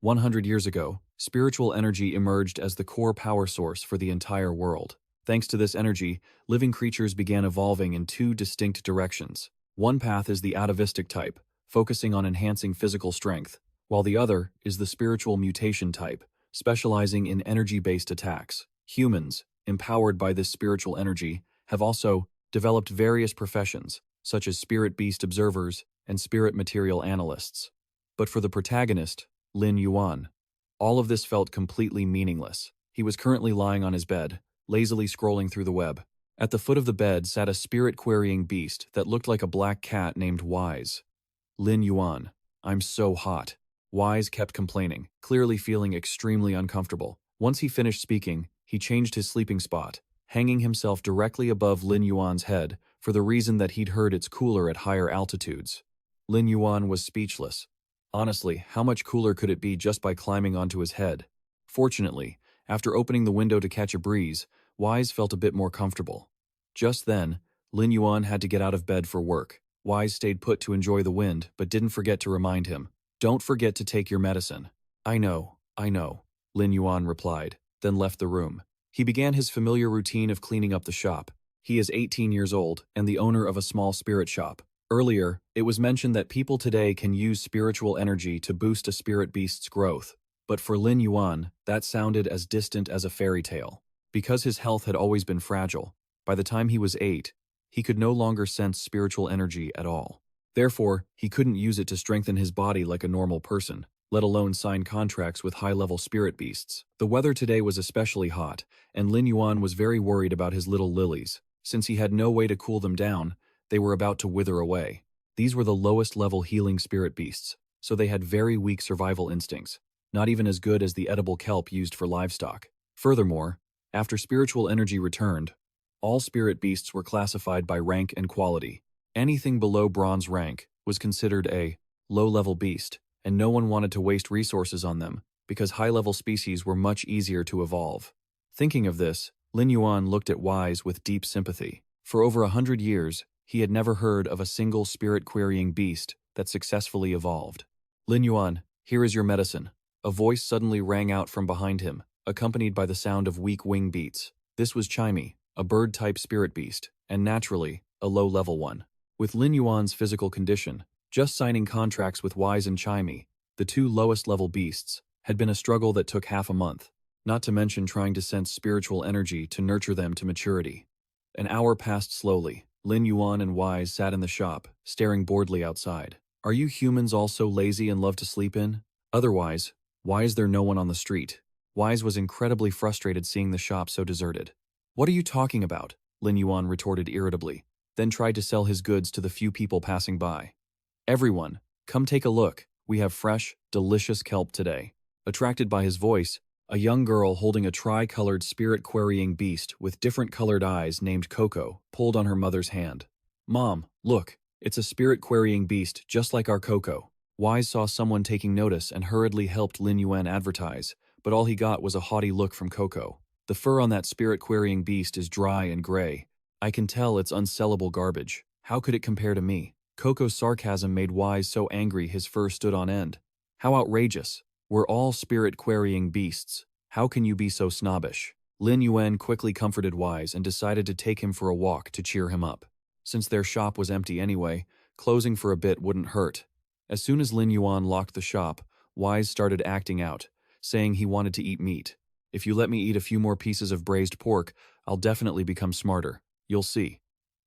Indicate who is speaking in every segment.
Speaker 1: 100 years ago, spiritual energy emerged as the core power source for the entire world. Thanks to this energy, living creatures began evolving in two distinct directions. One path is the atavistic type, focusing on enhancing physical strength, while the other is the spiritual mutation type, specializing in energy-based attacks. Humans, empowered by this spiritual energy, have also developed various professions, such as spirit beast observers and spirit material analysts. But for the protagonist, Lin Yuan, all of this felt completely meaningless. He was currently lying on his bed, lazily scrolling through the web. At the foot of the bed sat a spirit-querying beast that looked like a black cat named Wise. Lin Yuan, I'm so hot. Wise kept complaining, clearly feeling extremely uncomfortable. Once he finished speaking, he changed his sleeping spot, hanging himself directly above Lin Yuan's head for the reason that he'd heard it's cooler at higher altitudes. Lin Yuan was speechless. Honestly, how much cooler could it be just by climbing onto his head? Fortunately, after opening the window to catch a breeze, Wise felt a bit more comfortable. Just then, Lin Yuan had to get out of bed for work. Wise stayed put to enjoy the wind, but didn't forget to remind him, "Don't forget to take your medicine." I know, Lin Yuan replied, then left the room. He began his familiar routine of cleaning up the shop. He is 18 years old and the owner of a small spirit shop. Earlier, it was mentioned that people today can use spiritual energy to boost a spirit beast's growth. But for Lin Yuan, that sounded as distant as a fairy tale. Because his health had always been fragile, by the time he was 8, he could no longer sense spiritual energy at all. Therefore, he couldn't use it to strengthen his body like a normal person, let alone sign contracts with high-level spirit beasts. The weather today was especially hot, and Lin Yuan was very worried about his little lilies. Since he had no way to cool them down, they were about to wither away. These were the lowest-level healing spirit beasts, so they had very weak survival instincts, not even as good as the edible kelp used for livestock. Furthermore, after spiritual energy returned, all spirit beasts were classified by rank and quality. Anything below bronze rank was considered a low-level beast, and no one wanted to waste resources on them because high-level species were much easier to evolve. Thinking of this, Lin Yuan looked at Wise with deep sympathy. For over 100 years, he had never heard of a single spirit-querying beast that successfully evolved. "Lin Yuan, here is your medicine." A voice suddenly rang out from behind him, accompanied by the sound of weak wing beats. This was Chimey, a bird-type spirit beast, and naturally, a low-level one. With Lin Yuan's physical condition, just signing contracts with Wise and Chimey, the two lowest-level beasts, had been a struggle that took half a month, not to mention trying to sense spiritual energy to nurture them to maturity. An hour passed slowly. Lin Yuan and Wise sat in the shop, staring boredly outside. "Are you humans all so lazy and love to sleep in? Otherwise, why is there no one on the street?" Wise was incredibly frustrated seeing the shop so deserted. "What are you talking about?" Lin Yuan retorted irritably, then tried to sell his goods to the few people passing by. "Everyone, come take a look. We have fresh, delicious kelp today." Attracted by his voice, a young girl holding a tri-colored spirit-querying beast with different colored eyes named Coco pulled on her mother's hand. "Mom, look, it's a spirit-querying beast just like our Coco." Wise saw someone taking notice and hurriedly helped Lin Yuan advertise, but all he got was a haughty look from Coco. "The fur on that spirit-querying beast is dry and gray. I can tell it's unsellable garbage. How could it compare to me?" Coco's sarcasm made Wise so angry his fur stood on end. "How outrageous. We're all spirit-querying beasts. How can you be so snobbish?" Lin Yuan quickly comforted Wise and decided to take him for a walk to cheer him up. Since their shop was empty anyway, closing for a bit wouldn't hurt. As soon as Lin Yuan locked the shop, Wise started acting out, saying he wanted to eat meat. "If you let me eat a few more pieces of braised pork, I'll definitely become smarter. You'll see."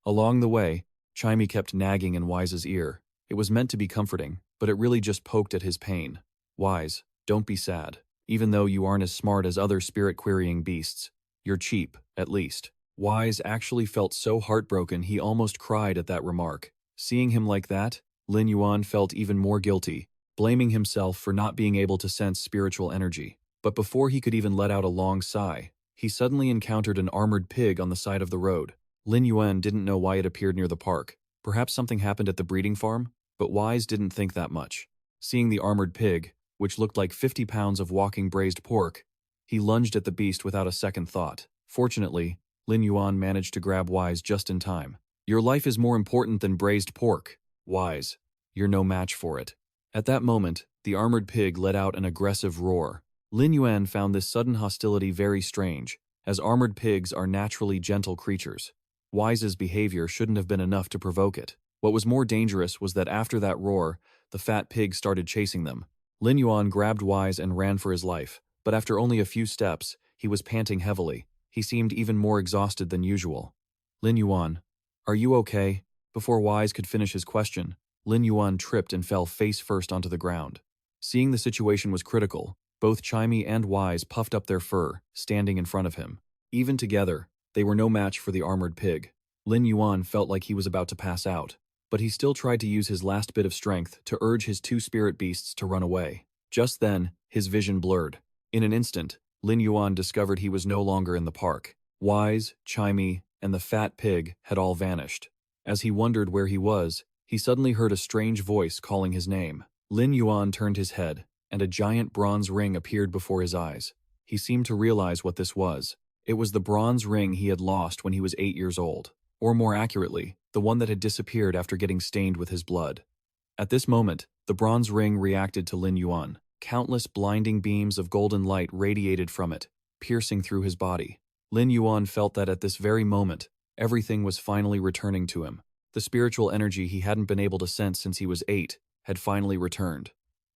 Speaker 1: Along the way, Chimey kept nagging in Wise's ear. It was meant to be comforting, but it really just poked at his pain. "Wise, don't be sad. Even though you aren't as smart as other spirit-querying beasts, you're cheap, at least." Wise actually felt so heartbroken he almost cried at that remark. Seeing him like that, Lin Yuan felt even more guilty, blaming himself for not being able to sense spiritual energy. But before he could even let out a long sigh, he suddenly encountered an armored pig on the side of the road. Lin Yuan didn't know why it appeared near the park. Perhaps something happened at the breeding farm? But Wise didn't think that much. Seeing the armored pig, which looked like 50 pounds of walking braised pork, he lunged at the beast without a second thought. Fortunately, Lin Yuan managed to grab Wise just in time. "Your life is more important than braised pork. Wise, you're no match for it." At that moment, the armored pig let out an aggressive roar. Lin Yuan found this sudden hostility very strange, as armored pigs are naturally gentle creatures. Wise's behavior shouldn't have been enough to provoke it. What was more dangerous was that after that roar, the fat pig started chasing them. Lin Yuan grabbed Wise and ran for his life, but after only a few steps, he was panting heavily. He seemed even more exhausted than usual. Lin Yuan, are you okay? Before Wise could finish his question, Lin Yuan tripped and fell face first onto the ground. Seeing the situation was critical, both Chimey and Wise puffed up their fur, standing in front of him. Even together, they were no match for the armored pig. Lin Yuan felt like he was about to pass out, but he still tried to use his last bit of strength to urge his two spirit beasts to run away. Just then, his vision blurred. In an instant, Lin Yuan discovered he was no longer in the park. Wise, Chimey, and the fat pig had all vanished. As he wondered where he was, he suddenly heard a strange voice calling his name. Lin Yuan turned his head, and a giant bronze ring appeared before his eyes. He seemed to realize what this was. It was the bronze ring he had lost when he was 8 years old. Or more accurately, the one that had disappeared after getting stained with his blood. At this moment, the bronze ring reacted to Lin Yuan. Countless blinding beams of golden light radiated from it, piercing through his body. Lin Yuan felt that at this very moment, everything was finally returning to him. The spiritual energy he hadn't been able to sense since he was 8 had finally returned.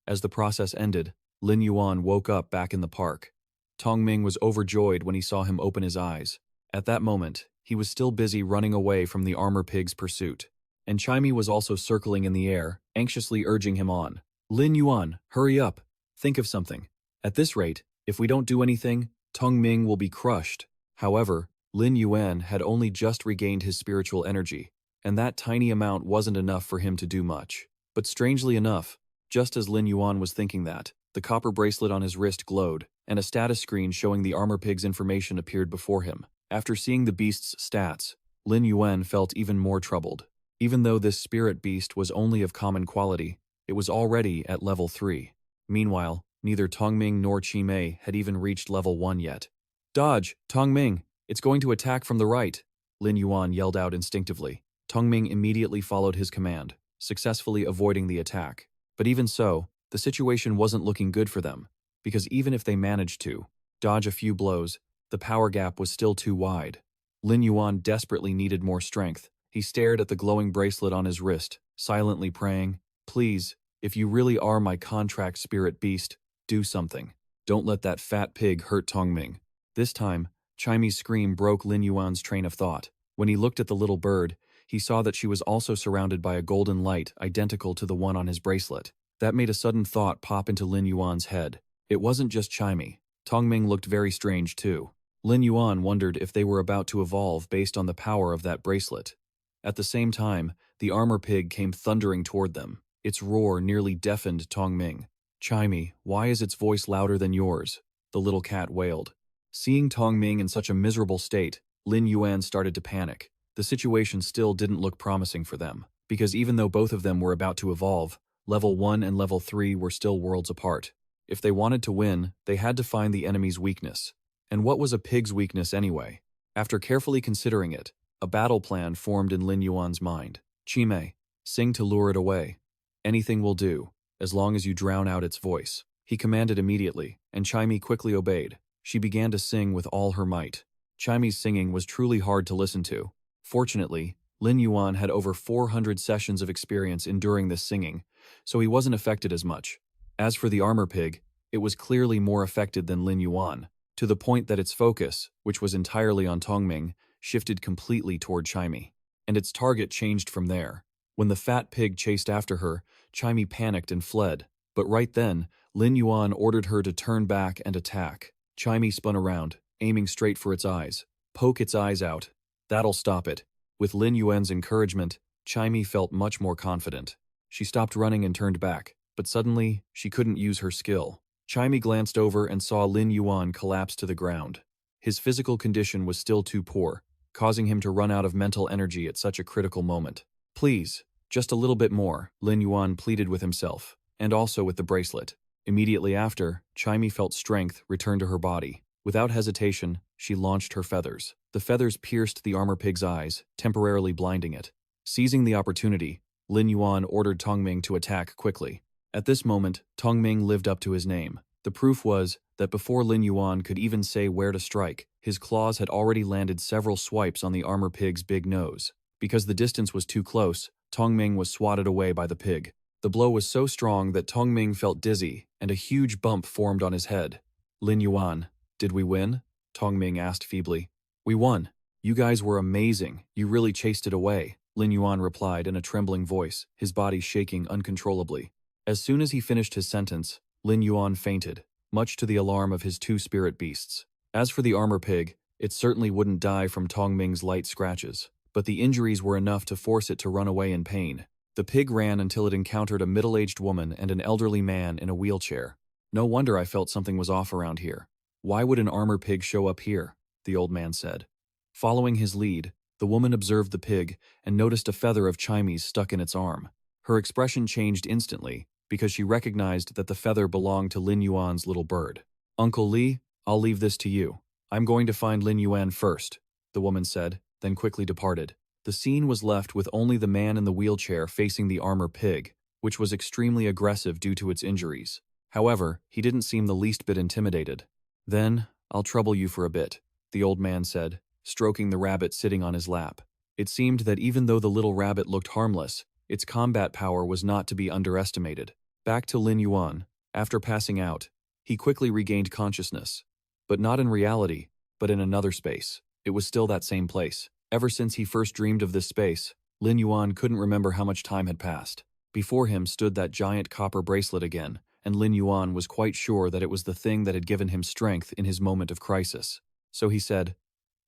Speaker 1: As the process ended, Lin Yuan woke up back in the park. Tongming was overjoyed when he saw him open his eyes. At that moment, he was still busy running away from the armor pig's pursuit. And Chimey was also circling in the air, anxiously urging him on. Lin Yuan, hurry up. Think of something. At this rate, if we don't do anything, Tongming will be crushed. However, Lin Yuan had only just regained his spiritual energy, and that tiny amount wasn't enough for him to do much. But strangely enough, just as Lin Yuan was thinking that, the copper bracelet on his wrist glowed, and a status screen showing the armor pig's information appeared before him. After seeing the beast's stats, Lin Yuan felt even more troubled. Even though this spirit beast was only of common quality, it was already at level 3. Meanwhile, neither Tongming nor Chimei had even reached level 1 yet. Dodge, Tongming! It's going to attack from the right! Lin Yuan yelled out instinctively. Tongming immediately followed his command, successfully avoiding the attack. But even so, the situation wasn't looking good for them, because even if they managed to dodge a few blows, the power gap was still too wide. Lin Yuan desperately needed more strength. He stared at the glowing bracelet on his wrist, silently praying, "Please, if you really are my contract spirit beast, do something. Don't let that fat pig hurt Tongming." This time, Chimey's scream broke Lin Yuan's train of thought. When he looked at the little bird, he saw that she was also surrounded by a golden light identical to the one on his bracelet. That made a sudden thought pop into Lin Yuan's head. It wasn't just Chimey. Tongming looked very strange too. Lin Yuan wondered if they were about to evolve based on the power of that bracelet. At the same time, the armor pig came thundering toward them. Its roar nearly deafened Tongming. "Chimey, why is its voice louder than yours?" the little cat wailed. Seeing Tongming in such a miserable state, Lin Yuan started to panic. The situation still didn't look promising for them, because even though both of them were about to evolve, level 1 and level 3 were still worlds apart. If they wanted to win, they had to find the enemy's weakness. And what was a pig's weakness anyway? After carefully considering it, a battle plan formed in Lin Yuan's mind. "Chimei, sing to lure it away. Anything will do, as long as you drown out its voice." He commanded immediately, and Chimey quickly obeyed. She began to sing with all her might. Chimey's singing was truly hard to listen to. Fortunately, Lin Yuan had over 400 sessions of experience enduring this singing, so he wasn't affected as much. As for the armor pig, it was clearly more affected than Lin Yuan, to the point that its focus, which was entirely on Tongming, shifted completely toward Chimey. And its target changed from there. When the fat pig chased after her, Chimey panicked and fled. But right then, Lin Yuan ordered her to turn back and attack. Chimey spun around, aiming straight for its eyes. "Poke its eyes out. That'll stop it." With Lin Yuan's encouragement, Chimey felt much more confident. She stopped running and turned back, but suddenly, she couldn't use her skill. Chimey glanced over and saw Lin Yuan collapse to the ground. His physical condition was still too poor, causing him to run out of mental energy at such a critical moment. "Please, just a little bit more," Lin Yuan pleaded with himself, and also with the bracelet. Immediately after, Chimey felt strength return to her body. Without hesitation, she launched her feathers. The feathers pierced the armor pig's eyes, temporarily blinding it. Seizing the opportunity, Lin Yuan ordered Tongming to attack quickly. At this moment, Tong Ming lived up to his name. The proof was that before Lin Yuan could even say where to strike, his claws had already landed several swipes on the armor pig's big nose. Because the distance was too close, Tong Ming was swatted away by the pig. The blow was so strong that Tong Ming felt dizzy, and a huge bump formed on his head. Lin Yuan, did we win? Tong Ming asked feebly. We won. You guys were amazing. You really chased it away, Lin Yuan replied in a trembling voice, his body shaking uncontrollably. As soon as he finished his sentence, Lin Yuan fainted, much to the alarm of his two spirit beasts. As for the armor pig, it certainly wouldn't die from Tong Ming's light scratches, but the injuries were enough to force it to run away in pain. The pig ran until it encountered a middle-aged woman and an elderly man in a wheelchair. No wonder I felt something was off around here. Why would an armor pig show up here? The old man said. Following his lead, the woman observed the pig and noticed a feather of chimes stuck in its arm. Her expression changed instantly, because she recognized that the feather belonged to Lin Yuan's little bird. Uncle Li, I'll leave this to you. I'm going to find Lin Yuan first, the woman said, then quickly departed. The scene was left with only the man in the wheelchair facing the armor pig, which was extremely aggressive due to its injuries. However, he didn't seem the least bit intimidated. Then, I'll trouble you for a bit, the old man said, stroking the rabbit sitting on his lap. It seemed that even though the little rabbit looked harmless, its combat power was not to be underestimated. Back to Lin Yuan, after passing out, he quickly regained consciousness. But not in reality, but in another space. It was still that same place. Ever since he first dreamed of this space, Lin Yuan couldn't remember how much time had passed. Before him stood that giant copper bracelet again, and Lin Yuan was quite sure that it was the thing that had given him strength in his moment of crisis. So he said,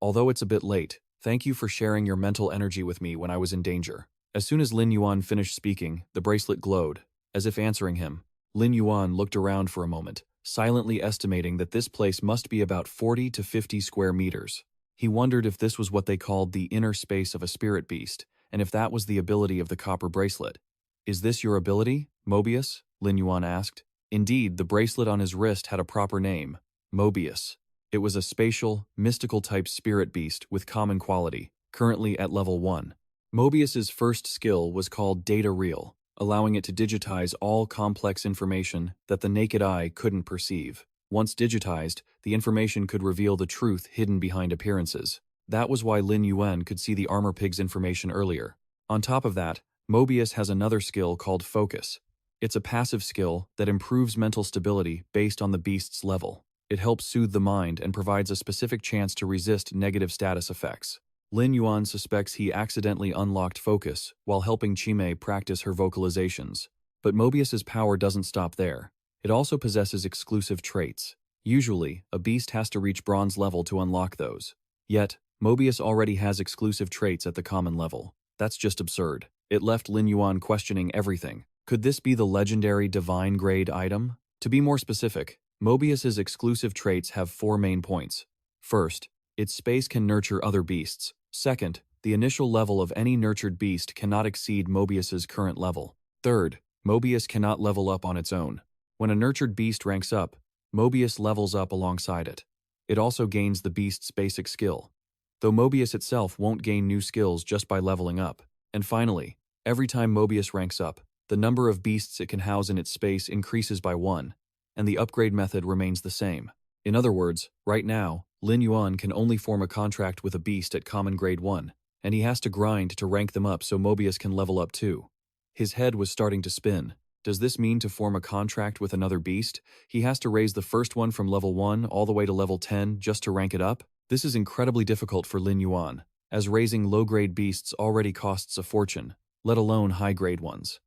Speaker 1: although it's a bit late, thank you for sharing your mental energy with me when I was in danger. As soon as Lin Yuan finished speaking, the bracelet glowed. As if answering him, Lin Yuan looked around for a moment, silently estimating that this place must be about 40 to 50 square meters. He wondered if this was what they called the inner space of a spirit beast, and if that was the ability of the copper bracelet. Is this your ability, Mobius? Lin Yuan asked. Indeed, the bracelet on his wrist had a proper name, Mobius. It was a spatial, mystical-type spirit beast with common quality, currently at level 1. Mobius's first skill was called Data Reel, allowing it to digitize all complex information that the naked eye couldn't perceive. Once digitized, the information could reveal the truth hidden behind appearances. That was why Lin Yuan could see the armor pig's information earlier. On top of that, Mobius has another skill called Focus. It's a passive skill that improves mental stability based on the beast's level. It helps soothe the mind and provides a specific chance to resist negative status effects. Lin Yuan suspects he accidentally unlocked Focus while helping Chime practice her vocalizations. But Mobius's power doesn't stop there. It also possesses exclusive traits. Usually, a beast has to reach bronze level to unlock those. Yet, Mobius already has exclusive traits at the common level. That's just absurd. It left Lin Yuan questioning everything. Could this be the legendary divine grade item? To be more specific, Mobius's exclusive traits have 4 main points. First, its space can nurture other beasts. Second, the initial level of any nurtured beast cannot exceed Mobius's current level. Third, Mobius cannot level up on its own. When a nurtured beast ranks up, Mobius levels up alongside it. It also gains the beast's basic skill, though Mobius itself won't gain new skills just by leveling up. And finally, every time Mobius ranks up, the number of beasts it can house in its space increases by 1, and the upgrade method remains the same. In other words, right now, Lin Yuan can only form a contract with a beast at common grade 1, and he has to grind to rank them up so Mobius can level up too. His head was starting to spin. Does this mean to form a contract with another beast, he has to raise the first one from level 1 all the way to level 10 just to rank it up? This is incredibly difficult for Lin Yuan, as raising low-grade beasts already costs a fortune, let alone high-grade ones.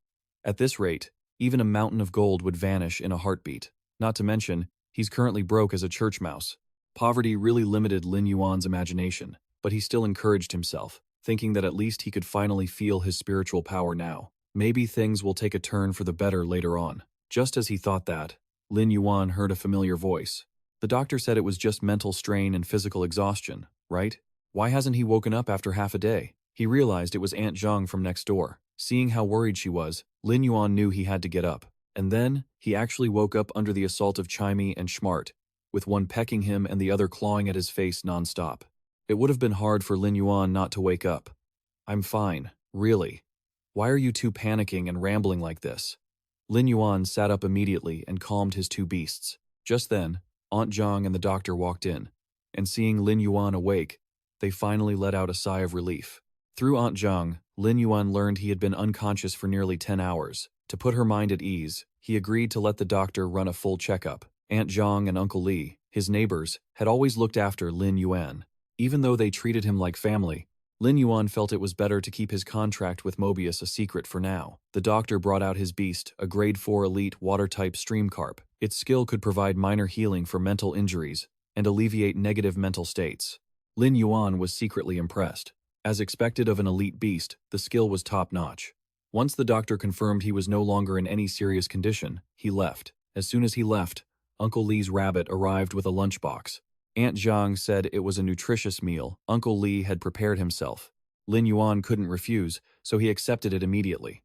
Speaker 1: At this rate, even a mountain of gold would vanish in a heartbeat. Not to mention, he's currently broke as a church mouse. Poverty really limited Lin Yuan's imagination, but he still encouraged himself, thinking that at least he could finally feel his spiritual power now. Maybe things will take a turn for the better later on. Just as he thought that, Lin Yuan heard a familiar voice. The doctor said it was just mental strain and physical exhaustion, right? Why hasn't he woken up after half a day? He realized it was Aunt Zhang from next door. Seeing how worried she was, Lin Yuan knew he had to get up. And then, he actually woke up under the assault of Chime and Schmart, with one pecking him and the other clawing at his face non-stop. It would have been hard for Lin Yuan not to wake up. I'm fine, really. Why are you two panicking and rambling like this? Lin Yuan sat up immediately and calmed his two beasts. Just then, Aunt Zhang and the doctor walked in, and seeing Lin Yuan awake, they finally let out a sigh of relief. Through Aunt Zhang, Lin Yuan learned he had been unconscious for nearly 10 hours. To put her mind at ease, he agreed to let the doctor run a full checkup. Aunt Zhang and Uncle Li, his neighbors, had always looked after Lin Yuan. Even though they treated him like family, Lin Yuan felt it was better to keep his contract with Mobius a secret for now. The doctor brought out his beast, a grade 4 elite water-type stream carp. Its skill could provide minor healing for mental injuries and alleviate negative mental states. Lin Yuan was secretly impressed. As expected of an elite beast, the skill was top-notch. Once the doctor confirmed he was no longer in any serious condition, he left. As soon as he left, Uncle Li's rabbit arrived with a lunchbox. Aunt Zhang said it was a nutritious meal Uncle Li had prepared himself. Lin Yuan couldn't refuse, so he accepted it immediately.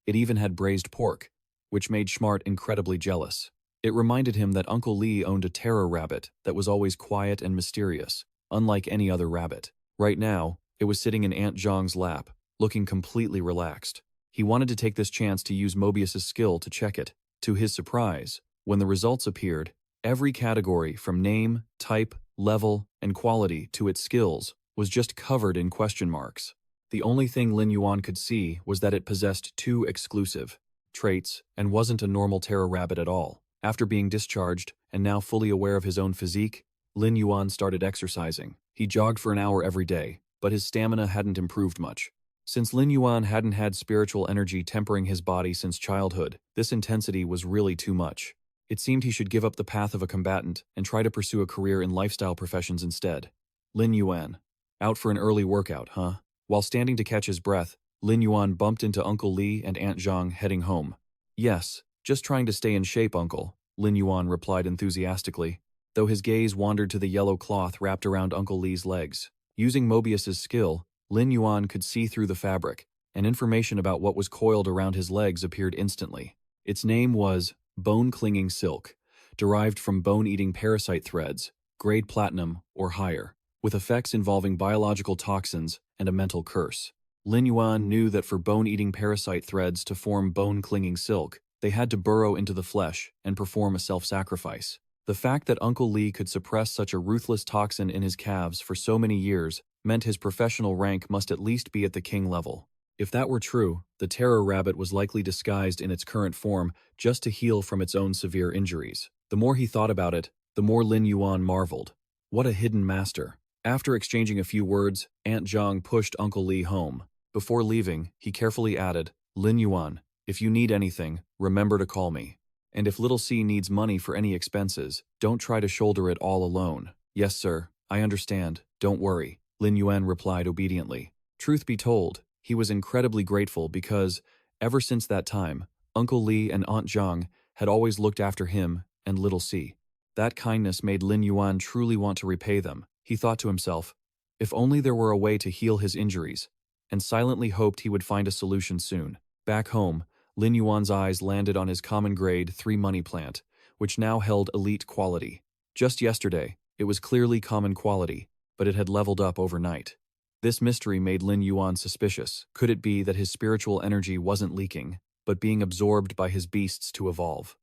Speaker 1: It even had braised pork, which made Smart incredibly jealous. It reminded him that Uncle Li owned a terror rabbit that was always quiet and mysterious, unlike any other rabbit. Right now, it was sitting in Aunt Zhang's lap, looking completely relaxed. He wanted to take this chance to use Mobius's skill to check it. To his surprise, when the results appeared, every category from name, type, level, and quality to its skills was just covered in question marks. The only thing Lin Yuan could see was that it possessed two exclusive traits and wasn't a normal terror rabbit at all. After being discharged and now fully aware of his own physique, Lin Yuan started exercising. He jogged for an hour every day, but his stamina hadn't improved much. Since Lin Yuan hadn't had spiritual energy tempering his body since childhood, this intensity was really too much. It seemed he should give up the path of a combatant and try to pursue a career in lifestyle professions instead. Lin Yuan. Out for an early workout, huh? While standing to catch his breath, Lin Yuan bumped into Uncle Li and Aunt Zhang heading home. Yes, just trying to stay in shape, Uncle, Lin Yuan replied enthusiastically, though his gaze wandered to the yellow cloth wrapped around Uncle Li's legs. Using Mobius's skill, Lin Yuan could see through the fabric, and information about what was coiled around his legs appeared instantly. Its name was bone-clinging silk, derived from bone-eating parasite threads, grade platinum or higher, with effects involving biological toxins and a mental curse. Lin Yuan knew that for bone-eating parasite threads to form bone-clinging silk, they had to burrow into the flesh and perform a self-sacrifice. The fact that Uncle Li could suppress such a ruthless toxin in his calves for so many years meant his professional rank must at least be at the king level. If that were true, the terror rabbit was likely disguised in its current form just to heal from its own severe injuries. The more he thought about it, the more Lin Yuan marveled. What a hidden master. After exchanging a few words, Aunt Zhang pushed Uncle Li home. Before leaving, he carefully added, "Lin Yuan, if you need anything, remember to call me. And if Little C needs money for any expenses, don't try to shoulder it all alone." "Yes, sir, I understand, don't worry," Lin Yuan replied obediently. Truth be told, he was incredibly grateful because, ever since that time, Uncle Li and Aunt Zhang had always looked after him and Little C. That kindness made Lin Yuan truly want to repay them. He thought to himself, if only there were a way to heal his injuries, and silently hoped he would find a solution soon. Back home, Lin Yuan's eyes landed on his common grade 3 money plant, which now held elite quality. Just yesterday, it was clearly common quality, but it had leveled up overnight. This mystery made Lin Yuan suspicious. Could it be that his spiritual energy wasn't leaking, but being absorbed by his beasts to evolve?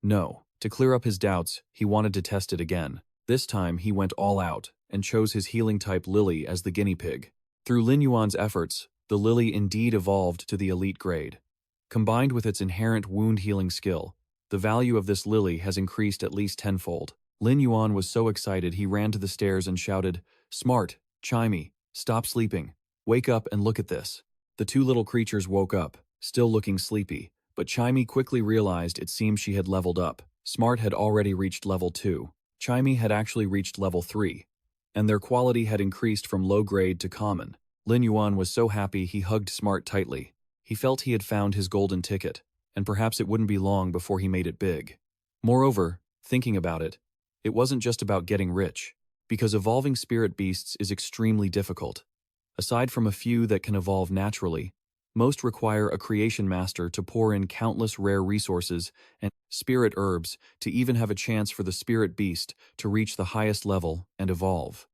Speaker 1: No. To clear up his doubts, he wanted to test it again. This time, he went all out and chose his healing-type Lily as the guinea pig. Through Lin Yuan's efforts, the Lily indeed evolved to the elite grade. Combined with its inherent wound-healing skill, the value of this Lily has increased at least tenfold. Lin Yuan was so excited he ran to the stairs and shouted, "Smart, Chimey, stop sleeping. Wake up and look at this." The two little creatures woke up, still looking sleepy, but Chimey quickly realized it seemed she had leveled up. Smart had already reached level 2. Chimey had actually reached level 3, and their quality had increased from low grade to common. Lin Yuan was so happy he hugged Smart tightly. He felt he had found his golden ticket, and perhaps it wouldn't be long before he made it big. Moreover, thinking about it, it wasn't just about getting rich, because evolving spirit beasts is extremely difficult. Aside from a few that can evolve naturally, most require a creation master to pour in countless rare resources and spirit herbs to even have a chance for the spirit beast to reach the highest level and evolve.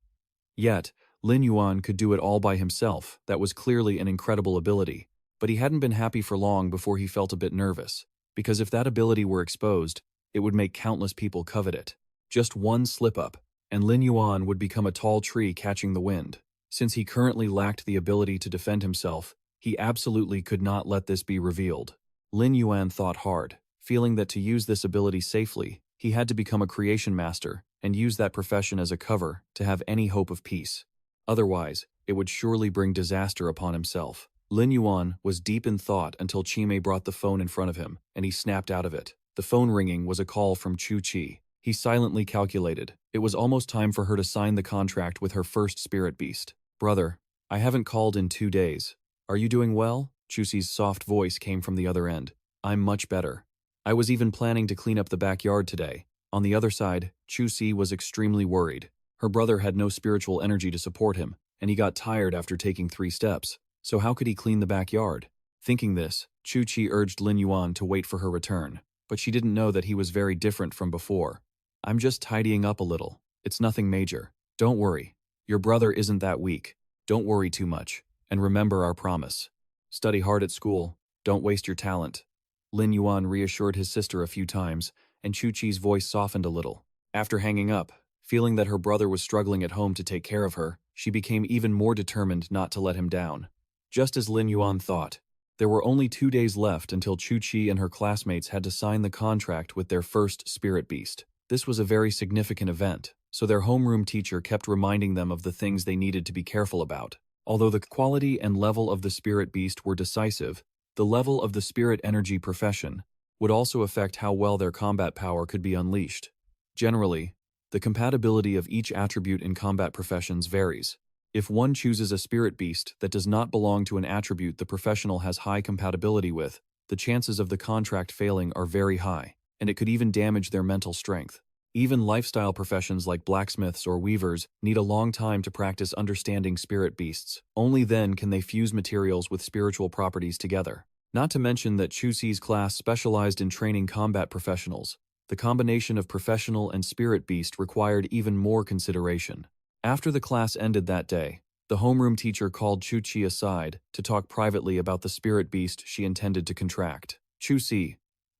Speaker 1: Yet, Lin Yuan could do it all by himself. That was clearly an incredible ability. But he hadn't been happy for long before he felt a bit nervous, because if that ability were exposed, it would make countless people covet it. Just one slip-up, and Lin Yuan would become a tall tree catching the wind. Since he currently lacked the ability to defend himself, he absolutely could not let this be revealed. Lin Yuan thought hard, feeling that to use this ability safely, he had to become a creation master and use that profession as a cover to have any hope of peace. Otherwise, it would surely bring disaster upon himself. Lin Yuan was deep in thought until Chime brought the phone in front of him, and he snapped out of it. The phone ringing was a call from Chu Chi. He silently calculated. It was almost time for her to sign the contract with her first spirit beast. "Brother, I haven't called in 2 days. Are you doing well?" Chu Chi's soft voice came from the other end. "I'm much better. I was even planning to clean up the backyard today." On the other side, Chu Chi was extremely worried. Her brother had no spiritual energy to support him, and he got tired after taking 3 steps. So how could he clean the backyard? Thinking this, Chu Chi urged Lin Yuan to wait for her return, but she didn't know that he was very different from before. "I'm just tidying up a little. It's nothing major. Don't worry. Your brother isn't that weak. Don't worry too much. And remember our promise. Study hard at school. Don't waste your talent." Lin Yuan reassured his sister a few times, and Chu Chi's voice softened a little. After hanging up, feeling that her brother was struggling at home to take care of her, she became even more determined not to let him down. Just as Lin Yuan thought, there were only 2 days left until Chu Chi and her classmates had to sign the contract with their first spirit beast. This was a very significant event, so their homeroom teacher kept reminding them of the things they needed to be careful about. Although the quality and level of the spirit beast were decisive, the level of the spirit energy profession would also affect how well their combat power could be unleashed. Generally, the compatibility of each attribute in combat professions varies. If one chooses a spirit beast that does not belong to an attribute the professional has high compatibility with, the chances of the contract failing are very high, and it could even damage their mental strength. Even lifestyle professions like blacksmiths or weavers need a long time to practice understanding spirit beasts. Only then can they fuse materials with spiritual properties together. Not to mention that Chu Chi's class specialized in training combat professionals. The combination of professional and spirit beast required even more consideration. After the class ended that day, the homeroom teacher called Chu Chi aside to talk privately about the spirit beast she intended to contract. "Chu Chi,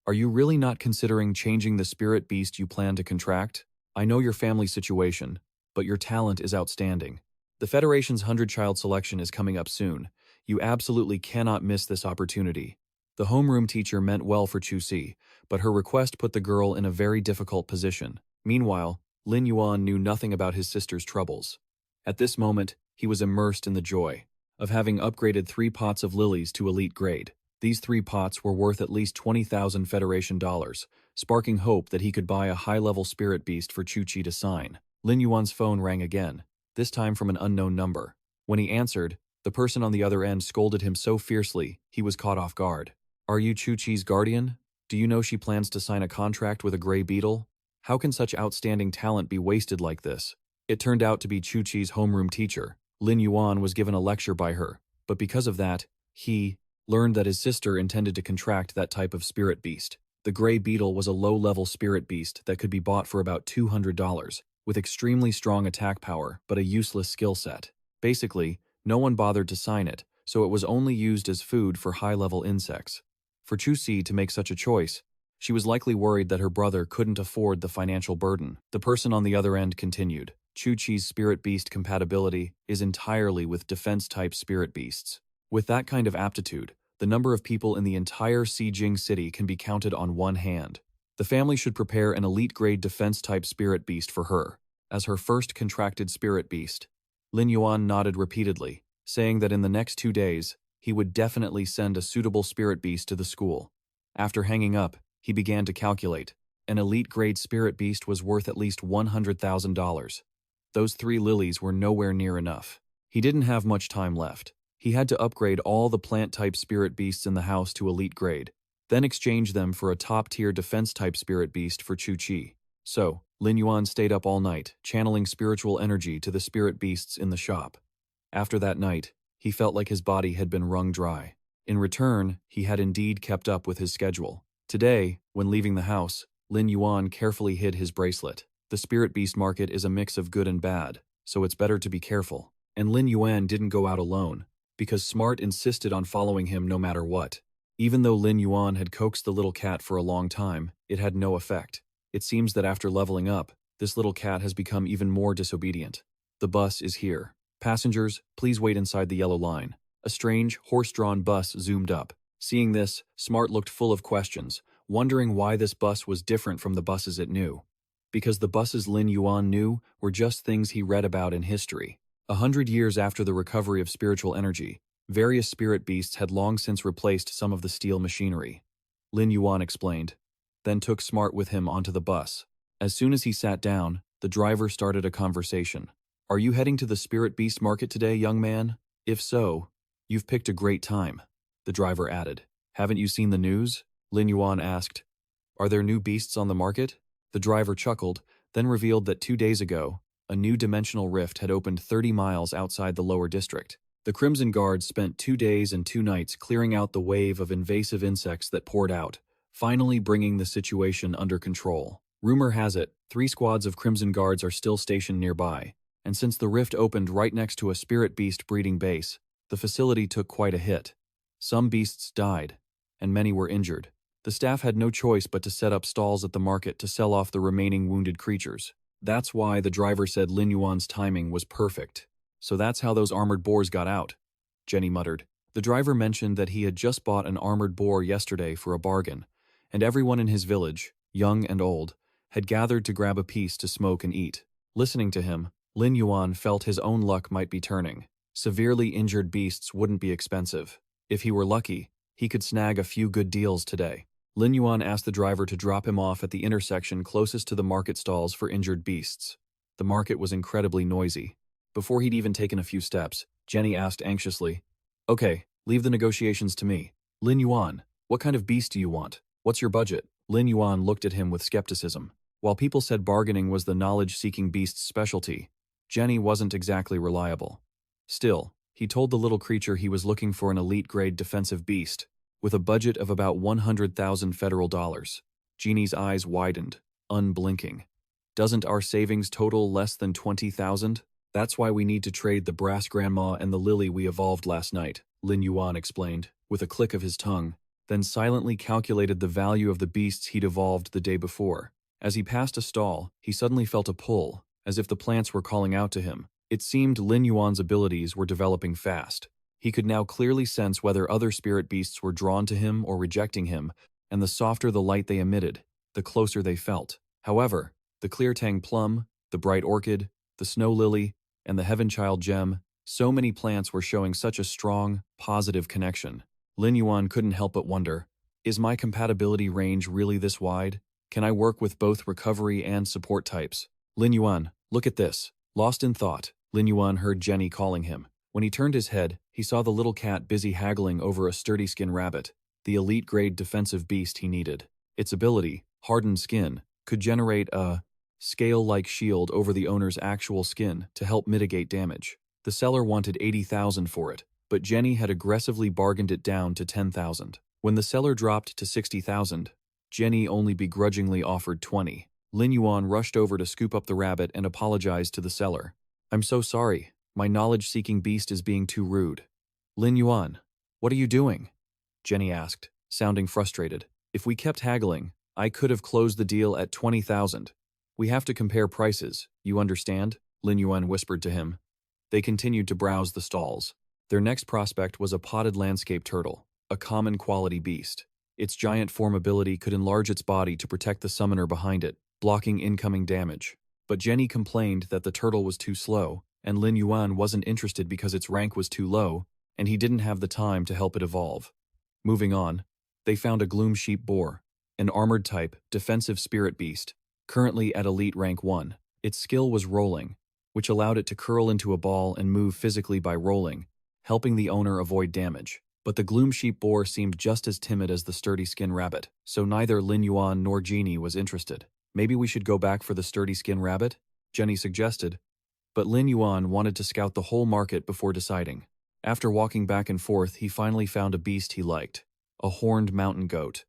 Speaker 1: are you really not considering changing the spirit beast you plan to contract? I know your family situation, but your talent is outstanding. The Federation's 100-child selection is coming up soon. You absolutely cannot miss this opportunity." The homeroom teacher meant well for Chu Chi, but her request put the girl in a very difficult position. Meanwhile, Lin Yuan knew nothing about his sister's troubles. At this moment, he was immersed in the joy of having upgraded 3 pots of lilies to elite grade. These 3 pots were worth at least 20,000 Federation dollars, sparking hope that he could buy a high-level spirit beast for Chu Chi to sign. Lin Yuan's phone rang again, this time from an unknown number. When he answered, the person on the other end scolded him so fiercely, he was caught off guard. "Are you Chu Chi's guardian? Do you know she plans to sign a contract with a gray beetle? How can such outstanding talent be wasted like this?" It turned out to be Chu Chi's homeroom teacher. Lin Yuan was given a lecture by her, but because of that, he learned that his sister intended to contract that type of spirit beast. The gray beetle was a low-level spirit beast that could be bought for about $200, with extremely strong attack power but a useless skill set. Basically, no one bothered to sign it, so it was only used as food for high-level insects. For Chu Chi to make such a choice, she was likely worried that her brother couldn't afford the financial burden. The person on the other end continued. "Chu Chi's spirit beast compatibility is entirely with defense-type spirit beasts. With that kind of aptitude, the number of people in the entire Xijing city can be counted on one hand. The family should prepare an elite-grade defense-type spirit beast for her, as her first contracted spirit beast." Lin Yuan nodded repeatedly, saying that in the next 2 days, he would definitely send a suitable spirit beast to the school. After hanging up, he began to calculate. An elite-grade spirit beast was worth at least $100,000. Those 3 lilies were nowhere near enough. He didn't have much time left. He had to upgrade all the plant-type spirit beasts in the house to elite grade, then exchange them for a top-tier defense-type spirit beast for Chu Chi. So, Lin Yuan stayed up all night, channeling spiritual energy to the spirit beasts in the shop. After that night, he felt like his body had been wrung dry. In return, he had indeed kept up with his schedule. Today, when leaving the house, Lin Yuan carefully hid his bracelet. The spirit beast market is a mix of good and bad, so it's better to be careful. And Lin Yuan didn't go out alone, because Smart insisted on following him no matter what. Even though Lin Yuan had coaxed the little cat for a long time, it had no effect. It seems that after leveling up, this little cat has become even more disobedient. The bus is here. Passengers, please wait inside the yellow line. A strange, horse-drawn bus zoomed up. Seeing this, Smart looked full of questions, wondering why this bus was different from the buses it knew. Because the buses Lin Yuan knew were just things he read about in history. 100 years after the recovery of spiritual energy, various spirit beasts had long since replaced some of the steel machinery. Lin Yuan explained, then took Smart with him onto the bus. As soon as he sat down, the driver started a conversation. Are you heading to the spirit beast market today, young man? If so, you've picked a great time, the driver added. Haven't you seen the news? Lin Yuan asked. Are there new beasts on the market? The driver chuckled, then revealed that 2 days ago, a new dimensional rift had opened 30 miles outside the lower district. The Crimson Guards spent 2 days and 2 nights clearing out the wave of invasive insects that poured out, finally bringing the situation under control. Rumor has it, 3 squads of Crimson Guards are still stationed nearby, and since the rift opened right next to a spirit beast breeding base, the facility took quite a hit. Some beasts died, and many were injured. The staff had no choice but to set up stalls at the market to sell off the remaining wounded creatures. That's why the driver said Lin Yuan's timing was perfect. So that's how those armored boars got out, Jenny muttered. The driver mentioned that he had just bought an armored boar yesterday for a bargain, and everyone in his village, young and old, had gathered to grab a piece to smoke and eat. Listening to him, Lin Yuan felt his own luck might be turning. Severely injured beasts wouldn't be expensive. If he were lucky, he could snag a few good deals today. Lin Yuan asked the driver to drop him off at the intersection closest to the market stalls for injured beasts. The market was incredibly noisy. Before he'd even taken a few steps, Jenny asked anxiously, Okay, leave the negotiations to me. Lin Yuan, what kind of beast do you want? What's your budget? Lin Yuan looked at him with skepticism. While people said bargaining was the knowledge-seeking beast's specialty, Jenny wasn't exactly reliable. Still, he told the little creature he was looking for an elite-grade defensive beast, with a budget of about 100,000 federal dollars. Jeannie's eyes widened, unblinking. Doesn't our savings total less than 20,000? That's why we need to trade the brass grandma and the lily we evolved last night, Lin Yuan explained, with a click of his tongue, then silently calculated the value of the beasts he'd evolved the day before. As he passed a stall, he suddenly felt a pull, as if the plants were calling out to him. It seemed Lin Yuan's abilities were developing fast. He could now clearly sense whether other spirit beasts were drawn to him or rejecting him, and the softer the light they emitted, the closer they felt. However, the clear tang plum, the bright orchid, the snow lily, and the heaven-child gem, so many plants were showing such a strong, positive connection. Lin Yuan couldn't help but wonder, is my compatibility range really this wide? Can I work with both recovery and support types? Lin Yuan, look at this. Lost in thought, Lin Yuan heard Jenny calling him. When he turned his head, he saw the little cat busy haggling over a sturdy skin rabbit, the elite-grade defensive beast he needed. Its ability, hardened skin, could generate a scale-like shield over the owner's actual skin to help mitigate damage. The seller wanted 80,000 for it, but Jenny had aggressively bargained it down to 10,000. When the seller dropped to 60,000, Jenny only begrudgingly offered 20. Lin Yuan rushed over to scoop up the rabbit and apologized to the seller. I'm so sorry. My knowledge-seeking beast is being too rude. Lin Yuan, what are you doing? Jenny asked, sounding frustrated. If we kept haggling, I could have closed the deal at 20,000. We have to compare prices, you understand? Lin Yuan whispered to him. They continued to browse the stalls. Their next prospect was a potted landscape turtle, a common quality beast. Its giant form ability could enlarge its body to protect the summoner behind it, blocking incoming damage. But Jenny complained that the turtle was too slow, and Lin Yuan wasn't interested because its rank was too low, and he didn't have the time to help it evolve. Moving on, they found a gloom sheep boar, an armored type, defensive spirit beast, currently at elite rank 1. Its skill was rolling, which allowed it to curl into a ball and move physically by rolling, helping the owner avoid damage. But the gloom sheep boar seemed just as timid as the sturdy skin rabbit, so neither Lin Yuan nor Jeannie was interested. Maybe we should go back for the sturdy skin rabbit? Jenny suggested, but Lin Yuan wanted to scout the whole market before deciding. After walking back and forth, he finally found a beast he liked, a horned mountain goat.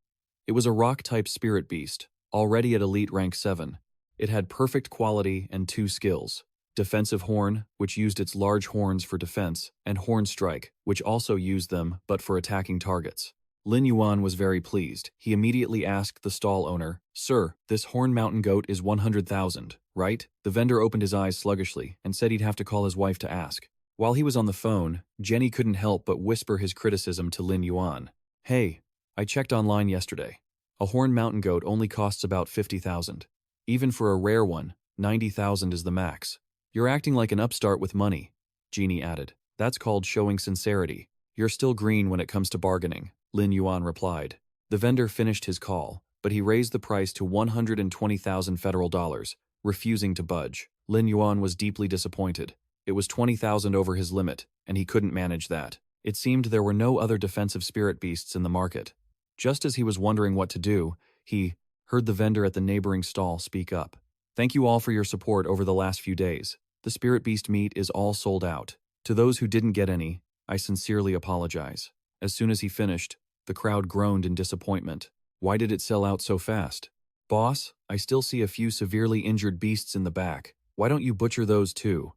Speaker 1: It was a rock-type spirit beast, already at elite rank 7. It had perfect quality and 2 skills. Defensive horn, which used its large horns for defense, and horn strike, which also used them but for attacking targets. Lin Yuan was very pleased. He immediately asked the stall owner, "Sir, this horn mountain goat is 100,000, right?" The vendor opened his eyes sluggishly and said he'd have to call his wife to ask. While he was on the phone, Jenny couldn't help but whisper his criticism to Lin Yuan. "Hey, I checked online yesterday. A horn mountain goat only costs about 50,000. Even for a rare one, 90,000 is the max." "You're acting like an upstart with money," Jeannie added. "That's called showing sincerity. You're still green when it comes to bargaining," Lin Yuan replied. The vendor finished his call, but he raised the price to 120,000 federal dollars, refusing to budge. Lin Yuan was deeply disappointed. It was 20,000 over his limit, and he couldn't manage that. It seemed there were no other defensive spirit beasts in the market. Just as he was wondering what to do, he heard the vendor at the neighboring stall speak up. "Thank you all for your support over the last few days. The spirit beast meat is all sold out. To those who didn't get any, I sincerely apologize." As soon as he finished, the crowd groaned in disappointment. "Why did it sell out so fast?" "Boss, I still see a few severely injured beasts in the back. Why don't you butcher those too?"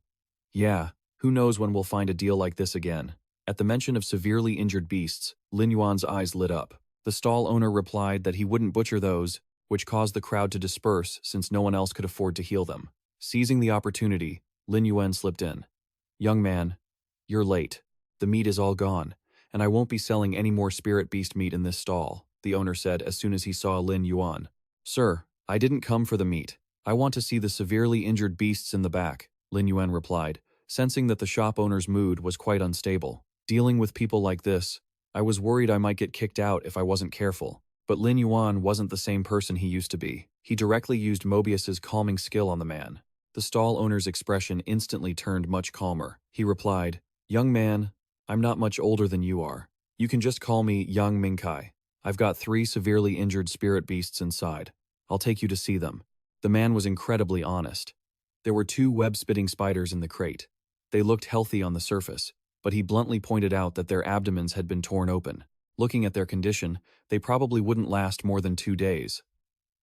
Speaker 1: "Yeah, who knows when we'll find a deal like this again." At the mention of severely injured beasts, Lin Yuan's eyes lit up. The stall owner replied that he wouldn't butcher those, which caused the crowd to disperse since no one else could afford to heal them. Seizing the opportunity, Lin Yuan slipped in. "Young man, you're late. The meat is all gone, and I won't be selling any more spirit beast meat in this stall," the owner said as soon as he saw Lin Yuan. "Sir, I didn't come for the meat. I want to see the severely injured beasts in the back," Lin Yuan replied, sensing that the shop owner's mood was quite unstable. "Dealing with people like this, I was worried I might get kicked out if I wasn't careful." But Lin Yuan wasn't the same person he used to be. He directly used Mobius's calming skill on the man. The stall owner's expression instantly turned much calmer. He replied, "Young man, I'm not much older than you are. You can just call me Yang Mingkai. I've got 3 severely injured spirit beasts inside. I'll take you to see them." The man was incredibly honest. There were 2 web-spitting spiders in the crate. They looked healthy on the surface, but he bluntly pointed out that their abdomens had been torn open. Looking at their condition, they probably wouldn't last more than 2 days.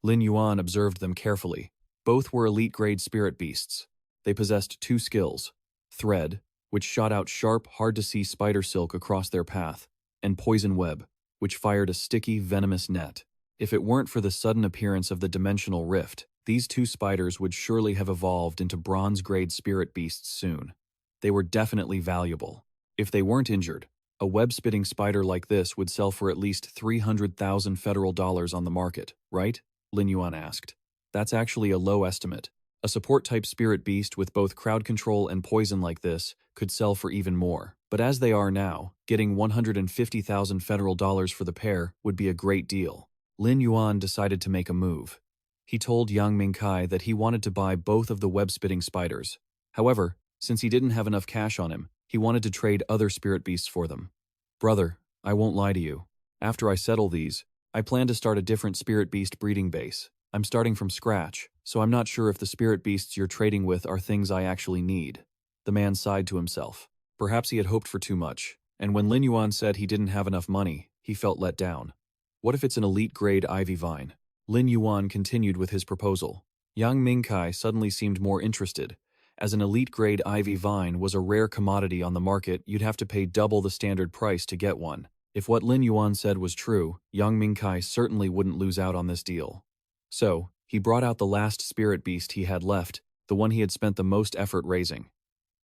Speaker 1: Lin Yuan observed them carefully. Both were elite-grade spirit beasts. They possessed 2 skills: thread, which shot out sharp, hard-to-see spider silk across their path, and poison web, which fired a sticky, venomous net. If it weren't for the sudden appearance of the dimensional rift, these 2 spiders would surely have evolved into bronze-grade spirit beasts soon. They were definitely valuable. If they weren't injured, a web-spitting spider like this would sell for at least 300,000 federal dollars on the market, right? Lin Yuan asked. That's actually a low estimate. A support-type spirit beast with both crowd control and poison like this could sell for even more. But as they are now, getting 150,000 federal dollars for the pair would be a great deal. Lin Yuan decided to make a move. He told Yang Mingkai that he wanted to buy both of the web-spitting spiders. However, since he didn't have enough cash on him, he wanted to trade other spirit beasts for them. "Brother, I won't lie to you. After I settle these, I plan to start a different spirit beast breeding base. I'm starting from scratch, so I'm not sure if the spirit beasts you're trading with are things I actually need." The man sighed to himself. Perhaps he had hoped for too much, and when Lin Yuan said he didn't have enough money, he felt let down. What if it's an elite-grade ivy vine? Lin Yuan continued with his proposal. Yang Mingkai suddenly seemed more interested. As an elite-grade ivy vine was a rare commodity on the market, you'd have to pay double the standard price to get one. If what Lin Yuan said was true, Yang Mingkai certainly wouldn't lose out on this deal. So, he brought out the last spirit beast he had left, the one he had spent the most effort raising.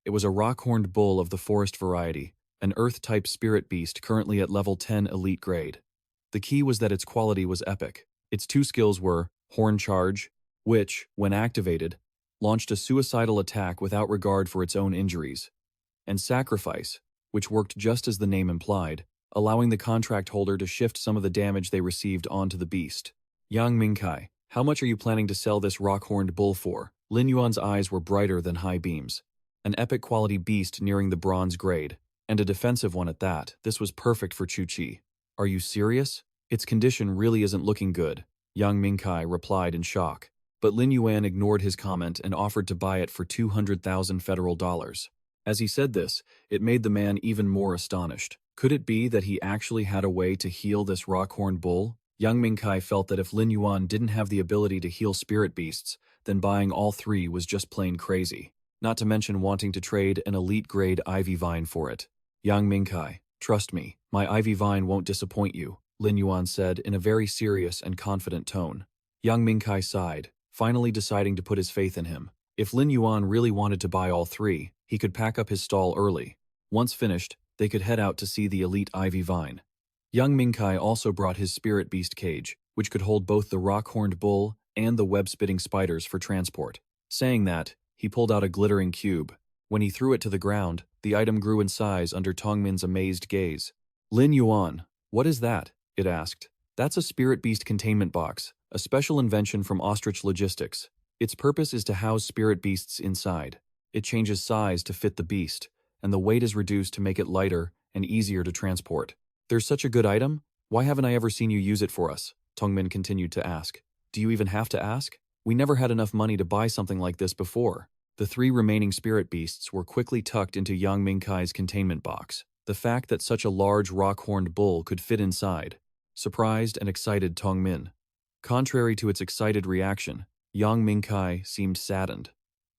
Speaker 1: It was a rock-horned bull of the forest variety, an earth-type spirit beast currently at level 10 elite grade. The key was that its quality was epic. Its 2 skills were Horn Charge, which, when activated, launched a suicidal attack without regard for its own injuries, and Sacrifice, which worked just as the name implied, allowing the contract holder to shift some of the damage they received onto the beast. Yang Mingkai, how much are you planning to sell this rock-horned bull for? Lin Yuan's eyes were brighter than high beams. An epic-quality beast nearing the bronze grade, and a defensive one at that. This was perfect for Chu Chi. "Are you serious? Its condition really isn't looking good," Yang Mingkai replied in shock. But Lin Yuan ignored his comment and offered to buy it for 200,000 federal dollars. As he said this, it made the man even more astonished. Could it be that he actually had a way to heal this rock-horned bull? Yang Mingkai felt that if Lin Yuan didn't have the ability to heal spirit beasts, then buying all 3 was just plain crazy. Not to mention wanting to trade an elite-grade ivy vine for it. "Yang Mingkai, trust me, my ivy vine won't disappoint you," Lin Yuan said in a very serious and confident tone. Yang Mingkai sighed, finally deciding to put his faith in him. If Lin Yuan really wanted to buy all three, he could pack up his stall early. Once finished, they could head out to see the elite ivy vine. Yang Mingkai also brought his spirit beast cage, which could hold both the rock-horned bull and the web-spitting spiders for transport. Saying that, he pulled out a glittering cube. When he threw it to the ground, the item grew in size under Tongmin's amazed gaze. Lin Yuan, what is that? It asked. That's a spirit beast containment box, a special invention from Ostrich Logistics. Its purpose is to house spirit beasts inside. It changes size to fit the beast, and the weight is reduced to make it lighter and easier to transport. There's such a good item? Why haven't I ever seen you use it for us? Tongmin continued to ask. Do you even have to ask? We never had enough money to buy something like this before. The three remaining spirit beasts were quickly tucked into Yang Mingkai's containment box. The fact that such a large rock-horned bull could fit inside surprised and excited Tongmin. Contrary to its excited reaction, Yang Mingkai seemed saddened.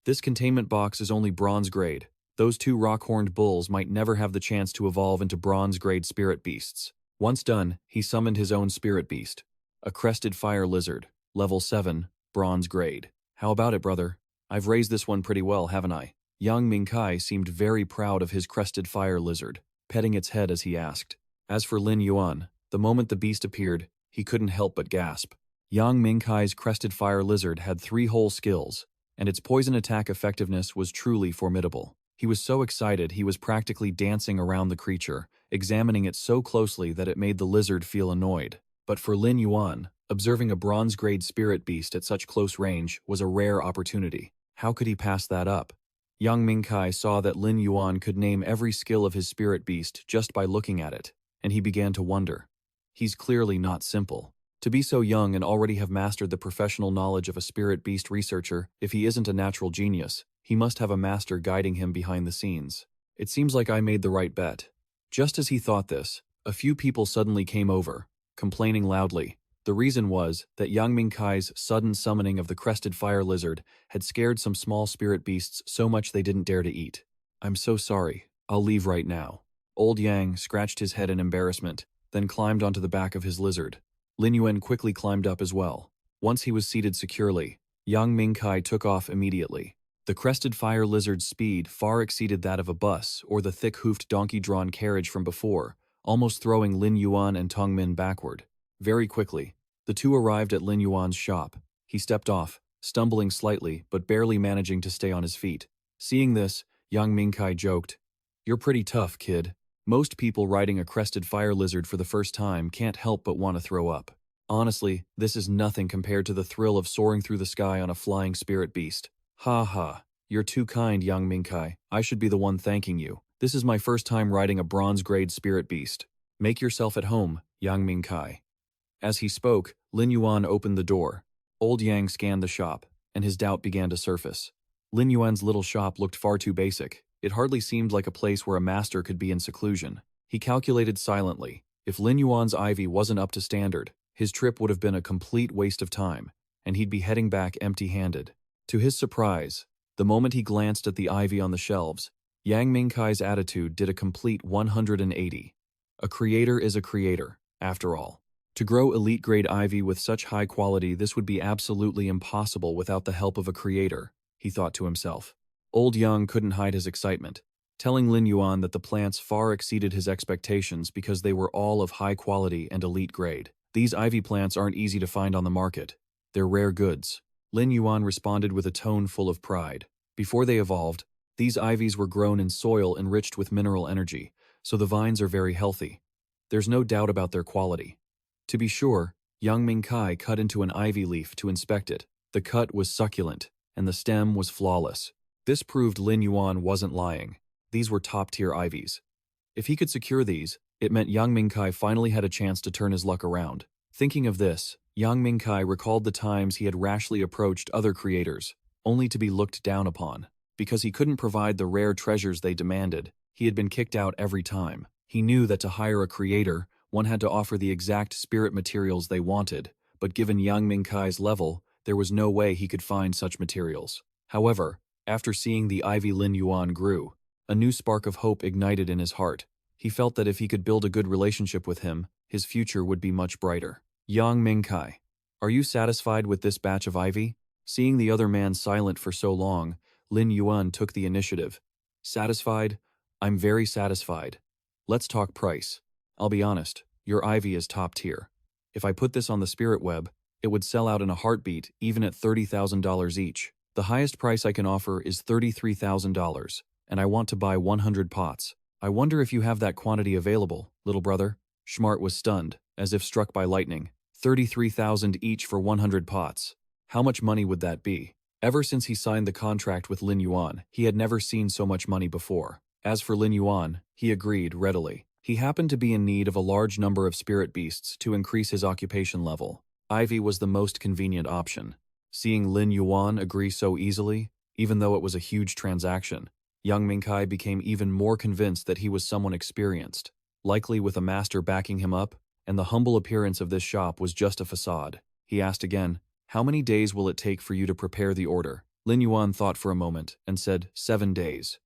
Speaker 1: This containment box is only bronze grade. Those two rock-horned bulls might never have the chance to evolve into bronze-grade spirit beasts. Once done, he summoned his own spirit beast, a crested fire lizard, level 7, bronze grade. How about it, brother? I've raised this one pretty well, haven't I? Yang Mingkai seemed very proud of his crested fire lizard, petting its head as he asked. As for Lin Yuan, the moment the beast appeared, he couldn't help but gasp. Yang Mingkai's crested fire lizard had 3 whole skills, and its poison attack effectiveness was truly formidable. He was so excited he was practically dancing around the creature, examining it so closely that it made the lizard feel annoyed. But for Lin Yuan, observing a bronze-grade spirit beast at such close range was a rare opportunity. How could he pass that up? Yang Mingkai saw that Lin Yuan could name every skill of his spirit beast just by looking at it, and he began to wonder. He's clearly not simple. To be so young and already have mastered the professional knowledge of a spirit beast researcher, if he isn't a natural genius, he must have a master guiding him behind the scenes. It seems like I made the right bet. Just as he thought this, a few people suddenly came over, complaining loudly. The reason was that Yang Mingkai's sudden summoning of the crested fire lizard had scared some small spirit beasts so much they didn't dare to eat. I'm so sorry. I'll leave right now. Old Yang scratched his head in embarrassment, then climbed onto the back of his lizard. Lin Yuan quickly climbed up as well. Once he was seated securely, Yang Mingkai took off immediately. The crested fire lizard's speed far exceeded that of a bus or the thick-hoofed donkey-drawn carriage from before, almost throwing Lin Yuan and Tongmin backward. Very quickly, the two arrived at Lin Yuan's shop. He stepped off, stumbling slightly but barely managing to stay on his feet. Seeing this, Yang Mingkai joked, "You're pretty tough, kid." Most people riding a crested fire lizard for the first time can't help but want to throw up. Honestly, this is nothing compared to the thrill of soaring through the sky on a flying spirit beast. Ha ha, you're too kind, Yang Mingkai. I should be the one thanking you. This is my first time riding a bronze-grade spirit beast. Make yourself at home, Yang Mingkai. As he spoke, Lin Yuan opened the door. Old Yang scanned the shop, and his doubt began to surface. Lin Yuan's little shop looked far too basic. It hardly seemed like a place where a master could be in seclusion. He calculated silently. If Lin Yuan's ivy wasn't up to standard, his trip would have been a complete waste of time, and he'd be heading back empty-handed. To his surprise, the moment he glanced at the ivy on the shelves, Yang Mingkai's attitude did a complete 180. A creator is a creator, after all. To grow elite-grade ivy with such high quality, this would be absolutely impossible without the help of a creator, he thought to himself. Old Yang couldn't hide his excitement, telling Lin Yuan that the plants far exceeded his expectations because they were all of high quality and elite grade. These ivy plants aren't easy to find on the market. They're rare goods. Lin Yuan responded with a tone full of pride. Before they evolved, these ivies were grown in soil enriched with mineral energy, so the vines are very healthy. There's no doubt about their quality. To be sure, Yang Mingkai cut into an ivy leaf to inspect it. The cut was succulent, and the stem was flawless. This proved Lin Yuan wasn't lying. These were top-tier ivies. If he could secure these, it meant Yang Mingkai finally had a chance to turn his luck around. Thinking of this, Yang Mingkai recalled the times he had rashly approached other creators, only to be looked down upon. Because he couldn't provide the rare treasures they demanded, he had been kicked out every time. He knew that to hire a creator, one had to offer the exact spirit materials they wanted, but given Yang Mingkai's level, there was no way he could find such materials. However, after seeing the ivy Lin Yuan grew, a new spark of hope ignited in his heart. He felt that if he could build a good relationship with him, his future would be much brighter. Yang Mingkai, are you satisfied with this batch of ivy? Seeing the other man silent for so long, Lin Yuan took the initiative. Satisfied? I'm very satisfied. Let's talk price. I'll be honest, your ivy is top tier. If I put this on the spirit web, it would sell out in a heartbeat, even at $30,000 each. The highest price I can offer is $33,000, and I want to buy 100 pots. I wonder if you have that quantity available, little brother. Schmart was stunned, as if struck by lightning. 33,000 each for 100 pots. How much money would that be? Ever since he signed the contract with Lin Yuan, he had never seen so much money before. As for Lin Yuan, he agreed readily. He happened to be in need of a large number of spirit beasts to increase his occupation level. Ivy was the most convenient option. Seeing Lin Yuan agree so easily, even though it was a huge transaction, Yang Mingkai became even more convinced that he was someone experienced, likely with a master backing him up, and the humble appearance of this shop was just a facade. He asked again, "How many days will it take for you to prepare the order?" Lin Yuan thought for a moment and said, 7 days.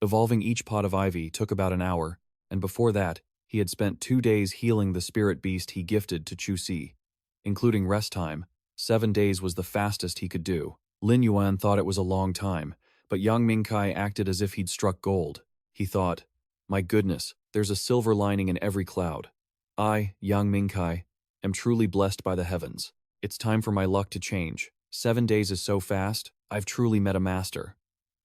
Speaker 1: Evolving each pot of ivy took about an hour, and before that, he had spent 2 days healing the spirit beast he gifted to Chu Si. Including rest time, 7 days was the fastest he could do. Lin Yuan thought it was a long time, but Yang Mingkai acted as if he'd struck gold. He thought, "My goodness, there's a silver lining in every cloud. I, Yang Mingkai, am truly blessed by the heavens. It's time for my luck to change. 7 days is so fast, I've truly met a master."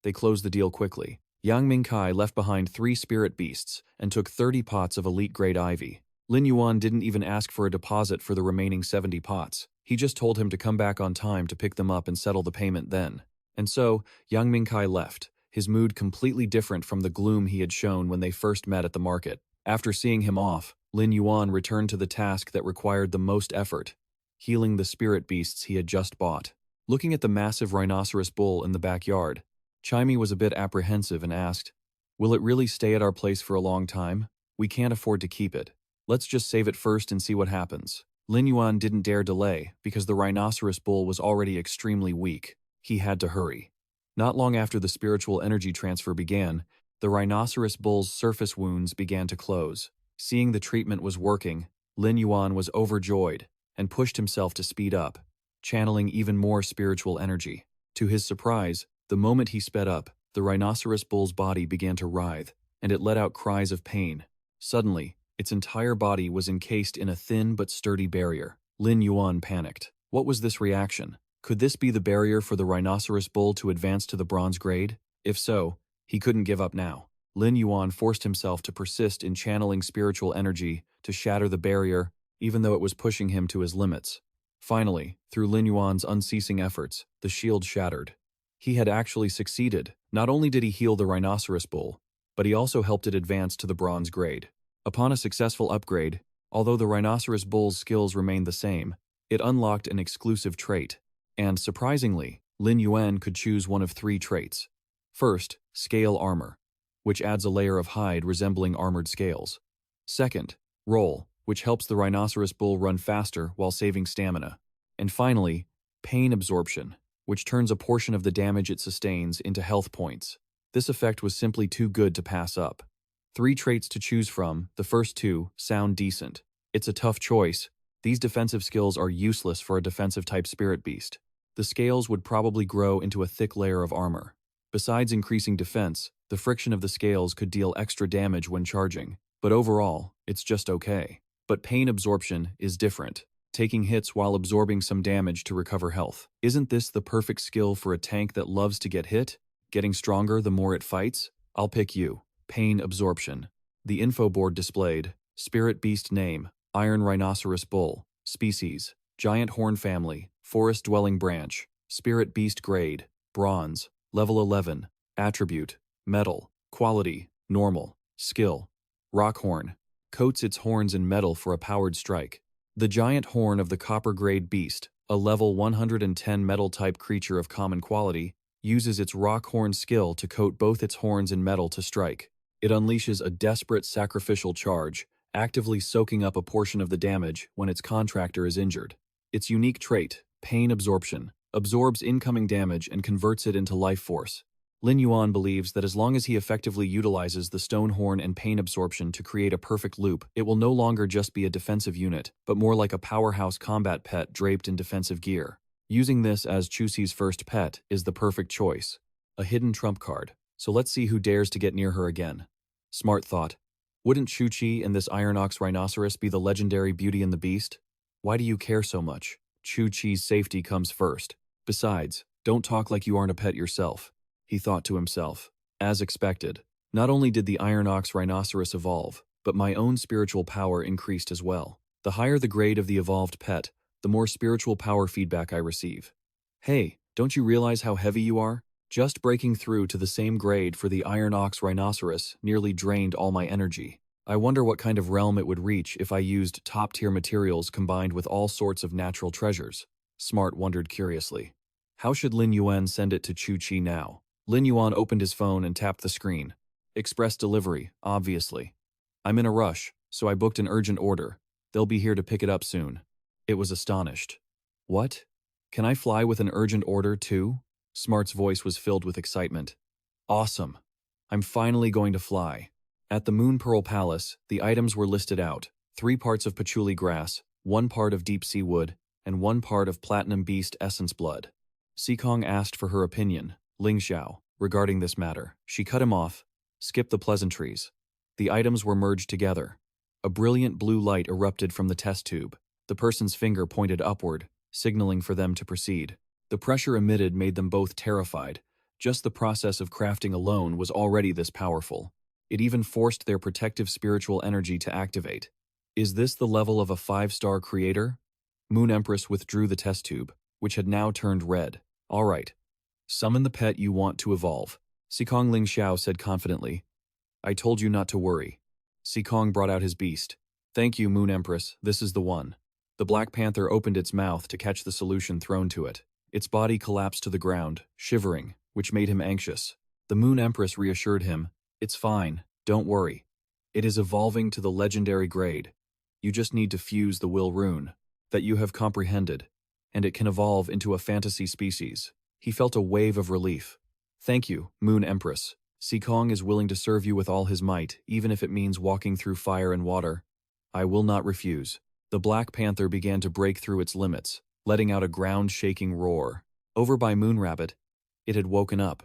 Speaker 1: They closed the deal quickly. Yang Mingkai left behind 3 spirit beasts and took 30 pots of elite-grade ivy. Lin Yuan didn't even ask for a deposit for the remaining 70 pots. He just told him to come back on time to pick them up and settle the payment then. And so, Yang Mingkai left, his mood completely different from the gloom he had shown when they first met at the market. After seeing him off, Lin Yuan returned to the task that required the most effort, healing the spirit beasts he had just bought. Looking at the massive rhinoceros bull in the backyard, Chimey was a bit apprehensive and asked, "Will it really stay at our place for a long time? We can't afford to keep it. Let's just save it first and see what happens." Lin Yuan didn't dare delay because the rhinoceros bull was already extremely weak. He had to hurry. Not long after the spiritual energy transfer began, the rhinoceros bull's surface wounds began to close. Seeing the treatment was working, Lin Yuan was overjoyed and pushed himself to speed up, channeling even more spiritual energy. To his surprise, the moment he sped up, the rhinoceros bull's body began to writhe, and it let out cries of pain. Suddenly, its entire body was encased in a thin but sturdy barrier. Lin Yuan panicked. What was this reaction? Could this be the barrier for the rhinoceros bull to advance to the bronze grade? If so, he couldn't give up now. Lin Yuan forced himself to persist in channeling spiritual energy to shatter the barrier, even though it was pushing him to his limits. Finally, through Lin Yuan's unceasing efforts, the shield shattered. He had actually succeeded. Not only did he heal the rhinoceros bull, but he also helped it advance to the bronze grade. Upon a successful upgrade, although the rhinoceros bull's skills remained the same, it unlocked an exclusive trait. And surprisingly, Lin Yuan could choose one of 3 traits. First, scale armor, which adds a layer of hide resembling armored scales. Second, roll, which helps the rhinoceros bull run faster while saving stamina. And finally, pain absorption, which turns a portion of the damage it sustains into health points. This effect was simply too good to pass up. 3 traits to choose from, the first 2 sound decent. It's a tough choice. These defensive skills are useless for a defensive-type spirit beast. The scales would probably grow into a thick layer of armor. Besides increasing defense, the friction of the scales could deal extra damage when charging. But overall, it's just okay. But pain absorption is different, taking hits while absorbing some damage to recover health. Isn't this the perfect skill for a tank that loves to get hit? Getting stronger the more it fights? I'll pick you. Pain absorption. The info board displayed, spirit beast name, iron rhinoceros bull, species, giant horn family, forest dwelling branch, spirit beast grade, bronze, level 11, attribute, metal, quality, normal, skill, rock horn, coats its horns in metal for a powered strike. The giant horn of the copper grade beast, a level 110 metal type creature of common quality, uses its rock horn skill to coat both its horns in metal to strike. It unleashes a desperate sacrificial charge, actively soaking up a portion of the damage when its contractor is injured. Its unique trait, pain absorption, absorbs incoming damage and converts it into life force. Lin Yuan believes that as long as he effectively utilizes the stone horn and pain absorption to create a perfect loop, it will no longer just be a defensive unit, but more like a powerhouse combat pet draped in defensive gear. Using this as Chuxi's first pet is the perfect choice. A hidden trump card. So let's see who dares to get near her again. Smart thought. Wouldn't Chuchi and this Iron Ox rhinoceros be the legendary Beauty and the Beast? Why do you care so much? Chuchi's safety comes first. Besides, don't talk like you aren't a pet yourself, he thought to himself. As expected, not only did the Iron Ox rhinoceros evolve, but my own spiritual power increased as well. The higher the grade of the evolved pet, the more spiritual power feedback I receive. Hey, don't you realize how heavy you are? Just breaking through to the same grade for the Iron Ox rhinoceros nearly drained all my energy. I wonder what kind of realm it would reach if I used top-tier materials combined with all sorts of natural treasures. Smart wondered curiously. How should Lin Yuan send it to Chu-Chi now? Lin Yuan opened his phone and tapped the screen. Express delivery, obviously. I'm in a rush, so I booked an urgent order. They'll be here to pick it up soon. It was astonished. What? Can I fly with an urgent order too? Smart's voice was filled with excitement. Awesome. I'm finally going to fly. At the Moon Pearl Palace, the items were listed out. 3 parts of patchouli grass, 1 part of deep sea wood, and 1 part of platinum beast essence blood. Sikong asked for her opinion, Ling Xiao, regarding this matter. She cut him off. Skip the pleasantries. The items were merged together. A brilliant blue light erupted from the test tube. The person's finger pointed upward, signaling for them to proceed. The pressure emitted made them both terrified. Just the process of crafting alone was already this powerful. It even forced their protective spiritual energy to activate. Is this the level of a 5-star creator? Moon Empress withdrew the test tube, which had now turned red. All right. Summon the pet you want to evolve. Sikong Ling Xiao said confidently. I told you not to worry. Sikong brought out his beast. Thank you, Moon Empress, this is the one. The Black Panther opened its mouth to catch the solution thrown to it. Its body collapsed to the ground, shivering, which made him anxious. The Moon Empress reassured him. It's fine, don't worry. It is evolving to the legendary grade. You just need to fuse the will rune. That you have comprehended. And it can evolve into a fantasy species. He felt a wave of relief. Thank you, Moon Empress. Sikong is willing to serve you with all his might, even if it means walking through fire and water. I will not refuse. The Black Panther began to break through its limits, letting out a ground-shaking roar. Over by Moon Rabbit, it had woken up.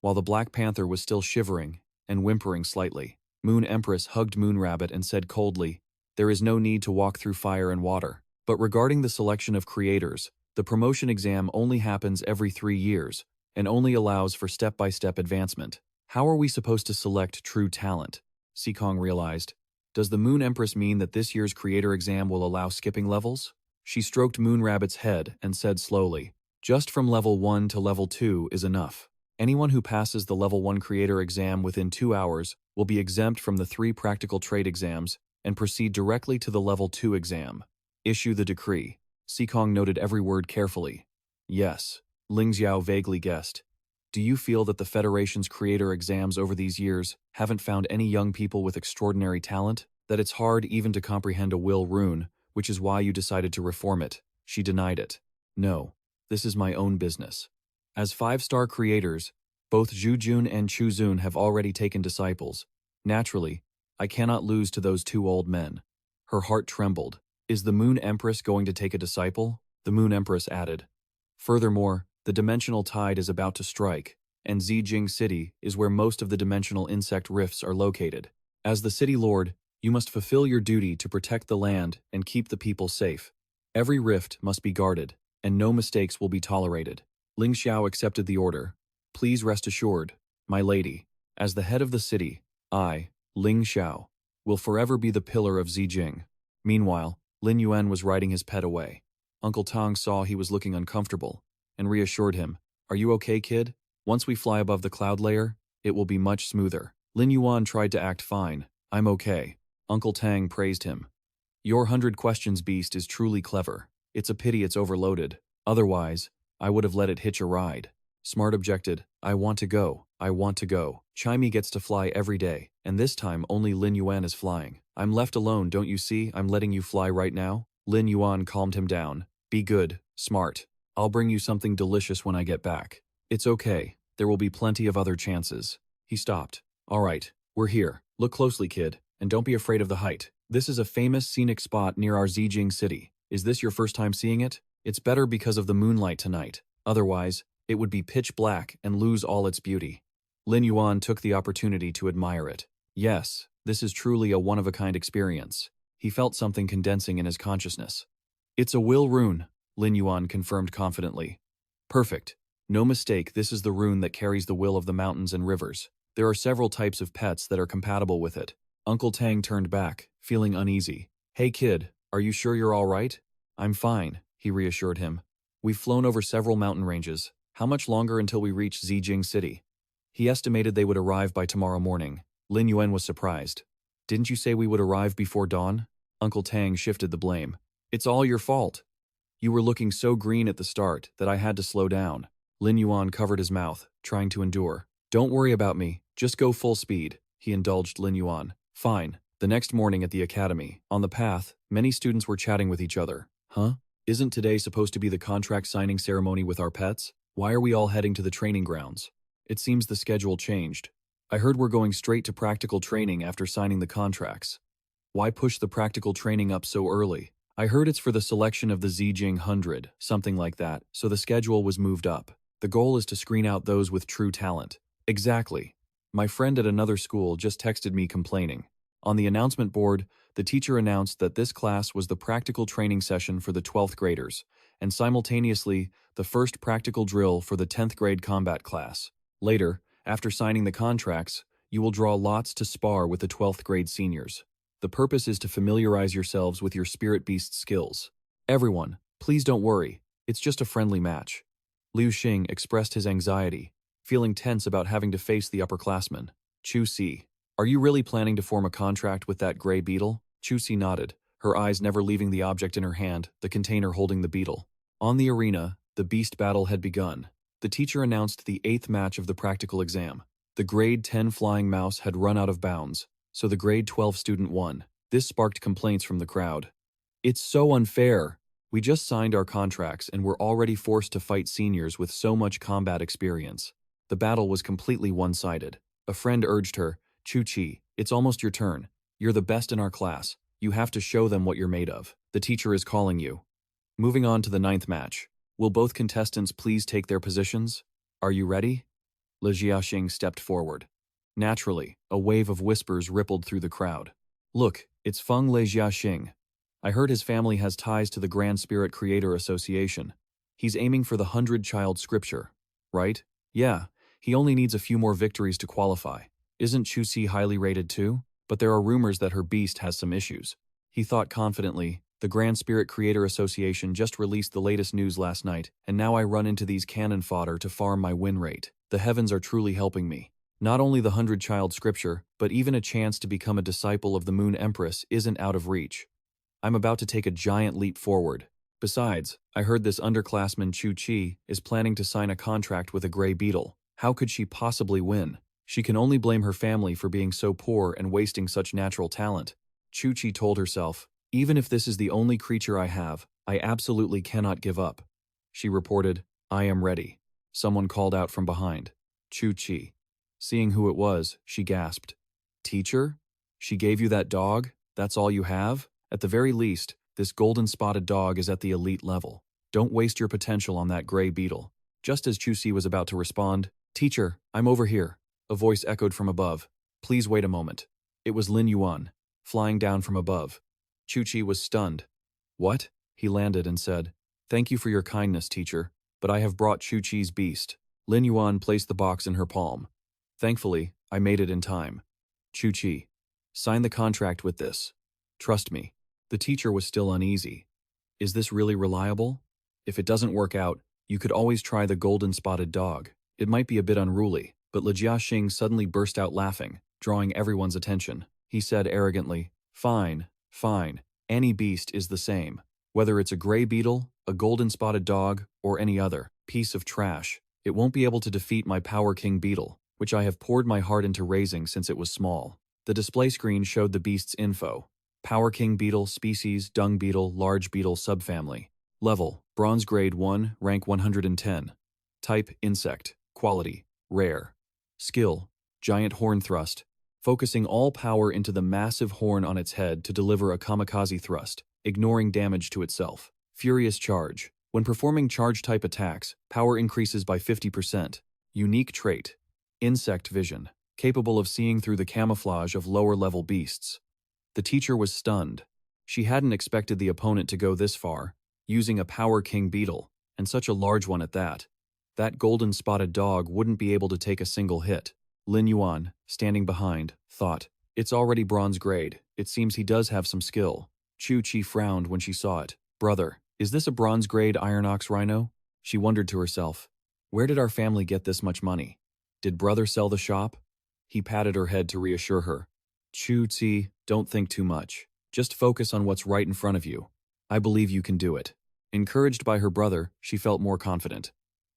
Speaker 1: While the Black Panther was still shivering and whimpering slightly, Moon Empress hugged Moon Rabbit and said coldly, there is no need to walk through fire and water. But regarding the selection of creators, the promotion exam only happens every 3 years and only allows for step-by-step advancement. How are we supposed to select true talent? Sikong realized. Does the Moon Empress mean that this year's creator exam will allow skipping levels? She stroked Moon Rabbit's head and said slowly, just from level 1 to level 2 is enough. Anyone who passes the level 1 creator exam within 2 hours will be exempt from the 3 practical trade exams and proceed directly to the level 2 exam. Issue the decree. Sikong noted every word carefully. Yes, Ling Xiao vaguely guessed. Do you feel that the Federation's creator exams over these years haven't found any young people with extraordinary talent? That it's hard even to comprehend a will rune, which is why you decided to reform it? She denied it. No, this is my own business. As 5-star creators, both Zhu Jun and Chu Zun have already taken disciples. Naturally, I cannot lose to those 2 old men. Her heart trembled. Is the Moon Empress going to take a disciple? The Moon Empress added. Furthermore, the dimensional tide is about to strike, and Zijing City is where most of the dimensional insect rifts are located. As the city lord, you must fulfill your duty to protect the land and keep the people safe. Every rift must be guarded, and no mistakes will be tolerated. Ling Xiao accepted the order. Please rest assured, my lady, as the head of the city, I, Ling Xiao, will forever be the pillar of Zijing. Meanwhile, Lin Yuan was riding his pet away. Uncle Tong saw he was looking uncomfortable and reassured him, Are you okay, kid? Once we fly above the cloud layer, it will be much smoother. Lin Yuan tried to act fine. I'm okay. Uncle Tang praised him. Your 100 questions beast is truly clever. It's a pity it's overloaded. Otherwise, I would have let it hitch a ride. Smart objected, I want to go. I want to go. Chimey gets to fly every day, and this time only Lin Yuan is flying. I'm left alone, don't you see? I'm letting you fly right now. Lin Yuan calmed him down. Be good, Smart. I'll bring you something delicious when I get back. It's okay. There will be plenty of other chances. He stopped. All right, we're here. Look closely, kid, and don't be afraid of the height. This is a famous scenic spot near our Zijing city. Is this your first time seeing it? It's better because of the moonlight tonight. Otherwise, it would be pitch black and lose all its beauty. Lin Yuan took the opportunity to admire it. Yes, this is truly a one-of-a-kind experience. He felt something condensing in his consciousness. It's a will rune, Lin Yuan confirmed confidently. Perfect. No mistake, this is the rune that carries the will of the mountains and rivers. There are several types of pets that are compatible with it. Uncle Tang turned back, feeling uneasy. Hey kid, are you sure you're all right? I'm fine, he reassured him. We've flown over several mountain ranges. How much longer until we reach Zijing City? He estimated they would arrive by tomorrow morning. Lin Yuan was surprised. Didn't you say we would arrive before dawn? Uncle Tang shifted the blame. It's all your fault. You were looking so green at the start that I had to slow down. Lin Yuan covered his mouth, trying to endure. Don't worry about me, just go full speed, he indulged Lin Yuan. Fine. The next morning at the academy, on the path, many students were chatting with each other. Huh? Isn't today supposed to be the contract signing ceremony with our pets? Why are we all heading to the training grounds? It seems the schedule changed. I heard we're going straight to practical training after signing the contracts. Why push the practical training up so early? I heard it's for the selection of the Zijing 100, something like that, so the schedule was moved up. The goal is to screen out those with true talent. Exactly. My friend at another school just texted me complaining. On the announcement board, the teacher announced that this class was the practical training session for the 12th graders, and simultaneously, the first practical drill for the 10th grade combat class. Later, after signing the contracts, you will draw lots to spar with the 12th grade seniors. The purpose is to familiarize yourselves with your spirit beast skills. Everyone, please don't worry, it's just a friendly match. Liu Xing expressed his anxiety, feeling tense about having to face the upperclassmen. Chu Si, are you really planning to form a contract with that gray beetle? Chu Si nodded, her eyes never leaving the object in her hand, the container holding the beetle. On the arena, the beast battle had begun. The teacher announced the 8th match of the practical exam. The grade 10 flying mouse had run out of bounds, so the grade 12 student won. This sparked complaints from the crowd. It's so unfair. We just signed our contracts and were already forced to fight seniors with so much combat experience. The battle was completely one-sided. A friend urged her, Chu Chi, it's almost your turn. You're the best in our class. You have to show them what you're made of. The teacher is calling you. Moving on to the 9th match. Will both contestants please take their positions? Are you ready? Le Jiaxing stepped forward. Naturally, a wave of whispers rippled through the crowd. Look, it's Feng Le Jiaxing. I heard his family has ties to the Grand Spirit Creator Association. He's aiming for the 100-child scripture, right? Yeah, he only needs a few more victories to qualify. Isn't Chu Si highly rated too? But there are rumors that her beast has some issues. He thought confidently, the Grand Spirit Creator Association just released the latest news last night, and now I run into these cannon fodder to farm my win rate. The heavens are truly helping me. Not only the 100-child scripture, but even a chance to become a disciple of the Moon Empress isn't out of reach. I'm about to take a giant leap forward. Besides, I heard this underclassman Chu Chi is planning to sign a contract with a gray beetle. How could she possibly win? She can only blame her family for being so poor and wasting such natural talent. Chu Chi told herself, even if this is the only creature I have, I absolutely cannot give up. She reported, I am ready. Someone called out from behind. Chu Chi. Seeing who it was, she gasped. Teacher? She gave you that dog? That's all you have? At the very least, this golden-spotted dog is at the elite level. Don't waste your potential on that gray beetle. Just as Chu Si was about to respond, Teacher, I'm over here. A voice echoed from above. Please wait a moment. It was Lin Yuan, flying down from above. Chu Chi was stunned. What? He landed and said, Thank you for your kindness, teacher, but I have brought Chu Chi's beast. Lin Yuan placed the box in her palm. Thankfully, I made it in time. Chu Chi. Sign the contract with this. Trust me. The teacher was still uneasy. Is this really reliable? If it doesn't work out, you could always try the golden-spotted dog. It might be a bit unruly, but Le Jiaxing suddenly burst out laughing, drawing everyone's attention. He said arrogantly, Fine, fine, any beast is the same. Whether it's a gray beetle, a golden-spotted dog, or any other piece of trash, it won't be able to defeat my Power King beetle, which I have poured my heart into raising since it was small. The display screen showed the beast's info. Power King beetle, species, dung beetle, large beetle subfamily. Level, bronze grade 1, rank 110. Type, insect. Quality, Rare. Skill. Giant horn thrust. Focusing all power into the massive horn on its head to deliver a kamikaze thrust, ignoring damage to itself. Furious charge. When performing charge-type attacks, power increases by 50%. Unique trait. Insect vision. Capable of seeing through the camouflage of lower-level beasts. The teacher was stunned. She hadn't expected the opponent to go this far, using a Power King beetle, and such a large one at that. That golden spotted dog wouldn't be able to take a single hit. Lin Yuan, standing behind, thought, "It's already bronze grade. It seems he does have some skill." Chu Chi frowned when she saw it. "Brother, is this a bronze grade iron ox rhino?" She wondered to herself. "Where did our family get this much money? Did brother sell the shop?" He patted her head to reassure her. "Chu Chi, don't think too much. Just focus on what's right in front of you. I believe you can do it." Encouraged by her brother, she felt more confident.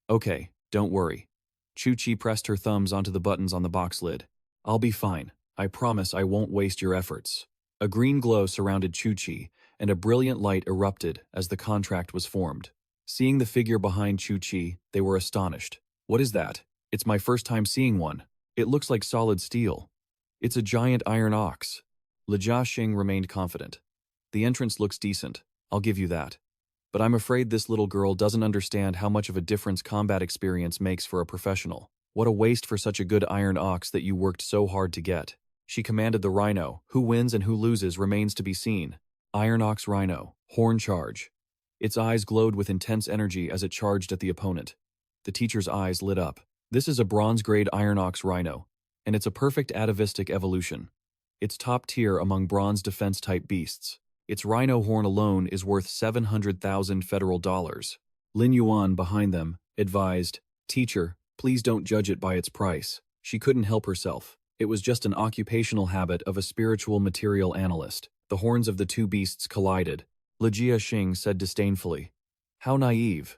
Speaker 1: "Okay, don't worry." Chu Chi pressed her thumbs onto the buttons on the box lid. "I'll be fine. I promise I won't waste your efforts." A green glow surrounded Chu Chi, and a brilliant light erupted as the contract was formed. Seeing the figure behind Chu Chi, they were astonished. "What is that? It's my first time seeing one. It looks like solid steel." "It's a giant iron ox." Li Jiaxing remained confident. "The entrance looks decent, I'll give you that. But I'm afraid this little girl doesn't understand how much of a difference combat experience makes for a professional. What a waste for such a good iron ox that you worked so hard to get." She commanded the rhino. Who wins and who loses remains to be seen. Iron ox rhino, horn charge. Its eyes glowed with intense energy as it charged at the opponent. The teacher's eyes lit up. "This is a bronze-grade iron ox rhino, and it's a perfect atavistic evolution. It's top tier among bronze defense-type beasts. Its rhino horn alone is worth 700,000 federal dollars. Lin Yuan, behind them, advised, "Teacher, please don't judge it by its price." She couldn't help herself. It was just an occupational habit of a spiritual material analyst. The horns of the two beasts collided. Li Jiaxing said disdainfully, "How naive.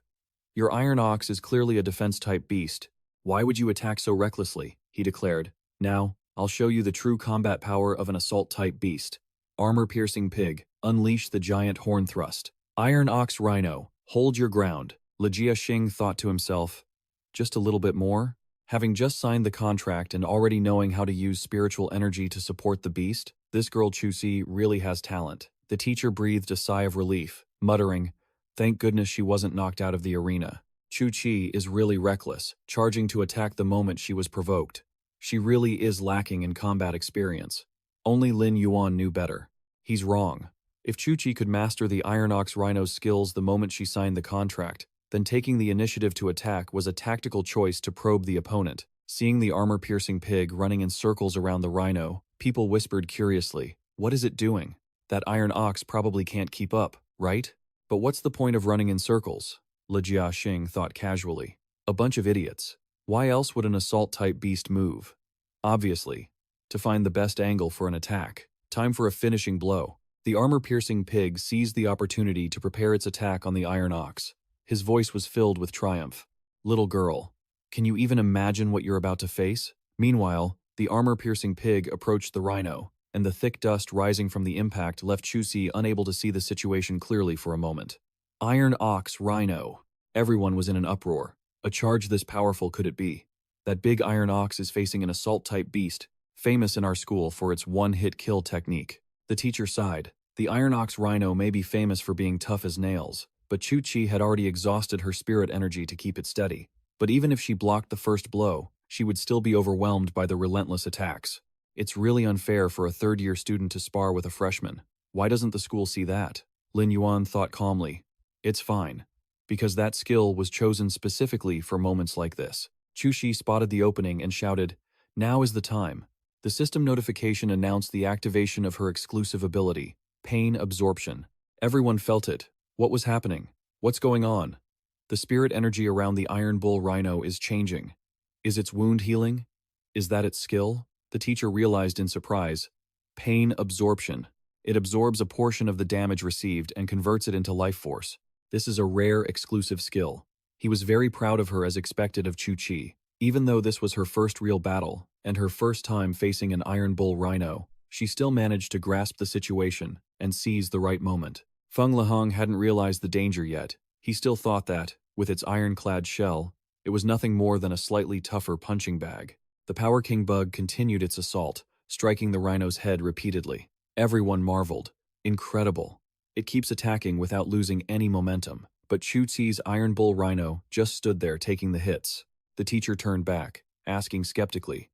Speaker 1: Your iron ox is clearly a defense-type beast. Why would you attack so recklessly?" he declared. "Now, I'll show you the true combat power of an assault-type beast. Armor-piercing pig, unleash the giant horn thrust. Iron ox rhino, hold your ground." Li Jiaxing thought to himself, "Just a little bit more?" Having just signed the contract and already knowing how to use spiritual energy to support the beast, this girl Chu Chi really has talent. The teacher breathed a sigh of relief, muttering, "Thank goodness she wasn't knocked out of the arena. Chu Chi is really reckless, charging to attack the moment she was provoked. She really is lacking in combat experience." Only Lin Yuan knew better. He's wrong. If Chu Chi could master the Iron Ox Rhino's skills the moment she signed the contract, then taking the initiative to attack was a tactical choice to probe the opponent. Seeing the armor-piercing pig running in circles around the rhino, people whispered curiously, "What is it doing? That iron ox probably can't keep up, right? But what's the point of running in circles?" Li Jiaxing thought casually. "A bunch of idiots. Why else would an assault-type beast move? Obviously, to find the best angle for an attack. Time for a finishing blow." The armor-piercing pig seized the opportunity to prepare its attack on the iron ox. His voice was filled with triumph. "Little girl, can you even imagine what you're about to face?" Meanwhile, the armor-piercing pig approached the rhino, and the thick dust rising from the impact left Chu Chi unable to see the situation clearly for a moment. Iron ox rhino. Everyone was in an uproar. A charge this powerful could it be? That big iron ox is facing an assault-type beast, famous in our school for its one-hit kill technique. The teacher sighed. The iron ox rhino may be famous for being tough as nails, but Chu Chi had already exhausted her spirit energy to keep it steady. But even if she blocked the first blow, she would still be overwhelmed by the relentless attacks. It's really unfair for a third-year student to spar with a freshman. Why doesn't the school see that? Lin Yuan thought calmly. It's fine, because that skill was chosen specifically for moments like this. Chu Chi spotted the opening and shouted, "Now is the time." The system notification announced the activation of her exclusive ability, pain absorption. Everyone felt it. What was happening? What's going on? The spirit energy around the Iron Bull Rhino is changing. Is its wound healing? Is that its skill? The teacher realized in surprise. Pain absorption. It absorbs a portion of the damage received and converts it into life force. This is a rare, exclusive skill. He was very proud of her as expected of Chu Chi. Even though this was her first real battle, and her first time facing an Iron Bull Rhino, she still managed to grasp the situation and seize the right moment. Feng Lehong hadn't realized the danger yet. He still thought that, with its ironclad shell, It was nothing more than a slightly tougher punching bag. The Power King bug continued its assault, striking the rhino's head repeatedly. Everyone marveled. Incredible. It keeps attacking without losing any momentum. But Chu-Chi's Iron Bull Rhino just stood there taking the hits. The teacher turned back, asking skeptically,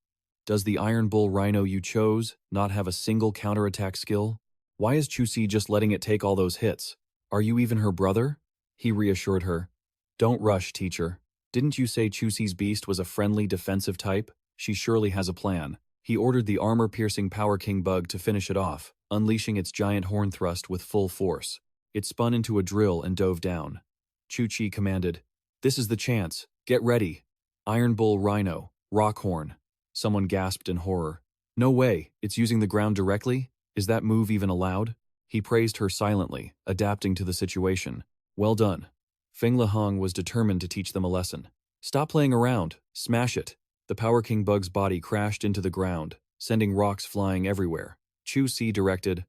Speaker 1: "Does the Iron Bull Rhino you chose not have a single counterattack skill? Why is Chu-Chi just letting it take all those hits? Are you even her brother?" He reassured her. "Don't rush, teacher. Didn't you say Chu-Chi's beast was a friendly defensive type? She surely has a plan." He ordered the armor-piercing Power King bug to finish it off, unleashing its giant horn thrust with full force. It spun into a drill and dove down. Chu-Chi commanded, "This is the chance. Get ready." Iron Bull Rhino, Rock Horn. Someone gasped in horror. "No way, it's using the ground directly? Is that move even allowed?" He praised her silently, adapting to the situation. "Well done." Feng Lehong was determined to teach them a lesson. "Stop playing around. Smash it." The Power King bug's body crashed into the ground, sending rocks flying everywhere. Chu-Chi directed,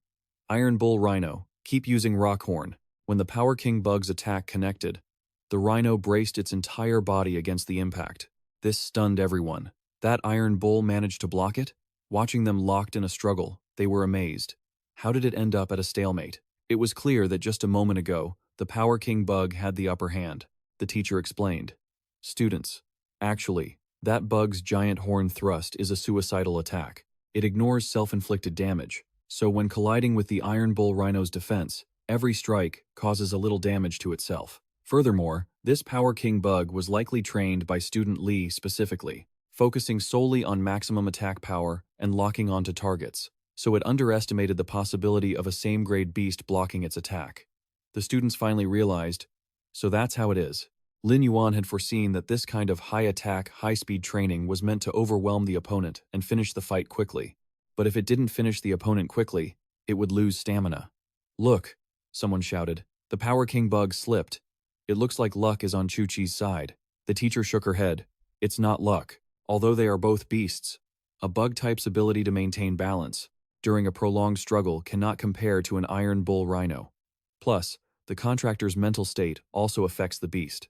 Speaker 1: "Iron Bull Rhino, keep using Rock Horn." When the Power King bug's attack connected, the rhino braced its entire body against the impact. This stunned everyone. That Iron Bull managed to block it? Watching them locked in a struggle, they were amazed. How did it end up at a stalemate? It was clear that just a moment ago, the Power King bug had the upper hand. The teacher explained. "Students, actually, that bug's giant horn thrust is a suicidal attack. It ignores self-inflicted damage, so when colliding with the Iron Bull Rhino's defense, every strike causes a little damage to itself. Furthermore, this Power King bug was likely trained by student Li specifically, focusing solely on maximum attack power and locking onto targets, so it underestimated the possibility of a same-grade beast blocking its attack." The students finally realized, so that's how it is. Lin Yuan had foreseen that this kind of high-attack, high-speed training was meant to overwhelm the opponent and finish the fight quickly. But if it didn't finish the opponent quickly, it would lose stamina. "Look," someone shouted. The Power King bug slipped. "It looks like luck is on Chu-Chi's side." The teacher shook her head. "It's not luck. Although they are both beasts, a bug type's ability to maintain balance during a prolonged struggle cannot compare to an Iron Bull Rhino. Plus, the contractor's mental state also affects the beast.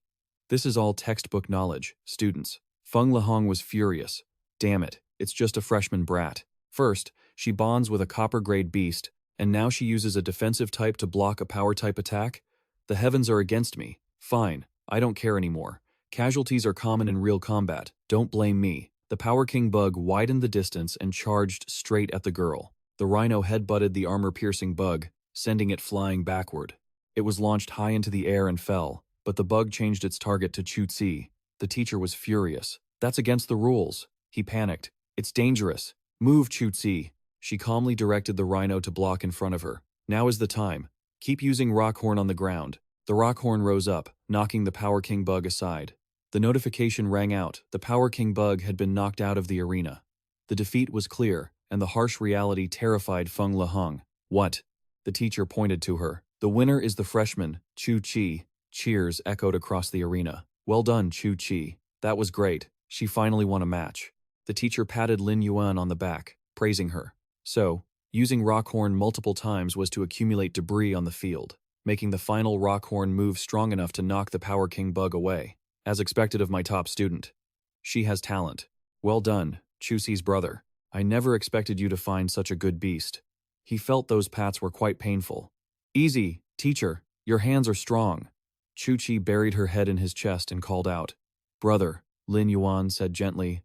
Speaker 1: This is all textbook knowledge, students." Feng Lehong was furious. "Damn it, it's just a freshman brat. First, she bonds with a copper-grade beast, and now she uses a defensive type to block a power-type attack? The heavens are against me. Fine, I don't care anymore. Casualties are common in real combat. Don't blame me." The Power King bug widened the distance and charged straight at the girl. The rhino headbutted the armor-piercing bug, sending it flying backward. It was launched high into the air and fell, but the bug changed its target to Chu-Chi. The teacher was furious. "That's against the rules." He panicked. "It's dangerous. Move, Chu-Chi." She calmly directed the rhino to block in front of her. "Now is the time. Keep using Rockhorn on the ground." The Rockhorn rose up, knocking the Power King bug aside. The notification rang out. The Power King bug had been knocked out of the arena. The defeat was clear, and the harsh reality terrified Feng Lehong. "What?" The teacher pointed to her. "The winner is the freshman, Chu-Chi." Cheers echoed across the arena. "Well done, Chu-Chi. That was great. She finally won a match." The teacher patted Lin Yuan on the back, praising her. So, using Rockhorn multiple times was to accumulate debris on the field, making the final Rockhorn move strong enough to knock the Power King bug away. As expected of my top student. She has talent. Well done, Chu-Chi's brother. I never expected you to find such a good beast. He felt those pats were quite painful. "Easy, teacher. Your hands are strong." Chu-Chi buried her head in his chest and called out. "Brother," Lin Yuan said gently.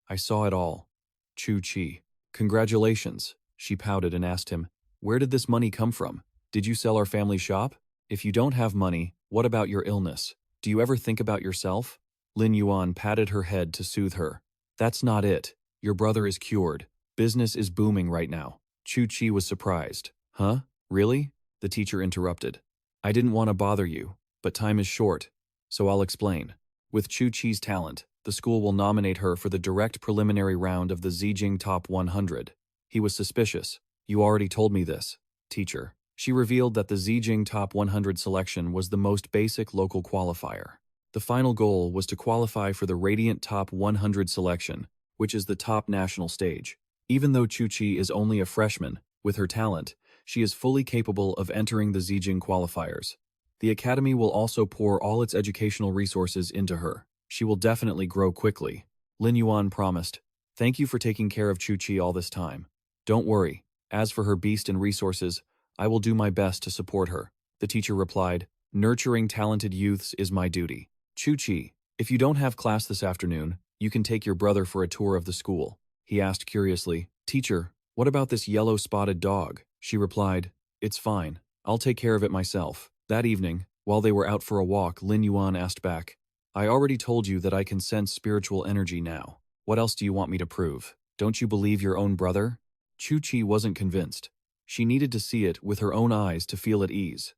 Speaker 1: "I saw it all." Chu-Chi. "Congratulations." She pouted and asked him, "Where did this money come from? Did you sell our family shop? If you don't have money, what about your illness? Do you ever think about yourself?" Lin Yuan patted her head to soothe her. "That's not it. Your brother is cured. Business is booming right now." Chu-Chi was surprised. "Huh? Really?" The teacher interrupted. "I didn't want to bother you, but time is short, so I'll explain. With Chu-Chi's talent, the school will nominate her for the direct preliminary round of the Zijing Top 100. He was suspicious. "You already told me this, teacher." She revealed that the Zijing Top 100 selection was the most basic local qualifier. The final goal was to qualify for the Radiant Top 100 selection, which is the top national stage. Even though Chu-Chi is only a freshman, with her talent, she is fully capable of entering the Zijing qualifiers. The academy will also pour all its educational resources into her. She will definitely grow quickly. Lin Yuan promised. Thank you for taking care of Chu-Chi all this time. Don't worry. As for her beast and resources, I will do my best to support her. The teacher replied, nurturing talented youths is my duty. Chu-Chi, if you don't have class this afternoon, you can take your brother for a tour of the school. He asked curiously, Teacher, what about this yellow spotted dog? She replied, It's fine. I'll take care of it myself. That evening, while they were out for a walk, Lin Yuan asked back, I already told you that I can sense spiritual energy now. What else do you want me to prove? Don't you believe your own brother? Chu-Chi wasn't convinced. She needed to see it with her own eyes to feel at ease.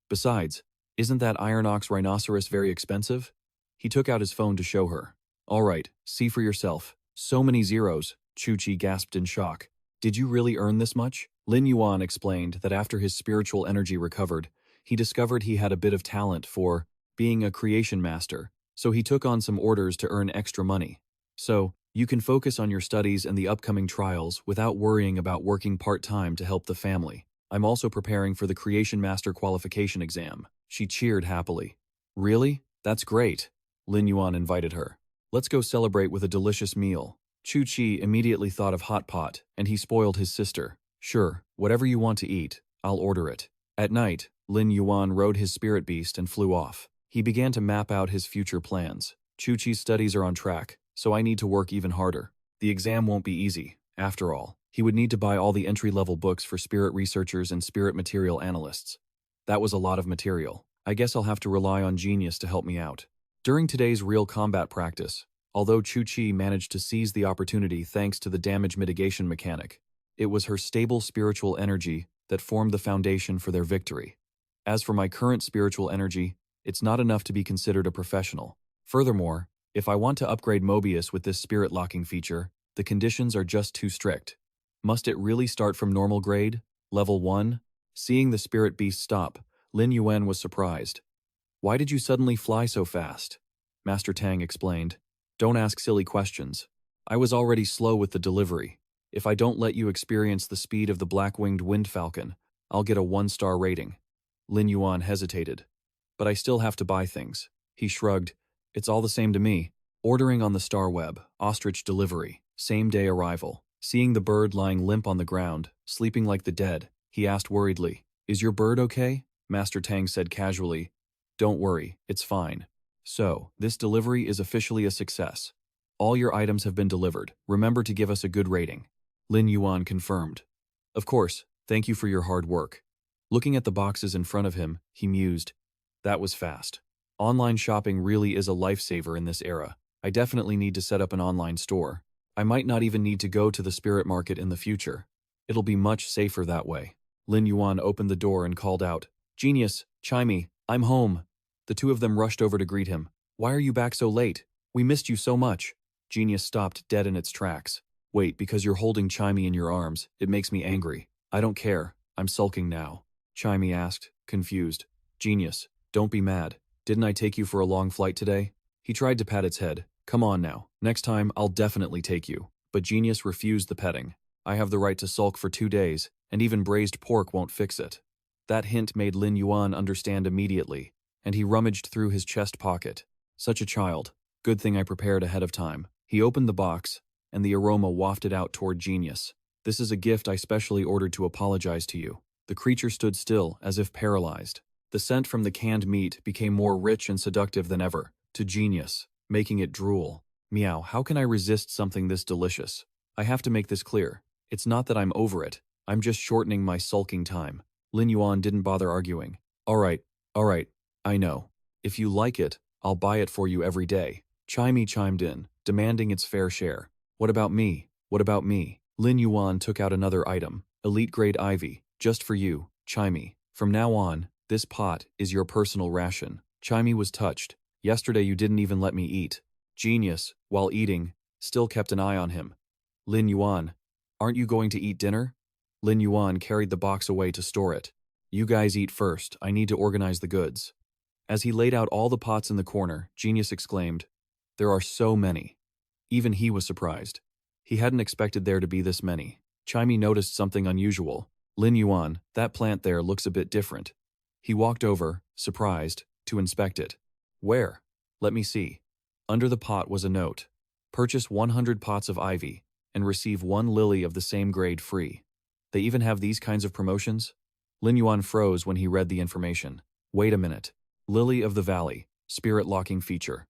Speaker 1: Besides, isn't that iron ox rhinoceros very expensive? He took out his phone to show her. All right, see for yourself. So many zeros, Chu-Chi gasped in shock. Did you really earn this much? Lin Yuan explained that after his spiritual energy recovered, he discovered he had a bit of talent for being a creation master, so he took on some orders to earn extra money. So, you can focus on your studies and the upcoming trials without worrying about working part-time to help the family. I'm also preparing for the Creation Master qualification exam. She cheered happily. Really? That's great. Lin Yuan invited her. Let's go celebrate with a delicious meal. Chu-Chi immediately thought of hot pot, and he spoiled his sister. Sure, whatever you want to eat, I'll order it. At night, Lin Yuan rode his spirit beast and flew off. He began to map out his future plans. Chu-Chi's studies are on track, so I need to work even harder. The exam won't be easy. After all, he would need to buy all the entry-level books for spirit researchers and spirit material analysts. That was a lot of material. I guess I'll have to rely on genius to help me out. During today's real combat practice, although Chu-Chi managed to seize the opportunity thanks to the damage mitigation mechanic, it was her stable spiritual energy that formed the foundation for their victory. As for my current spiritual energy, it's not enough to be considered a professional. Furthermore, if I want to upgrade Mobius with this spirit locking feature, the conditions are just too strict. Must it really start from normal grade? Level 1? Seeing the spirit beast stop, Lin Yuan was surprised. Why did you suddenly fly so fast? Master Tang explained. Don't ask silly questions. I was already slow with the delivery. If I don't let you experience the speed of the black-winged wind falcon, I'll get a 1-star rating. Lin Yuan hesitated. But I still have to buy things. He shrugged. It's all the same to me. Ordering on the star web, ostrich delivery, same-day arrival. Seeing the bird lying limp on the ground, sleeping like the dead, he asked worriedly, Is your bird okay? Master Tang said casually, Don't worry, it's fine. So, this delivery is officially a success. All your items have been delivered. Remember to give us a good rating. Lin Yuan confirmed. Of course, thank you for your hard work. Looking at the boxes in front of him, he mused. That was fast. Online shopping really is a lifesaver in this era. I definitely need to set up an online store. I might not even need to go to the spirit market in the future. It'll be much safer that way. Lin Yuan opened the door and called out, Genius, Chimey, I'm home. The two of them rushed over to greet him. Why are you back so late? We missed you so much. Genius stopped dead in its tracks. Wait, because you're holding Chimey in your arms, it makes me angry. I don't care. I'm sulking now. Chimey asked, confused. Genius, don't be mad. Didn't I take you for a long flight today? He tried to pat its head. Come on now. Next time, I'll definitely take you. But Genius refused the petting. I have the right to sulk for 2 days, and even braised pork won't fix it. That hint made Lin Yuan understand immediately, and he rummaged through his chest pocket. Such a child. Good thing I prepared ahead of time. He opened the box, and the aroma wafted out toward Genius. This is a gift I specially ordered to apologize to you. The creature stood still, as if paralyzed. The scent from the canned meat became more rich and seductive than ever, to Genius, making it drool. Meow, how can I resist something this delicious? I have to make this clear. It's not that I'm over it. I'm just shortening my sulking time. Lin Yuan didn't bother arguing. All right, I know. If you like it, I'll buy it for you every day. Chimey chimed in, demanding its fair share. What about me? What about me? Lin Yuan took out another item, elite grade ivy, just for you, Chimey. From now on, this pot is your personal ration. Chimey was touched. Yesterday you didn't even let me eat. Genius, while eating, still kept an eye on him. Lin Yuan, aren't you going to eat dinner? Lin Yuan carried the box away to store it. You guys eat first, I need to organize the goods. As he laid out all the pots in the corner, Genius exclaimed, There are so many. Even he was surprised. He hadn't expected there to be this many. Chimey noticed something unusual. Lin Yuan, that plant there looks a bit different. He walked over, surprised, to inspect it. Where? Let me see. Under the pot was a note. Purchase 100 pots of ivy and receive 1 lily of the same grade free. They even have these kinds of promotions? Lin Yuan froze when he read the information. Wait a minute. Lily of the Valley, spirit locking feature.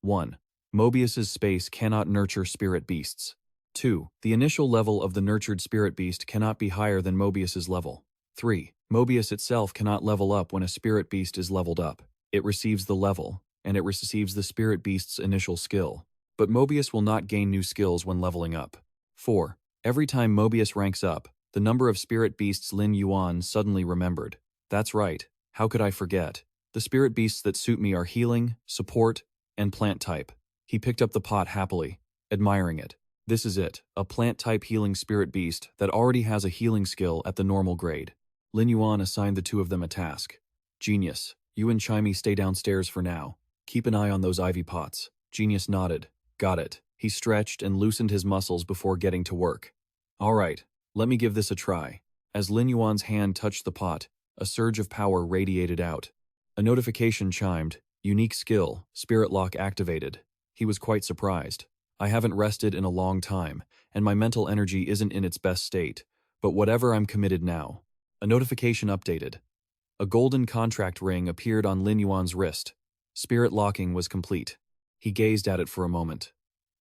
Speaker 1: 1. Mobius's space cannot nurture spirit beasts. 2. The initial level of the nurtured spirit beast cannot be higher than Mobius's level. 3. Mobius itself cannot level up when a spirit beast is leveled up. It receives the level, and it receives the spirit beast's initial skill. But Mobius will not gain new skills when leveling up. 4. Every time Mobius ranks up, the number of spirit beasts Lin Yuan suddenly remembered. That's right, how could I forget? The spirit beasts that suit me are healing, support, and plant type. He picked up the pot happily, admiring it. This is it, a plant-type healing spirit beast that already has a healing skill at the normal grade. Lin Yuan assigned the two of them a task. Genius, you and Chimey stay downstairs for now. Keep an eye on those ivy pots. Genius nodded. Got it. He stretched and loosened his muscles before getting to work. All right, let me give this a try. As Lin Yuan's hand touched the pot, a surge of power radiated out. A notification chimed. Unique skill, Spirit Lock activated. He was quite surprised. I haven't rested in a long time, and my mental energy isn't in its best state, but whatever, I'm committed now. A notification updated. A golden contract ring appeared on Lin Yuan's wrist. Spirit locking was complete. He gazed at it for a moment.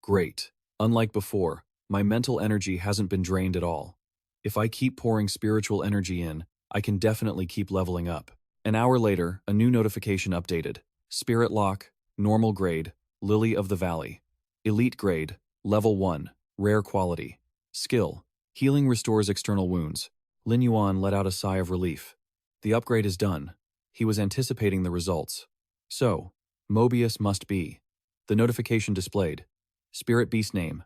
Speaker 1: Great. Unlike before, my mental energy hasn't been drained at all. If I keep pouring spiritual energy in, I can definitely keep leveling up. An hour later, a new notification updated. Spirit Lock, Normal Grade, Lily of the Valley. Elite Grade, Level 1, Rare Quality. Skill, Healing restores external wounds. Lin Yuan let out a sigh of relief. The upgrade is done. He was anticipating the results. So, Mobius must be. The notification displayed. Spirit Beast Name,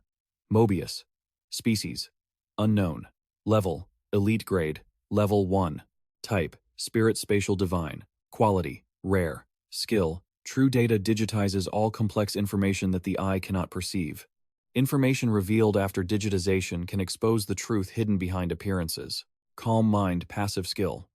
Speaker 1: Mobius. Species, Unknown. Level, Elite Grade, Level 1. Type, Spirit Spatial Divine. Quality, Rare. Skill, True Data digitizes all complex information that the eye cannot perceive. Information revealed after digitization can expose the truth hidden behind appearances. Calm Mind Passive Skill.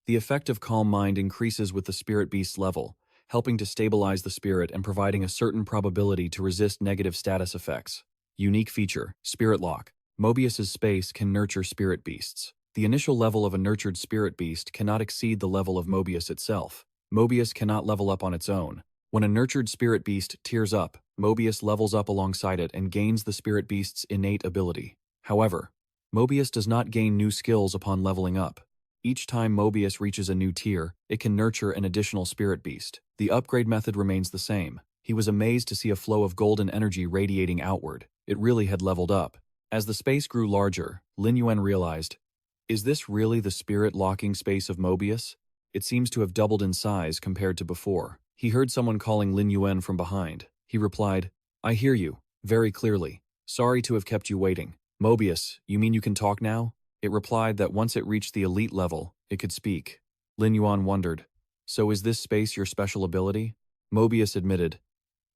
Speaker 1: The effect of Calm Mind increases with the Spirit Beast's level, helping to stabilize the spirit and providing a certain probability to resist negative status effects. Unique feature, Spirit Lock. Mobius's space can nurture spirit beasts. The initial level of a nurtured spirit beast cannot exceed the level of Mobius itself. Mobius cannot level up on its own. When a nurtured spirit beast tears up, Mobius levels up alongside it and gains the spirit beast's innate ability. However, Mobius does not gain new skills upon leveling up. Each time Mobius reaches a new tier, it can nurture an additional spirit beast. The upgrade method remains the same. He was amazed to see a flow of golden energy radiating outward. It really had leveled up. As the space grew larger, Lin Yuan realized, is this really the spirit locking space of Mobius? It seems to have doubled in size compared to before. He heard someone calling Lin Yuan from behind. He replied, I hear you, very clearly. Sorry to have kept you waiting. Mobius, you mean you can talk now? It replied that once it reached the elite level, it could speak. Lin Yuan wondered, so is this space your special ability? Mobius admitted,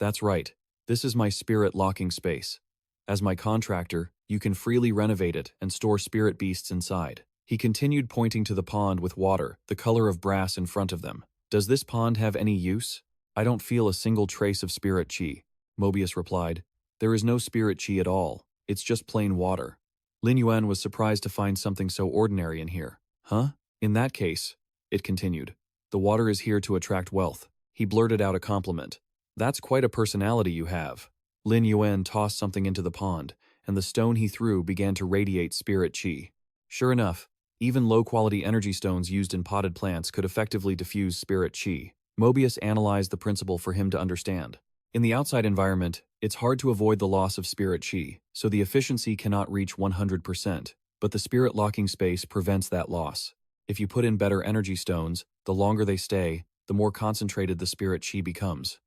Speaker 1: that's right, this is my spirit locking space. As my contractor, you can freely renovate it and store spirit beasts inside. He continued pointing to the pond with water, the color of brass in front of them. Does this pond have any use? I don't feel a single trace of spirit chi. Mobius replied, there is no spirit chi at all. It's just plain water. Lin Yuan was surprised to find something so ordinary in here. Huh? In that case, it continued, the water is here to attract wealth. He blurted out a compliment. That's quite a personality you have. Lin Yuan tossed something into the pond, and the stone he threw began to radiate spirit chi. Sure enough, even low-quality energy stones used in potted plants could effectively diffuse spirit chi. Mobius analyzed the principle for him to understand. In the outside environment, it's hard to avoid the loss of spirit chi, so the efficiency cannot reach 100%, but the spirit locking space prevents that loss. If you put in better energy stones, the longer they stay, the more concentrated the spirit chi becomes.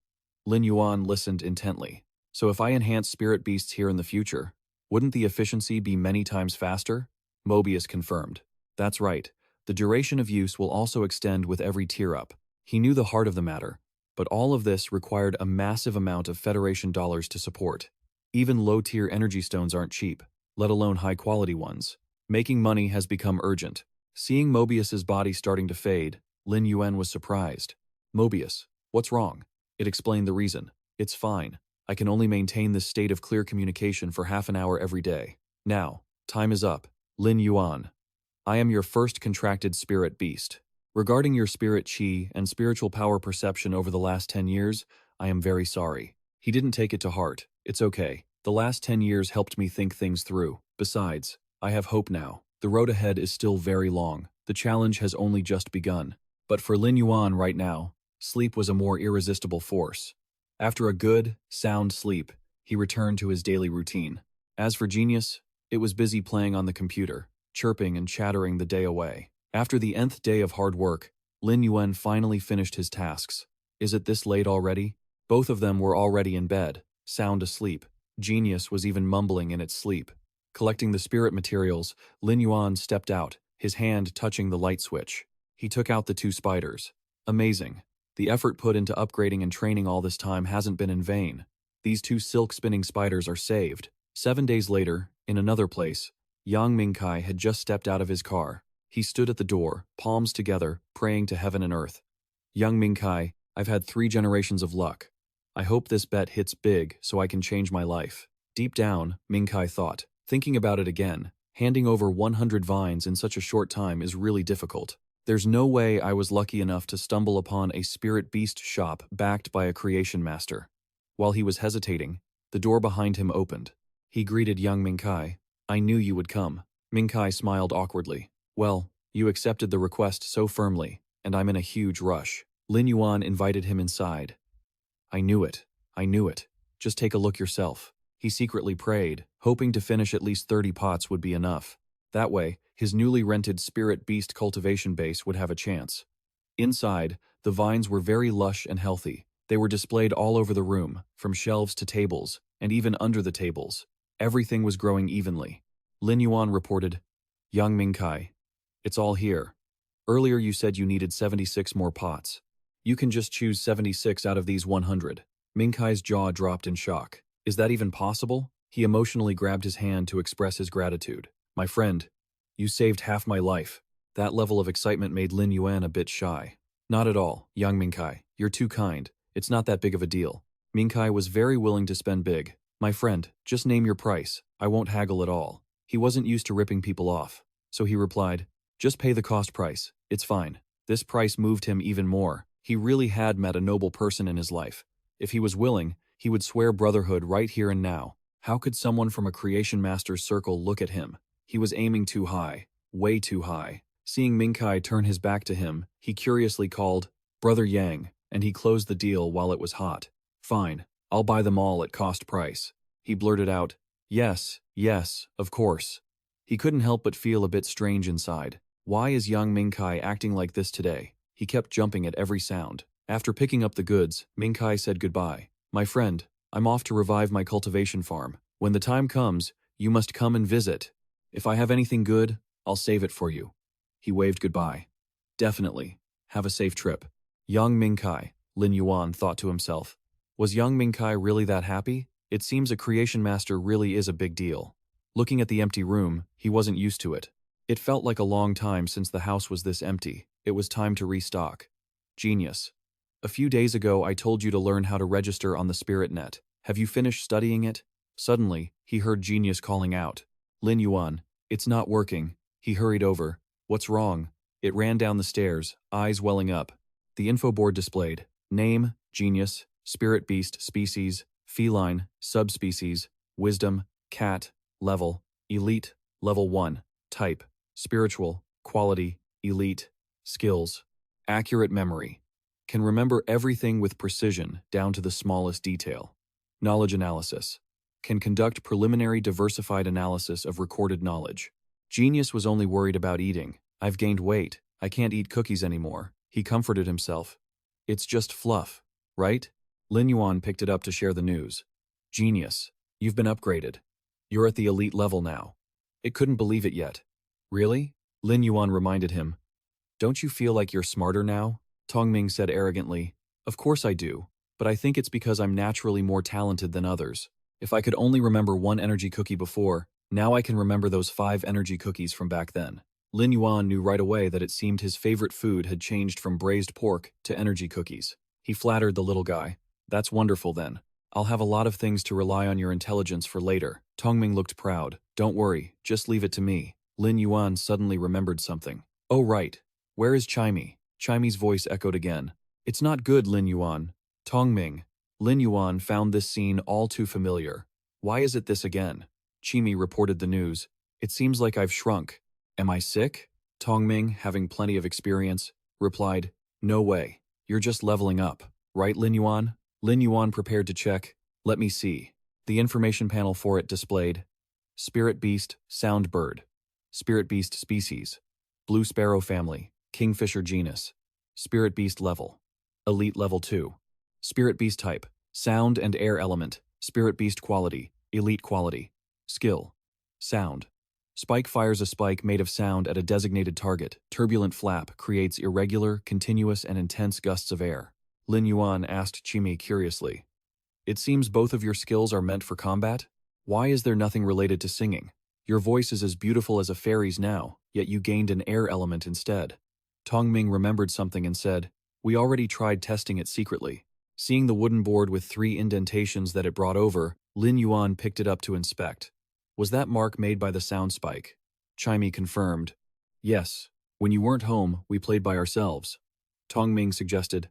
Speaker 1: Lin Yuan listened intently. So if I enhance spirit beasts here in the future, wouldn't the efficiency be many times faster? Mobius confirmed. That's right. The duration of use will also extend with every tier up. He knew the heart of the matter, but all of this required a massive amount of Federation dollars to support. Even low-tier energy stones aren't cheap, let alone high-quality ones. Making money has become urgent. Seeing Mobius's body starting to fade, Lin Yuan was surprised. Mobius, what's wrong? It explained the reason. It's fine. I can only maintain this state of clear communication for half an hour every day. Now, time is up. Lin Yuan. I am your first contracted spirit beast. Regarding your spirit chi and spiritual power perception over the last 10 years, I am very sorry. He didn't take it to heart. It's okay. The last 10 years helped me think things through. Besides, I have hope now. The road ahead is still very long. The challenge has only just begun. But for Lin Yuan right now, sleep was a more irresistible force. After a good, sound sleep, he returned to his daily routine. As for Genius, it was busy playing on the computer, chirping and chattering the day away. After the nth day of hard work, Lin Yuan finally finished his tasks. Is it this late already? Both of them were already in bed, sound asleep. Genius was even mumbling in its sleep. Collecting the spirit materials, Lin Yuan stepped out, his hand touching the light switch. He took out the 2 spiders. Amazing. The effort put into upgrading and training all this time hasn't been in vain. These 2 silk-spinning spiders are saved. 7 days later, in another place, Yang Mingkai had just stepped out of his car. He stood at the door, palms together, praying to heaven and earth. Young Mingkai, I've had 3 generations of luck. I hope this bet hits big so I can change my life. Deep down, Mingkai thought. Thinking about it again, handing over 100 vines in such a short time is really difficult. There's no way I was lucky enough to stumble upon a spirit beast shop backed by a creation master. While he was hesitating, the door behind him opened. He greeted young Mingkai. I knew you would come. Mingkai smiled awkwardly. Well, you accepted the request so firmly, and I'm in a huge rush. Lin Yuan invited him inside. I knew it. I knew it. Just take a look yourself. He secretly prayed, hoping to finish at least 30 pots would be enough. That way, his newly rented spirit beast cultivation base would have a chance. Inside, the vines were very lush and healthy. They were displayed all over the room, from shelves to tables, and even under the tables. Everything was growing evenly. Lin Yuan reported, Young Mingkai, it's all here. Earlier you said you needed 76 more pots. You can just choose 76 out of these 100. Mingkai's jaw dropped in shock. Is that even possible? He emotionally grabbed his hand to express his gratitude. My friend, you saved half my life. That level of excitement made Lin Yuan a bit shy. Not at all, young Mingkai. You're too kind. It's not that big of a deal. Mingkai was very willing to spend big. My friend, just name your price. I won't haggle at all. He wasn't used to ripping people off. So he replied, just pay the cost price. It's fine. This price moved him even more. He really had met a noble person in his life. If he was willing, he would swear brotherhood right here and now. How could someone from a creation master's circle look at him? He was aiming too high. Way too high. Seeing Mingkai turn his back to him, he curiously called, Brother Yang, and he closed the deal while it was hot. Fine. I'll buy them all at cost price. He blurted out, yes, of course. He couldn't help but feel a bit strange inside. Why is young Mingkai acting like this today? He kept jumping at every sound. After picking up the goods, Mingkai said goodbye. My friend, I'm off to revive my cultivation farm. When the time comes, you must come and visit. If I have anything good, I'll save it for you. He waved goodbye. Definitely. Have a safe trip. Young Mingkai, Lin Yuan thought to himself. Was young Mingkai really that happy? It seems a creation master really is a big deal. Looking at the empty room, he wasn't used to it. It felt like a long time since the house was this empty. It was time to restock. Genius. A few days ago I told you to learn how to register on the Spirit Net. Have you finished studying it? Suddenly, he heard Genius calling out. Lin Yuan, it's not working. He hurried over. What's wrong? It ran down the stairs, eyes welling up. The info board displayed. Name, Genius, Spirit Beast, Species, Feline, Subspecies, Wisdom, Cat, Level, Elite, Level 1, Type, Spiritual, Quality, Elite, Skills, Accurate Memory. Can remember everything with precision down to the smallest detail. Knowledge Analysis. Can conduct preliminary diversified analysis of recorded knowledge. Genius was only worried about eating. I've gained weight. I can't eat cookies anymore. He comforted himself. It's just fluff, right? Lin Yuan picked it up to share the news. Genius. You've been upgraded. You're at the elite level now. It couldn't believe it yet. Really? Lin Yuan reminded him. Don't you feel like you're smarter now? Tongming said arrogantly. Of course I do, but I think it's because I'm naturally more talented than others. If I could only remember one energy cookie before, now I can remember those 5 energy cookies from back then. Lin Yuan knew right away that it seemed his favorite food had changed from braised pork to energy cookies. He flattered the little guy. That's wonderful then. I'll have a lot of things to rely on your intelligence for later. Tongming looked proud. Don't worry, just leave it to me. Lin Yuan suddenly remembered something. Oh right. Where is Chimey? Chimey's voice echoed again. It's not good, Lin Yuan. Tongming. Lin Yuan found this scene all too familiar. Why is it this again? Chimey reported the news. It seems like I've shrunk. Am I sick? Tongming, having plenty of experience, replied, No way. You're just leveling up. Right, Lin Yuan? Lin Yuan prepared to check. Let me see. The information panel for it displayed Spirit Beast, Sound Bird. Spirit Beast Species. Blue Sparrow Family. Kingfisher Genus. Spirit Beast Level. Elite Level 2. Spirit Beast Type. Sound and Air Element. Spirit Beast Quality. Elite Quality. Skill. Sound. Spike fires a spike made of sound at a designated target. Turbulent flap creates irregular, continuous, and intense gusts of air. Lin Yuan asked Chimey curiously. It seems both of your skills are meant for combat? Why is there nothing related to singing? Your voice is as beautiful as a fairy's now, yet you gained an air element instead. Tongming remembered something and said, We already tried testing it secretly. Seeing the wooden board with 3 indentations that it brought over, Lin Yuan picked it up to inspect. Was that mark made by the sound spike? Chimey confirmed. Yes. When you weren't home, we played by ourselves. Tongming suggested,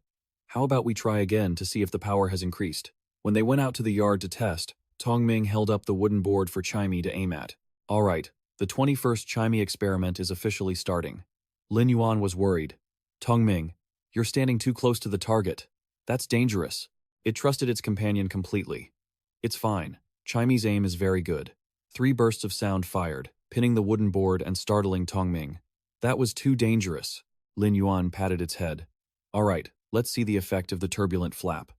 Speaker 1: How about we try again to see if the power has increased? When they went out to the yard to test, Tongming held up the wooden board for Chimey to aim at. All right, the 21st Chimey experiment is officially starting. Lin Yuan was worried. Tongming, you're standing too close to the target. That's dangerous. It trusted its companion completely. It's fine. Chimey's aim is very good. 3 bursts of sound fired, pinning the wooden board and startling Tongming. That was too dangerous. Lin Yuan patted its head. All right, let's see the effect of the turbulent flap.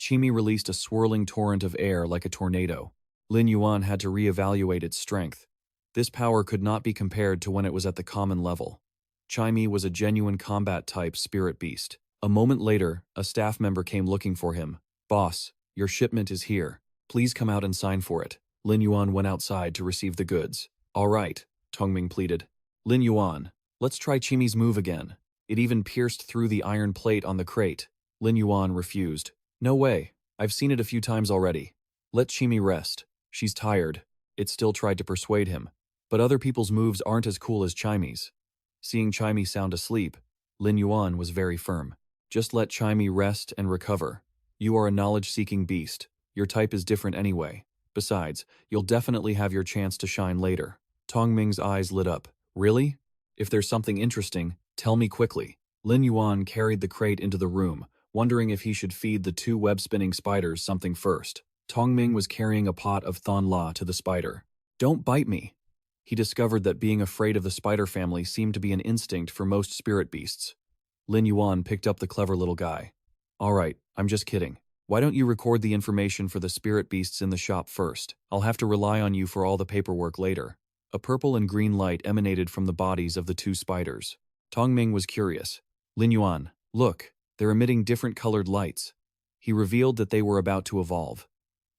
Speaker 1: Chimey released a swirling torrent of air like a tornado. Lin Yuan had to reevaluate its strength. This power could not be compared to when it was at the common level. Chimey was a genuine combat-type spirit beast. A moment later, a staff member came looking for him. Boss, your shipment is here. Please come out and sign for it. Lin Yuan went outside to receive the goods. All right, Tongming pleaded. Lin Yuan, let's try Chimey's move again. It even pierced through the iron plate on the crate. Lin Yuan refused. No way, I've seen it a few times already. Let Chimey rest. She's tired. It still tried to persuade him. But other people's moves aren't as cool as Chimey's. Seeing Chimey sound asleep, Lin Yuan was very firm. Just let Chimey rest and recover. You are a knowledge-seeking beast. Your type is different anyway. Besides, you'll definitely have your chance to shine later. Tongming's eyes lit up. Really? If there's something interesting, tell me quickly. Lin Yuan carried the crate into the room, wondering if he should feed the 2 web-spinning spiders something first. Tongming was carrying a pot of thon la to the spider. Don't bite me. He discovered that being afraid of the spider family seemed to be an instinct for most spirit beasts. Lin Yuan picked up the clever little guy. All right, I'm just kidding. Why don't you record the information for the spirit beasts in the shop first? I'll have to rely on you for all the paperwork later. A purple and green light emanated from the bodies of the 2 spiders. Tongming was curious. Lin Yuan, look, they're emitting different colored lights. He revealed that they were about to evolve.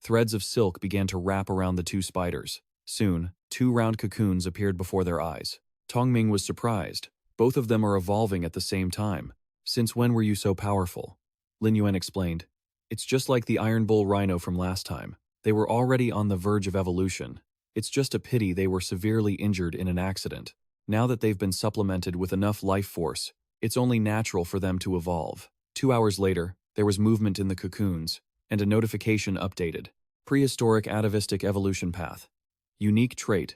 Speaker 1: Threads of silk began to wrap around the 2 spiders. Soon, 2 round cocoons appeared before their eyes. Tongming was surprised. Both of them are evolving at the same time. Since when were you so powerful? Lin Yuan explained. It's just like the Iron Bull Rhino from last time. They were already on the verge of evolution. It's just a pity they were severely injured in an accident. Now that they've been supplemented with enough life force, it's only natural for them to evolve. 2 hours later, there was movement in the cocoons, and a notification updated. Prehistoric atavistic evolution path. Unique trait.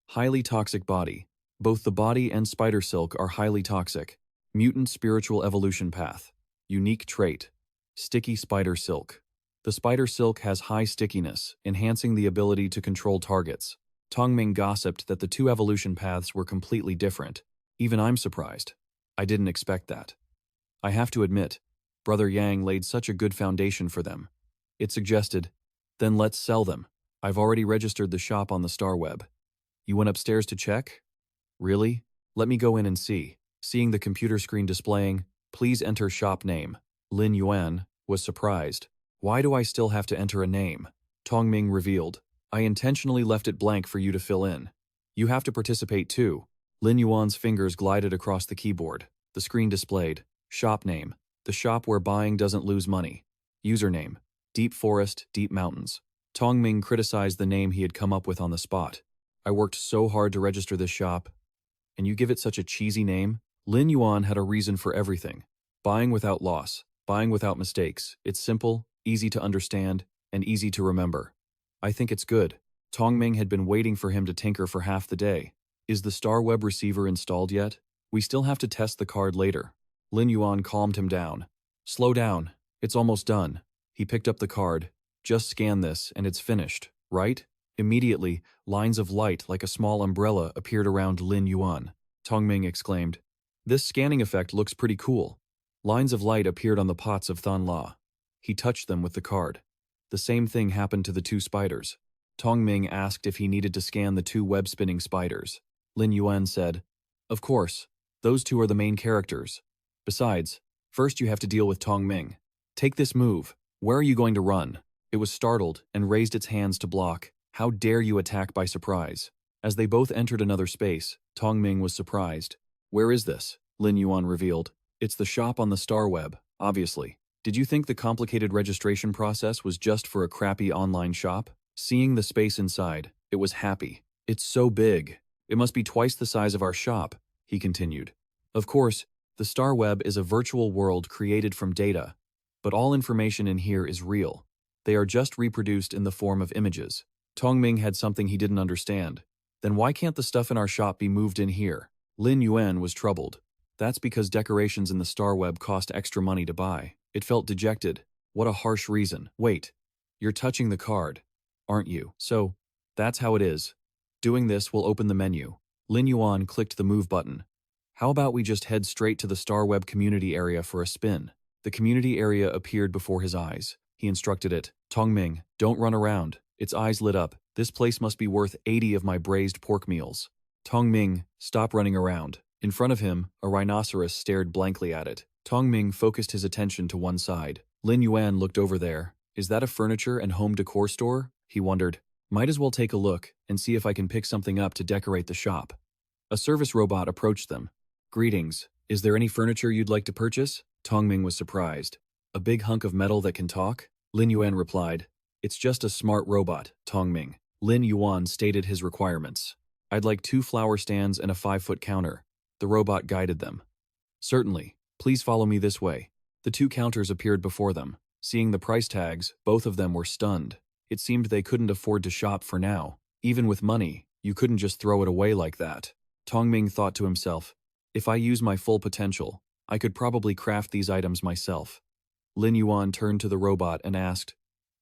Speaker 1: Highly toxic body. Both the body and spider silk are highly toxic. Mutant spiritual evolution path. Unique trait. Sticky spider silk. The spider silk has high stickiness, enhancing the ability to control targets. Tongming gossiped that the 2 evolution paths were completely different. Even I'm surprised. I didn't expect that. I have to admit, Brother Yang laid such a good foundation for them. It suggested, then let's sell them. I've already registered the shop on the Star Web. You went upstairs to check? Really? Let me go in and see. Seeing the computer screen displaying, please enter shop name. Lin Yuan was surprised. Why do I still have to enter a name? Tongming revealed. I intentionally left it blank for you to fill in. You have to participate too. Lin Yuan's fingers glided across the keyboard. The screen displayed. Shop name. The shop where buying doesn't lose money. Username. Deep forest, deep mountains. Tong Ming criticized the name he had come up with on the spot. I worked so hard to register this shop, and you give it such a cheesy name? Lin Yuan had a reason for everything. Buying without loss, buying without mistakes. It's simple, easy to understand, and easy to remember. I think it's good. Tong Ming had been waiting for him to tinker for half the day. Is the Star Web receiver installed yet? We still have to test the card later. Lin Yuan calmed him down. Slow down. It's almost done. He picked up the card. Just scan this and it's finished, right? Immediately, lines of light like a small umbrella appeared around Lin Yuan. Tong Ming exclaimed, "This scanning effect looks pretty cool." Lines of light appeared on the pots of Thon La. He touched them with the card. The same thing happened to the two spiders. Tong Ming asked if he needed to scan the two web-spinning spiders. Lin Yuan said, "Of course. Those two are the main characters. Besides, first you have to deal with Tong Ming. Take this move. Where are you going to run?" It was startled and raised its hands to block. "How dare you attack by surprise?" As they both entered another space, Tong Ming was surprised. "Where is this?" Lin Yuan revealed. "It's the shop on the Star Web, obviously. Did you think the complicated registration process was just for a crappy online shop?" Seeing the space inside, it was happy. "It's so big. It must be twice the size of our shop," he continued. "Of course, the Star Web is a virtual world created from data, but all information in here is real. They are just reproduced in the form of images." Tong Ming had something he didn't understand. "Then why can't the stuff in our shop be moved in here?" Lin Yuan was troubled. "That's because decorations in the Star Web cost extra money to buy." It felt dejected. What a harsh reason. "Wait, you're touching the card, aren't you? So, that's how it is. Doing this will open the menu." Lin Yuan clicked the move button. "How about we just head straight to the Star Web community area for a spin?" The community area appeared before his eyes. He instructed it. "Tong Ming, don't run around." Its eyes lit up. "This place must be worth 80 of my braised pork meals." Tong Ming, stop running around. In front of him, a rhinoceros stared blankly at it. Tong Ming focused his attention to one side. Lin Yuan looked over there. "Is that a furniture and home decor store?" He wondered. "Might as well take a look and see if I can pick something up to decorate the shop." A service robot approached them. "Greetings. Is there any furniture you'd like to purchase?" Tong Ming was surprised. "A big hunk of metal that can talk?" Lin Yuan replied. "It's just a smart robot, Tong Ming." Lin Yuan stated his requirements. "I'd like 2 flower stands and a 5-foot counter." The robot guided them. "Certainly. Please follow me this way." The 2 counters appeared before them. Seeing the price tags, both of them were stunned. It seemed they couldn't afford to shop for now. Even with money, you couldn't just throw it away like that. Tong Ming thought to himself, "If I use my full potential, I could probably craft these items myself." Lin Yuan turned to the robot and asked,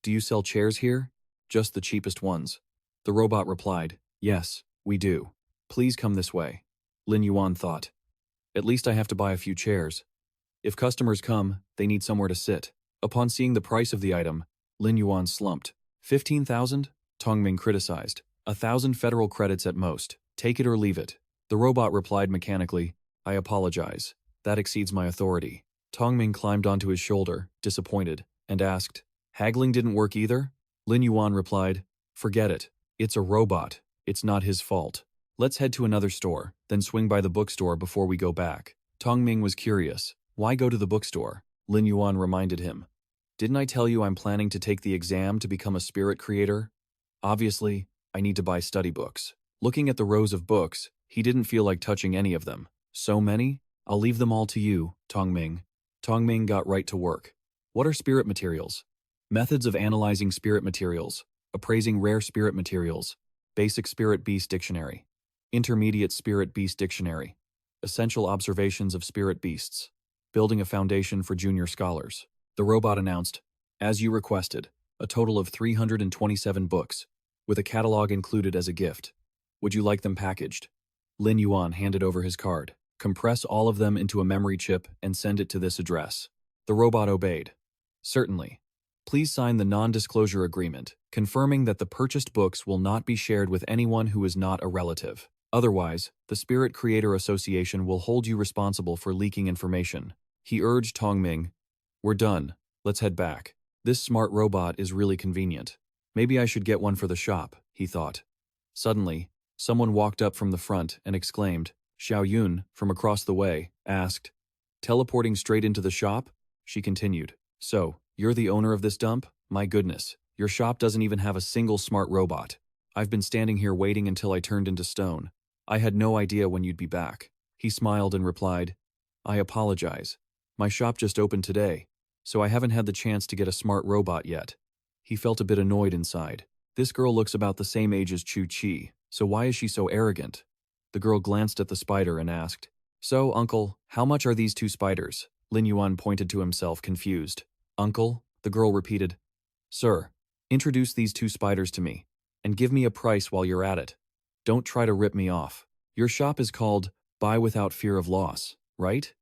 Speaker 1: "Do you sell chairs here?" "Just the cheapest ones." The robot replied, "Yes, we do. Please come this way." Lin Yuan thought, "At least I have to buy a few chairs. If customers come, they need somewhere to sit." Upon seeing the price of the item, Lin Yuan slumped. 15,000? Tong Ming criticized. 1,000 federal credits at most. Take it or leave it. The robot replied mechanically, "I apologize. That exceeds my authority." Tong Ming climbed onto his shoulder, disappointed, and asked, "Haggling didn't work either?" Lin Yuan replied, "Forget it. It's a robot. It's not his fault. Let's head to another store, then swing by the bookstore before we go back." Tong Ming was curious. "Why go to the bookstore?" Lin Yuan reminded him. "Didn't I tell you I'm planning to take the exam to become a spirit creator? Obviously, I need to buy study books." Looking at the rows of books, he didn't feel like touching any of them. "So many? I'll leave them all to you, Tong Ming." Tong Ming got right to work. What are spirit materials? Methods of analyzing spirit materials. Appraising rare spirit materials. Basic Spirit Beast Dictionary. Intermediate Spirit Beast Dictionary. Essential observations of spirit beasts. Building a foundation for junior scholars. The robot announced, "As you requested, a total of 327 books, with a catalog included as a gift. Would you like them packaged?" Lin Yuan handed over his card. "Compress all of them into a memory chip and send it to this address." The robot obeyed. "Certainly. Please sign the non-disclosure agreement, confirming that the purchased books will not be shared with anyone who is not a relative. Otherwise, the Spirit Creator Association will hold you responsible for leaking information." He urged Tong Ming, "We're done. Let's head back. This smart robot is really convenient. Maybe I should get one for the shop," he thought. Suddenly, someone walked up from the front and exclaimed. Xiao Yun, from across the way, asked, "Teleporting straight into the shop?" She continued, "So, you're the owner of this dump? My goodness, your shop doesn't even have a single smart robot. I've been standing here waiting until I turned into stone. I had no idea when you'd be back. He smiled and replied, I apologize. My shop just opened today, so I haven't had the chance to get a smart robot yet. He felt a bit annoyed inside. This girl looks about the same age as Chu Chi, so why is she so arrogant? The girl glanced at the spider and asked, So, uncle, how much are these 2 spiders? Lin Yuan pointed to himself, confused. Uncle? The girl repeated. Sir, introduce these 2 spiders to me, and give me a price while you're at it. Don't try to rip me off. Your shop is called Buy Without Fear of Loss, right?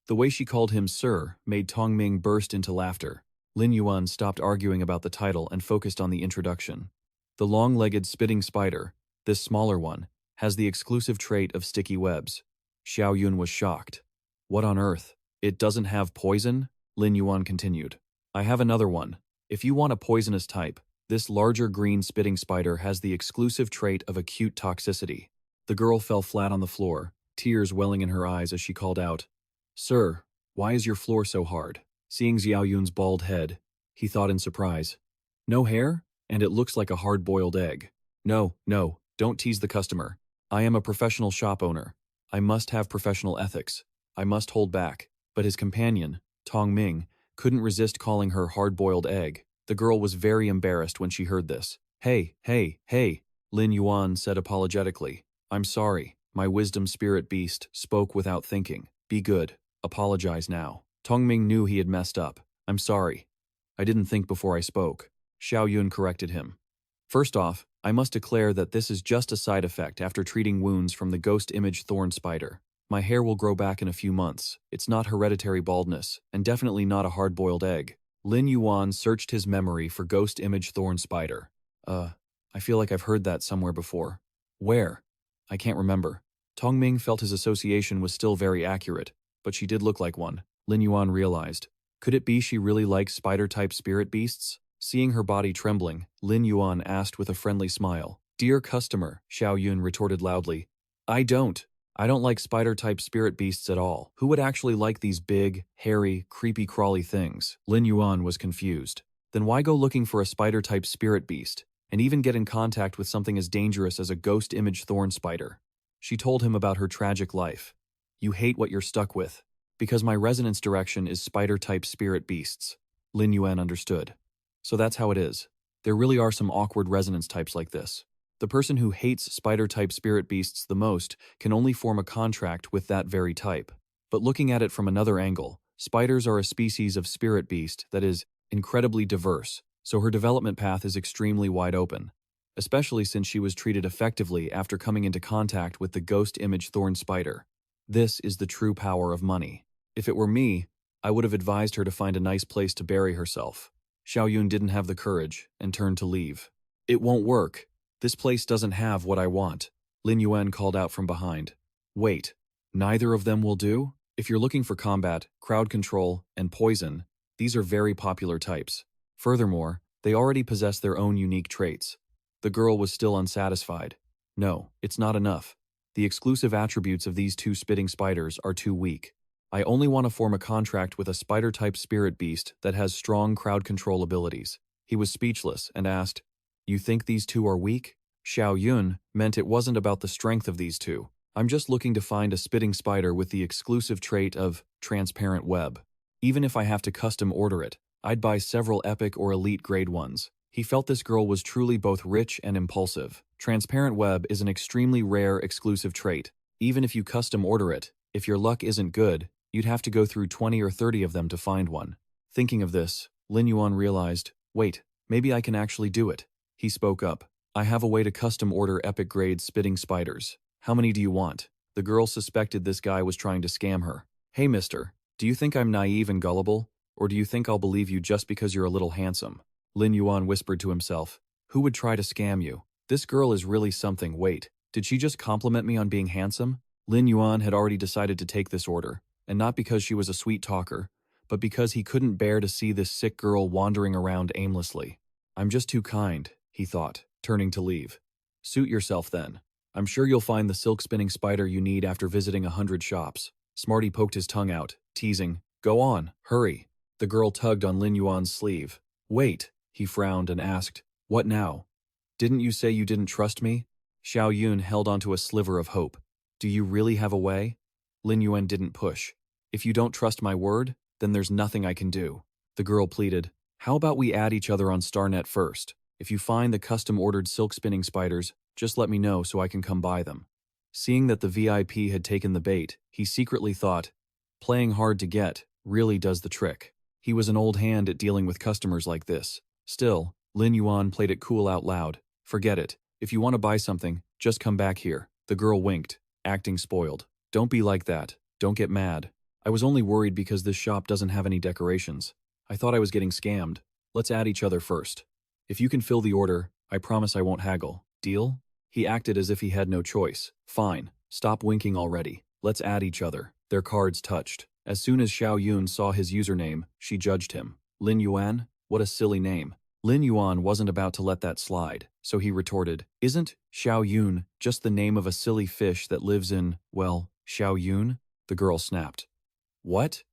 Speaker 1: The way she called him sir made Tong Ming burst into laughter. Lin Yuan stopped arguing about the title and focused on the introduction. The long-legged spitting spider, this smaller one, has the exclusive trait of sticky webs. Xiao Yun was shocked. What on earth? It doesn't have poison? Lin Yuan continued. I have another one. If you want a poisonous type, this larger green spitting spider has the exclusive trait of acute toxicity. The girl fell flat on the floor, tears welling in her eyes as she called out, Sir, why is your floor so hard? Seeing Xiao Yun's bald head, he thought in surprise. No hair? And it looks like a hard-boiled egg. No, don't tease the customer. I am a professional shop owner. I must have professional ethics. I must hold back. But his companion, Tong Ming, couldn't resist calling her hard-boiled egg. The girl was very embarrassed when she heard this. Hey, Lin Yuan said apologetically. I'm sorry. My wisdom spirit beast spoke without thinking. Be good. Apologize now. Tong Ming knew he had messed up. I'm sorry. I didn't think before I spoke. Xiao Yun corrected him. First off, I must declare that this is just a side effect after treating wounds from the ghost image thorn spider. My hair will grow back in a few months. It's not hereditary baldness, and definitely not a hard-boiled egg. Lin Yuan searched his memory for ghost image thorn spider. I feel like I've heard that somewhere before. Where? I can't remember. Tong Ming felt his association was still very accurate, but she did look like one. Lin Yuan realized. Could it be she really likes spider-type spirit beasts? Seeing her body trembling, Lin Yuan asked with a friendly smile. Dear customer, Xiao Yun retorted loudly. I don't like spider-type spirit beasts at all. Who would actually like these big, hairy, creepy crawly things? Lin Yuan was confused. Then why go looking for a spider-type spirit beast, and even get in contact with something as dangerous as a ghost image thorn spider? She told him about her tragic life. You hate what you're stuck with. Because my resonance direction is spider-type spirit beasts. Lin Yuan understood. So that's how it is. There really are some awkward resonance types like this. The person who hates spider-type spirit beasts the most can only form a contract with that very type. But looking at it from another angle, spiders are a species of spirit beast that is incredibly diverse, so her development path is extremely wide open, especially since she was treated effectively after coming into contact with the ghost image thorn spider. This is the true power of money. If it were me, I would have advised her to find a nice place to bury herself. Xiao Yun didn't have the courage and turned to leave. It won't work. This place doesn't have what I want. Lin Yuan called out from behind. Wait, neither of them will do? If you're looking for combat, crowd control, and poison, these are very popular types. Furthermore, they already possess their own unique traits. The girl was still unsatisfied. No, it's not enough. The exclusive attributes of these 2 spitting spiders are too weak. I only want to form a contract with a spider-type spirit beast that has strong crowd control abilities. He was speechless and asked, You think these 2 are weak? Xiao Yun meant it wasn't about the strength of these 2. I'm just looking to find a spitting spider with the exclusive trait of transparent web. Even if I have to custom order it, I'd buy several epic or elite grade ones. He felt this girl was truly both rich and impulsive. Transparent web is an extremely rare exclusive trait. Even if you custom order it, if your luck isn't good, you'd have to go through 20 or 30 of them to find one. Thinking of this, Lin Yuan realized, wait, maybe I can actually do it. He spoke up. I have a way to custom order epic grade spitting spiders. How many do you want? The girl suspected this guy was trying to scam her. Hey mister, do you think I'm naive and gullible? Or do you think I'll believe you just because you're a little handsome? Lin Yuan whispered to himself. Who would try to scam you? This girl is really something. Wait, did she just compliment me on being handsome? Lin Yuan had already decided to take this order, and not because she was a sweet talker, but because he couldn't bear to see this sick girl wandering around aimlessly. I'm just too kind, he thought, turning to leave. Suit yourself then. I'm sure you'll find the silk spinning spider you need after visiting 100 shops. Smarty poked his tongue out, teasing, Go on, hurry. The girl tugged on Lin Yuan's sleeve. Wait, He frowned and asked, "What now? Didn't you say you didn't trust me?" Xiao Yun held onto a sliver of hope. "Do you really have a way?" Lin Yuan didn't push. "If you don't trust my word, then there's nothing I can do." The girl pleaded, "How about we add each other on StarNet first? If you find the custom-ordered silk spinning spiders, just let me know so I can come buy them." Seeing that the VIP had taken the bait, he secretly thought, playing hard to get really does the trick. He was an old hand at dealing with customers like this. Still, Lin Yuan played it cool out loud. "Forget it. If you want to buy something, just come back here." The girl winked, acting spoiled. "Don't be like that. Don't get mad. I was only worried because this shop doesn't have any decorations. I thought I was getting scammed. Let's add each other first. If you can fill the order, I promise I won't haggle. Deal?" He acted as if he had no choice. "Fine. Stop winking already. Let's add each other." Their cards touched. As soon as Xiao Yun saw his username, she judged him. "Lin Yuan? What a silly name." Lin Yuan wasn't about to let that slide, so he retorted, "Isn't Xiao Yun just the name of a silly fish that lives in, well, Xiao Yun?" The girl snapped. "What?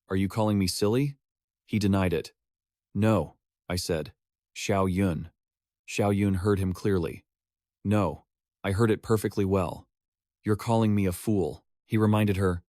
Speaker 1: Are you calling me silly?" He denied it. "No," I said. "Xiao Yun." Xiao Yun heard him clearly. "No, I heard it perfectly well. You're calling me a fool." He reminded her,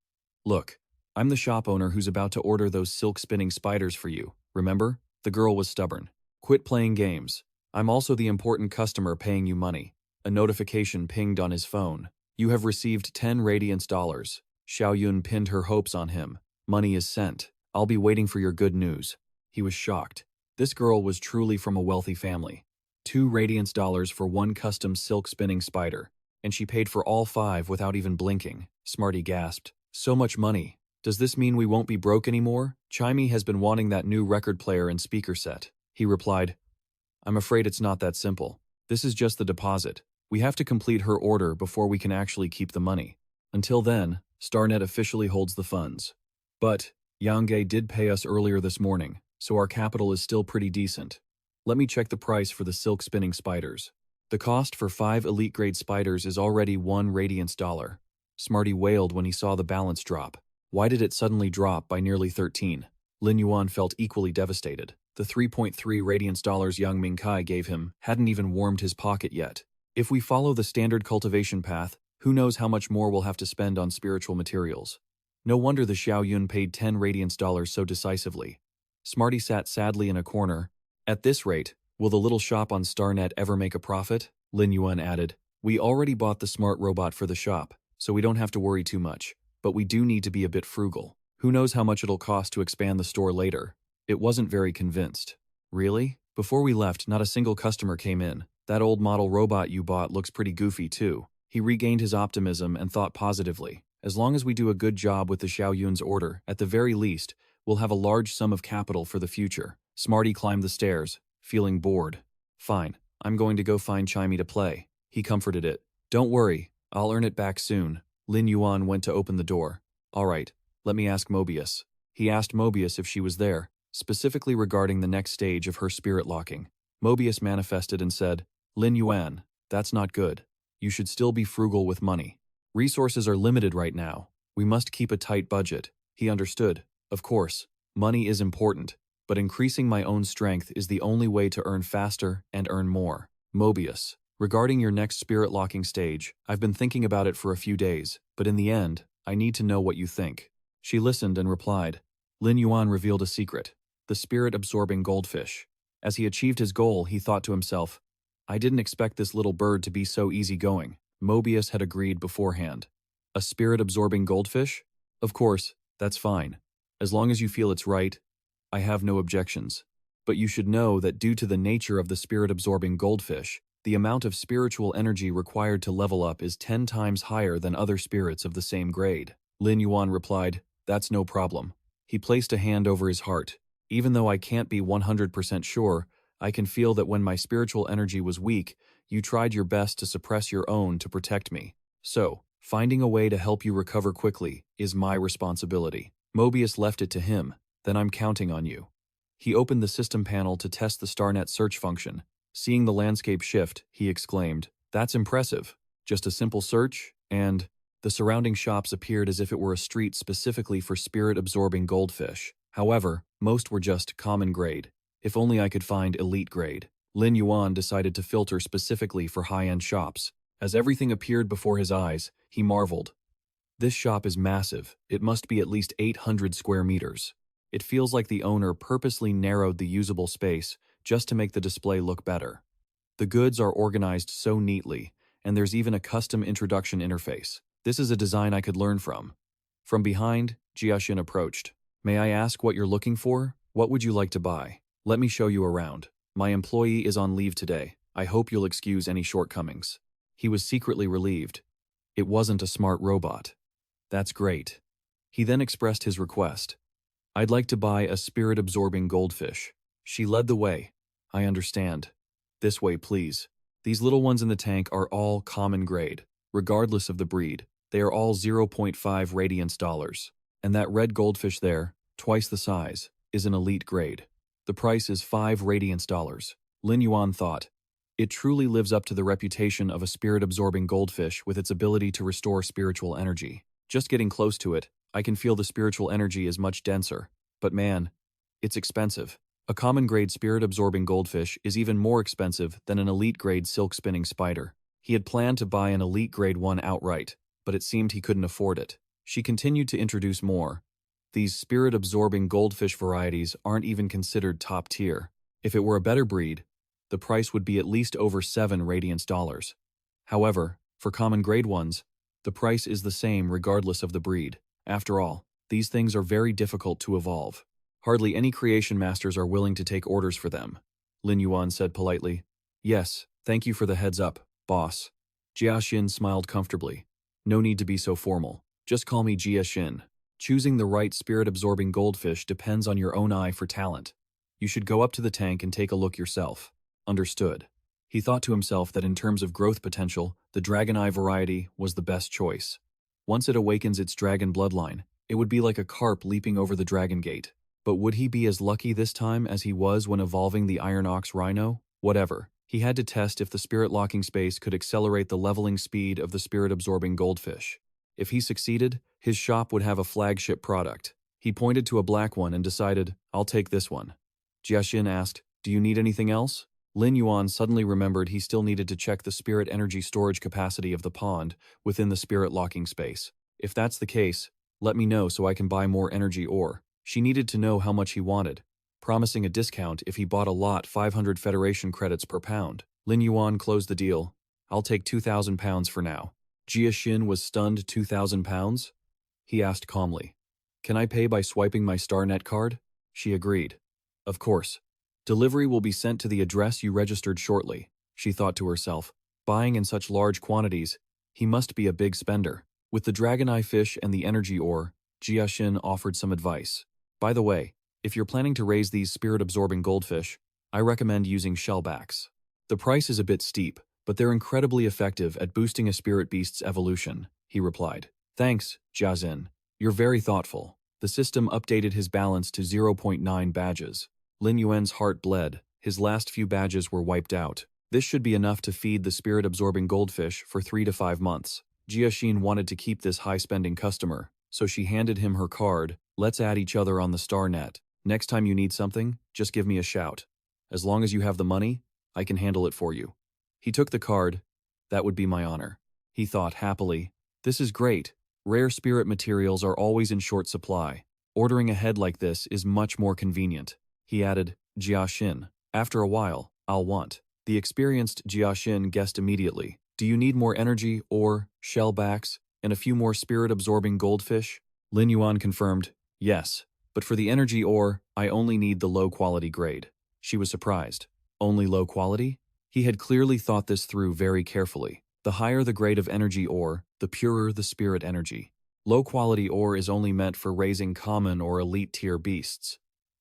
Speaker 1: "Look, I'm the shop owner who's about to order those silk spinning spiders for you, remember?" The girl was stubborn. "Quit playing games. I'm also the important customer paying you money." A notification pinged on his phone. "You have received 10 Radiance dollars." Xiao Yun pinned her hopes on him. "Money is sent. I'll be waiting for your good news." He was shocked. This girl was truly from a wealthy family. 2 Radiance dollars for one custom silk spinning spider, and she paid for all 5 without even blinking. Smarty gasped. "So much money. Does this mean we won't be broke anymore? Chimey has been wanting that new record player and speaker set." He replied, "I'm afraid it's not that simple. This is just the deposit. We have to complete her order before we can actually keep the money. Until then, StarNet officially holds the funds. But Yangge did pay us earlier this morning, so our capital is still pretty decent. Let me check the price for the silk spinning spiders. The cost for 5 elite grade spiders is already 1 Radiance dollar." Smarty wailed when he saw the balance drop. Why did it suddenly drop by nearly 13? Lin Yuan felt equally devastated. The 3.3 Radiance dollars Yang Mingkai gave him hadn't even warmed his pocket yet. If we follow the standard cultivation path, who knows how much more we'll have to spend on spiritual materials. No wonder the Xiao Yun paid 10 Radiance dollars so decisively. Smarty sat sadly in a corner. "At this rate, will the little shop on StarNet ever make a profit?" Lin Yuan added. "We already bought the smart robot for the shop, so we don't have to worry too much. But we do need to be a bit frugal. Who knows how much it'll cost to expand the store later." It wasn't very convinced. "Really? Before we left, not a single customer came in. That old model robot you bought looks pretty goofy too." He regained his optimism and thought positively. As long as we do a good job with the Xiao Yun's order, at the very least, we'll have a large sum of capital for the future. Smarty climbed the stairs, feeling bored. "Fine, I'm going to go find Chimey to play." He comforted it. "Don't worry, I'll earn it back soon." Lin Yuan went to open the door. "All right, let me ask Mobius." He asked Mobius if she was there, specifically regarding the next stage of her spirit locking. Mobius manifested and said, "Lin Yuan, that's not good. You should still be frugal with money. Resources are limited right now. We must keep a tight budget." He understood. Of course, money is important, but increasing my own strength is the only way to earn faster and earn more. "Mobius, regarding your next spirit locking stage, I've been thinking about it for a few days, but in the end, I need to know what you think." She listened and replied. Lin Yuan revealed a secret: the spirit-absorbing goldfish. As he achieved his goal, he thought to himself, "I didn't expect this little bird to be so easygoing." Mobius had agreed beforehand. "A spirit-absorbing goldfish? Of course, that's fine. As long as you feel it's right, I have no objections. But you should know that due to the nature of the spirit-absorbing goldfish, the amount of spiritual energy required to level up is 10 times higher than other spirits of the same grade." Lin Yuan replied, "That's no problem." He placed a hand over his heart. "Even though I can't be 100% sure, I can feel that when my spiritual energy was weak, you tried your best to suppress your own to protect me. So, finding a way to help you recover quickly is my responsibility." Mobius left it to him. "Then I'm counting on you." He opened the system panel to test the StarNet search function. Seeing the landscape shift, he exclaimed, "That's impressive. Just a simple search, and..." The surrounding shops appeared as if it were a street specifically for spirit-absorbing goldfish. However, most were just common grade. If only I could find elite grade. Lin Yuan decided to filter specifically for high-end shops. As everything appeared before his eyes, he marveled. This shop is massive. It must be at least 800 square meters. It feels like the owner purposely narrowed the usable space just to make the display look better. The goods are organized so neatly, and there's even a custom introduction interface. This is a design I could learn from. From behind, Jiaxin approached. May I ask what you're looking for? What would you like to buy? Let me show you around. My employee is on leave today. I hope you'll excuse any shortcomings. He was secretly relieved. It wasn't a smart robot. That's great. He then expressed his request. I'd like to buy a spirit-absorbing goldfish. She led the way. I understand. This way, please. These little ones in the tank are all common grade, regardless of the breed. They are all 0.5 radiance dollars. And that red goldfish there, twice the size, is an elite grade. The price is 5 radiance dollars. Lin Yuan thought. It truly lives up to the reputation of a spirit-absorbing goldfish with its ability to restore spiritual energy. Just getting close to it, I can feel the spiritual energy is much denser. But man, it's expensive. A common-grade spirit-absorbing goldfish is even more expensive than an elite-grade silk-spinning spider. He had planned to buy an elite-grade one outright, but it seemed he couldn't afford it. She continued to introduce more. These spirit-absorbing goldfish varieties aren't even considered top tier. If it were a better breed, the price would be at least over 7 radiance dollars. However, for common-grade ones, the price is the same regardless of the breed. After all, these things are very difficult to evolve. Hardly any creation masters are willing to take orders for them. Lin Yuan said politely. Yes, thank you for the heads up, boss. Jiaxin smiled comfortably. No need to be so formal. Just call me Jiaxin. Choosing the right spirit-absorbing goldfish depends on your own eye for talent. You should go up to the tank and take a look yourself. Understood. He thought to himself that in terms of growth potential, the Dragon Eye variety was the best choice. Once it awakens its dragon bloodline, it would be like a carp leaping over the dragon gate. But would he be as lucky this time as he was when evolving the Iron Ox Rhino? Whatever. He had to test if the spirit locking space could accelerate the leveling speed of the spirit-absorbing goldfish. If he succeeded, his shop would have a flagship product. He pointed to a black one and decided, I'll take this one. Jiaxin asked, do you need anything else? Lin Yuan suddenly remembered he still needed to check the spirit energy storage capacity of the pond within the spirit locking space. If that's the case, let me know so I can buy more energy ore. She needed to know how much he wanted, promising a discount if he bought a lot 500 Federation credits per pound. Lin Yuan closed the deal. I'll take 2,000 pounds for now. Jiaxin was stunned. 2,000 pounds? He asked calmly. Can I pay by swiping my StarNet card? She agreed. Of course. Delivery will be sent to the address you registered shortly, she thought to herself. Buying in such large quantities, he must be a big spender. With the dragon eye fish and the energy ore, Jiaxin offered some advice. By the way, if you're planning to raise these spirit-absorbing goldfish, I recommend using shellbacks. The price is a bit steep, but they're incredibly effective at boosting a spirit beast's evolution, he replied. Thanks, Jiaxin. You're very thoughtful. The system updated his balance to 0.9 badges. Lin Yuan's heart bled. His last few badges were wiped out. This should be enough to feed the spirit-absorbing goldfish for 3 to 5 months. Jiaxin wanted to keep this high-spending customer, so she handed him her card. Let's add each other on the StarNet. Next time you need something, just give me a shout. As long as you have the money, I can handle it for you. He took the card. That would be my honor. He thought happily. This is great. Rare spirit materials are always in short supply. Ordering ahead like this is much more convenient. He added, Jiaxin. After a while, I'll want. The experienced Jiaxin guessed immediately. Do you need more energy, ore, shellbacks, and a few more spirit-absorbing goldfish? Lin Yuan confirmed, yes, but for the energy ore, I only need the low-quality grade. She was surprised. Only low quality? He had clearly thought this through very carefully. The higher the grade of energy ore, the purer the spirit energy. Low-quality ore is only meant for raising common or elite-tier beasts.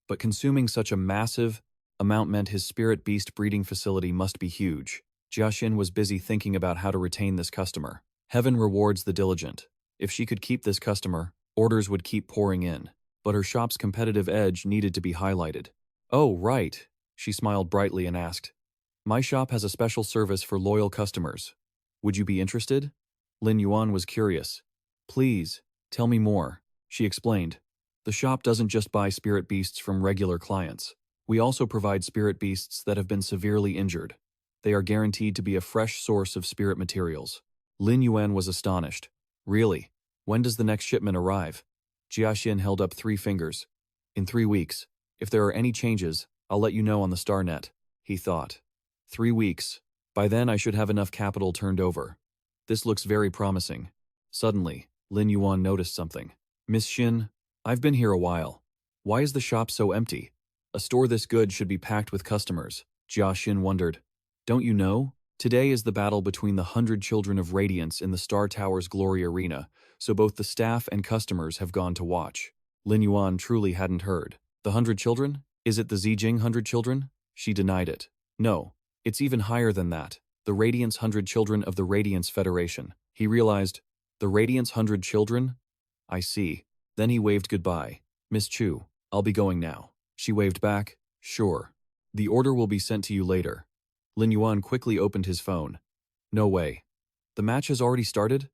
Speaker 1: But consuming such a massive amount meant his spirit beast breeding facility must be huge. Jiaxin was busy thinking about how to retain this customer. Heaven rewards the diligent. If she could keep this customer, orders would keep pouring in. But her shop's competitive edge needed to be highlighted. Oh, right. She smiled brightly and asked, my shop has a special service for loyal customers. Would you be interested? Lin Yuan was curious. Please, tell me more. She explained. The shop doesn't just buy spirit beasts from regular clients. We also provide spirit beasts that have been severely injured. They are guaranteed to be a fresh source of spirit materials. Lin Yuan was astonished. Really? When does the next shipment arrive? Jiaxin held up 3 fingers. In 3 weeks. If there are any changes, I'll let you know on the StarNet, he thought. 3 weeks. By then I should have enough capital turned over. This looks very promising. Suddenly, Lin Yuan noticed something. Miss Xin, I've been here a while. Why is the shop so empty? A store this good should be packed with customers, Jia Xin wondered. Don't you know? Today is the battle between the 100 Children of Radiance in the Star Tower's Glory Arena, so both the staff and customers have gone to watch. Lin Yuan truly hadn't heard. The 100 Children? Is it the Zijing 100 Children? She denied it. No, it's even higher than that. The Radiance 100 Children of the Radiance Federation. He realized, the Radiance 100 Children? I see. Then he waved goodbye. Miss Chu, I'll be going now. She waved back. Sure. The order will be sent to you later. Lin Yuan quickly opened his phone. No way. The match has already started?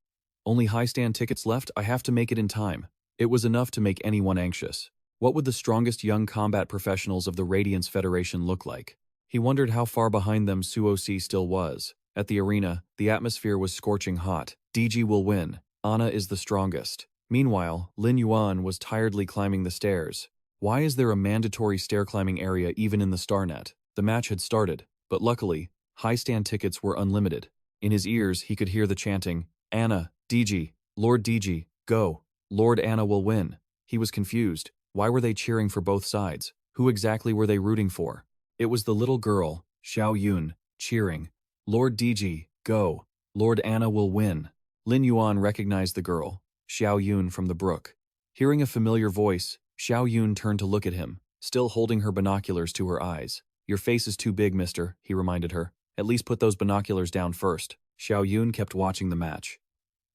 Speaker 1: Only high stand tickets left? I have to make it in time. It was enough to make anyone anxious. What would the strongest young combat professionals of the Radiance Federation look like? He wondered how far behind them Suosi still was. At the arena, the atmosphere was scorching hot. DG will win. Anna is the strongest. Meanwhile, Lin Yuan was tiredly climbing the stairs. Why is there a mandatory stair-climbing area even in the StarNet? The match had started, but luckily, high-stand tickets were unlimited. In his ears, he could hear the chanting, Anna, DG, Lord DG, go. Lord Anna will win. He was confused. Why were they cheering for both sides? Who exactly were they rooting for? It was the little girl, Xiao Yun, cheering, Lord DG, go. Lord Anna will win. Lin Yuan recognized the girl, Xiao Yun from the brook. Hearing a familiar voice, Xiao Yun turned to look at him, still holding her binoculars to her eyes. Your face is too big, mister, he reminded her. At least put those binoculars down first. Xiao Yun kept watching the match.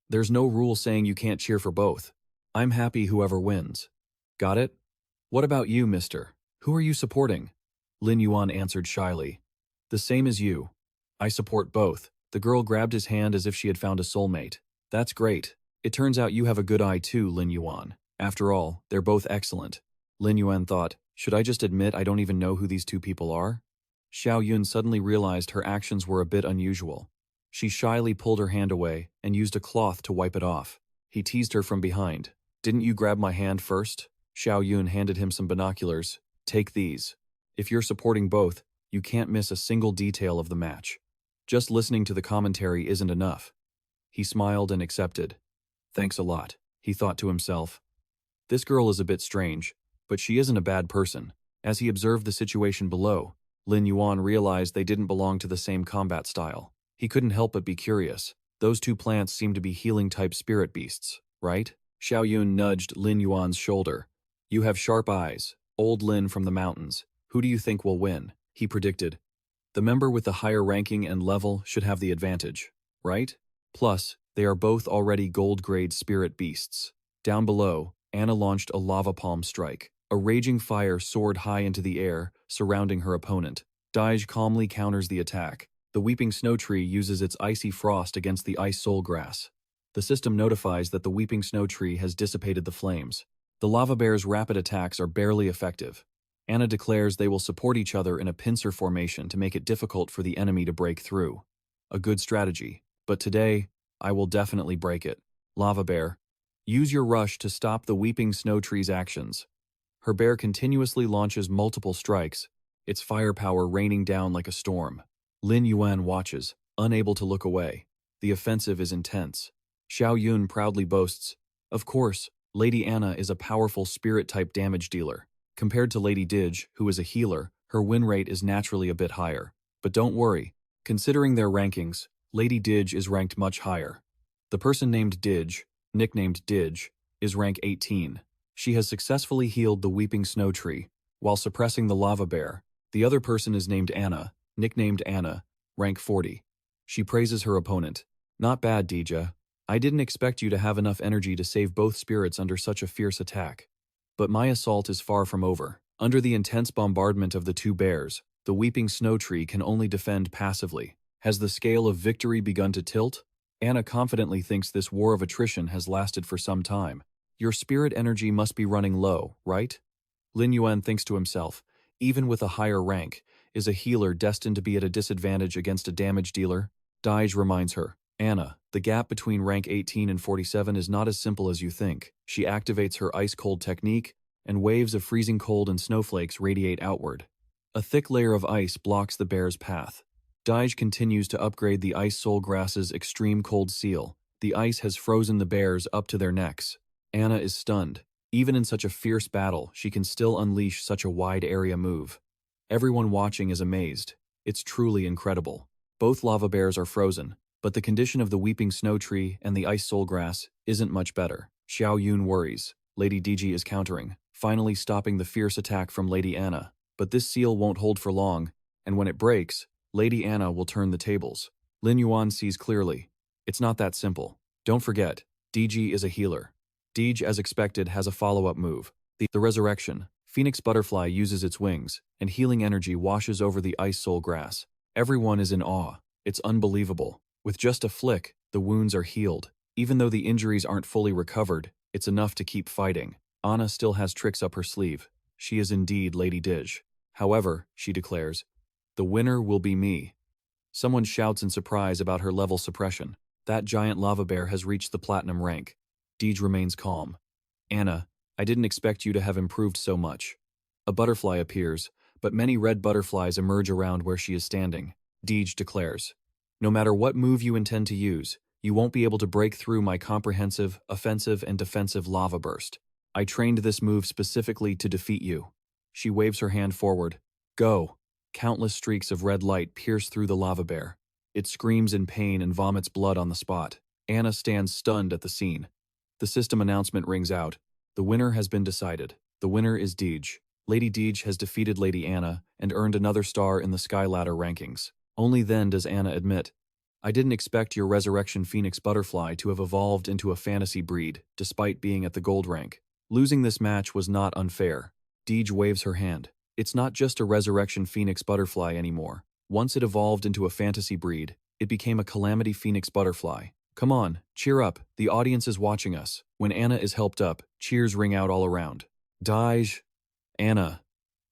Speaker 1: There's no rule saying you can't cheer for both. I'm happy whoever wins. Got it? What about you, mister? Who are you supporting? Lin Yuan answered shyly. The same as you. I support both. The girl grabbed his hand as if she had found a soulmate. That's great. It turns out you have a good eye too, Lin Yuan. After all, they're both excellent. Lin Yuan thought, should I just admit I don't even know who these 2 people are? Xiao Yun suddenly realized her actions were a bit unusual. She shyly pulled her hand away and used a cloth to wipe it off. He teased her from behind. Didn't you grab my hand first? Xiao Yun handed him some binoculars. Take these. If you're supporting both, you can't miss a single detail of the match. Just listening to the commentary isn't enough. He smiled and accepted. Thanks a lot, he thought to himself. This girl is a bit strange, but she isn't a bad person. As he observed the situation below, Lin Yuan realized they didn't belong to the same combat style. He couldn't help but be curious. Those 2 plants seemed to be healing-type spirit beasts, right? Xiao Yun nudged Lin Yuan's shoulder. You have sharp eyes, old Lin from the mountains. Who do you think will win? He predicted. The member with the higher ranking and level should have the advantage, right? Plus, they are both already gold-grade spirit beasts. Down below, Anna launched a lava palm strike. A raging fire soared high into the air, surrounding her opponent. Daij calmly counters the attack. The weeping snow tree uses its icy frost against the ice soul grass. The system notifies that the weeping snow tree has dissipated the flames. The lava bear's rapid attacks are barely effective. Anna declares they will support each other in a pincer formation to make it difficult for the enemy to break through. A good strategy, but today, I will definitely break it. Lava bear, use your rush to stop the weeping snow tree's actions. Her bear continuously launches multiple strikes, its firepower raining down like a storm. Lin Yuan watches, unable to look away. The offensive is intense. Xiao Yun proudly boasts, of course, Lady Anna is a powerful spirit-type damage dealer. Compared to Lady Dij, who is a healer, her win rate is naturally a bit higher. But don't worry, considering their rankings, Lady Dij is ranked much higher. The person named Dij, nicknamed Dij, is rank 18. She has successfully healed the weeping snow tree, while suppressing the lava bear. The other person is named Anna, nicknamed Anna, rank 40. She praises her opponent. Not bad, Dija. I didn't expect you to have enough energy to save both spirits under such a fierce attack. But my assault is far from over. Under the intense bombardment of the 2 bears, the weeping snow tree can only defend passively. Has the scale of victory begun to tilt? Anna confidently thinks this war of attrition has lasted for some time. Your spirit energy must be running low, right? Lin Yuan thinks to himself, even with a higher rank, is a healer destined to be at a disadvantage against a damage dealer? Daij reminds her, Anna, the gap between rank 18 and 47 is not as simple as you think. She activates her ice-cold technique, and waves of freezing cold and snowflakes radiate outward. A thick layer of ice blocks the bear's path. Daij continues to upgrade the ice soul grass's extreme cold seal. The ice has frozen the bears up to their necks. Anna is stunned. Even in such a fierce battle, she can still unleash such a wide area move. Everyone watching is amazed. It's truly incredible. Both lava bears are frozen, but the condition of the weeping snow tree and the ice soul grass isn't much better. Xiao Yun worries. Lady Diji is countering, finally stopping the fierce attack from Lady Anna. But this seal won't hold for long, and when it breaks, Lady Anna will turn the tables. Lin Yuan sees clearly. It's not that simple. Don't forget, Diji is a healer. Dij, as expected, has a follow-up move. The resurrection. Phoenix Butterfly uses its wings, and healing energy washes over the ice soul grass. Everyone is in awe. It's unbelievable. With just a flick, the wounds are healed. Even though the injuries aren't fully recovered, it's enough to keep fighting. Anna still has tricks up her sleeve. She is indeed Lady Dij. However, she declares, the winner will be me. Someone shouts in surprise about her level suppression. That giant lava bear has reached the platinum rank. Dij remains calm. Anna, I didn't expect you to have improved so much. A butterfly appears, but many red butterflies emerge around where she is standing. Dij declares, no matter what move you intend to use, you won't be able to break through my comprehensive, offensive, and defensive lava burst. I trained this move specifically to defeat you. She waves her hand forward. Go. Countless streaks of red light pierce through the lava bear. It screams in pain and vomits blood on the spot. Anna stands stunned at the scene. The system announcement rings out. The winner has been decided. The winner is Dij. Lady Dij has defeated Lady Anna and earned another star in the Skyladder rankings. Only then does Anna admit, I didn't expect your Resurrection Phoenix Butterfly to have evolved into a fantasy breed, despite being at the gold rank. Losing this match was not unfair. Dij waves her hand. It's not just a Resurrection Phoenix Butterfly anymore. Once it evolved into a fantasy breed, it became a Calamity Phoenix Butterfly. Come on, cheer up, the audience is watching us. When Anna is helped up, cheers ring out all around. Daij. Anna.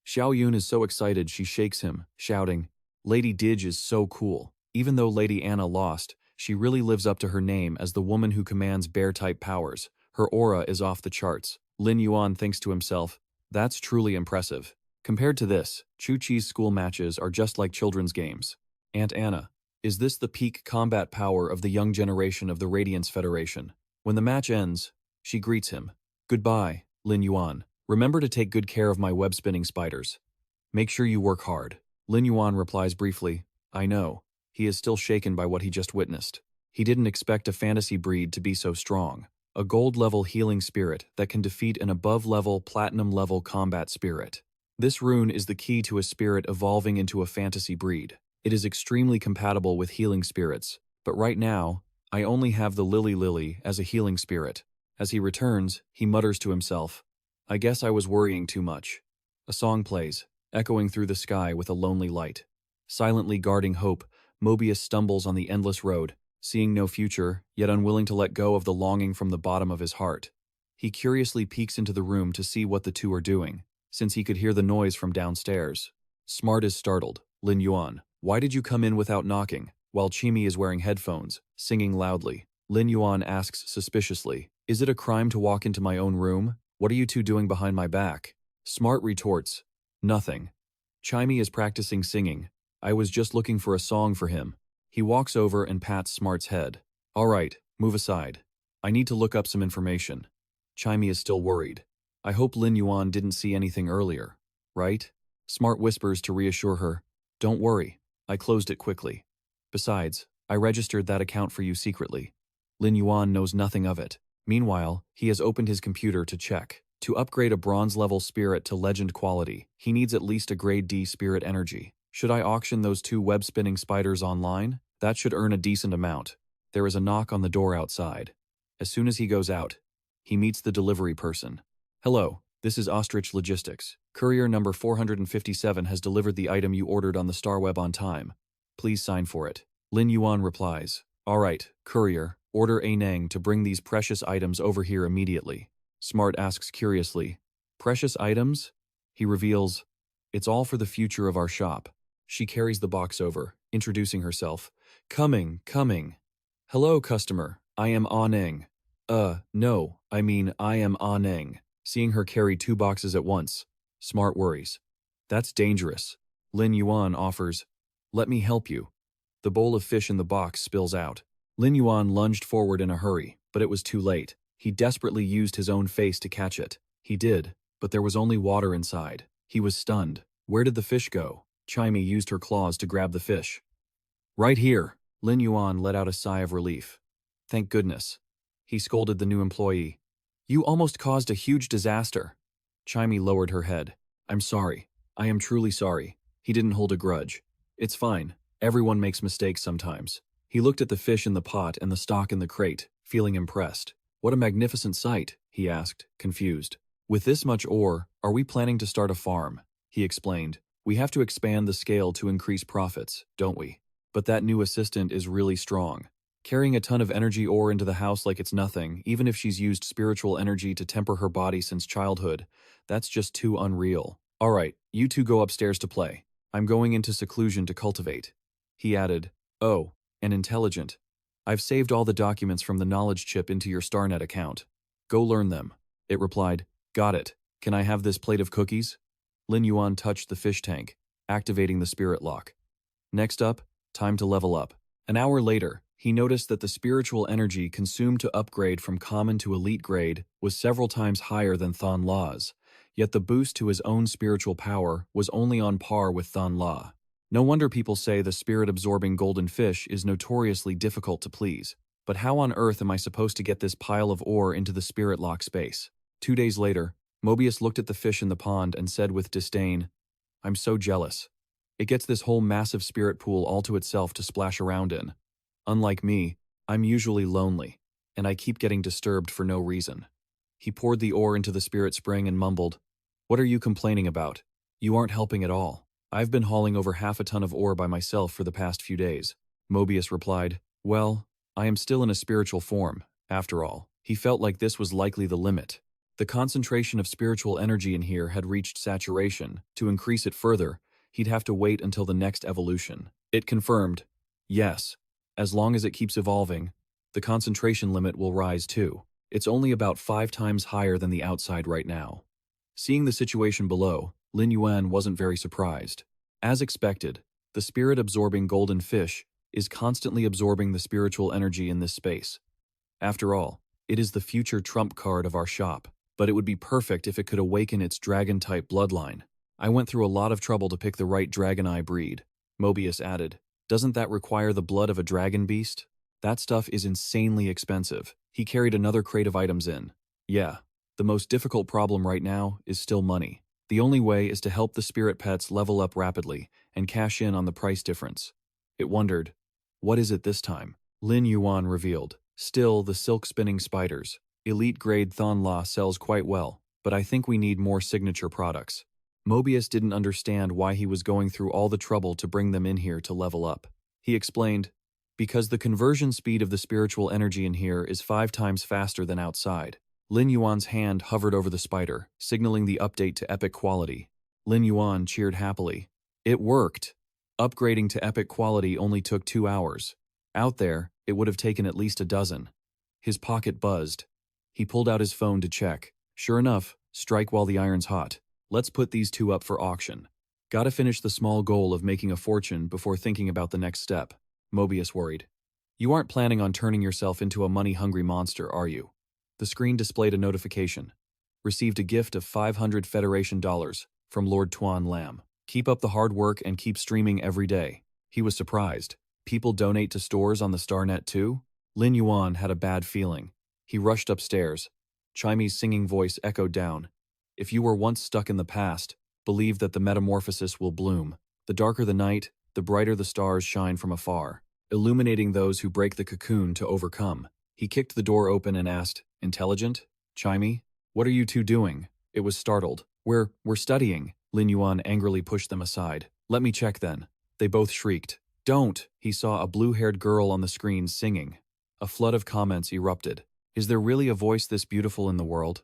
Speaker 1: Xiao Yun is so excited she shakes him, shouting, Lady Dij is so cool. Even though Lady Anna lost, she really lives up to her name as the woman who commands bear-type powers. Her aura is off the charts. Lin Yuan thinks to himself, that's truly impressive. Compared to this, Chu-Chi's school matches are just like children's games. Aunt Anna. Is this the peak combat power of the young generation of the Radiance Federation? When the match ends, she greets him. Goodbye, Lin Yuan. Remember to take good care of my web-spinning spiders. Make sure you work hard. Lin Yuan replies briefly, I know. He is still shaken by what he just witnessed. He didn't expect a fantasy breed to be so strong. A gold-level healing spirit that can defeat an above-level, platinum-level combat spirit. This rune is the key to a spirit evolving into a fantasy breed. It is extremely compatible with healing spirits, but right now, I only have the Lily as a healing spirit. As he returns, he mutters to himself, I guess I was worrying too much. A song plays, echoing through the sky with a lonely light. Silently guarding hope, Mobius stumbles on the endless road, seeing no future, yet unwilling to let go of the longing from the bottom of his heart. He curiously peeks into the room to see what the two are doing, since he could hear the noise from downstairs. Smart is startled. Lin Yuan, why did you come in without knocking? While Chimi is wearing headphones, singing loudly. Lin Yuan asks suspiciously, is it a crime to walk into my own room? What are you two doing behind my back? Smart retorts, nothing. Chimi is practicing singing. I was just looking for a song for him. He walks over and pats Smart's head. All right, move aside. I need to look up some information. Chimi is still worried. I hope Lin Yuan didn't see anything earlier, right? Smart whispers to reassure her. Don't worry, I closed it quickly. Besides, I registered that account for you secretly. Lin Yuan knows nothing of it. Meanwhile, he has opened his computer to check. To upgrade a bronze-level spirit to legend quality, he needs at least a grade D spirit energy. Should I auction those two web-spinning spiders online? That should earn a decent amount. There is a knock on the door outside. As soon as he goes out, he meets the delivery person. Hello, this is Ostrich Logistics. Courier number 457 has delivered the item you ordered on the Starweb on time. Please sign for it. Lin Yuan replies, all right, courier, order A Nang to bring these precious items over here immediately. Smart asks curiously, precious items? He reveals, It's all for the future of our shop. She carries the box over, introducing herself. Coming, coming. Hello, customer. I am Aneng. No, I mean I am Aneng. Seeing her carry 2 boxes at once. Smart worries. That's dangerous. Lin Yuan offers, let me help you. The bowl of fish in the box spills out. Lin Yuan lunged forward in a hurry, but it was too late. He desperately used his own face to catch it. He did, but there was only water inside. He was stunned. Where did the fish go? Chimey used her claws to grab the fish. Right here. Lin Yuan let out a sigh of relief. Thank goodness. He scolded the new employee. You almost caused a huge disaster. Chimey lowered her head. I'm sorry. I am truly sorry. He didn't hold a grudge. It's fine. Everyone makes mistakes sometimes. He looked at the fish in the pot and the stock in the crate, feeling impressed. What a magnificent sight, he asked, confused. With this much ore, are we planning to start a farm? He explained. We have to expand the scale to increase profits, don't we? But that new assistant is really strong. Carrying a ton of energy ore into the house like it's nothing, even if she's used spiritual energy to temper her body since childhood, that's just too unreal. All right, you two go upstairs to play. I'm going into seclusion to cultivate. He added, oh, and intelligent. I've saved all the documents from the knowledge chip into your StarNet account. Go learn them. It replied, got it. Can I have this plate of cookies? Lin Yuan touched the fish tank, activating the spirit lock. Next up, time to level up. An hour later, he noticed that the spiritual energy consumed to upgrade from common to elite grade was several times higher than Thon La's, yet the boost to his own spiritual power was only on par with Thon La. No wonder people say the spirit-absorbing golden fish is notoriously difficult to please. But how on earth am I supposed to get this pile of ore into the spirit lock space? 2 days later, Mobius looked at the fish in the pond and said with disdain, I'm so jealous. It gets this whole massive spirit pool all to itself to splash around in. Unlike me, I'm usually lonely, and I keep getting disturbed for no reason. He poured the ore into the spirit spring and mumbled, What are you complaining about? You aren't helping at all. I've been hauling over half a ton of ore by myself for the past few days. Mobius replied, Well, I am still in a spiritual form, after all. He felt like this was likely the limit. The concentration of spiritual energy in here had reached saturation. To increase it further, he'd have to wait until the next evolution. It confirmed, yes, as long as it keeps evolving, the concentration limit will rise too. It's only about 5 times higher than the outside right now. Seeing the situation below, Lin Yuan wasn't very surprised. As expected, the spirit-absorbing golden fish is constantly absorbing the spiritual energy in this space. After all, it is the future trump card of our shop, but it would be perfect if it could awaken its dragon-type bloodline. I went through a lot of trouble to pick the right dragon-eye breed, Mobius added. Doesn't that require the blood of a dragon beast? That stuff is insanely expensive. He carried another crate of items in. Yeah, the most difficult problem right now is still money. The only way is to help the spirit pets level up rapidly and cash in on the price difference. It wondered, what is it this time? Lin Yuan revealed, still the silk-spinning spiders. Elite-grade Thon La sells quite well, but I think we need more signature products. Mobius didn't understand why he was going through all the trouble to bring them in here to level up. He explained, because the conversion speed of the spiritual energy in here is 5 times faster than outside. Lin Yuan's hand hovered over the spider, signaling the update to epic quality. Lin Yuan cheered happily. It worked! Upgrading to epic quality only took 2 hours. Out there, it would have taken at least a dozen. His pocket buzzed. He pulled out his phone to check. Sure enough, strike while the iron's hot. Let's put these 2 up for auction. Gotta finish the small goal of making a fortune before thinking about the next step. Mobius worried. You aren't planning on turning yourself into a money-hungry monster, are you? The screen displayed a notification. Received a gift of 500 Federation dollars from Lord Tuan Lam. Keep up the hard work and keep streaming every day. He was surprised. People donate to stores on the StarNet too? Lin Yuan had a bad feeling. He rushed upstairs. Chimey's singing voice echoed down. If you were once stuck in the past, believe that the metamorphosis will bloom. The darker the night, the brighter the stars shine from afar, illuminating those who break the cocoon to overcome. He kicked the door open and asked, Intelligent? Chimey? What are you two doing? It was startled. We're studying. Lin Yuan angrily pushed them aside. Let me check then. They both shrieked. Don't! He saw a blue-haired girl on the screen singing. A flood of comments erupted. Is there really a voice this beautiful in the world?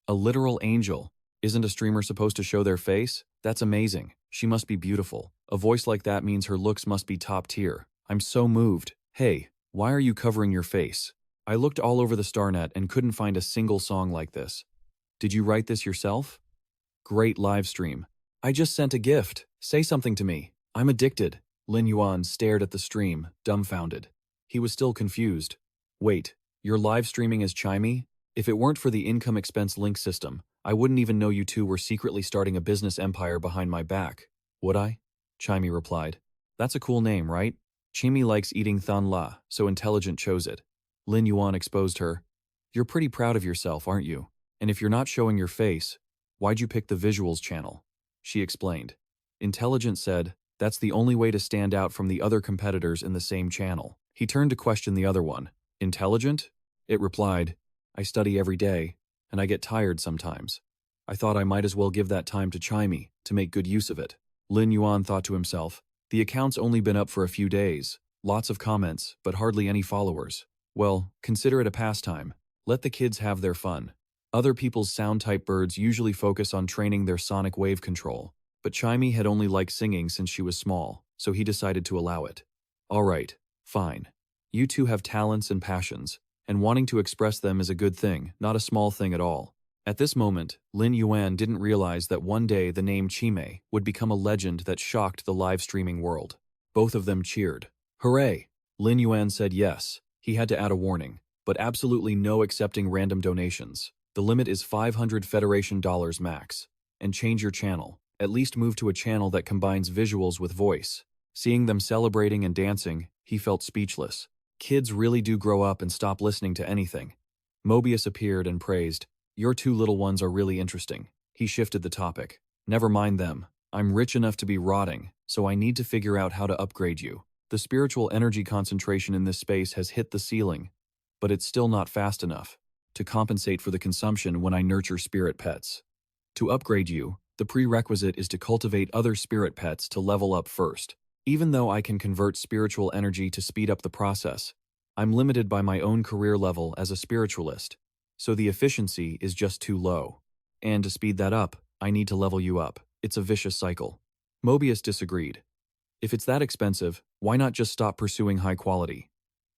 Speaker 1: A literal angel. Isn't a streamer supposed to show their face? That's amazing. She must be beautiful. A voice like that means her looks must be top tier. I'm so moved. Hey, why are you covering your face? I looked all over the Starnet and couldn't find a single song like this. Did you write this yourself? Great live stream. I just sent a gift. Say something to me. I'm addicted. Lin Yuan stared at the stream, dumbfounded. He was still confused. Wait, you're live streaming as Chimey? If it weren't for the income expense link system, I wouldn't even know you two were secretly starting a business empire behind my back. Would I? Chimey replied. That's a cool name, right? Chimey likes eating than la, so Intelligent chose it. Lin Yuan exposed her. You're pretty proud of yourself, aren't you? And if you're not showing your face, why'd you pick the visuals channel? She explained. Intelligent said, that's the only way to stand out from the other competitors in the same channel. He turned to question the other one. Intelligent? It replied, I study every day, and I get tired sometimes. I thought I might as well give that time to Chimey to make good use of it. Lin Yuan thought to himself, the account's only been up for a few days, lots of comments, but hardly any followers. Well, consider it a pastime. Let the kids have their fun. Other people's sound-type birds usually focus on training their sonic wave control, but Chimey had only liked singing since she was small, so he decided to allow it. All right, fine. You two have talents and passions, and wanting to express them is a good thing, not a small thing at all. At this moment, Lin Yuan didn't realize that one day the name Chimey would become a legend that shocked the live streaming world. Both of them cheered. Hooray! Lin Yuan said yes. He had to add a warning, but absolutely no accepting random donations. The limit is $500 Federation dollars max. And change your channel. At least move to a channel that combines visuals with voice. Seeing them celebrating and dancing, he felt speechless. Kids really do grow up and stop listening to anything. Mobius appeared and praised, your two little ones are really interesting. He shifted the topic. Never mind them. I'm rich enough to be rotting, so I need to figure out how to upgrade you. The spiritual energy concentration in this space has hit the ceiling, but it's still not fast enough to compensate for the consumption when I nurture spirit pets. To upgrade you, the prerequisite is to cultivate other spirit pets to level up first. Even though I can convert spiritual energy to speed up the process, I'm limited by my own career level as a spiritualist, so the efficiency is just too low. And to speed that up, I need to level you up. It's a vicious cycle. Mobius disagreed. If it's that expensive, why not just stop pursuing high quality?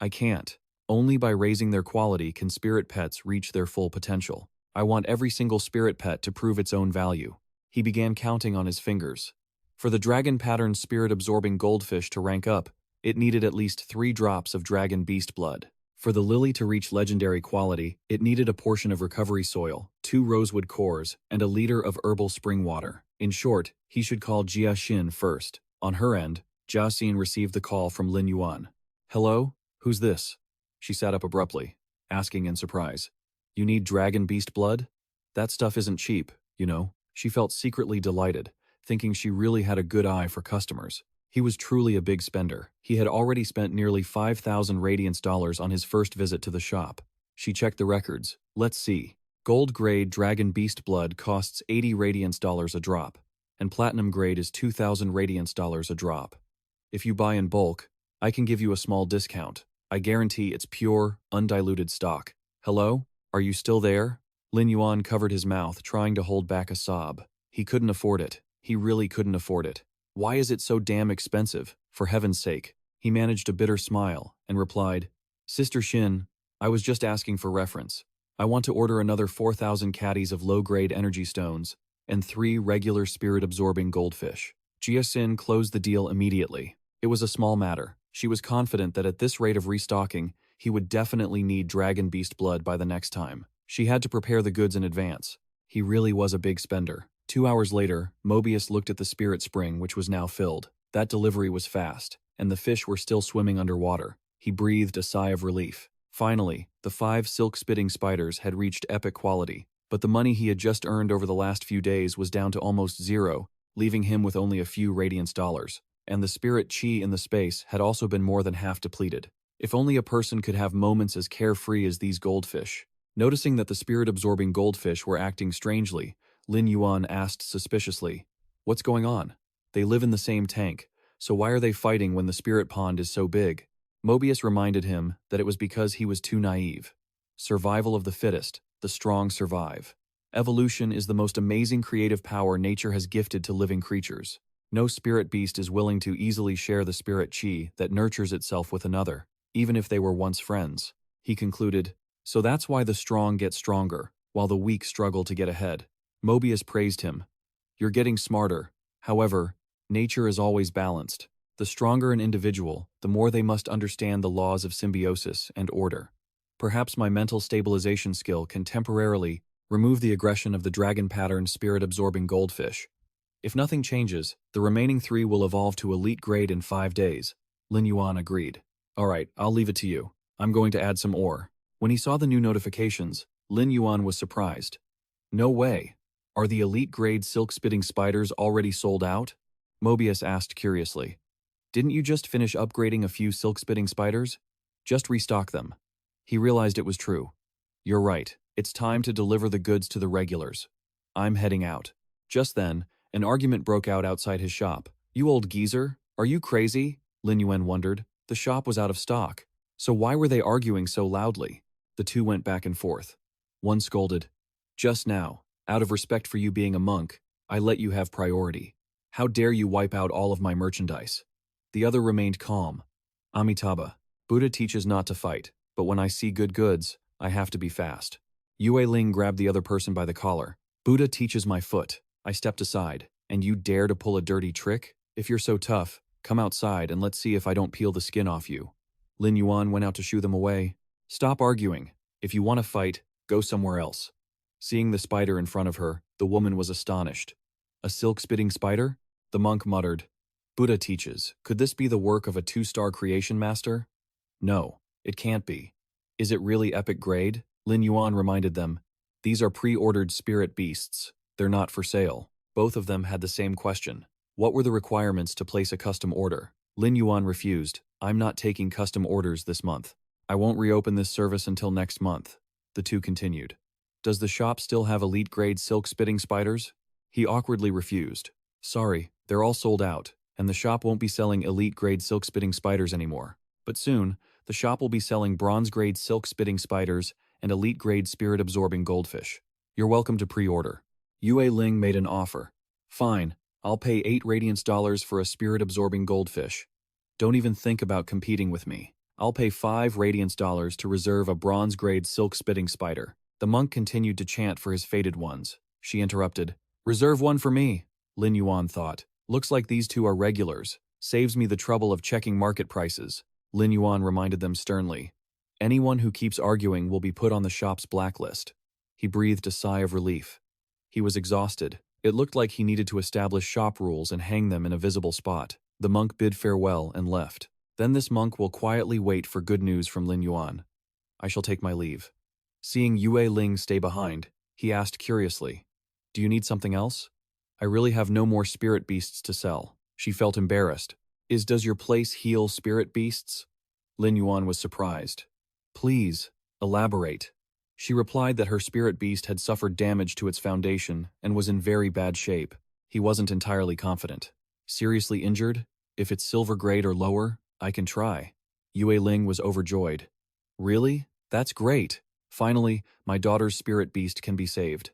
Speaker 1: I can't. Only by raising their quality can spirit pets reach their full potential. I want every single spirit pet to prove its own value. He began counting on his fingers. For the dragon pattern spirit-absorbing goldfish to rank up, it needed at least 3 drops of dragon beast blood. For the lily to reach legendary quality, it needed a portion of recovery soil, 2 rosewood cores, and a liter of herbal spring water. In short, he should call Jia Xin first. On her end, Jia Xin received the call from Lin Yuan. Hello? Who's this? She sat up abruptly, asking in surprise. You need dragon beast blood? That stuff isn't cheap, you know. She felt secretly delighted, thinking she really had a good eye for customers. He was truly a big spender. He had already spent nearly 5,000 radiance dollars on his first visit to the shop. She checked the records. Let's see. Gold grade dragon beast blood costs 80 radiance dollars a drop, and platinum grade is 2,000 radiance dollars a drop. If you buy in bulk, I can give you a small discount. I guarantee it's pure, undiluted stock. Hello? Are you still there? Lin Yuan covered his mouth, trying to hold back a sob. He couldn't afford it. He really couldn't afford it. Why is it so damn expensive? For heaven's sake. He managed a bitter smile and replied, Sister Xin, I was just asking for reference. I want to order another 4,000 caddies of low-grade energy stones and 3 regular spirit-absorbing goldfish. Jia Xin closed the deal immediately. It was a small matter. She was confident that at this rate of restocking, he would definitely need dragon beast blood by the next time. She had to prepare the goods in advance. He really was a big spender. 2 hours later, Mobius looked at the spirit spring, which was now filled. That delivery was fast, and the fish were still swimming underwater. He breathed a sigh of relief. Finally, the 5 silk-spitting spiders had reached epic quality, but the money he had just earned over the last few days was down to almost zero, leaving him with only a few radiance dollars. And the spirit chi in the space had also been more than half depleted. If only a person could have moments as carefree as these goldfish. Noticing that the spirit-absorbing goldfish were acting strangely, Lin Yuan asked suspiciously, What's going on? They live in the same tank, so why are they fighting when the spirit pond is so big? Mobius reminded him that it was because he was too naive. Survival of the fittest, the strong survive. Evolution is the most amazing creative power nature has gifted to living creatures. No spirit beast is willing to easily share the spirit chi that nurtures itself with another, even if they were once friends. He concluded, so that's why the strong get stronger, while the weak struggle to get ahead. Mobius praised him. You're getting smarter. However, nature is always balanced. The stronger an individual, the more they must understand the laws of symbiosis and order. Perhaps my mental stabilization skill can temporarily remove the aggression of the dragon-patterned spirit-absorbing goldfish. If nothing changes, the remaining 3 will evolve to elite grade in 5 days. Lin Yuan agreed. Alright, I'll leave it to you. I'm going to add some ore. When he saw the new notifications, Lin Yuan was surprised. No way. Are the elite grade silk-spitting spiders already sold out? Mobius asked curiously. Didn't you just finish upgrading a few silk-spitting spiders? Just restock them. He realized it was true. You're right. It's time to deliver the goods to the regulars. I'm heading out. Just then, an argument broke out outside his shop. You old geezer, are you crazy? Lin Yuan wondered. The shop was out of stock. So why were they arguing so loudly? The two went back and forth. One scolded. Just now, out of respect for you being a monk, I let you have priority. How dare you wipe out all of my merchandise? The other remained calm. Amitabha, Buddha teaches not to fight, but when I see good goods, I have to be fast. Yue Ling grabbed the other person by the collar. Buddha teaches my foot. I stepped aside. And you dare to pull a dirty trick? If you're so tough, come outside and let's see if I don't peel the skin off you. Lin Yuan went out to shoo them away. Stop arguing. If you want to fight, go somewhere else. Seeing the spider in front of her, the woman was astonished. A silk-spitting spider? The monk muttered. Buddha teaches. Could this be the work of a 2-star creation master? No, it can't be. Is it really epic grade? Lin Yuan reminded them. These are pre-ordered spirit beasts. They're not for sale. Both of them had the same question. What were the requirements to place a custom order? Lin Yuan refused. I'm not taking custom orders this month. I won't reopen this service until next month. The two continued. Does the shop still have elite-grade silk-spitting spiders? He awkwardly refused. Sorry, they're all sold out, and the shop won't be selling elite-grade silk-spitting spiders anymore. But soon, the shop will be selling bronze-grade silk-spitting spiders and elite-grade spirit-absorbing goldfish. You're welcome to pre-order. Yue Ling made an offer. Fine, I'll pay 8 radiance dollars for a spirit-absorbing goldfish. Don't even think about competing with me. I'll pay 5 radiance dollars to reserve a bronze-grade silk-spitting spider. The monk continued to chant for his fated ones. She interrupted. Reserve one for me, Lin Yuan thought. Looks like these two are regulars. Saves me the trouble of checking market prices. Lin Yuan reminded them sternly. Anyone who keeps arguing will be put on the shop's blacklist. He breathed a sigh of relief. He was exhausted. It looked like he needed to establish shop rules and hang them in a visible spot. The monk bid farewell and left. Then this monk will quietly wait for good news from Lin Yuan. I shall take my leave. Seeing Yue Ling stay behind, he asked curiously, Do you need something else? I really have no more spirit beasts to sell. She felt embarrassed. Does your place heal spirit beasts? Lin Yuan was surprised. Please, elaborate. She replied that her spirit beast had suffered damage to its foundation and was in very bad shape. He wasn't entirely confident. Seriously injured? If it's silver grade or lower, I can try. Yue Ling was overjoyed. Really? That's great. Finally, my daughter's spirit beast can be saved.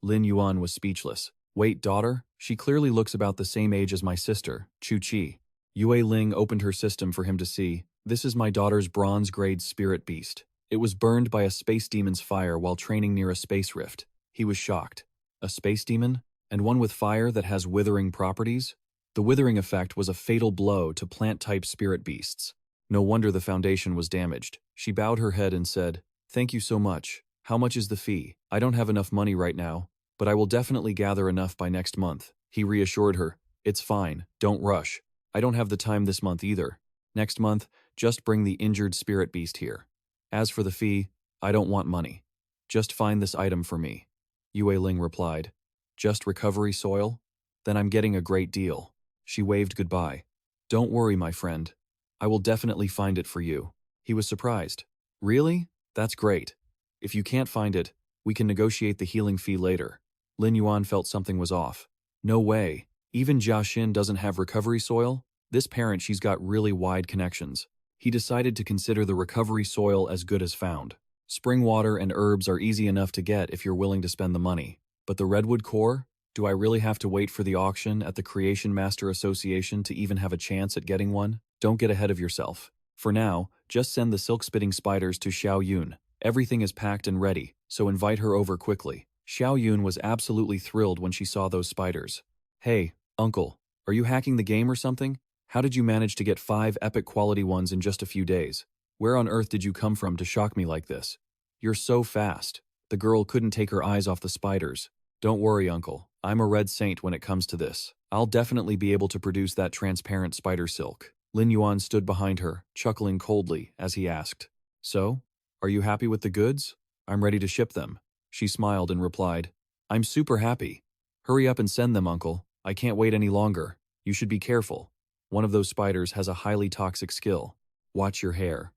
Speaker 1: Lin Yuan was speechless. Wait, daughter? She clearly looks about the same age as my sister, Chu Chi. Yue Ling opened her system for him to see. This is my daughter's bronze-grade spirit beast. It was burned by a space demon's fire while training near a space rift. He was shocked. A space demon? And one with fire that has withering properties? The withering effect was a fatal blow to plant-type spirit beasts. No wonder the foundation was damaged. She bowed her head and said, Thank you so much. How much is the fee? I don't have enough money right now, but I will definitely gather enough by next month. He reassured her. It's fine. Don't rush. I don't have the time this month either. Next month, just bring the injured spirit beast here. As for the fee, I don't want money. Just find this item for me. Yue Ling replied. Just recovery soil? Then I'm getting a great deal. She waved goodbye. Don't worry, my friend. I will definitely find it for you. He was surprised. Really? That's great. If you can't find it, we can negotiate the healing fee later. Lin Yuan felt something was off. No way. Even Jia Xin doesn't have recovery soil? This parent, she's got really wide connections. He decided to consider the recovery soil as good as found. Spring water and herbs are easy enough to get if you're willing to spend the money. But the redwood core? Do I really have to wait for the auction at the Creation Master Association to even have a chance at getting one? Don't get ahead of yourself. For now, just send the silk-spitting spiders to Xiao Yun. Everything is packed and ready, so invite her over quickly. Xiao Yun was absolutely thrilled when she saw those spiders. Hey, uncle, are you hacking the game or something? How did you manage to get 5 epic quality ones in just a few days? Where on earth did you come from to shock me like this? You're so fast. The girl couldn't take her eyes off the spiders. Don't worry, uncle. I'm a red saint when it comes to this. I'll definitely be able to produce that transparent spider silk. Lin Yuan stood behind her, chuckling coldly as he asked, So? Are you happy with the goods? I'm ready to ship them. She smiled and replied, I'm super happy. Hurry up and send them, uncle. I can't wait any longer. You should be careful. One of those spiders has a highly toxic skill. Watch your hair.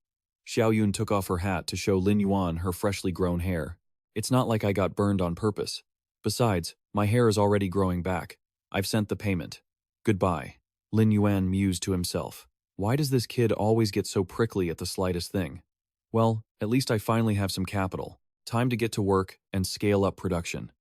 Speaker 1: Xiao Yun took off her hat to show Lin Yuan her freshly grown hair. It's not like I got burned on purpose. Besides, my hair is already growing back. I've sent the payment. Goodbye. Lin Yuan mused to himself. Why does this kid always get so prickly at the slightest thing? Well, at least I finally have some capital. Time to get to work and scale up production.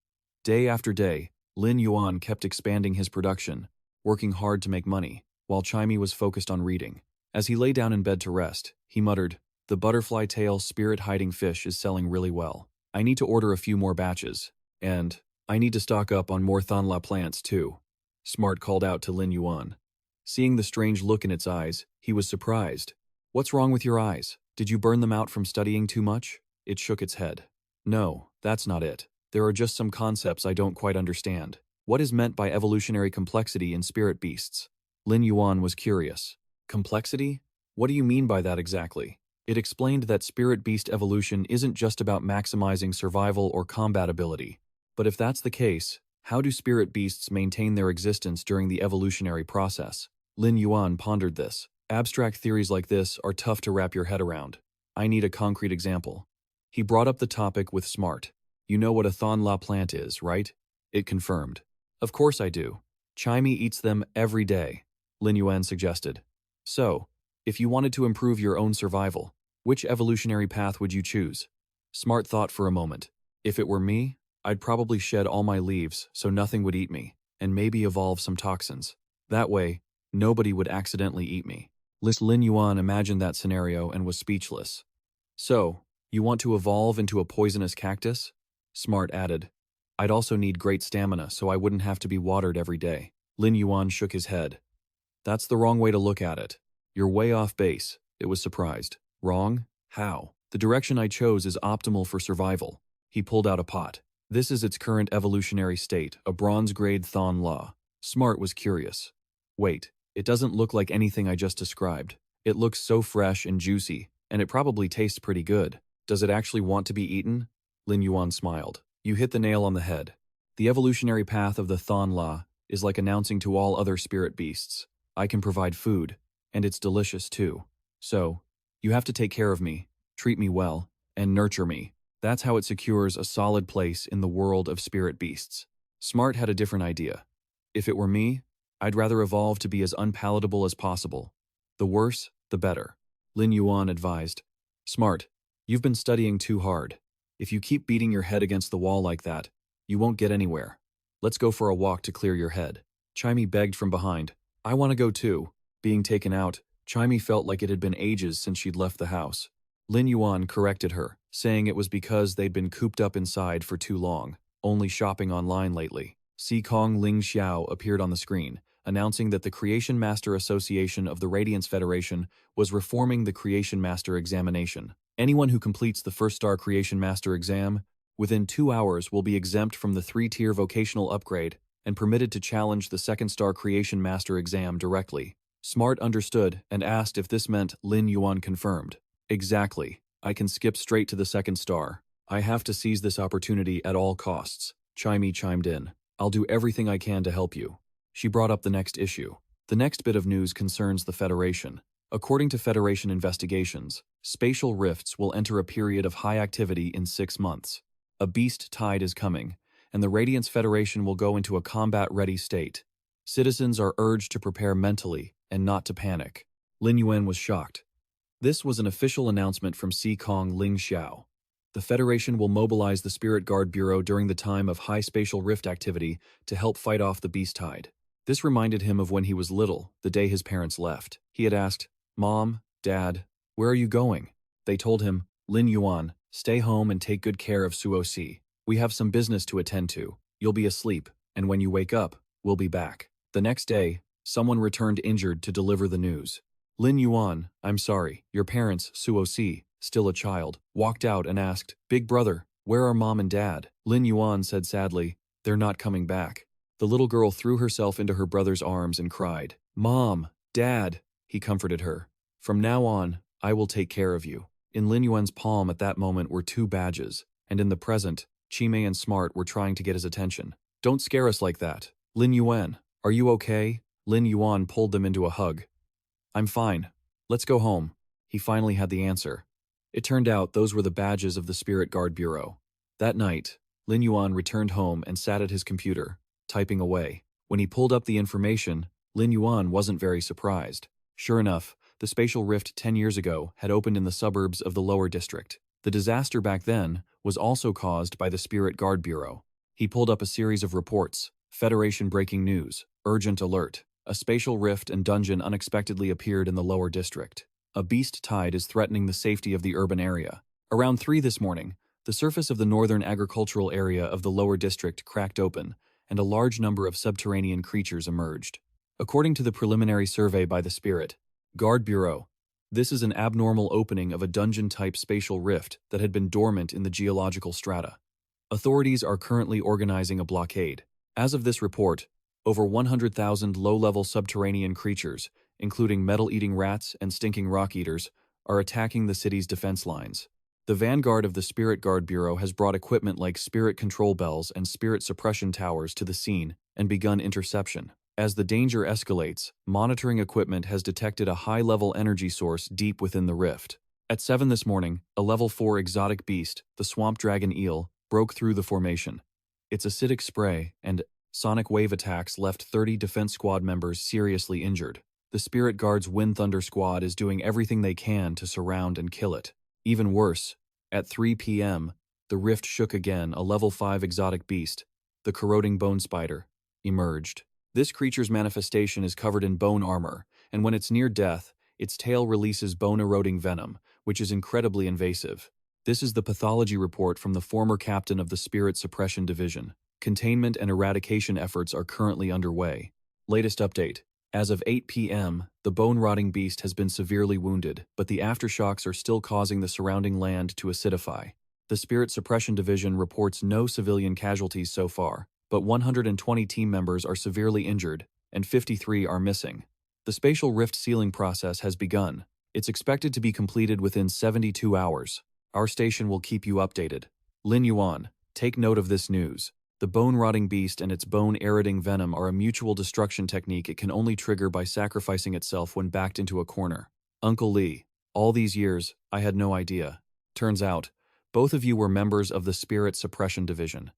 Speaker 1: Day after day, Lin Yuan kept expanding his production, working hard to make money, while Chimey was focused on reading. As he lay down in bed to rest, he muttered, The butterfly tail spirit-hiding fish is selling really well. I need to order a few more batches. And I need to stock up on more Thonla plants too. Smart called out to Lin Yuan. Seeing the strange look in its eyes, he was surprised. What's wrong with your eyes? Did you burn them out from studying too much? It shook its head. No, that's not it. There are just some concepts I don't quite understand. What is meant by evolutionary complexity in spirit beasts? Lin Yuan was curious. Complexity? What do you mean by that exactly? It explained that spirit beast evolution isn't just about maximizing survival or combat ability. But if that's the case, how do spirit beasts maintain their existence during the evolutionary process? Lin Yuan pondered this. Abstract theories like this are tough to wrap your head around. I need a concrete example. He brought up the topic with Smart. You know what a Thonla plant is, right? It confirmed. Of course I do. Chimey eats them every day, Lin Yuan suggested. So, if you wanted to improve your own survival, which evolutionary path would you choose? Smart thought for a moment. If it were me, I'd probably shed all my leaves so nothing would eat me, and maybe evolve some toxins. That way, nobody would accidentally eat me. Lin Yuan imagined that scenario and was speechless. So, you want to evolve into a poisonous cactus? Smart added. I'd also need great stamina so I wouldn't have to be watered every day. Lin Yuan shook his head. That's the wrong way to look at it. You're way off base. It was surprised. Wrong? How? The direction I chose is optimal for survival. He pulled out a pot. This is its current evolutionary state, a bronze-grade Thonla. Smart was curious. Wait, it doesn't look like anything I just described. It looks so fresh and juicy, and it probably tastes pretty good. Does it actually want to be eaten? Lin Yuan smiled. You hit the nail on the head. The evolutionary path of the Thonla is like announcing to all other spirit beasts, I can provide food, and it's delicious too. So, you have to take care of me, treat me well, and nurture me. That's how it secures a solid place in the world of spirit beasts. Smart had a different idea. If it were me, I'd rather evolve to be as unpalatable as possible. The worse, the better. Lin Yuan advised. Smart, you've been studying too hard. If you keep beating your head against the wall like that, you won't get anywhere. Let's go for a walk to clear your head. Chimey begged from behind. I want to go too. Being taken out, Chimey felt like it had been ages since she'd left the house. Lin Yuan corrected her, saying it was because they'd been cooped up inside for too long, only shopping online lately. Kong Ling Xiao appeared on the screen, announcing that the Creation Master Association of the Radiance Federation was reforming the Creation Master examination. Anyone who completes the first-star Creation Master exam within 2 hours will be exempt from the 3-tier vocational upgrade and permitted to challenge the second-star Creation Master exam directly. Smart understood and asked if this meant Lin Yuan confirmed. Exactly. I can skip straight to the second star. I have to seize this opportunity at all costs. Chimey chimed in. I'll do everything I can to help you. She brought up the next issue. The next bit of news concerns the Federation. According to Federation investigations, spatial rifts will enter a period of high activity in 6 months. A beast tide is coming, and the Radiance Federation will go into a combat-ready state. Citizens are urged to prepare mentally and not to panic. Lin Yuan was shocked. This was an official announcement from Kong Ling Xiao. The Federation will mobilize the Spirit Guard Bureau during the time of high spatial rift activity to help fight off the beast tide. This reminded him of when he was little, the day his parents left. He had asked, "Mom, Dad, where are you going?" They told him, "Lin Yuan, stay home and take good care of Suo-si. We have some business to attend to. You'll be asleep, and when you wake up, we'll be back." The next day, someone returned injured to deliver the news. Lin Yuan, "I'm sorry, your parents, Suo-si, still a child, walked out and asked, 'Big brother, where are Mom and Dad?' Lin Yuan said sadly, 'They're not coming back.' The little girl threw herself into her brother's arms and cried, 'Mom, Dad,' he comforted her. 'From now on, I will take care of you.' In Lin Yuan's palm at that moment were 2 badges, and in the present, Chime and Smart were trying to get his attention. "Don't scare us like that. Lin Yuan, are you okay?" Lin Yuan pulled them into a hug. "I'm fine. Let's go home." He finally had the answer. It turned out those were the badges of the Spirit Guard Bureau. That night, Lin Yuan returned home and sat at his computer, typing away. When he pulled up the information, Lin Yuan wasn't very surprised. Sure enough, the spatial rift 10 years ago had opened in the suburbs of the lower district. The disaster back then was also caused by the Spirit Guard Bureau. He pulled up a series of reports: Federation breaking news, urgent alert, a spatial rift and dungeon unexpectedly appeared in the lower district. A beast tide is threatening the safety of the urban area. Around 3 this morning, the surface of the northern agricultural area of the lower district cracked open, and a large number of subterranean creatures emerged. According to the preliminary survey by the Spirit Guard Bureau, this is an abnormal opening of a dungeon-type spatial rift that had been dormant in the geological strata. Authorities are currently organizing a blockade. As of this report, over 100,000 low-level subterranean creatures, including metal-eating rats and stinking rock-eaters, are attacking the city's defense lines. The vanguard of the Spirit Guard Bureau has brought equipment like spirit control bells and spirit suppression towers to the scene and begun interception. As the danger escalates, monitoring equipment has detected a high-level energy source deep within the rift. At 7 this morning, a level 4 exotic beast, the swamp dragon eel, broke through the formation. Its acidic spray and sonic wave attacks left 30 defense squad members seriously injured. The Spirit Guard's Wind Thunder squad is doing everything they can to surround and kill it. Even worse, at 3 p.m., the rift shook again. A level 5 exotic beast, the corroding bone spider, emerged. This creature's manifestation is covered in bone armor, and when it's near death, its tail releases bone-eroding venom, which is incredibly invasive. This is the pathology report from the former captain of the Spirit Suppression Division. Containment and eradication efforts are currently underway. Latest update. As of 8 p.m., the bone-rotting beast has been severely wounded, but the aftershocks are still causing the surrounding land to acidify. The Spirit Suppression Division reports no civilian casualties so far, but 120 team members are severely injured, and 53 are missing. The spatial rift sealing process has begun. It's expected to be completed within 72 hours. Our station will keep you updated. Lin Yuan, take note of this news. The bone-rotting beast and its bone-eroding venom are a mutual destruction technique it can only trigger by sacrificing itself when backed into a corner. Uncle Lee, all these years, I had no idea. Turns out, both of you were members of the Spirit Suppression Division.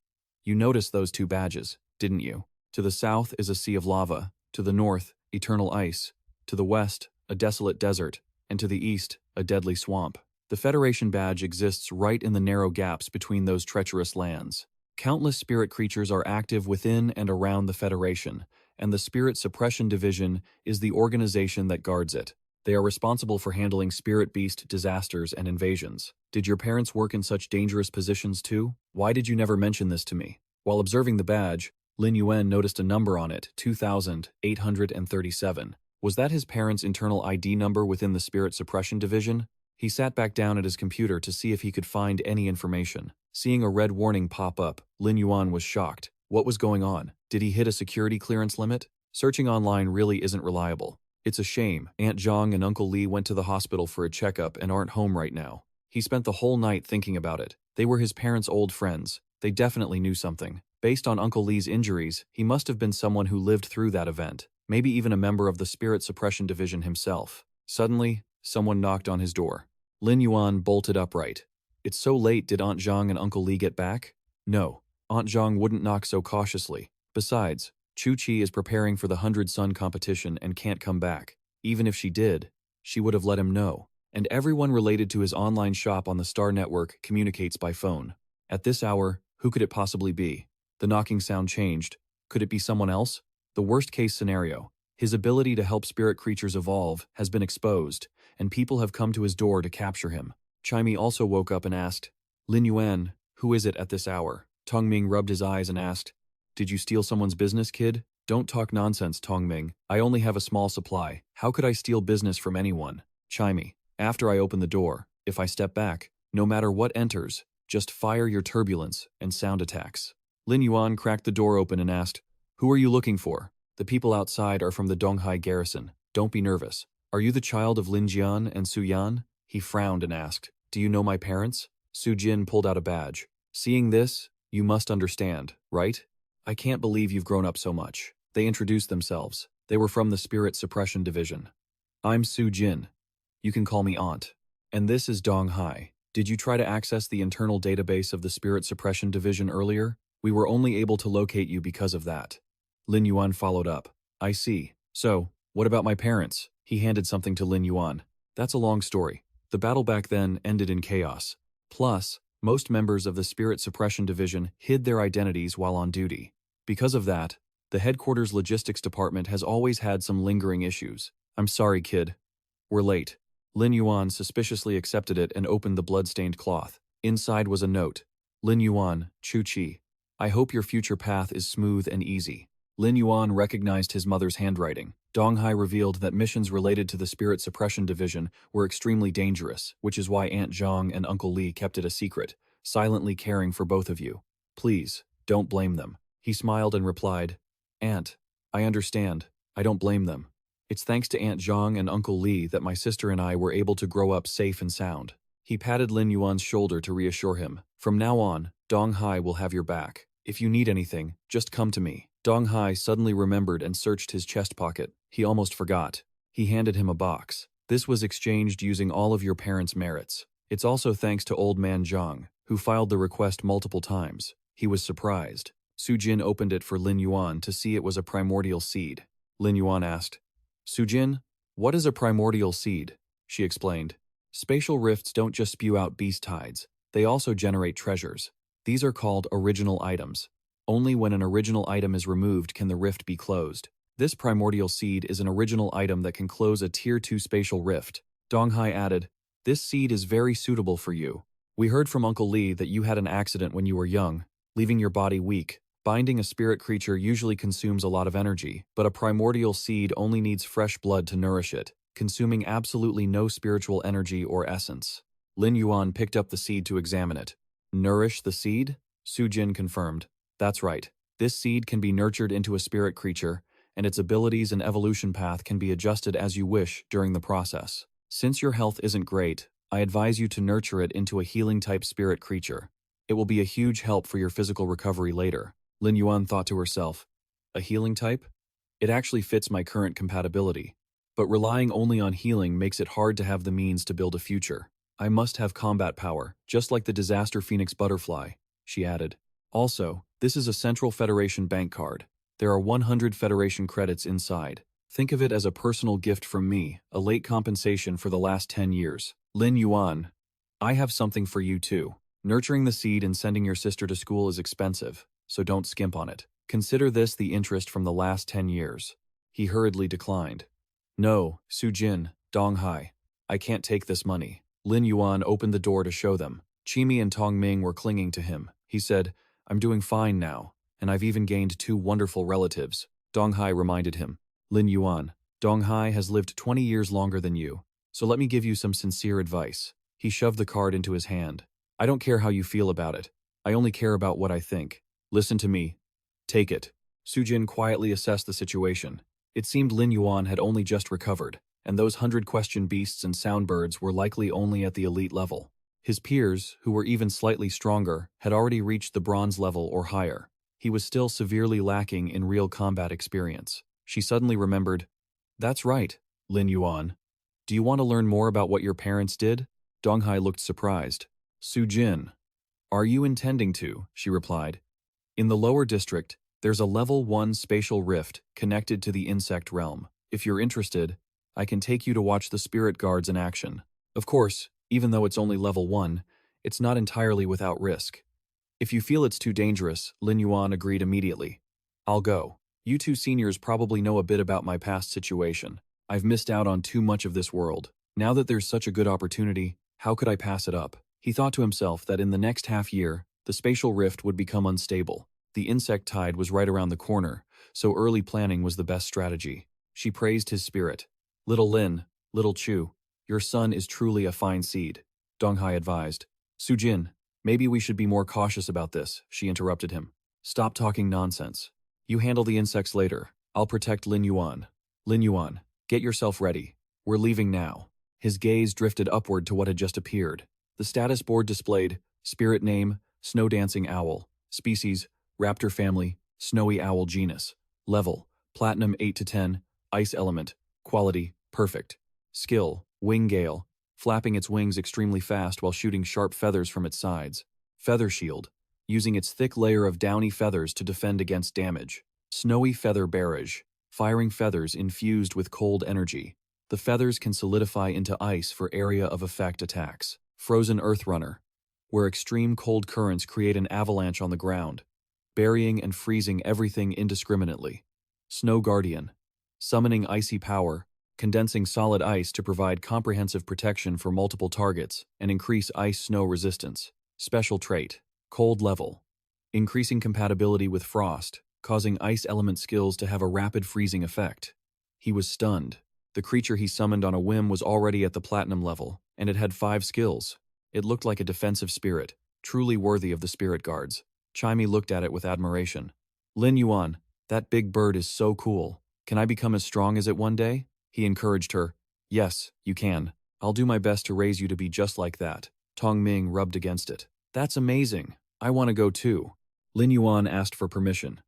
Speaker 1: You noticed those 2 badges, didn't you? To the south is a sea of lava, to the north, eternal ice, to the west, a desolate desert, and to the east, a deadly swamp. The Federation badge exists right in the narrow gaps between those treacherous lands. Countless spirit creatures are active within and around the Federation, and the Spirit Suppression Division is the organization that guards it. They are responsible for handling spirit beast disasters and invasions. Did your parents work in such dangerous positions too? Why did you never mention this to me? While observing the badge, Lin Yuan noticed a number on it, 2,837. Was that his parents' internal ID number within the Spirit Suppression Division? He sat back down at his computer to see if he could find any information. Seeing a red warning pop up, Lin Yuan was shocked. What was going on? Did he hit a security clearance limit? Searching online really isn't reliable. It's a shame. Aunt Zhang and Uncle Lee went to the hospital for a checkup and aren't home right now. He spent the whole night thinking about it. They were his parents' old friends. They definitely knew something. Based on Uncle Lee's injuries, he must have been someone who lived through that event. Maybe even a member of the Spirit Suppression Division himself. Suddenly, someone knocked on his door. Lin Yuan bolted upright. It's so late, did Aunt Zhang and Uncle Lee get back? No, Aunt Zhang wouldn't knock so cautiously. Besides, Chu Chi is preparing for the 100 Sun competition and can't come back. Even if she did, she would have let him know. and everyone related to his online shop on the Star Network communicates by phone. At this hour, who could it possibly be? The knocking sound changed. Could it be someone else? The worst-case scenario. His ability to help spirit creatures evolve has been exposed, and people have come to his door to capture him. Chimey also woke up and asked, Lin Yuan, who is it at this hour? Tongming rubbed his eyes and asked, Did you steal someone's business, kid? Don't talk nonsense, Tongming. I only have a small supply. How could I steal business from anyone? Chimey, after I open the door, if I step back, no matter what enters, just fire your turbulence and sound attacks. Lin Yuan cracked the door open and asked, Who are you looking for? The people outside are from the Donghai garrison. Don't be nervous. Are you the child of Lin Jian and Su Yan? He frowned and asked, Do you know my parents? Su Jin pulled out a badge. Seeing this, you must understand, right? I can't believe you've grown up so much. They introduced themselves. They were from the Spirit Suppression Division. I'm Su Jin. You can call me Aunt. And this is Donghai. Did you try to access the internal database of the Spirit Suppression Division earlier? We were only able to locate you because of that. Lin Yuan followed up. I see. So, what about my parents? He handed something to Lin Yuan. That's a long story. The battle back then ended in chaos. Plus, most members of the Spirit Suppression Division hid their identities while on duty. Because of that, the headquarters logistics department has always had some lingering issues. I'm sorry, kid. We're late. Lin Yuan suspiciously accepted it and opened the blood-stained cloth. Inside was a note. Lin Yuan, Chu Chi. I hope your future path is smooth and easy. Lin Yuan recognized his mother's handwriting. Donghai revealed that missions related to the Spirit Suppression Division were extremely dangerous, which is why Aunt Zhang and Uncle Li kept it a secret, silently caring for both of you. Please, don't blame them. He smiled and replied, Aunt, I understand. I don't blame them. It's thanks to Aunt Zhang and Uncle Li that my sister and I were able to grow up safe and sound. He patted Lin Yuan's shoulder to reassure him. From now on, Donghai will have your back. If you need anything, just come to me. Donghai suddenly remembered and searched his chest pocket. He almost forgot. He handed him a box. This was exchanged using all of your parents' merits. It's also thanks to old man Zhang, who filed the request multiple times. He was surprised. Su Jin opened it for Lin Yuan to see it was a primordial seed. Lin Yuan asked, Su Jin, what is a primordial seed? She explained. Spatial rifts don't just spew out beast hides. They also generate treasures. These are called original items. Only when an original item is removed can the rift be closed. This primordial seed is an original item that can close a Tier 2 spatial rift. Donghai added, This seed is very suitable for you. We heard from Uncle Li that you had an accident when you were young, leaving your body weak. Binding a spirit creature usually consumes a lot of energy, but a primordial seed only needs fresh blood to nourish it, consuming absolutely no spiritual energy or essence. Lin Yuan picked up the seed to examine it. Nourish the seed? Su Jin confirmed. That's right. This seed can be nurtured into a spirit creature, and its abilities and evolution path can be adjusted as you wish during the process. Since your health isn't great, I advise you to nurture it into a healing-type spirit creature. It will be a huge help for your physical recovery later. Lin Yuan thought to herself, a healing type? It actually fits my current compatibility, but relying only on healing makes it hard to have the means to build a future. I must have combat power, just like the Disaster Phoenix butterfly, she added. Also, this is a Central Federation bank card. There are 100 Federation credits inside. Think of it as a personal gift from me, a late compensation for the last 10 years. Lin Yuan, I have something for you too. Nurturing the seed and sending your sister to school is expensive, so don't skimp on it. Consider this the interest from the last 10 years. He hurriedly declined. No, Su Jin, Donghai, I can't take this money. Lin Yuan opened the door to show them. Chimi and Tongming were clinging to him. He said, I'm doing fine now, and I've even gained 2 wonderful relatives. Donghai reminded him. Lin Yuan, Donghai has lived 20 years longer than you, so let me give you some sincere advice. He shoved the card into his hand. I don't care how you feel about it. I only care about what I think. Listen to me. Take it. Su Jin quietly assessed the situation. It seemed Lin Yuan had only just recovered, and those 100-question beasts and soundbirds were likely only at the elite level. His peers, who were even slightly stronger, had already reached the bronze level or higher. He was still severely lacking in real combat experience. She suddenly remembered, That's right, Lin Yuan. Do you want to learn more about what your parents did? Donghai looked surprised. Su Jin. Are you intending to? She replied. In the lower district, there's a level 1 spatial rift connected to the insect realm. If you're interested, I can take you to watch the spirit guards in action. Of course, even though it's only level 1, it's not entirely without risk. If you feel it's too dangerous, Lin Yuan agreed immediately. I'll go. You two seniors probably know a bit about my past situation. I've missed out on too much of this world. Now that there's such a good opportunity, how could I pass it up? He thought to himself that in the next half year, the spatial rift would become unstable. The insect tide was right around the corner, so early planning was the best strategy. She praised his spirit. Little Lin, little Chu, your son is truly a fine seed, Donghai advised. Sujin, maybe we should be more cautious about this, she interrupted him. Stop talking nonsense. You handle the insects later. I'll protect Lin Yuan. Lin Yuan, get yourself ready. We're leaving now. His gaze drifted upward to what had just appeared. The status board displayed spirit name, snow dancing owl, species, raptor family, snowy owl genus, level, platinum 8 to 10, ice element, quality, perfect, skill, wing gale, flapping its wings extremely fast while shooting sharp feathers from its sides, feather shield, using its thick layer of downy feathers to defend against damage, snowy feather barrage, firing feathers infused with cold energy. The feathers can solidify into ice for area of effect attacks. Frozen Earth Runner, where extreme cold currents create an avalanche on the ground, burying and freezing everything indiscriminately. Snow Guardian, summoning icy power, condensing solid ice to provide comprehensive protection for multiple targets and increase ice-snow resistance. Special trait, cold level, increasing compatibility with frost, causing ice element skills to have a rapid freezing effect. He was stunned. The creature he summoned on a whim was already at the platinum level, and it had 5 skills. It looked like a defensive spirit, truly worthy of the spirit guards. Chimey looked at it with admiration. Lin Yuan, that big bird is so cool. Can I become as strong as it one day? He encouraged her. Yes, you can. I'll do my best to raise you to be just like that. Tong Ming rubbed against it. That's amazing. I want to go too. Lin Yuan asked for permission.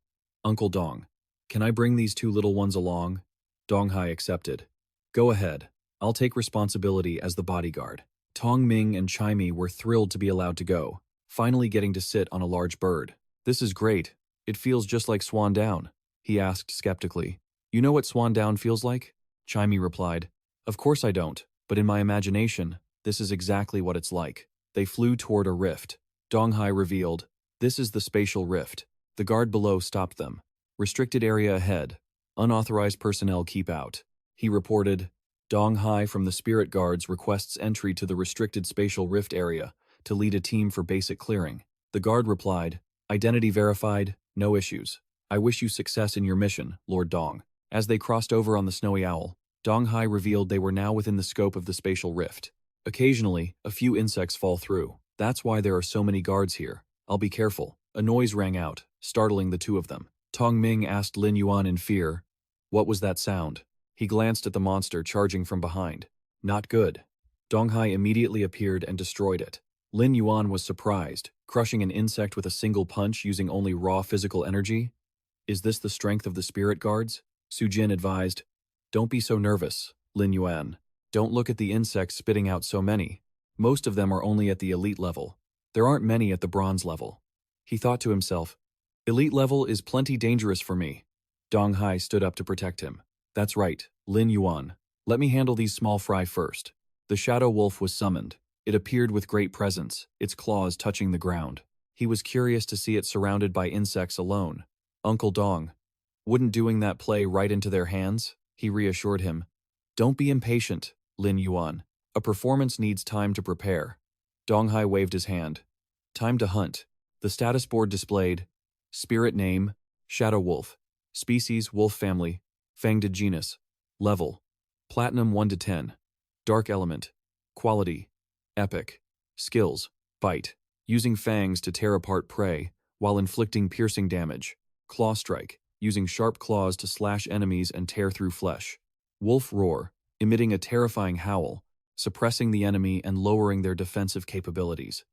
Speaker 1: Uncle Dong, can I bring these 2 little ones along? Donghai accepted. Go ahead. I'll take responsibility as the bodyguard. Tong Ming and Chimey were thrilled to be allowed to go, finally getting to sit on a large bird. This is great. It feels just like Swan Down, he asked skeptically. You know what Swan Down feels like? Chimey replied. Of course I don't, but in my imagination, this is exactly what it's like. They flew toward a rift. Donghai revealed, this is the spatial rift. The guard below stopped them. Restricted area ahead. Unauthorized personnel keep out. He reported, Donghai from the Spirit Guards requests entry to the restricted spatial rift area to lead a team for basic clearing. The guard replied, identity verified, no issues. I wish you success in your mission, Lord Dong. As they crossed over on the Snowy Owl, Donghai revealed they were now within the scope of the spatial rift. Occasionally, a few insects fall through. That's why there are so many guards here. I'll be careful. A noise rang out, startling the 2 of them. Tong Ming asked Lin Yuan in fear, what was that sound? He glanced at the monster charging from behind. Not good. Donghai immediately appeared and destroyed it. Lin Yuan was surprised, crushing an insect with a single punch using only raw physical energy. Is this the strength of the spirit guards? Sujin advised. Don't be so nervous, Lin Yuan. Don't look at the insects spitting out so many. Most of them are only at the elite level. There aren't many at the bronze level. He thought to himself, elite level is plenty dangerous for me. Donghai stood up to protect him. That's right, Lin Yuan. Let me handle these small fry first. The shadow wolf was summoned. It appeared with great presence, its claws touching the ground. He was curious to see it surrounded by insects alone. Uncle Dong, wouldn't doing that play right into their hands? He reassured him. Don't be impatient, Lin Yuan. A performance needs time to prepare. Donghai waved his hand. Time to hunt. The status board displayed spirit name, shadow wolf, species wolf family, fanged genus, level, platinum 1 to 10, dark element, quality, epic, skills, bite, using fangs to tear apart prey while inflicting piercing damage, claw strike, using sharp claws to slash enemies and tear through flesh, wolf roar, emitting a terrifying howl, suppressing the enemy and lowering their defensive capabilities,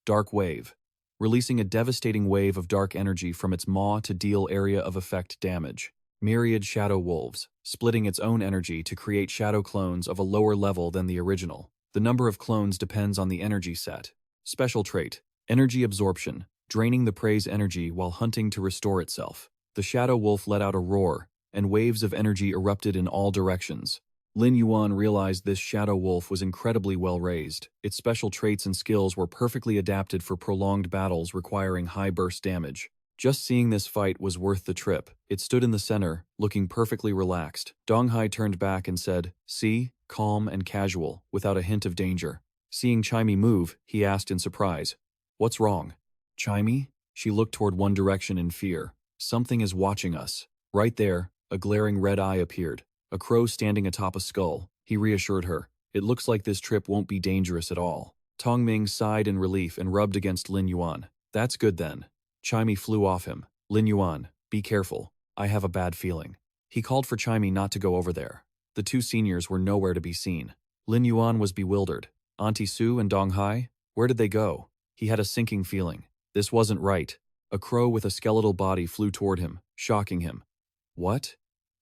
Speaker 1: dark wave, releasing a devastating wave of dark energy from its maw to deal area of effect damage. Myriad shadow wolves, splitting its own energy to create shadow clones of a lower level than the original. The number of clones depends on the energy set. Special trait, energy absorption, draining the prey's energy while hunting to restore itself. The shadow wolf let out a roar, and waves of energy erupted in all directions. Lin Yuan realized this shadow wolf was incredibly well raised. Its special traits and skills were perfectly adapted for prolonged battles requiring high burst damage. Just seeing this fight was worth the trip. It stood in the center, looking perfectly relaxed. Dong Hai turned back and said, "See, calm and casual, without a hint of danger." Seeing Chimey move, he asked in surprise, "What's wrong?" "Chimey?" She looked toward one direction in fear. "Something is watching us." Right there, a glaring red eye appeared. A crow standing atop a skull. He reassured her. "It looks like this trip won't be dangerous at all." Tong Ming sighed in relief and rubbed against Lin Yuan. "That's good then." Chimey flew off him. "Lin Yuan, be careful. I have a bad feeling." He called for Chimey not to go over there. The two seniors were nowhere to be seen. Lin Yuan was bewildered. Auntie Sue and Dong Hai? Where did they go? He had a sinking feeling. This wasn't right. A crow with a skeletal body flew toward him, shocking him. What?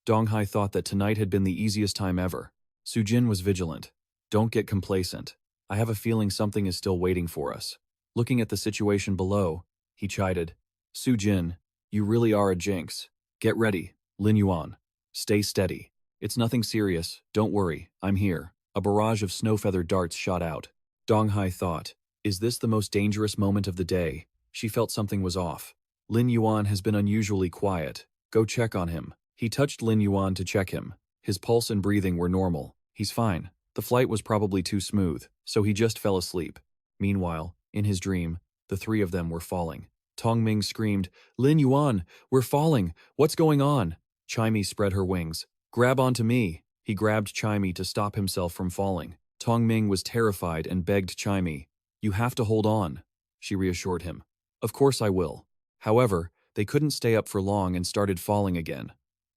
Speaker 1: Dong Hai thought that tonight had been the easiest time ever. Su Jin was vigilant. "Don't get complacent. I have a feeling something is still waiting for us." Looking at the situation below, he chided. "Su Jin, you really are a jinx. Get ready, Lin Yuan. Stay steady. It's nothing serious, don't worry, I'm here." A barrage of snow-feather darts shot out. Dong Hai thought, "Is this the most dangerous moment of the day?" She felt something was off. "Lin Yuan has been unusually quiet. Go check on him." He touched Lin Yuan to check him. His pulse and breathing were normal. "He's fine." The flight was probably too smooth, so he just fell asleep. Meanwhile, in his dream, the three of them were falling. Tong Ming screamed, "Lin Yuan, we're falling! What's going on?" Chimey spread her wings. "Grab onto me!" He grabbed Chimey to stop himself from falling. Tong Ming was terrified and begged Chimey. "You have to hold on," she reassured him. "Of course I will." However, they couldn't stay up for long and started falling again.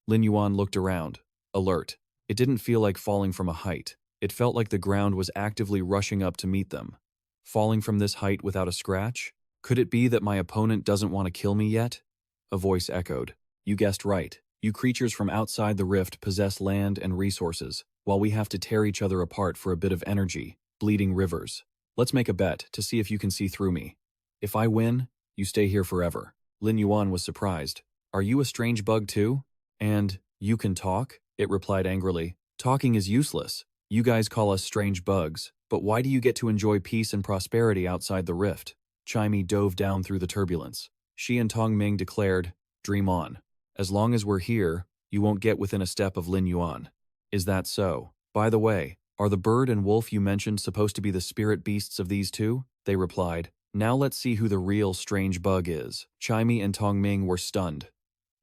Speaker 1: Lin Yuan looked around, alert. It didn't feel like falling from a height. It felt like the ground was actively rushing up to meet them. Falling from this height without a scratch? Could it be that my opponent doesn't want to kill me yet? A voice echoed. "You guessed right. You creatures from outside the rift possess land and resources, while we have to tear each other apart for a bit of energy, bleeding rivers. Let's make a bet to see if you can see through me. If I win, you stay here forever." Lin Yuan was surprised. "Are you a strange bug too? And you can talk?" It replied angrily. "Talking is useless. You guys call us strange bugs, but why do you get to enjoy peace and prosperity outside the rift?" Chimey dove down through the turbulence. She and Tong Ming declared, "Dream on. As long as we're here, you won't get within a step of Lin Yuan." "Is that so? By the way, are the bird and wolf you mentioned supposed to be the spirit beasts of these two?" They replied. "Now let's see who the real strange bug is." Chimey and Tong Ming were stunned.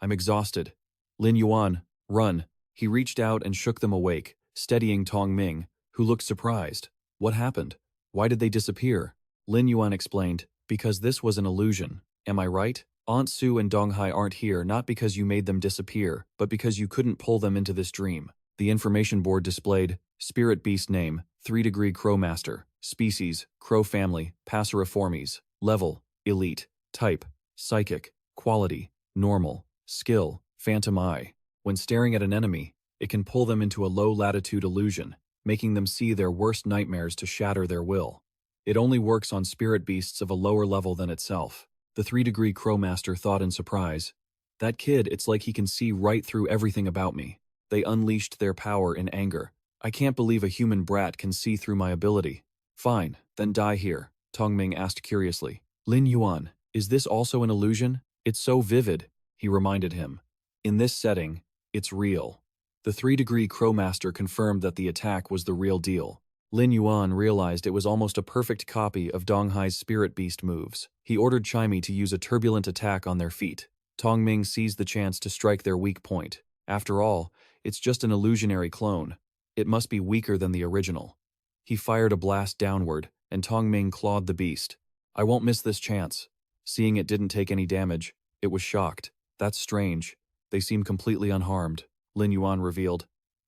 Speaker 1: "I'm exhausted. Lin Yuan, run." He reached out and shook them awake, steadying Tong Ming, who looked surprised. "What happened? Why did they disappear?" Lin Yuan explained, "Because this was an illusion. Am I right? Aunt Sue and Dong Hai aren't here not because you made them disappear, but because you couldn't pull them into this dream." The information board displayed, "Spirit Beast Name, 3-degree Crow Master. Species, Crow Family, Passeriformes. Level, Elite. Type, Psychic. Quality, Normal. Skill, Phantom Eye. When staring at an enemy, it can pull them into a low-latitude illusion, making them see their worst nightmares to shatter their will. It only works on spirit beasts of a lower level than itself." The 3-degree Crow Master thought in surprise. "That kid, it's like he can see right through everything about me." They unleashed their power in anger. "I can't believe a human brat can see through my ability." "Fine, then die here," Tong Ming asked curiously. "Lin Yuan, is this also an illusion? It's so vivid," he reminded him. "In this setting, it's real." The 3-degree Crow Master confirmed that the attack was the real deal. Lin Yuan realized it was almost a perfect copy of Dong Hai's spirit beast moves. He ordered Chimey to use a turbulent attack on their feet. Tong Ming seized the chance to strike their weak point. After all, it's just an illusionary clone. It must be weaker than the original. He fired a blast downward, and Tong Ming clawed the beast. "I won't miss this chance." Seeing it didn't take any damage, it was shocked. "That's strange. They seem completely unharmed," Lin Yuan revealed.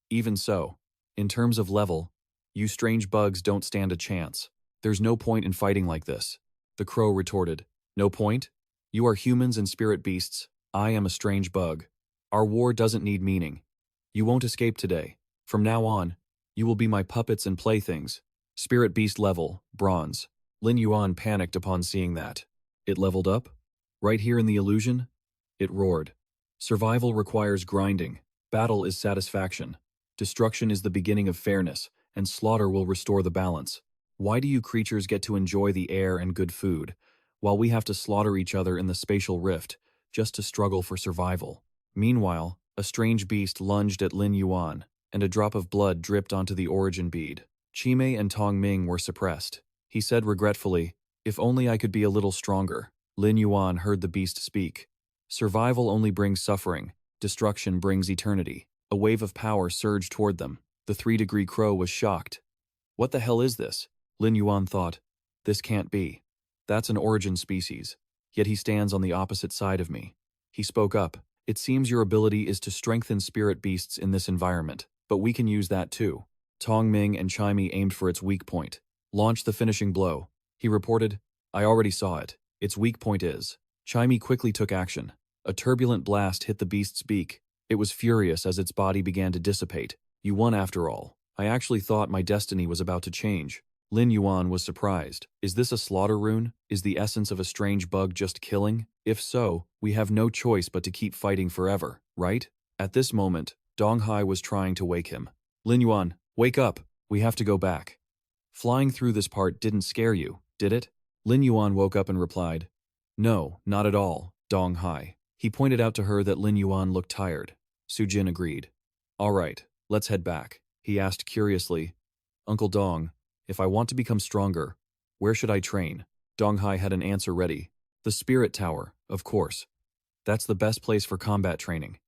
Speaker 1: "Even so, in terms of level, you strange bugs don't stand a chance. There's no point in fighting like this." The crow retorted. "No point? You are humans and spirit beasts. I am a strange bug. Our war doesn't need meaning. You won't escape today. From now on, you will be my puppets and playthings." Spirit beast level, bronze. Lin Yuan panicked upon seeing that. It leveled up? Right here in the illusion? It roared. "Survival requires grinding. Battle is satisfaction. Destruction is the beginning of fairness, and slaughter will restore the balance. Why do you creatures get to enjoy the air and good food, while we have to slaughter each other in the spatial rift, just to struggle for survival? Meanwhile, a strange beast lunged at Lin Yuan, and a drop of blood dripped onto the origin bead. Chime and Tong Ming were suppressed. He said regretfully, "If only I could be a little stronger." Lin Yuan heard the beast speak. Survival only brings suffering. Destruction brings eternity. A wave of power surged toward them. The 3-degree crow was shocked. What the hell is this? Lin Yuan thought. This can't be. That's an origin species. Yet he stands on the opposite side of me. He spoke up. It seems your ability is to strengthen spirit beasts in this environment, but we can use that too. Tong Ming and Chime aimed for its weak point. Launch the finishing blow. He reported, I already saw it. Its weak point is. Chime quickly took action. A turbulent blast hit the beast's beak. It was furious as its body began to dissipate. You won after all. I actually thought my destiny was about to change. Lin Yuan was surprised. Is this a slaughter rune? Is the essence of a strange bug just killing? If so, we have no choice but to keep fighting forever, right? At this moment, Dong Hai was trying to wake him. Lin Yuan, wake up. We have to go back. Flying through this part didn't scare you, did it? Lin Yuan woke up and replied, No, not at all, Dong Hai. He pointed out to her that Lin Yuan looked tired. Su Jin agreed. All right, let's head back. He asked curiously, Uncle Dong, if I want to become stronger, where should I train? Dong Hai had an answer ready. The Spirit Tower, of course. That's the best place for combat training.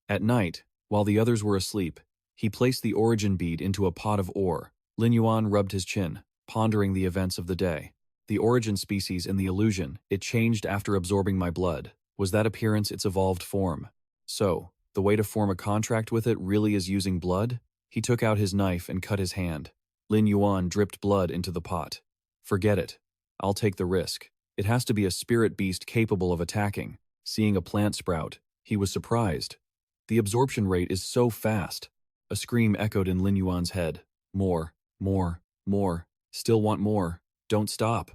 Speaker 1: At night, while the others were asleep, he placed the origin bead into a pot of ore. Lin Yuan rubbed his chin, pondering the events of the day. The origin species in the illusion, it changed after absorbing my blood. Was that appearance its evolved form? So, the way to form a contract with it really is using blood? He took out his knife and cut his hand. Lin Yuan dripped blood into the pot. Forget it. I'll take the risk. It has to be a spirit beast capable of attacking. Seeing a plant sprout, he was surprised. The absorption rate is so fast. A scream echoed in Lin Yuan's head. More, more, more. Still want more. Don't stop.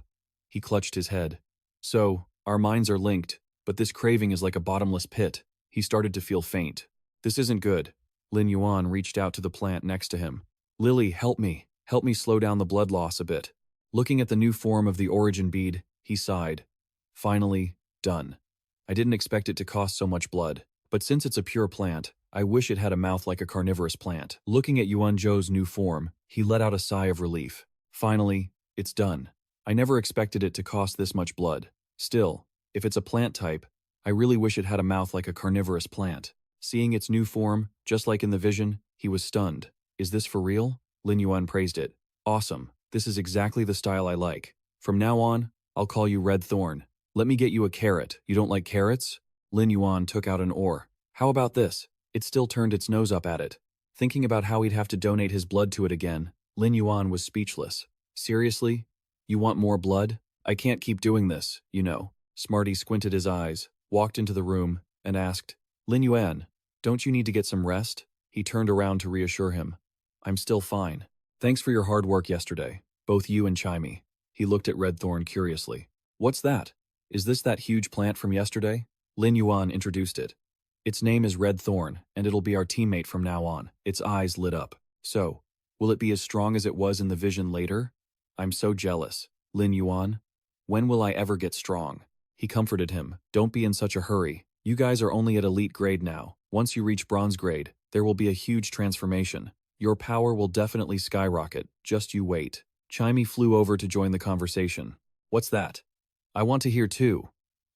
Speaker 1: He clutched his head. So, our minds are linked, but this craving is like a bottomless pit. He started to feel faint. This isn't good. Lin Yuan reached out to the plant next to him. Lily, help me. Help me slow down the blood loss a bit. Looking at the new form of the origin bead, he sighed. Finally, done. I didn't expect it to cost so much blood, but since it's a pure plant, I wish it had a mouth like a carnivorous plant. Looking at Yuan Zhou's new form, he let out a sigh of relief. Finally, it's done. I never expected it to cost this much blood. Still, if it's a plant type, I really wish it had a mouth like a carnivorous plant. Seeing its new form, just like in the vision, he was stunned. Is this for real? Lin Yuan praised it. Awesome. This is exactly the style I like. From now on, I'll call you Red Thorn. Let me get you a carrot. You don't like carrots? Lin Yuan took out an ore. How about this? It still turned its nose up at it. Thinking about how he'd have to donate his blood to it again, Lin Yuan was speechless. Seriously? You want more blood? I can't keep doing this, you know. Smarty squinted his eyes, walked into the room, and asked, Lin Yuan, don't you need to get some rest? He turned around to reassure him. I'm still fine. Thanks for your hard work yesterday, both you and Chimey. He looked at Red Thorn curiously. What's that? Is this that huge plant from yesterday? Lin Yuan introduced it. Its name is Red Thorn, and it'll be our teammate from now on. Its eyes lit up. So, will it be as strong as it was in the vision later? I'm so jealous. Lin Yuan, when will I ever get strong? He comforted him. Don't be in such a hurry. You guys are only at elite grade now. Once you reach bronze grade, there will be a huge transformation. Your power will definitely skyrocket. Just you wait. Chimey flew over to join the conversation. What's that? I want to hear too,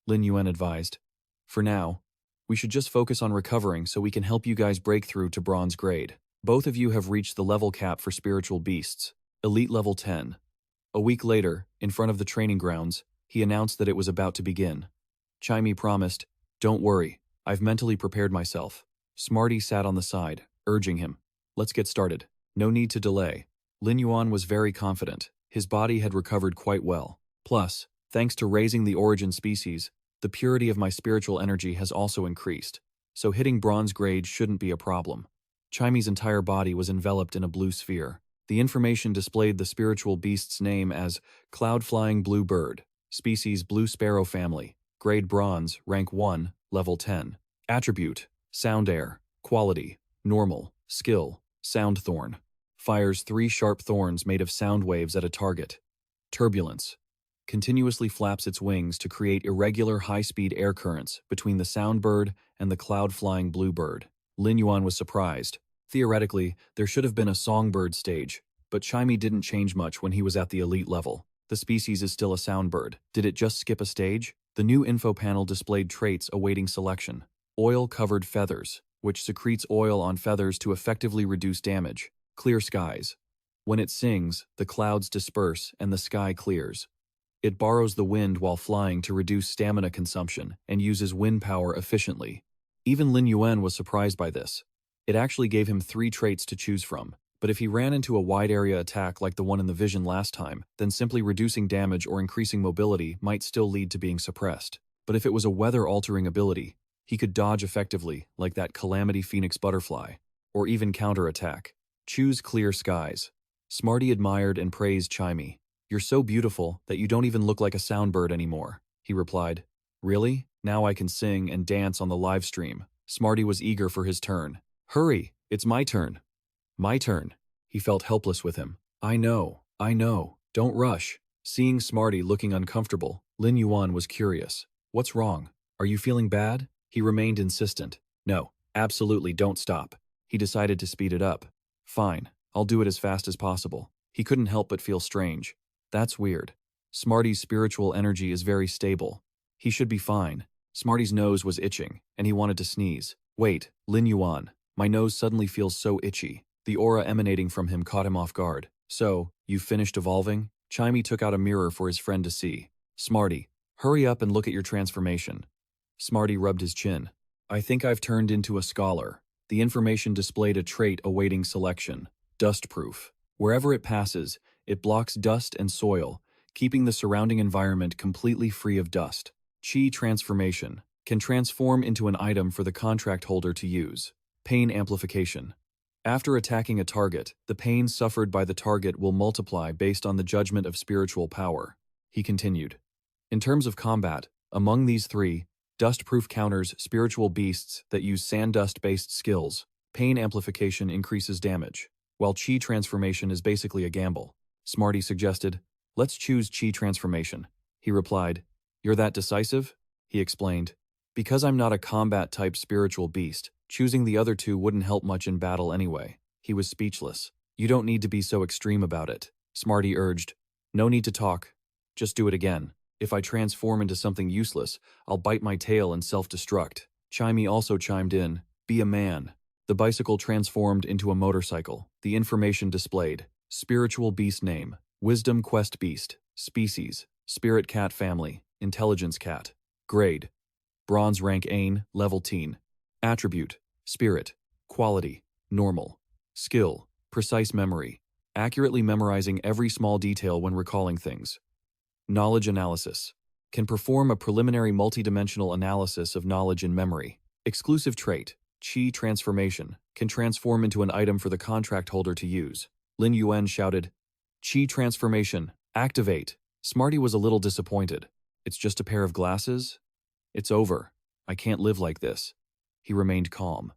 Speaker 1: Lin Yuan advised. For now, we should just focus on recovering so we can help you guys break through to bronze grade. Both of you have reached the level cap for spiritual beasts, elite level 10. A week later, in front of the training grounds, he announced that it was about to begin. Chimey promised, Don't worry, I've mentally prepared myself. Smarty sat on the side, urging him. Let's get started. No need to delay. Lin Yuan was very confident. His body had recovered quite well. Plus, thanks to raising the origin species, the purity of my spiritual energy has also increased. So hitting bronze grade shouldn't be a problem. Chimey's entire body was enveloped in a blue sphere. The information displayed the spiritual beast's name as Cloud-Flying Blue Bird, species Blue Sparrow family, grade bronze, rank 1, level 10. Attribute, sound air, quality, normal, skill, Sound thorn. Fires 3 sharp thorns made of sound waves at a target. Turbulence. Continuously flaps its wings to create irregular high-speed air currents between the sound bird and the cloud-flying bluebird. Lin Yuan was surprised. Theoretically, there should have been a songbird stage, but Chimey didn't change much when he was at the elite level. The species is still a soundbird. Did it just skip a stage? The new info panel displayed traits awaiting selection. Oil-covered feathers, which secretes oil on feathers to effectively reduce damage. Clear skies. When it sings, the clouds disperse and the sky clears. It borrows the wind while flying to reduce stamina consumption and uses wind power efficiently. Even Lin Yuan was surprised by this. It actually gave him 3 traits to choose from, but if he ran into a wide-area attack like the one in the vision last time, then simply reducing damage or increasing mobility might still lead to being suppressed. But if it was a weather-altering ability, he could dodge effectively, like that Calamity Phoenix butterfly, or even counterattack. Choose clear skies. Smarty admired and praised Chimey. "You're so beautiful that you don't even look like a soundbird anymore," he replied. "Really? Now I can sing and dance on the live stream." Smarty was eager for his turn. "Hurry, it's my turn." "My turn." He felt helpless with him. I know. Don't rush." Seeing Smarty looking uncomfortable, Lin Yuan was curious. "What's wrong? Are you feeling bad?" He remained insistent. "No, absolutely don't stop." He decided to speed it up. "Fine, I'll do it as fast as possible." He couldn't help but feel strange. That's weird. Smarty's spiritual energy is very stable. He should be fine. Smarty's nose was itching, and he wanted to sneeze. "Wait, Lin Yuan, my nose suddenly feels so itchy." The aura emanating from him caught him off guard. "So, you've finished evolving?" Chimey took out a mirror for his friend to see. "Smarty, hurry up and look at your transformation." Smarty rubbed his chin. "I think I've turned into a scholar." The information displayed a trait awaiting selection. Dustproof. Wherever it passes, it blocks dust and soil, keeping the surrounding environment completely free of dust. Chi transformation. Can transform into an item for the contract holder to use. Pain amplification. After attacking a target, the pain suffered by the target will multiply based on the judgment of spiritual power. He continued. In terms of combat, among these 3, Dustproof counters spiritual beasts that use sand-dust-based skills. Pain amplification increases damage, while Chi transformation is basically a gamble. Smarty suggested, "Let's choose Chi transformation." He replied, "You're that decisive?" He explained, "Because I'm not a combat-type spiritual beast, choosing the other 2 wouldn't help much in battle anyway." He was speechless. "You don't need to be so extreme about it," Smarty urged. "No need to talk. Just do it again. If I transform into something useless, I'll bite my tail and self-destruct." Chimey also chimed in, "Be a man." The bicycle transformed into a motorcycle. The information displayed. Spiritual beast name. Wisdom quest beast. Species. Spirit cat family. Intelligence cat. Grade. Bronze rank Ain, level teen. Attribute. Spirit. Quality. Normal. Skill. Precise memory. Accurately memorizing every small detail when recalling things. Knowledge analysis. Can perform a preliminary multidimensional analysis of knowledge and memory. Exclusive trait. Chi transformation. Can transform into an item for the contract holder to use. Lin Yuan shouted, "Chi transformation, activate." Smarty was a little disappointed. "It's just a pair of glasses?" "It's over. I can't live like this." He remained calm.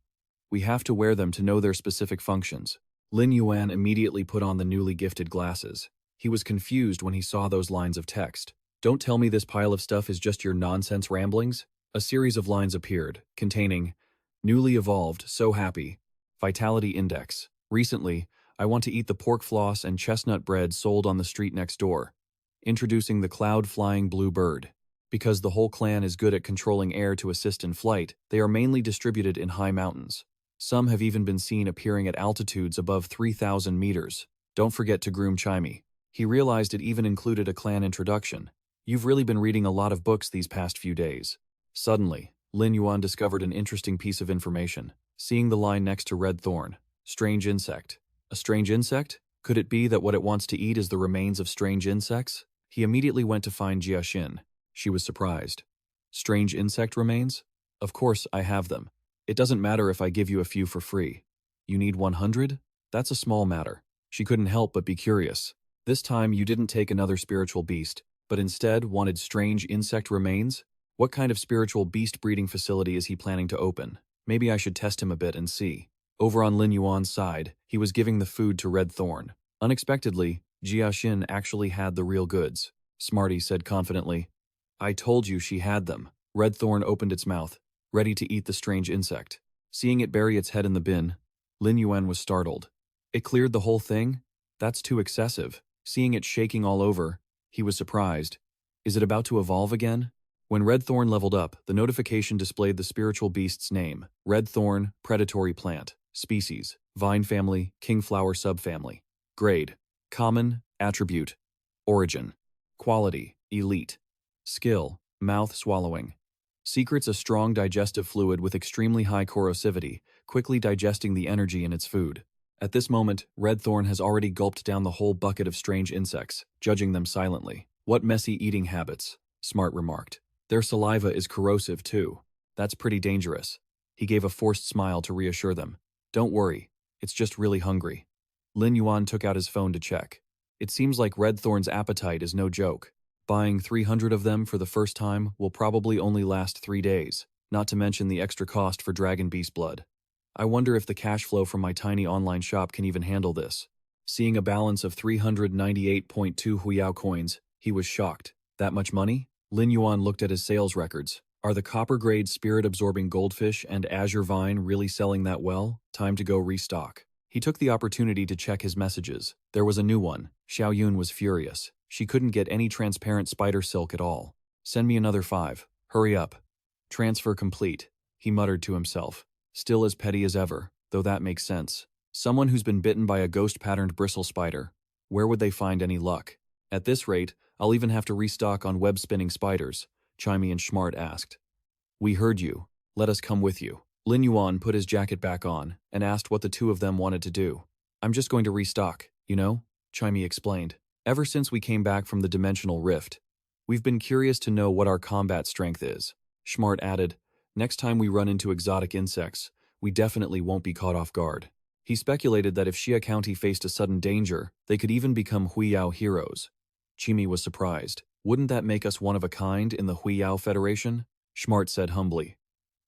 Speaker 1: "We have to wear them to know their specific functions." Lin Yuan immediately put on the newly gifted glasses. He was confused when he saw those lines of text. "Don't tell me this pile of stuff is just your nonsense ramblings." A series of lines appeared, containing, "Newly evolved, so happy. Vitality index. Recently, I want to eat the pork floss and chestnut bread sold on the street next door. Introducing the cloud-flying blue bird. Because the whole clan is good at controlling air to assist in flight, they are mainly distributed in high mountains. Some have even been seen appearing at altitudes above 3,000 meters. Don't forget to groom Chimey." He realized it even included a clan introduction. "You've really been reading a lot of books these past few days." Suddenly, Lin Yuan discovered an interesting piece of information, seeing the line next to red thorn. Strange insect. A strange insect? Could it be that what it wants to eat is the remains of strange insects? He immediately went to find Jiaxin. She was surprised. "Strange insect remains? Of course, I have them. It doesn't matter if I give you a few for free. You need 100? That's a small matter." She couldn't help but be curious. "This time you didn't take another spiritual beast, but instead wanted strange insect remains? What kind of spiritual beast breeding facility is he planning to open? Maybe I should test him a bit and see." Over on Lin Yuan's side, he was giving the food to Red Thorn. Unexpectedly, Jia Xin actually had the real goods. Smarty said confidently. I told you she had them. Red Thorn opened its mouth, ready to eat the strange insect. Seeing it bury its head in the bin, Lin Yuan was startled. It cleared the whole thing? That's too excessive. Seeing it shaking all over, he was surprised. Is it about to evolve again? When Red Thorn leveled up, the notification displayed the spiritual beast's name: Red Thorn, predatory plant, species, vine family, kingflower subfamily, grade, common, attribute, origin, quality, elite, skill, mouth swallowing. Secrets: a strong digestive fluid with extremely high corrosivity, quickly digesting the energy in its food. At this moment, Red Thorn has already gulped down the whole bucket of strange insects, judging them silently. What messy eating habits, Smart remarked. Their saliva is corrosive too. That's pretty dangerous. He gave a forced smile to reassure them. Don't worry, it's just really hungry. Lin Yuan took out his phone to check. It seems like Red Thorn's appetite is no joke. Buying 300 of them for the first time will probably only last 3 days, not to mention the extra cost for dragon beast blood. I wonder if the cash flow from my tiny online shop can even handle this. Seeing a balance of 398.2 Huiyao coins, he was shocked. That much money? Lin Yuan looked at his sales records. Are the copper-grade spirit-absorbing goldfish and azure vine really selling that well? Time to go restock. He took the opportunity to check his messages. There was a new one. Xiao Yun was furious. She couldn't get any transparent spider silk at all. Send me another 5. Hurry up. Transfer complete, he muttered to himself. Still as petty as ever, though that makes sense. Someone who's been bitten by a ghost-patterned bristle spider. Where would they find any luck? At this rate, I'll even have to restock on web-spinning spiders, Chimey and Schmart asked. We heard you. Let us come with you. Lin Yuan put his jacket back on and asked what the two of them wanted to do. I'm just going to restock, you know, Chimey explained. Ever since we came back from the dimensional rift, we've been curious to know what our combat strength is. Schmart added, next time we run into exotic insects, we definitely won't be caught off guard. He speculated that if Xia County faced a sudden danger, they could even become Huiyao heroes. Chimey was surprised. Wouldn't that make us one of a kind in the Huiyao Federation? Schmart said humbly.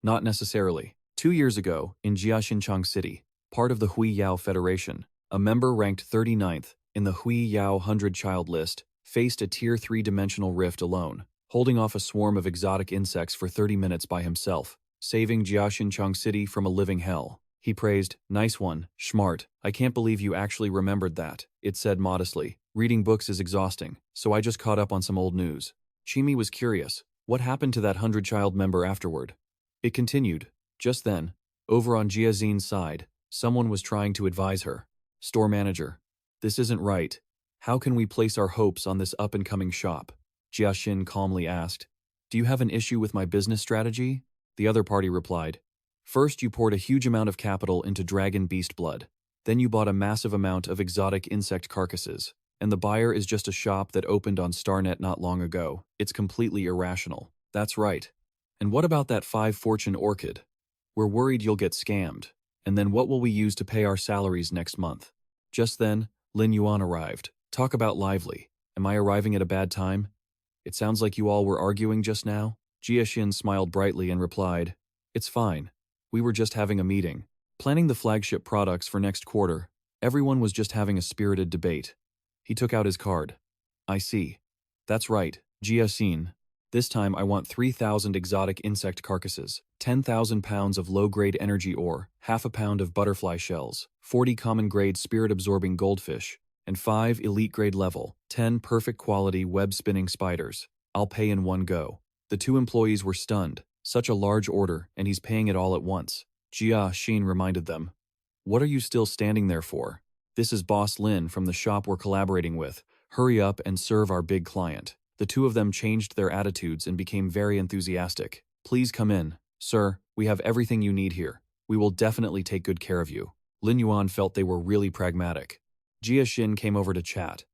Speaker 1: Not necessarily. 2 years ago, in Jiaxinchang City, part of the Huiyao Federation, a member ranked 39th in the Huiyao 100-child list faced a Tier 3 dimensional rift alone, holding off a swarm of exotic insects for 30 minutes by himself, saving Jiaxinchang City from a living hell. He praised, nice one, Schmart. I can't believe you actually remembered that, it said modestly. Reading books is exhausting, so I just caught up on some old news. Chimey was curious. What happened to that 100-child member afterward? It continued. Just then, over on Jia Zin's side, someone was trying to advise her. Store manager. This isn't right. How can we place our hopes on this up-and-coming shop? Jia Xin calmly asked. Do you have an issue with my business strategy? The other party replied. First, you poured a huge amount of capital into dragon beast blood. Then you bought a massive amount of exotic insect carcasses. And the buyer is just a shop that opened on StarNet not long ago. It's completely irrational. That's right. And what about that 5-fortune orchid? We're worried you'll get scammed. And then what will we use to pay our salaries next month? Just then, Lin Yuan arrived. Talk about lively. Am I arriving at a bad time? It sounds like you all were arguing just now. Jia Xin smiled brightly and replied, it's fine. We were just having a meeting. Planning the flagship products for next quarter. Everyone was just having a spirited debate. He took out his card. I see. That's right, Jia Xin. This time I want 3,000 exotic insect carcasses, 10,000 pounds of low-grade energy ore, half a pound of butterfly shells, 40 common-grade spirit-absorbing goldfish, and 5 elite-grade level, 10 perfect-quality web-spinning spiders. I'll pay in one go. The two employees were stunned. Such a large order, and he's paying it all at once. Jia Xin reminded them. What are you still standing there for? This is Boss Lin from the shop we're collaborating with. Hurry up and serve our big client. The two of them changed their attitudes and became very enthusiastic. Please come in. Sir, we have everything you need here. We will definitely take good care of you. Lin Yuan felt they were really pragmatic. Jia Xin came over to chat.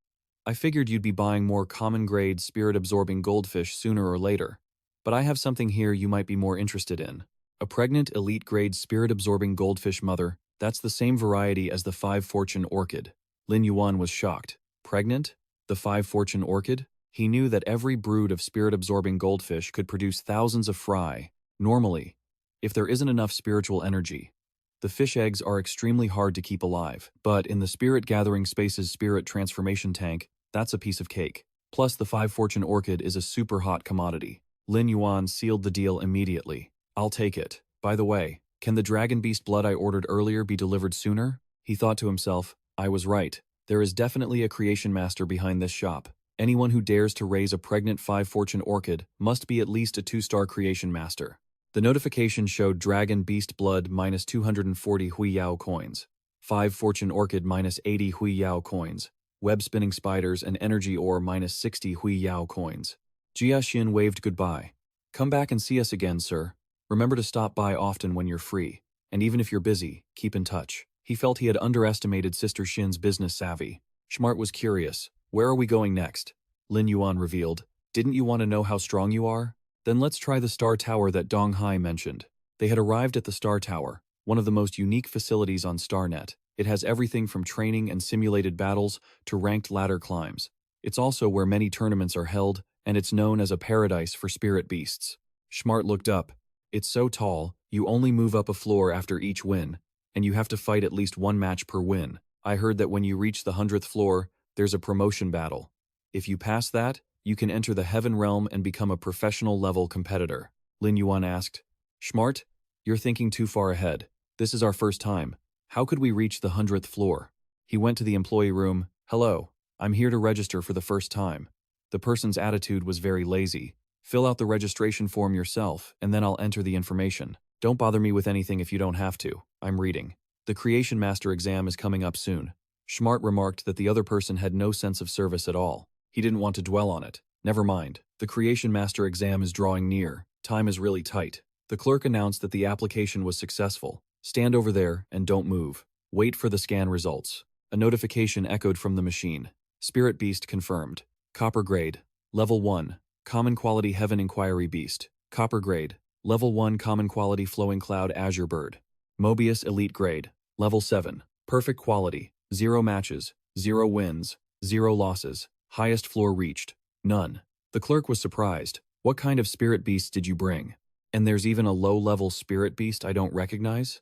Speaker 1: I figured you'd be buying more common-grade spirit-absorbing goldfish sooner or later. But I have something here you might be more interested in. A pregnant elite-grade spirit-absorbing goldfish mother. That's the same variety as the 5-fortune orchid. Lin Yuan was shocked. Pregnant? The 5-fortune orchid? He knew that every brood of spirit-absorbing goldfish could produce thousands of fry. Normally, if there isn't enough spiritual energy, The fish eggs are extremely hard to keep alive, but in the Spirit Gathering Space's Spirit Transformation Tank, that's a piece of cake. Plus, the 5-fortune orchid is a super hot commodity. Lin Yuan sealed the deal immediately. I'll take it. By the way, can the dragon beast blood I ordered earlier be delivered sooner? He thought to himself, I was right. There is definitely a creation master behind this shop. Anyone who dares to raise a pregnant 5-fortune orchid must be at least a 2-star creation master. The notification showed dragon beast blood minus 240 Hui Yao coins, 5-fortune orchid minus 80 Hui Yao coins, web spinning spiders and energy ore minus 60 Hui Yao coins. Jia Xin waved goodbye. Come back and see us again, sir. Remember to stop by often when you're free, and even if you're busy, keep in touch. He felt he had underestimated Sister Xin's business savvy. Schmart was curious. Where are we going next? Lin Yuan revealed. Didn't you want to know how strong you are? Then let's try the Star Tower that Dong Hai mentioned. They had arrived at the Star Tower, one of the most unique facilities on StarNet. It has everything from training and simulated battles to ranked ladder climbs. It's also where many tournaments are held, and it's known as a paradise for spirit beasts. Schmart looked up. It's so tall, you only move up a floor after each win, and you have to fight at least one match per win. I heard that when you reach the 100th floor, there's a promotion battle. If you pass that, you can enter the Heaven Realm and become a professional-level competitor. Lin Yuan asked. Schmart, you're thinking too far ahead. This is our first time. How could we reach the 100th floor? He went to the employee room. Hello, I'm here to register for the first time. The person's attitude was very lazy. Fill out the registration form yourself, and then I'll enter the information. Don't bother me with anything if you don't have to. I'm reading. The Creation Master exam is coming up soon. Schmart remarked that the other person had no sense of service at all. He didn't want to dwell on it. Never mind. The Creation Master exam is drawing near. Time is really tight. The clerk announced that the application was successful. Stand over there and don't move. Wait for the scan results. A notification echoed from the machine. Spirit Beast confirmed. Copper grade. Level 1. Common quality Heaven Inquiry Beast. Copper grade. Level 1 Common quality Flowing Cloud Azure Bird. Mobius Elite grade. Level 7. Perfect quality. 0 matches. 0 wins. 0 losses. Highest floor reached. None. The clerk was surprised. What kind of spirit beast did you bring? And there's even a low-level spirit beast I don't recognize?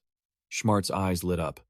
Speaker 1: Schmart's eyes lit up.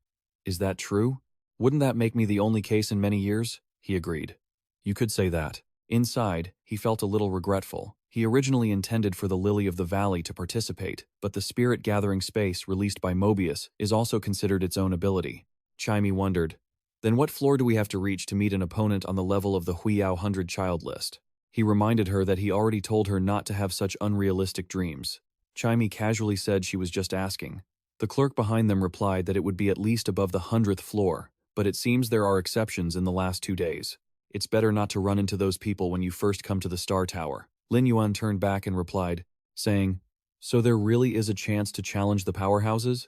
Speaker 1: Is that true? Wouldn't that make me the only case in many years? He agreed. You could say that. Inside, he felt a little regretful. He originally intended for the Lily of the Valley to participate, but the spirit gathering space released by Mobius is also considered its own ability. Chimey wondered, then what floor do we have to reach to meet an opponent on the level of the Huiyao 100 child list? He reminded her that he already told her not to have such unrealistic dreams. Chimey casually said she was just asking. The clerk behind them replied that it would be at least above the 100th floor, but it seems there are exceptions in the last 2 days. It's better not to run into those people when you first come to the Star Tower. Lin Yuan turned back and replied, saying, so there really is a chance to challenge the powerhouses?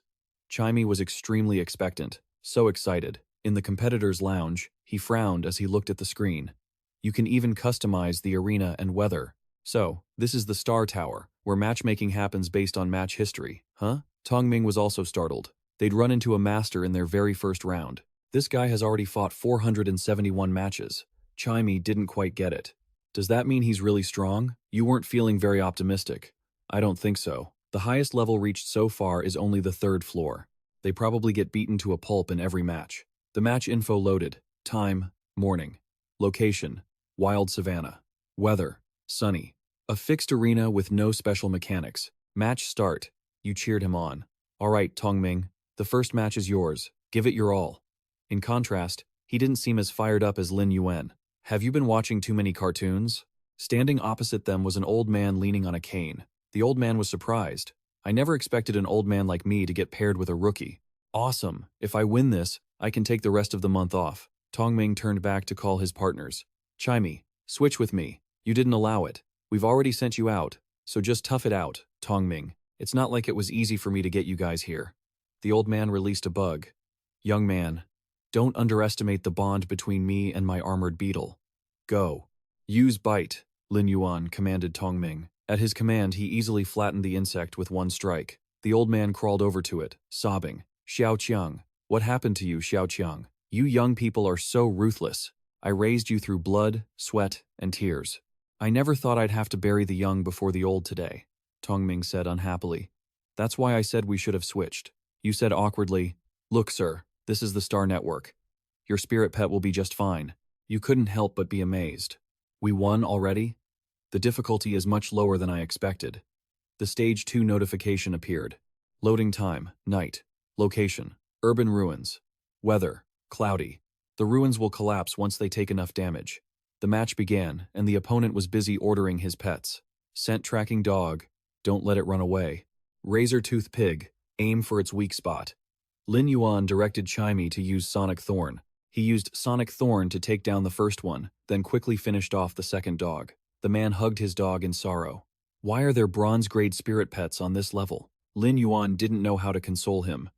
Speaker 1: Chimey was extremely expectant, so excited. In the competitor's lounge, he frowned as he looked at the screen. You can even customize the arena and weather. So, this is the Star Tower, where matchmaking happens based on match history, huh? Tongming was also startled. They'd run into a master in their very first round. This guy has already fought 471 matches. Chimey didn't quite get it. Does that mean he's really strong? You weren't feeling very optimistic. I don't think so. The highest level reached so far is only the 3rd floor. They probably get beaten to a pulp in every match. The match info loaded. Time, morning. Location, wild savanna. Weather, sunny. A fixed arena with no special mechanics. Match start. You cheered him on. All right, Tongming. The first match is yours. Give it your all. In contrast, he didn't seem as fired up as Lin Yuan. Have you been watching too many cartoons? Standing opposite them was an old man leaning on a cane. The old man was surprised. I never expected an old man like me to get paired with a rookie. Awesome. If I win this, I can take the rest of the month off. Tongming turned back to call his partners. Chimey, switch with me. You didn't allow it. We've already sent you out, so just tough it out, Tongming. It's not like it was easy for me to get you guys here. The old man released a bug. Young man, don't underestimate the bond between me and my armored beetle. Go. Use bite, Lin Yuan commanded Tongming. At his command, he easily flattened the insect with one strike. The old man crawled over to it, sobbing. Xiao Qiang, what happened to you, Xiao Qiang? You young people are so ruthless. I raised you through blood, sweat, and tears. I never thought I'd have to bury the young before the old today, Tongming said unhappily. That's why I said we should have switched. You said awkwardly, "Look, sir, this is the Star Network. Your spirit pet will be just fine." You couldn't help but be amazed. We won already? The difficulty is much lower than I expected. The Stage 2 notification appeared. Loading time, night. Location, urban ruins. Weather, cloudy. The ruins will collapse once they take enough damage. The match began, and the opponent was busy ordering his pets. Scent tracking dog, don't let it run away. Razor tooth pig, aim for its weak spot. Lin Yuan directed Chimey to use Sonic Thorn. He used Sonic Thorn to take down the first one, then quickly finished off the second dog. The man hugged his dog in sorrow. Why are there bronze-grade spirit pets on this level? Lin Yuan didn't know how to console him.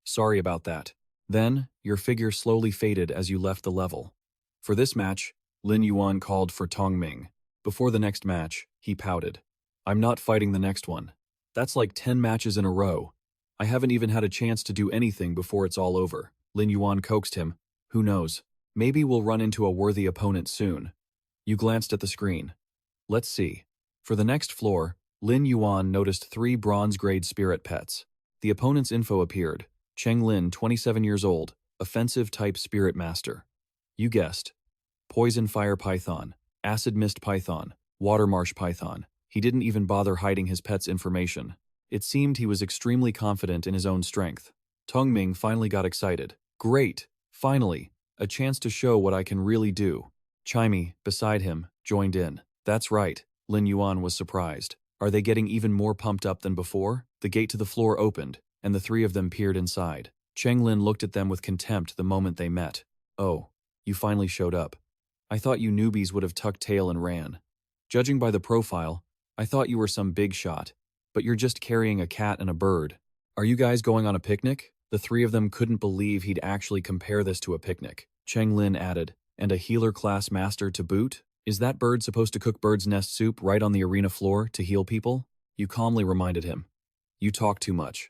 Speaker 1: Sorry about that. Then, your figure slowly faded as you left the level. For this match, Lin Yuan called for Tong Ming. Before the next match, he pouted. I'm not fighting the next one. That's like 10 matches in a row. I haven't even had a chance to do anything before it's all over. Lin Yuan coaxed him. Who knows? Maybe we'll run into a worthy opponent soon. You glanced at the screen. Let's see. For the next floor, Lin Yuan noticed 3 bronze-grade spirit pets. The opponent's info appeared. Cheng Lin, 27 years old, offensive-type spirit master. You guessed. Poison fire python, acid mist python, water marsh python. He didn't even bother hiding his pet's information. It seemed he was extremely confident in his own strength. Tong Ming finally got excited. Great! Finally! A chance to show what I can really do. Chimey, beside him, joined in. That's right. Lin Yuan was surprised. Are they getting even more pumped up than before? The gate to the floor opened, and the 3 of them peered inside. Cheng Lin looked at them with contempt the moment they met. Oh, you finally showed up. I thought you newbies would have tucked tail and ran. Judging by the profile, I thought you were some big shot, but you're just carrying a cat and a bird. Are you guys going on a picnic? The 3 of them couldn't believe he'd actually compare this to a picnic. Cheng Lin added, and a healer class master to boot? Is that bird supposed to cook bird's nest soup right on the arena floor to heal people? You calmly reminded him. You talk too much.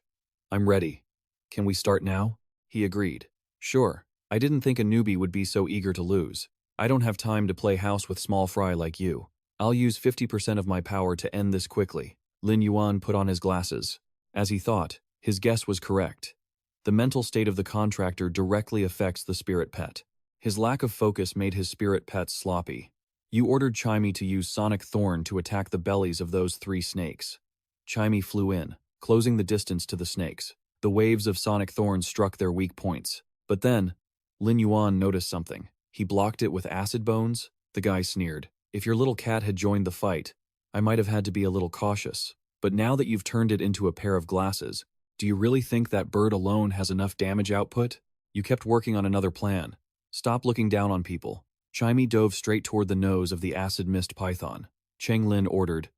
Speaker 1: I'm ready. Can we start now? He agreed. Sure. I didn't think a newbie would be so eager to lose. I don't have time to play house with small fry like you. I'll use 50% of my power to end this quickly. Lin Yuan put on his glasses. As he thought, his guess was correct. The mental state of the contractor directly affects the spirit pet. His lack of focus made his spirit pets sloppy. You ordered Chimey to use Sonic Thorn to attack the bellies of those 3 snakes. Chimey flew in, closing the distance to the snakes. The waves of Sonic Thorn struck their weak points. But then, Lin Yuan noticed something. He blocked it with acid bones. The guy sneered. If your little cat had joined the fight, I might have had to be a little cautious. But now that you've turned it into a pair of glasses, do you really think that bird alone has enough damage output? You kept working on another plan. Stop looking down on people. Chimey dove straight toward the nose of the acid mist python. Cheng Lin ordered,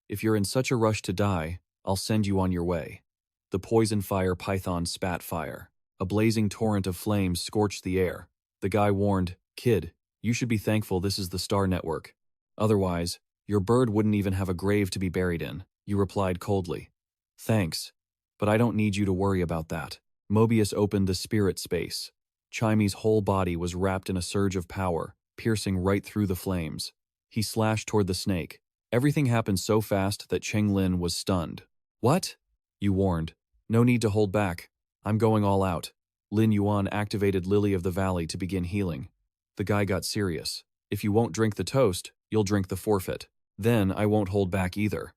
Speaker 1: If you're in such a rush to die, I'll send you on your way. The poison fire python spat fire. A blazing torrent of flames scorched the air. The guy warned, Kid, you should be thankful this is the Star Network. Otherwise, your bird wouldn't even have a grave to be buried in. You replied coldly. Thanks, but I don't need you to worry about that. Mobius opened the spirit space. Chimey's whole body was wrapped in a surge of power, piercing right through the flames. He slashed toward the snake. Everything happened so fast that Cheng Lin was stunned. What? You warned. No need to hold back. I'm going all out. Lin Yuan activated Lily of the Valley to begin healing. The guy got serious. If you won't drink the toast, you'll drink the forfeit. Then I won't hold back either.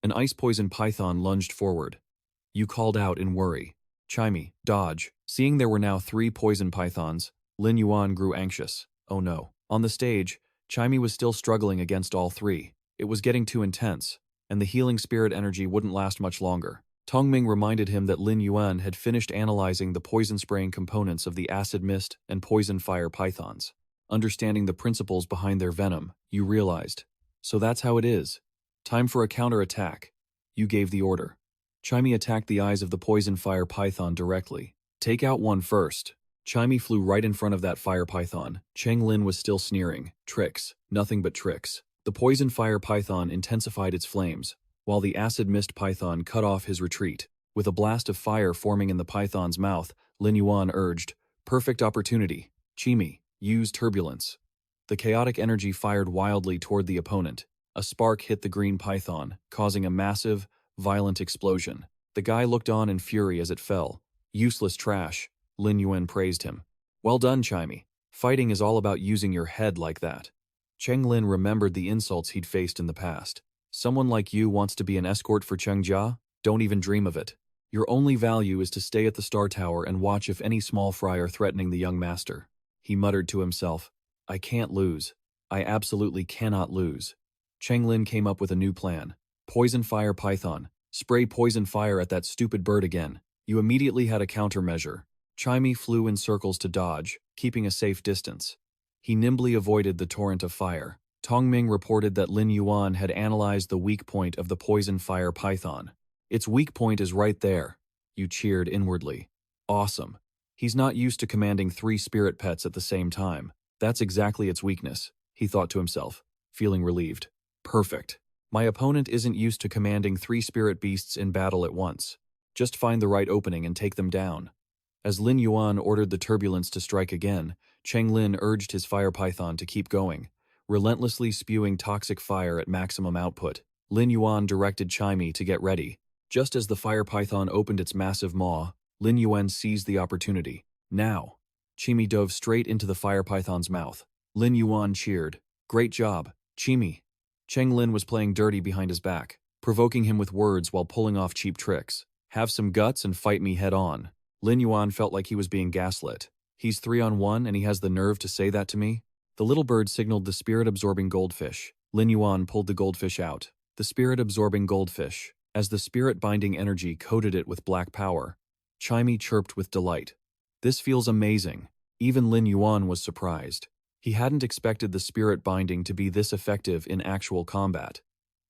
Speaker 1: An ice poison python lunged forward. You called out in worry. Chimey, dodge. Seeing there were now 3 poison pythons, Lin Yuan grew anxious. Oh no. On the stage, Chimey was still struggling against all 3. It was getting too intense, and the healing spirit energy wouldn't last much longer. Tong Ming reminded him that Lin Yuan had finished analyzing the poison-spraying components of the acid mist and poison fire pythons. Understanding the principles behind their venom, you realized. So that's how it is. Time for a counterattack. You gave the order. Chimey attacked the eyes of the poison fire python directly. Take out one first. Chimey flew right in front of that fire python. Cheng Lin was still sneering. Tricks. Nothing but tricks. The poison fire python intensified its flames, while the acid mist python cut off his retreat. With a blast of fire forming in the python's mouth, Lin Yuan urged, Perfect opportunity. Chimey, use turbulence. The chaotic energy fired wildly toward the opponent. A spark hit the green python, causing a massive, violent explosion. The guy looked on in fury as it fell. Useless trash, Lin Yuan praised him. Well done, Chimey. Fighting is all about using your head like that. Cheng Lin remembered the insults he'd faced in the past. Someone like you wants to be an escort for Cheng Jia? Don't even dream of it. Your only value is to stay at the Star Tower and watch if any small fry are threatening the young master. He muttered to himself, I can't lose. I absolutely cannot lose. Cheng Lin came up with a new plan. Poison fire python. Spray poison fire at that stupid bird again. You immediately had a countermeasure. Chimey flew in circles to dodge, keeping a safe distance. He nimbly avoided the torrent of fire. Tongming reported that Lin Yuan had analyzed the weak point of the poison fire python. Its weak point is right there. You cheered inwardly. Awesome. He's not used to commanding 3 spirit pets at the same time. That's exactly its weakness, he thought to himself, feeling relieved. Perfect. My opponent isn't used to commanding 3 spirit beasts in battle at once. Just find the right opening and take them down. As Lin Yuan ordered the turbulence to strike again, Cheng Lin urged his fire python to keep going, relentlessly spewing toxic fire at maximum output. Lin Yuan directed Chimey to get ready. Just as the fire python opened its massive maw, Lin Yuan seized the opportunity. Now! Chimey dove straight into the fire python's mouth. Lin Yuan cheered. Great job, Chimey. Cheng Lin was playing dirty behind his back, provoking him with words while pulling off cheap tricks. Have some guts and fight me head on. Lin Yuan felt like he was being gaslit. He's 3-on-1 and he has the nerve to say that to me? The little bird signaled the spirit-absorbing goldfish. Lin Yuan pulled the goldfish out. The spirit-absorbing goldfish. As the spirit-binding energy coated it with black power, Chimey chirped with delight. This feels amazing. Even Lin Yuan was surprised. He hadn't expected the spirit binding to be this effective in actual combat.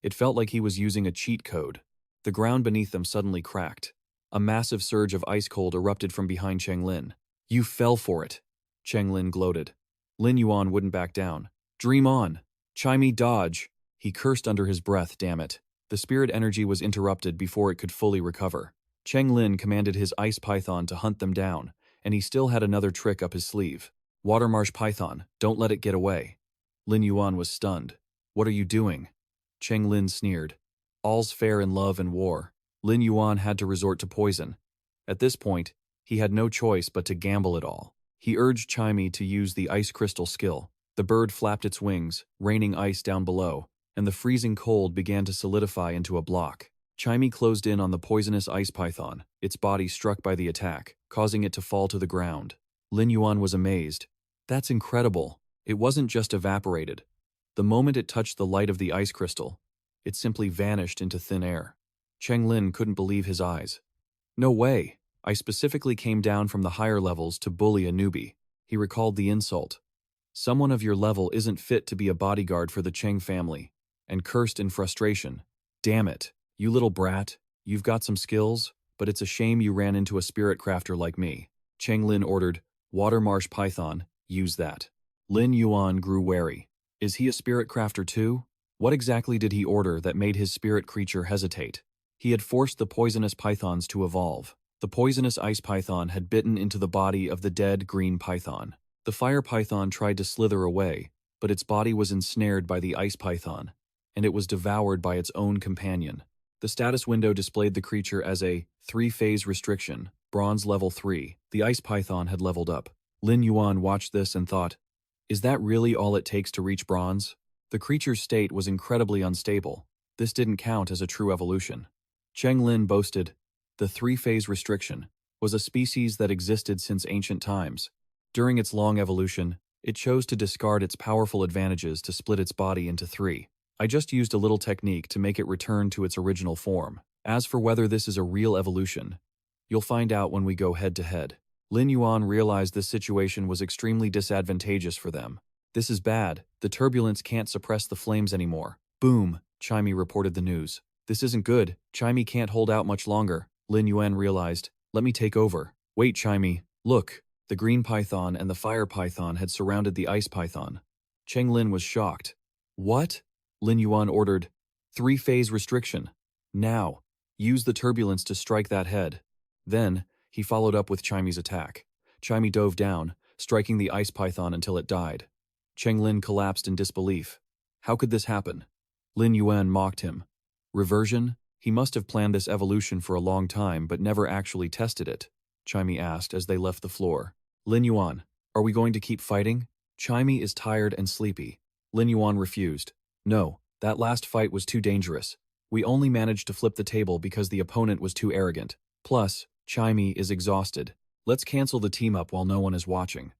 Speaker 1: It felt like he was using a cheat code. The ground beneath them suddenly cracked. A massive surge of ice cold erupted from behind Cheng Lin. You fell for it, Cheng Lin gloated. Lin Yuan wouldn't back down. Dream on. Chimey, dodge. He cursed under his breath, damn it. The spirit energy was interrupted before it could fully recover. Cheng Lin commanded his ice python to hunt them down, and he still had another trick up his sleeve. Watermarsh python, don't let it get away. Lin Yuan was stunned. What are you doing? Cheng Lin sneered. All's fair in love and war. Lin Yuan had to resort to poison. At this point, he had no choice but to gamble it all. He urged Chimey to use the ice crystal skill. The bird flapped its wings, raining ice down below, and the freezing cold began to solidify into a block. Chimey closed in on the poisonous ice python, its body struck by the attack, causing it to fall to the ground. Lin Yuan was amazed. That's incredible. It wasn't just evaporated. The moment it touched the light of the ice crystal, it simply vanished into thin air. Cheng Lin couldn't believe his eyes. No way. I specifically came down from the higher levels to bully a newbie. He recalled the insult. Someone of your level isn't fit to be a bodyguard for the Cheng family, and cursed in frustration. Damn it. You little brat. You've got some skills, but it's a shame you ran into a spirit crafter like me. Cheng Lin ordered, Watermarsh python, use that. Lin Yuan grew wary. Is he a spirit crafter too? What exactly did he order that made his spirit creature hesitate? He had forced the poisonous pythons to evolve. The poisonous ice python had bitten into the body of the dead green python. The fire python tried to slither away, but its body was ensnared by the ice python, and it was devoured by its own companion. The status window displayed the creature as a 3-phase restriction, bronze level 3. The ice python had leveled up. Lin Yuan watched this and thought, is that really all it takes to reach bronze? The creature's state was incredibly unstable. This didn't count as a true evolution. Cheng Lin boasted, the 3-phase restriction was a species that existed since ancient times. During its long evolution, it chose to discard its powerful advantages to split its body into 3. I just used a little technique to make it return to its original form. As for whether this is a real evolution, you'll find out when we go head-to-head. Lin Yuan realized this situation was extremely disadvantageous for them. This is bad. The turbulence can't suppress the flames anymore. Boom, Chimey reported the news. This isn't good. Chimey can't hold out much longer. Lin Yuan realized. Let me take over. Wait, Chimey. Look. The green python and the fire python had surrounded the ice python. Cheng Lin was shocked. What? Lin Yuan ordered. 3-phase restriction. Now. Use the turbulence to strike that head. Then, he followed up with Chimey's attack. Chimey dove down, striking the ice python until it died. Cheng Lin collapsed in disbelief. How could this happen? Lin Yuan mocked him. Reversion? He must have planned this evolution for a long time but never actually tested it, Chimey asked as they left the floor. Lin Yuan, are we going to keep fighting? Chimey is tired and sleepy. Lin Yuan refused. No, that last fight was too dangerous. We only managed to flip the table because the opponent was too arrogant. Plus, Chimey is exhausted. Let's cancel the team up while no one is watching.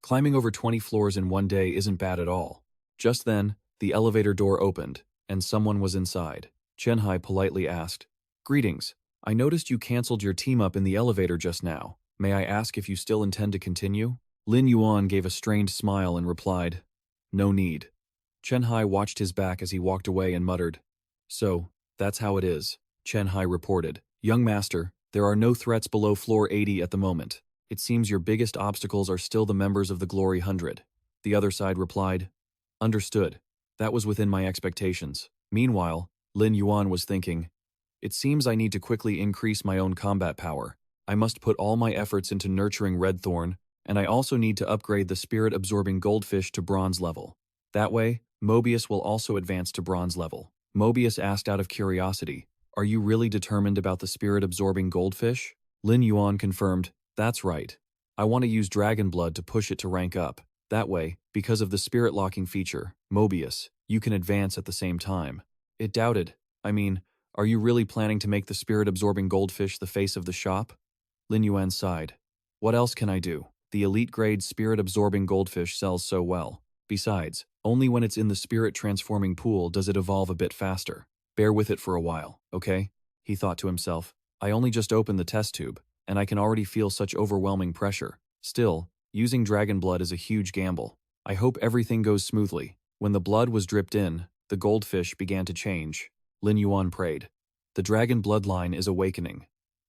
Speaker 1: Climbing over 20 floors in one day isn't bad at all. Just then, the elevator door opened, and someone was inside. Chenhai politely asked, "Greetings. I noticed you canceled your team up in the elevator just now. May I ask if you still intend to continue?" Lin Yuan gave a strained smile and replied, "No need." Chenhai watched his back as he walked away and muttered, "So, that's how it is," Chenhai reported. "Young master, there are no threats below floor 80 at the moment. It seems your biggest obstacles are still the members of the Glory 100. The other side replied, "Understood. That was within my expectations." Meanwhile, Lin Yuan was thinking, "It seems I need to quickly increase my own combat power. I must put all my efforts into nurturing Redthorn, and I also need to upgrade the spirit-absorbing goldfish to bronze level. That way, Mobius will also advance to bronze level." Mobius asked out of curiosity, "Are you really determined about the spirit-absorbing goldfish?" Lin Yuan confirmed, "That's right. I want to use dragon blood to push it to rank up. That way, because of the spirit-locking feature, Mobius, you can advance at the same time." It doubted. Are you really planning to make the spirit-absorbing goldfish the face of the shop? Lin Yuan sighed. What else can I do? The elite-grade spirit-absorbing goldfish sells so well. Besides, only when it's in the spirit-transforming pool does it evolve a bit faster. Bear with it for a while, okay? He thought to himself. I only just opened the test tube, and I can already feel such overwhelming pressure. Still, using dragon blood is a huge gamble. I hope everything goes smoothly. When the blood was dripped in, the goldfish began to change. Lin Yuan prayed. The dragon bloodline is awakening.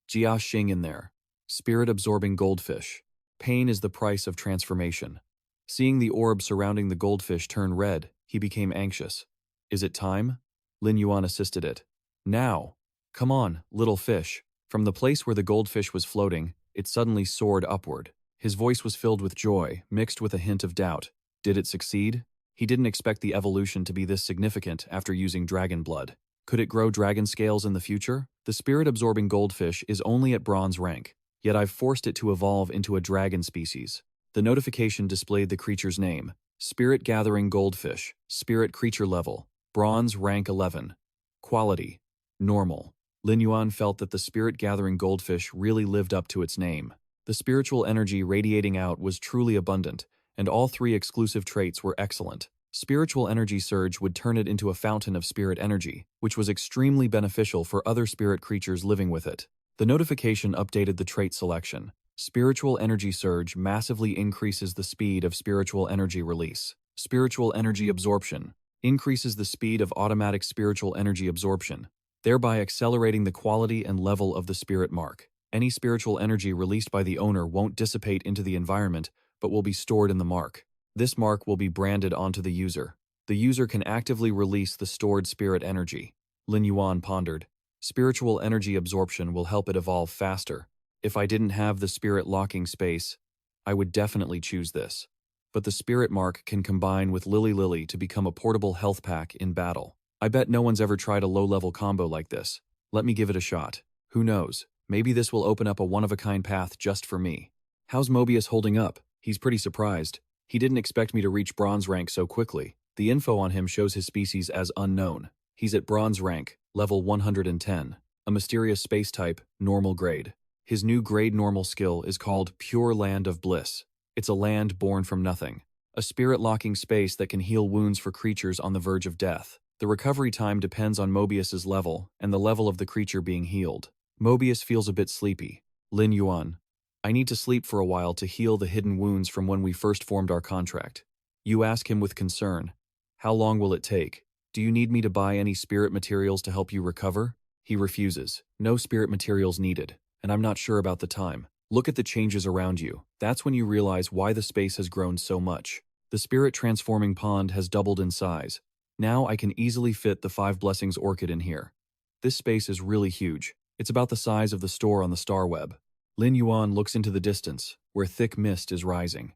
Speaker 1: Jia Xing in there. Spirit-absorbing goldfish. Pain is the price of transformation. Seeing the orb surrounding the goldfish turn red, he became anxious. Is it time? Lin Yuan assisted it. Now! Come on, little fish. From the place where the goldfish was floating, it suddenly soared upward. His voice was filled with joy, mixed with a hint of doubt. Did it succeed? He didn't expect the evolution to be this significant after using dragon blood. Could it grow dragon scales in the future? The spirit-absorbing goldfish is only at bronze rank, yet I've forced it to evolve into a dragon species. The notification displayed the creature's name. Spirit-gathering goldfish, spirit creature level, bronze rank 11. Quality, normal. Lin Yuan felt that the spirit-gathering goldfish really lived up to its name. The spiritual energy radiating out was truly abundant, and all three exclusive traits were excellent. Spiritual energy surge would turn it into a fountain of spirit energy, which was extremely beneficial for other spirit creatures living with it. The notification updated the trait selection. Spiritual energy surge massively increases the speed of spiritual energy release. Spiritual energy absorption increases the speed of automatic spiritual energy absorption, thereby accelerating the quality and level of the spirit mark. Any spiritual energy released by the owner won't dissipate into the environment, but will be stored in the mark. This mark will be branded onto the user. The user can actively release the stored spirit energy. Lin Yuan pondered. Spiritual energy absorption will help it evolve faster. If I didn't have the spirit locking space, I would definitely choose this. But the spirit mark can combine with Lily Lily to become a portable health pack in battle. I bet no one's ever tried a low-level combo like this. Let me give it a shot. Who knows? Maybe this will open up a one-of-a-kind path just for me. How's Mobius holding up? He's pretty surprised. He didn't expect me to reach bronze rank so quickly. The info on him shows his species as unknown. He's at bronze rank, level 110. A mysterious space type, normal grade. His new grade normal skill is called Pure Land of Bliss. It's a land born from nothing. A spirit-locking space that can heal wounds for creatures on the verge of death. The recovery time depends on Mobius's level and the level of the creature being healed. Mobius feels a bit sleepy. Lin Yuan. I need to sleep for a while to heal the hidden wounds from when we first formed our contract. You ask him with concern. How long will it take? Do you need me to buy any spirit materials to help you recover? He refuses. No spirit materials needed, and I'm not sure about the time. Look at the changes around you. That's when you realize why the space has grown so much. The spirit transforming pond has doubled in size. Now I can easily fit the 5 Blessings orchid in here. This space is really huge. It's about the size of the store on the star web. Lin Yuan looks into the distance, where thick mist is rising.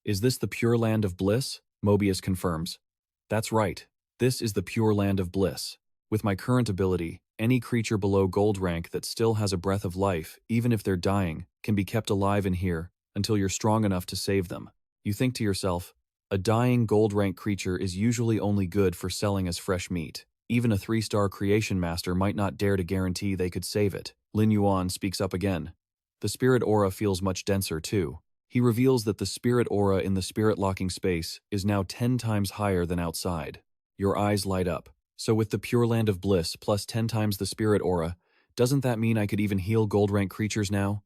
Speaker 1: Is this the Pure Land of Bliss? Mobius confirms. That's right. This is the Pure Land of Bliss. With my current ability, Any creature below gold rank that still has a breath of life, even if they're dying, can be kept alive in here until you're strong enough to save them. You think to yourself, a dying gold rank creature is usually only good for selling as fresh meat. Even a 3-star creation master might not dare to guarantee they could save it. Lin Yuan speaks up again. The spirit aura feels much denser too. He reveals that the spirit aura in the spirit locking space is now 10 times higher than outside. Your eyes light up. So with the Pure Land of Bliss plus 10 times the spirit aura, doesn't that mean I could even heal gold rank creatures now?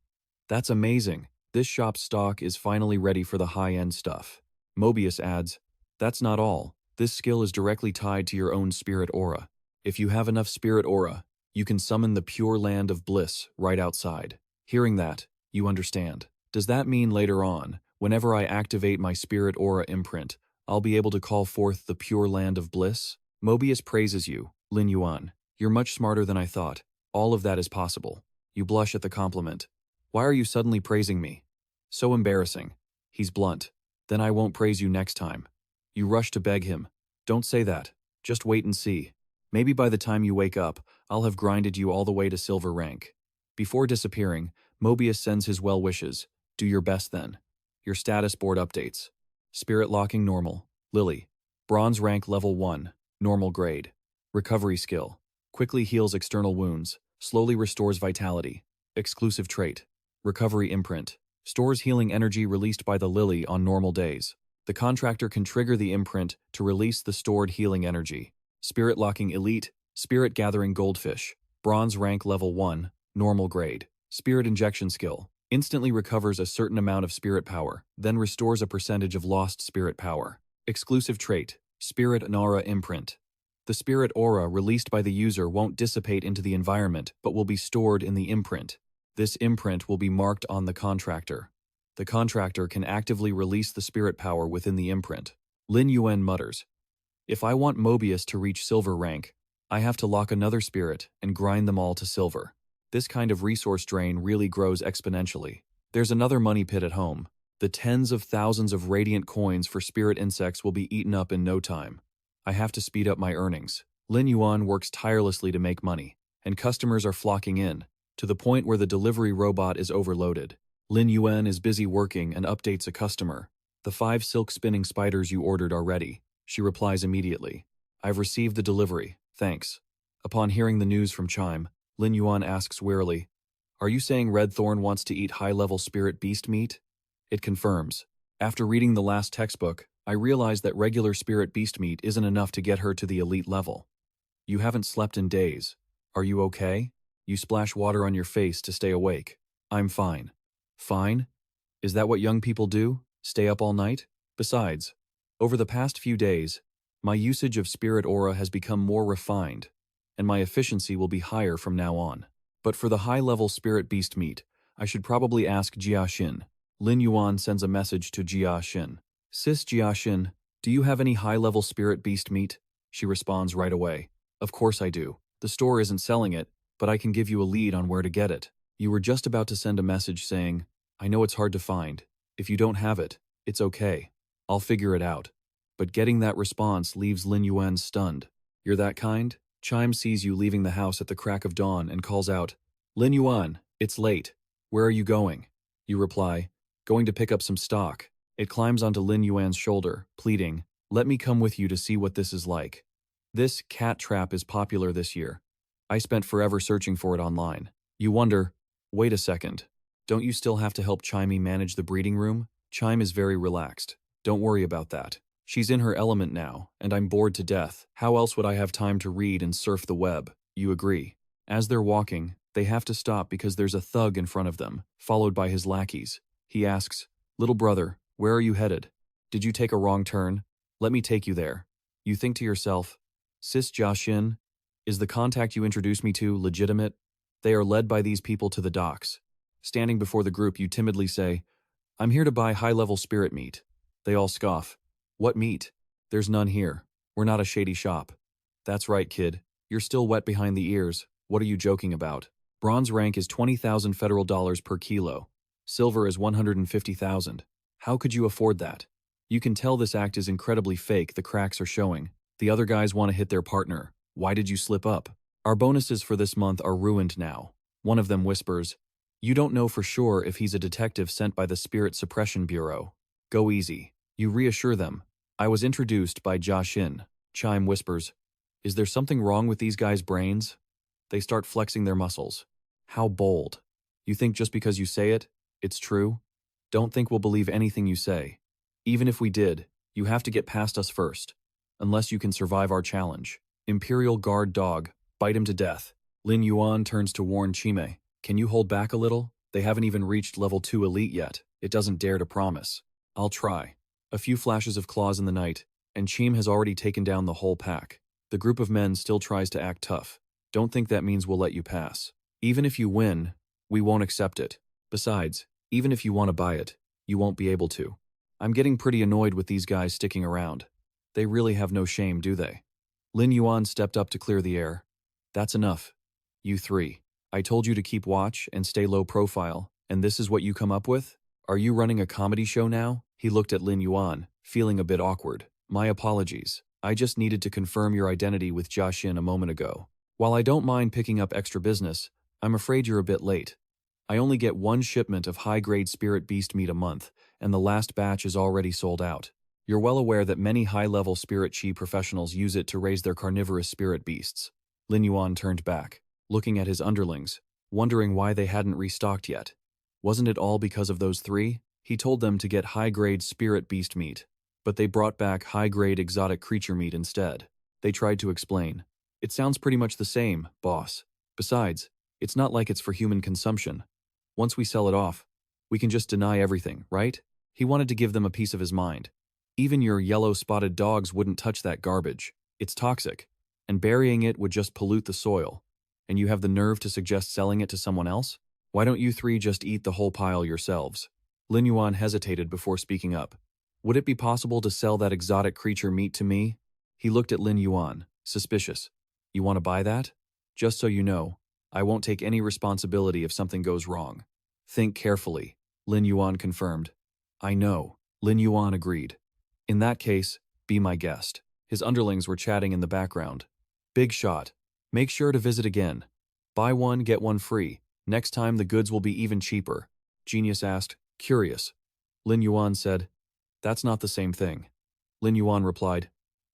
Speaker 1: That's amazing. This shop's stock is finally ready for the high-end stuff. Mobius adds, that's not all. This skill is directly tied to your own spirit aura. If you have enough spirit aura, you can summon the Pure Land of Bliss right outside. Hearing that, you understand. Does that mean later on, whenever I activate my spirit aura imprint, I'll be able to call forth the Pure Land of Bliss? Mobius praises you, Lin Yuan. You're much smarter than I thought. All of that is possible. You blush at the compliment. Why are you suddenly praising me? So embarrassing. He's blunt. Then I won't praise you next time. You rush to beg him. Don't say that. Just wait and see. Maybe by the time you wake up, I'll have grinded you all the way to silver rank. Before disappearing, Mobius sends his well wishes. Do your best then. Your status board updates. Spirit locking normal. Lily. Bronze rank level 1. Normal grade. Recovery skill. Quickly heals external wounds. Slowly restores vitality. Exclusive trait. Recovery imprint. Stores healing energy released by the Lily on normal days. The contractor can trigger the imprint to release the stored healing energy. Spirit locking elite. Spirit gathering goldfish. Bronze rank level 1. Normal grade. Spirit injection skill. Instantly recovers a certain amount of spirit power, then restores a percentage of lost spirit power. Exclusive trait. Spirit and aura imprint. The spirit aura released by the user won't dissipate into the environment, but will be stored in the imprint. This imprint will be marked on the contractor. The contractor can actively release the spirit power within the imprint. Lin Yuan mutters, if I want Mobius to reach silver rank, I have to lock another spirit and grind them all to silver. This kind of resource drain really grows exponentially. There's another money pit at home. The tens of thousands of radiant coins for spirit insects will be eaten up in no time. I have to speed up my earnings. Lin Yuan works tirelessly to make money, and customers are flocking in, to the point where the delivery robot is overloaded. Lin Yuan is busy working and updates a customer. The 5 silk spinning spiders you ordered are ready. She replies immediately. I've received the delivery, thanks. Upon hearing the news from Chime, Lin Yuan asks wearily, are you saying Red Thorn wants to eat high-level spirit beast meat? It confirms. After reading the last textbook, I realized that regular spirit beast meat isn't enough to get her to the elite level. You haven't slept in days. Are you okay? You splash water on your face to stay awake. I'm fine. Fine? Is that what young people do? Stay up all night? Besides, over the past few days, my usage of spirit aura has become more refined, and my efficiency will be higher from now on. But for the high-level spirit beast meat, I should probably ask Jia Xin. Lin Yuan sends a message to Jia Xin. Sis Jia Xin, do you have any high-level spirit beast meat? She responds right away. Of course I do. The store isn't selling it, but I can give you a lead on where to get it. You were just about to send a message saying, I know it's hard to find. If you don't have it, it's okay. I'll figure it out. But getting that response leaves Lin Yuan stunned. You're that kind? Chime sees you leaving the house at the crack of dawn and calls out, Lin Yuan, it's late. Where are you going? You reply, going to pick up some stock. It climbs onto Lin Yuan's shoulder, pleading, let me come with you to see what this is like. This cat trap is popular this year. I spent forever searching for it online. You wonder, wait a second. Don't you still have to help Chimey manage the breeding room? Chime is very relaxed. Don't worry about that. She's in her element now, and I'm bored to death. How else would I have time to read and surf the web? You agree. As they're walking, they have to stop because there's a thug in front of them, followed by his lackeys. He asks, little brother, where are you headed? Did you take a wrong turn? Let me take you there. You think to yourself, Sis Jia Xin, is the contact you introduced me to legitimate? They are led by these people to the docks. Standing before the group, you timidly say, I'm here to buy high-level spirit meat. They all scoff. What meat? There's none here. We're not a shady shop. That's right, kid. You're still wet behind the ears. What are you joking about? Bronze rank is 20,000 federal dollars per kilo. Silver is 150,000. How could you afford that? You can tell this act is incredibly fake. The cracks are showing. The other guys want to hit their partner. Why did you slip up? Our bonuses for this month are ruined now. One of them whispers, "You don't know for sure if he's a detective sent by the Spirit Suppression Bureau. Go easy." You reassure them. "I was introduced by Jashin." Chime whispers, "Is there something wrong with these guys' brains?" They start flexing their muscles. How bold. You think just because you say it, it's true? Don't think we'll believe anything you say. Even if we did, you have to get past us first. Unless you can survive our challenge. Imperial Guard dog, bite him to death. Lin Yuan turns to warn Chime. Can you hold back a little? They haven't even reached level 2 elite yet. It doesn't dare to promise. I'll try. A few flashes of claws in the night, and Chime has already taken down the whole pack. The group of men still tries to act tough. Don't think that means we'll let you pass. Even if you win, we won't accept it. Besides, even if you want to buy it, you won't be able to. I'm getting pretty annoyed with these guys sticking around. They really have no shame, do they? Lin Yuan stepped up to clear the air. That's enough. You three. I told you to keep watch and stay low profile, and this is what you come up with? Are you running a comedy show now? He looked at Lin Yuan, feeling a bit awkward. My apologies. I just needed to confirm your identity with Jashin a moment ago. While I don't mind picking up extra business, I'm afraid you're a bit late. I only get one shipment of high-grade spirit beast meat a month, and the last batch is already sold out. You're well aware that many high-level spirit chi professionals use it to raise their carnivorous spirit beasts. Lin Yuan turned back, looking at his underlings, wondering why they hadn't restocked yet. Wasn't it all because of those three? He told them to get high-grade spirit beast meat, but they brought back high-grade exotic creature meat instead. They tried to explain. It sounds pretty much the same, boss. Besides, it's not like it's for human consumption. Once we sell it off, we can just deny everything, right? He wanted to give them a piece of his mind. Even your yellow-spotted dogs wouldn't touch that garbage. It's toxic, and burying it would just pollute the soil. And you have the nerve to suggest selling it to someone else? Why don't you three just eat the whole pile yourselves? Lin Yuan hesitated before speaking up. Would it be possible to sell that exotic creature meat to me? He looked at Lin Yuan, suspicious. You want to buy that? Just so you know, I won't take any responsibility if something goes wrong. Think carefully, Lin Yuan confirmed. I know, Lin Yuan agreed. In that case, be my guest. His underlings were chatting in the background. Big shot. Make sure to visit again. Buy one, get one free. Next time the goods will be even cheaper. Genius asked, curious. Lin Yuan said, that's not the same thing. Lin Yuan replied,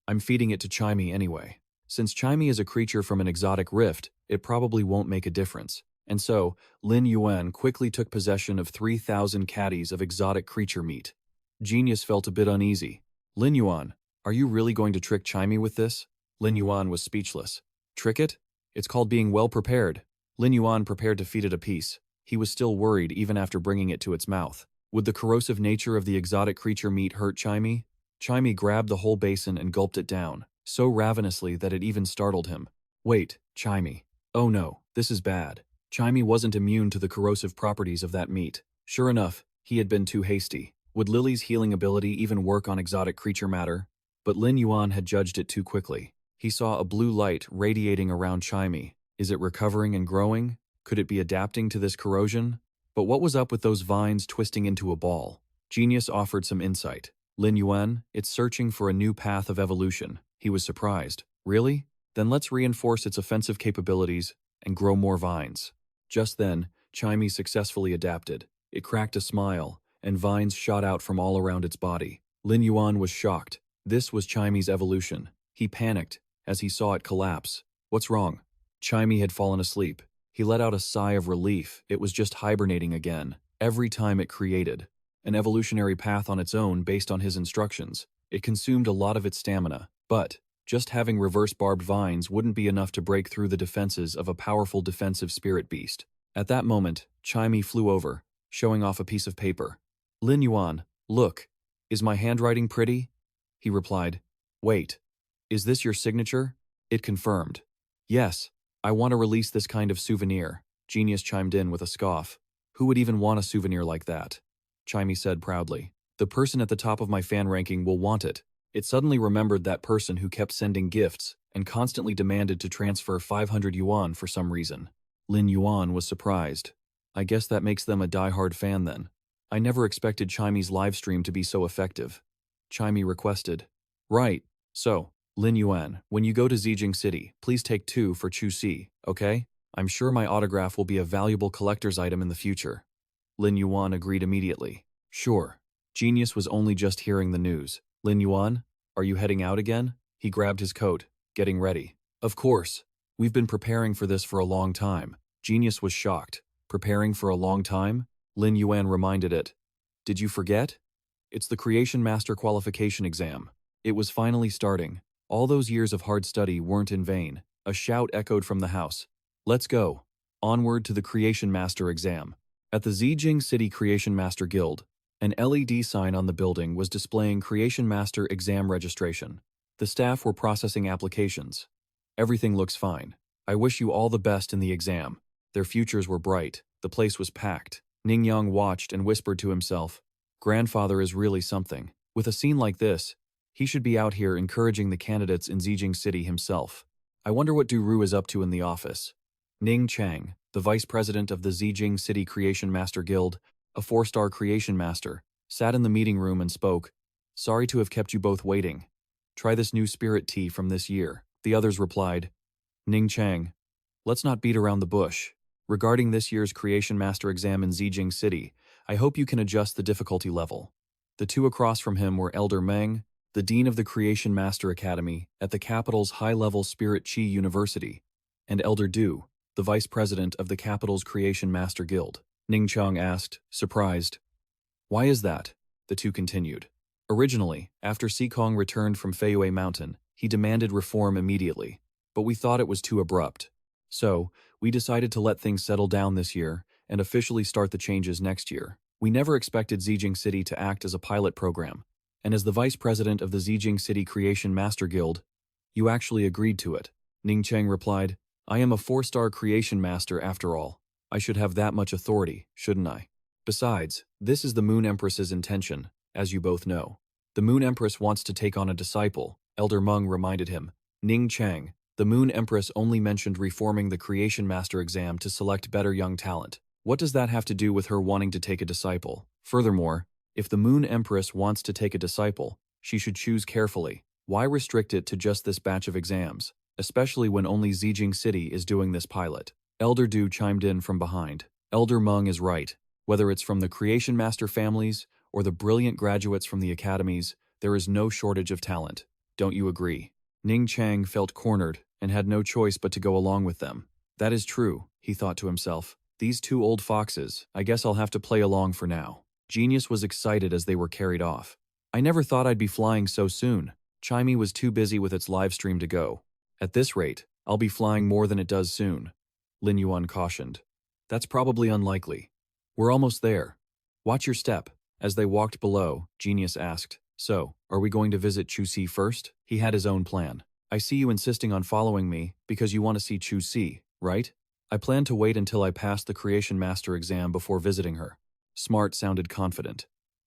Speaker 1: I'm feeding it to Chime anyway. Since Chime is a creature from an exotic rift, it probably won't make a difference. And so, Lin Yuan quickly took possession of 3,000 caddies of exotic creature meat. Genius felt a bit uneasy. Lin Yuan, are you really going to trick Chime with this? Lin Yuan was speechless. Trick it? It's called being well prepared. Lin Yuan prepared to feed it a piece. He was still worried even after bringing it to its mouth. Would the corrosive nature of the exotic creature meat hurt Chime? Chime grabbed the whole basin and gulped it down, so ravenously that it even startled him. Wait, Chime. Oh no, this is bad. Chime wasn't immune to the corrosive properties of that meat. Sure enough, he had been too hasty. Would Lily's healing ability even work on exotic creature matter? But Lin Yuan had judged it too quickly. He saw a blue light radiating around Chime. Is it recovering and growing? Could it be adapting to this corrosion? But what was up with those vines twisting into a ball? Genius offered some insight. Lin Yuan, it's searching for a new path of evolution. He was surprised. Really? Then let's reinforce its offensive capabilities and grow more vines. Just then, Chime successfully adapted. It cracked a smile, and vines shot out from all around its body. Lin Yuan was shocked. This was Chime's evolution. He panicked as he saw it collapse. What's wrong? Chime had fallen asleep. He let out a sigh of relief. It was just hibernating again. Every time it created an evolutionary path on its own based on his instructions. It consumed a lot of its stamina, but just having reverse barbed vines wouldn't be enough to break through the defenses of a powerful defensive spirit beast. At that moment, Chime flew over, showing off a piece of paper. Lin Yuan, look, is my handwriting pretty? He replied, wait, is this your signature? It confirmed. Yes, I want to release this kind of souvenir. Genius chimed in with a scoff. Who would even want a souvenir like that? Chime said proudly. The person at the top of my fan ranking will want it. It suddenly remembered that person who kept sending gifts and constantly demanded to transfer 500 yuan for some reason. Lin Yuan was surprised. I guess that makes them a die-hard fan then. I never expected Chime's livestream to be so effective. Chime requested. Right, so, Lin Yuan, when you go to Zijing City, please take 2 for Chu Si, okay? I'm sure my autograph will be a valuable collector's item in the future. Lin Yuan agreed immediately. Sure. Genius was only just hearing the news. Lin Yuan, are you heading out again? He grabbed his coat, getting ready. Of course. We've been preparing for this for a long time. Genius was shocked. Preparing for a long time? Lin Yuan reminded it. Did you forget? It's the Creation Master Qualification exam. It was finally starting. All those years of hard study weren't in vain. A shout echoed from the house. Let's go. Onward to the Creation Master exam. At the Zijing City Creation Master Guild, an LED sign on the building was displaying Creation Master exam registration. The staff were processing applications. Everything looks fine. I wish you all the best in the exam. Their futures were bright. The place was packed. Ningyang watched and whispered to himself, Grandfather is really something. With a scene like this, he should be out here encouraging the candidates in Zijing City himself. I wonder what Duru is up to in the office. Ning Chang, the vice president of the Zijing City Creation Master Guild, a 4-star creation master, sat in the meeting room and spoke. Sorry to have kept you both waiting. Try this new spirit tea from this year. The others replied. Ning Chang, let's not beat around the bush. Regarding this year's Creation Master exam in Zijing City, I hope you can adjust the difficulty level. The two across from him were Elder Meng, the dean of the Creation Master Academy at the capital's high-level Spirit Chi University, and Elder Du, the vice president of the capital's Creation Master Guild. Ning Chang asked, surprised. Why is that? The two continued. Originally, after Sikong returned from Feiyue Mountain, he demanded reform immediately, but we thought it was too abrupt. So, we decided to let things settle down this year and officially start the changes next year. We never expected Zijing City to act as a pilot program, and as the vice president of the Zijing City Creation Master Guild, you actually agreed to it. Ning Cheng replied, I am a 4-star creation master after all. I should have that much authority, shouldn't I? Besides, this is the Moon Empress's intention, as you both know. The Moon Empress wants to take on a disciple, Elder Meng reminded him. Ning Cheng, the Moon Empress only mentioned reforming the Creation Master exam to select better young talent. What does that have to do with her wanting to take a disciple? Furthermore, if the Moon Empress wants to take a disciple, she should choose carefully. Why restrict it to just this batch of exams, especially when only Zijing City is doing this pilot? Elder Du chimed in from behind. Elder Meng is right. Whether it's from the Creation Master families or the brilliant graduates from the academies, there is no shortage of talent. Don't you agree? Ning Chang felt cornered and had no choice but to go along with them. That is true, he thought to himself. These two old foxes, I guess I'll have to play along for now. Genius was excited as they were carried off. I never thought I'd be flying so soon. Chimey was too busy with its live stream to go. At this rate, I'll be flying more than it does soon. Lin Yuan cautioned. That's probably unlikely. We're almost there. Watch your step. As they walked below, Genius asked, So, are we going to visit Chu Si first? He had his own plan. I see you insisting on following me because you want to see Chu Si, right? I plan to wait until I pass the Creation Master exam before visiting her. Smart sounded confident.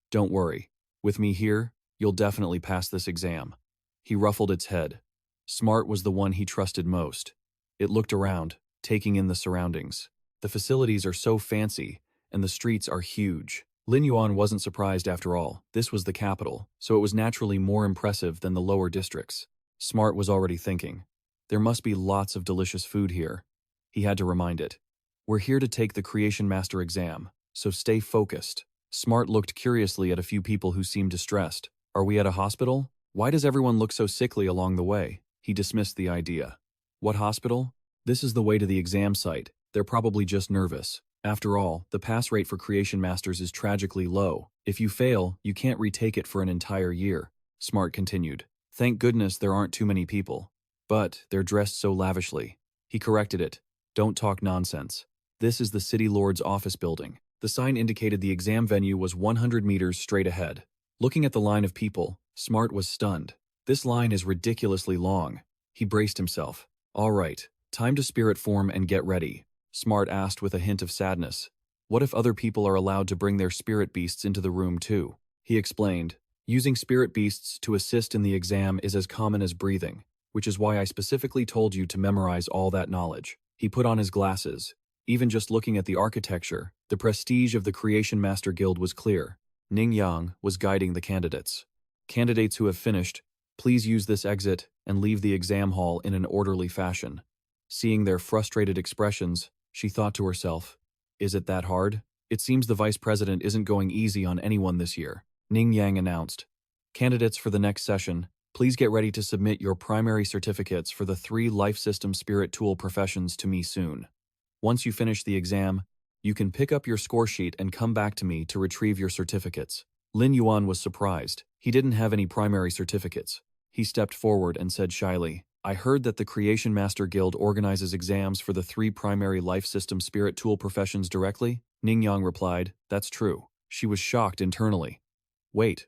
Speaker 1: Don't worry. With me here, you'll definitely pass this exam. He ruffled its head. Smart was the one he trusted most. It looked around, taking in the surroundings. The facilities are so fancy, and the streets are huge. Lin Yuan wasn't surprised after all. This was the capital, so it was naturally more impressive than the lower districts. Smart was already thinking, there must be lots of delicious food here. He had to remind it. We're here to take the Creation Master exam, so stay focused. Smart looked curiously at a few people who seemed distressed. Are we at a hospital? Why does everyone look so sickly along the way? He dismissed the idea. What hospital? This is the way to the exam site. They're probably just nervous. After all, the pass rate for Creation Masters is tragically low. If you fail, you can't retake it for an entire year. Smart continued. Thank goodness there aren't too many people. But they're dressed so lavishly. He corrected it. Don't talk nonsense. This is the City Lord's office building. The sign indicated the exam venue was 100 meters straight ahead. Looking at the line of people, Smart was stunned. This line is ridiculously long. He braced himself. All right, time to spirit form and get ready. Smart asked with a hint of sadness. What if other people are allowed to bring their spirit beasts into the room too? He explained. Using spirit beasts to assist in the exam is as common as breathing, which is why I specifically told you to memorize all that knowledge. He put on his glasses. Even just looking at the architecture, the prestige of the Creation Master Guild was clear. Ning Yang was guiding the candidates. Candidates who have finished, Please use this exit and leave the exam hall in an orderly fashion. Seeing their frustrated expressions, she thought to herself, is it that hard? It seems the vice president isn't going easy on anyone this year. Ning Yang announced. Candidates for the next session, please get ready to submit your primary certificates for the 3 life system spirit tool professions to me soon. Once you finish the exam, you can pick up your score sheet and come back to me to retrieve your certificates. Lin Yuan was surprised. He didn't have any primary certificates. He stepped forward and said shyly, I heard that the Creation Master Guild organizes exams for the 3 primary life system spirit tool professions directly? Ning Yang replied, that's true. She was shocked internally. Wait,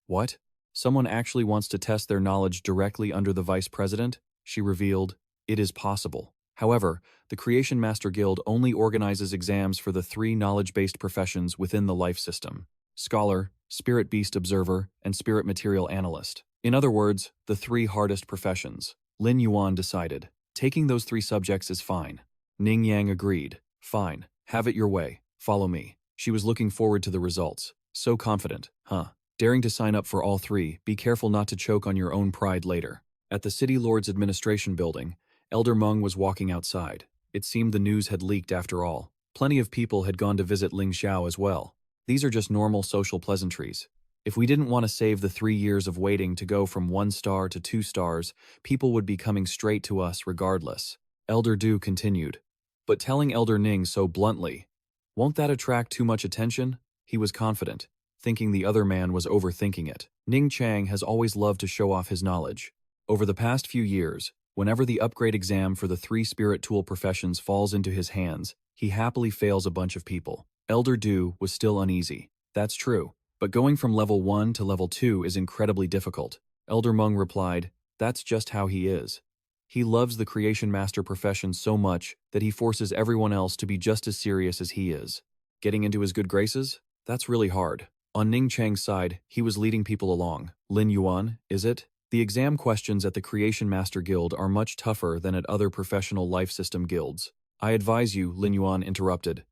Speaker 1: what? Someone actually wants to test their knowledge directly under the vice president? She revealed, it is possible. However, the Creation Master Guild only organizes exams for the 3 knowledge-based professions within the life system: Scholar, Spirit Beast Observer, and Spirit Material Analyst. In other words, the 3 hardest professions. Lin Yuan decided. Taking those 3 subjects is fine. Ning Yang agreed. Fine, have it your way. Follow me. She was looking forward to the results. So confident, huh? Daring to sign up for all 3, be careful not to choke on your own pride later. At the City Lord's Administration Building, Elder Meng was walking outside. It seemed the news had leaked after all. Plenty of people had gone to visit Ling Xiao as well. These are just normal social pleasantries. If we didn't want to save the 3 years of waiting to go from 1 star to 2 stars, people would be coming straight to us regardless. Elder Du continued. But telling Elder Ning so bluntly, won't that attract too much attention? He was confident, thinking the other man was overthinking it. Ning Chang has always loved to show off his knowledge. Over the past few years, whenever the upgrade exam for the 3 spirit tool professions falls into his hands, he happily fails a bunch of people. Elder Du was still uneasy. That's true, but going from level 1 to level 2 is incredibly difficult. Elder Meng replied, that's just how he is. He loves the Creation Master profession so much that he forces everyone else to be just as serious as he is. Getting into his good graces? That's really hard. On Ning Chang's side, he was leading people along. Lin Yuan, is it? The exam questions at the Creation Master Guild are much tougher than at other professional life system guilds. I advise you, Lin Yuan interrupted.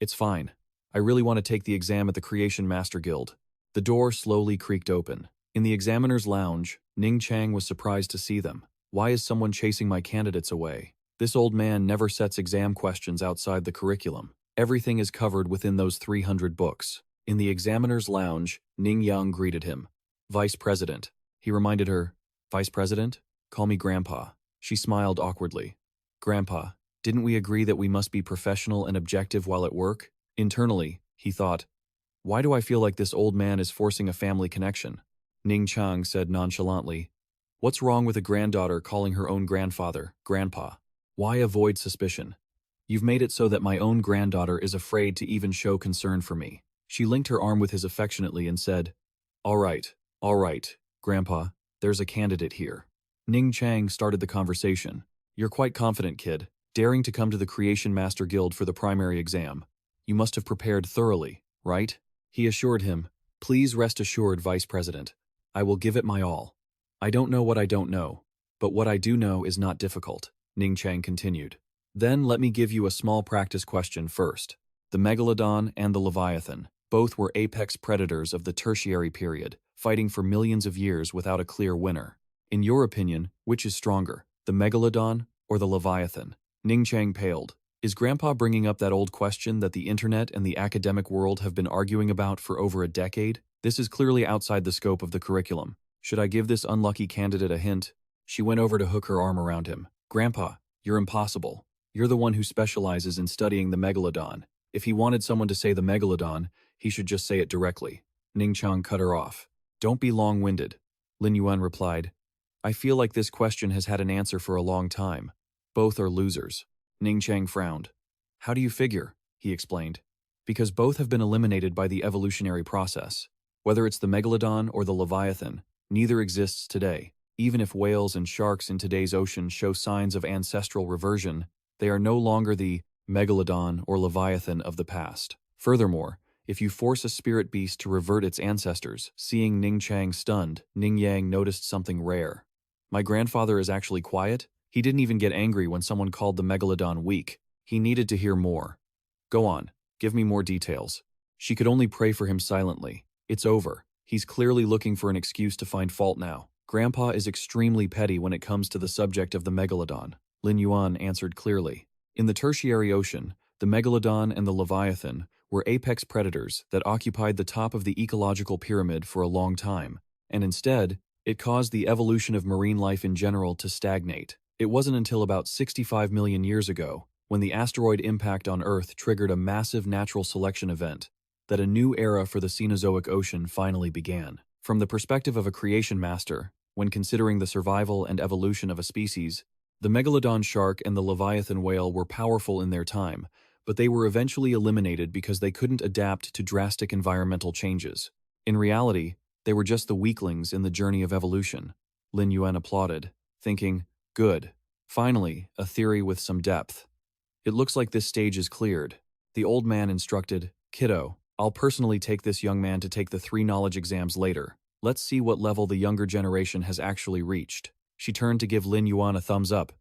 Speaker 1: It's fine. I really want to take the exam at the Creation Master Guild. The door slowly creaked open. In the examiner's lounge, Ning Chang was surprised to see them. Why is someone chasing my candidates away? This old man never sets exam questions outside the curriculum. Everything is covered within those 300 books. In the examiner's lounge, Ning Yang greeted him. Vice President. He reminded her, Vice President? Call me Grandpa. She smiled awkwardly. Grandpa, didn't we agree that we must be professional and objective while at work? Internally, he thought, why do I feel like this old man is forcing a family connection? Ning Chang said nonchalantly, what's wrong with a granddaughter calling her own grandfather, Grandpa? Why avoid suspicion? You've made it so that my own granddaughter is afraid to even show concern for me. She linked her arm with his affectionately and said, all right, Grandpa, there's a candidate here. Ning Chang started the conversation. You're quite confident, kid, daring to come to the Creation Master Guild for the primary exam. You must have prepared thoroughly, right? He assured him, please rest assured, Vice President. I will give it my all. I don't know what I don't know, but what I do know is not difficult, Ning Chang continued. Then let me give you a small practice question first. The Megalodon and the Leviathan, both were apex predators of the Tertiary period, fighting for millions of years without a clear winner. In your opinion, which is stronger, the Megalodon or the Leviathan? Ning Chang paled. Is Grandpa bringing up that old question that the internet and the academic world have been arguing about for over a decade? This is clearly outside the scope of the curriculum. Should I give this unlucky candidate a hint? She went over to hook her arm around him. Grandpa, you're impossible. You're the one who specializes in studying the Megalodon. If he wanted someone to say the Megalodon, he should just say it directly. Ning Chang cut her off. Don't be long-winded. Lin Yuan replied. I feel like this question has had an answer for a long time. Both are losers. Ning Chang frowned. How do you figure? He explained. Because both have been eliminated by the evolutionary process. Whether it's the Megalodon or the Leviathan, neither exists today. Even if whales and sharks in today's ocean show signs of ancestral reversion, they are no longer the Megalodon or Leviathan of the past. Furthermore, if you force a spirit beast to revert its ancestors, seeing Ning Chang stunned, Ning Yang noticed something rare. My grandfather is actually quiet? He didn't even get angry when someone called the Megalodon weak. He needed to hear more. Go on, give me more details. She could only pray for him silently. It's over. He's clearly looking for an excuse to find fault now. Grandpa is extremely petty when it comes to the subject of the megalodon, Lin Yuan answered clearly. In the tertiary ocean, the megalodon and the leviathan were apex predators that occupied the top of the ecological pyramid for a long time, and instead, it caused the evolution of marine life in general to stagnate. It wasn't until about 65 million years ago, when the asteroid impact on Earth triggered a massive natural selection event, that a new era for the Cenozoic Ocean finally began. From the perspective of a creation master, when considering the survival and evolution of a species, the megalodon shark and the leviathan whale were powerful in their time, but they were eventually eliminated because they couldn't adapt to drastic environmental changes. In reality, they were just the weaklings in the journey of evolution. Lin Yuan applauded, thinking, good. Finally, a theory with some depth. It looks like this stage is cleared. The old man instructed, kiddo, I'll personally take this young man to take the 3 knowledge exams later. Let's see what level the younger generation has actually reached. She turned to give Lin Yuan a thumbs up.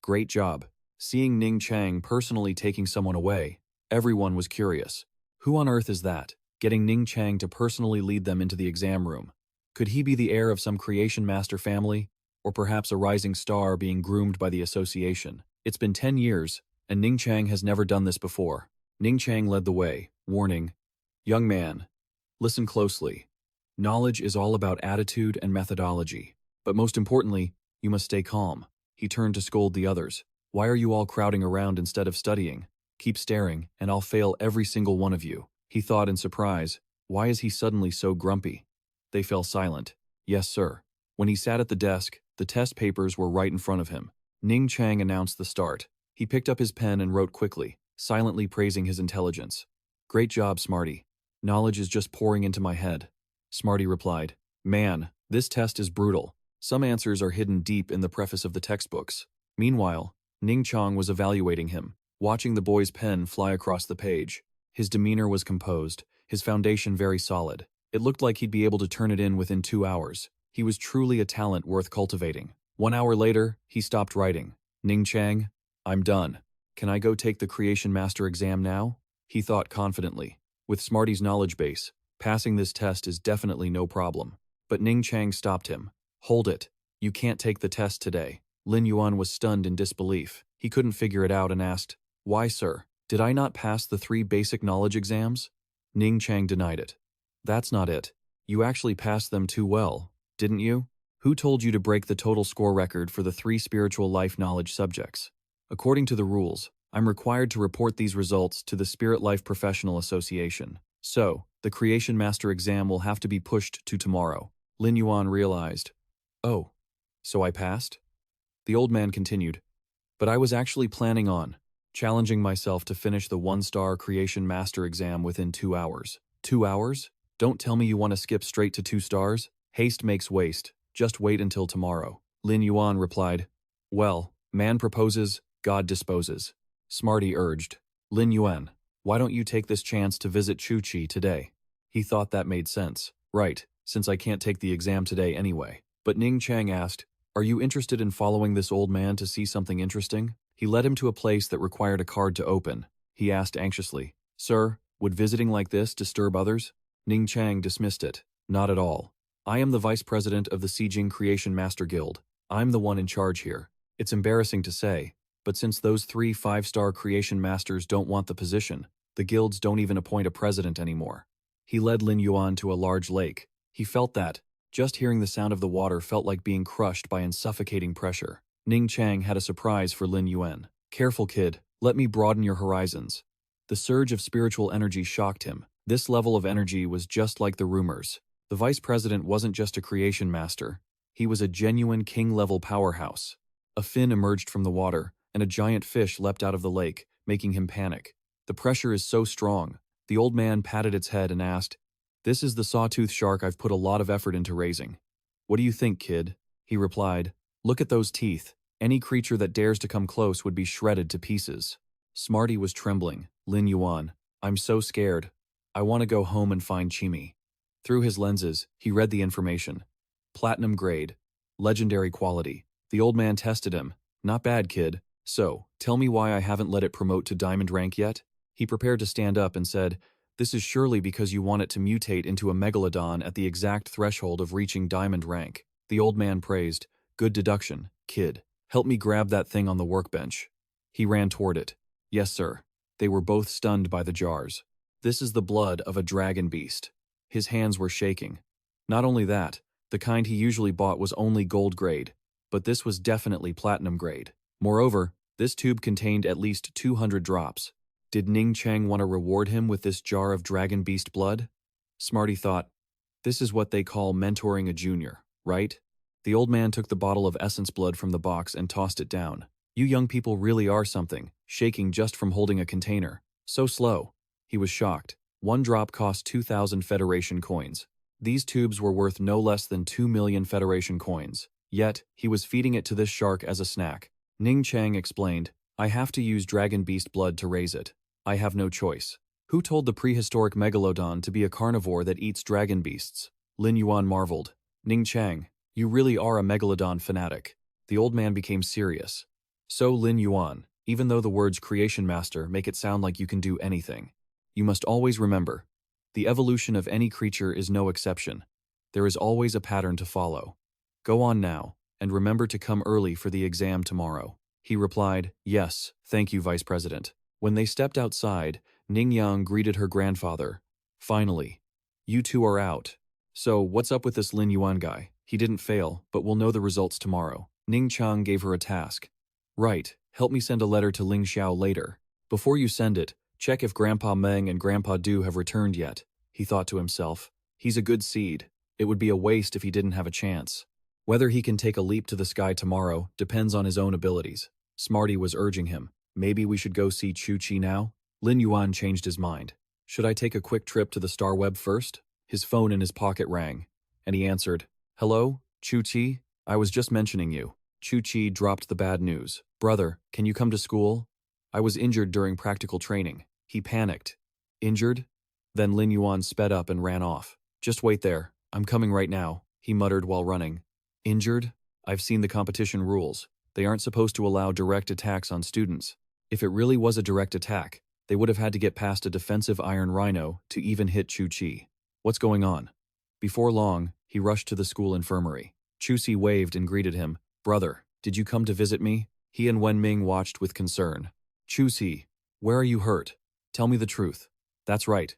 Speaker 1: Great job. Seeing Ning Chang personally taking someone away, everyone was curious. Who on earth is that, getting Ning Chang to personally lead them into the exam room? Could he be the heir of some creation master family, or perhaps a rising star being groomed by the association? It's been 10 years, and Ning Chang has never done this before. Ning Chang led the way, warning, young man, listen closely. Knowledge is all about attitude and methodology, but most importantly, you must stay calm. He turned to scold the others. Why are you all crowding around instead of studying? Keep staring, and I'll fail every single one of you. He thought in surprise, why is he suddenly so grumpy? They fell silent. Yes, sir. When he sat at the desk, the test papers were right in front of him. Ning Chang announced the start. He picked up his pen and wrote quickly, silently praising his intelligence. Great job, Smarty. Knowledge is just pouring into my head. Smarty replied, man, this test is brutal. Some answers are hidden deep in the preface of the textbooks. Meanwhile, Ning Chang was evaluating him, watching the boy's pen fly across the page. His demeanor was composed, his foundation very solid. It looked like he'd be able to turn it in within 2 hours. He was truly a talent worth cultivating. 1 hour later, he stopped writing. Ning Chang, I'm done. Can I go take the Creation Master exam now? He thought confidently. With Smarty's knowledge base, passing this test is definitely no problem. But Ning Chang stopped him. Hold it. You can't take the test today. Lin Yuan was stunned in disbelief. He couldn't figure it out and asked, why, sir? Did I not pass the 3 basic knowledge exams? Ning Chang denied it. That's not it. You actually passed them too well, didn't you? Who told you to break the total score record for the 3 spiritual life knowledge subjects? According to the rules, I'm required to report these results to the Spirit Life Professional Association. So, the Creation Master exam will have to be pushed to tomorrow. Lin Yuan realized. Oh, so I passed? The old man continued. But I was actually planning on challenging myself to finish the 1-star Creation Master exam within 2 hours. 2 hours? Don't tell me you want to skip straight to 2 stars? Haste makes waste. Just wait until tomorrow. Lin Yuan replied. Well, man proposes, God disposes. Smarty urged. Lin Yuan, why don't you take this chance to visit Chu-Chi today? He thought that made sense. Right, since I can't take the exam today anyway. But Ning Chang asked, are you interested in following this old man to see something interesting? He led him to a place that required a card to open. He asked anxiously, sir, would visiting like this disturb others? Ning Chang dismissed it. Not at all. I am the vice president of the Sijing Creation Master Guild. I'm the one in charge here. It's embarrassing to say, but since those 3 5-star creation masters don't want the position, the guilds don't even appoint a president anymore. He led Lin Yuan to a large lake. He felt that, just hearing the sound of the water felt like being crushed by suffocating pressure. Ning Chang had a surprise for Lin Yuan. Careful, kid. Let me broaden your horizons. The surge of spiritual energy shocked him. This level of energy was just like the rumors. The vice president wasn't just a creation master. He was a genuine king-level powerhouse. A fin emerged from the water, and a giant fish leapt out of the lake, making him panic. The pressure is so strong. The old man patted its head and asked, this is the sawtooth shark I've put a lot of effort into raising. What do you think, kid? He replied, look at those teeth. Any creature that dares to come close would be shredded to pieces. Smarty was trembling. Lin Yuan, I'm so scared. I want to go home and find Chimi. Through his lenses, he read the information. Platinum grade. Legendary quality. The old man tested him. Not bad, kid. So, tell me why I haven't let it promote to diamond rank yet? He prepared to stand up and said, this is surely because you want it to mutate into a megalodon at the exact threshold of reaching diamond rank. The old man praised. Good deduction, kid. Help me grab that thing on the workbench. He ran toward it. Yes, sir. They were both stunned by the jars. This is the blood of a dragon beast. His hands were shaking. Not only that, the kind he usually bought was only gold grade, but this was definitely platinum grade. Moreover, this tube contained at least 200 drops. Did Ning Chang want to reward him with this jar of dragon beast blood? Smarty thought, this is what they call mentoring a junior, right? The old man took the bottle of essence blood from the box and tossed it down. You young people really are something, shaking just from holding a container. So slow. He was shocked. One drop cost 2,000 Federation coins. These tubes were worth no less than 2 million Federation coins. Yet, he was feeding it to this shark as a snack. Ning Chang explained, I have to use dragon beast blood to raise it. I have no choice. Who told the prehistoric megalodon to be a carnivore that eats dragon beasts? Lin Yuan marveled. Ning Chang, you really are a megalodon fanatic. The old man became serious. So Lin Yuan, even though the words creation master make it sound like you can do anything, you must always remember, the evolution of any creature is no exception. There is always a pattern to follow. Go on now, and remember to come early for the exam tomorrow. He replied, yes, thank you, Vice President. When they stepped outside, Ning Yang greeted her grandfather. Finally, you two are out. So, what's up with this Lin Yuan guy? He didn't fail, but we'll know the results tomorrow. Ning Chang gave her a task. Right, help me send a letter to Ling Xiao later. Before you send it, check if Grandpa Meng and Grandpa Du have returned yet. He thought to himself. He's a good seed. It would be a waste if he didn't have a chance. Whether he can take a leap to the sky tomorrow depends on his own abilities. Smarty was urging him. Maybe we should go see Chu Chi now? Lin Yuan changed his mind. Should I take a quick trip to the Star Web first? His phone in his pocket rang, and he answered, Hello, Chu Chi? I was just mentioning you. Chu Chi dropped the bad news. Brother, can you come to school? I was injured during practical training. He panicked. Injured? Then Lin Yuan sped up and ran off. Just wait there. I'm coming right now, he muttered while running. Injured? I've seen the competition rules. They aren't supposed to allow direct attacks on students. If it really was a direct attack, they would have had to get past a defensive iron rhino to even hit Chu Chi. What's going on? Before long, he rushed to the school infirmary. Chu Chi waved and greeted him. Brother, did you come to visit me? He and Wen Ming watched with concern. Chu Chi, where are you hurt? Tell me the truth. That's right.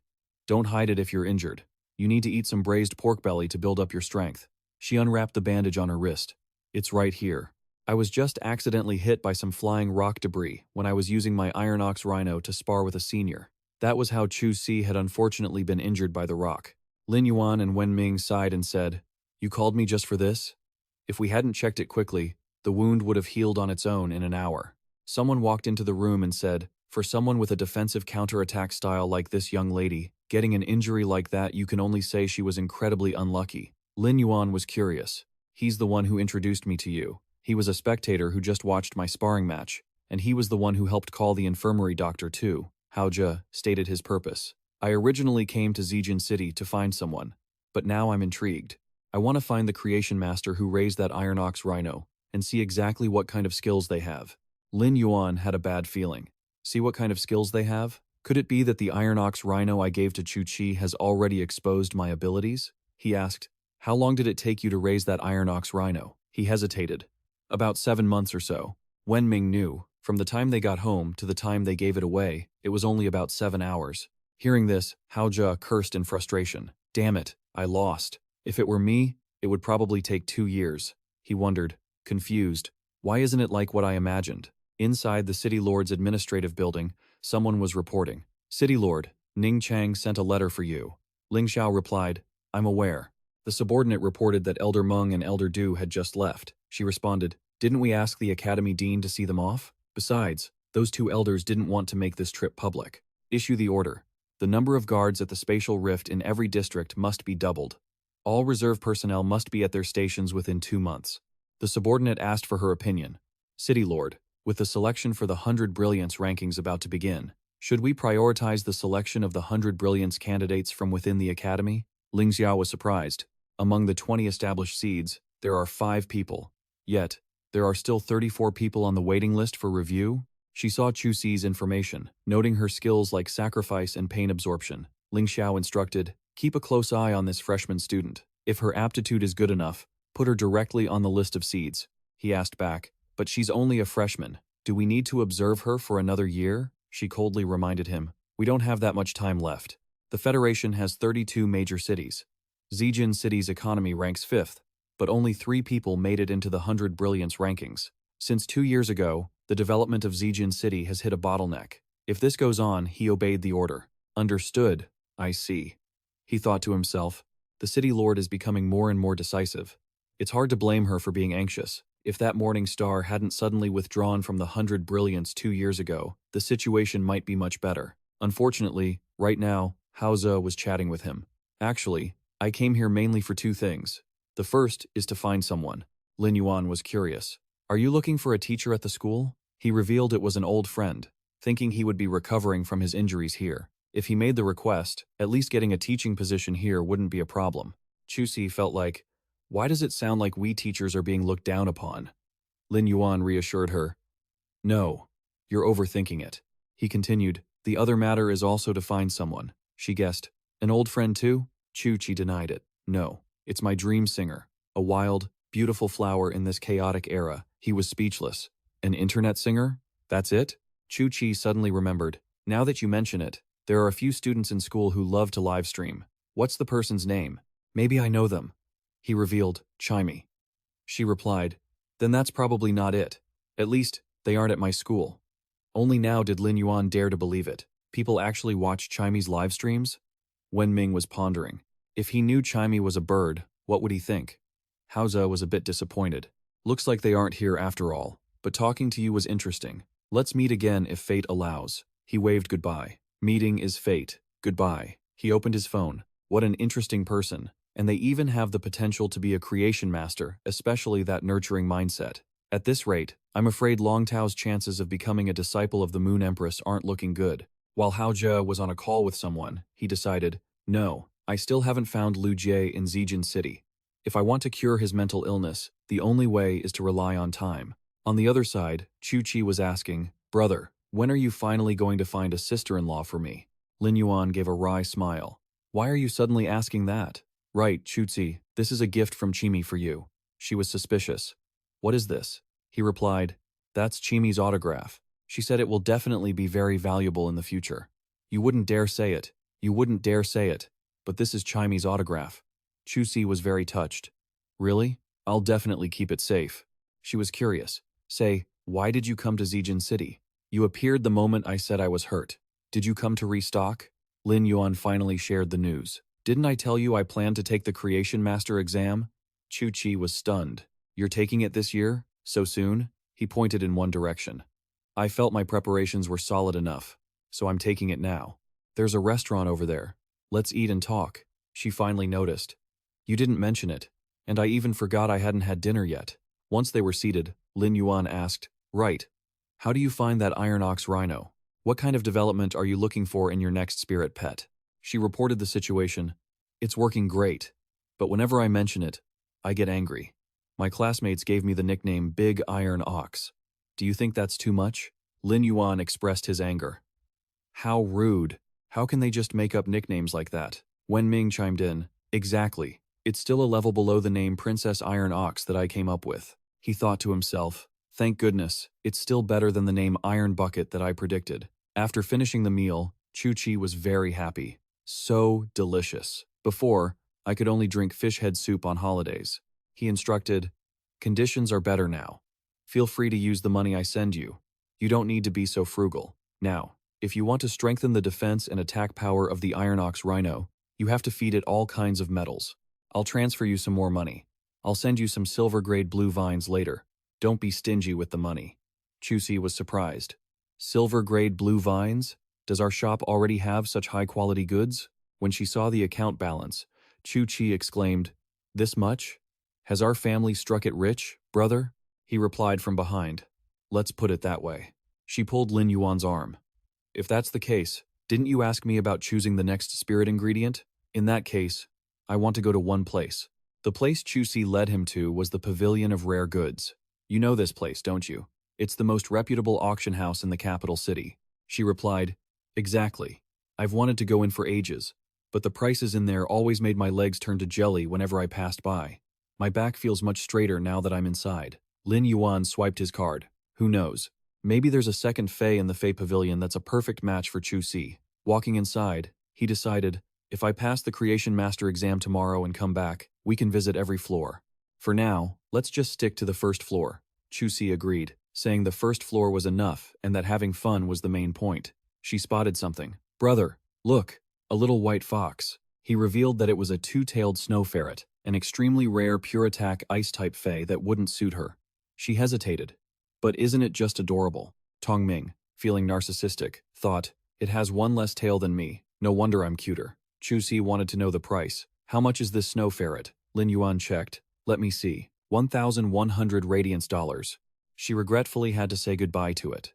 Speaker 1: Don't hide it if you're injured. You need to eat some braised pork belly to build up your strength. She unwrapped the bandage on her wrist. It's right here. I was just accidentally hit by some flying rock debris when I was using my Iron Ox Rhino to spar with a senior. That was how Chu Si had unfortunately been injured by the rock. Lin Yuan and Wen Ming sighed and said, You called me just for this? If we hadn't checked it quickly, the wound would have healed on its own in an hour. Someone walked into the room and said, For someone with a defensive counterattack style like this young lady, getting an injury like that, you can only say she was incredibly unlucky. Lin Yuan was curious. He's the one who introduced me to you. He was a spectator who just watched my sparring match, and he was the one who helped call the infirmary doctor too. Hao Jie stated his purpose. I originally came to Zijin City to find someone, but now I'm intrigued. I want to find the creation master who raised that Iron Ox Rhino and see exactly what kind of skills they have. Lin Yuan had a bad feeling. See what kind of skills they have? Could it be that the Iron Ox Rhino I gave to Chu Chi has already exposed my abilities? He asked. How long did it take you to raise that Iron Ox Rhino? He hesitated. About 7 months or so. Wen Ming knew. From the time they got home to the time they gave it away, it was only about 7 hours. Hearing this, Hao Jie cursed in frustration. Damn it, I lost. If it were me, it would probably take 2 years. He wondered, confused. Why isn't it like what I imagined? Inside the City Lord's administrative building, someone was reporting. City Lord, Ning Chang sent a letter for you. Ling Xiao replied, I'm aware. The subordinate reported that Elder Meng and Elder Du had just left. She responded, Didn't we ask the Academy Dean to see them off? Besides, those 2 elders didn't want to make this trip public. Issue the order. The number of guards at the spatial rift in every district must be doubled. All reserve personnel must be at their stations within 2 months. The subordinate asked for her opinion. City Lord, with the selection for the 100 Brilliance rankings about to begin, should we prioritize the selection of the 100 Brilliance candidates from within the Academy? Ling Xiao was surprised. Among the 20 established seeds, there are 5 people. Yet, there are still 34 people on the waiting list for review? She saw Chu Si's information, noting her skills like sacrifice and pain absorption. Ling Xiao instructed, keep a close eye on this freshman student. If her aptitude is good enough, Put her directly on the list of seeds. He asked back, but she's only a freshman. Do we need to observe her for another year? She coldly reminded him. We don't have that much time left. The Federation has 32 major cities. Zijin City's economy ranks 5th, but only 3 people made it into the 100 Brilliance rankings. Since 2 years ago, the development of Zijin City has hit a bottleneck. If this goes on, he obeyed the order. Understood, I see. He thought to himself, the city lord is becoming more and more decisive. It's hard to blame her for being anxious. If that morning star hadn't suddenly withdrawn from the 100 Brilliance 2 years ago, the situation might be much better. Unfortunately, right now, Haoze was chatting with him. Actually, I came here mainly for 2 things. The first is to find someone. Lin Yuan was curious. Are you looking for a teacher at the school? He revealed it was an old friend, thinking he would be recovering from his injuries here. If he made the request, at least getting a teaching position here wouldn't be a problem. Chusi felt like, why does it sound like we teachers are being looked down upon? Lin Yuan reassured her. No, you're overthinking it. He continued, the other matter is also to find someone. She guessed, an old friend too? Chuchi denied it. No, it's my dream singer. A wild, beautiful flower in this chaotic era. He was speechless. An internet singer? That's it? Chuchi suddenly remembered. Now that you mention it, there are a few students in school who love to live stream. What's the person's name? Maybe I know them. He revealed, Chimey. She replied, then that's probably not it. At least, they aren't at my school. Only now did Lin Yuan dare to believe it. People actually watch Chimey's live streams? Wen Ming was pondering. If he knew Chimey was a bird, what would he think? Haoze was a bit disappointed. Looks like they aren't here after all, but talking to you was interesting. Let's meet again if fate allows. He waved goodbye. Meeting is fate. Goodbye. He opened his phone. What an interesting person. And they even have the potential to be a creation master, especially that nurturing mindset. At this rate, I'm afraid Long Tao's chances of becoming a disciple of the Moon Empress aren't looking good. While Haoze was on a call with someone, he decided, no, I still haven't found Lu Jie in Zijin City. If I want to cure his mental illness, the only way is to rely on time. On the other side, Chu Chi was asking, brother, when are you finally going to find a sister-in-law for me? Lin Yuan gave a wry smile. Why are you suddenly asking that? Right, Chuzi, this is a gift from Chimi for you. She was suspicious. What is this? He replied, that's Chimi's autograph. She said it will definitely be very valuable in the future. You wouldn't dare say it. You wouldn't dare say it. But this is Chimi's autograph. Chusi was very touched. Really? I'll definitely keep it safe. She was curious. Say, why did you come to Zijin City? You appeared the moment I said I was hurt. Did you come to restock? Lin Yuan finally shared the news. Didn't I tell you I planned to take the Creation Master exam? Chu Chi was stunned. You're taking it this year? So soon? He pointed in one direction. I felt my preparations were solid enough, so I'm taking it now. There's a restaurant over there. Let's eat and talk. She finally noticed. You didn't mention it, and I even forgot I hadn't had dinner yet. Once they were seated, Lin Yuan asked, right, how do you find that iron ox rhino? What kind of development are you looking for in your next spirit pet? She reported the situation. It's working great, but whenever I mention it, I get angry. My classmates gave me the nickname Big Iron Ox. Do you think that's too much? Lin Yuan expressed his anger. How rude. How can they just make up nicknames like that? Wen Ming chimed in. Exactly. It's still a level below the name Princess Iron Ox that I came up with. He thought to himself, thank goodness, it's still better than the name Iron Bucket that I predicted. After finishing the meal, Chu Chi was very happy. So delicious. Before, I could only drink fish head soup on holidays. He instructed, conditions are better now. Feel free to use the money I send you. You don't need to be so frugal. Now, if you want to strengthen the defense and attack power of the Iron Ox Rhino, you have to feed it all kinds of metals. I'll transfer you some more money. I'll send you some silver-grade blue vines later. Don't be stingy with the money. Chusi was surprised. Silver-grade blue vines? Does our shop already have such high-quality goods? When she saw the account balance, Chu Chi exclaimed, this much? Has our family struck it rich, brother? He replied from behind. Let's put it that way. She pulled Lin Yuan's arm. If that's the case, didn't you ask me about choosing the next spirit ingredient? In that case, I want to go to one place. The place Chusi led him to was the Pavilion of Rare Goods. You know this place, don't you? It's the most reputable auction house in the capital city. She replied, exactly. I've wanted to go in for ages, but the prices in there always made my legs turn to jelly whenever I passed by. My back feels much straighter now that I'm inside. Lin Yuan swiped his card. Who knows? Maybe there's a second Fae in the Fae Pavilion that's a perfect match for Chu Si. Walking inside, he decided, if I pass the Creation Master exam tomorrow and come back, we can visit every floor. For now, let's just stick to the first floor. Chu Si agreed, saying the first floor was enough and that having fun was the main point. She spotted something. Brother, look, a little white fox. He revealed that it was a two-tailed snow ferret, an extremely rare pure-attack ice-type fae that wouldn't suit her. She hesitated. But isn't it just adorable? Tong Ming, feeling narcissistic, thought, it has one less tail than me. No wonder I'm cuter. Chu Si wanted to know the price. How much is this snow ferret? Lin Yuan checked. Let me see. 1,100 radiance dollars. She regretfully had to say goodbye to it.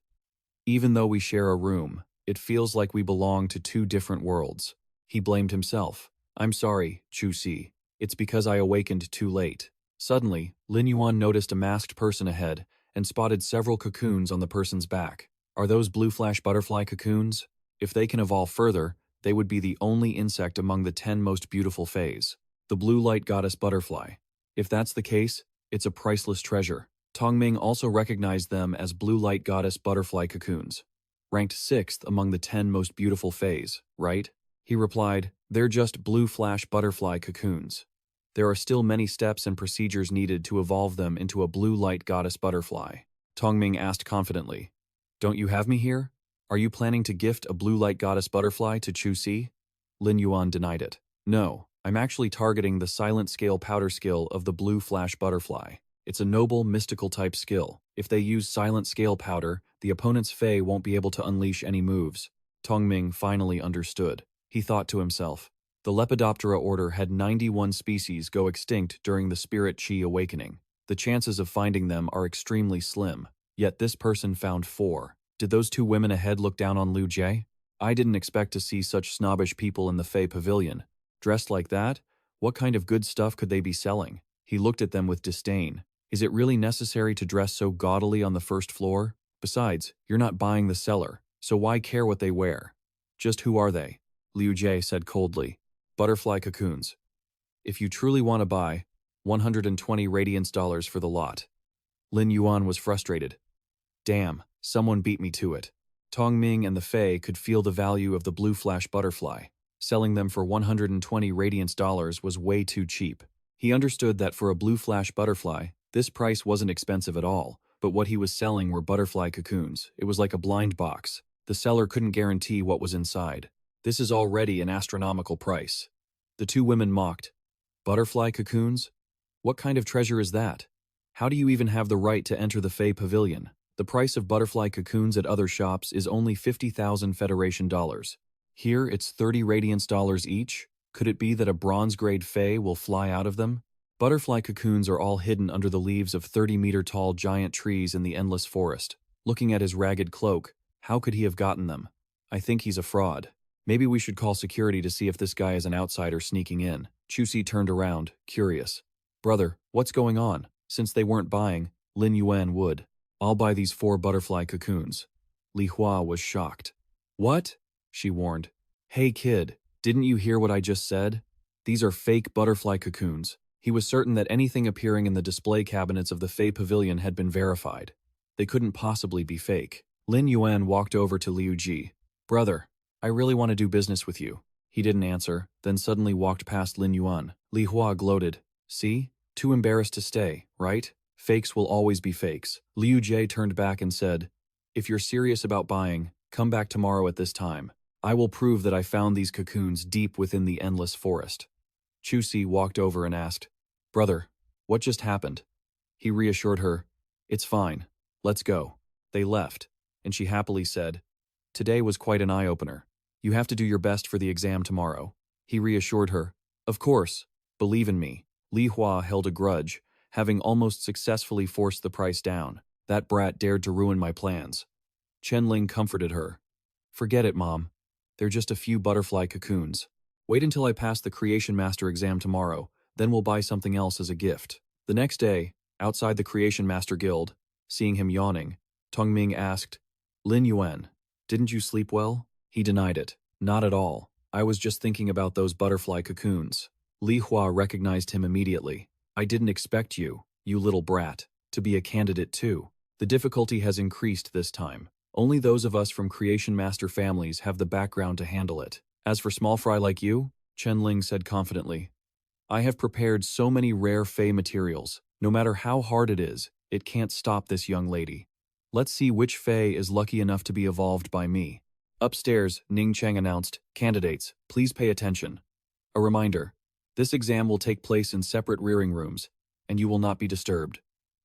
Speaker 1: Even though we share a room, it feels like we belong to two different worlds. He blamed himself. I'm sorry, Chu Si. It's because I awakened too late. Suddenly, Lin Yuan noticed a masked person ahead and spotted several cocoons on the person's back. Are those blue flash butterfly cocoons? If they can evolve further, they would be the only insect among the 10 most beautiful fays. The blue light goddess butterfly. If that's the case, it's a priceless treasure. Tong Ming also recognized them as blue light goddess butterfly cocoons. Ranked 6th among the 10 most beautiful fays, right? He replied, they're just blue flash butterfly cocoons. There are still many steps and procedures needed to evolve them into a blue light goddess butterfly. Tong Ming asked confidently, don't you have me here? Are you planning to gift a blue light goddess butterfly to Chu Si? Lin Yuan denied it. No, I'm actually targeting the silent scale powder skill of the blue flash butterfly. It's a noble, mystical type skill. If they use silent scale powder, the opponent's Fae won't be able to unleash any moves. Tong Ming finally understood. He thought to himself, the Lepidoptera order had 91 species go extinct during the Spirit Qi awakening. The chances of finding them are extremely slim. Yet this person found 4. Did those 2 women ahead look down on Liu Jie? I didn't expect to see such snobbish people in the Fae Pavilion. Dressed like that? What kind of good stuff could they be selling? He looked at them with disdain. Is it really necessary to dress so gaudily on the first floor? Besides, you're not buying the cellar, so why care what they wear? Just who are they? Liu Jie said coldly. Butterfly cocoons. If you truly want to buy, 120 radiance dollars for the lot. Lin Yuan was frustrated. Damn, someone beat me to it. Tong Ming and the Fae could feel the value of the blue flash butterfly. Selling them for 120 radiance dollars was way too cheap. He understood that for a blue flash butterfly, this price wasn't expensive at all, but what he was selling were butterfly cocoons. It was like a blind box. The seller couldn't guarantee what was inside. This is already an astronomical price. The 2 women mocked. Butterfly cocoons? What kind of treasure is that? How do you even have the right to enter the Fae Pavilion? The price of butterfly cocoons at other shops is only 50,000 Federation dollars. Here it's 30 radiance dollars each. Could it be that a bronze-grade Fae will fly out of them? Butterfly cocoons are all hidden under the leaves of 30-meter-tall giant trees in the endless forest. Looking at his ragged cloak, how could he have gotten them? I think he's a fraud. Maybe we should call security to see if this guy is an outsider sneaking in. Chu Si turned around, curious. Brother, what's going on? Since they weren't buying, Lin Yuan would. I'll buy these 4 butterfly cocoons. Li Hua was shocked. What? She warned. Hey kid, didn't you hear what I just said? These are fake butterfly cocoons. He was certain that anything appearing in the display cabinets of the Fae Pavilion had been verified. They couldn't possibly be fake. Lin Yuan walked over to Liu Ji. Brother, I really want to do business with you. He didn't answer, then suddenly walked past Lin Yuan. Li Hua gloated. See? Too embarrassed to stay, right? Fakes will always be fakes. Liu Jie turned back and said, if you're serious about buying, come back tomorrow at this time. I will prove that I found these cocoons deep within the endless forest. Chu Si walked over and asked, Brother, what just happened? He reassured her, it's fine. Let's go. They left, and she happily said, today was quite an eye-opener. You have to do your best for the exam tomorrow. He reassured her, of course, believe in me. Li Hua held a grudge, having almost successfully forced the price down. That brat dared to ruin my plans. Chen Ling comforted her. Forget it, Mom. They're just a few butterfly cocoons. Wait until I pass the Creation Master exam tomorrow, then we'll buy something else as a gift. The next day, outside the Creation Master Guild, seeing him yawning, Tong Ming asked, Lin Yuan, didn't you sleep well? He denied it. Not at all. I was just thinking about those butterfly cocoons. Li Hua recognized him immediately. I didn't expect you, you little brat, to be a candidate too. The difficulty has increased this time. Only those of us from Creation Master families have the background to handle it. As for small fry like you, Chen Ling said confidently, I have prepared so many rare Fey materials. No matter how hard it is, it can't stop this young lady. Let's see which Fey is lucky enough to be evolved by me. Upstairs, Ning Cheng announced, candidates, please pay attention. A reminder, this exam will take place in separate rearing rooms, and you will not be disturbed.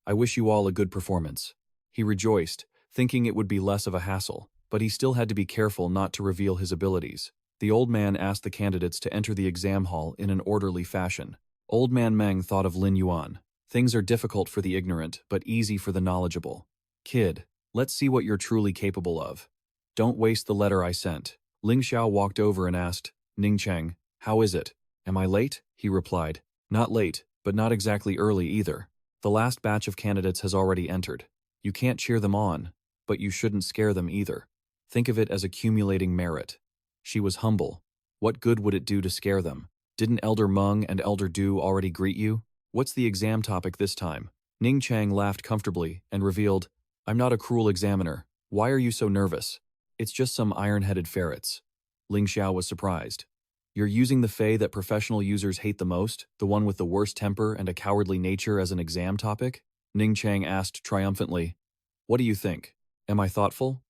Speaker 1: I wish you all a good performance. He rejoiced, thinking it would be less of a hassle, but he still had to be careful not to reveal his abilities. The old man asked the candidates to enter the exam hall in an orderly fashion. Old man Meng thought of Lin Yuan. Things are difficult for the ignorant, but easy for the knowledgeable. Kid, let's see what you're truly capable of. Don't waste the letter I sent. Ling Xiao walked over and asked, Ning Cheng, how is it? Am I late? He replied, not late, but not exactly early either. The last batch of candidates has already entered. You can't cheer them on, but you shouldn't scare them either. Think of it as accumulating merit. She was humble. What good would it do to scare them? Didn't Elder Meng and Elder Du already greet you? What's the exam topic this time? Ning Cheng laughed comfortably and revealed, I'm not a cruel examiner. Why are you so nervous? It's just some iron-headed ferrets. Ling Xiao was surprised. You're using the Fey that professional users hate the most, the one with the worst temper and a cowardly nature as an exam topic? Ning Cheng asked triumphantly. What do you think? Am I thoughtful?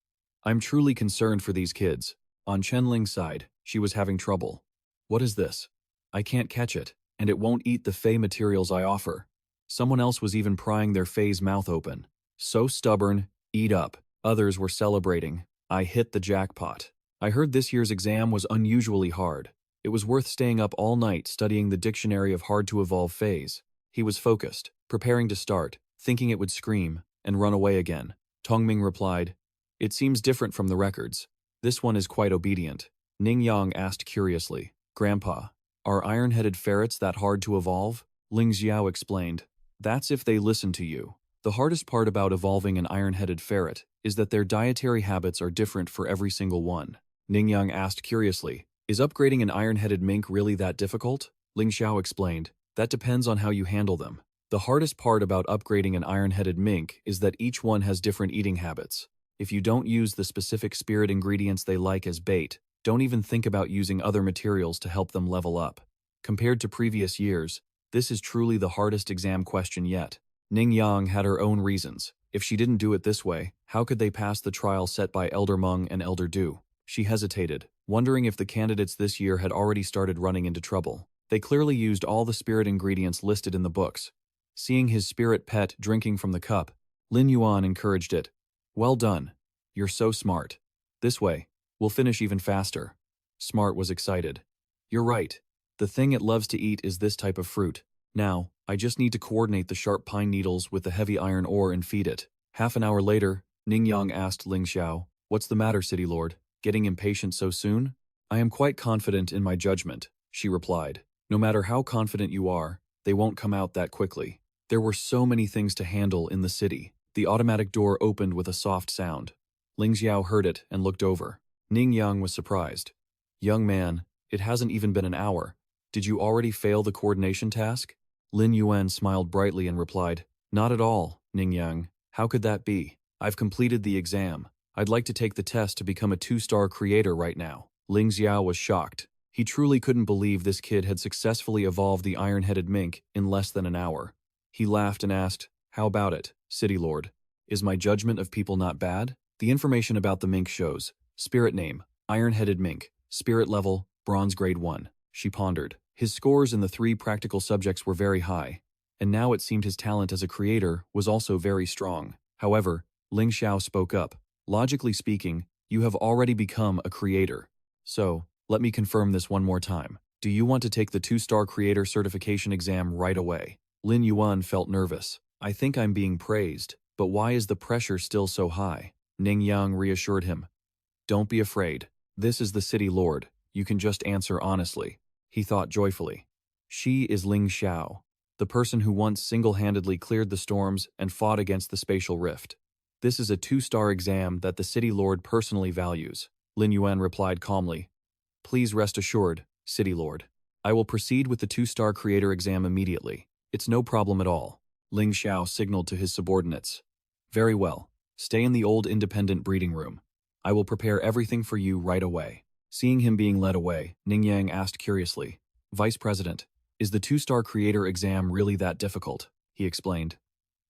Speaker 1: I'm truly concerned for these kids. On Chen Ling's side, she was having trouble. What is this? I can't catch it, and it won't eat the Fey materials I offer. Someone else was even prying their Fey's mouth open. So stubborn, eat up. Others were celebrating. I hit the jackpot. I heard this year's exam was unusually hard. It was worth staying up all night studying the dictionary of hard-to-evolve Feys. He was focused, preparing to start, thinking it would scream, and run away again. Tongming replied, It seems different from the records. This one is quite obedient. Ning Yang asked curiously, Grandpa, are iron-headed ferrets that hard to evolve? Ling Xiao explained, That's if they listen to you. The hardest part about evolving an iron-headed ferret is that their dietary habits are different for every single one. Ning Yang asked curiously, Is upgrading an iron-headed mink really that difficult? Ling Xiao explained, That depends on how you handle them. The hardest part about upgrading an iron-headed mink is that each one has different eating habits. If you don't use the specific spirit ingredients they like as bait, don't even think about using other materials to help them level up. Compared to previous years, this is truly the hardest exam question yet. Ning Yang had her own reasons. If she didn't do it this way, how could they pass the trial set by Elder Meng and Elder Du? She hesitated, wondering if the candidates this year had already started running into trouble. They clearly used all the spirit ingredients listed in the books. Seeing his spirit pet drinking from the cup, Lin Yuan encouraged it. Well done. You're so smart. This way, we'll finish even faster. Smart was excited. You're right. The thing it loves to eat is this type of fruit. Now, I just need to coordinate the sharp pine needles with the heavy iron ore and feed it. Half an hour later, Ning Yang asked Ling Xiao, What's the matter, City Lord? Getting impatient so soon? I am quite confident in my judgment, she replied. No matter how confident you are, they won't come out that quickly. There were so many things to handle in the city. The automatic door opened with a soft sound. Ling Xiao heard it and looked over. Ning Yang was surprised. Young man, it hasn't even been an hour. Did you already fail the coordination task? Lin Yuan smiled brightly and replied, Not at all, Ning Yang. How could that be? I've completed the exam. I'd like to take the test to become a 2-star creator right now. Ling Xiao was shocked. He truly couldn't believe this kid had successfully evolved the iron-headed mink in less than an hour. He laughed and asked, How about it, City Lord? Is my judgment of people not bad? The information about the mink shows. Spirit name, iron-headed mink. Spirit level, bronze grade 1. She pondered. His scores in the 3 practical subjects were very high, and now it seemed his talent as a creator was also very strong. However, Ling Xiao spoke up. Logically speaking, you have already become a creator. So, let me confirm this one more time. Do you want to take the 2-star creator certification exam right away? Lin Yuan felt nervous. I think I'm being praised, but why is the pressure still so high? Ning Yang reassured him. Don't be afraid. This is the City Lord. You can just answer honestly. He thought joyfully. She is Ling Xiao, the person who once single-handedly cleared the storms and fought against the spatial rift. This is a 2-star exam that the City Lord personally values. Lin Yuan replied calmly. Please rest assured, City Lord. I will proceed with the 2-star creator exam immediately. It's no problem at all. Ling Xiao signaled to his subordinates. Very well. Stay in the old independent breeding room. I will prepare everything for you right away. Seeing him being led away, Ning Yang asked curiously, Vice President, is the two-star creator exam really that difficult? He explained.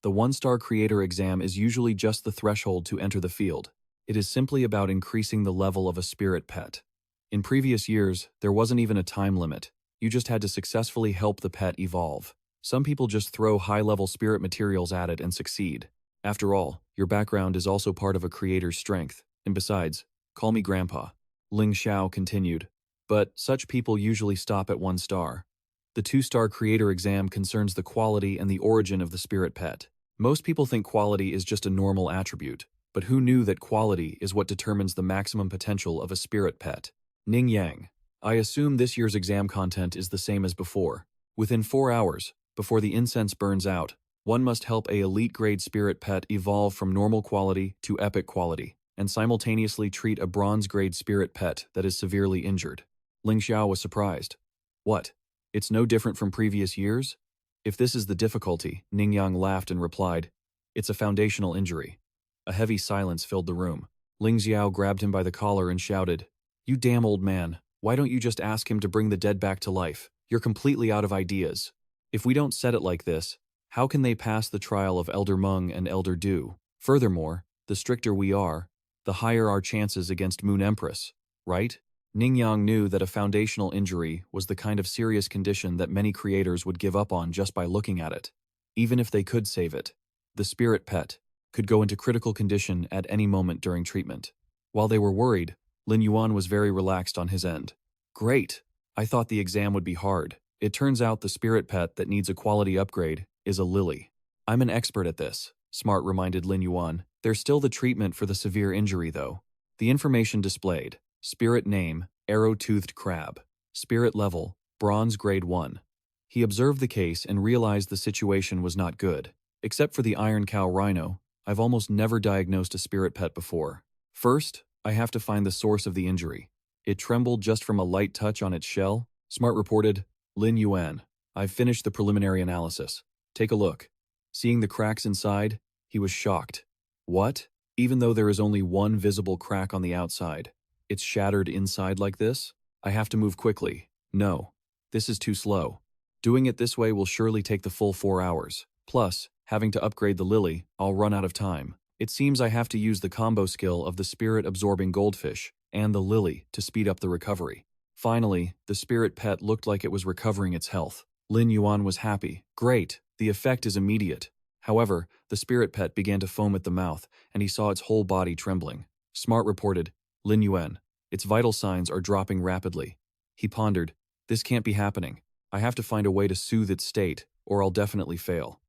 Speaker 1: The one-star creator exam is usually just the threshold to enter the field. It is simply about increasing the level of a spirit pet. In previous years, there wasn't even a time limit. You just had to successfully help the pet evolve. Some people just throw high-level spirit materials at it and succeed. After all, your background is also part of a creator's strength. And besides, call me Grandpa. Ling Xiao continued. But such people usually stop at 1 star. The 2-star creator exam concerns the quality and the origin of the spirit pet. Most people think quality is just a normal attribute, but who knew that quality is what determines the maximum potential of a spirit pet? Ning Yang, I assume this year's exam content is the same as before. Within 4 hours, before the incense burns out, one must help a elite-grade spirit pet evolve from normal quality to epic quality, and simultaneously treat a bronze-grade spirit pet that is severely injured. Ling Xiao was surprised. What? It's no different from previous years? If this is the difficulty, Ning Yang laughed and replied, it's a foundational injury. A heavy silence filled the room. Ling Xiao grabbed him by the collar and shouted, You damn old man, why don't you just ask him to bring the dead back to life? You're completely out of ideas. If we don't set it like this, how can they pass the trial of Elder Meng and Elder Du? Furthermore, the stricter we are, the higher our chances against Moon Empress, right? Ning Yang knew that a foundational injury was the kind of serious condition that many creators would give up on just by looking at it. Even if they could save it, the spirit pet could go into critical condition at any moment during treatment. While they were worried, Lin Yuan was very relaxed on his end. Great! I thought the exam would be hard. It turns out the spirit pet that needs a quality upgrade is a lily. I'm an expert at this, Smart reminded Lin Yuan. There's still the treatment for the severe injury though. The information displayed. Spirit name, arrow-toothed crab. Spirit level, bronze grade 1. He observed the case and realized the situation was not good. Except for the iron cow rhino, I've almost never diagnosed a spirit pet before. First, I have to find the source of the injury. It trembled just from a light touch on its shell. Smart reported, Lin Yuan, I've finished the preliminary analysis. Take a look. Seeing the cracks inside, he was shocked. What? Even though there is only one visible crack on the outside, it's shattered inside like this? I have to move quickly. No, this is too slow. Doing it this way will surely take the full 4 hours. Plus, having to upgrade the lily, I'll run out of time. It seems I have to use the combo skill of the spirit-absorbing goldfish and the lily to speed up the recovery. Finally, the spirit pet looked like it was recovering its health. Lin Yuan was happy. Great, the effect is immediate. However, the spirit pet began to foam at the mouth, and he saw its whole body trembling. Smart reported, Lin Yuan, its vital signs are dropping rapidly. He pondered, this can't be happening. I have to find a way to soothe its state, or I'll definitely fail.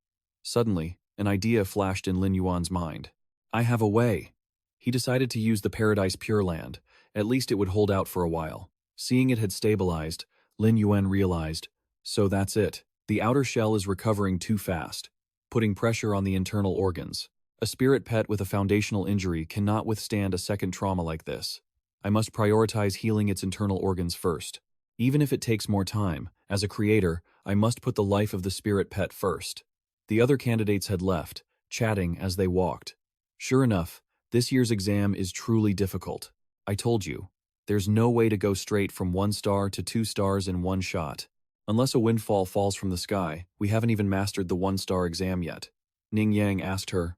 Speaker 1: Suddenly, an idea flashed in Lin Yuan's mind. I have a way. He decided to use the Paradise Pure Land. At least it would hold out for a while. Seeing it had stabilized, Lin Yuan realized, so that's it. The outer shell is recovering too fast, putting pressure on the internal organs. A spirit pet with a foundational injury cannot withstand a second trauma like this. I must prioritize healing its internal organs first. Even if it takes more time, as a creator, I must put the life of the spirit pet first. The other candidates had left, chatting as they walked. Sure enough, this year's exam is truly difficult. I told you, there's no way to go straight from 1 star to 2 stars in one shot. Unless a windfall falls from the sky, we haven't even mastered the 1-star exam yet. Ning Yang asked her,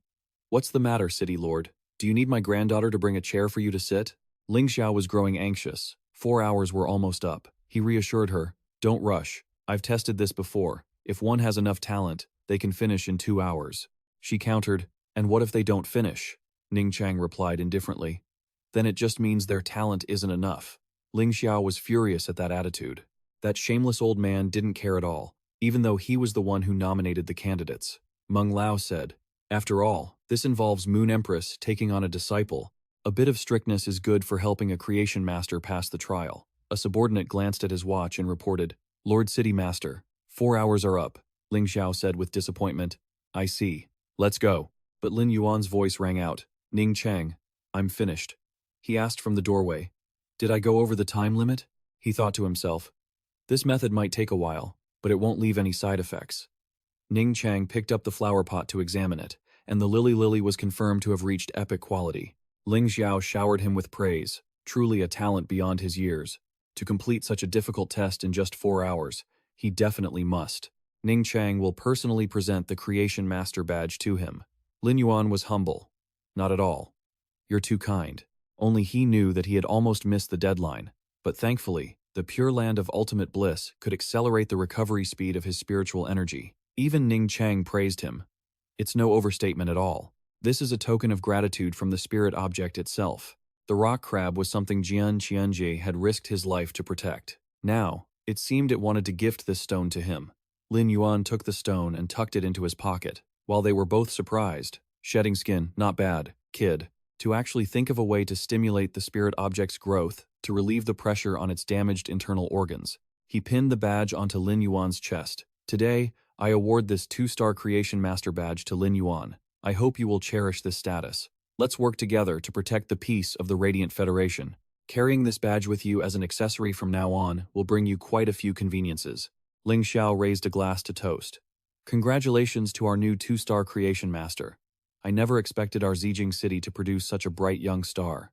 Speaker 1: What's the matter, City Lord? Do you need my granddaughter to bring a chair for you to sit? Ling Xiao was growing anxious. 4 hours were almost up. He reassured her, Don't rush. I've tested this before. If one has enough talent, they can finish in 2 hours. She countered, And what if they don't finish? Ning Chang replied indifferently. Then it just means their talent isn't enough. Ling Xiao was furious at that attitude. That shameless old man didn't care at all, even though he was the one who nominated the candidates. Meng Lao said, After all, this involves Moon Empress taking on a disciple. A bit of strictness is good for helping a creation master pass the trial. A subordinate glanced at his watch and reported, Lord City Master, 4 hours are up. Ling Xiao said with disappointment, I see. Let's go. But Lin Yuan's voice rang out, Ning Chang, I'm finished. He asked from the doorway, Did I go over the time limit? He thought to himself, This method might take a while, but it won't leave any side effects. Ning Chang picked up the flower pot to examine it, and the lily was confirmed to have reached epic quality. Ling Xiao showered him with praise, truly a talent beyond his years. To complete such a difficult test in just 4 hours, he definitely must. Ning Chang will personally present the Creation Master badge to him. Lin Yuan was humble. Not at all. You're too kind. Only he knew that he had almost missed the deadline, but thankfully, the Pure Land of Ultimate Bliss could accelerate the recovery speed of his spiritual energy. Even Ning Chang praised him. It's no overstatement at all. This is a token of gratitude from the spirit object itself. The rock crab was something Jian Qianjie had risked his life to protect. Now, it seemed it wanted to gift this stone to him. Lin Yuan took the stone and tucked it into his pocket, while they were both surprised. Shedding skin, not bad, kid. To actually think of a way to stimulate the spirit object's growth, to relieve the pressure on its damaged internal organs. He pinned the badge onto Lin Yuan's chest. Today, I award this 2-star Creation Master badge to Lin Yuan. I hope you will cherish this status. Let's work together to protect the peace of the Radiant Federation. Carrying this badge with you as an accessory from now on will bring you quite a few conveniences. Ling Xiao raised a glass to toast. Congratulations to our new 2-star Creation Master. I never expected our Zijing city to produce such a bright young star.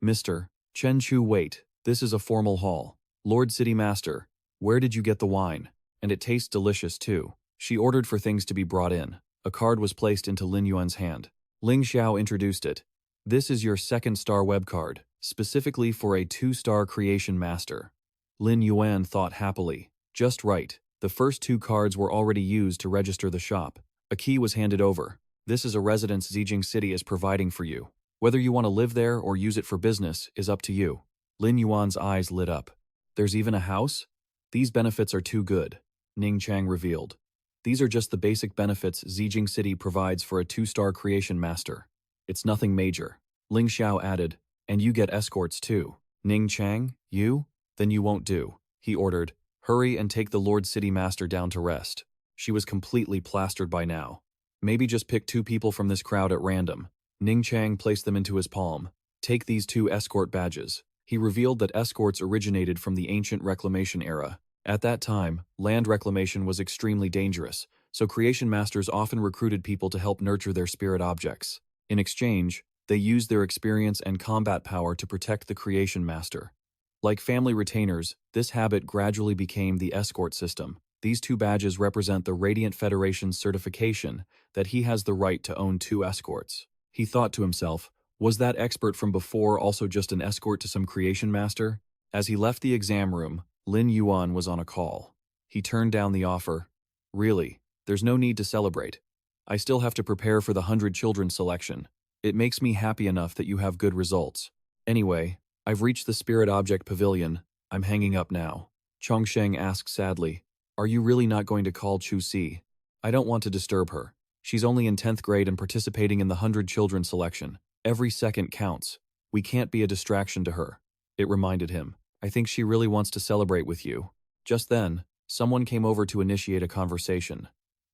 Speaker 1: Mr. Chen Chu, wait, this is a formal hall. Lord City Master, where did you get the wine? And it tastes delicious too. She ordered for things to be brought in. A card was placed into Lin Yuan's hand. Ling Xiao introduced it. This is your 2nd-star web card, specifically for a 2-star Creation Master. Lin Yuan thought happily. Just right. The first 2 cards were already used to register the shop. A key was handed over. This is a residence Zijing City is providing for you. Whether you want to live there or use it for business is up to you. Lin Yuan's eyes lit up. There's even a house? These benefits are too good, Ning Chang revealed. These are just the basic benefits Zijing City provides for a 2-star Creation Master. It's nothing major. Ling Xiao added, and you get escorts too. Ning Chang, you? Then you won't do. He ordered, hurry and take the Lord City Master down to rest. She was completely plastered by now. Maybe just pick 2 people from this crowd at random. Ning Chang placed them into his palm. Take these 2 escort badges. He revealed that escorts originated from the ancient reclamation era. At that time, land reclamation was extremely dangerous, so Creation Masters often recruited people to help nurture their spirit objects. In exchange, they used their experience and combat power to protect the Creation Master. Like family retainers, this habit gradually became the escort system. These 2 badges represent the Radiant Federation's certification that he has the right to own 2 escorts. He thought to himself, was that expert from before also just an escort to some Creation Master? As he left the exam room, Lin Yuan was on a call. He turned down the offer. Really, there's no need to celebrate. I still have to prepare for the 100 children selection. It makes me happy enough that you have good results. Anyway, I've reached the Spirit Object Pavilion. I'm hanging up now. Chongsheng asked sadly, are you really not going to call Chu Si? I don't want to disturb her. She's only in 10th grade and participating in the 100 children selection. Every second counts. We can't be a distraction to her. It reminded him. I think she really wants to celebrate with you. Just then, someone came over to initiate a conversation.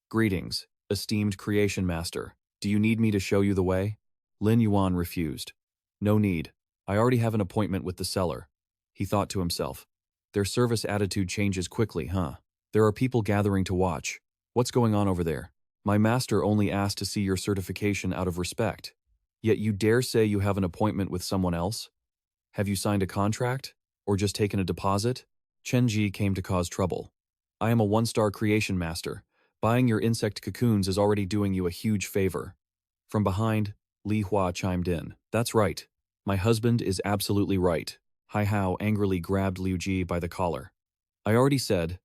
Speaker 1: Greetings, esteemed Creation Master. Do you need me to show you the way? Lin Yuan refused. No need. I already have an appointment with the seller. He thought to himself. Their service attitude changes quickly, huh? There are people gathering to watch. What's going on over there? My master only asked to see your certification out of respect. Yet you dare say you have an appointment with someone else? Have you signed a contract? Or just taken a deposit? Chen Ji came to cause trouble. I am a 1-star Creation Master. Buying your insect cocoons is already doing you a huge favor. From behind, Li Hua chimed in. That's right. My husband is absolutely right. Hai Hao angrily grabbed Liu Ji by the collar. I already said,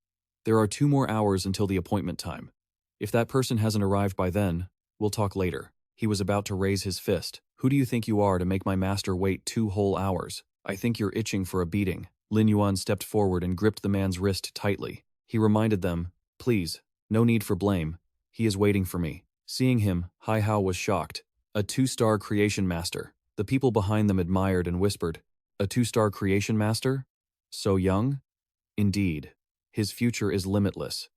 Speaker 1: there are 2 more hours until the appointment time. If that person hasn't arrived by then, we'll talk later. He was about to raise his fist. Who do you think you are to make my master wait 2 whole hours? I think you're itching for a beating. Lin Yuan stepped forward and gripped the man's wrist tightly. He reminded them, please, no need for blame. He is waiting for me. Seeing him, Hai Hao was shocked. A 2-star Creation Master. The people behind them admired and whispered, a 2-star Creation Master? So young? Indeed. His future is limitless.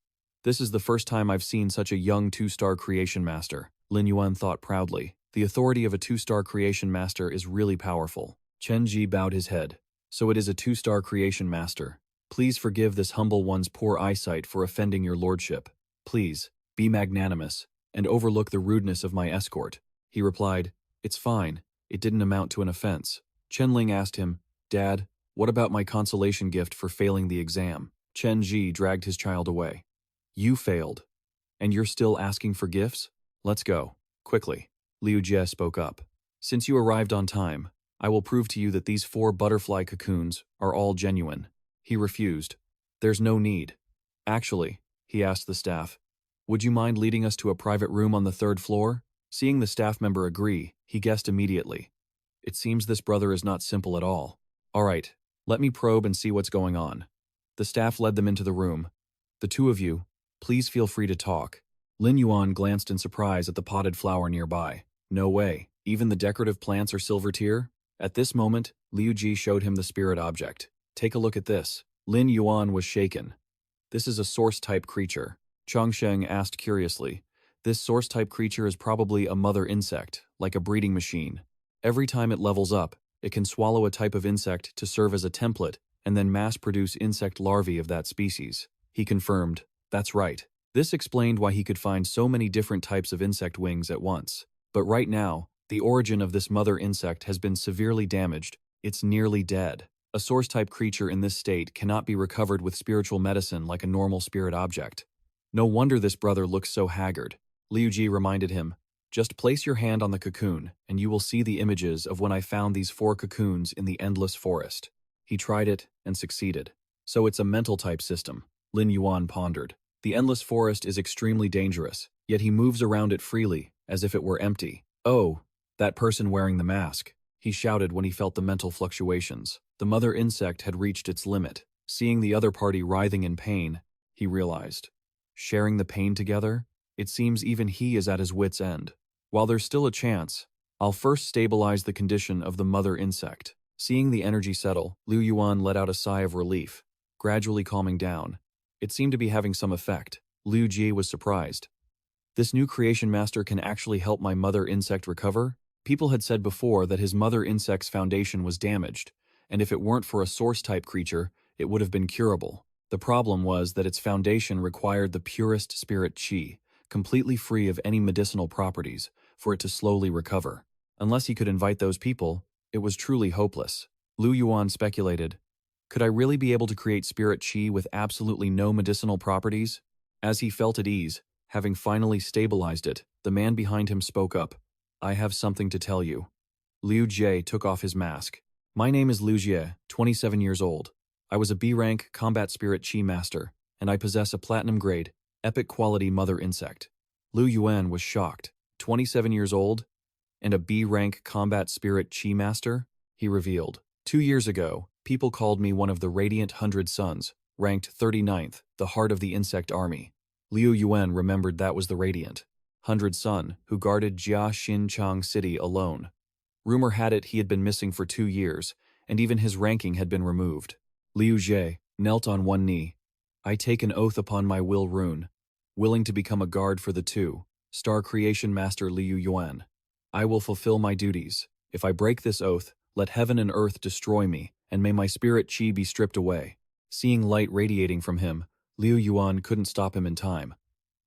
Speaker 1: This is the first time I've seen such a young 2-star Creation Master, Lin Yuan thought proudly. The authority of a 2-star Creation Master is really powerful. Chen Ji bowed his head. So it is a 2-star Creation Master. Please forgive this humble one's poor eyesight for offending your lordship. Please, Be magnanimous, and overlook the rudeness of my escort. He replied, It's fine. It didn't amount to an offense. Chen Ling asked him, Dad, what about my consolation gift for failing the exam? Chen Ji dragged his child away. You failed. And you're still asking for gifts? Let's go. Quickly. Liu Jie spoke up. Since you arrived on time, I will prove to you that these 4 butterfly cocoons are all genuine. He refused. There's no need. Actually, he asked the staff, would you mind leading us to a private room on the 3rd floor? Seeing the staff member agree, he guessed immediately. It seems this brother is not simple at all. All right, let me probe and see what's going on. The staff led them into the room. The 2 of you, please feel free to talk. Lin Yuan glanced in surprise at the potted flower nearby. No way, even the decorative plants are silver tier? At this moment, Liu Ji showed him the spirit object. Take a look at this. Lin Yuan was shaken. This is a source-type creature. Chongsheng asked curiously. This source-type creature is probably a mother insect, like a breeding machine. Every time it levels up, it can swallow a type of insect to serve as a template and then mass-produce insect larvae of that species. He confirmed, that's right. This explained why he could find so many different types of insect wings at once. But right now, the origin of this mother insect has been severely damaged. It's nearly dead. A source-type creature in this state cannot be recovered with spiritual medicine like a normal spirit object. No wonder this brother looks so haggard. Liu Ji reminded him, just place your hand on the cocoon, and you will see the images of when I found these 4 cocoons in the endless forest. He tried it and succeeded. So it's a mental-type system, Lin Yuan pondered. The endless forest is extremely dangerous, yet he moves around it freely, as if it were empty. Oh, that person wearing the mask, he shouted when he felt the mental fluctuations. The mother insect had reached its limit. Seeing the other party writhing in pain, he realized. Sharing the pain together? It seems even he is at his wit's end. While there's still a chance, I'll first stabilize the condition of the mother insect. Seeing the energy settle, Liu Yuan let out a sigh of relief, gradually calming down. It seemed to be having some effect. Liu Ji was surprised. This new creation master can actually help my mother insect recover? People had said before that his mother insect's foundation was damaged, and if it weren't for a source-type creature, it would have been curable. The problem was that its foundation required the purest spirit qi, completely free of any medicinal properties, for it to slowly recover. Unless he could invite those people, it was truly hopeless. Liu Yuan speculated, could I really be able to create spirit qi with absolutely no medicinal properties? As he felt at ease, having finally stabilized it, the man behind him spoke up. I have something to tell you. Liu Jie took off his mask. My name is Liu Jie, 27 years old. I was a B-rank combat spirit qi master, and I possess a platinum-grade, epic-quality mother insect. Liu Yuan was shocked. 27 years old? And a B-rank combat spirit qi master? He revealed. 2 years ago, people called me one of the Radiant 100 Sons, ranked 39th, the heart of the insect army. Liu Yuan remembered that was the Radiant 100 Son who guarded Jia Xinchang City alone. Rumor had it he had been missing for 2 years, and even his ranking had been removed. Liu Jie knelt on one knee. I take an oath upon my will rune, willing to become a guard for the 2-star creation master Liu Yuan. I will fulfill my duties. If I break this oath, let heaven and earth destroy me, and may my spirit qi be stripped away. Seeing light radiating from him, Liu Yuan couldn't stop him in time.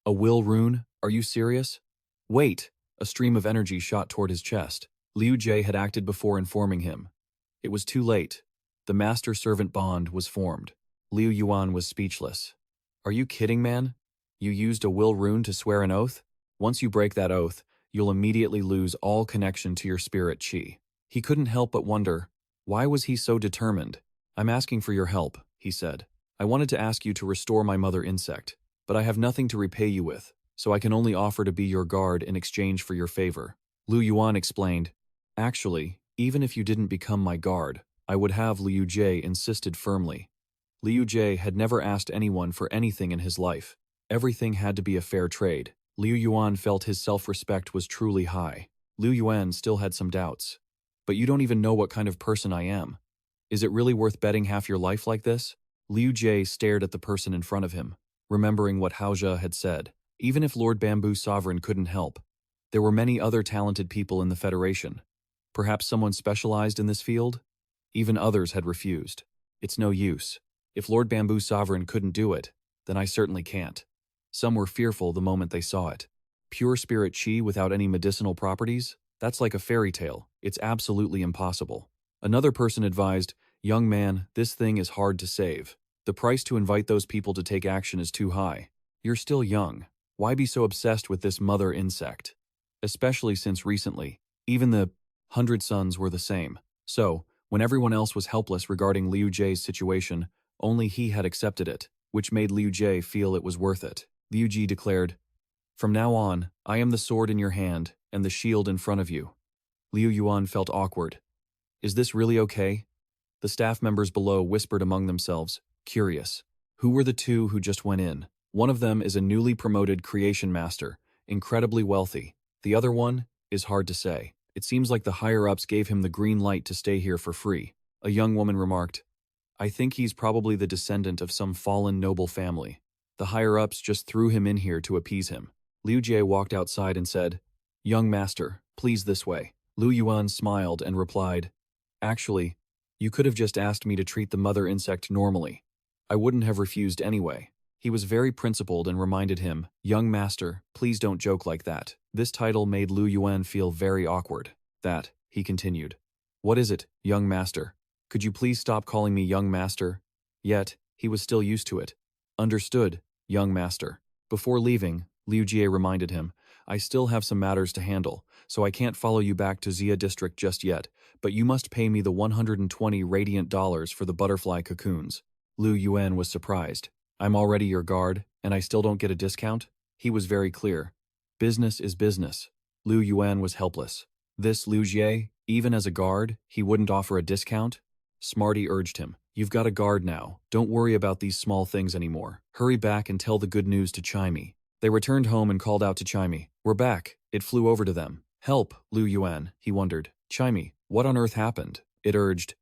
Speaker 1: A will rune? Are you serious? Wait! A stream of energy shot toward his chest. Liu Jie had acted before informing him. It was too late. The master-servant bond was formed. Liu Yuan was speechless. Are you kidding, man? You used a will rune to swear an oath? Once you break that oath, you'll immediately lose all connection to your spirit qi. He couldn't help but wonder, why was he so determined? I'm asking for your help, he said. I wanted to ask you to restore my mother insect, but I have nothing to repay you with, so I can only offer to be your guard in exchange for your favor. Liu Yuan explained, actually, even if you didn't become my guard, I would have. Liu Jie insisted firmly. Liu Jie had never asked anyone for anything in his life. Everything had to be a fair trade. Liu Yuan felt his self-respect was truly high. Liu Yuan still had some doubts. But you don't even know what kind of person I am. Is it really worth betting half your life like this? Liu Jie stared at the person in front of him, remembering what Haozhe had said. Even if Lord Bamboo Sovereign couldn't help, there were many other talented people in the Federation. Perhaps someone specialized in this field? Even others had refused. It's no use. If Lord Bamboo Sovereign couldn't do it, then I certainly can't. Some were fearful the moment they saw it. Pure spirit chi without any medicinal properties? That's like a fairy tale. It's absolutely impossible. Another person advised, "Young man, this thing is hard to save. The price to invite those people to take action is too high. You're still young. Why be so obsessed with this mother insect? Especially since recently, even the 100 Suns were the same. So, when everyone else was helpless regarding Liu Jie's situation, only he had accepted it, which made Liu Jie feel it was worth it. Liu Jie declared, "From now on, I am the sword in your hand and the shield in front of you." Liu Yuan felt awkward. Is this really okay? The staff members below whispered among themselves, curious. Who were the two who just went in? One of them is a newly promoted creation master, incredibly wealthy. The other one is hard to say. It seems like the higher-ups gave him the green light to stay here for free. A young woman remarked, I think he's probably the descendant of some fallen noble family. The higher-ups just threw him in here to appease him. Liu Jie walked outside and said, Young master, please this way. Liu Yuan smiled and replied, Actually, you could have just asked me to treat the mother insect normally. I wouldn't have refused anyway. He was very principled and reminded him, Young master, please don't joke like that. This title made Liu Yuan feel very awkward. That, he continued. What is it, young master? Could you please stop calling me young master? Yet, he was still used to it. Understood, young master. Before leaving, Liu Jie reminded him, I still have some matters to handle, so I can't follow you back to Xia district just yet, but you must pay me the 120 radiant dollars for the butterfly cocoons. Liu Yuan was surprised. I'm already your guard, and I still don't get a discount? He was very clear. Business is business. Liu Yuan was helpless. This Liu Jie, even as a guard, he wouldn't offer a discount? Smarty urged him. You've got a guard now. Don't worry about these small things anymore. Hurry back and tell the good news to Chimey. They returned home and called out to Chimey. We're back. It flew over to them. Help, Liu Yuan, he wondered. Chimey, what on earth happened? It urged.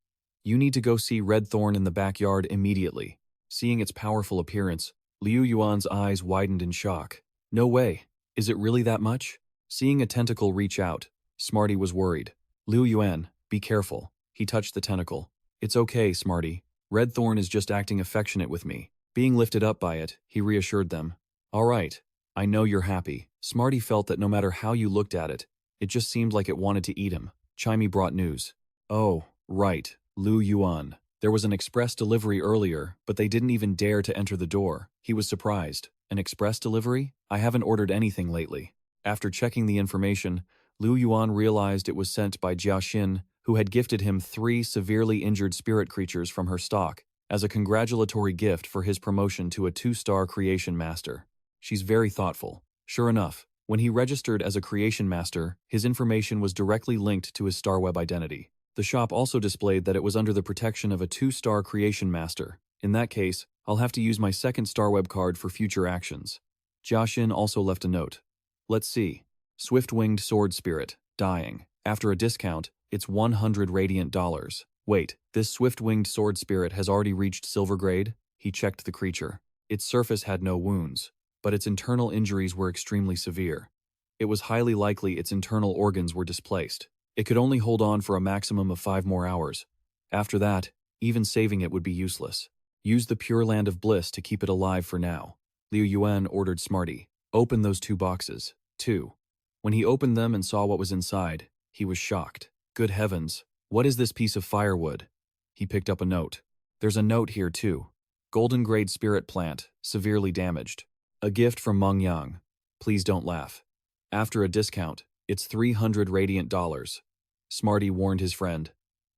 Speaker 1: You need to go see Red Thorn in the backyard immediately. Seeing its powerful appearance, Liu Yuan's eyes widened in shock. No way. Is it really that much? Seeing a tentacle reach out, Smarty was worried. Liu Yuan, be careful. He touched the tentacle. It's okay, Smarty. Red Thorn is just acting affectionate with me. Being lifted up by it, he reassured them. All right. I know you're happy. Smarty felt that no matter how you looked at it, it just seemed like it wanted to eat him. Chimey brought news. Oh, right. Liu Yuan. There was an express delivery earlier, but they didn't even dare to enter the door. He was surprised. An express delivery? I haven't ordered anything lately. After checking the information, Liu Yuan realized it was sent by Jia Xin, who had gifted him 3 severely injured spirit creatures from her stock as a congratulatory gift for his promotion to a 2-star creation master. She's very thoughtful. Sure enough, when he registered as a creation master, his information was directly linked to his StarWeb identity. The shop also displayed that it was under the protection of a 2-star creation master. In that case, I'll have to use my second StarWeb card for future actions. Jia Xin also left a note. Let's see. Swift-winged sword spirit, dying. After a discount, it's 100 radiant dollars. Wait, this swift-winged sword spirit has already reached silver grade? He checked the creature. Its surface had no wounds, but its internal injuries were extremely severe. It was highly likely its internal organs were displaced. It could only hold on for a maximum of 5 more hours. After that, even saving it would be useless. Use the Pure Land of Bliss to keep it alive for now. Liu Yuan ordered Smarty. Open those 2 boxes. 2. When he opened them and saw what was inside, he was shocked. Good heavens, what is this piece of firewood? He picked up a note. There's a note here too. Golden grade spirit plant, severely damaged. A gift from Meng Yang. Please don't laugh. After a discount, it's 300 radiant dollars. Smarty warned his friend.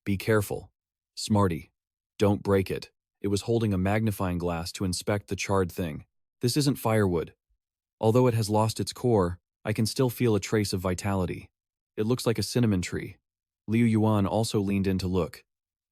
Speaker 1: Be careful. Smarty. Don't break it. It was holding a magnifying glass to inspect the charred thing. This isn't firewood. Although it has lost its core, I can still feel a trace of vitality. It looks like a cinnamon tree. Liu Yuan also leaned in to look.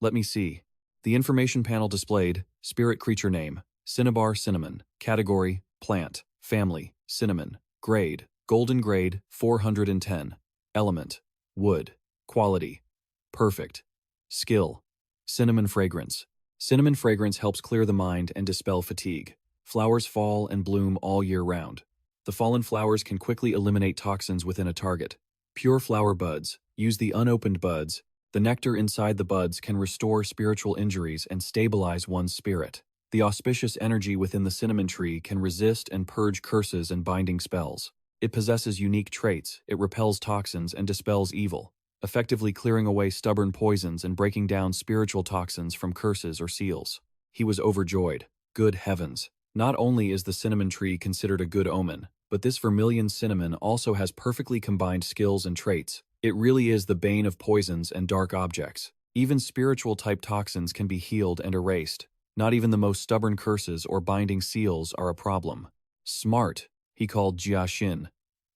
Speaker 1: Let me see. The information panel displayed, spirit creature name, Cinnabar cinnamon, category, plant, family, cinnamon, grade, golden grade, 410, element, wood, quality, perfect, skill, cinnamon fragrance. Cinnamon fragrance helps clear the mind and dispel fatigue. Flowers fall and bloom all year round. The fallen flowers can quickly eliminate toxins within a target. Pure flower buds. Use the unopened buds. The nectar inside the buds can restore spiritual injuries and stabilize one's spirit. The auspicious energy within the cinnamon tree can resist and purge curses and binding spells. It possesses unique traits, it repels toxins and dispels evil, effectively clearing away stubborn poisons and breaking down spiritual toxins from curses or seals. He was overjoyed. Good heavens! Not only is the cinnamon tree considered a good omen, but this vermilion cinnamon also has perfectly combined skills and traits. It really is the bane of poisons and dark objects. Even spiritual-type toxins can be healed and erased. Not even the most stubborn curses or binding seals are a problem. Smart, he called Jiaxin.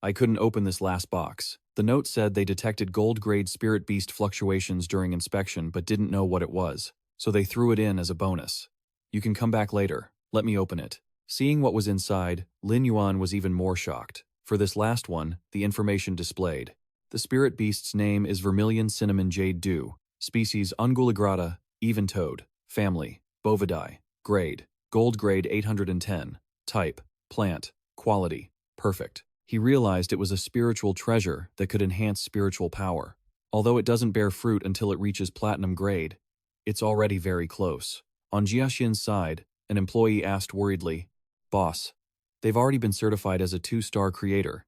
Speaker 1: I couldn't open this last box. The note said they detected gold-grade spirit beast fluctuations during inspection but didn't know what it was, so they threw it in as a bonus. You can come back later. Let me open it. Seeing what was inside, Lin Yuan was even more shocked. For this last one, the information displayed. The spirit beast's name is Vermilion Cinnamon Jade Dew, species Ungulagrata, even-toed, family, Bovidae, grade, gold grade 810, type, plant, quality, perfect. He realized it was a spiritual treasure that could enhance spiritual power. Although it doesn't bear fruit until it reaches platinum grade, it's already very close. On Jiaxin's side, an employee asked worriedly, "Boss, they've already been certified as a 2-star creator,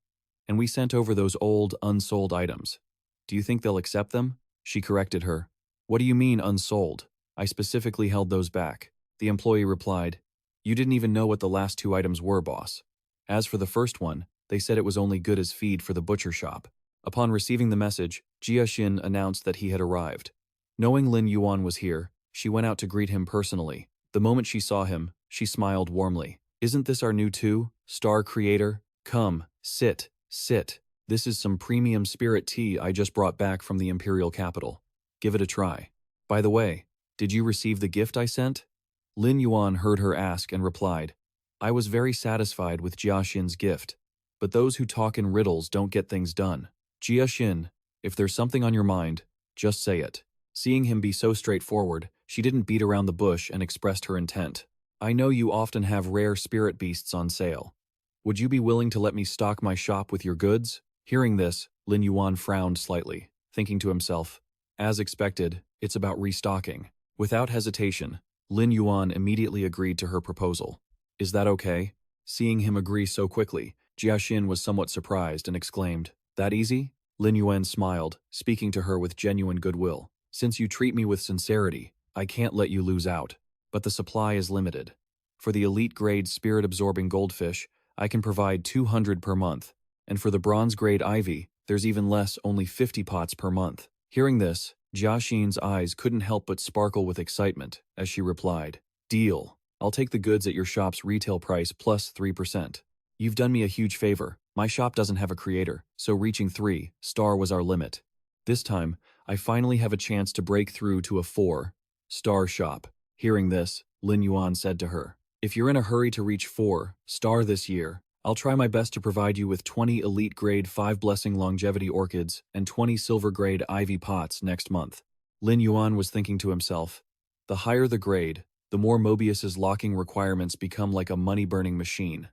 Speaker 1: and we sent over those old, unsold items. Do you think they'll accept them?" She corrected her. "What do you mean, unsold? I specifically held those back." The employee replied, "You didn't even know what the last 2 items were, boss. As for the first one, they said it was only good as feed for the butcher shop." Upon receiving the message, Jiaxin announced that he had arrived. Knowing Lin Yuan was here, she went out to greet him personally. The moment she saw him, she smiled warmly. "Isn't this our new 2-star creator? Come, sit. This is some premium spirit tea I just brought back from the imperial capital. Give it a try. By the way, did you receive the gift I sent?" Lin Yuan heard her ask and replied, "I was very satisfied with Jiaxin's gift, but those who talk in riddles don't get things done. Jiaxin, if there's something on your mind, just say it." Seeing him be so straightforward, she didn't beat around the bush and expressed her intent. "I know you often have rare spirit beasts on sale. Would you be willing to let me stock my shop with your goods?" Hearing this, Lin Yuan frowned slightly, thinking to himself, as expected, it's about restocking. Without hesitation, Lin Yuan immediately agreed to her proposal. "Is that okay?" Seeing him agree so quickly, Jiaxin was somewhat surprised and exclaimed, "That easy?" Lin Yuan smiled, speaking to her with genuine goodwill. "Since you treat me with sincerity, I can't let you lose out. But the supply is limited. For the elite-grade spirit-absorbing goldfish, I can provide 200 per month, and for the bronze-grade ivy, there's even less, only 50 pots per month." Hearing this, Jiaxin's eyes couldn't help but sparkle with excitement as she replied, "Deal. I'll take the goods at your shop's retail price plus 3%. You've done me a huge favor. My shop doesn't have a creator, so reaching 3-star was our limit. This time, I finally have a chance to break through to a 4-star shop." Hearing this, Lin Yuan said to her, "If you're in a hurry to reach 4-star this year, I'll try my best to provide you with 20 elite-grade 5-blessing longevity orchids and 20 silver-grade ivy pots next month." Lin Yuan was thinking to himself, the higher the grade, the more Mobius's locking requirements become like a money-burning machine.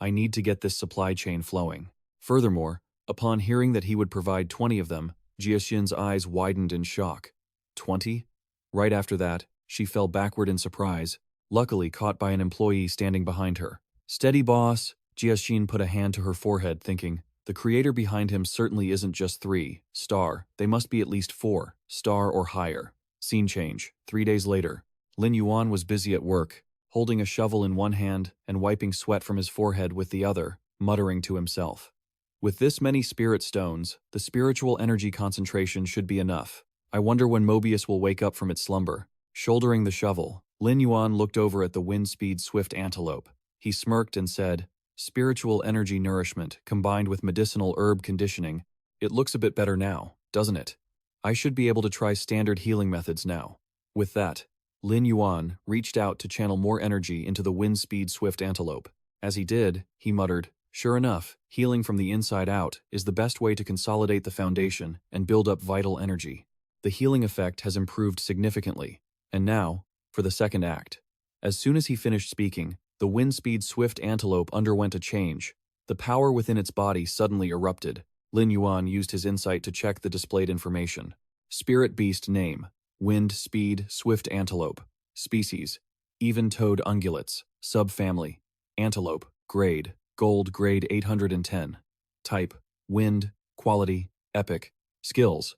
Speaker 1: I need to get this supply chain flowing. Furthermore, upon hearing that he would provide 20 of them, Jiaxin's eyes widened in shock. 20? Right after that, she fell backward in surprise, luckily caught by an employee standing behind her. "Steady, boss." Jiaxin put a hand to her forehead, thinking, the creator behind him certainly isn't just 3-star, they must be at least 4-star or higher. Scene change. 3 days later, Lin Yuan was busy at work, holding a shovel in one hand and wiping sweat from his forehead with the other, muttering to himself. With this many spirit stones, the spiritual energy concentration should be enough. I wonder when Mobius will wake up from its slumber. Shouldering the shovel, Lin Yuan looked over at the wind-speed swift antelope. He smirked and said, "Spiritual energy nourishment combined with medicinal herb conditioning. It looks a bit better now, doesn't it? I should be able to try standard healing methods now." With that, Lin Yuan reached out to channel more energy into the wind-speed swift antelope. As he did, he muttered, "Sure enough, healing from the inside out is the best way to consolidate the foundation and build up vital energy." The healing effect has improved significantly. And now, for the second act. As soon as he finished speaking, the wind-speed swift antelope underwent a change. The power within its body suddenly erupted. Lin Yuan used his insight to check the displayed information. Spirit beast name, wind speed swift antelope. Species, even-toed ungulates, subfamily, antelope, grade, gold grade 810. Type, wind, quality, epic. Skills,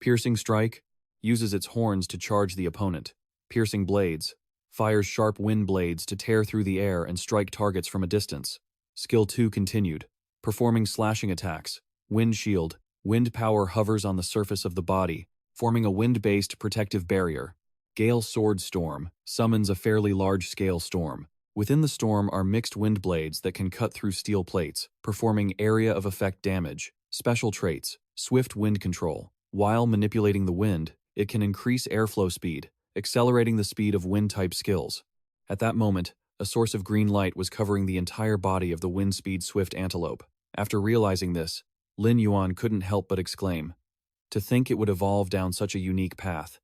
Speaker 1: piercing strike, uses its horns to charge the opponent. Piercing blades, fires sharp wind blades to tear through the air and strike targets from a distance. Skill 2 continued, performing slashing attacks. Wind shield, wind power hovers on the surface of the body, forming a wind-based protective barrier. Gale sword storm, summons a fairly large-scale storm. Within the storm are mixed wind blades that can cut through steel plates, performing area of effect damage. Special traits, swift wind control. While manipulating the wind, it can increase airflow speed, accelerating the speed of wind-type skills. At that moment, a source of green light was covering the entire body of the wind-speed swift antelope. After realizing this, Lin Yuan couldn't help but exclaim, "To think it would evolve down such a unique path.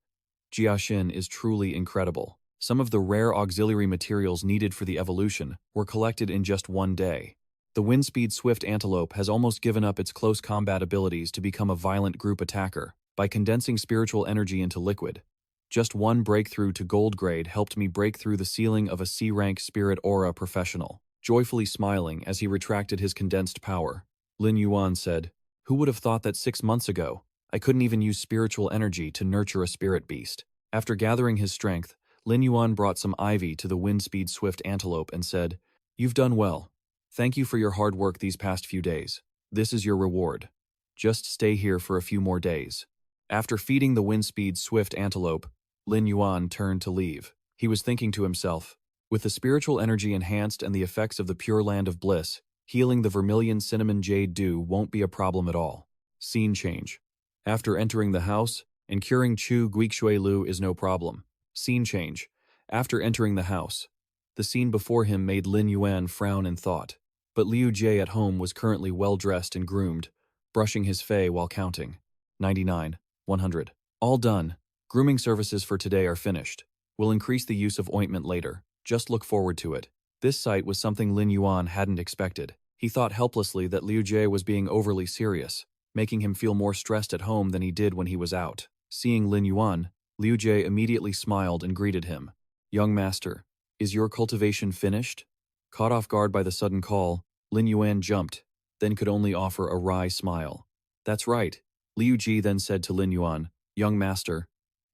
Speaker 1: Jiaxin is truly incredible." Some of the rare auxiliary materials needed for the evolution were collected in just one day. The wind-speed swift antelope has almost given up its close combat abilities to become a violent group attacker by condensing spiritual energy into liquid. Just one breakthrough to gold grade helped me break through the ceiling of a C-rank spirit aura professional. Joyfully smiling as he retracted his condensed power, Lin Yuan said, "Who would have thought that 6 months ago, I couldn't even use spiritual energy to nurture a spirit beast?" After gathering his strength, Lin Yuan brought some ivy to the wind-speed swift antelope and said, "You've done well. Thank you for your hard work these past few days. This is your reward. Just stay here for a few more days." After feeding the wind-speed swift antelope, Lin Yuan turned to leave. He was thinking to himself, with the spiritual energy enhanced and the effects of the pure land of bliss, healing the vermilion cinnamon jade dew won't be a problem at all. Scene change. After entering the house, and curing Chu Guikshui Lu is no problem. Scene change. After entering the house. The scene before him made Lin Yuan frown in thought. But Liu Jie at home was currently well-dressed and groomed, brushing his fei while counting. 99, 100. All done. Grooming services for today are finished. We'll increase the use of ointment later. Just look forward to it. This sight was something Lin Yuan hadn't expected. He thought helplessly that Liu Jie was being overly serious, making him feel more stressed at home than he did when he was out. Seeing Lin Yuan, Liu Jie immediately smiled and greeted him. "Young master, is your cultivation finished?" Caught off guard by the sudden call, Lin Yuan jumped, then could only offer a wry smile. "That's right." Liu Ji then said to Lin Yuan, "Young master,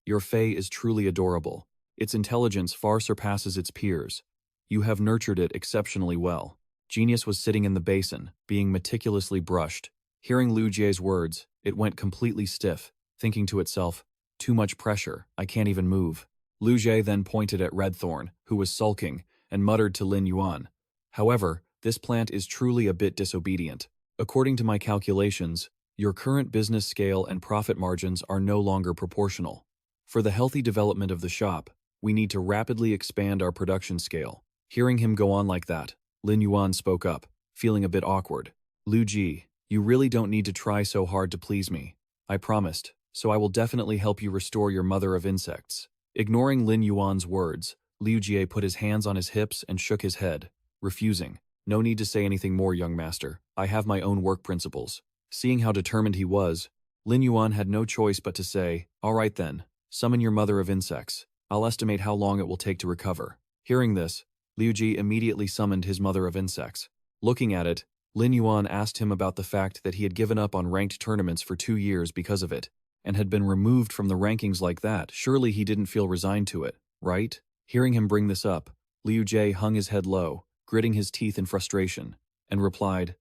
Speaker 1: your fei is truly adorable. Its intelligence far surpasses its peers. You have nurtured it exceptionally well." Genius was sitting in the basin, being meticulously brushed. Hearing Liu Jie's words, it went completely stiff, thinking to itself, "Too much pressure, I can't even move." Liu Jie then pointed at Redthorn, who was sulking, and muttered to Lin Yuan, "However, this plant is truly a bit disobedient. According to my calculations, your current business scale and profit margins are no longer proportional. For the healthy development of the shop, we need to rapidly expand our production scale." Hearing him go on like that, Lin Yuan spoke up, feeling a bit awkward. "Liu Ji, you really don't need to try so hard to please me. I promised, so I will definitely help you restore your mother of insects." Ignoring Lin Yuan's words, Liu Jie put his hands on his hips and shook his head, refusing. "No need to say anything more, young master. I have my own work principles." Seeing how determined he was, Lin Yuan had no choice but to say, "All right then, summon your mother of insects. I'll estimate how long it will take to recover." Hearing this, Liu Ji immediately summoned his mother of insects. Looking at it, Lin Yuan asked him about the fact that he had given up on ranked tournaments for 2 years because of it, and had been removed from the rankings like that. Surely he didn't feel resigned to it, right? Hearing him bring this up, Liu Jie hung his head low, gritting his teeth in frustration, and replied,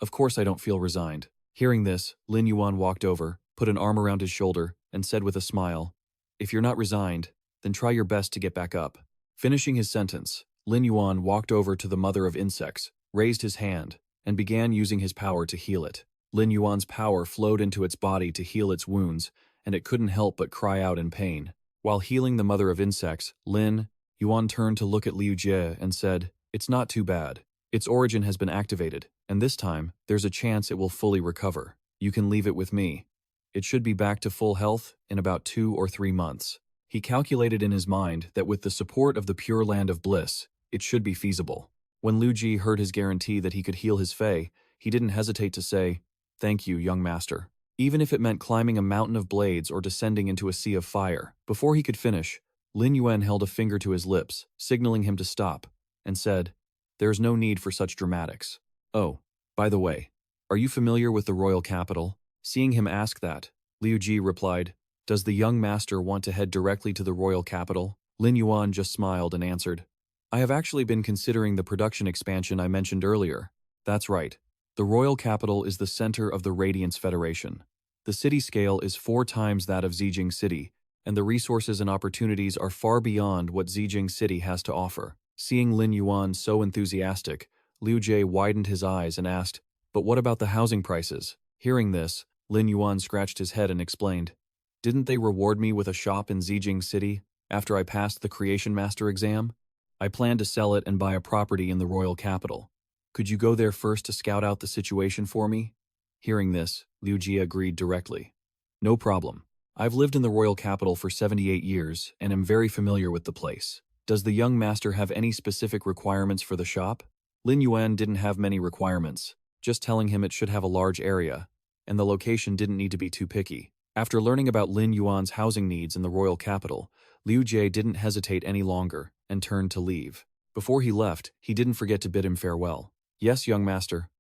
Speaker 1: "Of course I don't feel resigned." Hearing this, Lin Yuan walked over, put an arm around his shoulder, and said with a smile, "If you're not resigned, then try your best to get back up." Finishing his sentence, Lin Yuan walked over to the mother of insects, raised his hand, and began using his power to heal it. Lin Yuan's power flowed into its body to heal its wounds, and it couldn't help but cry out in pain. While healing the mother of insects, Lin Yuan turned to look at Liu Jie and said, "It's not too bad. Its origin has been activated, and this time, there's a chance it will fully recover. You can leave it with me. It should be back to full health in about 2 or 3 months." He calculated in his mind that with the support of the pure land of bliss, it should be feasible. When Liu Ji heard his guarantee that he could heal his fei, he didn't hesitate to say, "Thank you, young master." Even if it meant climbing a mountain of blades or descending into a sea of fire. Before he could finish, Lin Yuan held a finger to his lips, signaling him to stop, and said, "There's no need for such dramatics. Oh, by the way, are you familiar with the royal capital?" Seeing him ask that, Liu Ji replied, "Does the young master want to head directly to the royal capital?" Lin Yuan just smiled and answered, "I have actually been considering the production expansion I mentioned earlier. That's right. The royal capital is the center of the Radiance Federation. The city scale is 4 times that of Zijing City, and the resources and opportunities are far beyond what Zijing City has to offer." Seeing Lin Yuan so enthusiastic, Liu Jie widened his eyes and asked, "But what about the housing prices?" Hearing this, Lin Yuan scratched his head and explained, "Didn't they reward me with a shop in Zijing City after I passed the Creation Master exam? I plan to sell it and buy a property in the royal capital. Could you go there first to scout out the situation for me?" Hearing this, Liu Jie agreed directly. "No problem. I've lived in the royal capital for 78 years and am very familiar with the place. Does the young master have any specific requirements for the shop?" Lin Yuan didn't have many requirements, just telling him it should have a large area, and the location didn't need to be too picky. After learning about Lin Yuan's housing needs in the royal capital, Liu Jie didn't hesitate any longer and turned to leave. Before he left, he didn't forget to bid him farewell. "Yes, young master.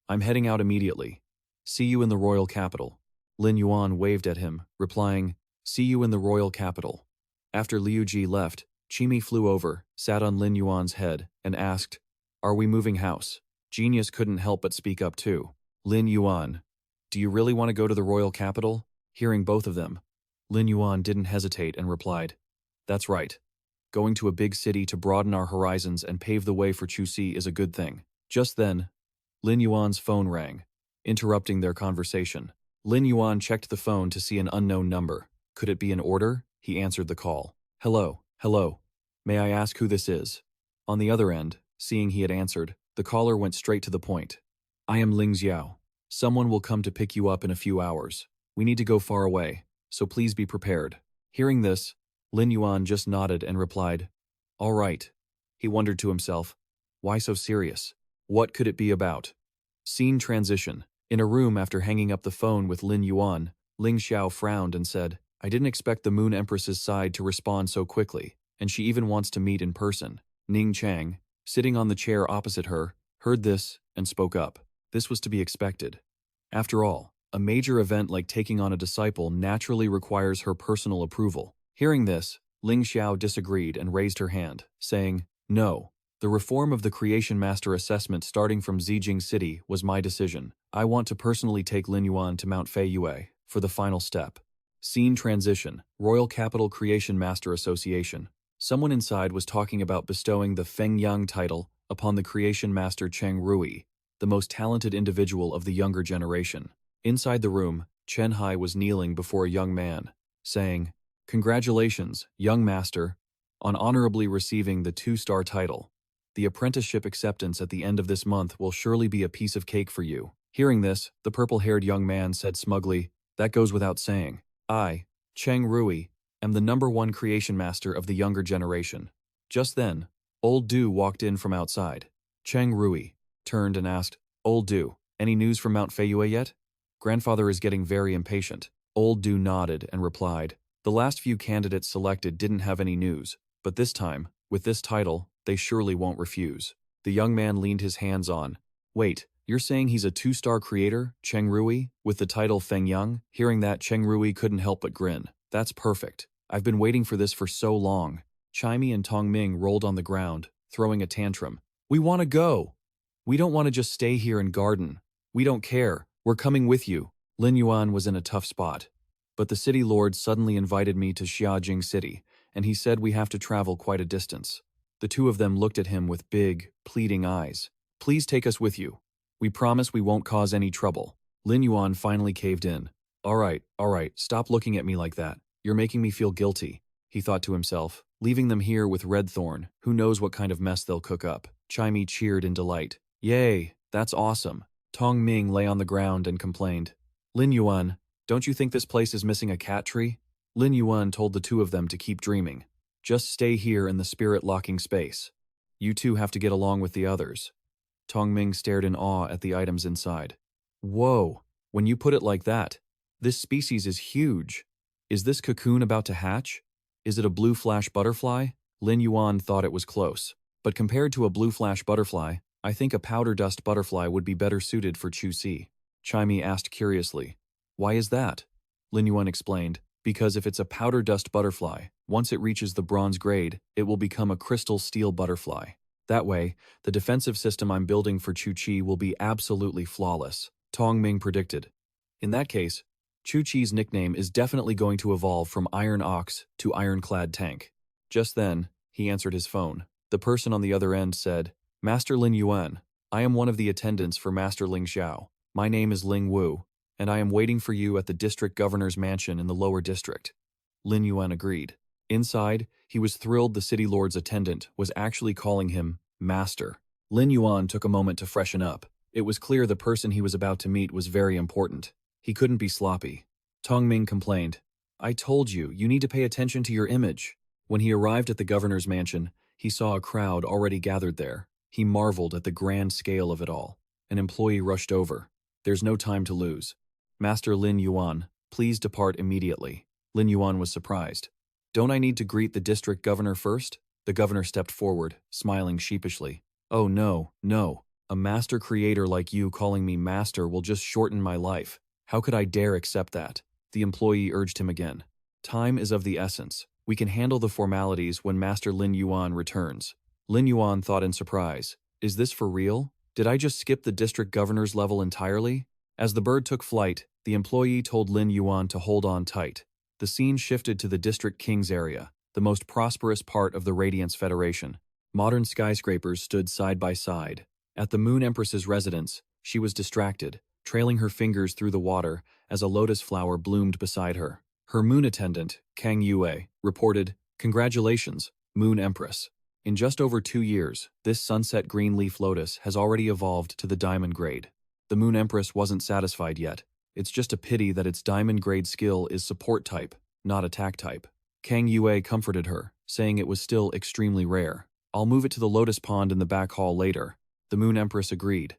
Speaker 1: I'm heading out immediately. See you in the royal capital." Lin Yuan waved at him, replying, "See you in the royal capital." After Liu Ji left, Qimi flew over, sat on Lin Yuan's head, and asked, "Are we moving house?" Genius couldn't help but speak up too. "Lin Yuan, do you really want to go to the royal capital?" Hearing both of them, Lin Yuan didn't hesitate and replied, "That's right. Going to a big city to broaden our horizons and pave the way for Chuxi is a good thing." Just then, Lin Yuan's phone rang, interrupting their conversation. Lin Yuan checked the phone to see an unknown number. Could it be an order? He answered the call. "Hello, hello. May I ask who this is?" On the other end, seeing he had answered, the caller went straight to the point. "I am Ling Xiao. Someone will come to pick you up in a few hours. We need to go far away, so please be prepared." Hearing this, Lin Yuan just nodded and replied, "All right." He wondered to himself, why so serious? What could it be about? Scene transition. In a room after hanging up the phone with Lin Yuan, Ling Xiao frowned and said, "I didn't expect the Moon Empress's side to respond so quickly, and she even wants to meet in person." Ning Chang, sitting on the chair opposite her, heard this and spoke up. This was to be expected. After all, a major event like taking on a disciple naturally requires her personal approval. Hearing this, Ling Xiao disagreed and raised her hand, saying, "No. The reform of the Creation Master assessment starting from Zijing City was my decision. I want to personally take Lin Yuan to Mount Feiyue for the final step." Scene transition. Royal Capital Creation Master Association. Someone inside was talking about bestowing the Feng Yang title upon the Creation Master Cheng Rui, the most talented individual of the younger generation. Inside the room, Chen Hai was kneeling before a young man, saying, "Congratulations, young master, on honorably receiving the 2-star title. The apprenticeship acceptance at the end of this month will surely be a piece of cake for you." Hearing this, the purple-haired young man said smugly, "That goes without saying. I, Cheng Rui, am the #1 creation master of the younger generation." Just then, Old Du walked in from outside. Cheng Rui turned and asked, "Old Du, any news from Mount Feiyue yet? Grandfather is getting very impatient." Old Du nodded and replied, "The last few candidates selected didn't have any news, but this time, with this title, they surely won't refuse." The young man leaned his hands on. "Wait, you're saying he's a 2-star creator, Cheng Rui, with the title Feng Yang?" Hearing that, Cheng Rui couldn't help but grin. "That's perfect. I've been waiting for this for so long." Chimey and Tong Ming rolled on the ground, throwing a tantrum. "We want to go. We don't want to just stay here and garden. We don't care. We're coming with you." Lin Yuan was in a tough spot. But the city lord suddenly invited me to Xiajing City, and he said we have to travel quite a distance. The two of them looked at him with big, pleading eyes. "Please take us with you. We promise we won't cause any trouble." Lin Yuan finally caved in. All right, stop looking at me like that. You're making me feel guilty," he thought to himself. Leaving them here with Redthorn, who knows what kind of mess they'll cook up. Chimey cheered in delight. "Yay, that's awesome." Tong Ming lay on the ground and complained. "Lin Yuan, don't you think this place is missing a cat tree?" Lin Yuan told the two of them to keep dreaming. "Just stay here in the spirit-locking space. You two have to get along with the others." Tong Ming stared in awe at the items inside. "Whoa, when you put it like that, this species is huge. Is this cocoon about to hatch?" Is it a blue flash butterfly? Lin Yuan thought it was close. But compared to a blue flash butterfly, I think a powder dust butterfly would be better suited for Chu Si. Chimey asked curiously. Why is that? Lin Yuan explained. Because if it's a powder dust butterfly, once it reaches the bronze grade, it will become a crystal steel butterfly. That way, the defensive system I'm building for Chu Chi will be absolutely flawless, Tong Ming predicted. In that case, Chu Chi's nickname is definitely going to evolve from Iron Ox to Ironclad Tank. Just then, he answered his phone. The person on the other end said, Master Lin Yuan, I am one of the attendants for Master Ling Xiao. My name is Ling Wu, and I am waiting for you at the district governor's mansion in the lower district. Lin Yuan agreed. Inside, he was thrilled the city lord's attendant was actually calling him Master. Lin Yuan took a moment to freshen up. It was clear the person he was about to meet was very important. He couldn't be sloppy. Tong Ming complained, I told you, you need to pay attention to your image. When he arrived at the governor's mansion, he saw a crowd already gathered there. He marveled at the grand scale of it all. An employee rushed over. There's no time to lose. Master Lin Yuan, please depart immediately. Lin Yuan was surprised. Don't I need to greet the district governor first? The governor stepped forward, smiling sheepishly. Oh no, no. A master creator like you calling me master will just shorten my life. How could I dare accept that? The employee urged him again. Time is of the essence. We can handle the formalities when Master Lin Yuan returns. Lin Yuan thought in surprise. Is this for real? Did I just skip the district governor's level entirely? As the bird took flight, the employee told Lin Yuan to hold on tight. The scene shifted to the district king's area, the most prosperous part of the Radiance Federation. Modern skyscrapers stood side by side. At the Moon Empress's residence, she was distracted, trailing her fingers through the water as a lotus flower bloomed beside her. Her moon attendant, Kang Yue, reported, Congratulations, Moon Empress. In just over 2 years, this sunset green leaf lotus has already evolved to the diamond grade. The Moon Empress wasn't satisfied yet. It's just a pity that its diamond grade skill is support type, not attack type. Kang Yue comforted her, saying it was still extremely rare. I'll move it to the lotus pond in the back hall later. The Moon Empress agreed.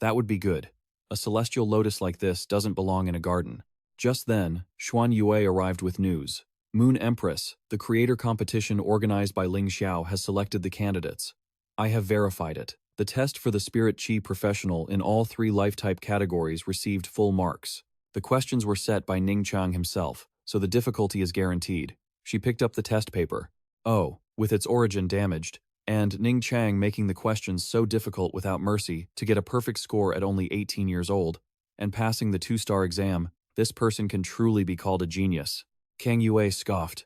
Speaker 1: That would be good. A celestial lotus like this doesn't belong in a garden. Just then, Xuan Yue arrived with news. Moon Empress, the creator competition organized by Ling Xiao has selected the candidates. I have verified it. The test for the Spirit Chi professional in all 3 life-type categories received full marks. The questions were set by Ning Chang himself, so the difficulty is guaranteed. She picked up the test paper. Oh, with its origin damaged, and Ning Chang making the questions so difficult without mercy to get a perfect score at only 18 years old, and passing the 2-star exam, this person can truly be called a genius. Kang Yue scoffed.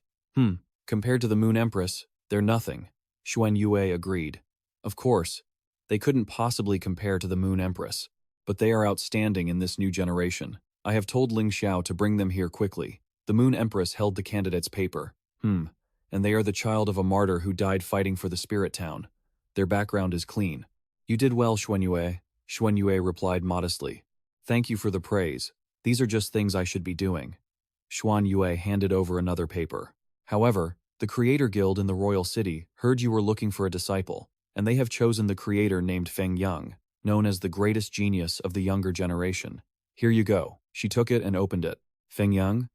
Speaker 1: Compared to the Moon Empress, they're nothing. Xuan Yue agreed. Of course, they couldn't possibly compare to the Moon Empress, but they are outstanding in this new generation. I have told Ling Xiao to bring them here quickly. The Moon Empress held the candidate's paper. And they are the child of a martyr who died fighting for the Spirit Town. Their background is clean. You did well, Xuan Yue. Xuan Yue replied modestly. Thank you for the praise. These are just things I should be doing. Xuan Yue handed over another paper. However, the Creator Guild in the Royal City heard you were looking for a disciple, and they have chosen the creator named Feng Yang, known as the greatest genius of the younger generation. Here you go. She took it and opened it. Feng Yang?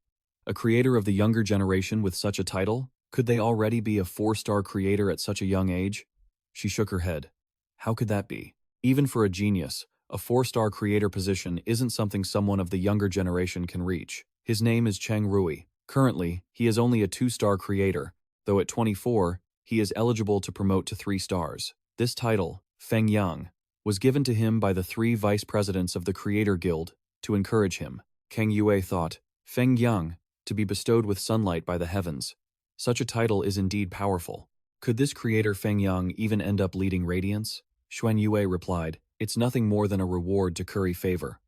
Speaker 1: A creator of the younger generation with such a title? Could they already be a 4-star creator at such a young age? She shook her head. How could that be? Even for a genius, a 4-star creator position isn't something someone of the younger generation can reach. His name is Cheng Rui. Currently, he is only a 2-star creator, though at 24, he is eligible to promote to 3 stars. This title, Feng Yang, was given to him by the 3 vice presidents of the Creator Guild to encourage him. Kang Yue thought, Feng Yang, to be bestowed with sunlight by the heavens. Such a title is indeed powerful. Could this creator Feng Yang even end up leading Radiance? Xuan Yue replied, it's nothing more than a reward to curry favor.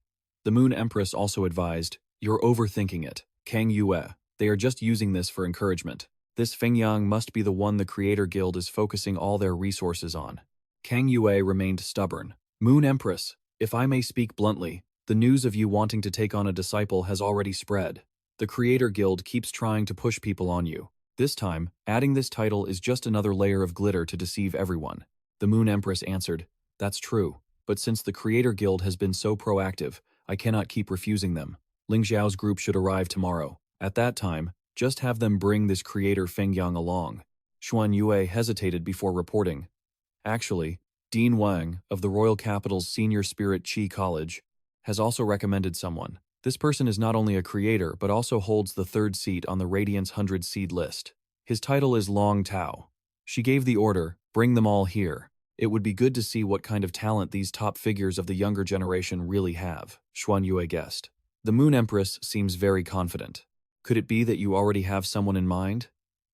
Speaker 1: The Moon Empress also advised, you're overthinking it. Kang Yue, they are just using this for encouragement. This Feng Yang must be the one the Creator Guild is focusing all their resources on. Kang Yue remained stubborn. Moon Empress, if I may speak bluntly, the news of you wanting to take on a disciple has already spread. The Creator Guild keeps trying to push people on you. This time, adding this title is just another layer of glitter to deceive everyone. The Moon Empress answered, that's true, but since the Creator Guild has been so proactive, I cannot keep refusing them. Ling Xiao's group should arrive tomorrow. At that time, Just have them bring this creator Fengyang along. Xuan Yue hesitated before reporting. Actually, Dean Wang, of the Royal Capital's Senior Spirit Chi College, has also recommended someone. This person is not only a creator but also holds the third seat on the Radiance 100 seed list. His title is Long Tao. She gave the order, bring them all here. It would be good to see what kind of talent these top figures of the younger generation really have, Xuan Yue guessed. The Moon Empress seems very confident. Could it be that you already have someone in mind?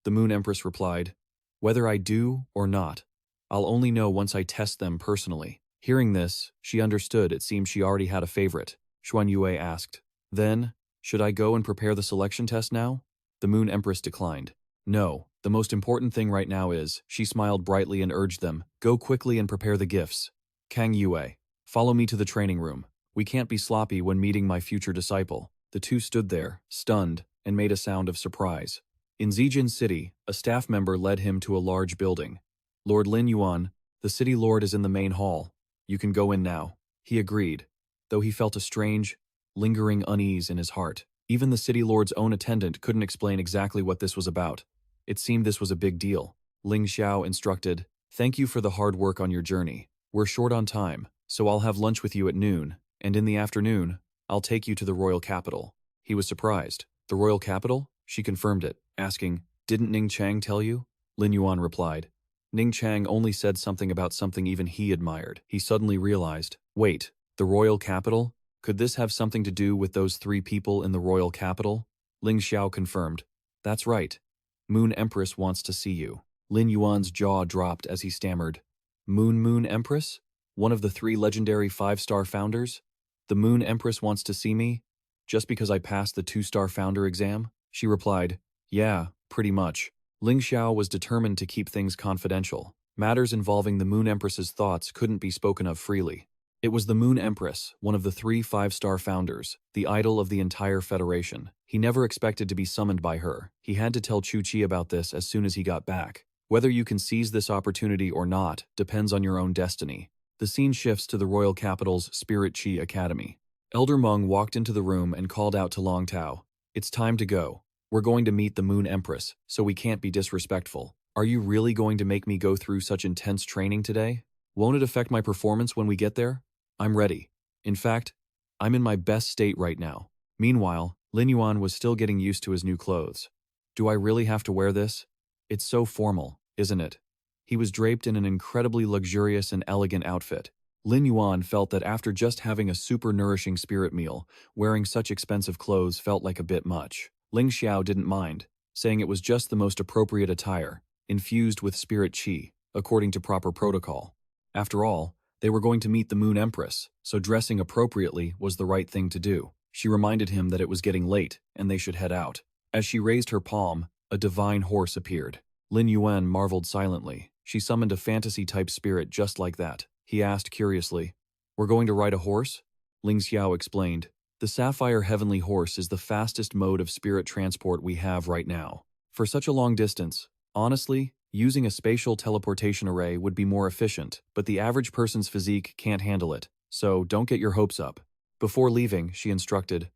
Speaker 1: The Moon Empress replied, whether I do or not, I'll only know once I test them personally. Hearing this, she understood it seemed she already had a favorite. Xuan Yue asked, then, should I go and prepare the selection test now? The Moon Empress declined. No, the most important thing right now is, she smiled brightly and urged them, go quickly and prepare the gifts. Kang Yue, follow me to the training room. We can't be sloppy when meeting my future disciple. The two stood there, stunned, and made a sound of surprise. In Zijin City, a staff member led him to a large building. Lord Lin Yuan, the city lord is in the main hall. You can go in now. He agreed, though he felt a strange, lingering unease in his heart. Even the city lord's own attendant couldn't explain exactly what this was about. It seemed this was a big deal. Ling Xiao instructed, thank you for the hard work on your journey. We're short on time, so I'll have lunch with you at noon, and in the afternoon, I'll take you to the royal capital. He was surprised. The royal capital? She confirmed it, asking, didn't Ning Chang tell you? Lin Yuan replied. Ning Chang only said something about something even he admired. He suddenly realized, wait, the royal capital? Could this have something to do with those three people in the royal capital? Ling Xiao confirmed. That's right. Moon Empress wants to see you. Lin Yuan's jaw dropped as he stammered. Moon Empress? One of the three legendary 5-star founders? The Moon Empress wants to see me? Just because I passed the 2-star founder exam? She replied, yeah, pretty much. Ling Xiao was determined to keep things confidential. Matters involving the Moon Empress's thoughts couldn't be spoken of freely. It was the Moon Empress, one of the three 5-star founders, the idol of the entire Federation. He never expected to be summoned by her. He had to tell Chu Qi about this as soon as he got back. Whether you can seize this opportunity or not depends on your own destiny. The scene shifts to the royal capital's Spirit Chi Academy. Elder Meng walked into the room and called out to Long Tao, it's time to go. We're going to meet the Moon Empress, so we can't be disrespectful. Are you really going to make me go through such intense training today? Won't it affect my performance when we get there? I'm ready. In fact, I'm in my best state right now. Meanwhile, Lin Yuan was still getting used to his new clothes. Do I really have to wear this? It's so formal, isn't it? He was draped in an incredibly luxurious and elegant outfit. Lin Yuan felt that after just having a super nourishing spirit meal, wearing such expensive clothes felt like a bit much. Ling Xiao didn't mind, saying it was just the most appropriate attire, infused with spirit qi, according to proper protocol. After all, they were going to meet the Moon Empress, so dressing appropriately was the right thing to do. She reminded him that it was getting late and they should head out. As she raised her palm, a divine horse appeared. Lin Yuan marveled silently. She summoned a fantasy-type spirit just like that. He asked curiously, we're going to ride a horse? Ling Xiao explained, the Sapphire Heavenly Horse is the fastest mode of spirit transport we have right now. For such a long distance, honestly, using a spatial teleportation array would be more efficient, but the average person's physique can't handle it, so don't get your hopes up. Before leaving, she instructed,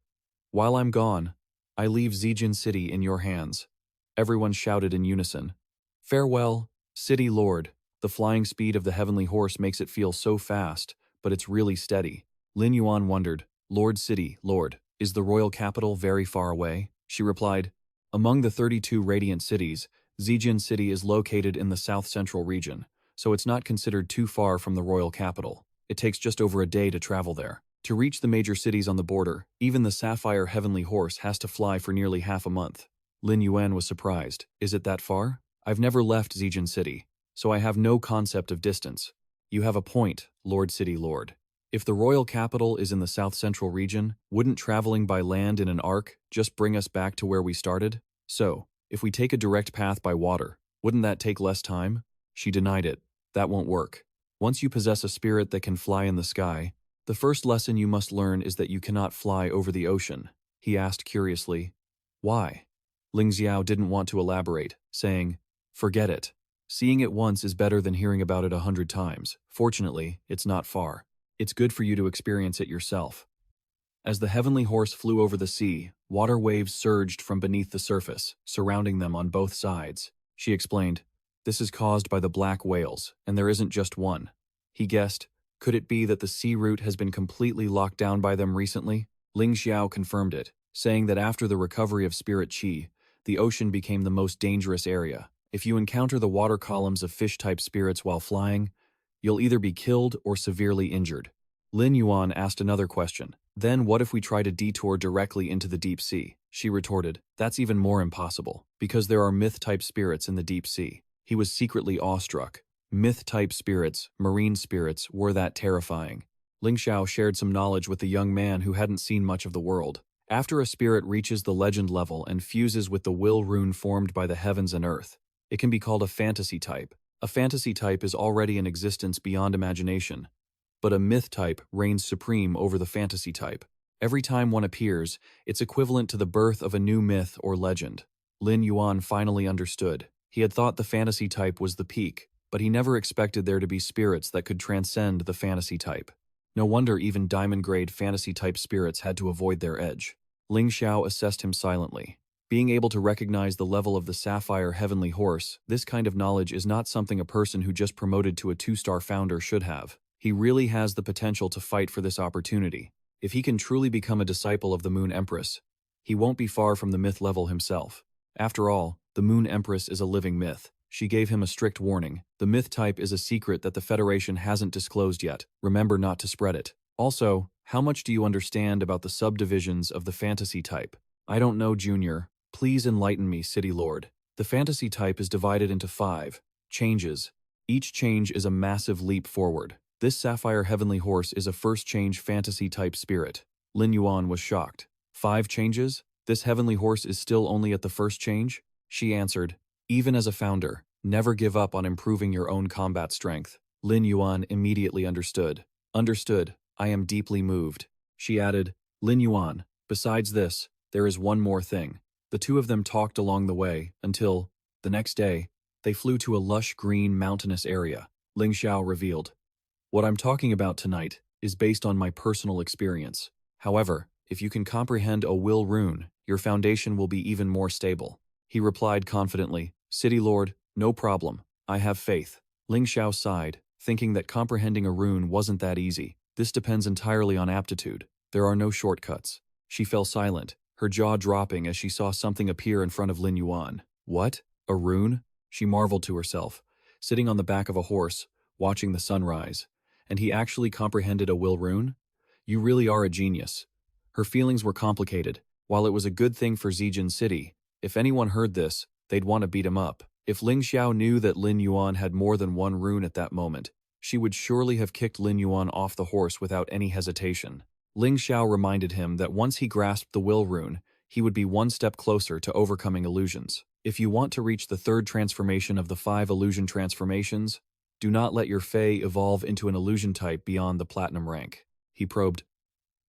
Speaker 1: while I'm gone, I leave Zijin City in your hands. Everyone shouted in unison. Farewell, City Lord. The flying speed of the Heavenly Horse makes it feel so fast, but it's really steady. Lin Yuan wondered, Lord City, Lord, is the royal capital very far away? She replied, among the 32 radiant cities, Zijin City is located in the south-central region, so it's not considered too far from the royal capital. It takes just over a day to travel there. To reach the major cities on the border, even the Sapphire Heavenly Horse has to fly for nearly half a month. Lin Yuan was surprised. Is it that far? I've never left Zijin City, so I have no concept of distance. You have a point, Lord City Lord. If the royal capital is in the south-central region, wouldn't traveling by land in an ark just bring us back to where we started? So, if we take a direct path by water, wouldn't that take less time? She denied it. That won't work. Once you possess a spirit that can fly in the sky, the first lesson you must learn is that you cannot fly over the ocean. He asked curiously, why? Ling Xiao didn't want to elaborate, saying, forget it. Seeing it once is better than hearing about it 100 times. Fortunately, it's not far. It's good for you to experience it yourself. As the heavenly horse flew over the sea, water waves surged from beneath the surface, surrounding them on both sides. She explained, "This is caused by the black whales, and there isn't just one." He guessed, could it be that the sea route has been completely locked down by them recently? Ling Xiao confirmed it, saying that after the recovery of spirit qi, the ocean became the most dangerous area. If you encounter the water columns of fish-type spirits while flying, you'll either be killed or severely injured. Lin Yuan asked another question. Then what if we try to detour directly into the deep sea? She retorted, that's even more impossible, because there are myth-type spirits in the deep sea. He was secretly awestruck. Myth-type spirits, marine spirits, were that terrifying. Ling Xiao shared some knowledge with the young man who hadn't seen much of the world. After a spirit reaches the legend level and fuses with the will rune formed by the heavens and earth, it can be called a fantasy type. A fantasy type is already in existence beyond imagination, but a myth type reigns supreme over the fantasy type. Every time one appears, it's equivalent to the birth of a new myth or legend. Lin Yuan finally understood. He had thought the fantasy type was the peak, but he never expected there to be spirits that could transcend the fantasy type. No wonder even diamond-grade fantasy-type spirits had to avoid their edge. Ling Xiao assessed him silently. Being able to recognize the level of the sapphire heavenly horse, this kind of knowledge is not something a person who just promoted to a 2-star founder should have. He really has the potential to fight for this opportunity. If he can truly become a disciple of the Moon Empress, he won't be far from the myth level himself. After all, the Moon Empress is a living myth. She gave him a strict warning. The myth type is a secret that the Federation hasn't disclosed yet. Remember not to spread it. Also, how much do you understand about the subdivisions of the fantasy type? I don't know, Junior. Please enlighten me, City Lord. The fantasy type is divided into 5 changes. Each change is a massive leap forward. This sapphire heavenly horse is a first change fantasy type spirit. Lin Yuan was shocked. 5 changes? This heavenly horse is still only at the first change? She answered, even as a founder, never give up on improving your own combat strength. Lin Yuan immediately understood. Understood, I am deeply moved. She added, Lin Yuan, besides this, there is one more thing. The two of them talked along the way until, the next day, they flew to a lush green mountainous area. Ling Xiao revealed, what I'm talking about tonight is based on my personal experience. However, if you can comprehend a will rune, your foundation will be even more stable. He replied confidently, City Lord, no problem. I have faith. Ling Xiao sighed, thinking that comprehending a rune wasn't that easy. This depends entirely on aptitude. There are no shortcuts. She fell silent, her jaw dropping as she saw something appear in front of Lin Yuan. What? A rune? She marveled to herself, sitting on the back of a horse, watching the sunrise. And he actually comprehended a will rune? You really are a genius. Her feelings were complicated. While it was a good thing for Zijin City, if anyone heard this, they'd want to beat him up. If Ling Xiao knew that Lin Yuan had more than one rune at that moment, she would surely have kicked Lin Yuan off the horse without any hesitation. Ling Xiao reminded him that once he grasped the will rune, he would be one step closer to overcoming illusions. If you want to reach the 3rd transformation of the 5 illusion transformations, do not let your Fey evolve into an illusion type beyond the platinum rank. He probed.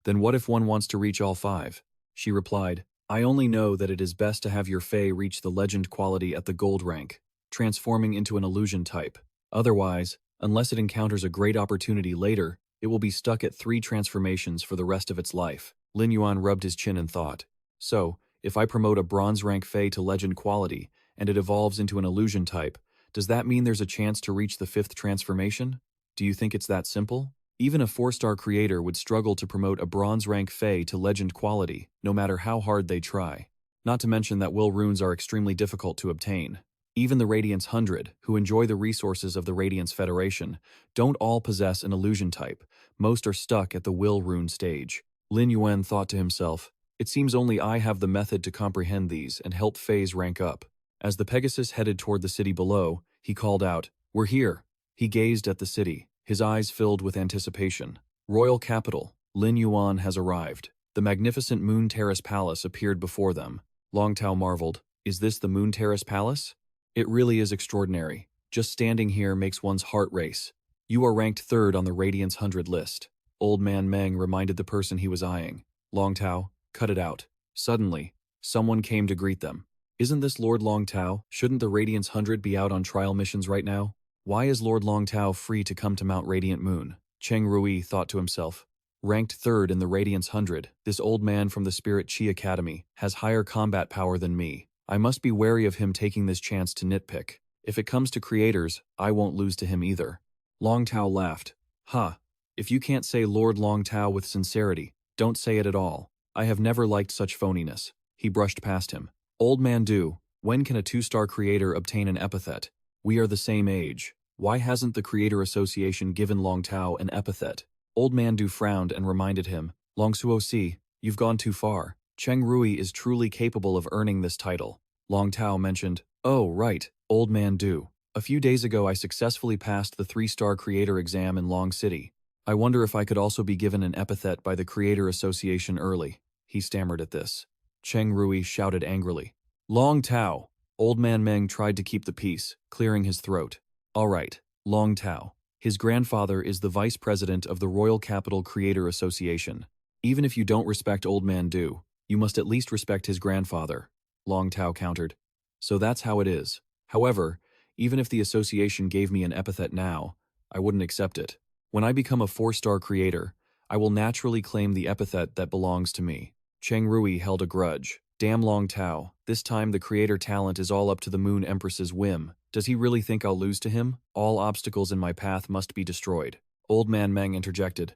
Speaker 1: Then what if one wants to reach all 5? She replied, I only know that it is best to have your Fey reach the legend quality at the gold rank, transforming into an illusion type. Otherwise, unless it encounters a great opportunity later, it will be stuck at 3 transformations for the rest of its life. Lin Yuan rubbed his chin and thought, so, if I promote a bronze rank Fey to legend quality, and it evolves into an illusion type, does that mean there's a chance to reach the 5th transformation? Do you think it's that simple? Even a 4-star creator would struggle to promote a bronze rank Fey to legend quality, no matter how hard they try. Not to mention that will runes are extremely difficult to obtain. Even the Radiance 100, who enjoy the resources of the Radiance Federation, don't all possess an illusion type. Most are stuck at the will rune stage. Lin Yuan thought to himself, it seems only I have the method to comprehend these and help Feys rank up. As the Pegasus headed toward the city below, he called out, we're here. He gazed at the city, his eyes filled with anticipation. Royal capital, Lin Yuan has arrived. The magnificent Moon Terrace Palace appeared before them. Long Tao marveled, is this the Moon Terrace Palace? It really is extraordinary. Just standing here makes one's heart race. You are ranked 3rd on the Radiance 100 list. Old Man Meng reminded the person he was eyeing. Long Tao, cut it out. Suddenly, someone came to greet them. Isn't this Lord Long Tao? Shouldn't the Radiance 100 be out on trial missions right now? Why is Lord Long Tao free to come to Mount Radiant Moon? Cheng Rui thought to himself. Ranked third in the Radiance 100, this old man from the Spirit Chi Academy has higher combat power than me. I must be wary of him taking this chance to nitpick. If it comes to creators, I won't lose to him either. Long Tao laughed. Ha! If you can't say Lord Long Tao with sincerity, don't say it at all. I have never liked such phoniness. He brushed past him. Old man Du, when can a 2-star creator obtain an epithet? We are the same age. Why hasn't the Creator Association given Long Tao an epithet? Old man Du frowned and reminded him, Long Suo Si, you've gone too far. Cheng Rui is truly capable of earning this title. Long Tao mentioned, oh right, Old man Du. A few days ago I successfully passed the 3-star creator exam in Long City. I wonder if I could also be given an epithet by the Creator Association early. He stammered at this. Cheng Rui shouted angrily. Long Tao! Old man Meng tried to keep the peace, clearing his throat. All right, Long Tao. His grandfather is the vice president of the Royal Capital Creator Association. Even if you don't respect Old man Du, you must at least respect his grandfather, Long Tao countered. So that's how it is. However, even if the association gave me an epithet now, I wouldn't accept it. When I become a 4-star creator, I will naturally claim the epithet that belongs to me. Cheng Rui held a grudge. Damn Long Tao, this time the creator talent is all up to the Moon Empress's whim. Does he really think I'll lose to him? All obstacles in my path must be destroyed. Old man Meng interjected.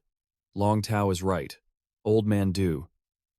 Speaker 1: Long Tao is right. Old man Du.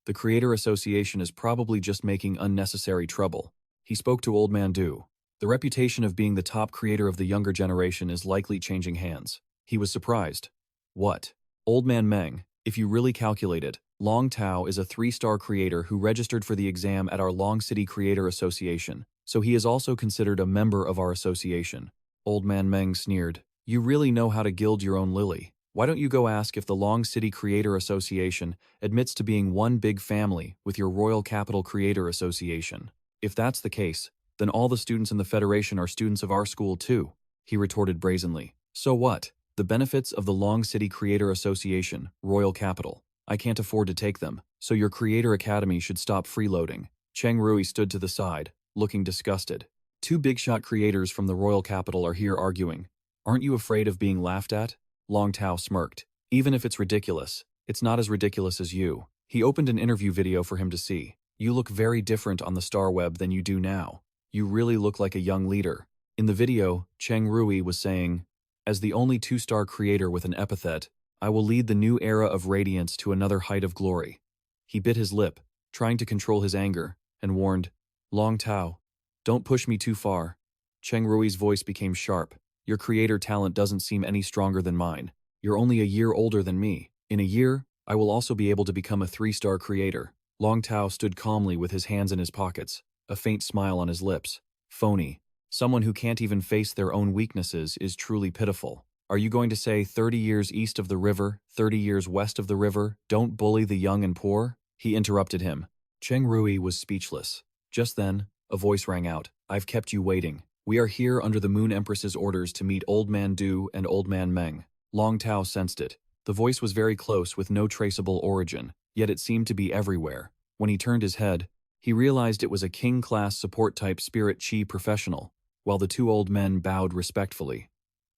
Speaker 1: The Creator Association is probably just making unnecessary trouble. He spoke to Old man Du. The reputation of being the top creator of the younger generation is likely changing hands. He was surprised. What? Old man Meng, if you really calculate it, Long Tao is a 3-star creator who registered for the exam at our Long City Creator Association, so he is also considered a member of our association. Old man Meng sneered. You really know how to gild your own lily. Why don't you go ask if the Long City Creator Association admits to being one big family with your Royal Capital Creator Association? If that's the case, then all the students in the Federation are students of our school too, he retorted brazenly. So what? The benefits of the Long City Creator Association, Royal Capital. I can't afford to take them, so your Creator Academy should stop freeloading. Cheng Rui stood to the side, looking disgusted. 2 big-shot creators from the Royal Capital are here arguing. Aren't you afraid of being laughed at? Long Tao smirked. Even if it's ridiculous, it's not as ridiculous as you. He opened an interview video for him to see. You look very different on the Star Web than you do now. You really look like a young leader. In the video, Cheng Rui was saying, as the only 2-star creator with an epithet, I will lead the new era of radiance to another height of glory. He bit his lip, trying to control his anger, and warned, Long Tao, don't push me too far. Cheng Rui's voice became sharp. Your creator talent doesn't seem any stronger than mine. You're only a year older than me. In a year, I will also be able to become a 3-star creator. Long Tao stood calmly with his hands in his pockets, a faint smile on his lips. Phony. Someone who can't even face their own weaknesses is truly pitiful. Are you going to say 30 years east of the river, 30 years west of the river, don't bully the young and poor? He interrupted him. Cheng Rui was speechless. Just then, a voice rang out. I've kept you waiting. We are here under the Moon Empress's orders to meet Old Man Du and Old Man Meng. Long Tao sensed it. The voice was very close with no traceable origin, yet it seemed to be everywhere. When he turned his head, he realized it was a king-class support-type Spirit Chi professional, while the 2 old men bowed respectfully.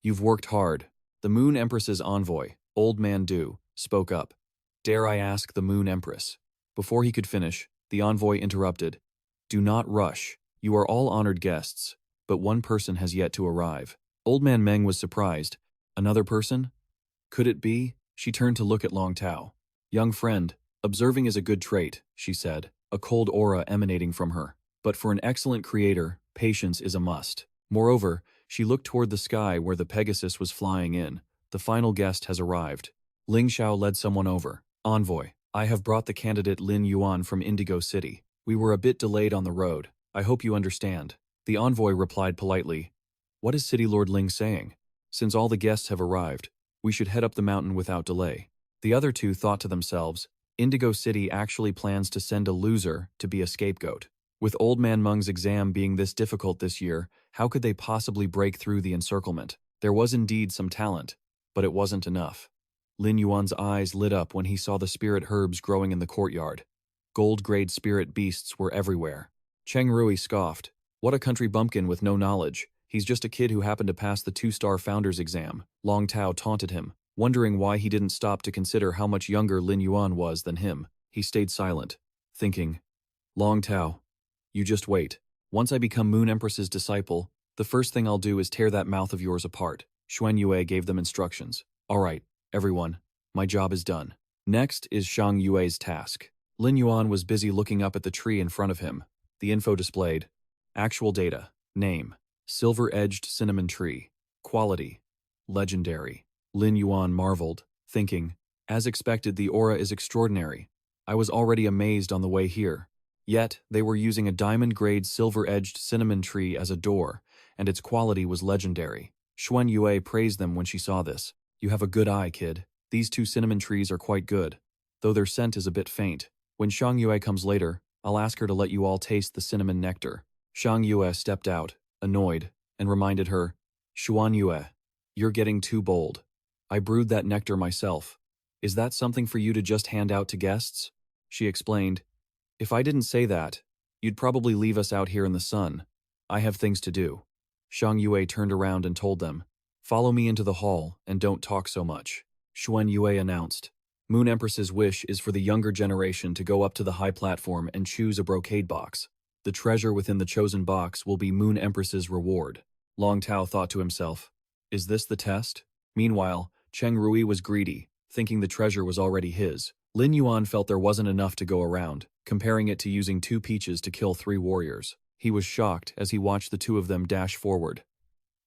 Speaker 1: You've worked hard. The Moon Empress's envoy, Old Man Du, spoke up. Dare I ask the Moon Empress? Before he could finish, the envoy interrupted. Do not rush. You are all honored guests, but one person has yet to arrive. Old Man Meng was surprised. Another person? Could it be? She turned to look at Long Tao. Young friend, observing is a good trait, she said, a cold aura emanating from her. But for an excellent creator, patience is a must. Moreover, she looked toward the sky where the Pegasus was flying in. The final guest has arrived. Ling Xiao led someone over. Envoy, I have brought the candidate Lin Yuan from Indigo City. We were a bit delayed on the road. I hope you understand. The envoy replied politely. What is City Lord Ling saying? Since all the guests have arrived, we should head up the mountain without delay. The other 2 thought to themselves, Indigo City actually plans to send a loser to be a scapegoat. With Old Man Meng's exam being this difficult this year, how could they possibly break through the encirclement? There was indeed some talent, but it wasn't enough. Lin Yuan's eyes lit up when he saw the spirit herbs growing in the courtyard. Gold-grade spirit beasts were everywhere. Cheng Rui scoffed. What a country bumpkin with no knowledge. He's just a kid who happened to pass the 2-star founder's exam. Long Tao taunted him. Wondering why he didn't stop to consider how much younger Lin Yuan was than him, he stayed silent, thinking, Long Tao, you just wait. Once I become Moon Empress's disciple, the first thing I'll do is tear that mouth of yours apart. Xuan Yue gave them instructions. All right, everyone, my job is done. Next is Shang Yue's task. Lin Yuan was busy looking up at the tree in front of him. The info displayed. Actual data. Name. Silver-edged cinnamon tree. Quality. Legendary. Lin Yuan marveled, thinking, as expected, the aura is extraordinary. I was already amazed on the way here. Yet, they were using a diamond-grade silver-edged cinnamon tree as a door, and its quality was legendary. Xuan Yue praised them when she saw this. You have a good eye, kid. These 2 cinnamon trees are quite good, though their scent is a bit faint. When Shang Yue comes later, I'll ask her to let you all taste the cinnamon nectar. Shang Yue stepped out, annoyed, and reminded her, Xuan Yue, you're getting too bold. I brewed that nectar myself. Is that something for you to just hand out to guests? She explained. If I didn't say that, you'd probably leave us out here in the sun. I have things to do. Shang Yue turned around and told them, Follow me into the hall and don't talk so much. Xuan Yue announced. Moon Empress's wish is for the younger generation to go up to the high platform and choose a brocade box. The treasure within the chosen box will be Moon Empress's reward. Long Tao thought to himself, Is this the test? Meanwhile, Cheng Rui was greedy, thinking the treasure was already his. Lin Yuan felt there wasn't enough to go around, comparing it to using 2 peaches to kill 3 warriors. He was shocked as he watched the 2 of them dash forward.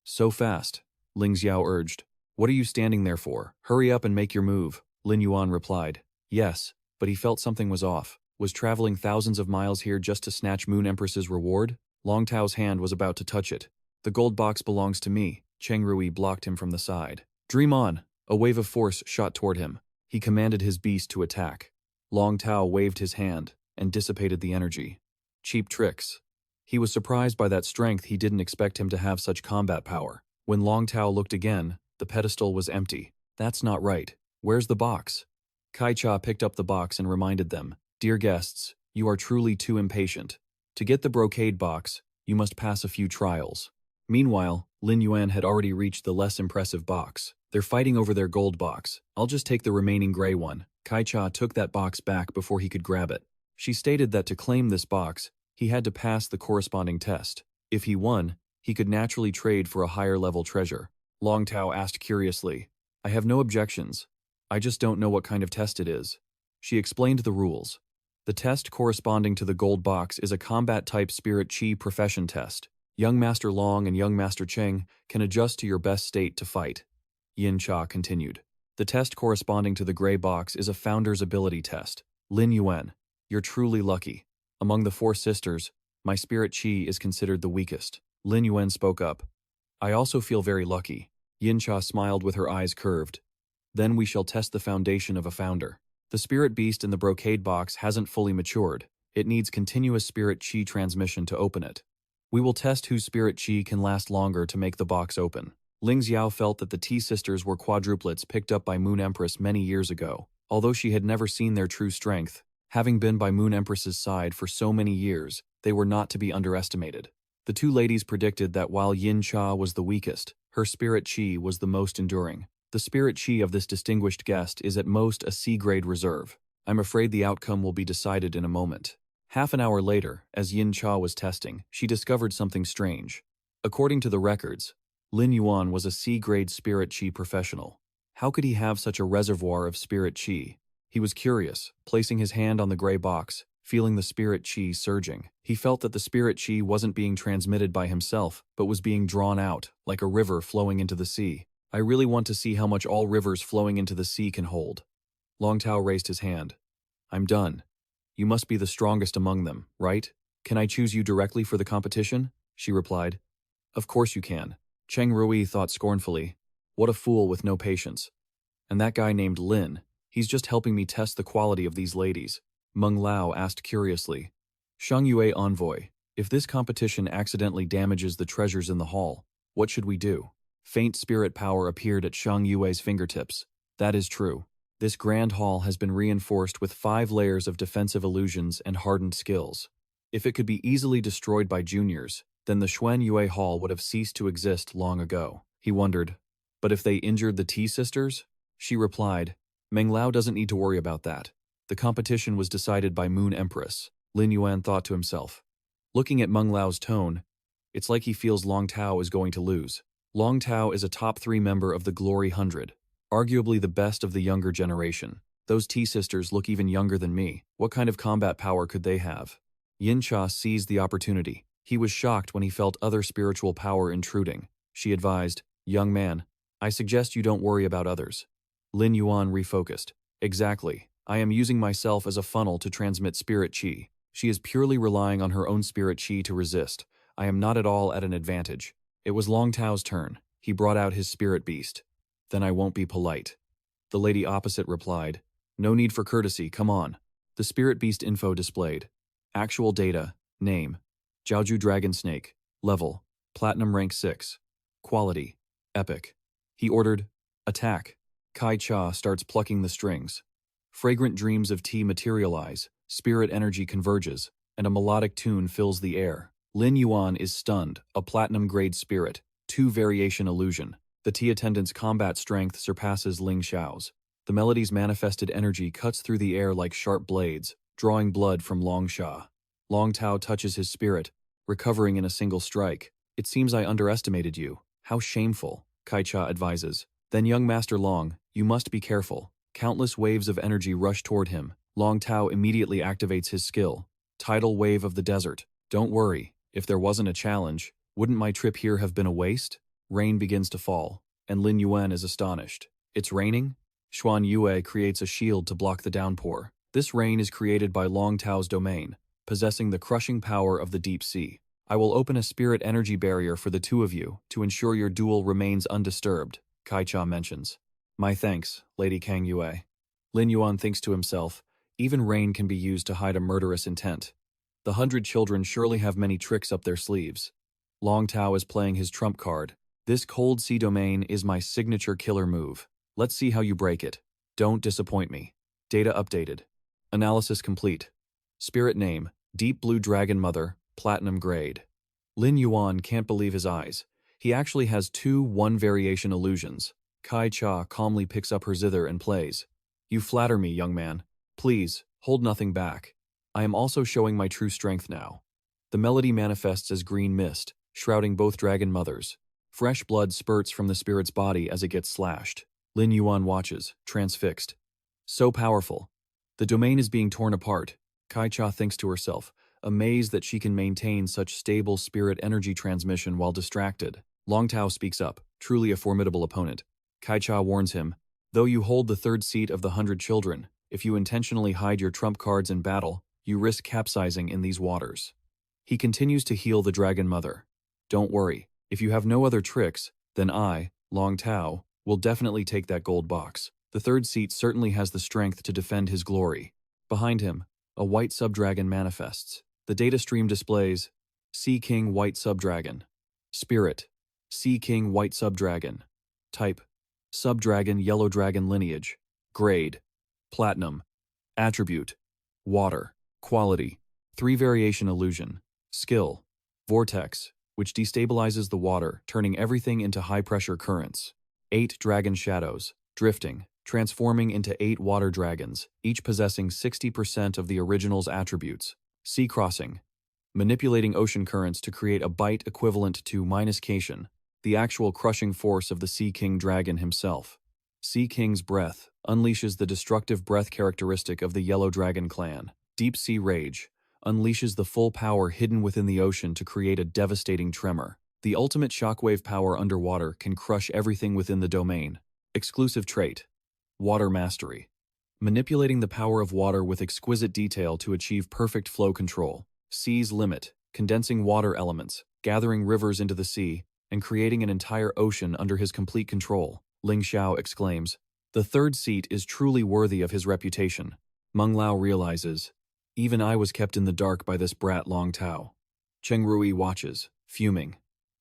Speaker 1: So fast, Ling Xiao urged. What are you standing there for? Hurry up and make your move, Lin Yuan replied. Yes, but he felt something was off. Was traveling thousands of miles here just to snatch Moon Empress's reward? Long Tao's hand was about to touch it. The gold box belongs to me. Cheng Rui blocked him from the side. Dream on! A wave of force shot toward him. He commanded his beast to attack. Long Tao waved his hand and dissipated the energy. Cheap tricks. He was surprised by that strength. He didn't expect him to have such combat power. When Long Tao looked again, the pedestal was empty. That's not right. Where's the box? Kai Cha picked up the box and reminded them, Dear guests, you are truly too impatient. To get the brocade box, you must pass a few trials. Meanwhile, Lin Yuan had already reached the less impressive box. They're fighting over their gold box. I'll just take the remaining gray one. Kai Cha took that box back before he could grab it. She stated that to claim this box, he had to pass the corresponding test. If he won, he could naturally trade for a higher-level treasure. Long Tao asked curiously, I have no objections. I just don't know what kind of test it is. She explained the rules. The test corresponding to the gold box is a combat-type spirit chi profession test. Young Master Long and Young Master Cheng can adjust to your best state to fight. Yin Cha continued. The test corresponding to the gray box is a founder's ability test. Lin Yuan, you're truly lucky. Among the 4 sisters, my spirit chi is considered the weakest. Lin Yuan spoke up. I also feel very lucky. Yin Cha smiled with her eyes curved. Then we shall test the foundation of a founder. The spirit beast in the brocade box hasn't fully matured. It needs continuous spirit chi transmission to open it. We will test whose spirit chi can last longer to make the box open. Ling Xiao felt that the T sisters were quadruplets picked up by Moon Empress many years ago. Although she had never seen their true strength, having been by Moon Empress's side for so many years, they were not to be underestimated. The 2 ladies predicted that while Yin Cha was the weakest, her spirit chi was the most enduring. The spirit chi of this distinguished guest is at most a C-grade reserve. I'm afraid the outcome will be decided in a moment. Half an hour later, as Yin Cha was testing, she discovered something strange. According to the records, Lin Yuan was a C-grade spirit chi professional. How could he have such a reservoir of spirit chi? He was curious, placing his hand on the gray box, feeling the spirit chi surging. He felt that the spirit chi wasn't being transmitted by himself, but was being drawn out, like a river flowing into the sea. I really want to see how much all rivers flowing into the sea can hold. Long Tao raised his hand. I'm done. You must be the strongest among them, right? Can I choose you directly for the competition? She replied. Of course you can. Cheng Rui thought scornfully. What a fool with no patience. And that guy named Lin, he's just helping me test the quality of these ladies. Meng Lao asked curiously. Shang Yue envoy, if this competition accidentally damages the treasures in the hall, what should we do? Faint spirit power appeared at Shang Yue's fingertips. That is true. This grand hall has been reinforced with 5 layers of defensive illusions and hardened skills. If it could be easily destroyed by juniors, then the Xuan Yue Hall would have ceased to exist long ago. He wondered. But if they injured the T sisters? She replied, Meng Lao doesn't need to worry about that. The competition was decided by Moon Empress. Lin Yuan thought to himself. Looking at Meng Lao's tone, it's like he feels Long Tao is going to lose. Long Tao is a top 3 member of the Glory 100, arguably the best of the younger generation. Those T-sisters look even younger than me. What kind of combat power could they have? Yin Cha seized the opportunity. He was shocked when he felt other spiritual power intruding. She advised, young man, I suggest you don't worry about others. Lin Yuan refocused. Exactly. I am using myself as a funnel to transmit spirit qi. She is purely relying on her own spirit qi to resist. I am not at all at an advantage. It was Long Tao's turn. He brought out his spirit beast. Then I won't be polite. The lady opposite replied, no need for courtesy, come on. The spirit beast info displayed. Actual data, name, Jiaoju Dragon Snake, level, Platinum rank 6. Quality, epic. He ordered, attack. Kai Cha starts plucking the strings. Fragrant dreams of tea materialize, spirit energy converges, and a melodic tune fills the air. Lin Yuan is stunned, a platinum-grade spirit, 2 variation illusion. The tea attendant's combat strength surpasses Ling Xiao's. The melody's manifested energy cuts through the air like sharp blades, drawing blood from Long Sha. Long Tao touches his spirit, recovering in a single strike. It seems I underestimated you. How shameful, Kai Cha advises. Then young Master Long, you must be careful. Countless waves of energy rush toward him. Long Tao immediately activates his skill. Tidal wave of the desert. Don't worry, if there wasn't a challenge, wouldn't my trip here have been a waste? Rain begins to fall, and Lin Yuan is astonished. It's raining? Xuan Yue creates a shield to block the downpour. This rain is created by Long Tao's domain, possessing the crushing power of the deep sea. I will open a spirit energy barrier for the two of you to ensure your duel remains undisturbed, Kai Cha mentions. My thanks, Lady Kang Yue. Lin Yuan thinks to himself, even rain can be used to hide a murderous intent. The 100 children surely have many tricks up their sleeves. Long Tao is playing his trump card. This cold sea domain is my signature killer move. Let's see how you break it. Don't disappoint me. Data updated. Analysis complete. Spirit name, Deep Blue Dragon Mother, Platinum grade. Lin Yuan can't believe his eyes. He actually has 2 one-variation illusions. Kai Cha calmly picks up her zither and plays. You flatter me, young man. Please, hold nothing back. I am also showing my true strength now. The melody manifests as green mist, shrouding both dragon mothers. Fresh blood spurts from the spirit's body as it gets slashed. Lin Yuan watches, transfixed. So powerful. The domain is being torn apart. Kai Cha thinks to herself, amazed that she can maintain such stable spirit energy transmission while distracted. Long Tao speaks up, truly a formidable opponent. Kai Cha warns him, though you hold the 3rd seat of the 100 children, if you intentionally hide your trump cards in battle, you risk capsizing in these waters. He continues to heal the Dragon Mother. Don't worry, if you have no other tricks, then I, Long Tao, will definitely take that gold box. The 3rd seat certainly has the strength to defend his glory. Behind him, a white subdragon manifests. The data stream displays, Sea King White Subdragon. Spirit, Sea King White Subdragon. Type, Subdragon Yellow Dragon Lineage. Grade, Platinum. Attribute, Water. Quality, 3 variation illusion. Skill, Vortex, which destabilizes the water, turning everything into high-pressure currents. 8 dragon shadows, drifting, transforming into 8 water dragons, each possessing 60% of the original's attributes. Sea crossing, manipulating ocean currents to create a bite equivalent to minuscation, the actual crushing force of the Sea King dragon himself. Sea King's breath unleashes the destructive breath characteristic of the Yellow Dragon clan. Deep Sea Rage unleashes the full power hidden within the ocean to create a devastating tremor. The ultimate shockwave power underwater can crush everything within the domain. Exclusive trait, Water Mastery. Manipulating the power of water with exquisite detail to achieve perfect flow control. Sea's Limit, condensing water elements, gathering rivers into the sea, and creating an entire ocean under his complete control. Ling Xiao exclaims, the 3rd seat is truly worthy of his reputation. Meng Lao realizes, even I was kept in the dark by this brat Long Tao. Cheng Rui watches, fuming.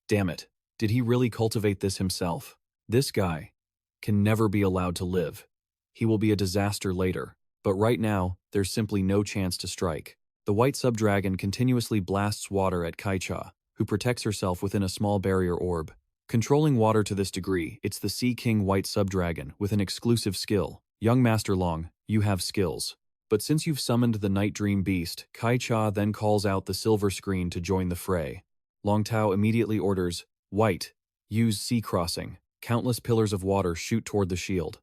Speaker 1: Damn it, did he really cultivate this himself? This guy can never be allowed to live. He will be a disaster later, but right now, there's simply no chance to strike. The white subdragon continuously blasts water at Kai Cha, who protects herself within a small barrier orb. Controlling water to this degree, it's the Sea King White Subdragon with an exclusive skill. Young Master Long, you have skills. But since you've summoned the Night Dream Beast, Kai Cha then calls out the silver screen to join the fray. Long Tao immediately orders, White, use sea crossing. Countless pillars of water shoot toward the shield.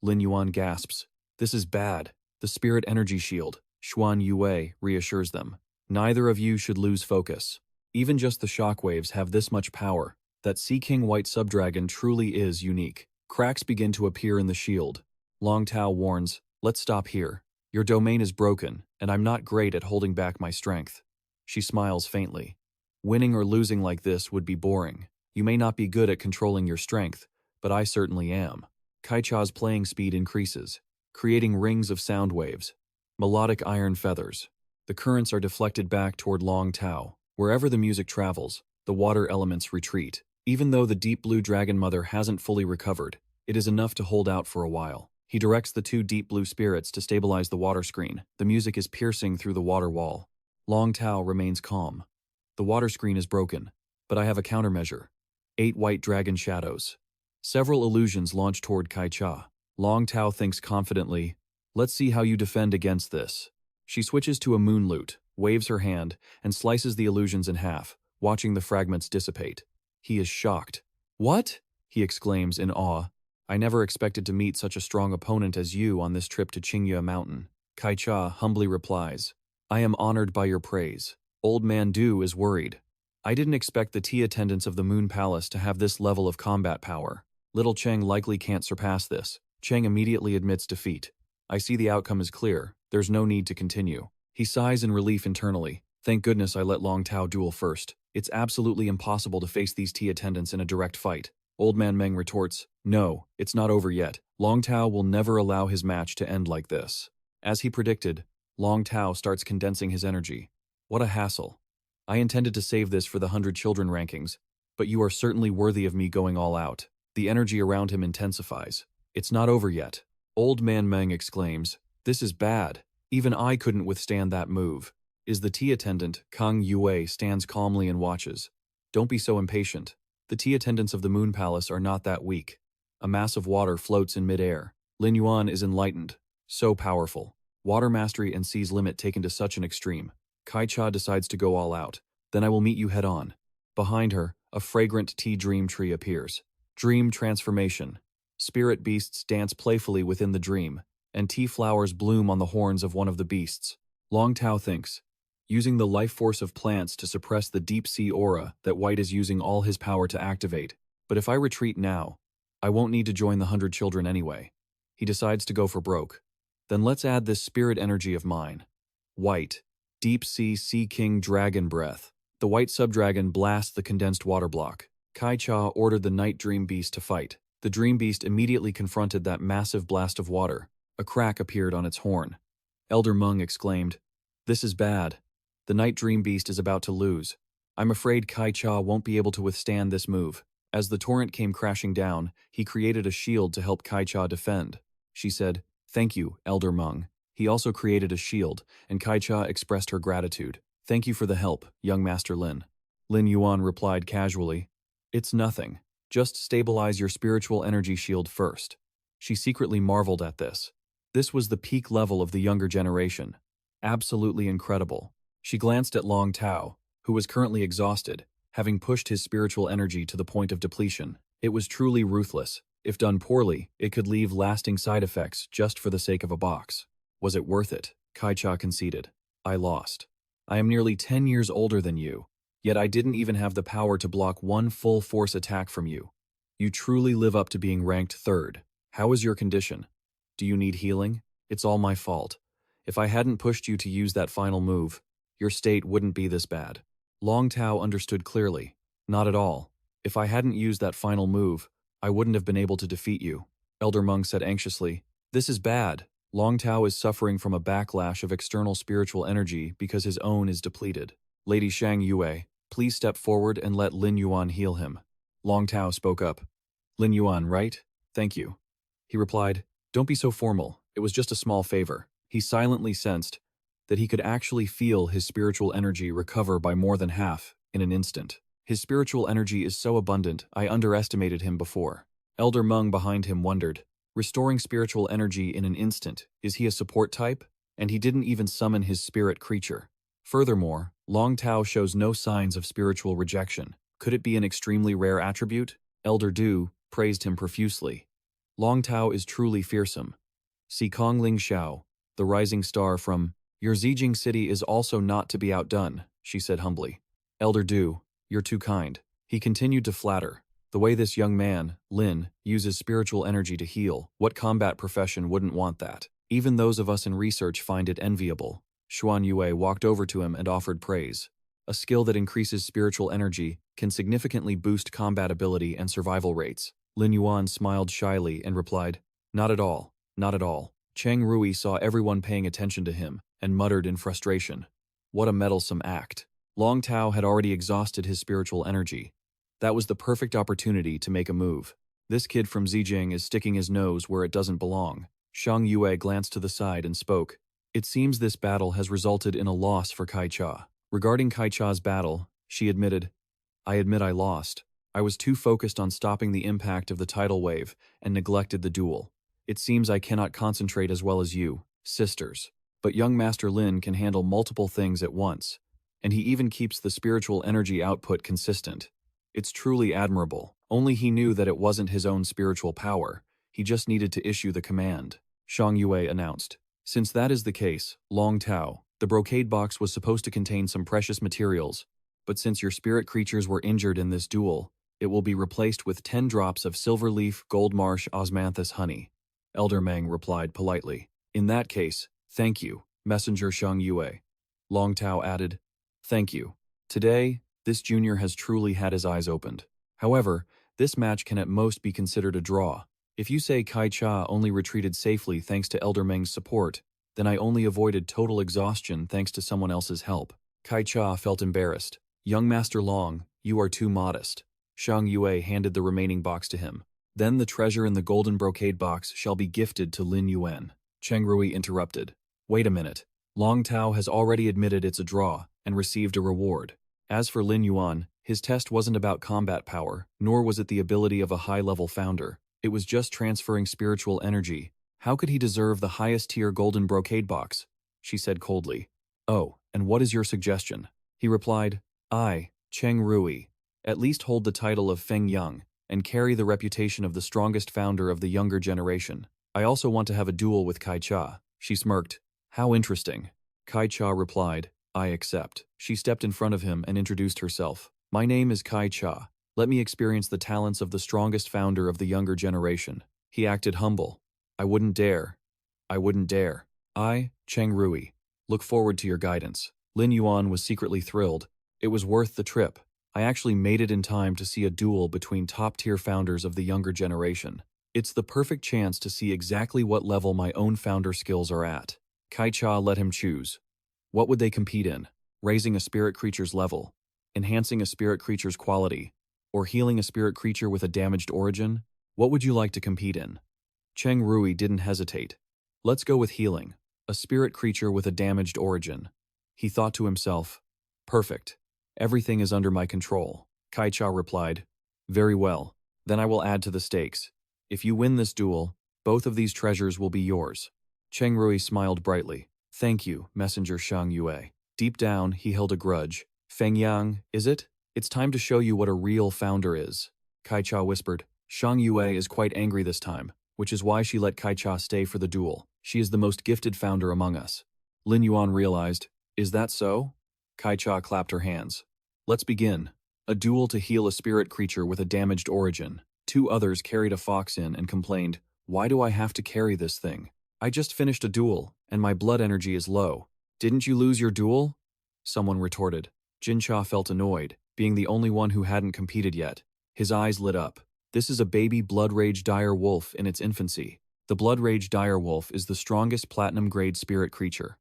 Speaker 1: Lin Yuan gasps, this is bad. The spirit energy shield, Xuan Yue, reassures them. Neither of you should lose focus. Even just the shockwaves have this much power. That Sea King White Subdragon truly is unique. Cracks begin to appear in the shield. Long Tao warns, let's stop here. Your domain is broken, and I'm not great at holding back my strength. She smiles faintly. Winning or losing like this would be boring. You may not be good at controlling your strength, but I certainly am. Kai Cha's playing speed increases, creating rings of sound waves. Melodic iron feathers. The currents are deflected back toward Long Tao. Wherever the music travels, the water elements retreat. Even though the deep blue dragon mother hasn't fully recovered, it is enough to hold out for a while. He directs the two deep blue spirits to stabilize the water screen. The music is piercing through the water wall. Long Tao remains calm. The water screen is broken, but I have a countermeasure. 8 white dragon shadows. Several illusions launch toward Kai Cha. Long Tao thinks confidently, let's see how you defend against this. She switches to a moon lute, waves her hand, and slices the illusions in half, watching the fragments dissipate. He is shocked. What? He exclaims in awe. I never expected to meet such a strong opponent as you on this trip to Qingye Mountain. Kai Cha humbly replies, I am honored by your praise. Old Man Du is worried. I didn't expect the tea attendants of the Moon Palace to have this level of combat power. Little Cheng likely can't surpass this. Cheng immediately admits defeat. I see the outcome is clear. There's no need to continue. He sighs in relief internally. Thank goodness I let Long Tao duel first. It's absolutely impossible to face these tea attendants in a direct fight. Old Man Meng retorts, no, it's not over yet. Long Tao will never allow his match to end like this. As he predicted, Long Tao starts condensing his energy. What a hassle. I intended to save this for the 100 children rankings, but you are certainly worthy of me going all out. The energy around him intensifies. It's not over yet. Old Man Meng exclaims, this is bad. Even I couldn't withstand that move. Is the tea attendant, Kang Yue, stands calmly and watches. Don't be so impatient. The tea attendants of the Moon Palace are not that weak. A mass of water floats in midair. Lin Yuan is enlightened. So powerful. Water mastery and sea's limit taken to such an extreme. Kai Cha decides to go all out. Then I will meet you head on. Behind her, a fragrant tea dream tree appears. Dream transformation. Spirit beasts dance playfully within the dream, and tea flowers bloom on the horns of one of the beasts. Long Tao thinks, using the life force of plants to suppress the deep sea aura that White is using all his power to activate. But if I retreat now, I won't need to join the 100 children anyway. He decides to go for broke. Then let's add this spirit energy of mine. White. Deep Sea Sea King Dragon Breath. The White Subdragon blasts the condensed water block. Kai Cha ordered the Night Dream Beast to fight. The Dream Beast immediately confronted that massive blast of water. A crack appeared on its horn. Elder Meng exclaimed, this is bad. The Night Dream Beast is about to lose. I'm afraid Kai Cha won't be able to withstand this move. As the torrent came crashing down, he created a shield to help Kai Cha defend. She said, thank you, Elder Meng. He also created a shield, and Kai Cha expressed her gratitude. Thank you for the help, young Master Lin. Lin Yuan replied casually, it's nothing. Just stabilize your spiritual energy shield first. She secretly marveled at this. This was the peak level of the younger generation. Absolutely incredible. She glanced at Long Tao, who was currently exhausted, having pushed his spiritual energy to the point of depletion. It was truly ruthless. If done poorly, it could leave lasting side effects just for the sake of a box. Was it worth it? Kai Cha conceded. I lost. I am nearly 10 years older than you, yet I didn't even have the power to block one full force attack from you. You truly live up to being ranked third. How is your condition? Do you need healing? It's all my fault. If I hadn't pushed you to use that final move, your state wouldn't be this bad. Long Tao understood clearly. Not at all. If I hadn't used that final move, I wouldn't have been able to defeat you. Elder Meng said anxiously, this is bad. Long Tao is suffering from a backlash of external spiritual energy because his own is depleted. Lady Shang Yue, please step forward and let Lin Yuan heal him. Long Tao spoke up. Lin Yuan, right? Thank you. He replied, don't be so formal. It was just a small favor. He silently sensed that he could actually feel his spiritual energy recover by more than half in an instant. His spiritual energy is so abundant, I underestimated him before. Elder Meng behind him wondered. Restoring spiritual energy in an instant, is he a support type? And he didn't even summon his spirit creature. Furthermore, Long Tao shows no signs of spiritual rejection. Could it be an extremely rare attribute? Elder Du praised him profusely. Long Tao is truly fearsome. Si Kong Ling Xiao, the rising star from your Zijing city, is also not to be outdone, she said humbly. Elder Du, you're too kind. He continued to flatter. The way this young man, Lin, uses spiritual energy to heal, what combat profession wouldn't want that? Even those of us in research find it enviable. Xuan Yue walked over to him and offered praise. A skill that increases spiritual energy can significantly boost combat ability and survival rates. Lin Yuan smiled shyly and replied, not at all, not at all. Cheng Rui saw everyone paying attention to him and muttered in frustration. What a meddlesome act. Long Tao had already exhausted his spiritual energy. That was the perfect opportunity to make a move. This kid from Zijing is sticking his nose where it doesn't belong. Shang Yue glanced to the side and spoke. It seems this battle has resulted in a loss for Kai Cha. Regarding Kai Cha's battle, she admitted, I admit I lost. I was too focused on stopping the impact of the tidal wave and neglected the duel. It seems I cannot concentrate as well as you, sisters. But young Master Lin can handle multiple things at once, and he even keeps the spiritual energy output consistent. It's truly admirable. Only he knew that it wasn't his own spiritual power. He just needed to issue the command, Shang Yue announced. Since that is the case, Long Tao, the brocade box was supposed to contain some precious materials, but since your spirit creatures were injured in this duel, it will be replaced with 10 drops of silverleaf gold marsh osmanthus honey. Elder Meng replied politely. In that case, thank you, Messenger Shang Yue. Long Tao added, thank you. Today, this junior has truly had his eyes opened. However, this match can at most be considered a draw. If you say Kai Cha only retreated safely thanks to Elder Meng's support, then I only avoided total exhaustion thanks to someone else's help. Kai Cha felt embarrassed. Young Master Long, you are too modest. Shang Yue handed the remaining box to him. Then the treasure in the golden brocade box shall be gifted to Lin Yuan. Cheng Rui interrupted. Wait a minute. Long Tao has already admitted it's a draw and received a reward. As for Lin Yuan, his test wasn't about combat power, nor was it the ability of a high-level founder. It was just transferring spiritual energy. How could he deserve the highest-tier golden brocade box? She said coldly. Oh, and what is your suggestion? He replied, I, Cheng Rui, at least hold the title of Feng Yang and carry the reputation of the strongest founder of the younger generation. I also want to have a duel with Kai Cha. She smirked. How interesting. Kai Cha replied, I accept. She stepped in front of him and introduced herself. My name is Kai Cha. Let me experience the talents of the strongest founder of the younger generation. He acted humble. I wouldn't dare. I wouldn't dare. I, Cheng Rui, look forward to your guidance. Lin Yuan was secretly thrilled. It was worth the trip. I actually made it in time to see a duel between top-tier founders of the younger generation. It's the perfect chance to see exactly what level my own founder skills are at. Kai Cha let him choose. What would they compete in? Raising a spirit creature's level, enhancing a spirit creature's quality, or healing a spirit creature with a damaged origin? What would you like to compete in? Cheng Rui didn't hesitate. Let's go with healing, a spirit creature with a damaged origin. He thought to himself, perfect. Everything is under my control. Kai Cha replied, very well. Then I will add to the stakes. If you win this duel, both of these treasures will be yours. Cheng Rui smiled brightly. Thank you, Messenger Shang Yue. Deep down, he held a grudge. Feng Yang, is it? It's time to show you what a real founder is. Kai Cha whispered. Shang Yue is quite angry this time, which is why she let Kai Cha stay for the duel. She is the most gifted founder among us. Lin Yuan realized, is that so? Kai Cha clapped her hands. Let's begin. A duel to heal a spirit creature with a damaged origin. 2 others carried a fox in and complained, why do I have to carry this thing? I just finished a duel, and my blood energy is low. Didn't you lose your duel? Someone retorted. Jin Cha felt annoyed, being the only one who hadn't competed yet. His eyes lit up. This is a baby Blood Rage Dire Wolf in its infancy. The Blood Rage Dire Wolf is the strongest platinum-grade spirit creature.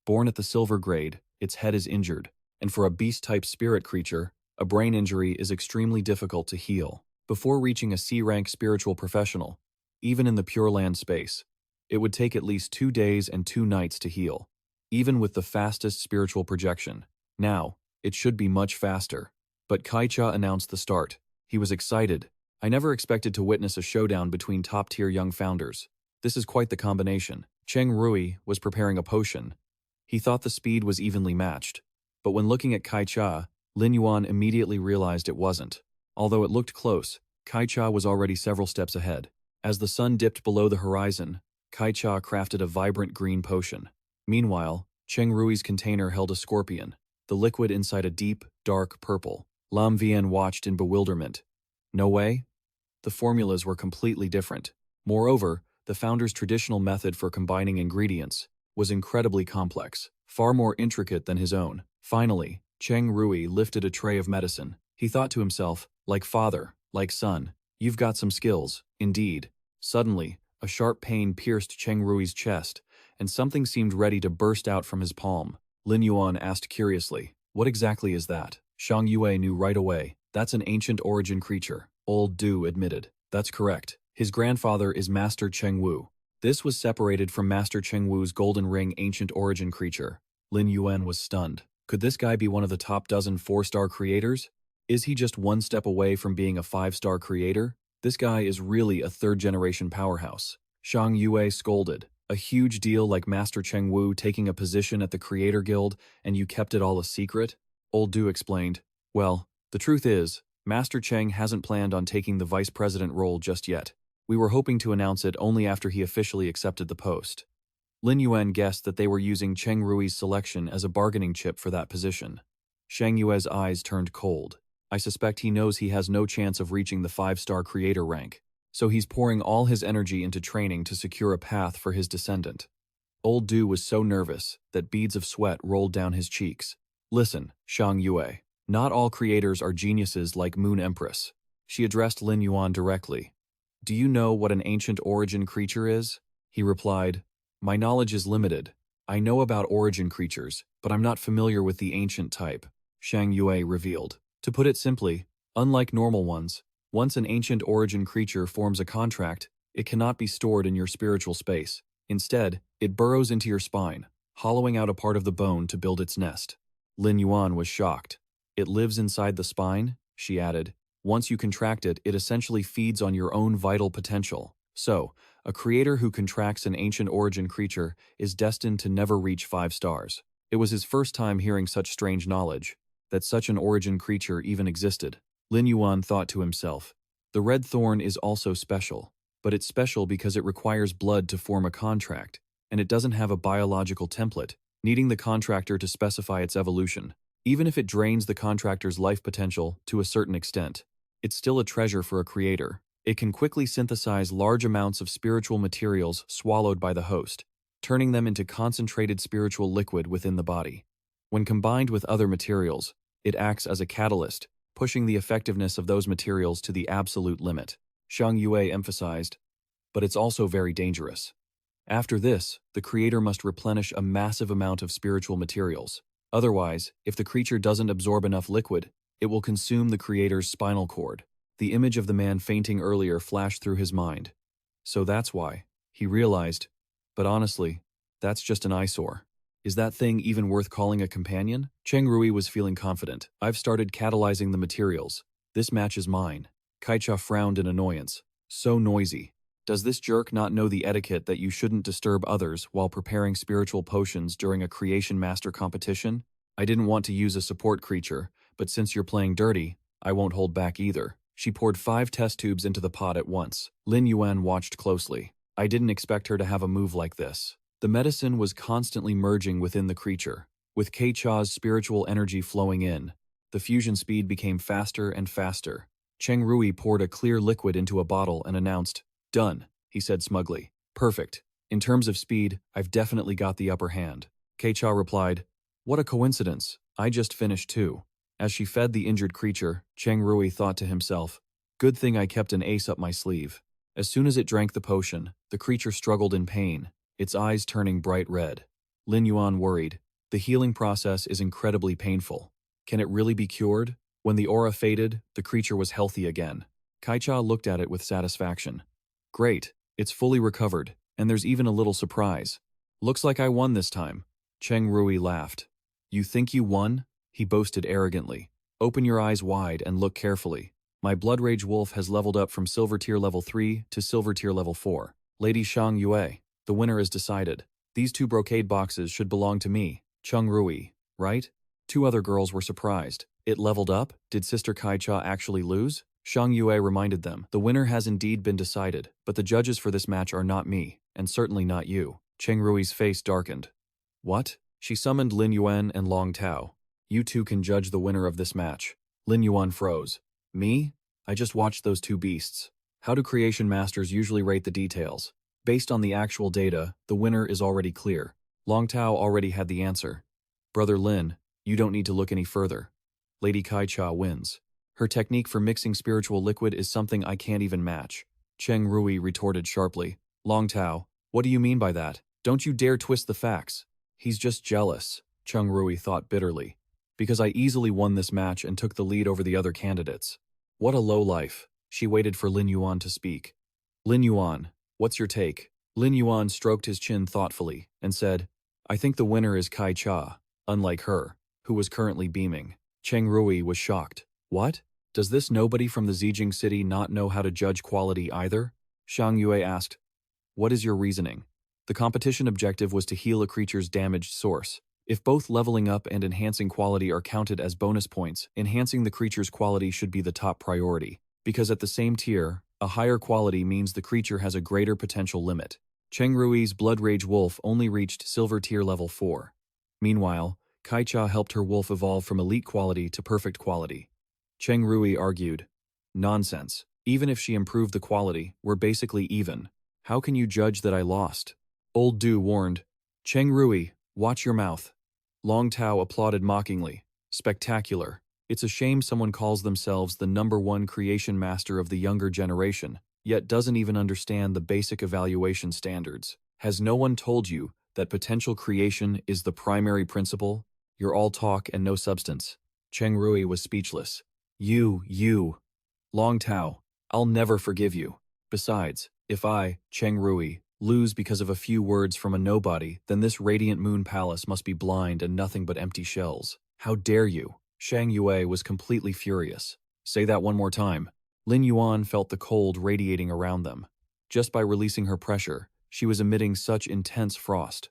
Speaker 1: Born at the silver grade, its head is injured, and for a beast-type spirit creature, a brain injury is extremely difficult to heal. Before reaching a C-rank spiritual professional, even in the Pure Land space, it would take at least 2 days and 2 nights to heal, even with the fastest spiritual projection. Now, it should be much faster. But Kai-cha announced the start. He was excited. I never expected to witness a showdown between top-tier young founders. This is quite the combination. Cheng Rui was preparing a potion. He thought the speed was evenly matched. But when looking at Kai-cha, Lin Yuan immediately realized it wasn't. Although it looked close, Kai-cha was already several steps ahead. As the sun dipped below the horizon, Kai-cha crafted a vibrant green potion. Meanwhile, Cheng Rui's container held a scorpion, the liquid inside a deep, dark purple. Lam Vian watched in bewilderment. No way? The formulas were completely different. Moreover, the founder's traditional method for combining ingredients was incredibly complex, far more intricate than his own. Finally, Cheng Rui lifted a tray of medicine. He thought to himself, like father, like son, you've got some skills, indeed. Suddenly, a sharp pain pierced Cheng Rui's chest, and something seemed ready to burst out from his palm. Lin Yuan asked curiously, what exactly is that? Shang Yue knew right away. That's an ancient origin creature. Old Du admitted. That's correct. His grandfather is Master Cheng Wu. This was separated from Master Cheng Wu's golden ring ancient origin creature. Lin Yuan was stunned. Could this guy be one of the top dozen 4-star creators? Is he just one step away from being a 5-star creator? This guy is really a third-generation powerhouse. Shang Yue scolded. A huge deal like Master Cheng Wu taking a position at the Creator Guild, and you kept it all a secret? Old Du explained. Well, the truth is, Master Cheng hasn't planned on taking the vice president role just yet. We were hoping to announce it only after he officially accepted the post. Lin Yuan guessed that they were using Cheng Rui's selection as a bargaining chip for that position. Shang Yue's eyes turned cold. I suspect he knows he has no chance of reaching the 5-star creator rank, so he's pouring all his energy into training to secure a path for his descendant. Old Du was so nervous that beads of sweat rolled down his cheeks. Listen, Shang Yue. Not all creators are geniuses like Moon Empress. She addressed Lin Yuan directly. Do you know what an ancient origin creature is? He replied, my knowledge is limited. I know about origin creatures, but I'm not familiar with the ancient type, Shang Yue revealed. To put it simply, unlike normal ones, once an ancient origin creature forms a contract, it cannot be stored in your spiritual space. Instead, it burrows into your spine, hollowing out a part of the bone to build its nest. Lin Yuan was shocked. It lives inside the spine, she added. Once you contract it, it essentially feeds on your own vital potential. So, a creator who contracts an ancient origin creature is destined to never reach 5 stars. It was his first time hearing such strange knowledge, that such an origin creature even existed. Lin Yuan thought to himself, the red thorn is also special, but it's special because it requires blood to form a contract, and it doesn't have a biological template, needing the contractor to specify its evolution. Even if it drains the contractor's life potential to a certain extent, it's still a treasure for a creator. It can quickly synthesize large amounts of spiritual materials swallowed by the host, turning them into concentrated spiritual liquid within the body. When combined with other materials, it acts as a catalyst, pushing the effectiveness of those materials to the absolute limit. Shang Yue emphasized, but it's also very dangerous. After this, the creator must replenish a massive amount of spiritual materials. Otherwise, if the creature doesn't absorb enough liquid, it will consume the creator's spinal cord. The image of the man fainting earlier flashed through his mind. So that's why, he realized. But honestly, that's just an eyesore. Is that thing even worth calling a companion? Cheng Rui was feeling confident. I've started catalyzing the materials. This match is mine. Kai-cha frowned in annoyance. So noisy. Does this jerk not know the etiquette that you shouldn't disturb others while preparing spiritual potions during a creation master competition? I didn't want to use a support creature, but since you're playing dirty, I won't hold back either. She poured 5 test tubes into the pot at once. Lin Yuan watched closely. I didn't expect her to have a move like this. The medicine was constantly merging within the creature. With Kai-cha's spiritual energy flowing in, the fusion speed became faster and faster. Cheng Rui poured a clear liquid into a bottle and announced, done, he said smugly. Perfect. In terms of speed, I've definitely got the upper hand. Kai-cha replied, what a coincidence. I just finished too. As she fed the injured creature, Cheng Rui thought to himself, good thing I kept an ace up my sleeve. As soon as it drank the potion, the creature struggled in pain, its eyes turning bright red. Lin Yuan worried. The healing process is incredibly painful. Can it really be cured? When the aura faded, the creature was healthy again. Kai-cha looked at it with satisfaction. Great, it's fully recovered, and there's even a little surprise. Looks like I won this time. Cheng Rui laughed. You think you won? He boasted arrogantly. Open your eyes wide and look carefully. My Blood Rage Wolf has leveled up from Silver Tier Level 3 to Silver Tier Level 4. Lady Shang Yue, the winner is decided. These 2 brocade boxes should belong to me, Chung Rui, right? 2 other girls were surprised. It leveled up? Did Sister Kai-cha actually lose? Shang Yue reminded them, the winner has indeed been decided, but the judges for this match are not me, and certainly not you. Cheng Rui's face darkened. What? She summoned Lin Yuan and Long Tao. You 2 can judge the winner of this match. Lin Yuan froze. Me? I just watched those 2 beasts. How do creation masters usually rate the details? Based on the actual data, the winner is already clear. Long Tao already had the answer. Brother Lin, you don't need to look any further. Lady Kai-cha wins. Her technique for mixing spiritual liquid is something I can't even match. Cheng Rui retorted sharply. Long Tao, what do you mean by that? Don't you dare twist the facts. He's just jealous, Cheng Rui thought bitterly. Because I easily won this match and took the lead over the other candidates. What a lowlife. She waited for Lin Yuan to speak. Lin Yuan, what's your take? Lin Yuan stroked his chin thoughtfully and said, I think the winner is Kai-cha, unlike her, who was currently beaming. Cheng Rui was shocked. What? Does this nobody from the Zijing city not know how to judge quality either? Shang Yue asked. What is your reasoning? The competition objective was to heal a creature's damaged source. If both leveling up and enhancing quality are counted as bonus points, enhancing the creature's quality should be the top priority, because at the same tier, a higher quality means the creature has a greater potential limit. Cheng Rui's Blood Rage Wolf only reached Silver Tier Level 4. Meanwhile, Kai-cha helped her wolf evolve from elite quality to perfect quality. Cheng Rui argued, nonsense. Even if she improved the quality, we're basically even. How can you judge that I lost? Old Du warned, Cheng Rui, watch your mouth. Long Tao applauded mockingly. Spectacular. It's a shame someone calls themselves the #1 creation master of the younger generation, yet doesn't even understand the basic evaluation standards. Has no one told you that potential creation is the primary principle? You're all talk and no substance. Cheng Rui was speechless. You. Long Tao, I'll never forgive you. Besides, if I, Cheng Rui, lose because of a few words from a nobody, then this radiant moon palace must be blind and nothing but empty shells. How dare you? Shang Yue was completely furious. Say that one more time. Lin Yuan felt the cold radiating around them. Just by releasing her pressure, she was emitting such intense frost.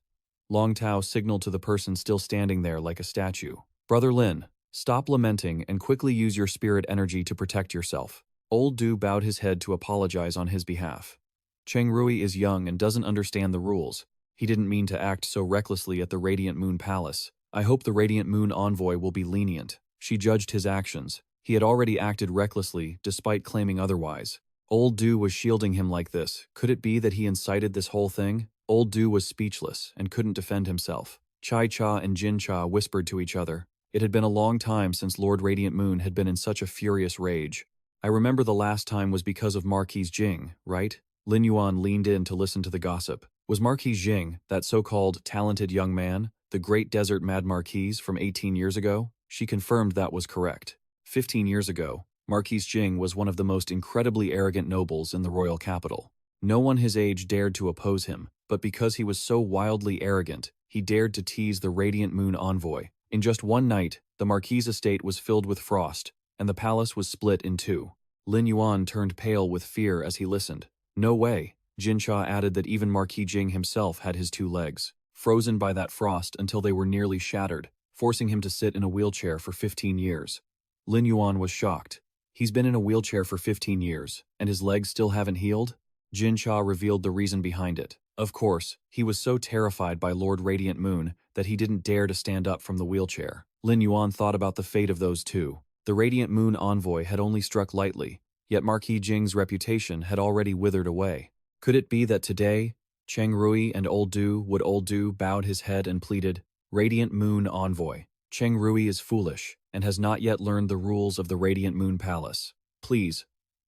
Speaker 1: Long Tao signaled to the person still standing there like a statue. Brother Lin, stop lamenting and quickly use your spirit energy to protect yourself. Old Du bowed his head to apologize on his behalf. Cheng Rui is young and doesn't understand the rules. He didn't mean to act so recklessly at the Radiant Moon Palace. I hope the Radiant Moon Envoy will be lenient. She judged his actions. He had already acted recklessly, despite claiming otherwise. Old Du was shielding him like this. Could it be that he incited this whole thing? Old Du was speechless and couldn't defend himself. Chai-cha and Jin-cha whispered to each other. It had been a long time since Lord Radiant Moon had been in such a furious rage. I remember the last time was because of Marquise Jing, right? Lin Yuan leaned in to listen to the gossip. Was Marquise Jing, that so-called talented young man, the Great Desert Mad Marquise from 18 years ago? She confirmed that was correct. 15 years ago, Marquise Jing was one of the most incredibly arrogant nobles in the royal capital. No one his age dared to oppose him, but because he was so wildly arrogant, he dared to tease the Radiant Moon Envoy. In just one night, the Marquise estate was filled with frost, and the palace was split in 2. Lin Yuan turned pale with fear as he listened. No way. Jin-cha added that even Marquis Jing himself had his 2 legs, frozen by that frost until they were nearly shattered, forcing him to sit in a wheelchair for 15 years. Lin Yuan was shocked. He's been in a wheelchair for 15 years, and his legs still haven't healed? Jin-cha revealed the reason behind it. Of course, he was so terrified by Lord Radiant Moon that he didn't dare to stand up from the wheelchair. Lin Yuan thought about the fate of those 2. The Radiant Moon Envoy had only struck lightly, yet Marquis Jing's reputation had already withered away. Could it be that today, Cheng Rui and Old Du bowed his head and pleaded, Radiant Moon Envoy. Cheng Rui is foolish and has not yet learned the rules of the Radiant Moon Palace. Please,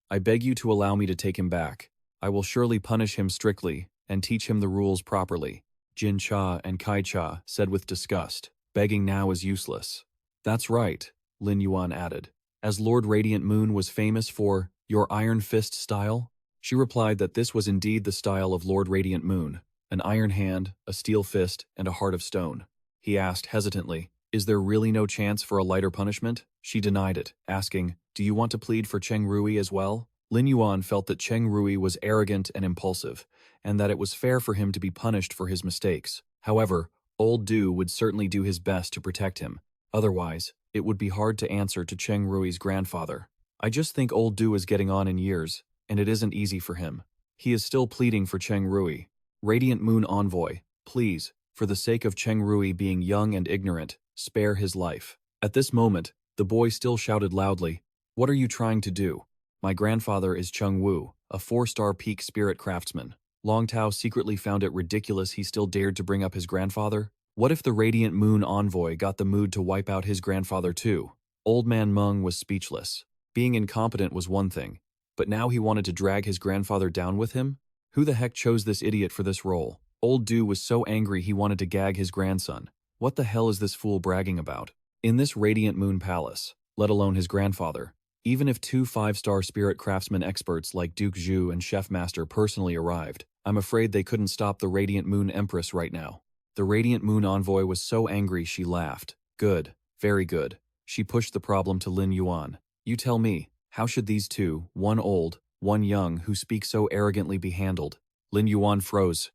Speaker 1: I beg you to allow me to take him back. I will surely punish him strictly and teach him the rules properly. Jin-cha and Kai-cha said with disgust. Begging now is useless. That's right, Lin Yuan added. As Lord Radiant Moon was famous for your iron fist style, she replied that this was indeed the style of Lord Radiant Moon, an iron hand, a steel fist, and a heart of stone. He asked hesitantly, Is there really no chance for a lighter punishment? She denied it, asking, do you want to plead for Cheng Rui as well? Lin Yuan felt that Cheng Rui was arrogant and impulsive, and that it was fair for him to be punished for his mistakes. However, Old Du would certainly do his best to protect him. Otherwise, it would be hard to answer to Cheng Rui's grandfather. I just think Old Du is getting on in years, and it isn't easy for him. He is still pleading for Cheng Rui. Radiant Moon Envoy, please, for the sake of Cheng Rui being young and ignorant, spare his life. At this moment, the boy still shouted loudly, what are you trying to do? My grandfather is Cheng Wu, a 4-star peak spirit craftsman. Long Tao secretly found it ridiculous he still dared to bring up his grandfather. What if the Radiant Moon Envoy got the mood to wipe out his grandfather too? Old Man Meng was speechless. Being incompetent was one thing, but now he wanted to drag his grandfather down with him? Who the heck chose this idiot for this role? Old Du was so angry he wanted to gag his grandson. What the hell is this fool bragging about? In this Radiant Moon Palace, let alone his grandfather, even if 2 5-star spirit craftsman experts like Duke Zhu and Chef Master personally arrived, I'm afraid they couldn't stop the Radiant Moon Empress right now. The Radiant Moon Envoy was so angry she laughed. Good, very good. She pushed the problem to Lin Yuan. You tell me, how should these two, one old, one young, who speak so arrogantly be handled? Lin Yuan froze.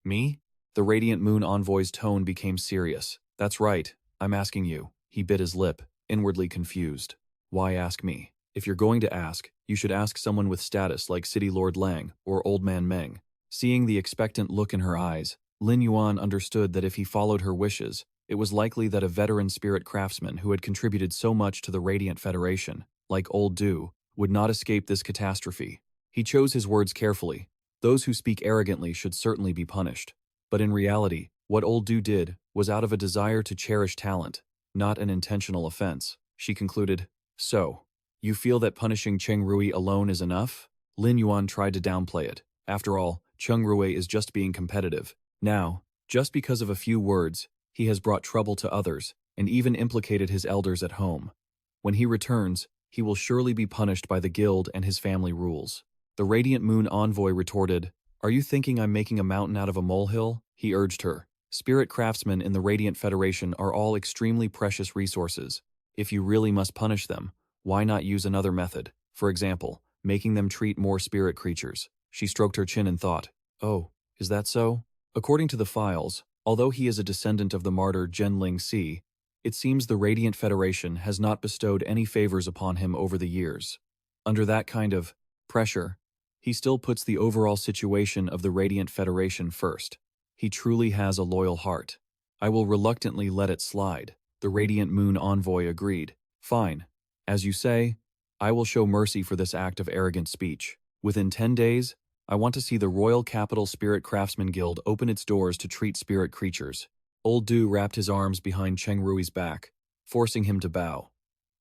Speaker 1: Me? The Radiant Moon Envoy's tone became serious. That's right, I'm asking you. He bit his lip, inwardly confused. Why ask me? If you're going to ask, you should ask someone with status like City Lord Lang or Old Man Meng. Seeing the expectant look in her eyes, Lin Yuan understood that if he followed her wishes, it was likely that a veteran spirit craftsman who had contributed so much to the Radiant Federation, like Old Du, would not escape this catastrophe. He chose his words carefully. Those who speak arrogantly should certainly be punished. But in reality, what Old Du did was out of a desire to cherish talent, not an intentional offense. She concluded, so, you feel that punishing Cheng Rui alone is enough? Lin Yuan tried to downplay it. After all, Cheng Rui is just being competitive. Now, just because of a few words, he has brought trouble to others, and even implicated his elders at home. When he returns, he will surely be punished by the guild and his family rules. The Radiant Moon Envoy retorted, are you thinking I'm making a mountain out of a molehill? He urged her. Spirit craftsmen in the Radiant Federation are all extremely precious resources. If you really must punish them, why not use another method? For example, making them treat more spirit creatures. She stroked her chin and thought, oh, is that so? According to the files, although he is a descendant of the martyr Zhenling Si, it seems the Radiant Federation has not bestowed any favors upon him over the years. Under that kind of pressure, he still puts the overall situation of the Radiant Federation first. He truly has a loyal heart. I will reluctantly let it slide. The Radiant Moon Envoy agreed. Fine. As you say, I will show mercy for this act of arrogant speech. Within 10 days, I want to see the Royal Capital Spirit Craftsman Guild open its doors to treat spirit creatures. Old Du wrapped his arms behind Cheng Rui's back, forcing him to bow.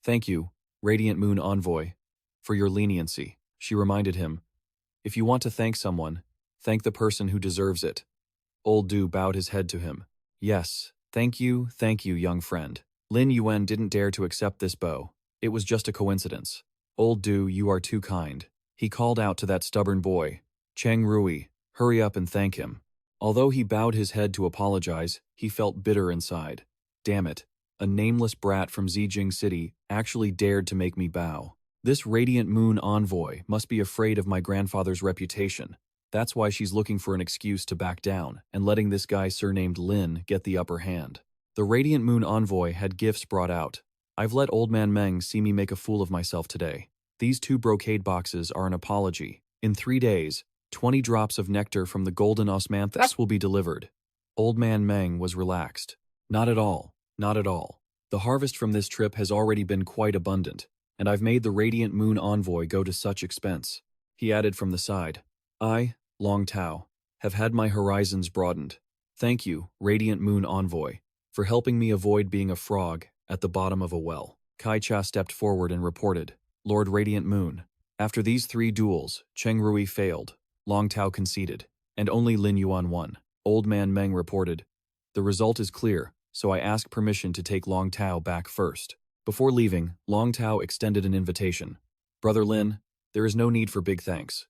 Speaker 1: Thank you, Radiant Moon Envoy, for your leniency. She reminded him, if you want to thank someone, thank the person who deserves it. Old Du bowed his head to him. Yes, thank you, young friend. Lin Yuan didn't dare to accept this bow. It was just a coincidence. Old Du, you are too kind. He called out to that stubborn boy. Cheng Rui, hurry up and thank him. Although he bowed his head to apologize, he felt bitter inside. Damn it, a nameless brat from Zijing City actually dared to make me bow. This Radiant Moon Envoy must be afraid of my grandfather's reputation. That's why she's looking for an excuse to back down and letting this guy surnamed Lin get the upper hand. The Radiant Moon Envoy had gifts brought out. I've let Old Man Meng see me make a fool of myself today. These 2 brocade boxes are an apology. In 3 days, 20 drops of nectar from the golden osmanthus will be delivered. Old Man Meng was relaxed. Not at all, not at all. The harvest from this trip has already been quite abundant, and I've made the Radiant Moon Envoy go to such expense. He added from the side, I, Long Tao, have had my horizons broadened. Thank you, Radiant Moon Envoy, for helping me avoid being a frog at the bottom of a well. Kai Cha stepped forward and reported, Lord Radiant Moon, after these 3 duels, Cheng Rui failed, Long Tao conceded, and only Lin Yuan won. Old Man Meng reported, the result is clear, so I ask permission to take Long Tao back first. Before leaving, Long Tao extended an invitation. Brother Lin, there is no need for big thanks.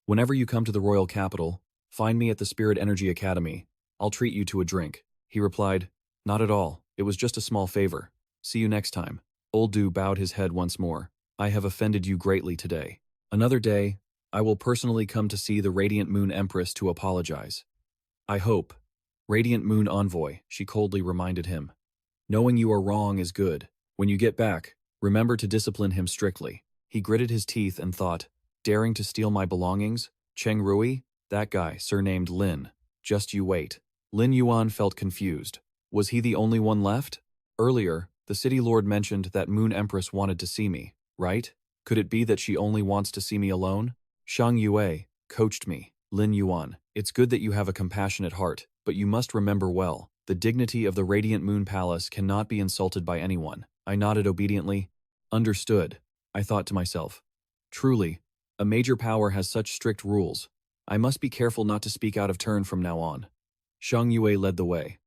Speaker 1: Whenever you come to the royal capital, find me at the Spirit Energy Academy. I'll treat you to a drink. He replied, not at all. It was just a small favor. See you next time. Old Du bowed his head once more. I have offended you greatly today. Another day, I will personally come to see the Radiant Moon Empress to apologize. I hope. Radiant Moon Envoy, she coldly reminded him. Knowing you are wrong is good. When you get back, remember to discipline him strictly. He gritted his teeth and thought, daring to steal my belongings? Cheng Rui? That guy, surnamed Lin. Just you wait. Lin Yuan felt confused. Was he the only one left? Earlier, the city lord mentioned that Moon Empress wanted to see me, right? Could it be that she only wants to see me alone? Shang Yue coached me. Lin Yuan, it's good that you have a compassionate heart, but you must remember well, the dignity of the Radiant Moon Palace cannot be insulted by anyone. I nodded obediently. Understood. I thought to myself. Truly, a major power has such strict rules. I must be careful not to speak out of turn from now on. Shang Yue led the way.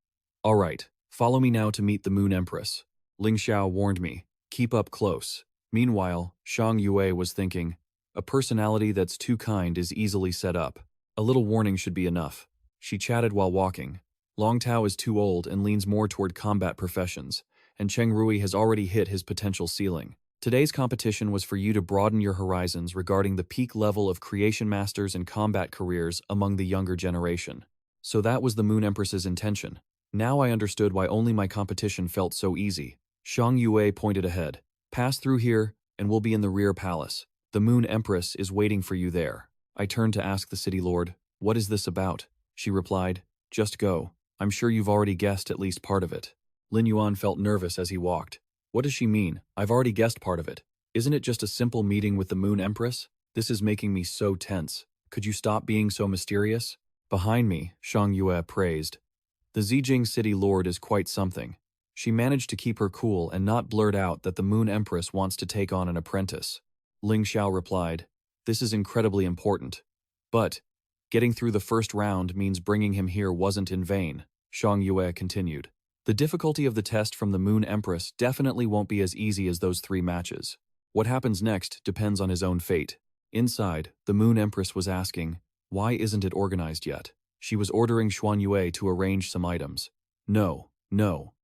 Speaker 1: All right, follow me now to meet the Moon Empress. Ling Xiao warned me. Keep up close. Meanwhile, Shang Yue was thinking, a personality that's too kind is easily set up. A little warning should be enough. She chatted while walking. Long Tao is too old and leans more toward combat professions, and Cheng Rui has already hit his potential ceiling. Today's competition was for you to broaden your horizons regarding the peak level of creation masters and combat careers among the younger generation. So that was the Moon Empress's intention. Now I understood why only my competition felt so easy. Shang Yue pointed ahead. Pass through here, and we'll be in the rear palace. The Moon Empress is waiting for you there. I turned to ask the city lord, what is this about? She replied, just go. I'm sure you've already guessed at least part of it. Lin Yuan felt nervous as he walked. What does she mean? I've already guessed part of it. Isn't it just a simple meeting with the Moon Empress? This is making me so tense. Could you stop being so mysterious? Behind me, Shang Yue praised. The Zijing city lord is quite something. She managed to keep her cool and not blurt out that the Moon Empress wants to take on an apprentice. Ling Xiao replied, this is incredibly important. But getting through the first round means bringing him here wasn't in vain, Shang Yue continued. The difficulty of the test from the Moon Empress definitely won't be as easy as those 3 matches. What happens next depends on his own fate. Inside, the Moon Empress was asking, why isn't it organized yet? She was ordering Xuan Yue to arrange some items. No,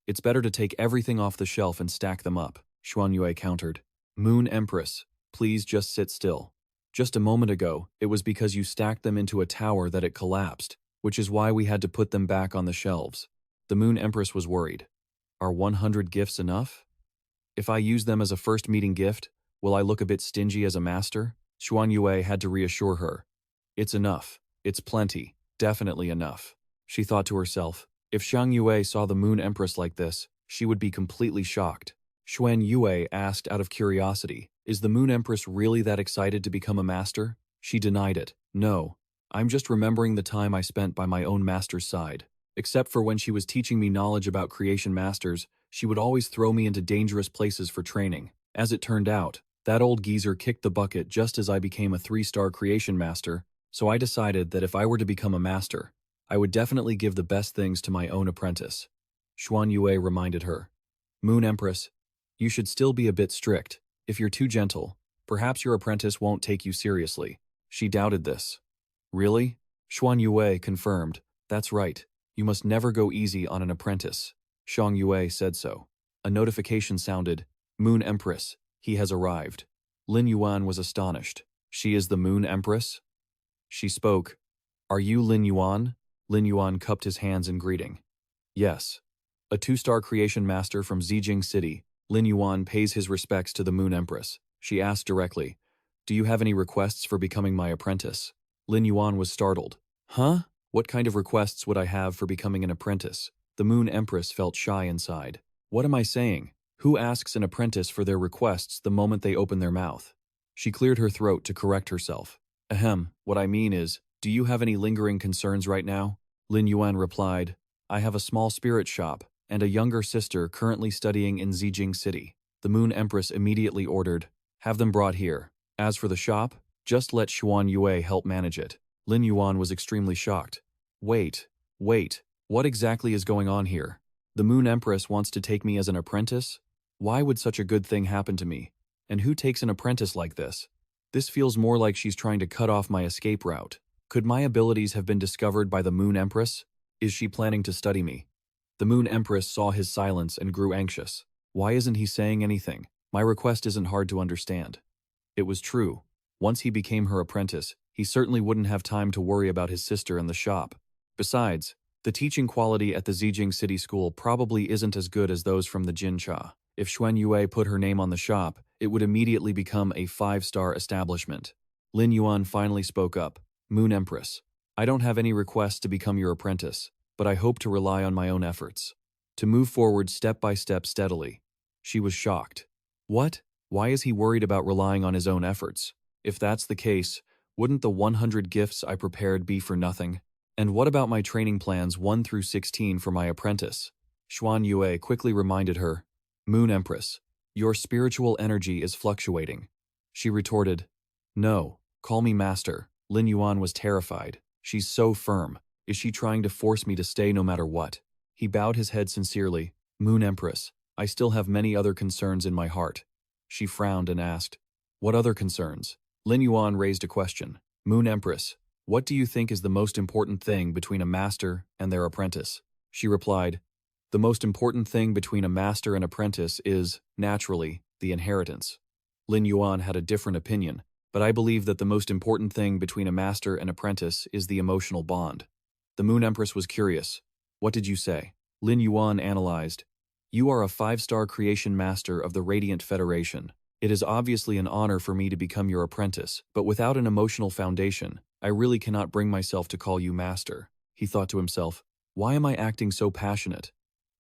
Speaker 1: it's better to take everything off the shelf and stack them up, Xuan Yue countered. Moon Empress, please just sit still. Just a moment ago, it was because you stacked them into a tower that it collapsed, which is why we had to put them back on the shelves. The Moon Empress was worried. Are 100 gifts enough? If I use them as a first meeting gift, will I look a bit stingy as a master? Xuan Yue had to reassure her. It's enough. It's plenty. Definitely enough. She thought to herself, if Shang Yue saw the Moon Empress like this, she would be completely shocked. Xuan Yue asked out of curiosity, is the Moon Empress really that excited to become a master? She denied it. No, I'm just remembering the time I spent by my own master's side. Except for when she was teaching me knowledge about creation masters, she would always throw me into dangerous places for training. As it turned out, that old geezer kicked the bucket just as I became a 3-star creation master, so I decided that if I were to become a master, I would definitely give the best things to my own apprentice. Xuan Yue reminded her. Moon Empress, you should still be a bit strict. If you're too gentle, perhaps your apprentice won't take you seriously. She doubted this. Really? Xuan Yue confirmed. That's right. You must never go easy on an apprentice. Shang Yue said so. A notification sounded. Moon Empress, he has arrived. Lin Yuan was astonished. She is the Moon Empress? She spoke. Are you Lin Yuan? Lin Yuan cupped his hands in greeting. Yes. A 2-star creation master from Zijing City, Lin Yuan pays his respects to the Moon Empress. She asked directly, do you have any requests for becoming my apprentice? Lin Yuan was startled. Huh? What kind of requests would I have for becoming an apprentice? The Moon Empress felt shy inside. What am I saying? Who asks an apprentice for their requests the moment they open their mouth? She cleared her throat to correct herself. Ahem, what I mean is, do you have any lingering concerns right now? Lin Yuan replied, I have a small spirit shop and a younger sister currently studying in Zijing City. The Moon Empress immediately ordered, have them brought here. As for the shop, just let Xuan Yue help manage it. Lin Yuan was extremely shocked. Wait, what exactly is going on here? The Moon Empress wants to take me as an apprentice? Why would such a good thing happen to me? And who takes an apprentice like this? This feels more like she's trying to cut off my escape route. Could my abilities have been discovered by the Moon Empress? Is she planning to study me? The Moon Empress saw his silence and grew anxious. Why isn't he saying anything? My request isn't hard to understand. It was true. Once he became her apprentice, he certainly wouldn't have time to worry about his sister and the shop. Besides, the teaching quality at the Zijing City School probably isn't as good as those from the Jincha. If Xuan Yue put her name on the shop, it would immediately become a 5-star establishment. Lin Yuan finally spoke up. Moon Empress, I don't have any requests to become your apprentice, but I hope to rely on my own efforts. To move forward step by step steadily. She was shocked. What? Why is he worried about relying on his own efforts? If that's the case, wouldn't the 100 gifts I prepared be for nothing? And what about my training plans 1 through 16 for my apprentice? Xuan Yue quickly reminded her. Moon Empress, your spiritual energy is fluctuating. She retorted, No, call me master. Lin Yuan was terrified. She's so firm. Is she trying to force me to stay no matter what? He bowed his head sincerely. Moon Empress, I still have many other concerns in my heart. She frowned and asked, What other concerns? Lin Yuan raised a question. Moon Empress, what do you think is the most important thing between a master and their apprentice? She replied, The most important thing between a master and apprentice is, naturally, the inheritance. Lin Yuan had a different opinion, but I believe that the most important thing between a master and apprentice is the emotional bond. The Moon Empress was curious. What did you say? Lin Yuan analyzed. You are a 5-star creation master of the Radiant Federation. It is obviously an honor for me to become your apprentice, but without an emotional foundation, I really cannot bring myself to call you master. He thought to himself, why am I acting so passionate?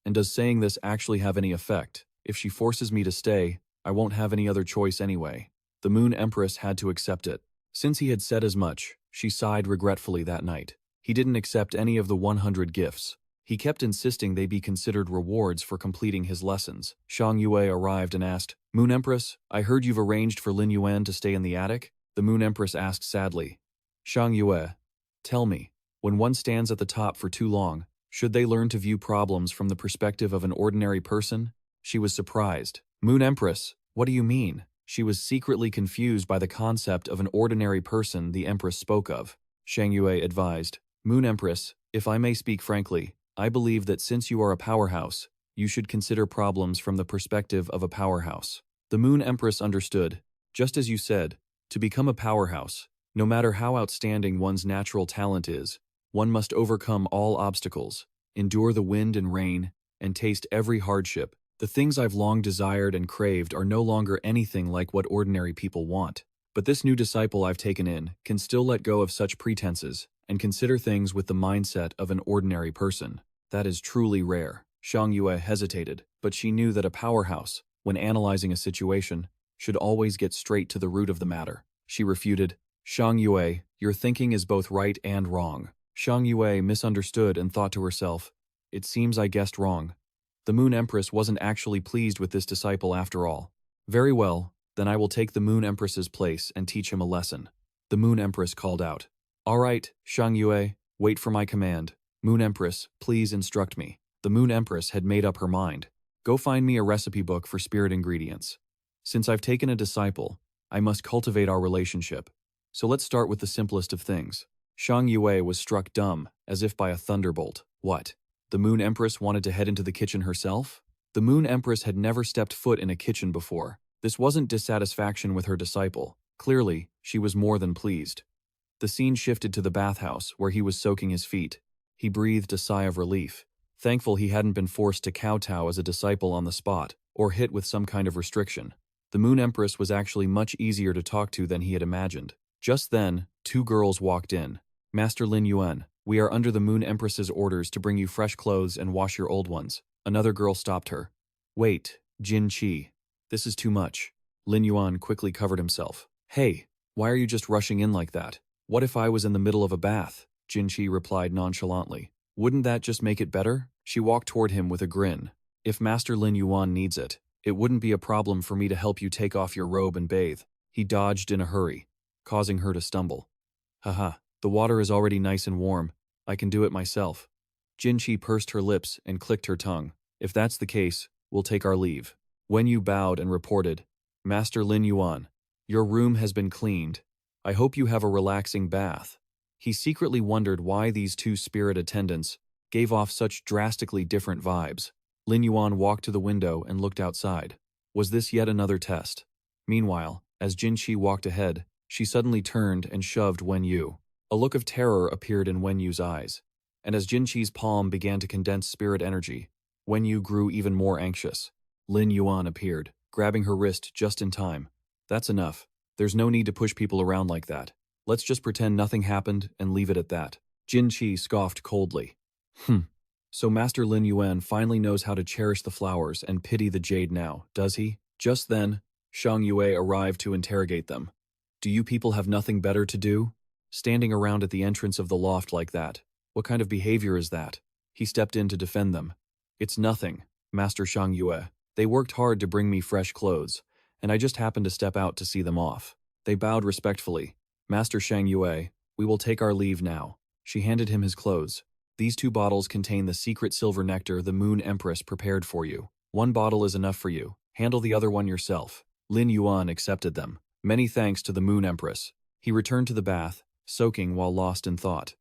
Speaker 1: And does saying this actually have any effect? If she forces me to stay, I won't have any other choice anyway. The Moon Empress had to accept it. Since he had said as much, she sighed regretfully that night. He didn't accept any of the 100 gifts. He kept insisting they be considered rewards for completing his lessons. Xiang Yue arrived and asked, Moon Empress, I heard you've arranged for Lin Yuan to stay in the attic? The Moon Empress asked sadly. Xiang Yue, tell me, when one stands at the top for too long, should they learn to view problems from the perspective of an ordinary person? She was surprised. Moon Empress, what do you mean? She was secretly confused by the concept of an ordinary person the Empress spoke of. Xiang Yue advised, Moon Empress, if I may speak frankly, I believe that since you are a powerhouse, you should consider problems from the perspective of a powerhouse. The Moon Empress understood. Just as you said, to become a powerhouse, no matter how outstanding one's natural talent is, one must overcome all obstacles, endure the wind and rain, and taste every hardship. The things I've long desired and craved are no longer anything like what ordinary people want. But this new disciple I've taken in can still let go of such pretenses and consider things with the mindset of an ordinary person. That is truly rare. Xiang Yue hesitated, but she knew that a powerhouse, when analyzing a situation, should always get straight to the root of the matter. She refuted, Xiang Yue, your thinking is both right and wrong. Xiang Yue misunderstood and thought to herself, it seems I guessed wrong. The Moon Empress wasn't actually pleased with this disciple after all. Very well, then I will take the Moon Empress's place and teach him a lesson. The Moon Empress called out. All right, Xiang Yue, wait for my command. Moon Empress, please instruct me. The Moon Empress had made up her mind. Go find me a recipe book for spirit ingredients. Since I've taken a disciple, I must cultivate our relationship. So let's start with the simplest of things. Xiang Yue was struck dumb, as if by a thunderbolt. What? The Moon Empress wanted to head into the kitchen herself? The Moon Empress had never stepped foot in a kitchen before. This wasn't dissatisfaction with her disciple. Clearly, she was more than pleased. The scene shifted to the bathhouse, where he was soaking his feet. He breathed a sigh of relief, thankful he hadn't been forced to kowtow as a disciple on the spot, or hit with some kind of restriction. The Moon Empress was actually much easier to talk to than he had imagined. Just then, 2 girls walked in. Master Lin Yuan, we are under the Moon Empress's orders to bring you fresh clothes and wash your old ones. Another girl stopped her. Wait, Jin Qi. This is too much. Lin Yuan quickly covered himself. Hey, why are you just rushing in like that? What if I was in the middle of a bath? Jin Qi replied nonchalantly. Wouldn't that just make it better? She walked toward him with a grin. If Master Lin Yuan needs it, it wouldn't be a problem for me to help you take off your robe and bathe. He dodged in a hurry, causing her to stumble. Haha, the water is already nice and warm. I can do it myself. Jin Qi pursed her lips and clicked her tongue. If that's the case, we'll take our leave. Wen Yu bowed and reported, Master Lin Yuan, your room has been cleaned. I hope you have a relaxing bath. He secretly wondered why these 2 spirit attendants gave off such drastically different vibes. Lin Yuan walked to the window and looked outside. Was this yet another test? Meanwhile, as Jin Qi walked ahead, she suddenly turned and shoved Wen Yu. A look of terror appeared in Wen Yu's eyes. And as Jin Qi's palm began to condense spirit energy, Wen Yu grew even more anxious. Lin Yuan appeared, grabbing her wrist just in time. That's enough. There's no need to push people around like that. Let's just pretend nothing happened and leave it at that. Jin Qi scoffed coldly. So Master Lin Yuan finally knows how to cherish the flowers and pity the jade now, does he? Just then, Shang Yue arrived to interrogate them. Do you people have nothing better to do? Standing around at the entrance of the loft like that. What kind of behavior is that? He stepped in to defend them. It's nothing, Master Shang Yue. They worked hard to bring me fresh clothes, and I just happened to step out to see them off. They bowed respectfully. Master Shang Yue, we will take our leave now. She handed him his clothes. These 2 bottles contain the secret silver nectar the Moon Empress prepared for you. 1 bottle is enough for you. Handle the other one yourself. Lin Yuan accepted them. Many thanks to the Moon Empress. He returned to the bath, soaking while lost in thought.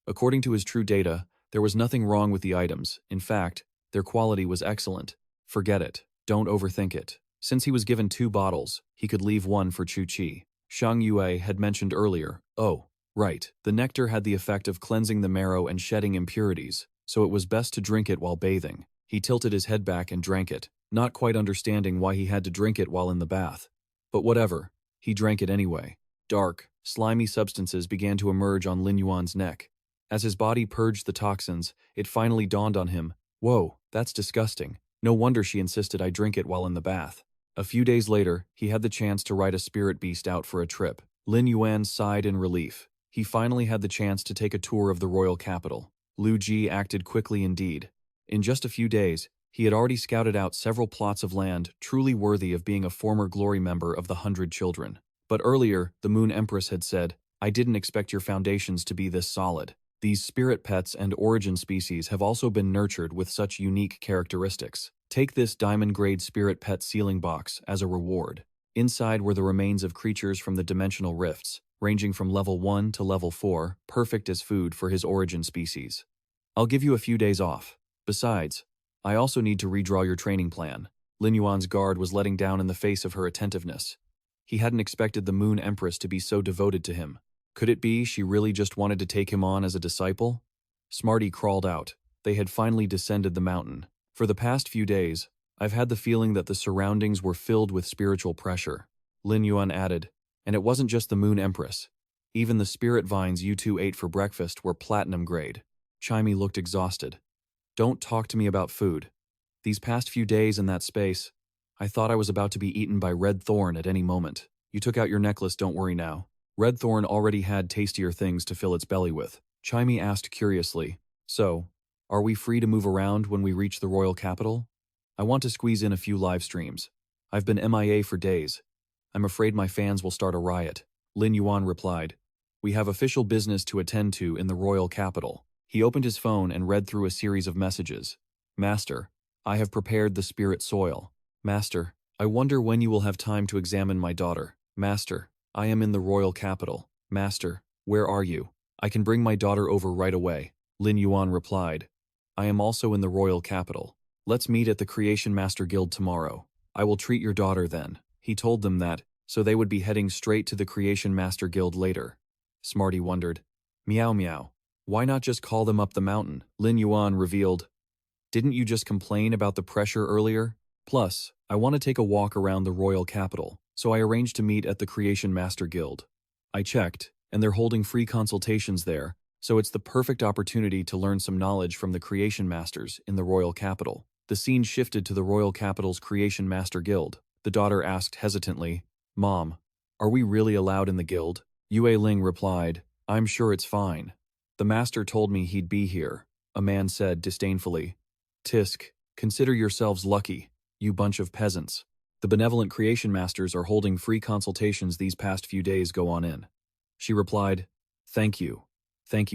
Speaker 1: According to his true data, there was nothing wrong with the items. In fact, their quality was excellent. Forget it. Don't overthink it. Since he was given 2 bottles, he could leave 1 for Chu Qi. Shang Yue had mentioned earlier, right, the nectar had the effect of cleansing the marrow and shedding impurities, so it was best to drink it while bathing. He tilted his head back and drank it, not quite understanding why he had to drink it while in the bath. But whatever, he drank it anyway. Dark, slimy substances began to emerge on Lin Yuan's neck. As his body purged the toxins, it finally dawned on him, whoa, that's disgusting. No wonder she insisted I drink it while in the bath. A few days later, he had the chance to ride a spirit beast out for a trip. Lin Yuan sighed in relief. He finally had the chance to take a tour of the royal capital. Lu Ji acted quickly indeed. In just a few days, he had already scouted out several plots of land truly worthy of being a former glory member of the 100 Children. But earlier, the Moon Empress had said, I didn't expect your foundations to be this solid. These spirit pets and origin species have also been nurtured with such unique characteristics. Take this diamond-grade spirit pet sealing box as a reward. Inside were the remains of creatures from the dimensional rifts, ranging from level 1 to level 4, perfect as food for his origin species. I'll give you a few days off. Besides, I also need to redraw your training plan. Lin Yuan's guard was letting down in the face of her attentiveness. He hadn't expected the Moon Empress to be so devoted to him. Could it be she really just wanted to take him on as a disciple? Smarty crawled out. They had finally descended the mountain. For the past few days, I've had the feeling that the surroundings were filled with spiritual pressure. Lin Yuan added, and it wasn't just the Moon Empress. Even the spirit vines you 2 ate for breakfast were platinum grade. Chimey looked exhausted. Don't talk to me about food. These past few days in that space, I thought I was about to be eaten by Red Thorn at any moment. You took out your necklace, don't worry now. Red Thorn already had tastier things to fill its belly with. Chimey asked curiously, so, are we free to move around when we reach the royal capital? I want to squeeze in a few live streams. I've been MIA for days. I'm afraid my fans will start a riot. Lin Yuan replied, we have official business to attend to in the royal capital. He opened his phone and read through a series of messages. Master, I have prepared the spirit soil. Master, I wonder when you will have time to examine my daughter. Master, I am in the royal capital. Master, where are you? I can bring my daughter over right away. Lin Yuan replied, I am also in the royal capital. Let's meet at the Creation Master Guild tomorrow. I will treat your daughter then. He told them that, so they would be heading straight to the Creation Master Guild later. Smarty wondered, meow meow. Why not just call them up the mountain? Lin Yuan revealed, didn't you just complain about the pressure earlier? Plus, I want to take a walk around the royal capital, so I arranged to meet at the Creation Master Guild. I checked, and they're holding free consultations there, so it's the perfect opportunity to learn some knowledge from the Creation Masters in the royal capital. The scene shifted to the royal capital's Creation Master Guild. The daughter asked hesitantly, Mom, are we really allowed in the guild? Yue Ling replied, I'm sure it's fine. The master told me he'd be here, a man said disdainfully. Tisk, consider yourselves lucky, you bunch of peasants. The benevolent Creation Masters are holding free consultations these past few days, go on in. She replied, Thank you,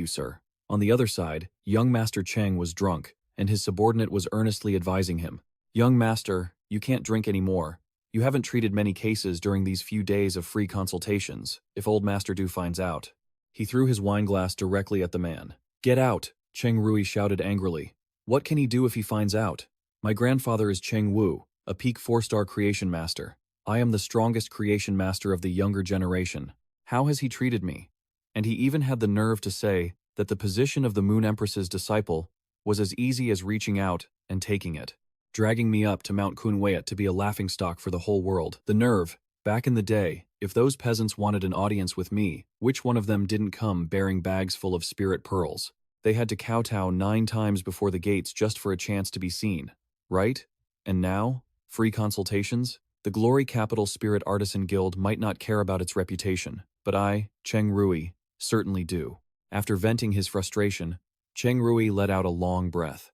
Speaker 1: sir. On the other side, young Master Cheng was drunk, and his subordinate was earnestly advising him. Young master, you can't drink anymore. You haven't treated many cases during these few days of free consultations, if old Master Du finds out. He threw his wineglass directly at the man. Get out! Cheng Rui shouted angrily. What can he do if he finds out? My grandfather is Cheng Wu, a peak 4-star creation master. I am the strongest creation master of the younger generation. How has he treated me? And he even had the nerve to say that the position of the Moon Empress's disciple was as easy as reaching out and taking it, dragging me up to Mount Kunwayat to be a laughingstock for the whole world. The nerve. Back in the day, if those peasants wanted an audience with me, which one of them didn't come bearing bags full of spirit pearls? They had to kowtow 9 times before the gates just for a chance to be seen, right? And now, free consultations? The Glory Capital Spirit Artisan Guild might not care about its reputation, but I, Cheng Rui, certainly do. After venting his frustration, Cheng Rui let out a long breath.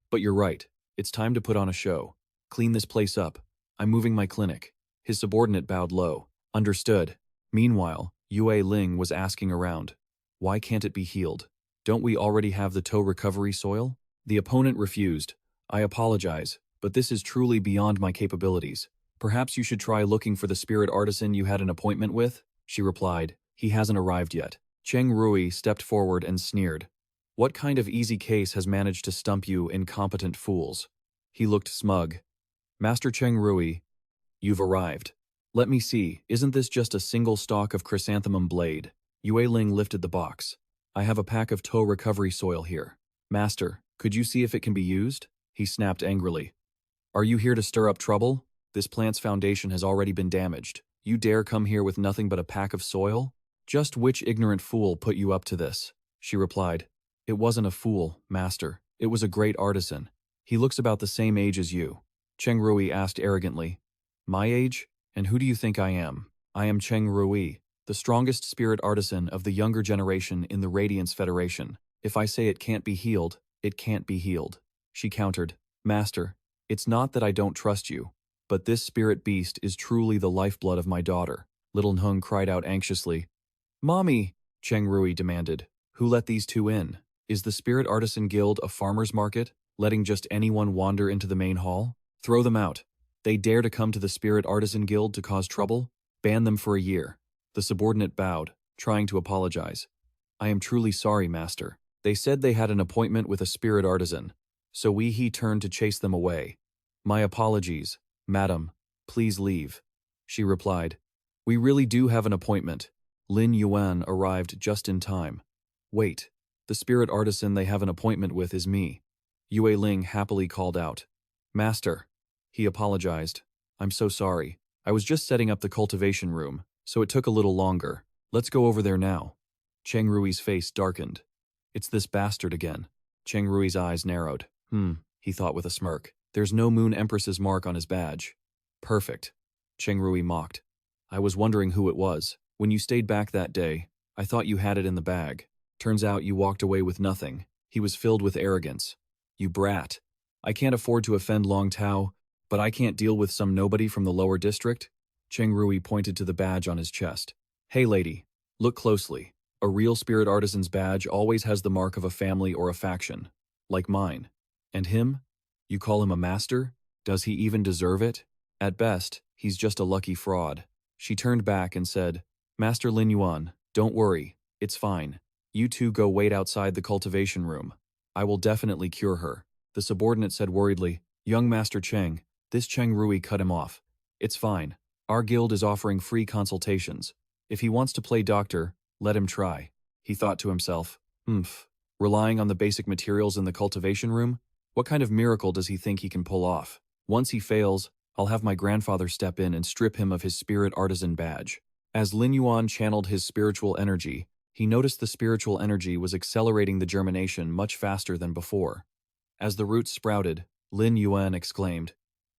Speaker 1: But you're right, it's time to put on a show. Clean this place up. I'm moving my clinic. His subordinate bowed low. Understood. Meanwhile, Yue Ling was asking around. Why can't it be healed? Don't we already have the toe recovery soil? The opponent refused. I apologize, but this is truly beyond my capabilities. Perhaps you should try looking for the spirit artisan you had an appointment with, she replied. He hasn't arrived yet. Cheng Rui stepped forward and sneered. What kind of easy case has managed to stump you incompetent fools? He looked smug. Master Cheng Rui, you've arrived. Let me see, isn't this just a single stalk of chrysanthemum blade? Yue Ling lifted the box. I have a pack of toe recovery soil here. Master, could you see if it can be used? He snapped angrily. Are you here to stir up trouble? This plant's foundation has already been damaged. You dare come here with nothing but a pack of soil? Just which ignorant fool put you up to this? She replied. It wasn't a fool, master. It was a great artisan. He looks about the same age as you. Cheng Rui asked arrogantly. My age? And who do you think I am? I am Cheng Rui, the strongest spirit artisan of the younger generation in the Radiance Federation. If I say it can't be healed, it can't be healed. She countered. Master, it's not that I don't trust you, but this spirit beast is truly the lifeblood of my daughter. Little Nhung cried out anxiously. Mommy, Cheng Rui demanded. Who let these two in? Is the Spirit Artisan Guild a farmer's market, letting just anyone wander into the main hall? Throw them out. They dare to come to the Spirit Artisan Guild to cause trouble? Ban them for a year. The subordinate bowed, trying to apologize. I am truly sorry, master. They said they had an appointment with a spirit artisan, so he turned to chase them away. My apologies, madam. Please leave. She replied. We really do have an appointment. Lin Yuan arrived just in time. Wait, the spirit artisan they have an appointment with is me. Yue Ling happily called out. Master. He apologized. I'm so sorry. I was just setting up the cultivation room, so it took a little longer. Let's go over there now. Cheng Rui's face darkened. It's this bastard again. Cheng Rui's eyes narrowed. He thought with a smirk. There's no Moon Empress's mark on his badge. Perfect. Cheng Rui mocked. I was wondering who it was. When you stayed back that day, I thought you had it in the bag. Turns out you walked away with nothing. He was filled with arrogance. You brat. I can't afford to offend Long Tao, but I can't deal with some nobody from the lower district? Cheng Rui pointed to the badge on his chest. Hey lady, look closely. A real spirit artisan's badge always has the mark of a family or a faction. Like mine. And him? You call him a master? Does he even deserve it? At best, he's just a lucky fraud. She turned back and said, Master Lin Yuan, don't worry, it's fine. You two go wait outside the cultivation room. I will definitely cure her. The subordinate said worriedly, Young Master Cheng. This Cheng Rui cut him off. It's fine. Our guild is offering free consultations. If he wants to play doctor, let him try. He thought to himself, relying on the basic materials in the cultivation room? What kind of miracle does he think he can pull off? Once he fails, I'll have my grandfather step in and strip him of his spirit artisan badge. As Lin Yuan channeled his spiritual energy, he noticed the spiritual energy was accelerating the germination much faster than before. As the roots sprouted, Lin Yuan exclaimed,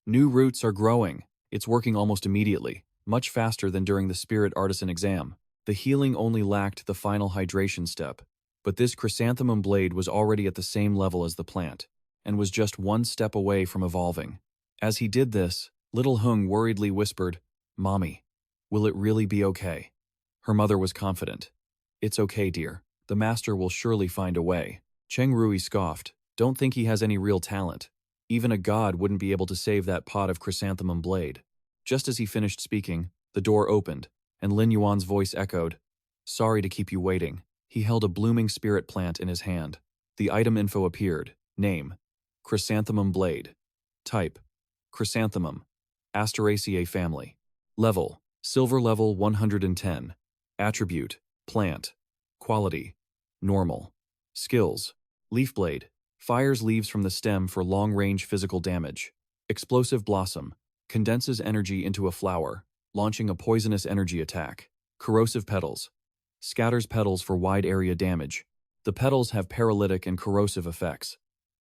Speaker 1: New roots are growing. It's working almost immediately, much faster than during the spirit artisan exam. The healing only lacked the final hydration step, but this chrysanthemum blade was already at the same level as the plant, and was just one step away from evolving. As he did this, little Hung worriedly whispered, Mommy, will it really be okay? Her mother was confident. It's okay, dear. The master will surely find a way. Cheng Rui scoffed. Don't think he has any real talent. Even a god wouldn't be able to save that pot of chrysanthemum blade. Just as he finished speaking, the door opened, and Lin Yuan's voice echoed, Sorry to keep you waiting. He held a blooming spirit plant in his hand. The item info appeared. Name: Chrysanthemum Blade. Type: Chrysanthemum. Asteraceae family. Level: Silver level 110. Attribute: Plant. Quality: Normal. Skills: Leaf Blade. Fires leaves from the stem for long-range physical damage. Explosive Blossom. Condenses energy into a flower, launching a poisonous energy attack. Corrosive Petals. Scatters petals for wide area damage. The petals have paralytic and corrosive effects.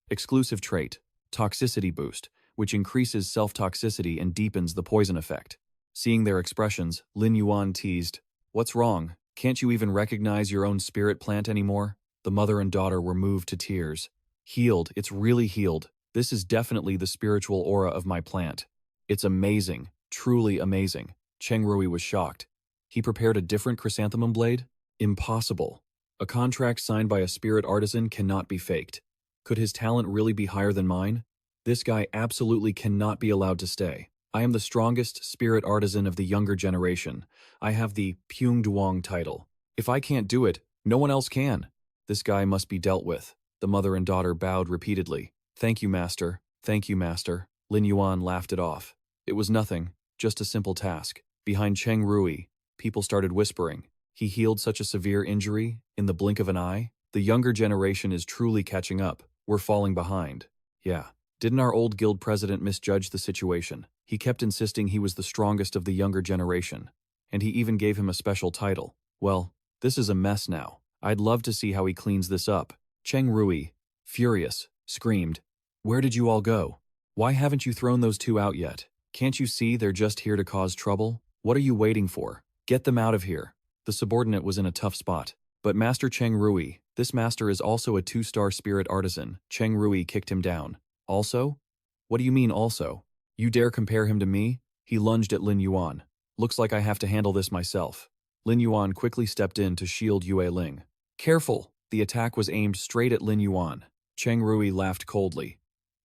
Speaker 1: Exclusive trait: Toxicity Boost, which increases self-toxicity and deepens the poison effect. Seeing their expressions, Lin Yuan teased, "What's wrong? Can't you even recognize your own spirit plant anymore?" The mother and daughter were moved to tears. "Healed, it's really healed. This is definitely the spiritual aura of my plant. It's amazing, truly amazing." Cheng Rui was shocked. He prepared a different chrysanthemum blade? Impossible. A contract signed by a spirit artisan cannot be faked. Could his talent really be higher than mine? This guy absolutely cannot be allowed to stay. I am the strongest spirit artisan of the younger generation. I have the Pyung Duong title. If I can't do it, no one else can. This guy must be dealt with. The mother and daughter bowed repeatedly. "Thank you, master. Thank you, master." Lin Yuan laughed it off. It was nothing, just a simple task. Behind Cheng Rui, people started whispering. He healed such a severe injury in the blink of an eye? The younger generation is truly catching up. We're falling behind. Yeah. Didn't our old guild president misjudge the situation? He kept insisting he was the strongest of the younger generation. And he even gave him a special title. Well, this is a mess now. I'd love to see how he cleans this up. Cheng Rui, furious, screamed, "Where did you all go? Why haven't you thrown those two out yet? Can't you see they're just here to cause trouble? What are you waiting for? Get them out of here." The subordinate was in a tough spot. But Master Cheng Rui, this master is also a 2-star spirit artisan. Cheng Rui kicked him down. "Also? What do you mean also? You dare compare him to me?" He lunged at Lin Yuan. "Looks like I have to handle this myself." Lin Yuan quickly stepped in to shield Yue Ling. "Careful!" The attack was aimed straight at Lin Yuan. Cheng Rui laughed coldly.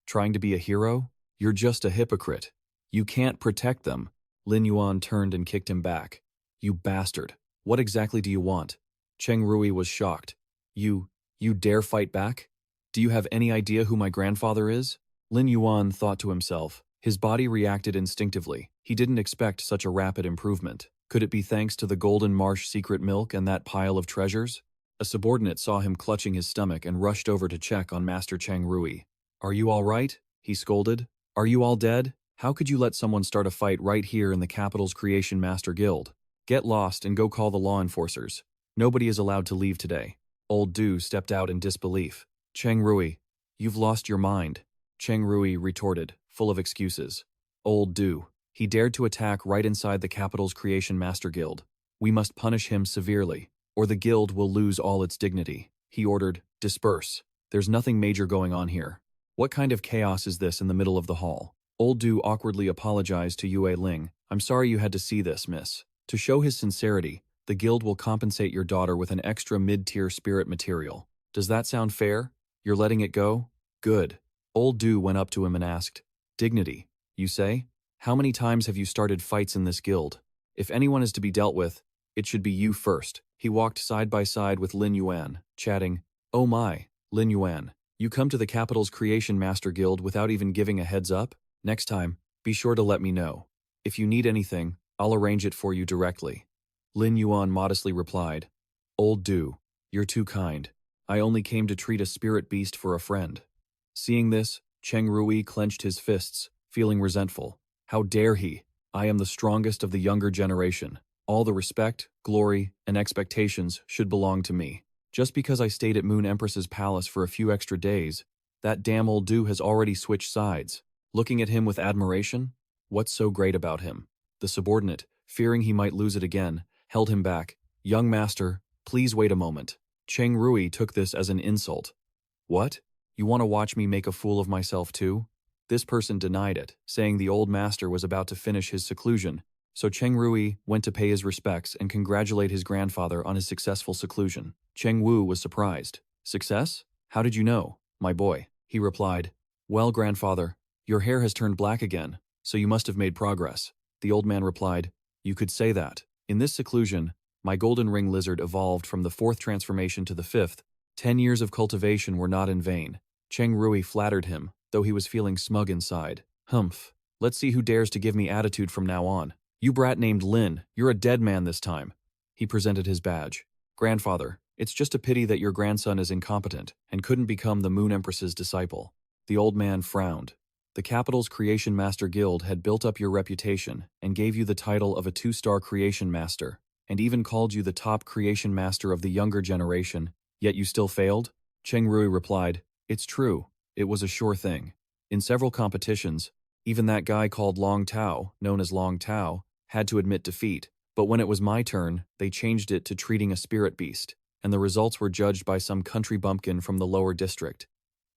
Speaker 1: "Trying to be a hero? You're just a hypocrite. You can't protect them." Lin Yuan turned and kicked him back. "You bastard. What exactly do you want?" Cheng Rui was shocked. You dare fight back? Do you have any idea who my grandfather is?" Lin Yuan thought to himself. His body reacted instinctively. He didn't expect such a rapid improvement. Could it be thanks to the Golden Marsh secret milk and that pile of treasures? A subordinate saw him clutching his stomach and rushed over to check on Master Cheng Rui. "Are you all right?" he scolded. "Are you all dead? How could you let someone start a fight right here in the capital's Creation Master Guild? Get lost and go call the law enforcers. Nobody is allowed to leave today." Old Du stepped out in disbelief. "Cheng Rui, you've lost your mind." Cheng Rui retorted, full of excuses. "Old Du, he dared to attack right inside the capital's Creation Master Guild. We must punish him severely, or the guild will lose all its dignity." He ordered, "Disperse. There's nothing major going on here." "What kind of chaos is this in the middle of the hall?" Old Du awkwardly apologized to Yue Ling. "I'm sorry you had to see this, miss. To show his sincerity, the guild will compensate your daughter with an extra mid-tier spirit material. Does that sound fair? You're letting it go? Good." Old Du went up to him and asked, "Dignity, you say? How many times have you started fights in this guild? If anyone is to be dealt with, it should be you first." He walked side by side with Lin Yuan, chatting. "Oh my, Lin Yuan, you come to the capital's Creation Master Guild without even giving a heads up? Next time, be sure to let me know. If you need anything, I'll arrange it for you directly." Lin Yuan modestly replied, "Old Du, you're too kind. I only came to treat a spirit beast for a friend." Seeing this, Cheng Rui clenched his fists, feeling resentful. "How dare he? I am the strongest of the younger generation. All the respect, glory, and expectations should belong to me. Just because I stayed at Moon Empress's palace for a few extra days, that damn old Du has already switched sides." Looking at him with admiration? What's so great about him? The subordinate, fearing he might lose it again, held him back. "Young master, please wait a moment." Cheng Rui took this as an insult. "What? You want to watch me make a fool of myself too?" This person denied it, saying the old master was about to finish his seclusion, so Cheng Rui went to pay his respects and congratulate his grandfather on his successful seclusion. Cheng Wu was surprised. "Success? How did you know, my boy?" He replied, "Well, grandfather, your hair has turned black again, so you must have made progress." The old man replied, "You could say that. In this seclusion, my golden ring lizard evolved from the 4th transformation to the 5th, 10 years of cultivation were not in vain. Cheng Rui flattered him, though he was feeling smug inside. Humph. Let's see who dares to give me attitude from now on. You brat named Lin, you're a dead man this time. He presented his badge. Grandfather, it's just a pity that your grandson is incompetent and couldn't become the Moon Empress's disciple. The old man frowned. The capital's Creation Master Guild had built up your reputation and gave you the title of a 2-star Creation Master, and even called you the top Creation Master of the younger generation, yet you still failed? Cheng Rui replied, It's true, it was a sure thing. In several competitions, even that guy called Long Tao, known as Long Tao, had to admit defeat, but when it was my turn, they changed it to treating a spirit beast, and the results were judged by some country bumpkin from the lower district,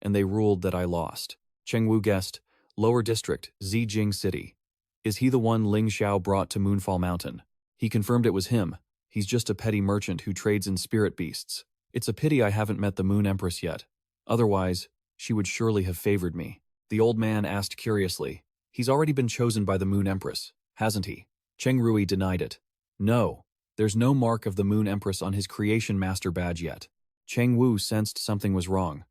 Speaker 1: and they ruled that I lost. Cheng Wu guessed, Lower District, Zijing City. Is he the one Ling Xiao brought to Moonfall Mountain? He confirmed it was him. He's just a petty merchant who trades in spirit beasts. It's a pity I haven't met the Moon Empress yet. Otherwise, she would surely have favored me. The old man asked curiously. He's already been chosen by the Moon Empress, hasn't he? Cheng Rui denied it. No, there's no mark of the Moon Empress on his Creation Master badge yet. Cheng Wu sensed something was wrong.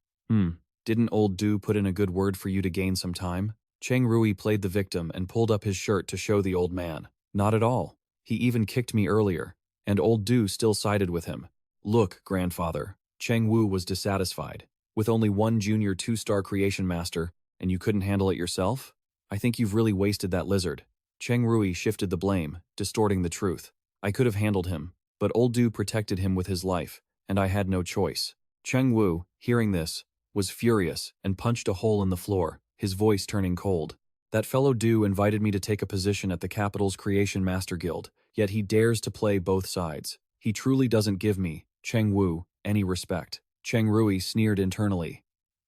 Speaker 1: Didn't old Du put in a good word for you to gain some time? Cheng Rui played the victim and pulled up his shirt to show the old man. Not at all. He even kicked me earlier, and old Du still sided with him. Look, grandfather. Cheng Wu was dissatisfied. With only one junior 2-star Creation Master, and you couldn't handle it yourself? I think you've really wasted that lizard. Cheng Rui shifted the blame, distorting the truth. I could have handled him, but old Du protected him with his life, and I had no choice. Cheng Wu, hearing this, was furious and punched a hole in the floor, his voice turning cold. That fellow Du invited me to take a position at the capital's Creation Master Guild, yet he dares to play both sides. He truly doesn't give me, Cheng Wu, any respect. Cheng Rui sneered internally.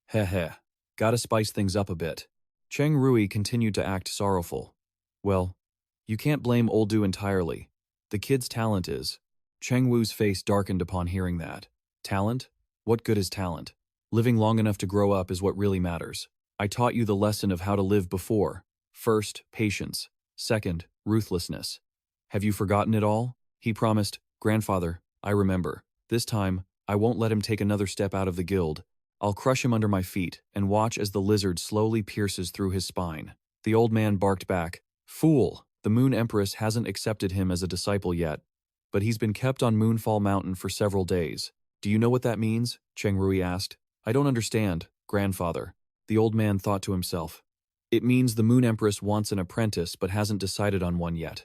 Speaker 1: Heh. Gotta spice things up a bit. Cheng Rui continued to act sorrowful. Well, you can't blame old Du entirely. The kid's talent is. Cheng Wu's face darkened upon hearing that. Talent? What good is talent? Living long enough to grow up is what really matters. I taught you the lesson of how to live before. First, patience. Second, ruthlessness. Have you forgotten it all? He promised. Grandfather, I remember. This time, I won't let him take another step out of the guild. I'll crush him under my feet and watch as the lizard slowly pierces through his spine. The old man barked back. Fool! The Moon Empress hasn't accepted him as a disciple yet, but he's been kept on Moonfall Mountain for several days. Do you know what that means? Cheng Rui asked. I don't understand, grandfather. The old man thought to himself. It means the Moon Empress wants an apprentice but hasn't decided on one yet.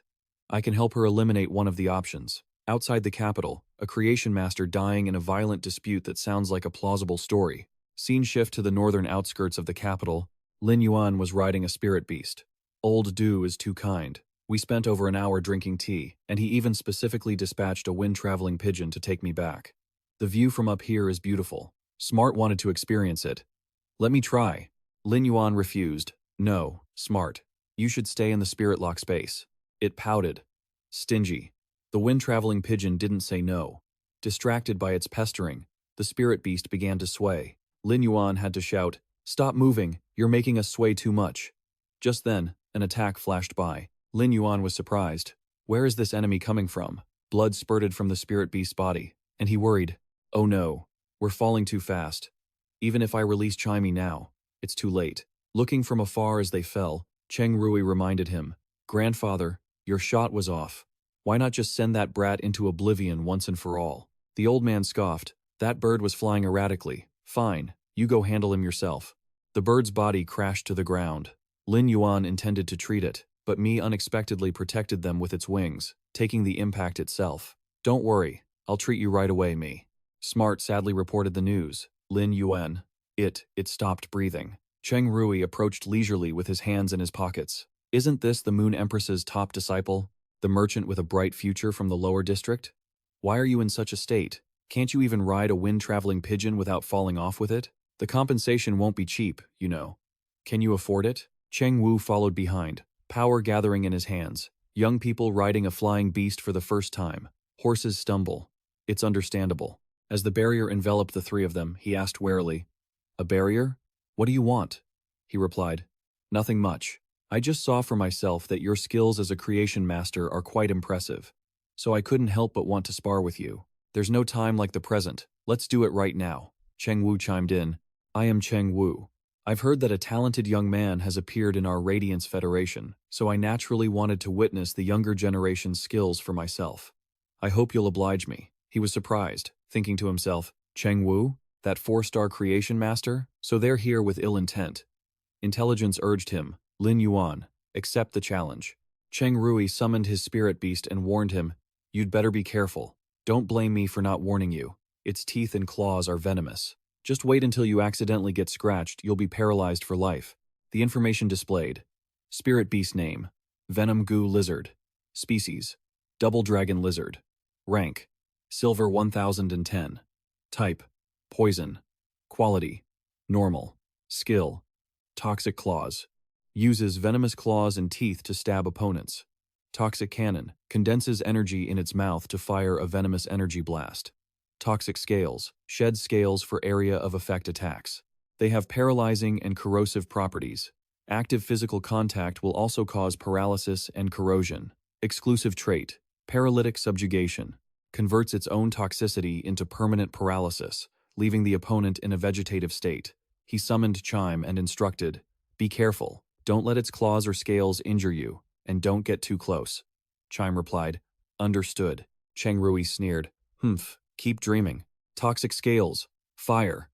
Speaker 1: I can help her eliminate one of the options. Outside the capital, a Creation Master dying in a violent dispute that sounds like a plausible story. Scene shift to the northern outskirts of the capital. Lin Yuan was riding a spirit beast. Old Du is too kind. We spent over an hour drinking tea, and he even specifically dispatched a wind-traveling pigeon to take me back. The view from up here is beautiful. Smart wanted to experience it. Let me try. Lin Yuan refused. No, Smart. You should stay in the spirit lock space. It pouted. Stingy. The wind-traveling pigeon didn't say no. Distracted by its pestering, the spirit beast began to sway. Lin Yuan had to shout, Stop moving, you're making us sway too much. Just then, an attack flashed by. Lin Yuan was surprised. Where is this enemy coming from? Blood spurted from the spirit beast's body, and he worried. Oh no, we're falling too fast. Even if I release Chimey now, it's too late. Looking from afar as they fell, Cheng Rui reminded him, Grandfather, your shot was off. Why not just send that brat into oblivion once and for all? The old man scoffed. That bird was flying erratically. Fine, you go handle him yourself. The bird's body crashed to the ground. Lin Yuan intended to treat it, but me unexpectedly protected them with its wings, taking the impact itself. Don't worry, I'll treat you right away, me. Smart sadly reported the news. Lin Yuan. It stopped breathing. Cheng Rui approached leisurely with his hands in his pockets. Isn't this the Moon Empress's top disciple? The merchant with a bright future from the lower district? Why are you in such a state? Can't you even ride a wind-traveling pigeon without falling off with it? The compensation won't be cheap, you know. Can you afford it? Cheng Wu followed behind, power gathering in his hands. Young people riding a flying beast for the first time. Horses stumble. It's understandable. As the barrier enveloped the three of them, he asked warily, A barrier? What do you want? He replied, Nothing much. I just saw for myself that your skills as a creation master are quite impressive, so I couldn't help but want to spar with you. There's no time like the present. Let's do it right now. Cheng Wu chimed in. I am Cheng Wu. I've heard that a talented young man has appeared in our Radiance Federation, so I naturally wanted to witness the younger generation's skills for myself. I hope you'll oblige me. He was surprised, thinking to himself, Cheng Wu? That 4-star creation master? So they're here with ill intent. Intelligence urged him, Lin Yuan, accept the challenge. Cheng Rui summoned his spirit beast and warned him, you'd better be careful. Don't blame me for not warning you. Its teeth and claws are venomous. Just wait until you accidentally get scratched, you'll be paralyzed for life. The information displayed. Spirit beast name, Venom Goo Lizard. Species, Double Dragon Lizard. Rank, Silver 1010. Type, Poison. Quality, Normal. Skill, Toxic Claws. Uses venomous claws and teeth to stab opponents. Toxic Cannon, condenses energy in its mouth to fire a venomous energy blast. Toxic Scales, sheds scales for area of effect attacks. They have paralyzing and corrosive properties. Active physical contact will also cause paralysis and corrosion. Exclusive trait, Paralytic Subjugation, converts its own toxicity into permanent paralysis, leaving the opponent in a vegetative state. He summoned Chime and instructed, be careful, don't let its claws or scales injure you, and don't get too close. Chime replied, understood. Cheng Rui sneered, humph. Keep dreaming. Toxic Scales. Fire.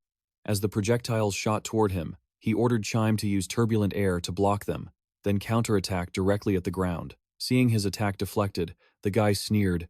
Speaker 1: As the projectiles shot toward him, he ordered Chime to use turbulent air to block them, then counterattack directly at the ground. Seeing his attack deflected, the guy sneered,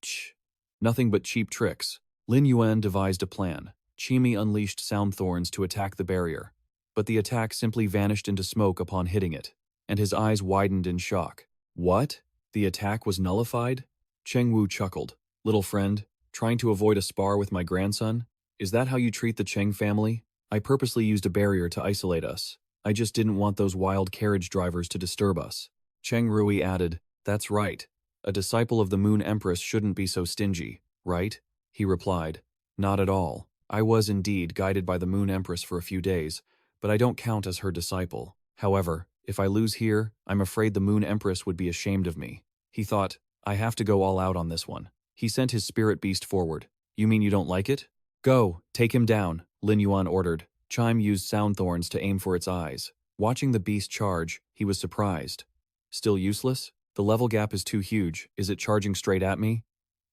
Speaker 1: Ch. Nothing but cheap tricks. Lin Yuan devised a plan. Chimi unleashed sound thorns to attack the barrier, but the attack simply vanished into smoke upon hitting it, and his eyes widened in shock. What? The attack was nullified? Cheng Wu chuckled. Little friend, trying to avoid a spar with my grandson? Is that how you treat the Cheng family? I purposely used a barrier to isolate us. I just didn't want those wild carriage drivers to disturb us. Cheng Rui added, that's right. A disciple of the Moon Empress shouldn't be so stingy, right? He replied, not at all. I was indeed guided by the Moon Empress for a few days, but I don't count as her disciple. However, if I lose here, I'm afraid the Moon Empress would be ashamed of me. He thought, I have to go all out on this one. He sent his spirit beast forward. You mean you don't like it? Go, take him down, Lin Yuan ordered. Chime used sound thorns to aim for its eyes. Watching the beast charge, he was surprised. Still useless? The level gap is too huge. Is it charging straight at me?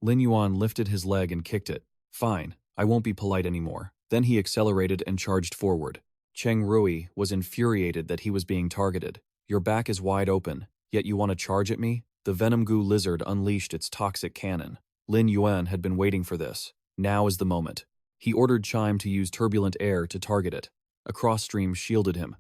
Speaker 1: Lin Yuan lifted his leg and kicked it. Fine, I won't be polite anymore. Then he accelerated and charged forward. Cheng Rui was infuriated that he was being targeted. Your back is wide open, yet you want to charge at me? The Venom Goo Lizard unleashed its toxic cannon. Lin Yuan had been waiting for this. Now is the moment. He ordered Chime to use turbulent air to target it. A cross-stream shielded him.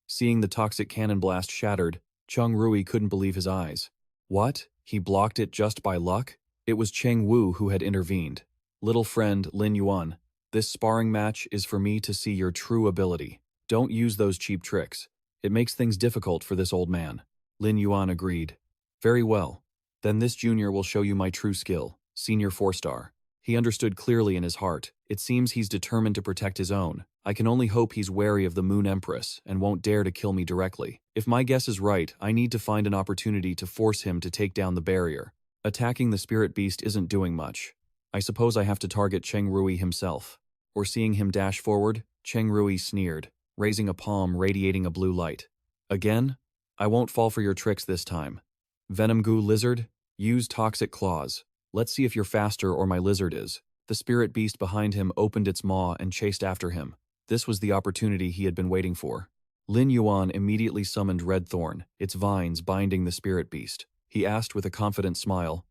Speaker 1: Seeing the toxic cannon blast shattered, Cheng Rui couldn't believe his eyes. What? He blocked it just by luck? It was Cheng Wu who had intervened. Little friend Lin Yuan, this sparring match is for me to see your true ability. Don't use those cheap tricks. It makes things difficult for this old man. Lin Yuan agreed. Very well. Then this junior will show you my true skill. Senior 4-star. He understood clearly in his heart. It seems he's determined to protect his own. I can only hope he's wary of the Moon Empress and won't dare to kill me directly. If my guess is right, I need to find an opportunity to force him to take down the barrier. Attacking the spirit beast isn't doing much. I suppose I have to target Cheng Rui himself. Or seeing him dash forward, Cheng Rui sneered, raising a palm radiating a blue light. Again? I won't fall for your tricks this time. Venom Goo Lizard, use toxic claws. Let's see if you're faster or my lizard is. The spirit beast behind him opened its maw and chased after him. This was the opportunity he had been waiting for. Lin Yuan immediately summoned Red Thorn, its vines binding the spirit beast. He asked with a confident smile,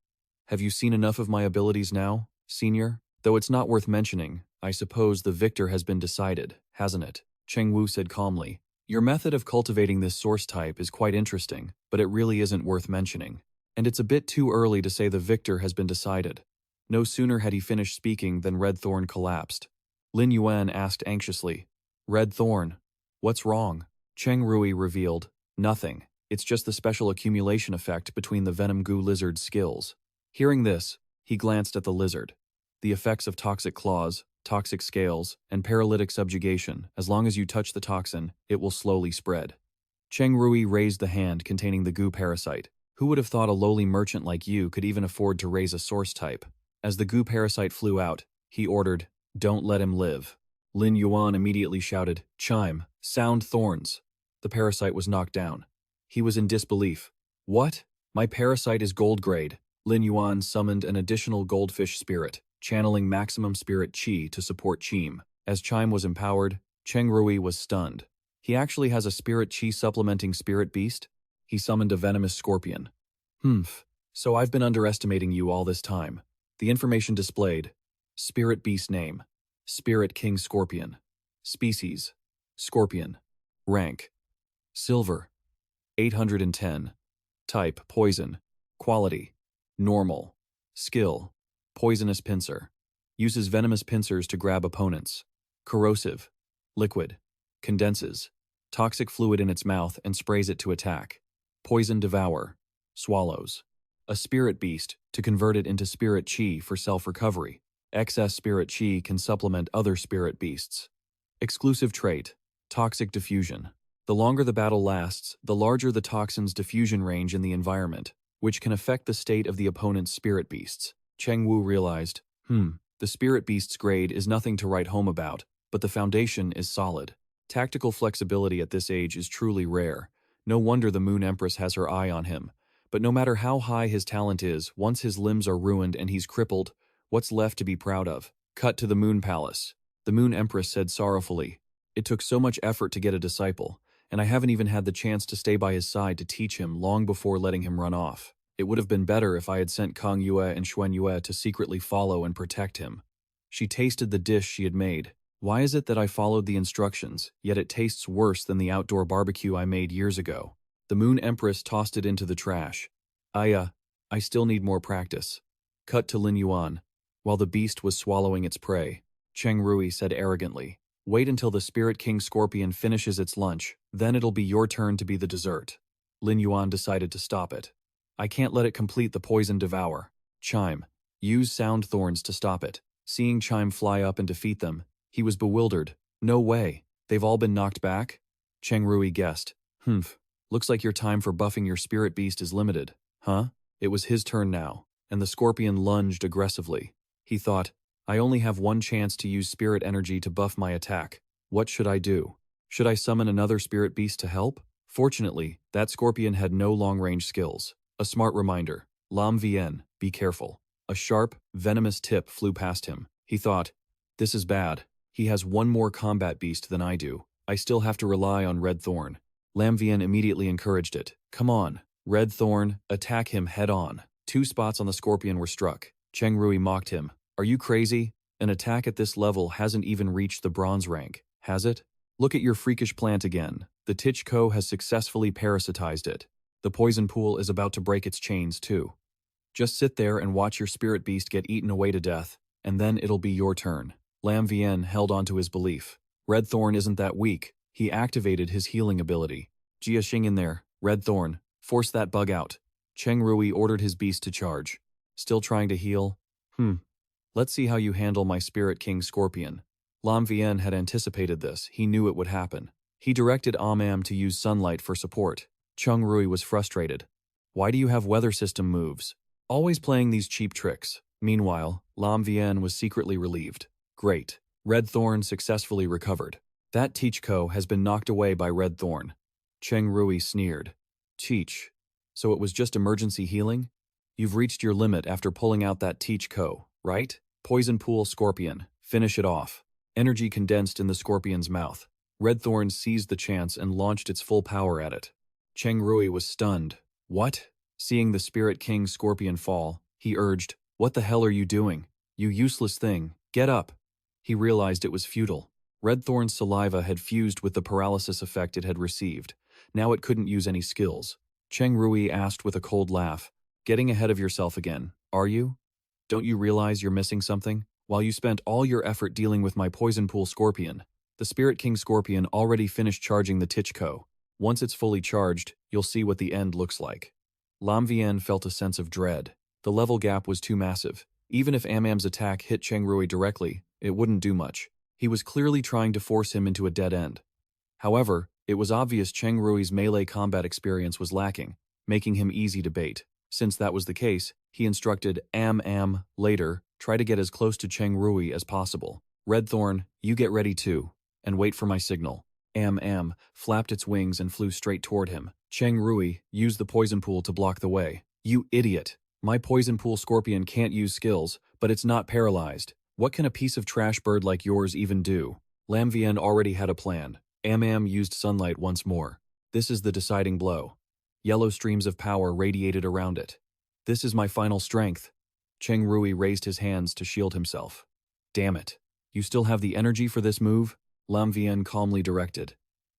Speaker 1: have you seen enough of my abilities now, senior? Though it's not worth mentioning, I suppose the victor has been decided, hasn't it? Cheng Wu said calmly. Your method of cultivating this source type is quite interesting, but it really isn't worth mentioning. And it's a bit too early to say the victor has been decided. No sooner had he finished speaking than Red Thorn collapsed. Lin Yuan asked anxiously, Red Thorn, what's wrong? Cheng Rui revealed, nothing. It's just the special accumulation effect between the Venom Goo Lizard's skills. Hearing this, he glanced at the lizard. The effects of toxic claws, toxic scales, and paralytic subjugation, as long as you touch the toxin, it will slowly spread. Cheng Rui raised the hand containing the goo parasite. Who would have thought a lowly merchant like you could even afford to raise a source type? As the goo parasite flew out, he ordered, "Don't let him live." Lin Yuan immediately shouted, "Chime, sound thorns." The parasite was knocked down. He was in disbelief. "What? My parasite is gold grade." Lin Yuan summoned an additional goldfish spirit, channeling maximum spirit chi to support Chime. As Chime was empowered, Cheng Rui was stunned. He actually has a spirit chi supplementing spirit beast? He summoned a venomous scorpion. So I've been underestimating you all this time. The information displayed: Spirit Beast name, Spirit King Scorpion. Species, Scorpion. Rank, Silver. 810. Type, Poison. Quality, Normal. Skill, Poisonous Pincer. Uses venomous pincers to grab opponents. Corrosive, Liquid. Condenses toxic fluid in its mouth and sprays it to attack. Poison Devour. Swallows. A spirit beast to convert it into spirit chi for self-recovery. Excess spirit chi can supplement other spirit beasts. Exclusive trait, Toxic Diffusion. The longer the battle lasts, the larger the toxin's diffusion range in the environment, which can affect the state of the opponent's spirit beasts. Cheng Wu realized, the spirit beast's grade is nothing to write home about, but the foundation is solid. Tactical flexibility at this age is truly rare. No wonder the Moon Empress has her eye on him. But no matter how high his talent is, once his limbs are ruined and he's crippled, what's left to be proud of? Cut to the Moon Palace. The Moon Empress said sorrowfully, "It took so much effort to get a disciple, and I haven't even had the chance to stay by his side to teach him long before letting him run off. It would have been better if I had sent Kang Yue and Xuan Yue to secretly follow and protect him." She tasted the dish she had made. "Why is it that I followed the instructions, yet it tastes worse than the outdoor barbecue I made years ago?" The Moon Empress tossed it into the trash. I still need more practice." Cut to Lin Yuan. While the beast was swallowing its prey, Cheng Rui said arrogantly, "Wait until the Spirit King Scorpion finishes its lunch, then it'll be your turn to be the dessert." Lin Yuan decided to stop it. "I can't let it complete the poison devour." Chime. Use sound thorns to stop it. Seeing Chime fly up and defeat them, he was bewildered. "No way. They've all been knocked back?" Cheng Rui guessed. Looks like your time for buffing your spirit beast is limited." Huh? It was his turn now, and the scorpion lunged aggressively. He thought, "I only have one chance to use spirit energy to buff my attack. What should I do? Should I summon another spirit beast to help?" Fortunately, that scorpion had no long-range skills. A smart reminder. Lam Vien, be careful. A sharp, venomous tip flew past him. He thought, "This is bad. He has one more combat beast than I do. I still have to rely on Red Thorn." Lam Vien immediately encouraged it. "Come on, Red Thorn, attack him head-on." 2 spots on the scorpion were struck. Cheng Rui mocked him. "Are you crazy? An attack at this level hasn't even reached the bronze rank, has it? Look at your freakish plant again. The Tichko has successfully parasitized it. The poison pool is about to break its chains too. Just sit there and watch your spirit beast get eaten away to death, and then it'll be your turn." Lam Vien held on to his belief. Red Thorn isn't that weak. He activated his healing ability. "Jia Xing in there, Red Thorn. Force that bug out." Cheng Rui ordered his beast to charge. "Still trying to heal? Let's see how you handle my Spirit King Scorpion." Lam Vien had anticipated this. He knew it would happen. He directed Am to use sunlight for support. Cheng Rui was frustrated. "Why do you have weather system moves? Always playing these cheap tricks." Meanwhile, Lam Vien was secretly relieved. "Great. Red Thorn successfully recovered. That Tichko has been knocked away by Red Thorn." Cheng Rui sneered. "Cheech. So it was just emergency healing? You've reached your limit after pulling out that Tichko, right? Poison Pool Scorpion. Finish it off." Energy condensed in the scorpion's mouth. Red Thorn seized the chance and launched its full power at it. Cheng Rui was stunned. "What?" Seeing the Spirit King Scorpion fall, he urged, "What the hell are you doing? You useless thing. Get up." He realized it was futile. Red Thorn's saliva had fused with the paralysis effect it had received. Now it couldn't use any skills. Cheng Rui asked with a cold laugh, "Getting ahead of yourself again, are you? Don't you realize you're missing something? While you spent all your effort dealing with my Poison Pool Scorpion, the Spirit King Scorpion already finished charging the Tichko. Once it's fully charged, you'll see what the end looks like." Lam Vien felt a sense of dread. The level gap was too massive. Even if Am's attack hit Cheng Rui directly, it wouldn't do much. He was clearly trying to force him into a dead end. However, it was obvious Cheng Rui's melee combat experience was lacking, making him easy to bait. Since that was the case, he instructed Am later, Try to get as close to Cheng Rui as possible. Red Thorn, you get ready too, and wait for my signal. Am flapped its wings and flew straight toward him. Cheng Rui used the poison pool to block the way. You idiot! My poison pool scorpion can't use skills, but it's not paralyzed. What can a piece of trash bird like yours even do? Lam Vian already had a plan. Am used sunlight once more. This is the deciding blow. Yellow streams of power radiated around it. This is my final strength. Cheng Rui raised his hands to shield himself. Damn it. You still have the energy for this move? Lam Vian calmly directed.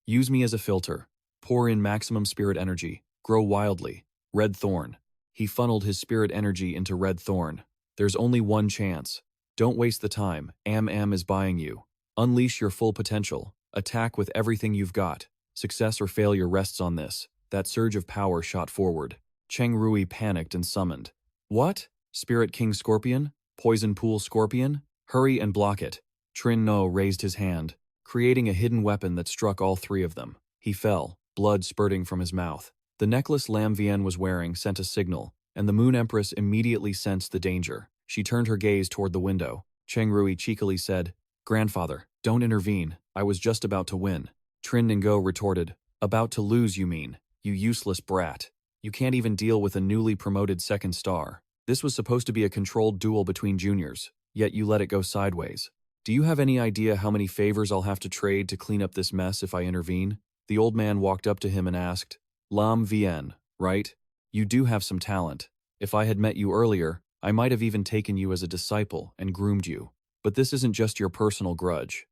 Speaker 1: Use me as a filter. Pour in maximum spirit energy. Grow wildly. Red Thorn. He funneled his spirit energy into Red Thorn. There's only one chance. Don't waste the time. Am is buying you. Unleash your full potential. Attack with everything you've got. Success or failure rests on this. That surge of power shot forward. Cheng Rui panicked and summoned. What? Spirit King Scorpion? Poison Pool Scorpion? Hurry and block it. Trin No raised his hand, creating a hidden weapon that struck all three of them. He fell, blood spurting from his mouth. The necklace Lam Vian was wearing sent a signal, and the Moon Empress immediately sensed the danger. She turned her gaze toward the window. Cheng Rui cheekily said, Grandfather, don't intervene. I was just about to win. Trin Ningguo retorted, About to lose, you mean? You useless brat. You can't even deal with a newly promoted second star. This was supposed to be a controlled duel between juniors, yet you let it go sideways. Do you have any idea how many favors I'll have to trade to clean up this mess if I intervene? The old man walked up to him and asked, Lam Vian, right? You do have some talent. If I had met you earlier, I might have even taken you as a disciple and groomed you. But this isn't just your personal grudge.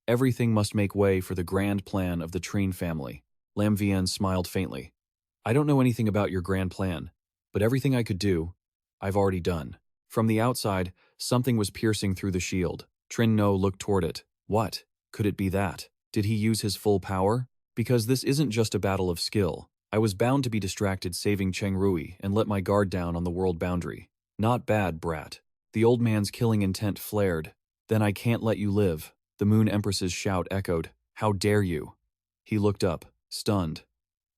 Speaker 1: Everything must make way for the grand plan of the Trine family. Lam Vian smiled faintly. I don't know anything about your grand plan, but everything I could do, I've already done. From the outside, something was piercing through the shield. Trin No looked toward it. What? Could it be that? Did he use his full power? Because this isn't just a battle of skill. I was bound to be distracted saving Cheng Rui and let my guard down on the world boundary. Not bad, brat. The old man's killing intent flared. Then I can't let you live. The Moon Empress's shout echoed. How dare you? He looked up, stunned.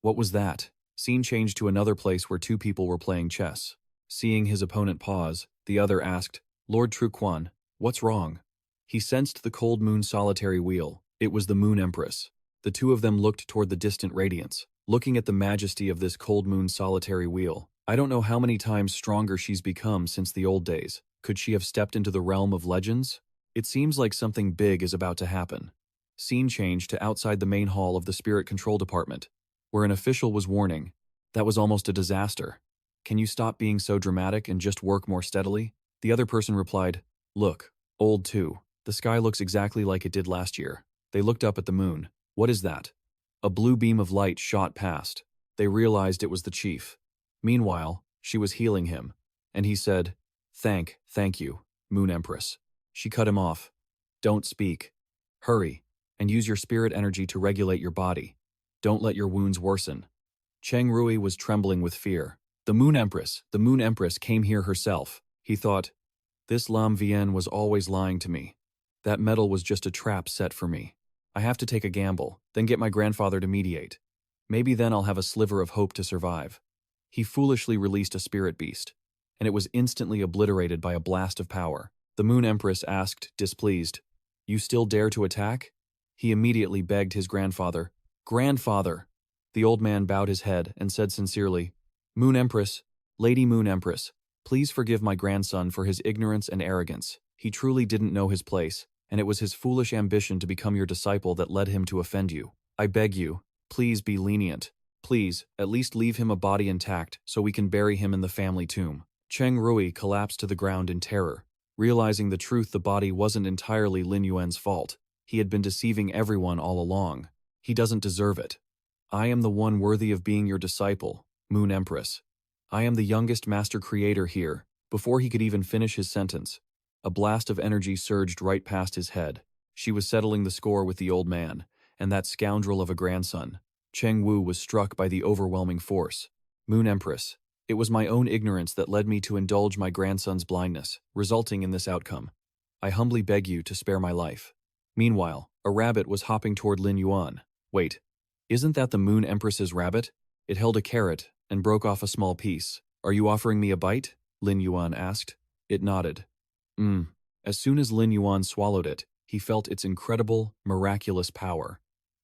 Speaker 1: What was that? Scene changed to another place where two people were playing chess. Seeing his opponent pause, the other asked, Lord Truquan, what's wrong? He sensed the cold moon solitary wheel. It was the Moon Empress. The two of them looked toward the distant radiance, looking at the majesty of this cold moon solitary wheel. I don't know how many times stronger she's become since the old days. Could she have stepped into the realm of legends? It seems like something big is about to happen. Scene changed to outside the main hall of the Spirit Control Department, where an official was warning. That was almost a disaster. Can you stop being so dramatic and just work more steadily? The other person replied, Look, old too. The sky looks exactly like it did last year. They looked up at the moon. What is that? A blue beam of light shot past. They realized it was the chief. Meanwhile, she was healing him, and he said, Thank you, Moon Empress. She cut him off. Don't speak. Hurry, and use your spirit energy to regulate your body. Don't let your wounds worsen. Cheng Rui was trembling with fear. The Moon Empress came here herself. He thought, this Lam Vian was always lying to me. That medal was just a trap set for me. I have to take a gamble, then get my grandfather to mediate. Maybe then I'll have a sliver of hope to survive. He foolishly released a spirit beast, and it was instantly obliterated by a blast of power. The Moon Empress asked, displeased, You still dare to attack? He immediately begged his grandfather. Grandfather! The old man bowed his head and said sincerely, Moon Empress, Lady Moon Empress, please forgive my grandson for his ignorance and arrogance. He truly didn't know his place, and it was his foolish ambition to become your disciple that led him to offend you. I beg you, please be lenient. Please, at least leave him a body intact so we can bury him in the family tomb. Cheng Rui collapsed to the ground in terror. Realizing the truth, the body wasn't entirely Lin Yuan's fault. He had been deceiving everyone all along. He doesn't deserve it. I am the one worthy of being your disciple, Moon Empress. I am the youngest master creator here. Before he could even finish his sentence, a blast of energy surged right past his head. She was settling the score with the old man, and that scoundrel of a grandson. Cheng Wu was struck by the overwhelming force. Moon Empress, it was my own ignorance that led me to indulge my grandson's blindness, resulting in this outcome. I humbly beg you to spare my life. Meanwhile, a rabbit was hopping toward Lin Yuan. Wait, isn't that the Moon Empress's rabbit? It held a carrot and broke off a small piece. Are you offering me a bite? Lin Yuan asked. It nodded. Mm. As soon as Lin Yuan swallowed it, he felt its incredible, miraculous power.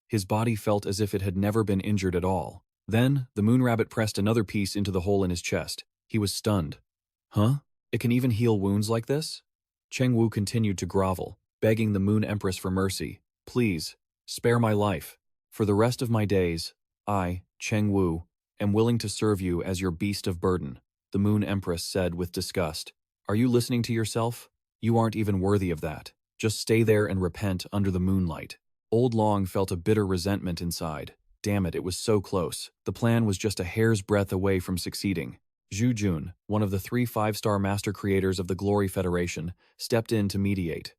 Speaker 1: His body felt as if it had never been injured at all. Then, the moon rabbit pressed another piece into the hole in his chest. He was stunned. Huh? It can even heal wounds like this? Cheng Wu continued to grovel, begging the Moon Empress for mercy. Please, spare my life. For the rest of my days, I, Cheng Wu, am willing to serve you as your beast of burden, the Moon Empress said with disgust. Are you listening to yourself? You aren't even worthy of that. Just stay there and repent under the moonlight. Old Long felt a bitter resentment inside. Damn it, it was so close. The plan was just a hair's breadth away from succeeding. Zhu Jun, one of the 3 5-star master creators of the Glory Federation, stepped in to mediate.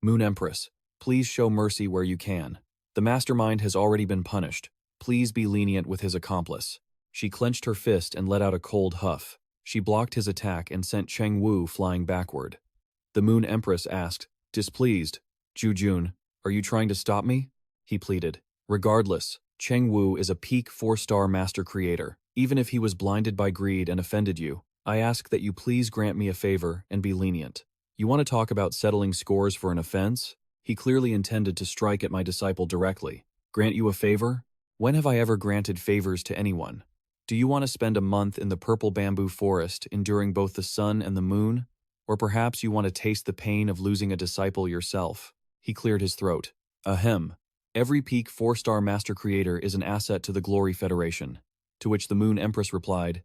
Speaker 1: Moon Empress, please show mercy where you can. The mastermind has already been punished. Please be lenient with his accomplice. She clenched her fist and let out a cold huff. She blocked his attack and sent Cheng Wu flying backward. The Moon Empress asked, displeased, Zhu Jun, are you trying to stop me? He pleaded. Regardless, Cheng Wu is a peak 4-star master creator. Even if he was blinded by greed and offended you, I ask that you please grant me a favor and be lenient. You want to talk about settling scores for an offense? He clearly intended to strike at my disciple directly. Grant you a favor? When have I ever granted favors to anyone? Do you want to spend a month in the purple bamboo forest enduring both the sun and the moon? Or perhaps you want to taste the pain of losing a disciple yourself? He cleared his throat. Ahem. Every peak 4-star master creator is an asset to the Glory Federation. To which the Moon Empress replied,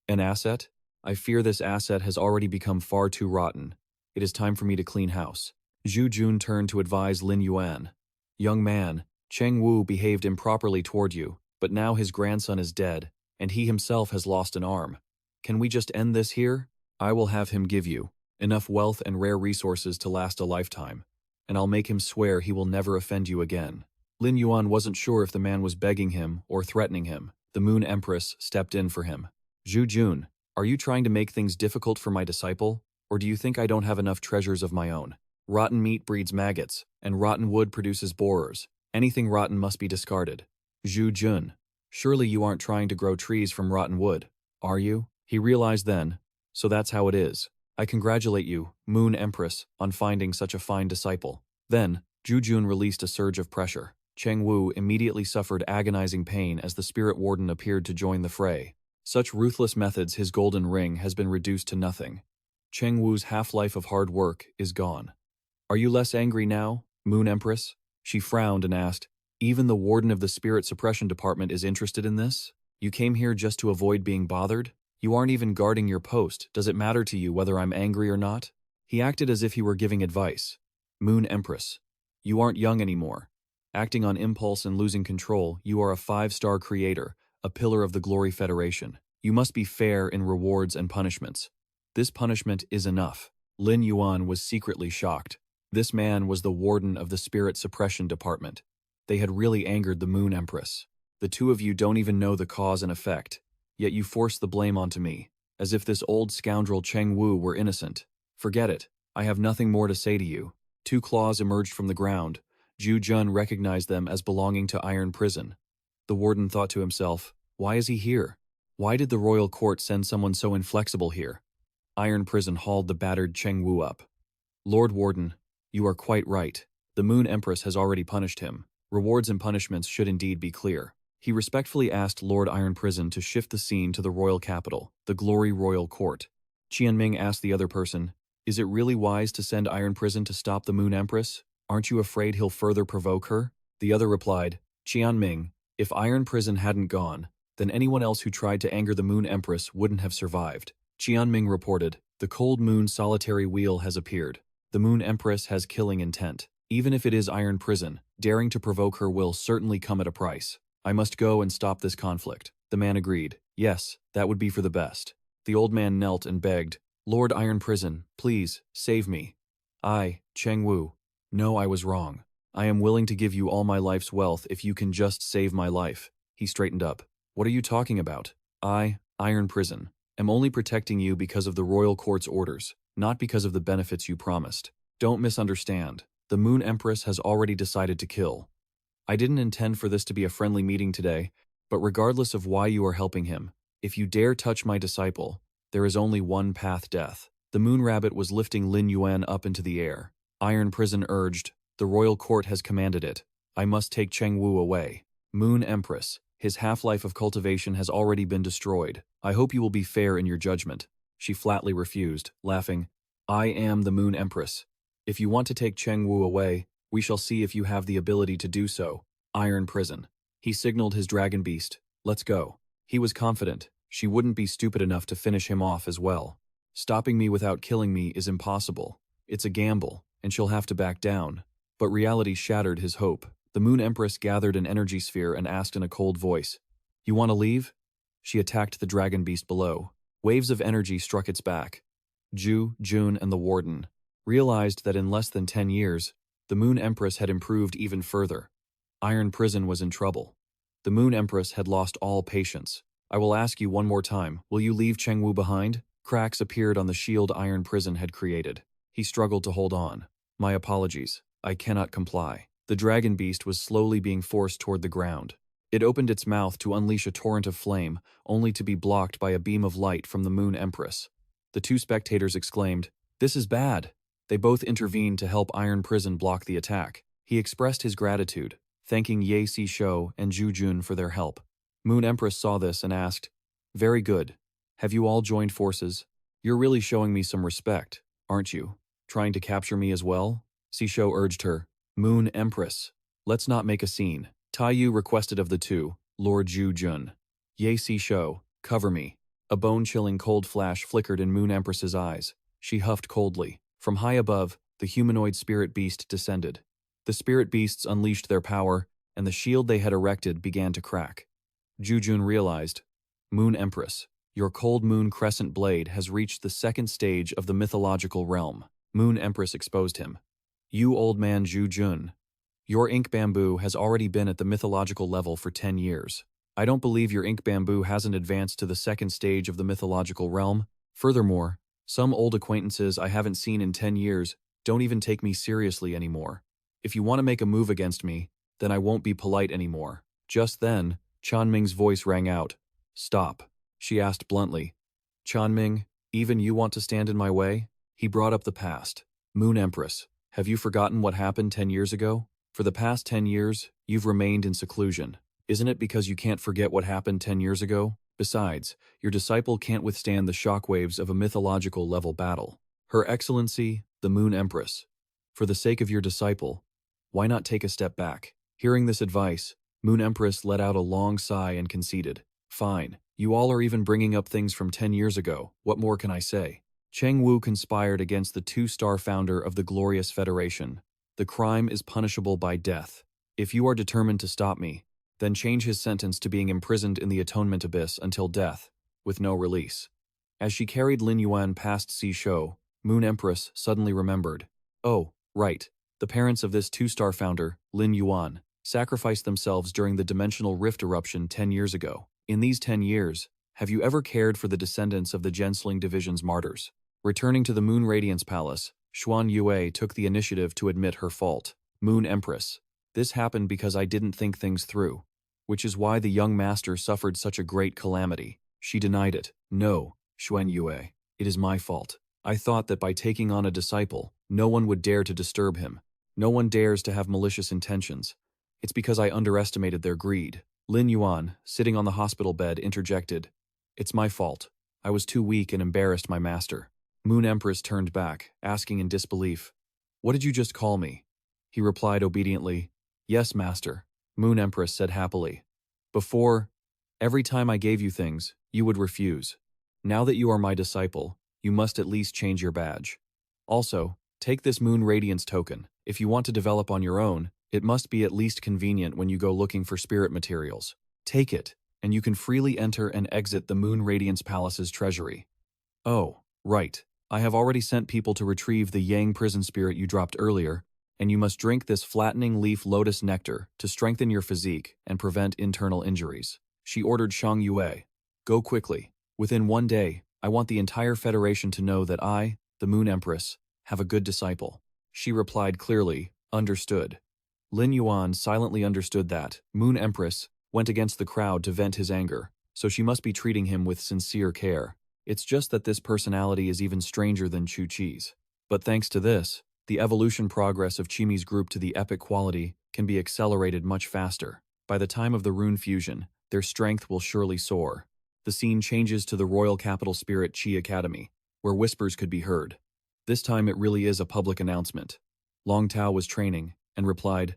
Speaker 1: an asset? I fear this asset has already become far too rotten. It is time for me to clean house. Zhu Jun turned to advise Lin Yuan. Young man, Cheng Wu behaved improperly toward you, but now his grandson is dead, and he himself has lost an arm. Can we just end this here? I will have him give you enough wealth and rare resources to last a lifetime, and I'll make him swear he will never offend you again. Lin Yuan wasn't sure if the man was begging him or threatening him. The Moon Empress stepped in for him. Zhu Jun, are you trying to make things difficult for my disciple, or do you think I don't have enough treasures of my own? Rotten meat breeds maggots, and rotten wood produces borers. Anything rotten must be discarded. Zhu Jun, surely you aren't trying to grow trees from rotten wood, are you? He realized then, so that's how it is. I congratulate you, Moon Empress, on finding such a fine disciple. Then, Zhu Jun released a surge of pressure. Cheng Wu immediately suffered agonizing pain as the spirit warden appeared to join the fray. Such ruthless methods, his golden ring has been reduced to nothing. Cheng Wu's half-life of hard work is gone. Are you less angry now, Moon Empress? She frowned and asked, even the warden of the Spirit Suppression Department is interested in this? You came here just to avoid being bothered? You aren't even guarding your post. Does it matter to you whether I'm angry or not? He acted as if he were giving advice. Moon Empress, you aren't young anymore. Acting on impulse and losing control, you are a 5-star creator, a pillar of the Glory Federation. You must be fair in rewards and punishments. This punishment is enough. Lin Yuan was secretly shocked. This man was the warden of the Spirit Suppression Department. They had really angered the Moon Empress. The two of you don't even know the cause and effect, yet you force the blame onto me, as if this old scoundrel Cheng Wu were innocent. Forget it. I have nothing more to say to you. 2 claws emerged from the ground. Zhu Jun recognized them as belonging to Iron Prison. The warden thought to himself, why is he here? Why did the royal court send someone so inflexible here? Iron Prison hauled the battered Cheng Wu up. Lord Warden, you are quite right. The Moon Empress has already punished him. Rewards and punishments should indeed be clear. He respectfully asked Lord Iron Prison to shift the scene to the royal capital, the Glory Royal Court. Qianming asked the other person, is it really wise to send Iron Prison to stop the Moon Empress? Aren't you afraid he'll further provoke her? The other replied, Qianming, if Iron Prison hadn't gone, then anyone else who tried to anger the Moon Empress wouldn't have survived. Qianming reported, the cold moon solitary wheel has appeared. The Moon Empress has killing intent. Even if it is Iron Prison, daring to provoke her will certainly come at a price. I must go and stop this conflict. The man agreed. Yes, that would be for the best. The old man knelt and begged, Lord Iron Prison, please, save me. I, Cheng Wu. No, I was wrong. I am willing to give you all my life's wealth if you can just save my life. He straightened up. What are you talking about? I, Iron Prison, am only protecting you because of the royal court's orders, not because of the benefits you promised. Don't misunderstand. The Moon Empress has already decided to kill. I didn't intend for this to be a friendly meeting today, but regardless of why you are helping him, if you dare touch my disciple, there is only one path: death. The moon rabbit was lifting Lin Yuan up into the air. Iron Prison urged, "The royal court has commanded it. I must take Cheng Wu away. Moon Empress, his half-life of cultivation has already been destroyed. I hope you will be fair in your judgment." She flatly refused, laughing. "I am the Moon Empress. If you want to take Cheng Wu away, we shall see if you have the ability to do so." Iron Prison. He signaled his dragon beast. "Let's go." He was confident she wouldn't be stupid enough to finish him off as well. Stopping me without killing me is impossible. It's a gamble, and she'll have to back down. But reality shattered his hope. The Moon Empress gathered an energy sphere and asked in a cold voice, "You want to leave?" She attacked the dragon beast below. Waves of energy struck its back. Ju, Jun, and the Warden realized that in less than 10 years, the Moon Empress had improved even further. Iron Prison was in trouble. The Moon Empress had lost all patience. "I will ask you one more time, will you leave Cheng Wu behind?" Cracks appeared on the shield Iron Prison had created. He struggled to hold on. "My apologies. I cannot comply." The dragon beast was slowly being forced toward the ground. It opened its mouth to unleash a torrent of flame, only to be blocked by a beam of light from the Moon Empress. The two spectators exclaimed, "This is bad." They both intervened to help Iron Prison block the attack. He expressed his gratitude, thanking Ye Si-shou and Zhu Jun for their help. Moon Empress saw this and asked, "Very good. Have you all joined forces? You're really showing me some respect, aren't you? Trying to capture me as well?" Si-shou urged her. "Moon Empress, let's not make a scene." Taiyu requested of the two, Lord Zhu Jun. "Ye Si-shou, cover me." A bone-chilling cold flash flickered in Moon Empress's eyes. She huffed coldly. From high above, the humanoid spirit beast descended. The spirit beasts unleashed their power, and the shield they had erected began to crack. Zhu Jun realized, "Moon Empress, your cold moon crescent blade has reached the second stage of the mythological realm." Moon Empress exposed him. "You old man Zhu Jun, your ink bamboo has already been at the mythological level for 10 years. I don't believe your ink bamboo hasn't advanced to the second stage of the mythological realm. Furthermore, some old acquaintances I haven't seen in 10 years don't even take me seriously anymore. If you want to make a move against me, then I won't be polite anymore." Just then, Chanming's voice rang out. "Stop," she asked bluntly. "Chanming, even you want to stand in my way?" He brought up the past. "Moon Empress, have you forgotten what happened 10 years ago? For the past 10 years, you've remained in seclusion. Isn't it because you can't forget what happened 10 years ago? Besides, your disciple can't withstand the shockwaves of a mythological level battle. Her Excellency, the Moon Empress, for the sake of your disciple, why not take a step back?" Hearing this advice, Moon Empress let out a long sigh and conceded. "Fine, you all are even bringing up things from 10 years ago. What more can I say?" Cheng Wu conspired against the two-star founder of the Glorious Federation. The crime is punishable by death. If you are determined to stop me, then change his sentence to being imprisoned in the Atonement Abyss until death, with no release. As she carried Lin Yuan past Si-shou, Moon Empress suddenly remembered. "Oh, right. The parents of this two-star founder, Lin Yuan, sacrificed themselves during the dimensional rift eruption 10 years ago. In these 10 years, have you ever cared for the descendants of the Gensling Division's martyrs?" Returning to the Moon Radiance Palace, Xuan Yue took the initiative to admit her fault. "Moon Empress, this happened because I didn't think things through, which is why the young master suffered such a great calamity." She denied it. "No, Xuan Yue, it is my fault. I thought that by taking on a disciple, no one would dare to disturb him. No one dares to have malicious intentions. It's because I underestimated their greed." Lin Yuan, sitting on the hospital bed, interjected. "It's my fault. I was too weak and embarrassed my master." Moon Empress turned back, asking in disbelief, "What did you just call me?" He replied obediently, "Yes, master." Moon Empress said happily, "Before, every time I gave you things, you would refuse. Now that you are my disciple, you must at least change your badge. Also, take this Moon Radiance token. If you want to develop on your own, it must be at least convenient when you go looking for spirit materials. Take it, and you can freely enter and exit the Moon Radiance Palace's treasury." "Oh, right. I have already sent people to retrieve the Yang prison spirit you dropped earlier, and you must drink this flattening leaf lotus nectar to strengthen your physique and prevent internal injuries." She ordered Shang Yue, "Go quickly. Within 1 day, I want the entire Federation to know that I, the Moon Empress, have a good disciple." She replied clearly, "Understood." Lin Yuan silently understood that Moon Empress went against the crowd to vent his anger, so she must be treating him with sincere care. It's just that this personality is even stranger than Chu Chi's. But thanks to this, the evolution progress of Chimi's group to the epic quality can be accelerated much faster. By the time of the rune fusion, their strength will surely soar. The scene changes to the Royal Capital Spirit Chi Academy, where whispers could be heard. This time it really is a public announcement. Long Tao was training, and replied,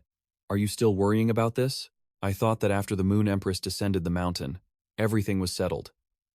Speaker 1: "Are you still worrying about this? I thought that after the Moon Empress descended the mountain, everything was settled."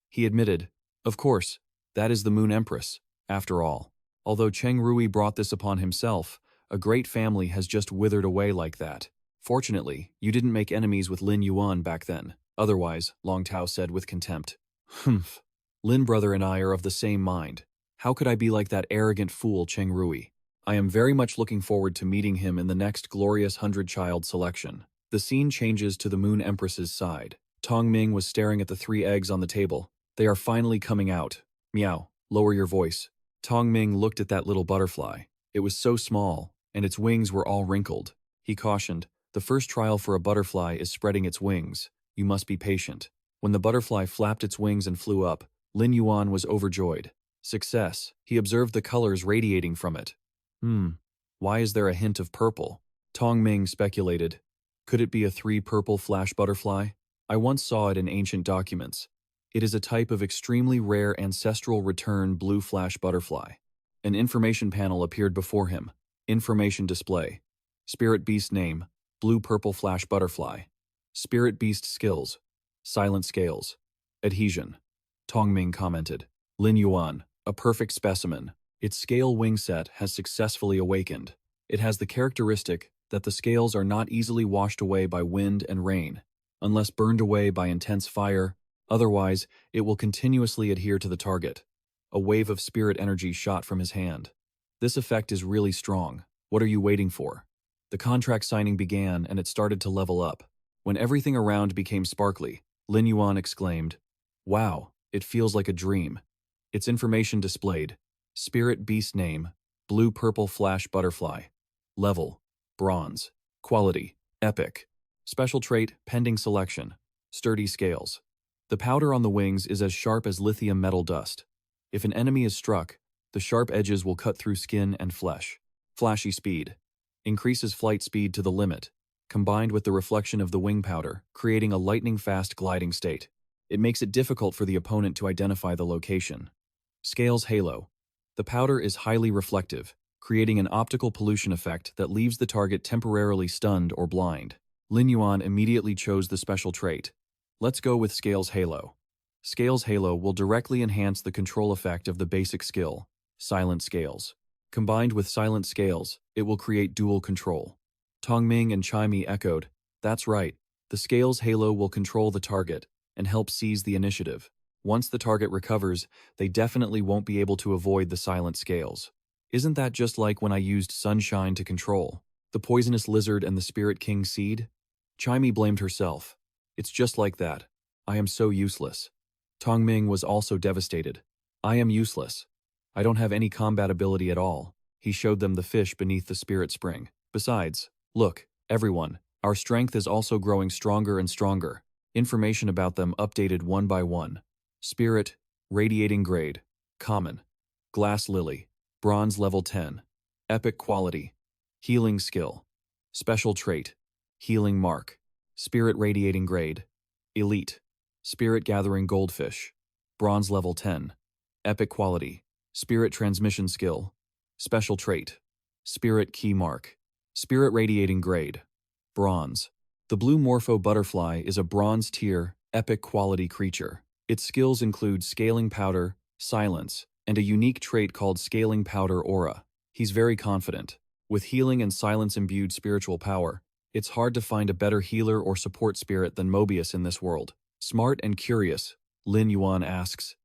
Speaker 1: He admitted, "Of course, that is the Moon Empress, after all. Although Cheng Rui brought this upon himself, a great family has just withered away like that. Fortunately, you didn't make enemies with Lin Yuan back then. Otherwise," Long Tao said with contempt. "Humph. Lin brother and I are of the same mind. How could I be like that arrogant fool Cheng Rui? I am very much looking forward to meeting him in the next glorious 100-child selection." The scene changes to the Moon Empress's side. Tong Ming was staring at the 3 eggs on the table. "They are finally coming out." "Meow, lower your voice." Tong Ming looked at that little butterfly. It was so small, and its wings were all wrinkled. He cautioned, "The first trial for a butterfly is spreading its wings. You must be patient." When the butterfly flapped its wings and flew up, Lin Yuan was overjoyed. Success. He observed the colors radiating from it. Why is there a hint of purple? Tong Ming speculated. Could it be a 3-purple flash butterfly? I once saw it in ancient documents. It is a type of extremely rare ancestral return blue flash butterfly. An information panel appeared before him. Information display. Spirit beast name, blue-purple flash butterfly. Spirit beast skills, silent scales. Adhesion. Tong Ming commented. Lin Yuan, a perfect specimen. Its scale wing set has successfully awakened. It has the characteristic that the scales are not easily washed away by wind and rain, unless burned away by intense fire. Otherwise, it will continuously adhere to the target. A wave of spirit energy shot from his hand. This effect is really strong. What are you waiting for? The contract signing began and it started to level up. When everything around became sparkly, Lin Yuan exclaimed, "Wow, it feels like a dream." Its information displayed. Spirit beast name, blue-purple flash butterfly. Level, bronze. Quality, epic. Special trait, pending selection. Sturdy scales. The powder on the wings is as sharp as lithium metal dust. If an enemy is struck, the sharp edges will cut through skin and flesh. Flashy speed. Increases flight speed to the limit, combined with the reflection of the wing powder, creating a lightning-fast gliding state. It makes it difficult for the opponent to identify the location. Scales halo. The powder is highly reflective, creating an optical pollution effect that leaves the target temporarily stunned or blind. Lin Yuan immediately chose the special trait. Let's go with Scales Halo. Scales Halo will directly enhance the control effect of the basic skill, Silent Scales. Combined with Silent Scales, it will create dual control. Tong Ming and Chai Mi echoed, "That's right. The Scales Halo will control the target and help seize the initiative. Once the target recovers, they definitely won't be able to avoid the Silent Scales. Isn't that just like when I used Sunshine to control the Poisonous Lizard and the Spirit King Seed?" Chai Mi blamed herself. "It's just like that. I am so useless." Tong Ming was also devastated. "I am useless. I don't have any combat ability at all." He showed them the fish beneath the spirit spring. "Besides, look, everyone, our strength is also growing stronger and stronger." Information about them updated one by one. Spirit, radiating grade, common. Glass lily, bronze level 10. Epic quality, healing skill. Special trait, healing mark. Spirit radiating grade, elite. Spirit gathering goldfish, bronze level 10. Epic quality, spirit transmission skill. Special trait, spirit key mark. Spirit radiating grade, bronze. The blue morpho butterfly is a bronze tier, epic quality creature. Its skills include scaling powder, silence, and a unique trait called scaling powder aura. He's very confident. With healing and silence imbued spiritual power, it's hard to find a better healer or support spirit than Mobius in this world. Smart and curious, Lin Yuan asks,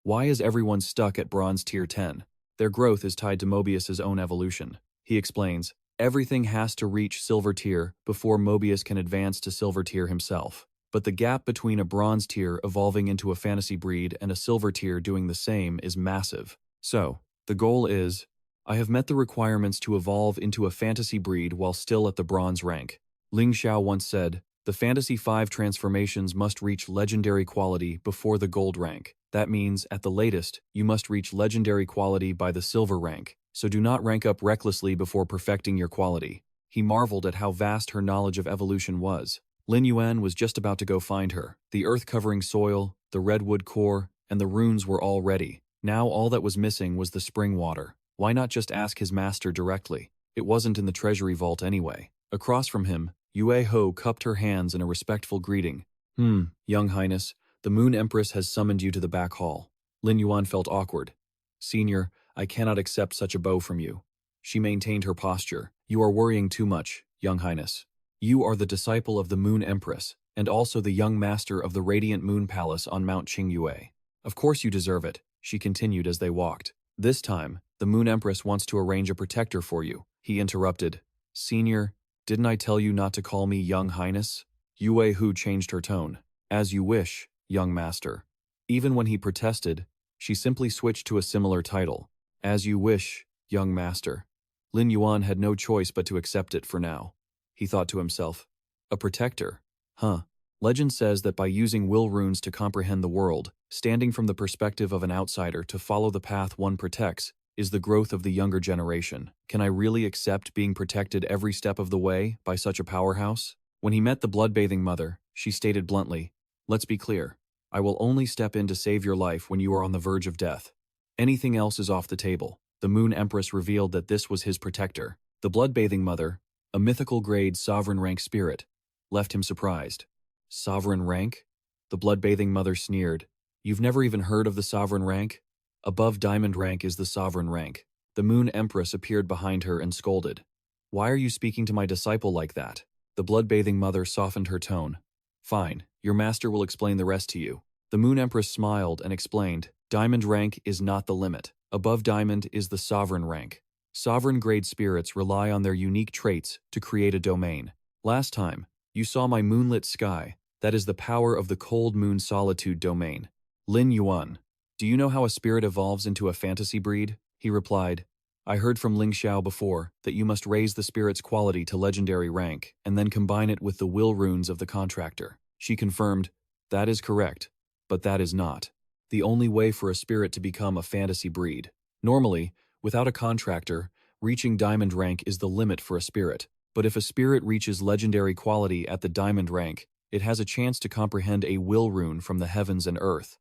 Speaker 1: "Why is everyone stuck at bronze tier 10? Their growth is tied to Mobius's own evolution." He explains, "Everything has to reach silver tier before Mobius can advance to silver tier himself. But the gap between a bronze tier evolving into a fantasy breed and a silver tier doing the same is massive. So, the goal is, I have met the requirements to evolve into a fantasy breed while still at the bronze rank." Ling Xiao once said, The Fantasy 5 transformations must reach legendary quality before the gold rank. That means, at the latest, you must reach legendary quality by the silver rank, so do not rank up recklessly before perfecting your quality. He marveled at how vast her knowledge of evolution was. Lin Yuan was just about to go find her. The earth-covering soil, the redwood core, and the runes were all ready. Now all that was missing was the spring water. Why not just ask his master directly? It wasn't in the treasury vault anyway. Across from him, Yue Ho cupped her hands in a respectful greeting. Young Highness, the Moon Empress has summoned you to the back hall. Lin Yuan felt awkward. Senior, I cannot accept such a bow from you. She maintained her posture. You are worrying too much, Young Highness. You are the disciple of the Moon Empress, and also the young master of the Radiant Moon Palace on Mount Qingyue. Of course you deserve it, she continued as they walked. This time, the Moon Empress wants to arrange a protector for you. He interrupted. Senior, didn't I tell you not to call me Young Highness? Yue Hu changed her tone. As you wish, young master. Even when he protested, she simply switched to a similar title. As you wish, young master. Lin Yuan had no choice but to accept it for now. He thought to himself, a protector? Huh. Legend says that by using will runes to comprehend the world, standing from the perspective of an outsider to follow the path one protects, is the growth of the younger generation. Can I really accept being protected every step of the way by such a powerhouse? When he met the blood-bathing mother, she stated bluntly, let's be clear. I will only step in to save your life when you are on the verge of death. Anything else is off the table. The Moon Empress revealed that this was his protector. The blood-bathing mother, a mythical grade sovereign rank spirit, left him surprised. Sovereign rank? The blood-bathing mother sneered. You've never even heard of the sovereign rank? Above diamond rank is the sovereign rank. The Moon Empress appeared behind her and scolded. Why are you speaking to my disciple like that? The blood-bathing mother softened her tone. Fine, your master will explain the rest to you. The Moon Empress smiled and explained, diamond rank is not the limit. Above diamond is the sovereign rank. Sovereign-grade spirits rely on their unique traits to create a domain. Last time, you saw my moonlit sky. That is the power of the cold moon solitude domain. Lin Yuan. Do you know how a spirit evolves into a fantasy breed? He replied, I heard from Ling Xiao before that you must raise the spirit's quality to legendary rank and then combine it with the will runes of the contractor. She confirmed, that is correct, but that is not the only way for a spirit to become a fantasy breed. Normally, without a contractor, reaching diamond rank is the limit for a spirit, but if a spirit reaches legendary quality at the diamond rank, it has a chance to comprehend a will rune from the heavens and earth.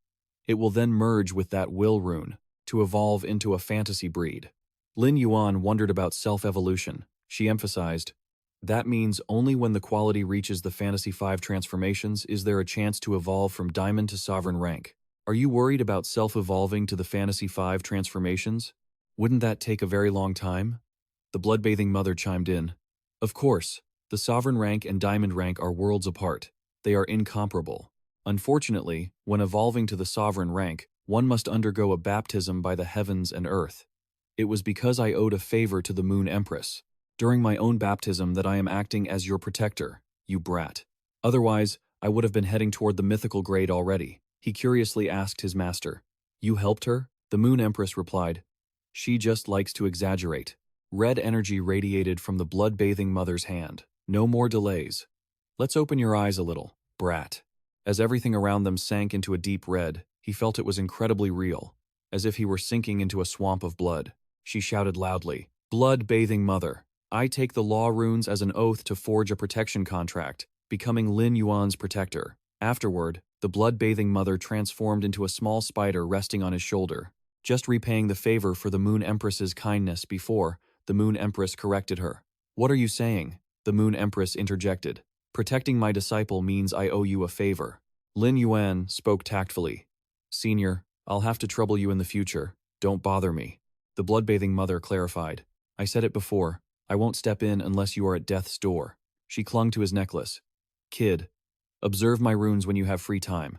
Speaker 1: It will then merge with that will rune to evolve into a fantasy breed. Lin Yuan wondered about self-evolution. She emphasized, that means only when the quality reaches the Fantasy 5 transformations is there a chance to evolve from diamond to sovereign rank. Are you worried about self-evolving to the Fantasy 5 transformations? Wouldn't that take a very long time? The blood-bathing mother chimed in. Of course, the sovereign rank and diamond rank are worlds apart. They are incomparable. Unfortunately, when evolving to the sovereign rank, one must undergo a baptism by the heavens and earth. It was because I owed a favor to the Moon Empress during my own baptism that I am acting as your protector, you brat. Otherwise, I would have been heading toward the mythical grade already. He curiously asked his master. You helped her? The Moon Empress replied. She just likes to exaggerate. Red energy radiated from the blood-bathing mother's hand. No more delays. Let's open your eyes a little, brat. As everything around them sank into a deep red, he felt it was incredibly real, as if he were sinking into a swamp of blood. She shouted loudly, blood-bathing mother, I take the law runes as an oath to forge a protection contract, becoming Lin Yuan's protector. Afterward, the blood-bathing mother transformed into a small spider resting on his shoulder, just repaying the favor for the Moon Empress's kindness before the Moon Empress corrected her. What are you saying? The Moon Empress interjected. Protecting my disciple means I owe you a favor. Lin Yuan spoke tactfully. Senior, I'll have to trouble you in the future. Don't bother me. The blood-bathing mother clarified. I said it before. I won't step in unless you are at death's door. She clung to his necklace. Kid, observe my runes when you have free time.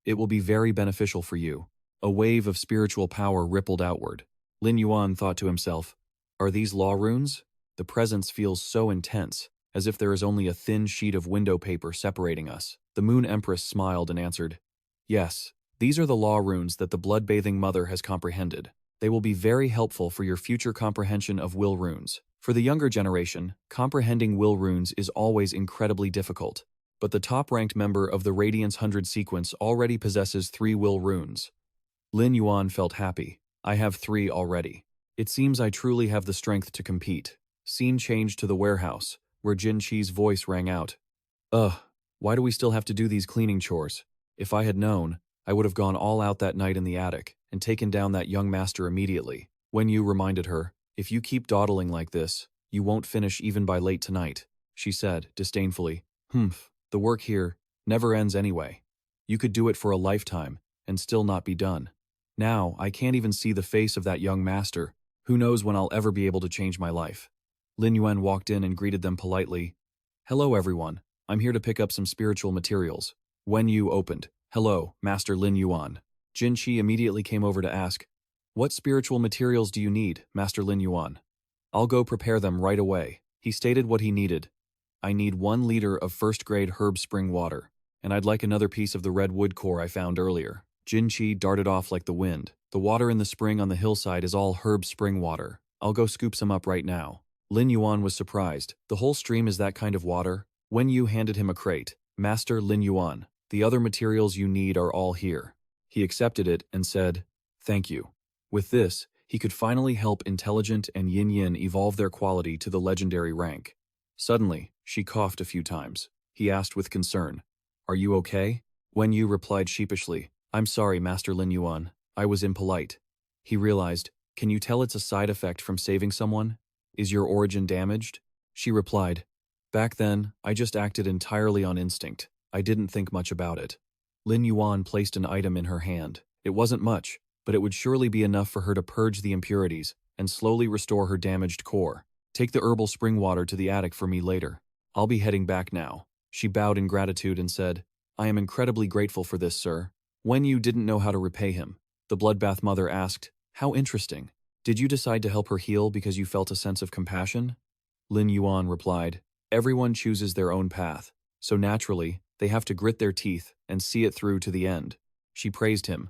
Speaker 1: It will be very beneficial for you. A wave of spiritual power rippled outward. Lin Yuan thought to himself, are these law runes? The presence feels so intense, as if there is only a thin sheet of window paper separating us. The Moon Empress smiled and answered, yes, these are the law runes that the blood-bathing mother has comprehended. They will be very helpful for your future comprehension of will runes. For the younger generation, comprehending will runes is always incredibly difficult. but the top-ranked member of the Radiance 100 sequence already possesses 3 will runes. Lin Yuan felt happy. I have 3 already. It seems I truly have the strength to compete. Scene changed to the warehouse, where Jin Qi's voice rang out. Ugh, why do we still have to do these cleaning chores? If I had known, I would have gone all out that night in the attic and taken down that young master immediately. Wen Yu reminded her, if you keep dawdling like this, you won't finish even by late tonight, she said, disdainfully. The work here never ends anyway. You could do it for a lifetime and still not be done. Now, I can't even see the face of that young master. Who knows when I'll ever be able to change my life. Lin Yuan walked in and greeted them politely. Hello everyone, I'm here to pick up some spiritual materials. Wen Yu opened. Hello, Master Lin Yuan. Jin Qi immediately came over to ask, what spiritual materials do you need, Master Lin Yuan? I'll go prepare them right away. He stated what he needed. I need 1 liter of first-grade herb spring water, and I'd like another piece of the red wood core I found earlier. Jin Qi darted off like the wind. The water in the spring on the hillside is all herb spring water. I'll go scoop some up right now. Lin Yuan was surprised. The whole stream is that kind of water? Wen Yu handed him a crate. Master Lin Yuan, the other materials you need are all here. He accepted it and said, thank you. With this, he could finally help Intelligent and Yin Yin evolve their quality to the legendary rank. Suddenly, she coughed a few times. He asked with concern, are you okay? Wen Yu replied sheepishly, I'm sorry, Master Lin Yuan. I was impolite. He realized, can you tell it's a side effect from saving someone? Is your origin damaged? She replied, back then, I just acted entirely on instinct. I didn't think much about it. Lin Yuan placed an item in her hand. It wasn't much, but it would surely be enough for her to purge the impurities and slowly restore her damaged core. Take the herbal spring water to the attic for me later. I'll be heading back now. She bowed in gratitude and said, I am incredibly grateful for this, sir. Wen Yu didn't know how to repay him. The bloodbath mother asked, how interesting. Did you decide to help her heal because you felt a sense of compassion? Lin Yuan replied, everyone chooses their own path, so naturally, they have to grit their teeth and see it through to the end. She praised him.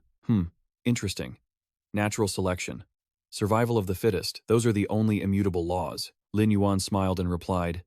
Speaker 1: Interesting. Natural selection. Survival of the fittest, those are the only immutable laws. Lin Yuan smiled and replied,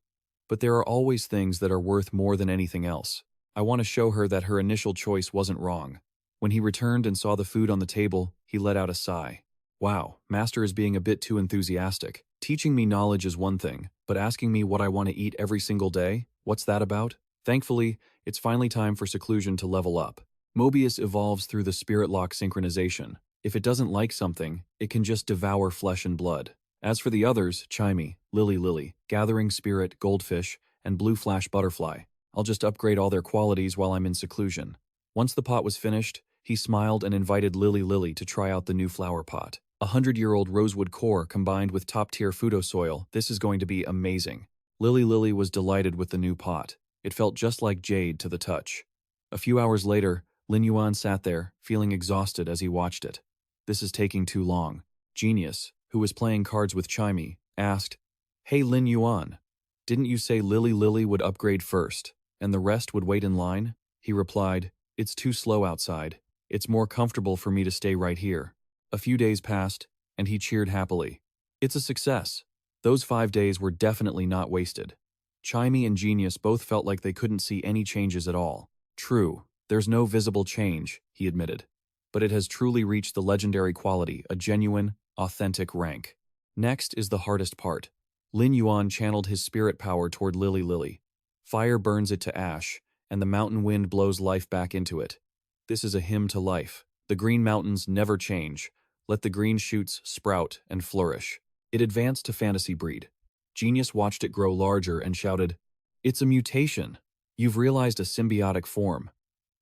Speaker 1: but there are always things that are worth more than anything else. I want to show her that her initial choice wasn't wrong. When he returned and saw the food on the table, he let out a sigh. Wow, Master is being a bit too enthusiastic. Teaching me knowledge is one thing, but asking me what I want to eat every single day? What's that about? Thankfully, it's finally time for seclusion to level up. Mobius evolves through the spirit lock synchronization. If it doesn't like something, it can just devour flesh and blood. As for the others, Chimey, Lily, Gathering Spirit, Goldfish, and Blue Flash Butterfly, I'll just upgrade all their qualities while I'm in seclusion. Once the pot was finished, he smiled and invited Lily to try out the new flower pot. 100-year-old rosewood core combined with top-tier Fudo soil, this is going to be amazing. Lily was delighted with the new pot. It felt just like jade to the touch. A few hours later, Lin Yuan sat there, feeling exhausted as he watched it. This is taking too long. Genius, who was playing cards with Chimey, asked, Hey Lin Yuan, didn't you say Lily would upgrade first, and the rest would wait in line? He replied, it's too slow outside. It's more comfortable for me to stay right here. A few days passed, and he cheered happily. It's a success. Those 5 days were definitely not wasted. Chimey and Genius both felt like they couldn't see any changes at all. True, there's no visible change, he admitted. But it has truly reached the legendary quality, a genuine, authentic rank. Next is the hardest part. Lin Yuan channeled his spirit power toward Lily. Fire burns it to ash, and the mountain wind blows life back into it. This is a hymn to life. The green mountains never change. Let the green shoots sprout and flourish. It advanced to fantasy breed. Genius watched it grow larger and shouted, It's a mutation. You've realized a symbiotic form.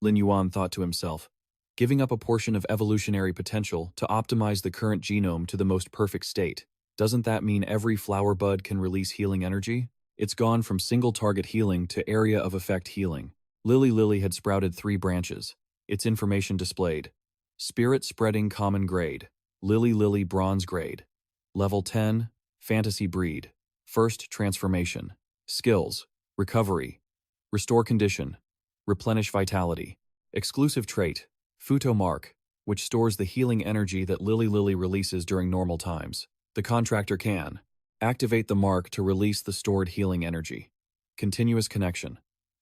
Speaker 1: Lin Yuan thought to himself, giving up a portion of evolutionary potential to optimize the current genome to the most perfect state. Doesn't that mean every flower bud can release healing energy? It's gone from single-target healing to area of effect healing. Lily had sprouted 3 branches. Its information displayed. Spirit Spreading Common Grade. Lily Bronze Grade. Level 10, Fantasy Breed. First Transformation. Skills. Recovery. Restore Condition. Replenish Vitality. Exclusive Trait. Futo Mark, which stores the healing energy that Lily releases during normal times. The contractor can activate the mark to release the stored healing energy. Continuous Connection.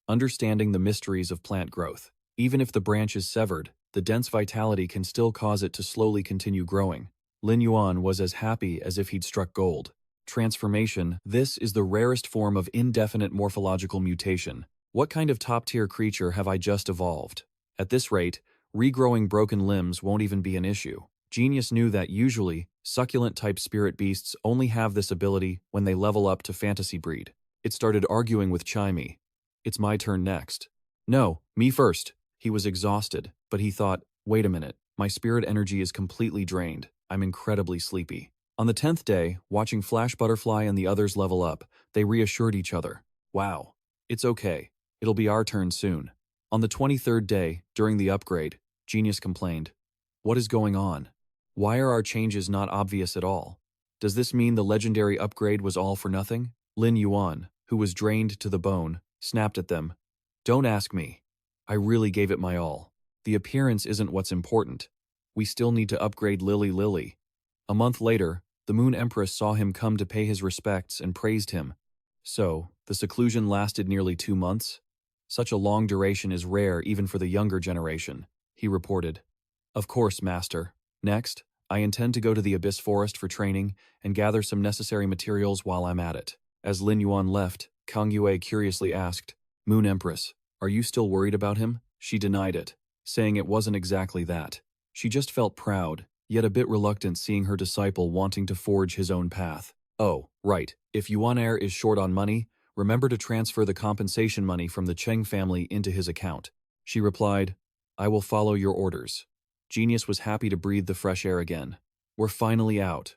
Speaker 1: understanding the mysteries of plant growth. Even if the branch is severed, the dense vitality can still cause it to slowly continue growing. Lin Yuan was as happy as if he'd struck gold. Transformation, this is the rarest form of indefinite morphological mutation. What kind of top-tier creature have I just evolved? At this rate, regrowing broken limbs won't even be an issue. Genius knew that usually, succulent-type spirit beasts only have this ability when they level up to fantasy breed. It started arguing with Chimey. It's my turn next. No, me first. He was exhausted, but he thought, wait a minute, my spirit energy is completely drained. I'm incredibly sleepy. On the 10th day, watching Flash Butterfly and the others level up, they reassured each other. Wow. It's okay. It'll be our turn soon. On the 23rd day, during the upgrade, Genius complained. What is going on? Why are our changes not obvious at all? Does this mean the legendary upgrade was all for nothing? Lin Yuan, who was drained to the bone, snapped at them. Don't ask me. I really gave it my all. The appearance isn't what's important. We still need to upgrade Lily. A month later, the Moon Empress saw him come to pay his respects and praised him. So, the seclusion lasted nearly 2 months? Such a long duration is rare even for the younger generation, he reported. Of course, Master. Next, I intend to go to the Abyss Forest for training and gather some necessary materials while I'm at it. As Lin Yuan left, Kang Yue curiously asked, Moon Empress, are you still worried about him? She denied it, saying it wasn't exactly that. She just felt proud, yet a bit reluctant seeing her disciple wanting to forge his own path. Oh, right, if Yuan Heir is short on money, remember to transfer the compensation money from the Cheng family into his account. She replied, I will follow your orders. Genius was happy to breathe the fresh air again. We're finally out.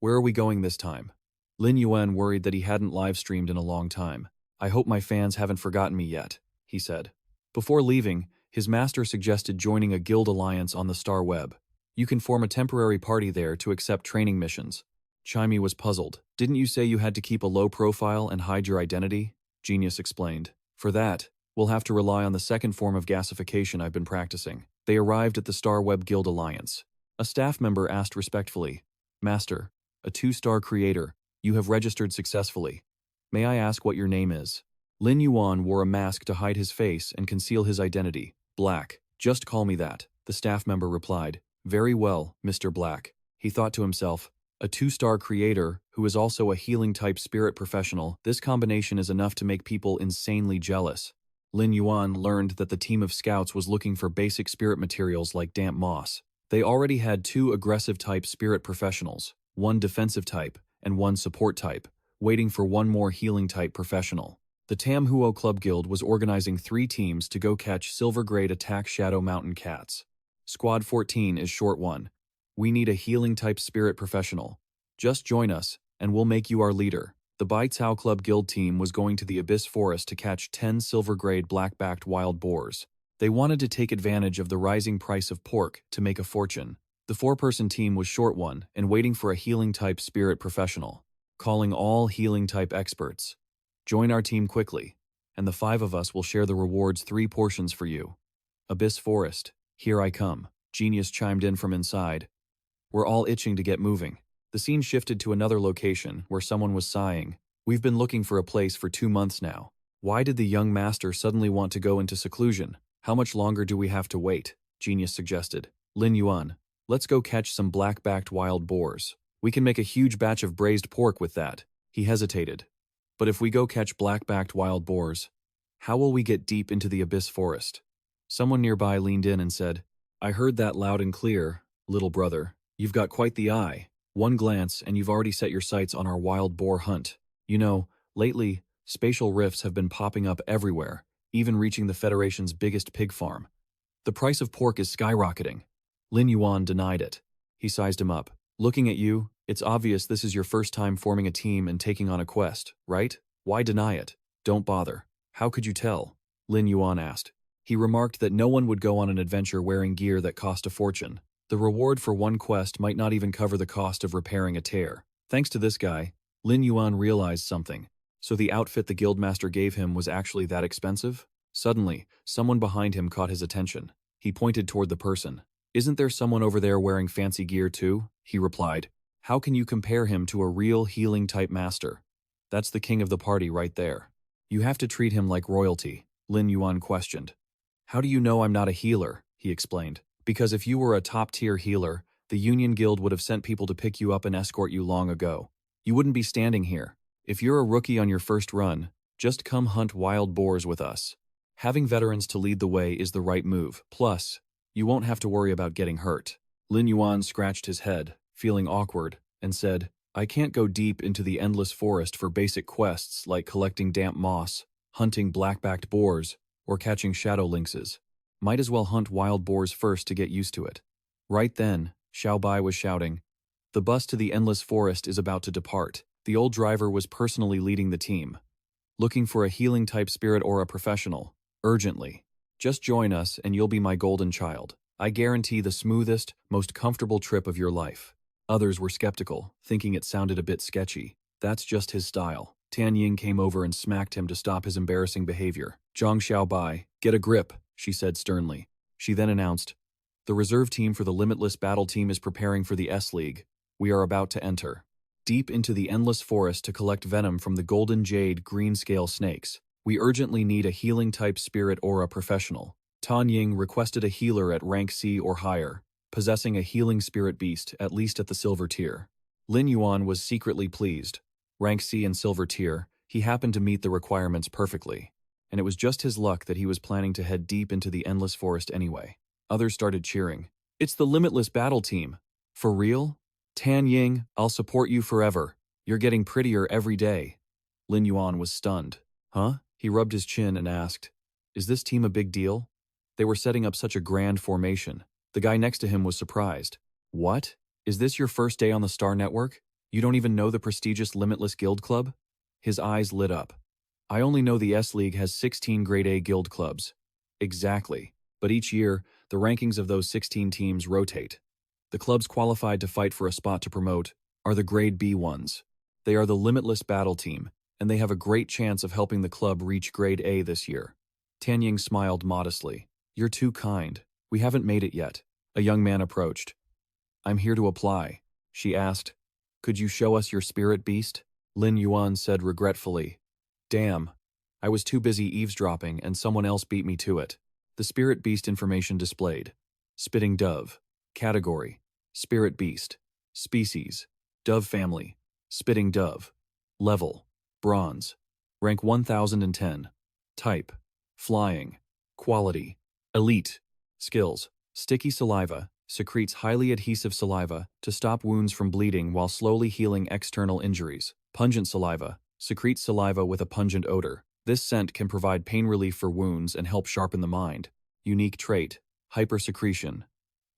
Speaker 1: Where are we going this time? Lin Yuan worried that he hadn't live-streamed in a long time. I hope my fans haven't forgotten me yet, he said. Before leaving, his master suggested joining a guild alliance on the Star Web. You can form a temporary party there to accept training missions. Chimey was puzzled. Didn't you say you had to keep a low profile and hide your identity? Genius explained. For that, we'll have to rely on the second form of gasification I've been practicing. They arrived at the Star Web Guild Alliance. A staff member asked respectfully, Master, a 2-star creator, you have registered successfully. May I ask what your name is? Lin Yuan wore a mask to hide his face and conceal his identity. Black. Just call me that, the staff member replied. Very well, Mr. Black. He thought to himself, a 2-star creator who is also a healing-type spirit professional, this combination is enough to make people insanely jealous. Lin Yuan learned that the team of scouts was looking for basic spirit materials like damp moss. They already had 2 aggressive-type spirit professionals, 1 defensive-type, and 1 support-type, waiting for 1 more healing-type professional. The Tam Huo Club Guild was organizing 3 teams to go catch silver-grade attack Shadow Mountain cats. Squad 14 is short 1. We need a healing-type spirit professional. Just join us, and we'll make you our leader. The Bai Cao Club Guild team was going to the Abyss Forest to catch 10 silver-grade black-backed wild boars. They wanted to take advantage of the rising price of pork to make a fortune. The 4-person team was short 1 and waiting for a healing-type spirit professional. Calling all healing-type experts. Join our team quickly, and the 5 of us will share the rewards 3 portions for you. Abyss Forest, here I come. Genius chimed in from inside. We're all itching to get moving. The scene shifted to another location where someone was sighing. We've been looking for a place for 2 months now. Why did the young master suddenly want to go into seclusion? How much longer do we have to wait? Genius suggested. Lin Yuan, let's go catch some black-backed wild boars. We can make a huge batch of braised pork with that. He hesitated. But if we go catch black-backed wild boars, how will we get deep into the Abyss Forest? Someone nearby leaned in and said, I heard that loud and clear, little brother. You've got quite the eye. 1 glance and you've already set your sights on our wild boar hunt. You know, lately, spatial rifts have been popping up everywhere, even reaching the Federation's biggest pig farm. The price of pork is skyrocketing. Lin Yuan denied it. He sized him up. Looking at you, it's obvious this is your first time forming a team and taking on a quest, right? Why deny it? Don't bother. How could you tell? Lin Yuan asked. He remarked that no one would go on an adventure wearing gear that cost a fortune. The reward for 1 quest might not even cover the cost of repairing a tear. Thanks to this guy, Lin Yuan realized something. So the outfit the guildmaster gave him was actually that expensive? Suddenly, someone behind him caught his attention. He pointed toward the person. Isn't there someone over there wearing fancy gear too? He replied. How can you compare him to a real healing-type master? That's the king of the party right there. You have to treat him like royalty. Lin Yuan questioned. How do you know I'm not a healer? He explained. Because if you were a top-tier healer, the Union Guild would have sent people to pick you up and escort you long ago. You wouldn't be standing here. If you're a rookie on your first run, just come hunt wild boars with us. Having veterans to lead the way is the right move. Plus, you won't have to worry about getting hurt. Lin Yuan scratched his head, feeling awkward, and said, I can't go deep into the endless forest for basic quests like collecting damp moss, hunting black-backed boars, or catching shadow lynxes. Might as well hunt wild boars first to get used to it. Right then, Xiao Bai was shouting, the bus to the endless forest is about to depart. The old driver was personally leading the team. Looking for a healing-type spirit or a professional. Urgently. Just join us and you'll be my golden child. I guarantee the smoothest, most comfortable trip of your life. Others were skeptical, thinking it sounded a bit sketchy. That's just his style. Tan Ying came over and smacked him to stop his embarrassing behavior. Zhang Xiaobai, get a grip, she said sternly. She then announced, the reserve team for the Limitless Battle Team is preparing for the S-League. We are about to enter deep into the endless forest to collect venom from the golden jade green scale snakes. We urgently need a healing-type spirit or a professional. Tan Ying requested a healer at rank C or higher, possessing a healing spirit beast at least at the silver tier. Lin Yuan was secretly pleased. Rank C and silver tier, he happened to meet the requirements perfectly. And it was just his luck that he was planning to head deep into the endless forest anyway. Others started cheering. It's the Limitless Battle Team. For real? Tan Ying, I'll support you forever. You're getting prettier every day. Lin Yuan was stunned. Huh? He rubbed his chin and asked, is this team a big deal? They were setting up such a grand formation. The guy next to him was surprised. What? Is this your first day on the Star Network? You don't even know the prestigious Limitless Guild Club? His eyes lit up. I only know the S-League has 16 Grade A guild clubs. Exactly. But each year, the rankings of those 16 teams rotate. The clubs qualified to fight for a spot to promote are the Grade B ones. They are the Limitless Battle Team, and they have a great chance of helping the club reach Grade A this year. Tan Ying smiled modestly. You're too kind. We haven't made it yet. A young man approached. I'm here to apply. She asked, could you show us your spirit beast? Lin Yuan said regretfully. Damn. I was too busy eavesdropping and someone else beat me to it. The spirit beast information displayed. Spitting dove. Category. Spirit beast. Species. Dove family. Spitting dove. Level. Bronze. Rank 1010. Type. Flying. Quality. Elite. Skills. Sticky saliva. Secretes highly adhesive saliva to stop wounds from bleeding while slowly healing external injuries. Pungent saliva. Secretes saliva with a pungent odor. This scent can provide pain relief for wounds and help sharpen the mind. Unique trait. Hypersecretion.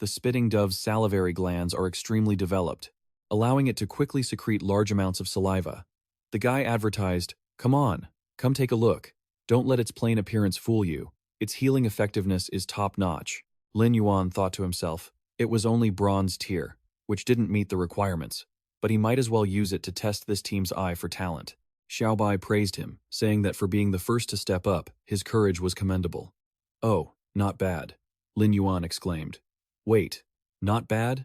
Speaker 1: The spitting dove's salivary glands are extremely developed, allowing it to quickly secrete large amounts of saliva. The guy advertised, come on, come take a look. Don't let its plain appearance fool you. Its healing effectiveness is top-notch. Lin Yuan thought to himself, it was only bronze tier, which didn't meet the requirements, but he might as well use it to test this team's eye for talent. Xiao Bai praised him, saying that for being the first to step up, his courage was commendable. Oh, not bad, Lin Yuan exclaimed. Wait, not bad?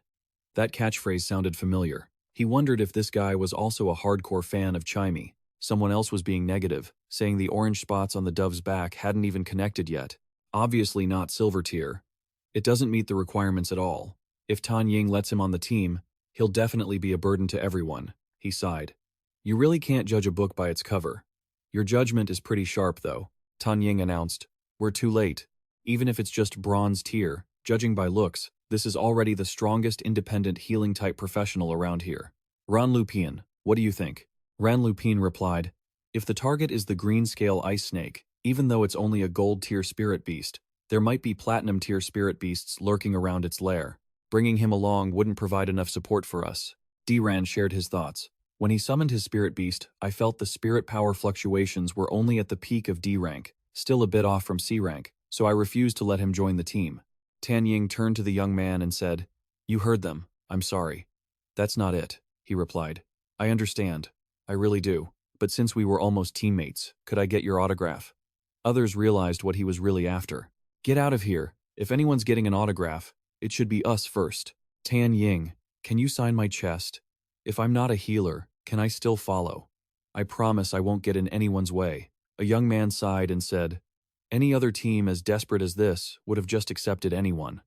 Speaker 1: That catchphrase sounded familiar. He wondered if this guy was also a hardcore fan of Chimey. Someone else was being negative, saying the orange spots on the dove's back hadn't even connected yet. Obviously not silver tier. It doesn't meet the requirements at all. If Tan Ying lets him on the team, he'll definitely be a burden to everyone, he sighed. You really can't judge a book by its cover. Your judgment is pretty sharp, though, Tan Ying announced. We're too late. Even if it's just bronze tier, judging by looks, this is already the strongest independent healing-type professional around here. Ran Lupin, what do you think? Ran Lupin replied, if the target is the green scale ice snake, even though it's only a gold tier spirit beast, there might be platinum tier spirit beasts lurking around its lair. Bringing him along wouldn't provide enough support for us. D-Ran shared his thoughts. When he summoned his spirit beast, I felt the spirit power fluctuations were only at the peak of D rank, still a bit off from C rank, so I refused to let him join the team. Tan Ying turned to the young man and said, you heard them, I'm sorry. That's not it, he replied. I understand. I really do. But since we were almost teammates, could I get your autograph? Others realized what he was really after. Get out of here. If anyone's getting an autograph, it should be us first. Tan Ying, can you sign my chest? If I'm not a healer, can I still follow? I promise I won't get in anyone's way. A young man sighed and said, Any other team as desperate as this would have just accepted anyone.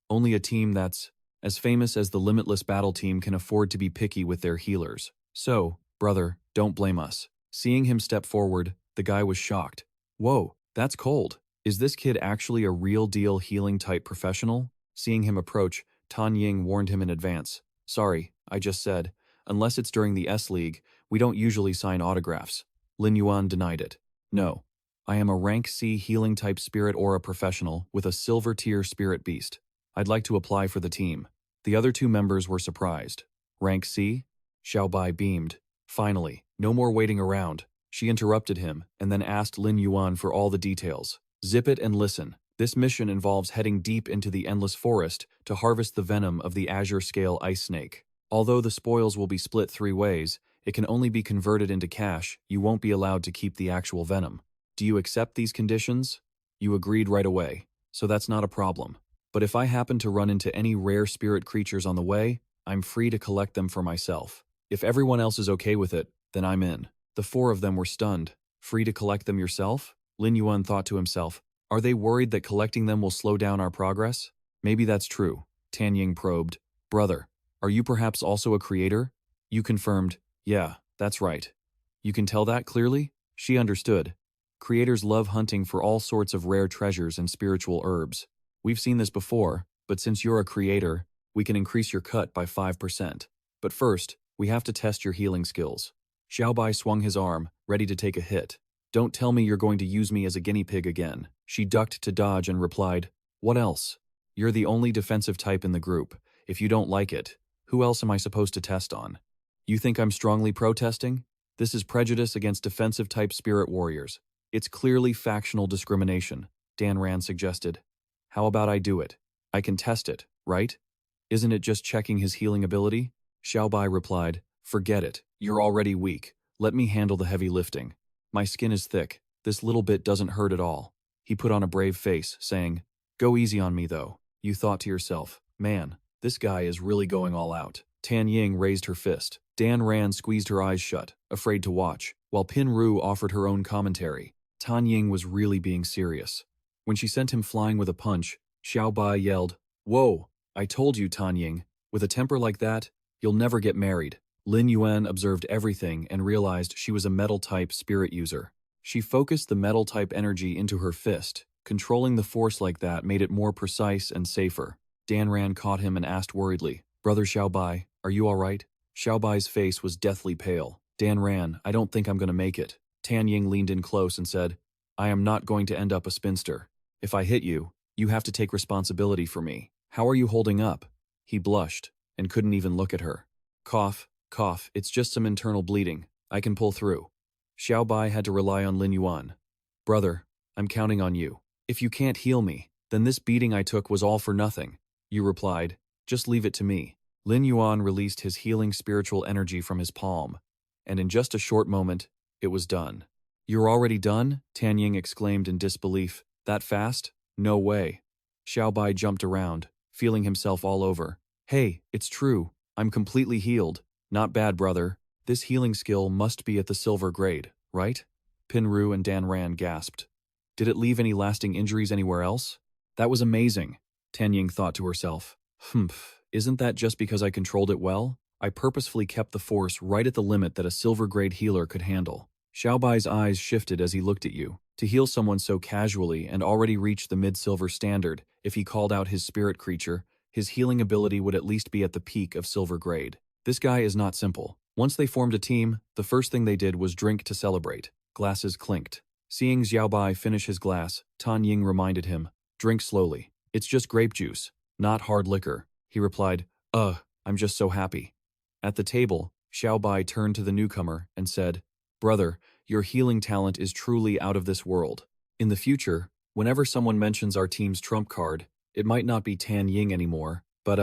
Speaker 1: Only a team that's as famous as the Limitless Battle Team can afford to be picky with their healers. So, brother, don't blame us. Seeing him step forward, the guy was shocked. Whoa, that's cold. Is this kid actually a real deal healing type professional? Seeing him approach, Tan Ying warned him in advance. Sorry, I just said, unless it's during the S-League, we don't usually sign autographs. Lin Yuan denied it. No, I am a rank C healing type spirit aura professional with a silver tier spirit beast. I'd like to apply for the team. The other two members were surprised. Rank C? Xiaobai beamed. Finally, no more waiting around. She interrupted him and then asked Lin Yuan for all the details. Zip it and listen. This mission involves heading deep into the endless forest to harvest the venom of the azure scale ice snake. Although the spoils will be split 3 ways, it can only be converted into cash. You won't be allowed to keep the actual venom. Do you accept these conditions? You agreed right away, so that's not a problem. But if I happen to run into any rare spirit creatures on the way, I'm free to collect them for myself. If everyone else is okay with it, then I'm in. The 4 of them were stunned. Free to collect them yourself? Lin Yuan thought to himself, are they worried that collecting them will slow down our progress? Maybe that's true. Tan Ying probed. Brother, are you perhaps also a creator? You confirmed, yeah, that's right. You can tell that clearly? She understood. Creators love hunting for all sorts of rare treasures and spiritual herbs. We've seen this before, but since you're a creator, we can increase your cut by 5%. But first, we have to test your healing skills. Xiaobai swung his arm, ready to take a hit. Don't tell me you're going to use me as a guinea pig again. She ducked to dodge and replied, what else? You're the only defensive type in the group. If you don't like it, who else am I supposed to test on? You think I'm strongly protesting? This is prejudice against defensive type spirit warriors. It's clearly factional discrimination, Dan Rand suggested. How about I do it? I can test it, right? Isn't it just checking his healing ability? Xiaobai replied, forget it. You're already weak. Let me handle the heavy lifting. My skin is thick. This little bit doesn't hurt at all. He put on a brave face, saying, go easy on me though. You thought to yourself, man, this guy is really going all out. Tan Ying raised her fist. Dan Rand squeezed her eyes shut, afraid to watch, while Pin Ru offered her own commentary. Tan Ying was really being serious. When she sent him flying with a punch, Xiaobai yelled, whoa, I told you, Tan Ying, with a temper like that, you'll never get married. Lin Yuan observed everything and realized she was a metal-type spirit user. She focused the metal-type energy into her fist. Controlling the force like that made it more precise and safer. Dan Rand caught him and asked worriedly, Brother Xiaobai, are you all right? Xiaobai's face was deathly pale. Dan Rand, I don't think I'm going to make it. Tan Ying leaned in close and said, I am not going to end up a spinster. If I hit you, you have to take responsibility for me. How are you holding up? He blushed and couldn't even look at her. Cough, cough, it's just some internal bleeding. I can pull through. Xiaobai had to rely on Lin Yuan. Brother, I'm counting on you. If you can't heal me, then this beating I took was all for nothing. You replied, just leave it to me. Lin Yuan released his healing spiritual energy from his palm, and in just a short moment, it was done. You're already done? Tan Ying exclaimed in disbelief. That fast? No way. Xiaobai jumped around, feeling himself all over. Hey, it's true. I'm completely healed. Not bad, brother. This healing skill must be at the silver grade, right? Pinru and Dan Rand gasped. Did it leave any lasting injuries anywhere else? That was amazing, Tan Ying thought to herself. Isn't that just because I controlled it well? I purposefully kept the force right at the limit that a silver grade healer could handle. Xiaobai's eyes shifted as he looked at you. To heal someone so casually and already reach the mid-silver standard, if he called out his spirit creature, his healing ability would at least be at the peak of silver grade. This guy is not simple. Once they formed a team, the first thing they did was drink to celebrate. Glasses clinked. Seeing Xiaobai finish his glass, Tan Ying reminded him, drink slowly. It's just grape juice, not hard liquor. He replied, I'm just so happy. At the table, Xiaobai turned to the newcomer and said, Brother, your healing talent is truly out of this world. In the future, whenever someone mentions our team's trump card, it might not be Tan Ying anymore, but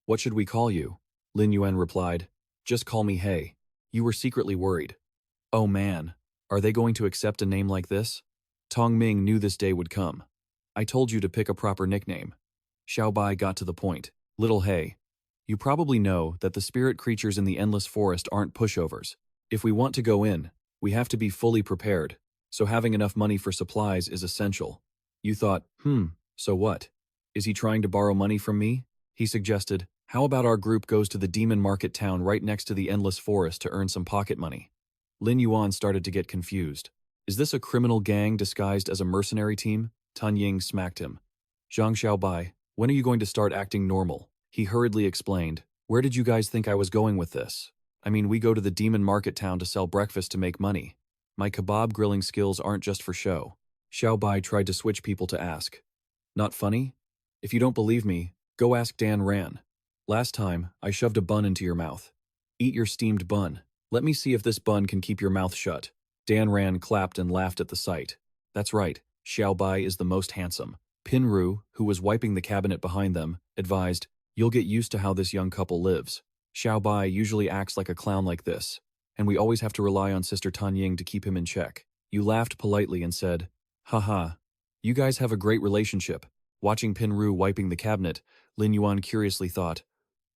Speaker 1: what should we call you? Lin Yuan replied, just call me Hey. You were secretly worried. Oh man, are they going to accept a name like this? Tong Ming knew this day would come. I told you to pick a proper nickname. Xiaobai got to the point. Little Hey, you probably know that the spirit creatures in the endless forest aren't pushovers. If we want to go in, we have to be fully prepared. So having enough money for supplies is essential. You thought, so what? Is he trying to borrow money from me? He suggested, how about our group goes to the demon market town right next to the endless forest to earn some pocket money? Lin Yuan started to get confused. Is this a criminal gang disguised as a mercenary team? Tan Ying smacked him. Zhang Xiaobai, when are you going to start acting normal? He hurriedly explained. Where did you guys think I was going with this? I mean, we go to the demon market town to sell breakfast to make money. My kebab grilling skills aren't just for show. Xiaobai tried to switch people to ask. Not funny? If you don't believe me, go ask Dan Ran. Last time, I shoved a bun into your mouth. Eat your steamed bun. Let me see if this bun can keep your mouth shut. Dan Ran clapped and laughed at the sight. That's right, Xiaobai is the most handsome. Pinru, who was wiping the cabinet behind them, advised, you'll get used to how this young couple lives. Xiaobai usually acts like a clown like this, and we always have to rely on Sister Tan Ying to keep him in check. You laughed politely and said, haha, you guys have a great relationship. Watching Pinru wiping the cabinet, Lin Yuan curiously thought,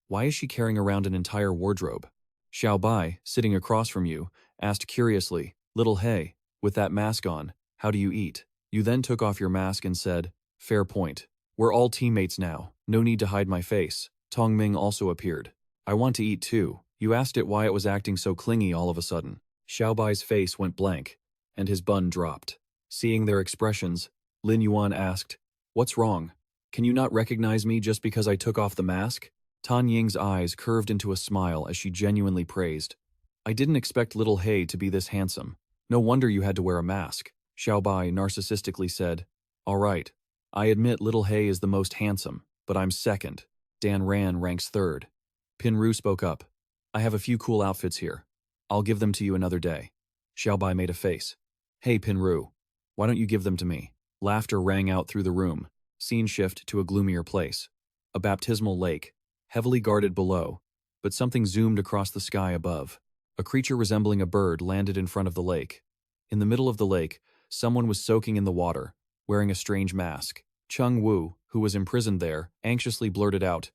Speaker 1: why is she carrying around an entire wardrobe? Xiaobai, sitting across from you, asked curiously, little hey, with that mask on, how do you eat? You then took off your mask and said, fair point. We're all teammates now, no need to hide my face. Tong Ming also appeared. I want to eat too. You asked it why it was acting so clingy all of a sudden. Xiaobai's face went blank, and his bun dropped. Seeing their expressions, Lin Yuan asked, what's wrong? Can you not recognize me just because I took off the mask? Tan Ying's eyes curved into a smile as she genuinely praised. I didn't expect little He to be this handsome. No wonder you had to wear a mask. Xiaobai narcissistically said, all right, I admit little He is the most handsome, but I'm second. Dan Ran ranks third. Pinru spoke up. I have a few cool outfits here. I'll give them to you another day. Xiaobai made a face. Hey Pinru, why don't you give them to me? Laughter rang out through the room. Scene shift to a gloomier place. A baptismal lake, heavily guarded below, but something zoomed across the sky above. A creature resembling a bird landed in front of the lake. In the middle of the lake, someone was soaking in the water, wearing a strange mask. Chung Wu, who was imprisoned there, anxiously blurted out,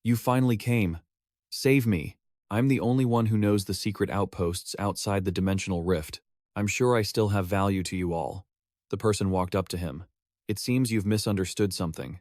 Speaker 1: you finally came. Save me. I'm the only one who knows the secret outposts outside the dimensional rift. I'm sure I still have value to you all. The person walked up to him. It seems you've misunderstood something.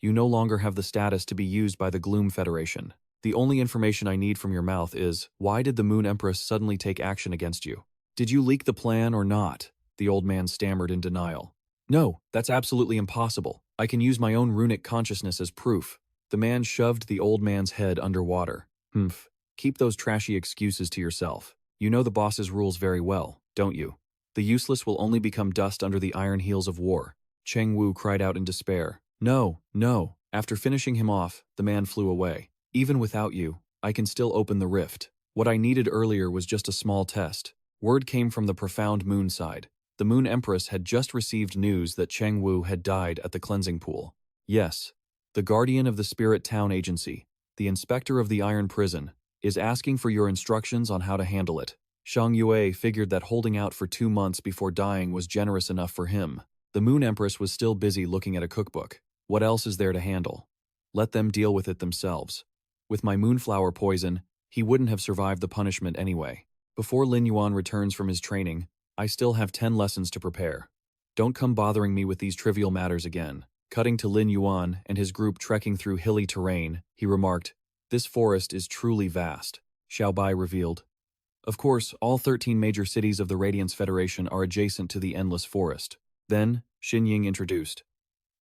Speaker 1: You no longer have the status to be used by the Gloom Federation. The only information I need from your mouth is, why did the Moon Empress suddenly take action against you? Did you leak the plan or not? The old man stammered in denial. No, that's absolutely impossible. I can use my own runic consciousness as proof. The man shoved the old man's head underwater. Humph. Keep those trashy excuses to yourself. You know the boss's rules very well, don't you? The useless will only become dust under the iron heels of war. Cheng Wu cried out in despair. No, no. After finishing him off, the man flew away. Even without you, I can still open the rift. What I needed earlier was just a small test. Word came from the profound moon side. The Moon Empress had just received news that Cheng Wu had died at the cleansing pool. Yes, the guardian of the Spirit Town Agency, the inspector of the Iron Prison, is asking for your instructions on how to handle it. Shang Yue figured that holding out for 2 months before dying was generous enough for him. The Moon Empress was still busy looking at a cookbook. What else is there to handle? Let them deal with it themselves. With my moonflower poison, he wouldn't have survived the punishment anyway. Before Lin Yuan returns from his training, I still have 10 lessons to prepare. Don't come bothering me with these trivial matters again. Cutting to Lin Yuan and his group trekking through hilly terrain, he remarked, this forest is truly vast. Xiaobai revealed. Of course, all 13 major cities of the Radiance Federation are adjacent to the Endless Forest. Then, Xinying introduced.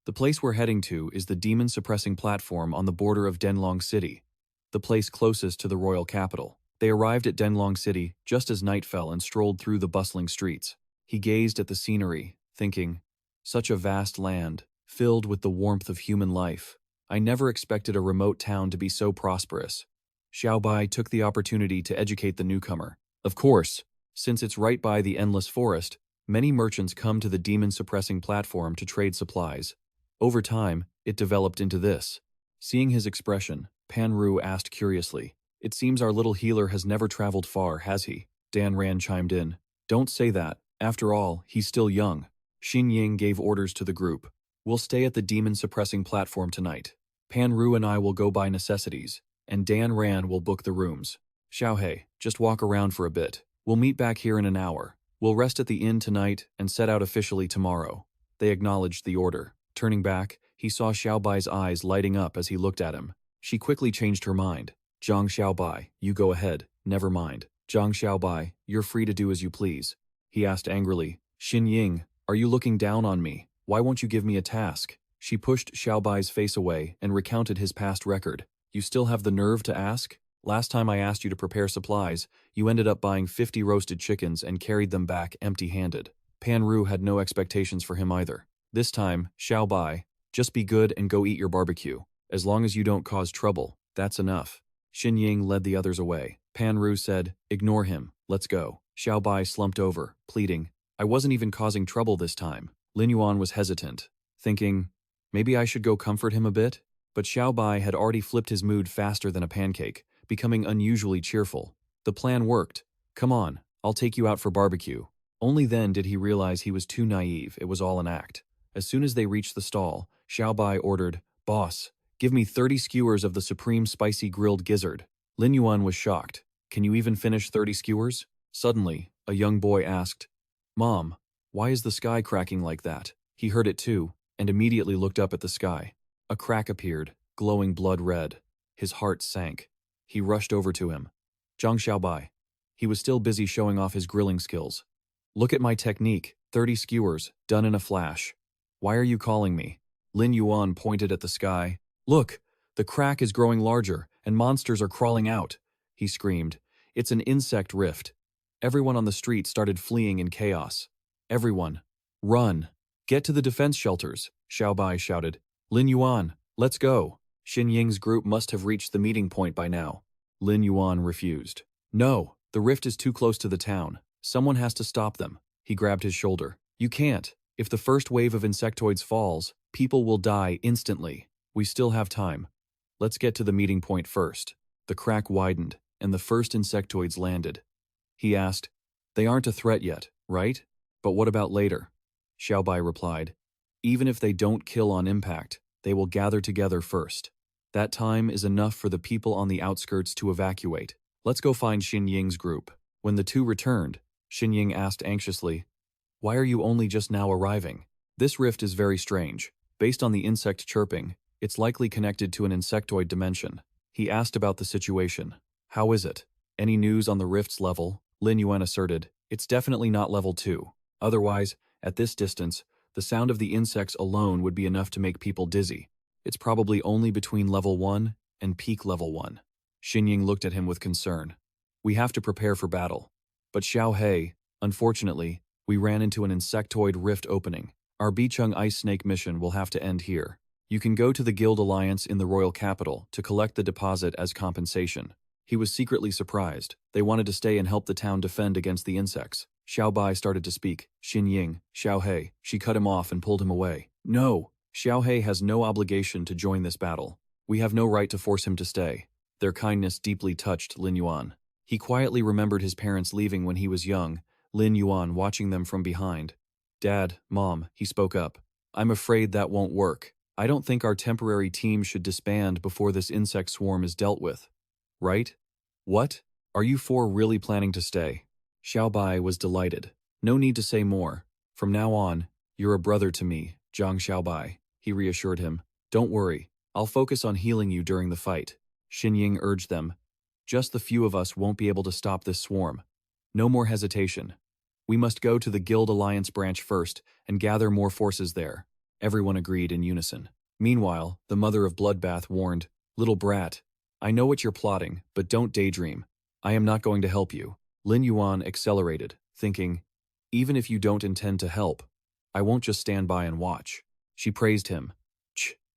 Speaker 1: The place we're heading to is the demon-suppressing platform on the border of Denlong City, the place closest to the royal capital. They arrived at Denlong City just as night fell and strolled through the bustling streets. He gazed at the scenery, thinking, such a vast land, filled with the warmth of human life. I never expected a remote town to be so prosperous. Xiaobai took the opportunity to educate the newcomer. Of course, since it's right by the Endless Forest, many merchants come to the demon-suppressing platform to trade supplies. Over time, it developed into this. Seeing his expression, Panru asked curiously, it seems our little healer has never traveled far, has he? Dan Ran chimed in. Don't say that. After all, he's still young. Xin Ying gave orders to the group. We'll stay at the demon-suppressing platform tonight. Panru and I will go buy necessities, and Dan Ran will book the rooms. Xiaohei, just walk around for a bit. We'll meet back here in an hour. We'll rest at the inn tonight and set out officially tomorrow. They acknowledged the order. Turning back, he saw Xiaobai's eyes lighting up as he looked at him. She quickly changed her mind. Zhang Xiaobai, you go ahead. Never mind. Zhang Xiaobai, you're free to do as you please. He asked angrily. Xin Ying, are you looking down on me? Why won't you give me a task? She pushed Xiaobai's face away and recounted his past record. You still have the nerve to ask? Last time I asked you to prepare supplies, you ended up buying 50 roasted chickens and carried them back empty-handed. Pan Ru had no expectations for him either. This time, Xiaobai, just be good and go eat your barbecue. As long as you don't cause trouble, that's enough. Xin Ying led the others away. Pan Ru said, ignore him, let's go. Xiaobai slumped over, pleading, I wasn't even causing trouble this time. Lin Yuan was hesitant, thinking, maybe I should go comfort him a bit? But Xiaobai had already flipped his mood faster than a pancake, becoming unusually cheerful. The plan worked. Come on, I'll take you out for barbecue. Only then did he realize he was too naive, it was all an act. As soon as they reached the stall, Xiaobai ordered, Boss, give me 30 skewers of the supreme spicy grilled gizzard. Lin Yuan was shocked. Can you even finish 30 skewers? Suddenly, a young boy asked, Mom, why is the sky cracking like that? He heard it too, and immediately looked up at the sky. A crack appeared, glowing blood red. His heart sank. He rushed over to him. Zhang Xiaobai. He was still busy showing off his grilling skills. Look at my technique, 30 skewers, done in a flash. Why are you calling me? Lin Yuan pointed at the sky. Look, the crack is growing larger, and monsters are crawling out. He screamed. It's an insect rift. Everyone on the street started fleeing in chaos. Everyone. Run. Get to the defense shelters, Xiaobai shouted. Lin Yuan, let's go. Xin Ying's group must have reached the meeting point by now. Lin Yuan refused. No, the rift is too close to the town. Someone has to stop them. He grabbed his shoulder. You can't. If the first wave of insectoids falls, people will die instantly. We still have time. Let's get to the meeting point first. The crack widened, and the first insectoids landed. He asked, They aren't a threat yet, right? But what about later? Xiaobai replied, Even if they don't kill on impact, they will gather together first. That time is enough for the people on the outskirts to evacuate. Let's go find Xin Ying's group. When the two returned, Xin Ying asked anxiously, Why are you only just now arriving? This rift is very strange. Based on the insect chirping, it's likely connected to an insectoid dimension. He asked about the situation. How is it? Any news on the rift's level? Lin Yuan asserted, It's definitely not level 2. Otherwise, at this distance, the sound of the insects alone would be enough to make people dizzy. It's probably only between level 1 and peak level 1. Xin Ying looked at him with concern. We have to prepare for battle. But Xiao He, unfortunately, we ran into an insectoid rift opening. Our Bicheng Ice Snake mission will have to end here. You can go to the Guild Alliance in the royal capital to collect the deposit as compensation. He was secretly surprised. They wanted to stay and help the town defend against the insects. Xiaobai started to speak. Xin Ying, Xiao He. She cut him off and pulled him away. No, Xiao He has no obligation to join this battle. We have no right to force him to stay. Their kindness deeply touched Lin Yuan. He quietly remembered his parents leaving when he was young, Lin Yuan watching them from behind. Dad, Mom, he spoke up. I'm afraid that won't work. I don't think our temporary team should disband before this insect swarm is dealt with. Right? What? Are you four really planning to stay? Xiaobai was delighted. No need to say more. From now on, you're a brother to me, Zhang Xiaobai. He reassured him. Don't worry. I'll focus on healing you during the fight. Xin Ying urged them. Just the few of us won't be able to stop this swarm. No more hesitation. We must go to the Guild Alliance branch first and gather more forces there. Everyone agreed in unison. Meanwhile, the mother of Bloodbath warned, Little brat, I know what you're plotting, but don't daydream. I am not going to help you. Lin Yuan accelerated, thinking, Even if you don't intend to help, I won't just stand by and watch. She praised him.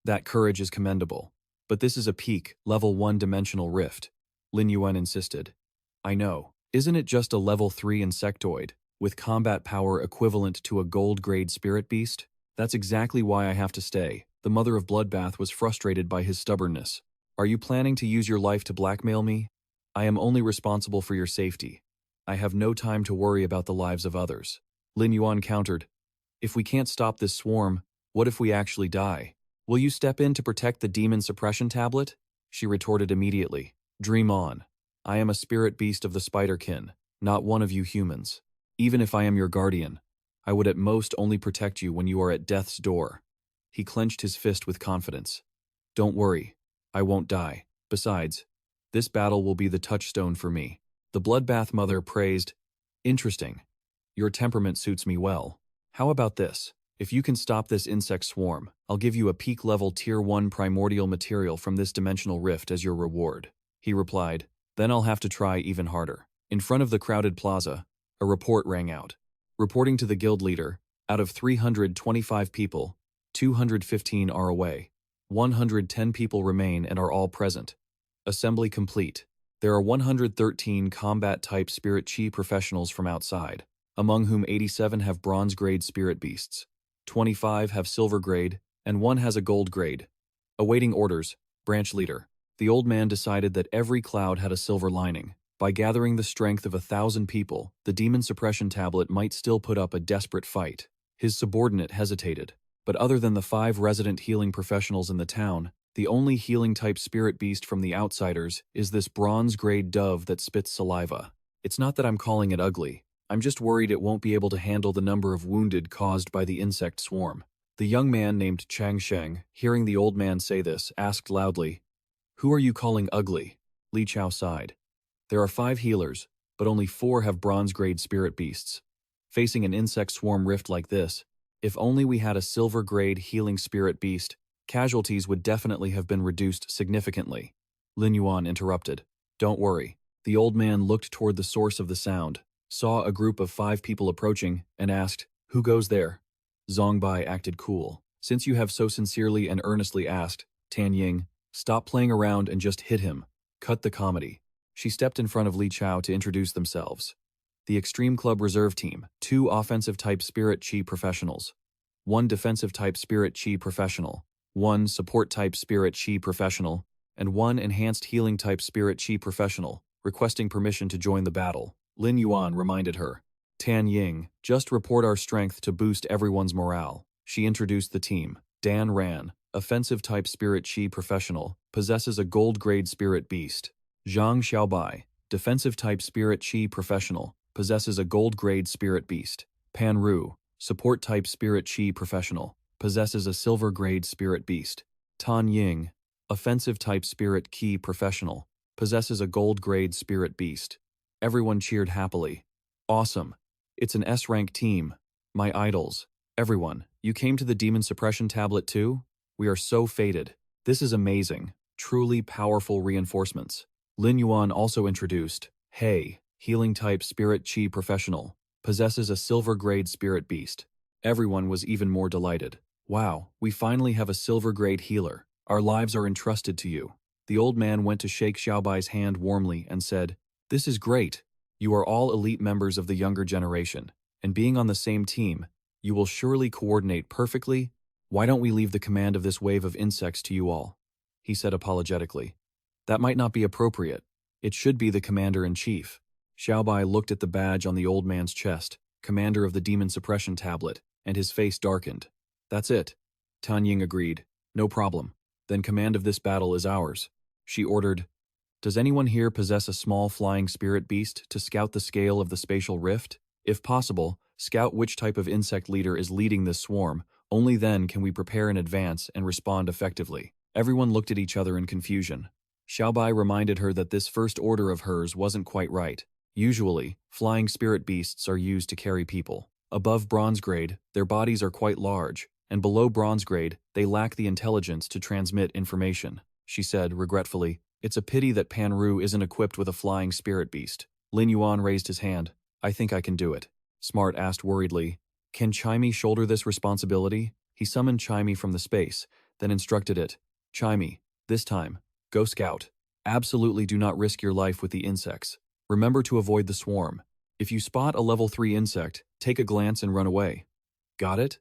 Speaker 1: That courage is commendable. But this is a peak, level 1 dimensional rift. Lin Yuan insisted. I know. Isn't it just a level 3 insectoid, with combat power equivalent to a gold-grade spirit beast? That's exactly why I have to stay. The mother of Bloodbath was frustrated by his stubbornness. Are you planning to use your life to blackmail me? I am only responsible for your safety. I have no time to worry about the lives of others. Lin Yuan countered. If we can't stop this swarm, what if we actually die? Will you step in to protect the demon suppression tablet? She retorted immediately. Dream on. I am a spirit beast of the spiderkin, not one of you humans. Even if I am your guardian, I would at most only protect you when you are at death's door. He clenched his fist with confidence. Don't worry, I won't die. Besides, this battle will be the touchstone for me. The bloodbath mother praised, Interesting. Your temperament suits me well. How about this? If you can stop this insect swarm, I'll give you a peak-level Tier 1 primordial material from this dimensional rift as your reward. He replied, Then I'll have to try even harder. In front of the crowded plaza, a report rang out. Reporting to the guild leader, out of 325 people, 215 are away. 110 people remain and are all present. Assembly complete. There are 113 combat-type spirit chi professionals from outside, among whom 87 have bronze-grade spirit beasts, 25 have silver grade, and 1 has a gold grade. Awaiting orders, branch leader. The old man decided that every cloud had a silver lining. By gathering the strength of 1,000 people, the demon suppression tablet might still put up a desperate fight. His subordinate hesitated. But other than the 5 resident healing professionals in the town, the only healing-type spirit beast from the outsiders is this bronze-grade dove that spits saliva. It's not that I'm calling it ugly. I'm just worried it won't be able to handle the number of wounded caused by the insect swarm. The young man named Chang Sheng, hearing the old man say this, asked loudly, Who are you calling ugly? Li Chao sighed. There are 5 healers, but only 4 have bronze-grade spirit beasts. Facing an insect swarm rift like this, if only we had a silver-grade healing spirit beast, casualties would definitely have been reduced significantly. Lin Yuan interrupted. Don't worry. The old man looked toward the source of the sound, saw a group of 5 people approaching, and asked, Who goes there? Zongbai acted cool. Since you have so sincerely and earnestly asked, Tan Ying, stop playing around and just hit him. Cut the comedy. She stepped in front of Li Chao to introduce themselves. The Extreme Club Reserve Team, 2 offensive-type Spirit Chi professionals, 1 defensive-type Spirit Chi professional, 1 support-type Spirit Chi professional, and 1 enhanced healing-type Spirit Chi professional, requesting permission to join the battle. Lin Yuan reminded her. Tan Ying, just report our strength to boost everyone's morale. She introduced the team. Dan Ran, offensive-type Spirit Chi professional, possesses a gold-grade Spirit Beast. Zhang Xiaobai, defensive-type Spirit Chi professional, possesses a gold-grade Spirit Beast. Pan Ru, support-type Spirit Chi professional, possesses a silver-grade Spirit Beast. Tan Ying, offensive-type Spirit Ki professional, possesses a gold-grade Spirit Beast. Everyone cheered happily. Awesome. It's an S-rank team. My idols. Everyone, you came to the demon suppression tablet too? We are so fated. This is amazing. Truly powerful reinforcements. Lin Yuan also introduced, Hey, healing-type Spirit Chi professional, possesses a silver-grade Spirit Beast. Everyone was even more delighted. Wow, we finally have a silver-grade healer. Our lives are entrusted to you. The old man went to shake Xiaobai's hand warmly and said, This is great. You are all elite members of the younger generation, and being on the same team, you will surely coordinate perfectly. Why don't we leave the command of this wave of insects to you all? He said apologetically. That might not be appropriate. It should be the commander-in-chief. Xiaobai looked at the badge on the old man's chest, commander of the demon suppression tablet, and his face darkened. That's it. Tan Ying agreed. No problem. Then command of this battle is ours. She ordered, Does anyone here possess a small flying spirit beast to scout the scale of the spatial rift? If possible, scout which type of insect leader is leading this swarm. Only then can we prepare in advance and respond effectively. Everyone looked at each other in confusion. Xiaobai reminded her that this first order of hers wasn't quite right. Usually, flying spirit beasts are used to carry people. Above bronze grade, their bodies are quite large, and below bronze grade, they lack the intelligence to transmit information. She said, regretfully, It's a pity that Pan Ru isn't equipped with a flying spirit beast. Lin Yuan raised his hand. I think I can do it. Smart asked worriedly, Can Chimey shoulder this responsibility? He summoned Chimey from the space, then instructed it. Chimey, this time, go scout. Absolutely do not risk your life with the insects. Remember to avoid the swarm. If you spot a level 3 insect, take a glance and run away. Got it?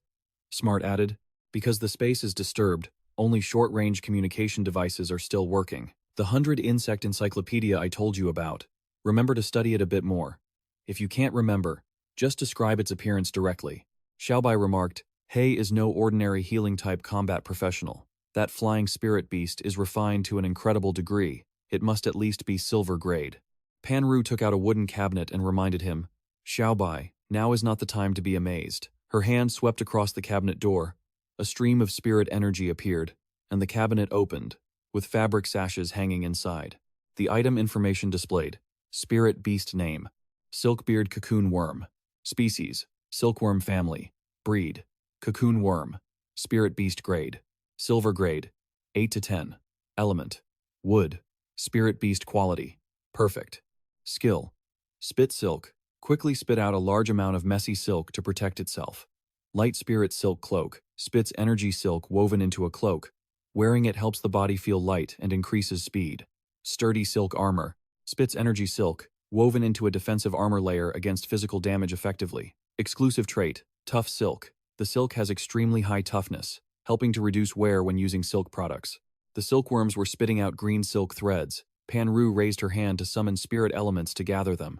Speaker 1: Smart added. Because the space is disturbed, only short-range communication devices are still working. The 100 insect encyclopedia I told you about. Remember to study it a bit more. If you can't remember, just describe its appearance directly. Xiaobai remarked, He is no ordinary healing-type combat professional. That flying spirit beast is refined to an incredible degree. It must at least be silver grade. Pan Ru took out a wooden cabinet and reminded him, Xiaobai, Now is not the time to be amazed. Her hand swept across the cabinet door. A stream of spirit energy appeared, and the cabinet opened, with fabric sashes hanging inside. The item information displayed: Spirit Beast Name, Silkbeard Cocoon Worm. Species: Silkworm Family. Breed: Cocoon Worm. Spirit Beast Grade: Silver Grade, 8 to 10. Element: Wood. Spirit Beast Quality: Perfect. Skill: Spit Silk. Quickly spit out a large amount of messy silk to protect itself. Light Spirit Silk Cloak. Spits energy silk woven into a cloak. Wearing it helps the body feel light and increases speed. Sturdy Silk Armor. Spits energy silk, woven into a defensive armor layer against physical damage effectively. Exclusive trait: Tough Silk. The silk has extremely high toughness, helping to reduce wear when using silk products. The silkworms were spitting out green silk threads. Panru raised her hand to summon spirit elements to gather them.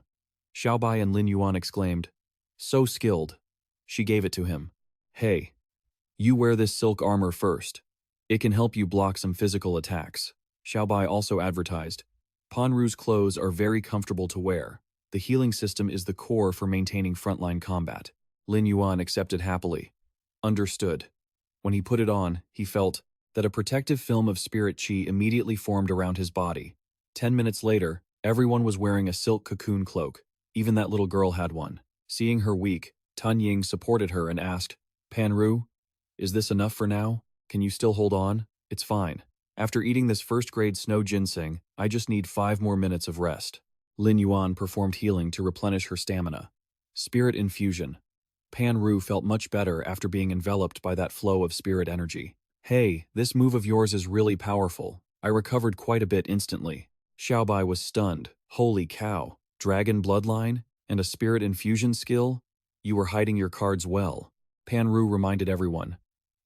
Speaker 1: Xiaobai and Lin Yuan exclaimed, "So skilled." She gave it to him. "Hey, you wear this silk armor first. It can help you block some physical attacks." Xiaobai also advertised, "Panru's clothes are very comfortable to wear. The healing system is the core for maintaining frontline combat." Lin Yuan accepted happily. Understood. When he put it on, he felt that a protective film of spirit chi immediately formed around his body. 10 minutes later, everyone was wearing a silk cocoon cloak. Even that little girl had one. Seeing her weak, Tan Ying supported her and asked, "Panru, is this enough for now? Can you still hold on? It's fine. After eating this first-grade snow ginseng, I just need 5 more minutes of rest." Lin Yuan performed healing to replenish her stamina. Spirit Infusion. Panru felt much better after being enveloped by that flow of spirit energy. "Hey, this move of yours is really powerful. I recovered quite a bit instantly." Xiaobai was stunned. "Holy cow. Dragon bloodline? And a spirit infusion skill? You were hiding your cards well." Panru reminded everyone,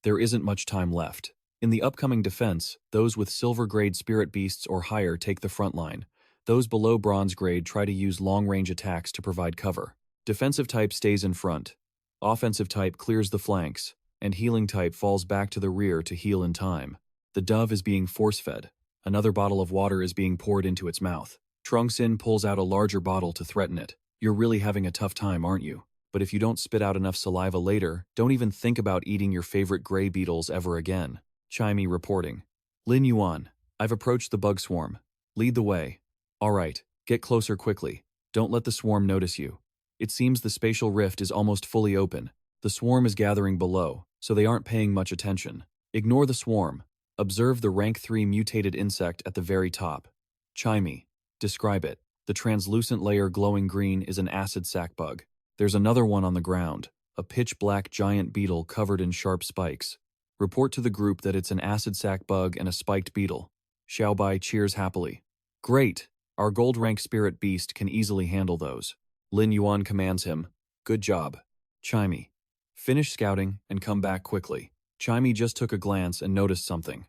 Speaker 1: there isn't much time left. In the upcoming defense, those with silver grade spirit beasts or higher take the front line. Those below bronze grade try to use long-range attacks to provide cover. Defensive type stays in front. Offensive type clears the flanks, and healing type falls back to the rear to heal in time. The dove is being force-fed. Another bottle of water is being poured into its mouth. Trungsin pulls out a larger bottle to threaten it. "You're really having a tough time, aren't you? But if you don't spit out enough saliva later, don't even think about eating your favorite gray beetles ever again." Chimey reporting. Lin Yuan, "I've approached the bug swarm. Lead the way." "All right, get closer quickly. Don't let the swarm notice you." It seems the spatial rift is almost fully open. The swarm is gathering below, so they aren't paying much attention. Ignore the swarm. Observe the rank 3 mutated insect at the very top. Chimey, describe it. The translucent layer glowing green is an acid sac bug. There's another one on the ground, a pitch-black giant beetle covered in sharp spikes. Report to the group that it's an acid sac bug and a spiked beetle. Xiaobai cheers happily. "Great! Our gold rank spirit beast can easily handle those." Lin Yuan commands him, "Good job. Chimey, finish scouting and come back quickly." Chimey just took a glance and noticed something.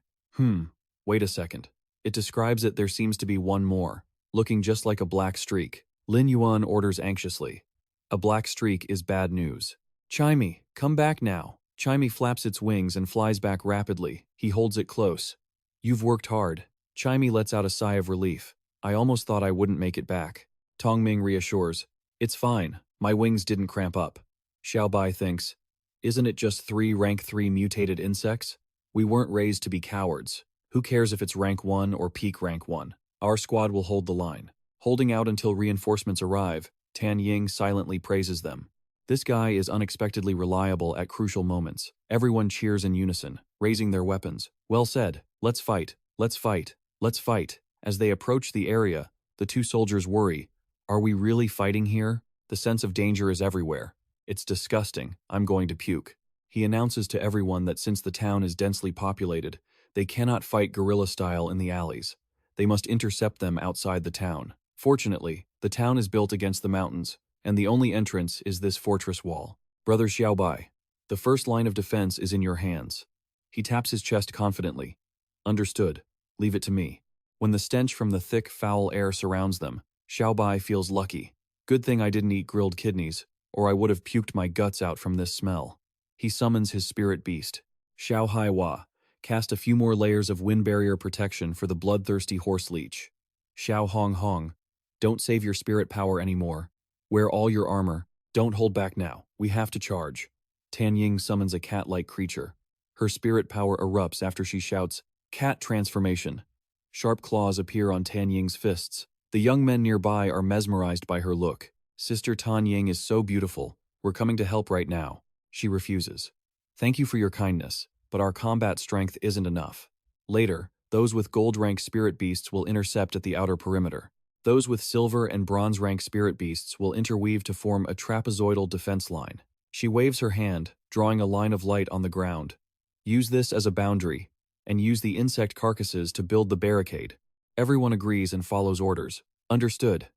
Speaker 1: Wait a second. It describes it. There seems to be one more, looking just like a black streak. Lin Yuan orders anxiously. A black streak is bad news. "Chimey, come back now." Chimey flaps its wings and flies back rapidly. He holds it close. "You've worked hard." Chimey lets out a sigh of relief. "I almost thought I wouldn't make it back." Tongming reassures. "It's fine. My wings didn't cramp up." Xiaobai thinks, "Isn't it just 3 rank 3 mutated insects? We weren't raised to be cowards. Who cares if it's rank 1 or peak rank 1? Our squad will hold the line." Holding out until reinforcements arrive, Tan Ying silently praises them. This guy is unexpectedly reliable at crucial moments. Everyone cheers in unison, raising their weapons. "Well said. Let's fight. Let's fight. Let's fight." As they approach the area, the 2 soldiers worry. Are we really fighting here? The sense of danger is everywhere. "It's disgusting. I'm going to puke." He announces to everyone that since the town is densely populated, they cannot fight guerrilla style in the alleys. They must intercept them outside the town. Fortunately, the town is built against the mountains, and the only entrance is this fortress wall. "Brother Xiaobai, the first line of defense is in your hands." He taps his chest confidently. "Understood. Leave it to me." When the stench from the thick, foul air surrounds them, Xiaobai feels lucky. "Good thing I didn't eat grilled kidneys, or I would have puked my guts out from this smell." He summons his spirit beast. Xiao Haiwa, cast a few more layers of wind barrier protection for the bloodthirsty horse leech. Xiao Hong Hong, don't save your spirit power anymore. Wear all your armor. Don't hold back now. We have to charge. Tan Ying summons a cat-like creature. Her spirit power erupts after she shouts, "Cat transformation." Sharp claws appear on Tan Ying's fists. The young men nearby are mesmerized by her look. Sister Tan Ying is so beautiful. We're coming to help right now. She refuses. Thank you for your kindness, but our combat strength isn't enough. Later, those with gold rank spirit beasts will intercept at the outer perimeter. Those with silver and bronze rank spirit beasts will interweave to form a trapezoidal defense line. She waves her hand, drawing a line of light on the ground. Use this as a boundary, and use the insect carcasses to build the barricade. Everyone agrees and follows orders. Understood.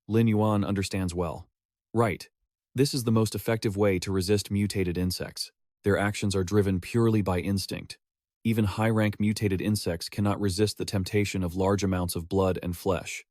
Speaker 1: Lin Yuan understands well. Right. This is the most effective way to resist mutated insects. Their actions are driven purely by instinct. Even high-rank mutated insects cannot resist the temptation of large amounts of blood and flesh.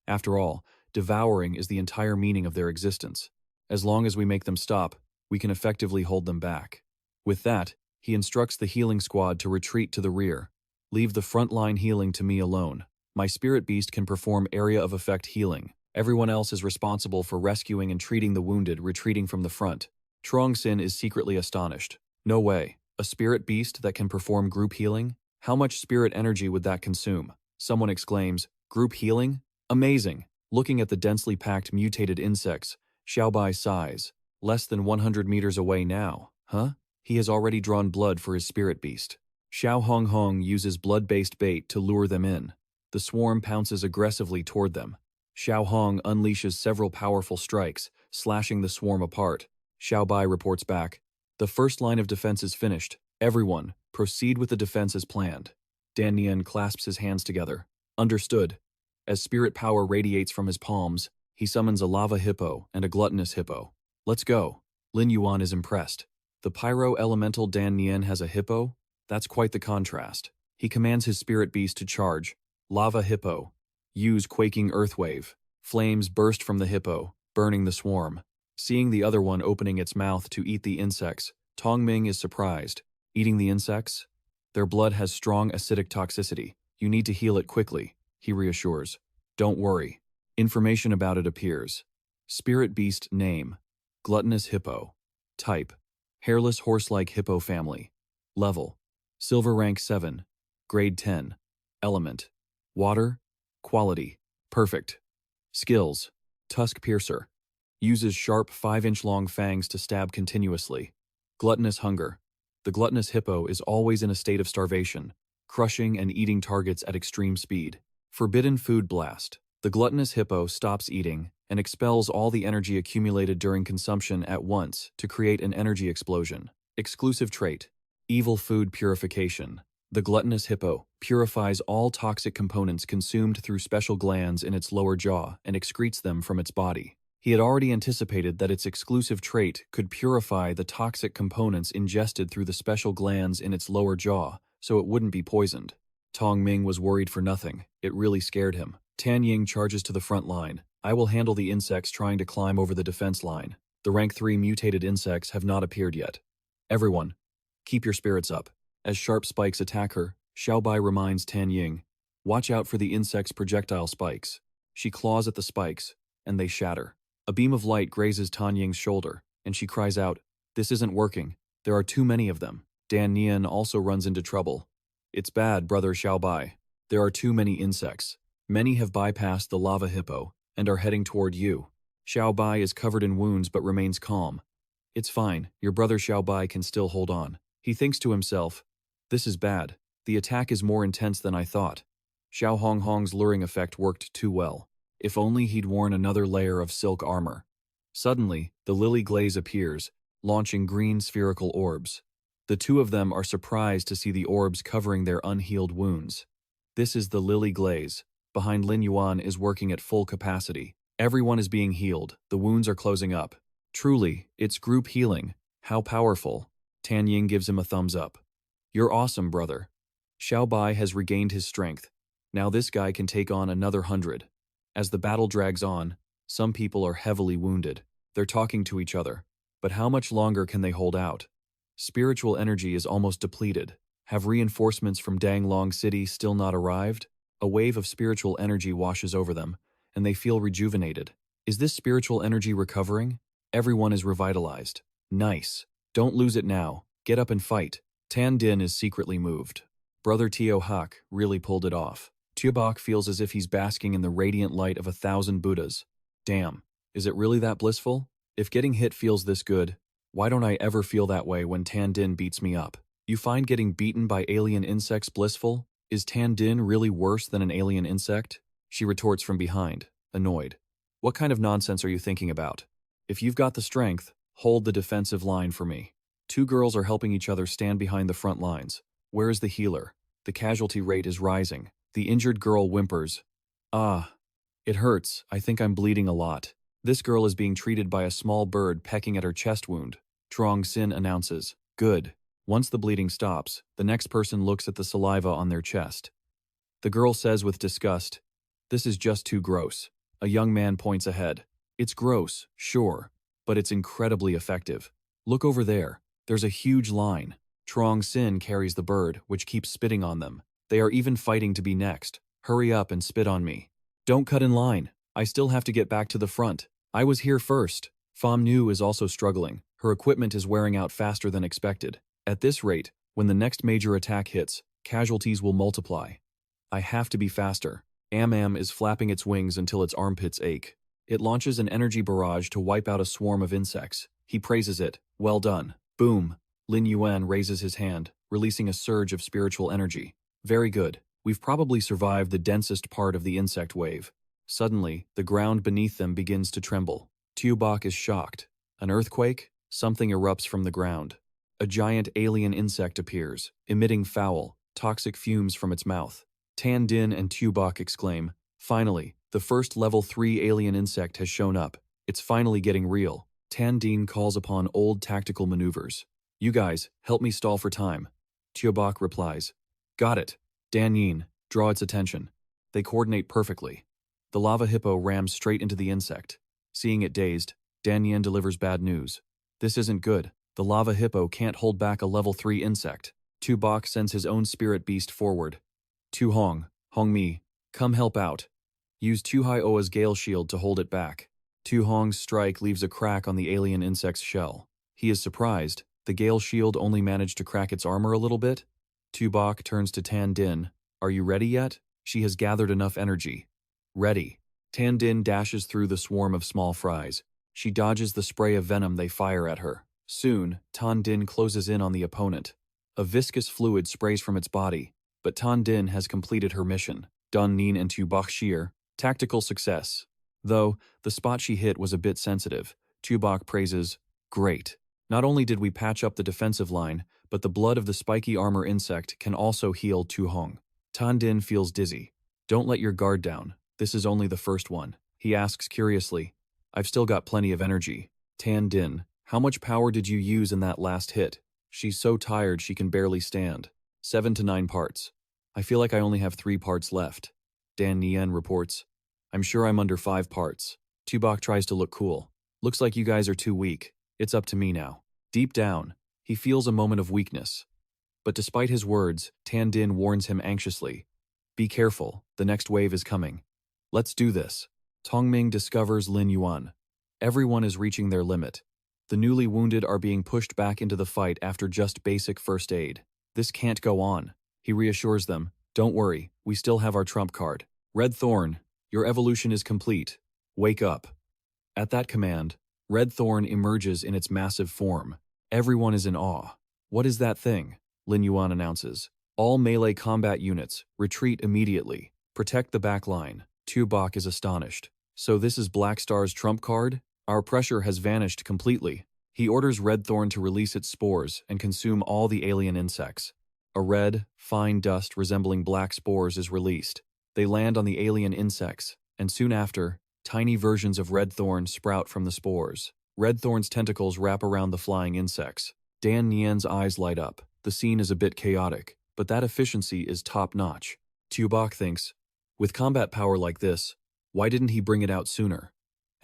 Speaker 1: After all, devouring is the entire meaning of their existence. As long as we make them stop, we can effectively hold them back. With that, he instructs the healing squad to retreat to the rear. Leave the front line healing to me alone. My spirit beast can perform area of effect healing. Everyone else is responsible for rescuing and treating the wounded retreating from the front. Trong Sin is secretly astonished. No way. A spirit beast that can perform group healing? How much spirit energy would that consume? Someone exclaims, "Group healing? Amazing!" Looking at the densely packed mutated insects, Xiaobai sighs. Less than 100 meters away now. Huh? He has already drawn blood for his spirit beast. Xiao Honghong uses blood-based bait to lure them in. The swarm pounces aggressively toward them. Xiao Hong unleashes several powerful strikes, slashing the swarm apart. Xiao Bai reports back. The first line of defense is finished. Everyone, proceed with the defense as planned. Dan Nian clasps his hands together. Understood. As spirit power radiates from his palms, he summons a lava hippo and a gluttonous hippo. Let's go. Lin Yuan is impressed. The pyro elemental Dan Nian has a hippo? That's quite the contrast. He commands his spirit beast to charge. Lava hippo. Use quaking earthwave. Flames burst from the hippo, burning the swarm. Seeing the other one opening its mouth to eat the insects, Tong Ming is surprised. Eating the insects? Their blood has strong acidic toxicity. You need to heal it quickly, he reassures. Don't worry. Information about it appears. Spirit beast name. Gluttonous hippo. Type. Hairless horse-like hippo family. Level. Silver rank 7. Grade 10. Element. Water. Quality. Perfect. Skills. Tusk piercer. Uses sharp 5-inch long fangs to stab continuously. Gluttonous hunger. The gluttonous hippo is always in a state of starvation, crushing and eating targets at extreme speed. Forbidden food blast. The gluttonous hippo stops eating and expels all the energy accumulated during consumption at once to create an energy explosion. Exclusive trait. Evil food purification. The gluttonous hippo purifies all toxic components consumed through special glands in its lower jaw and excretes them from its body. He had already anticipated that its exclusive trait could purify the toxic components ingested through the special glands in its lower jaw, so it wouldn't be poisoned. Tong Ming was worried for nothing. It really scared him. Tan Ying charges to the front line. I will handle the insects trying to climb over the defense line. The rank 3 mutated insects have not appeared yet. Everyone, keep your spirits up. As sharp spikes attack her, Xiaobai reminds Tan Ying, watch out for the insect's projectile spikes. She claws at the spikes, and they shatter. A beam of light grazes Tan Ying's shoulder, and she cries out, this isn't working. There are too many of them. Dan Nian also runs into trouble. It's bad, brother Xiaobai. There are too many insects. Many have bypassed the lava hippo and are heading toward you. Xiaobai is covered in wounds but remains calm. It's fine. Your brother Xiaobai can still hold on. He thinks to himself, this is bad. The attack is more intense than I thought. Xiao Honghong's luring effect worked too well. If only he'd worn another layer of silk armor. Suddenly, the lily glaze appears, launching green spherical orbs. The two of them are surprised to see the orbs covering their unhealed wounds. This is the lily glaze. Behind Lin Yuan is working at full capacity. Everyone is being healed. The wounds are closing up. Truly, it's group healing. How powerful. Tan Ying gives him a thumbs up. You're awesome, brother. Xiaobai has regained his strength. Now this guy can take on another 100. As the battle drags on, some people are heavily wounded. They're talking to each other. But how much longer can they hold out? Spiritual energy is almost depleted. Have reinforcements from Danglong City still not arrived? A wave of spiritual energy washes over them, and they feel rejuvenated. Is this spiritual energy recovering? Everyone is revitalized. Nice. Don't lose it now. Get up and fight. Tan Din is secretly moved. Brother Teo Hak really pulled it off. Tuobok feels as if he's basking in the radiant light of 1,000 Buddhas. Damn, is it really that blissful? If getting hit feels this good, why don't I ever feel that way when Tan Din beats me up? You find getting beaten by alien insects blissful? Is Tan Din really worse than an alien insect? She retorts from behind, annoyed. What kind of nonsense are you thinking about? If you've got the strength, hold the defensive line for me. Two girls are helping each other stand behind the front lines. Where is the healer? The casualty rate is rising. The injured girl whimpers. Ah, it hurts. I think I'm bleeding a lot. This girl is being treated by a small bird pecking at her chest wound. Trong Sin announces. Good. Once the bleeding stops, the next person looks at the saliva on their chest. The girl says with disgust, "This is just too gross." A young man points ahead. It's gross, sure, but it's incredibly effective. Look over there. There's a huge line. Trong Sin carries the bird, which keeps spitting on them. They are even fighting to be next. Hurry up and spit on me. Don't cut in line. I still have to get back to the front. I was here first. Pham Nu is also struggling. Her equipment is wearing out faster than expected. At this rate, when the next major attack hits, casualties will multiply. I have to be faster. Am is flapping its wings until its armpits ache. It launches an energy barrage to wipe out a swarm of insects. He praises it. Well done. Boom. Lin Yuan raises his hand, releasing a surge of spiritual energy. Very good. We've probably survived the densest part of the insect wave. Suddenly, the ground beneath them begins to tremble. Tuobok is shocked. An earthquake? Something erupts from the ground. A giant alien insect appears, emitting foul, toxic fumes from its mouth. Tan Din and Tuobok exclaim, "Finally, the first level 3 alien insect has shown up. It's finally getting real." Tan Din calls upon old tactical maneuvers. "You guys, help me stall for time." Tuobok replies, "Got it." Dan Yin, draw its attention. They coordinate perfectly. The lava hippo rams straight into the insect. Seeing it dazed, Dan Yin delivers bad news. This isn't good. The lava hippo can't hold back a level 3 insect. Tuobok sends his own spirit beast forward. Tu Hong Mi, come help out. Use Tu Hai Oa's gale shield to hold it back. Tu Hong's strike leaves a crack on the alien insect's shell. He is surprised. The gale shield only managed to crack its armor a little bit. Tuobok turns to Tan Din. Are you ready yet? She has gathered enough energy. Ready. Tan Din dashes through the swarm of small fries. She dodges the spray of venom they fire at her. Soon, Tan Din closes in on the opponent. A viscous fluid sprays from its body, but Tan Din has completed her mission. Dun Nin and Tuobok sheer. Tactical success. Though, the spot she hit was a bit sensitive. Tuobok praises, "Great. Not only did we patch up the defensive line, but the blood of the spiky armor insect can also heal Tu Hong." Tan Din feels dizzy. "Don't let your guard down. This is only the first one." He asks curiously, "I've still got plenty of energy." Tan Din, how much power did you use in that last hit? She's so tired she can barely stand. 7 to 9 parts. I feel like I only have 3 parts left. Dan Nien reports, "I'm sure I'm under 5 parts. Tuobok tries to look cool. "Looks like you guys are too weak. It's up to me now." Deep down, he feels a moment of weakness. But despite his words, Tan Din warns him anxiously, "Be careful, the next wave is coming. Let's do this." Tongming discovers Lin Yuan. Everyone is reaching their limit. The newly wounded are being pushed back into the fight after just basic first aid. This can't go on. He reassures them, "Don't worry, we still have our trump card. Red Thorn, your evolution is complete. Wake up." At that command, Red Thorn emerges in its massive form. Everyone is in awe. "What is that thing?" Lin Yuan announces. "All melee combat units, retreat immediately. Protect the back line." Tuobok is astonished. "So this is Black Star's trump card? Our pressure has vanished completely." He orders Red Thorn to release its spores and consume all the alien insects. A red, fine dust resembling black spores is released. They land on the alien insects, and soon after, tiny versions of Red Thorn sprout from the spores. Red Thorn's tentacles wrap around the flying insects. Dan Nien's eyes light up. The scene is a bit chaotic, but that efficiency is top-notch. Tuobok thinks, with combat power like this, why didn't he bring it out sooner?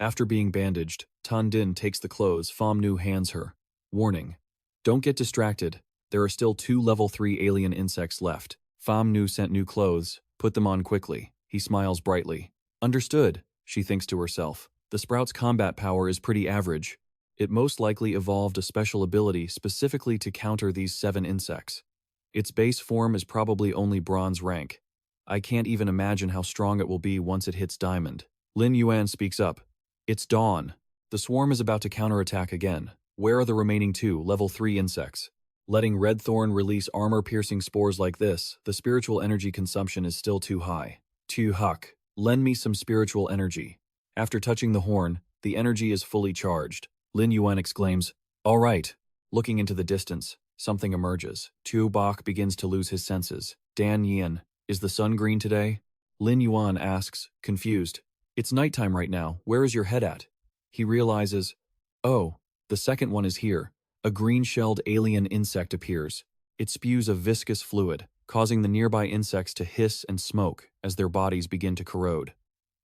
Speaker 1: After being bandaged, Tan Din takes the clothes Pham Nu hands her. Warning. Don't get distracted. There are still 2 level 3 alien insects left. Pham Nu sent new clothes. Put them on quickly. He smiles brightly. Understood, she thinks to herself. The Sprout's combat power is pretty average. It most likely evolved a special ability specifically to counter these 7 insects. Its base form is probably only bronze rank. I can't even imagine how strong it will be once it hits diamond. Lin Yuan speaks up. It's dawn. The swarm is about to counterattack again. Where are the remaining 2 level 3 insects? Letting Red Thorn release armor-piercing spores like this, the spiritual energy consumption is still too high. Tu Huck, lend me some spiritual energy. After touching the horn, the energy is fully charged. Lin Yuan exclaims, all right. Looking into the distance, something emerges. Tu Bok begins to lose his senses. Dan Yin, is the sun green today? Lin Yuan asks, confused. It's nighttime right now, where is your head at? He realizes, oh, the second one is here. A green-shelled alien insect appears. It spews a viscous fluid, causing the nearby insects to hiss and smoke as their bodies begin to corrode.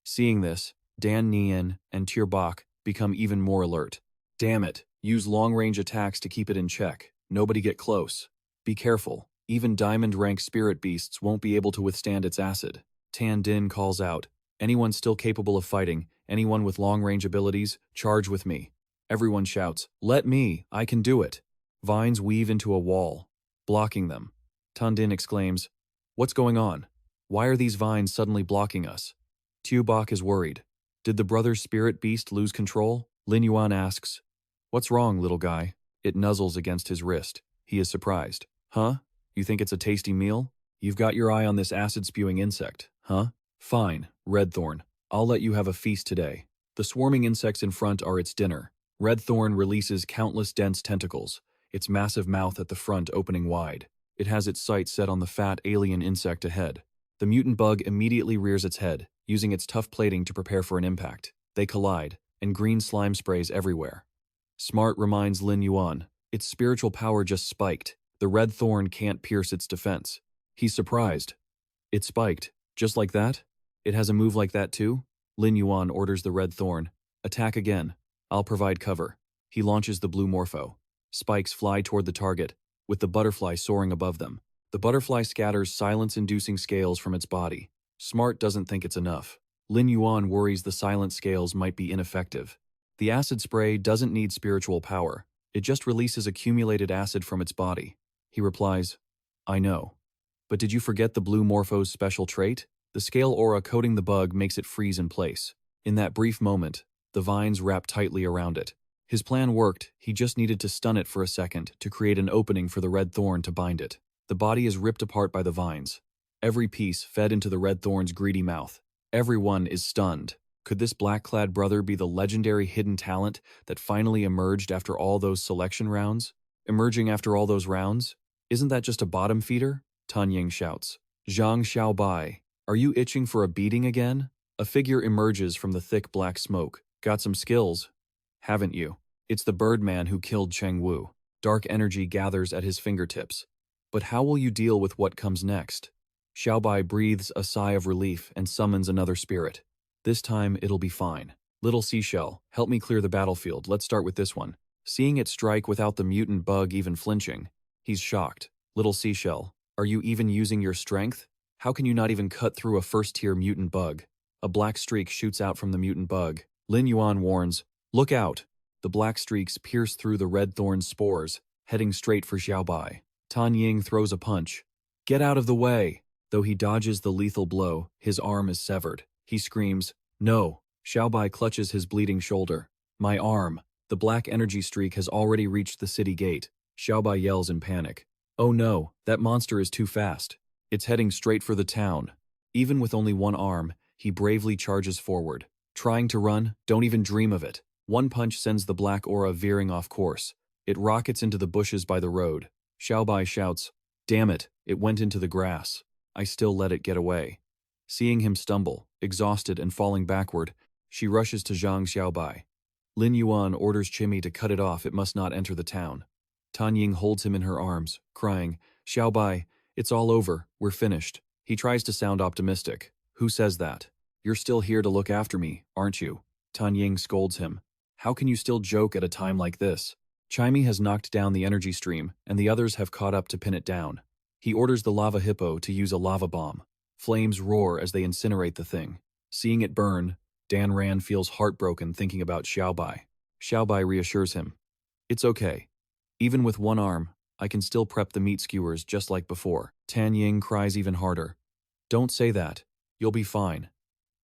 Speaker 1: Seeing this, Dan Nian and Bok become even more alert. Damn it, use long-range attacks to keep it in check. Nobody get close. Be careful, even diamond-rank spirit beasts won't be able to withstand its acid. Tan Din calls out, anyone still capable of fighting, anyone with long-range abilities, charge with me. Everyone shouts, let me, I can do it. Vines weave into a wall, blocking them. Tan Din exclaims, what's going on? Why are these vines suddenly blocking us? Tu Bok is worried. Did the brother's spirit beast lose control? Lin Yuan asks, what's wrong, little guy? It nuzzles against his wrist. He is surprised. Huh? You think it's a tasty meal? You've got your eye on this acid-spewing insect, huh? Fine, Redthorn. I'll let you have a feast today. The swarming insects in front are its dinner. Redthorn releases countless dense tentacles, its massive mouth at the front opening wide. It has its sights set on the fat alien insect ahead. The mutant bug immediately rears its head, using its tough plating to prepare for an impact. They collide, and green slime sprays everywhere. Smart reminds Lin Yuan, its spiritual power just spiked. The red thorn can't pierce its defense. He's surprised. It spiked, just like that? It has a move like that too? Lin Yuan orders the red thorn. Attack again. I'll provide cover. He launches the blue morpho. Spikes fly toward the target, with the butterfly soaring above them. The butterfly scatters silence-inducing scales from its body. Smart doesn't think it's enough. Lin Yuan worries the silent scales might be ineffective. The acid spray doesn't need spiritual power. It just releases accumulated acid from its body. He replies, I know. But did you forget the blue morpho's special trait? The scale aura coating the bug makes it freeze in place. In that brief moment, the vines wrap tightly around it. His plan worked, he just needed to stun it for a second to create an opening for the red thorn to bind it. The body is ripped apart by the vines. Every piece fed into the red thorn's greedy mouth. Everyone is stunned. Could this black-clad brother be the legendary hidden talent that finally emerged after all those selection rounds? Emerging after all those rounds? Isn't that just a bottom feeder? Tan Ying shouts. Zhang Xiaobai, are you itching for a beating again? A figure emerges from the thick black smoke. Got some skills, haven't you? It's the Birdman who killed Cheng Wu. Dark energy gathers at his fingertips. But how will you deal with what comes next? Xiaobai breathes a sigh of relief and summons another spirit. This time, it'll be fine. Little Seashell, help me clear the battlefield. Let's start with this one. Seeing it strike without the mutant bug even flinching, he's shocked. Little Seashell, are you even using your strength? How can you not even cut through a first-tier mutant bug? A black streak shoots out from the mutant bug. Lin Yuan warns, look out! The black streaks pierce through the red thorn's spores, heading straight for Xiaobai. Tan Ying throws a punch. Get out of the way! Though he dodges the lethal blow, his arm is severed. He screams, no! Xiaobai clutches his bleeding shoulder. My arm! The black energy streak has already reached the city gate. Xiaobai yells in panic. Oh no, that monster is too fast. It's heading straight for the town. Even with only one arm, he bravely charges forward. Trying to run, don't even dream of it. One punch sends the black aura veering off course. It rockets into the bushes by the road. Xiaobai shouts, damn it, it went into the grass. I still let it get away. Seeing him stumble, exhausted and falling backward, she rushes to Zhang Xiaobai. Lin Yuan orders Chimmy to cut it off, it must not enter the town. Tan Ying holds him in her arms, crying, Xiaobai, it's all over, we're finished. He tries to sound optimistic. Who says that? You're still here to look after me, aren't you? Tan Ying scolds him. How can you still joke at a time like this? Chimmy has knocked down the energy stream, and the others have caught up to pin it down. He orders the lava hippo to use a lava bomb. Flames roar as they incinerate the thing. Seeing it burn, Dan Ran feels heartbroken thinking about Xiaobai. Xiaobai reassures him. It's okay. Even with one arm, I can still prep the meat skewers just like before. Tan Ying cries even harder. Don't say that. You'll be fine.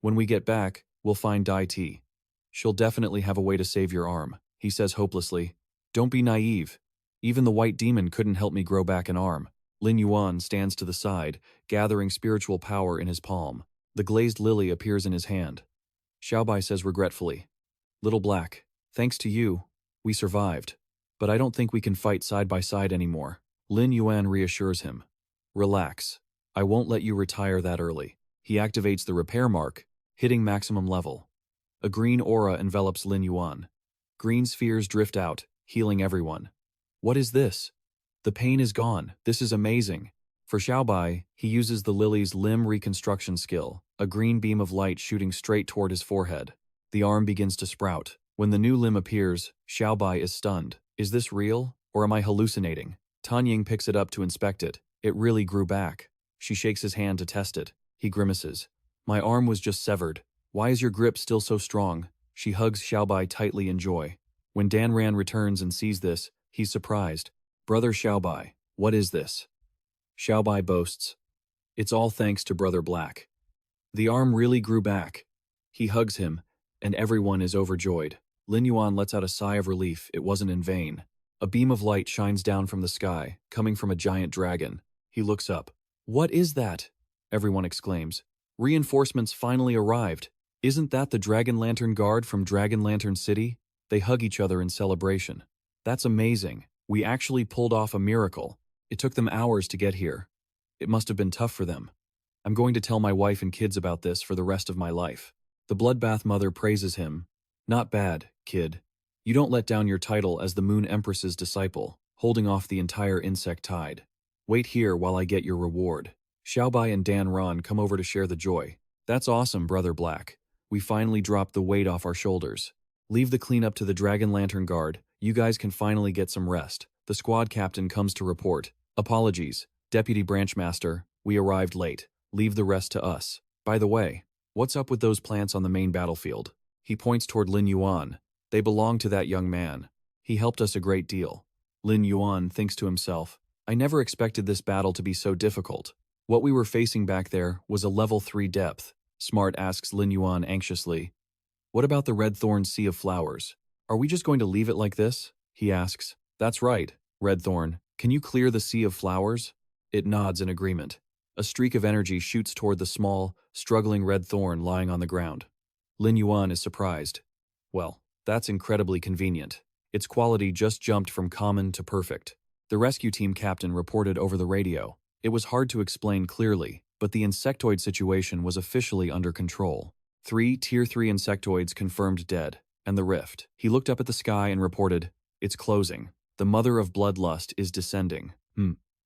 Speaker 1: When we get back, we'll find Dai Ti. She'll definitely have a way to save your arm, he says hopelessly. Don't be naive. Even the white demon couldn't help me grow back an arm. Lin Yuan stands to the side, gathering spiritual power in his palm. The glazed lily appears in his hand. Xiaobai says regretfully, Little Black, thanks to you, we survived. But I don't think we can fight side by side anymore. Lin Yuan reassures him. Relax. I won't let you retire that early. He activates the repair mark, hitting maximum level. A green aura envelops Lin Yuan. Green spheres drift out, healing everyone. What is this? The pain is gone. This is amazing. For Xiaobai, he uses the lily's limb reconstruction skill, a green beam of light shooting straight toward his forehead. The arm begins to sprout. When the new limb appears, Xiaobai is stunned. Is this real, or am I hallucinating? Tan Ying picks it up to inspect it. It really grew back. She shakes his hand to test it. He grimaces. My arm was just severed. Why is your grip still so strong? She hugs Xiaobai tightly in joy. When Dan Ran returns and sees this, he's surprised. Brother Xiaobai, what is this? Xiaobai boasts. It's all thanks to Brother Black. The arm really grew back. He hugs him, and everyone is overjoyed. Lin Yuan lets out a sigh of relief. It wasn't in vain. A beam of light shines down from the sky, coming from a giant dragon. He looks up. What is that? Everyone exclaims. Reinforcements finally arrived. Isn't that the Dragon Lantern Guard from Dragon Lantern City? They hug each other in celebration. That's amazing. We actually pulled off a miracle. It took them hours to get here. It must have been tough for them. I'm going to tell my wife and kids about this for the rest of my life. The Bloodbath Mother praises him. Not bad, kid. You don't let down your title as the Moon Empress's disciple, holding off the entire insect tide. Wait here while I get your reward. Xiaobai and Dan Ron come over to share the joy. That's awesome, Brother Black. We finally dropped the weight off our shoulders. Leave the cleanup to the Dragon Lantern Guard. You guys can finally get some rest. The squad captain comes to report. Apologies, Deputy Branchmaster, we arrived late. Leave the rest to us. By the way, what's up with those plants on the main battlefield? He points toward Lin Yuan. They belong to that young man. He helped us a great deal. Lin Yuan thinks to himself, I never expected this battle to be so difficult. What we were facing back there was a level 3 depth. Smart asks Lin Yuan anxiously. What about the Red Thorn Sea of Flowers? Are we just going to leave it like this? He asks. That's right, Red Thorn. Can you clear the Sea of Flowers? It nods in agreement. A streak of energy shoots toward the small, struggling red thorn lying on the ground. Lin Yuan is surprised. Well, that's incredibly convenient. Its quality just jumped from common to perfect. The rescue team captain reported over the radio. It was hard to explain clearly, but the insectoid situation was officially under control. 3 Tier 3 insectoids confirmed dead, and the rift. He looked up at the sky and reported, It's closing. The mother of bloodlust is descending.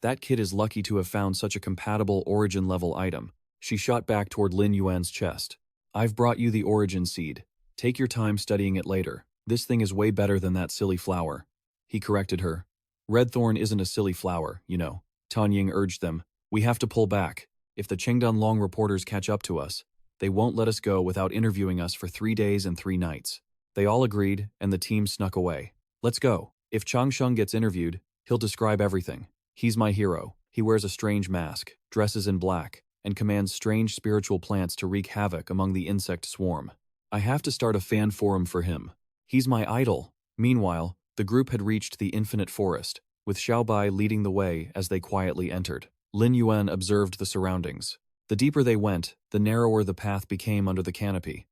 Speaker 1: That kid is lucky to have found such a compatible origin-level item. She shot back toward Lin Yuan's chest. I've brought you the origin seed. Take your time studying it later. This thing is way better than that silly flower. He corrected her. Red thorn isn't a silly flower, you know. Tan Ying urged them. We have to pull back. If the Chengdun Long reporters catch up to us, they won't let us go without interviewing us for 3 days and 3 nights. They all agreed, and the team snuck away. Let's go. If Changsheng gets interviewed, he'll describe everything. He's my hero. He wears a strange mask, dresses in black, and commands strange spiritual plants to wreak havoc among the insect swarm. I have to start a fan forum for him. He's my idol. Meanwhile, the group had reached the infinite forest, with Xiaobai leading the way as they quietly entered. Lin Yuan observed the surroundings. The deeper they went, the narrower the path became under the canopy.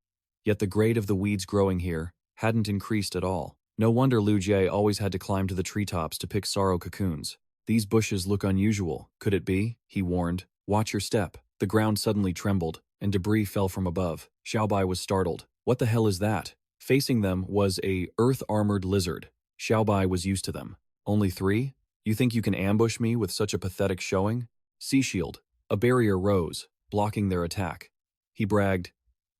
Speaker 1: Yet the grade of the weeds growing here hadn't increased at all. No wonder Lu Jie always had to climb to the treetops to pick sorrow cocoons. These bushes look unusual. Could it be? He warned. Watch your step. The ground suddenly trembled, and debris fell from above. Xiaobai was startled. What the hell is that? Facing them was a earth-armored lizard. Xiaobai was used to them. Only 3? You think you can ambush me with such a pathetic showing? Sea shield. A barrier rose, blocking their attack. He bragged,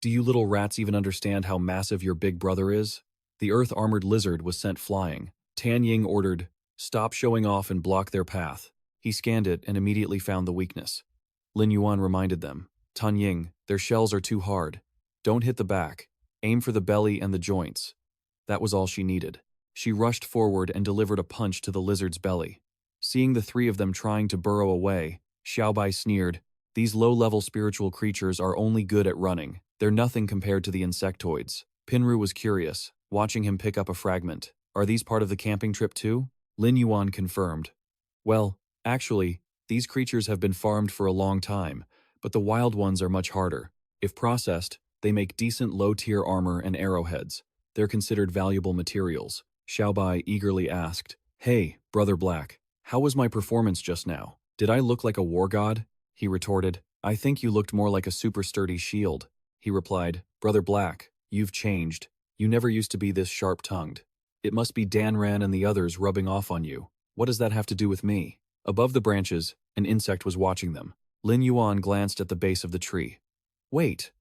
Speaker 1: Do you little rats even understand how massive your big brother is? The earth-armored lizard was sent flying. Tan Ying ordered, Stop showing off and block their path. He scanned it and immediately found the weakness. Lin Yuan reminded them, Tan Ying, their shells are too hard. Don't hit the back. Aim for the belly and the joints. That was all she needed. She rushed forward and delivered a punch to the lizard's belly. Seeing the three of them trying to burrow away, Xiaobai sneered, "These low-level spiritual creatures are only good at running. They're nothing compared to the insectoids." Pinru was curious, watching him pick up a fragment. "Are these part of the camping trip too?" Lin Yuan confirmed. "Well, actually, these creatures have been farmed for a long time, but the wild ones are much harder. If processed, they make decent low-tier armor and arrowheads. They're considered valuable materials." Xiaobai eagerly asked, "Hey, Brother Black, how was my performance just now? Did I look like a war god?" He retorted, "I think you looked more like a super sturdy shield." He replied, "Brother Black, you've changed. You never used to be this sharp-tongued. It must be Danran and the others rubbing off on you. What does that have to do with me?" Above the branches, an insect was watching them. Lin Yuan glanced at the base of the tree. "Wait!"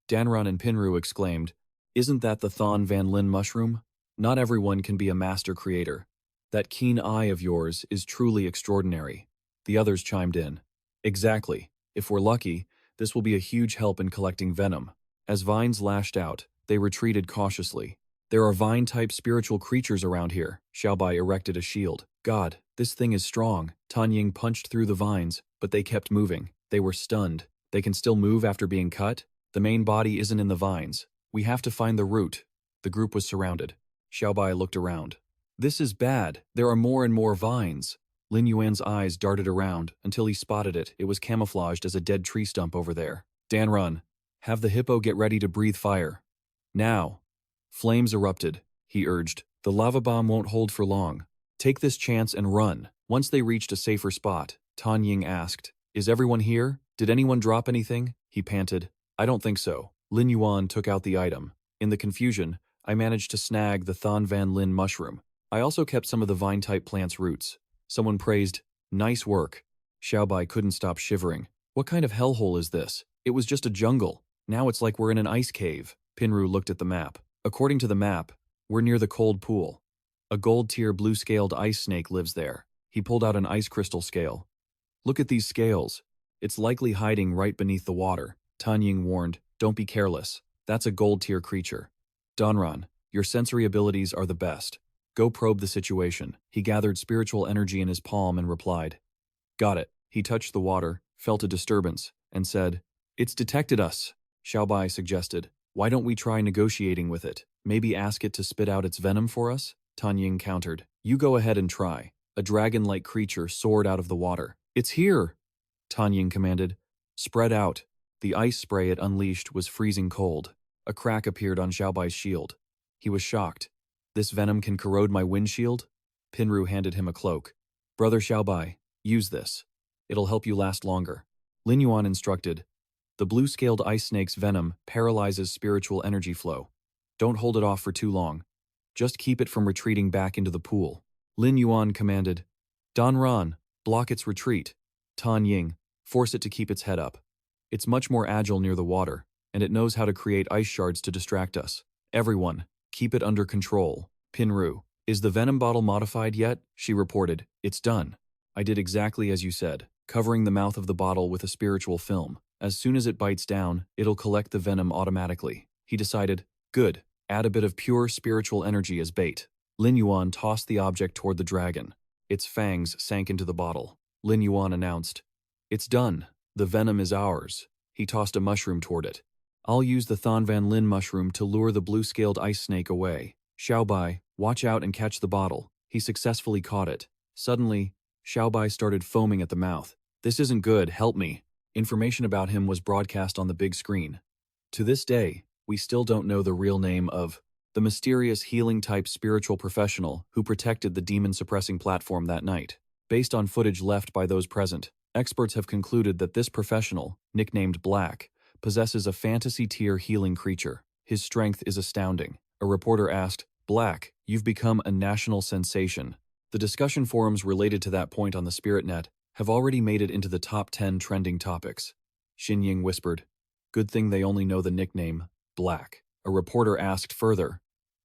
Speaker 1: Danran and Pinru exclaimed, "Isn't that the Thon Van Lin mushroom? Not everyone can be a master creator. That keen eye of yours is truly extraordinary." The others chimed in. "Exactly. If we're lucky, this will be a huge help in collecting venom." As vines lashed out, they retreated cautiously. "There are vine-type spiritual creatures around here." Xiaobai erected a shield. "God, this thing is strong." Tan Ying punched through the vines, but they kept moving. They were stunned. "They can still move after being cut? The main body isn't in the vines. We have to find the root." The group was surrounded. Xiaobai looked around. "This is bad. There are more and more vines." Lin Yuan's eyes darted around until he spotted it. It was camouflaged as a dead tree stump over there. "Danrun, have the hippo get ready to breathe fire. Now." Flames erupted, he urged. "The lava bomb won't hold for long. Take this chance and run." Once they reached a safer spot, Tan Ying asked, "Is everyone here? Did anyone drop anything?" He panted, "I don't think so." Lin Yuan took out the item. "In the confusion, I managed to snag the Thon Van Lin mushroom. I also kept some of the vine-type plant's roots." Someone praised, "Nice work." Xiaobai couldn't stop shivering. "What kind of hellhole is this? It was just a jungle. Now it's like we're in an ice cave." Pinru looked at the map. "According to the map, we're near the cold pool. A gold-tier blue-scaled ice snake lives there." He pulled out an ice crystal scale. "Look at these scales. It's likely hiding right beneath the water." Tan Ying warned, "Don't be careless. That's a gold-tier creature." "Danran, your sensory abilities are the best. Go probe the situation." He gathered spiritual energy in his palm and replied, "Got it." He touched the water, felt a disturbance, and said, "It's detected us." Xiaobai suggested, "Why don't we try negotiating with it? Maybe ask it to spit out its venom for us?" Tan Ying countered, "You go ahead and try." A dragon-like creature soared out of the water. "It's here!" Tan Ying commanded. "Spread out." The ice spray it unleashed was freezing cold. A crack appeared on Xiaobai's shield. He was shocked. "This venom can corrode my windshield?" Pinru handed him a cloak. "Brother Xiaobai, use this. It'll help you last longer." Lin Yuan instructed, "The blue-scaled ice snake's venom paralyzes spiritual energy flow. Don't hold it off for too long. Just keep it from retreating back into the pool." Lin Yuan commanded, "Danran, block its retreat." Tan Ying, force it to keep its head up. It's much more agile near the water, and it knows how to create ice shards to distract us. Everyone, keep it under control." Pinru, "Is the venom bottle modified yet?" She reported, "It's done. I did exactly as you said, covering the mouth of the bottle with a spiritual film. As soon as it bites down, it'll collect the venom automatically." He decided, "Good, add a bit of pure spiritual energy as bait." Lin Yuan tossed the object toward the dragon. Its fangs sank into the bottle. Lin Yuan announced, "It's done. The venom is ours." He tossed a mushroom toward it. "I'll use the Thon Van Lin mushroom to lure the blue-scaled ice snake away. Xiaobai, watch out and catch the bottle." He successfully caught it. Suddenly, Xiaobai started foaming at the mouth. "This isn't good, help me." Information about him was broadcast on the big screen. To this day, we still don't know the real name of the mysterious healing-type spiritual professional who protected the demon-suppressing platform that night. Based on footage left by those present, experts have concluded that this professional, nicknamed Black, possesses a fantasy-tier healing creature. His strength is astounding. A reporter asked, "Black, you've become a national sensation." The discussion forums related to that point on the SpiritNet have already made it into the top 10 trending topics. Xin Ying whispered, "Good thing they only know the nickname, Black." A reporter asked further,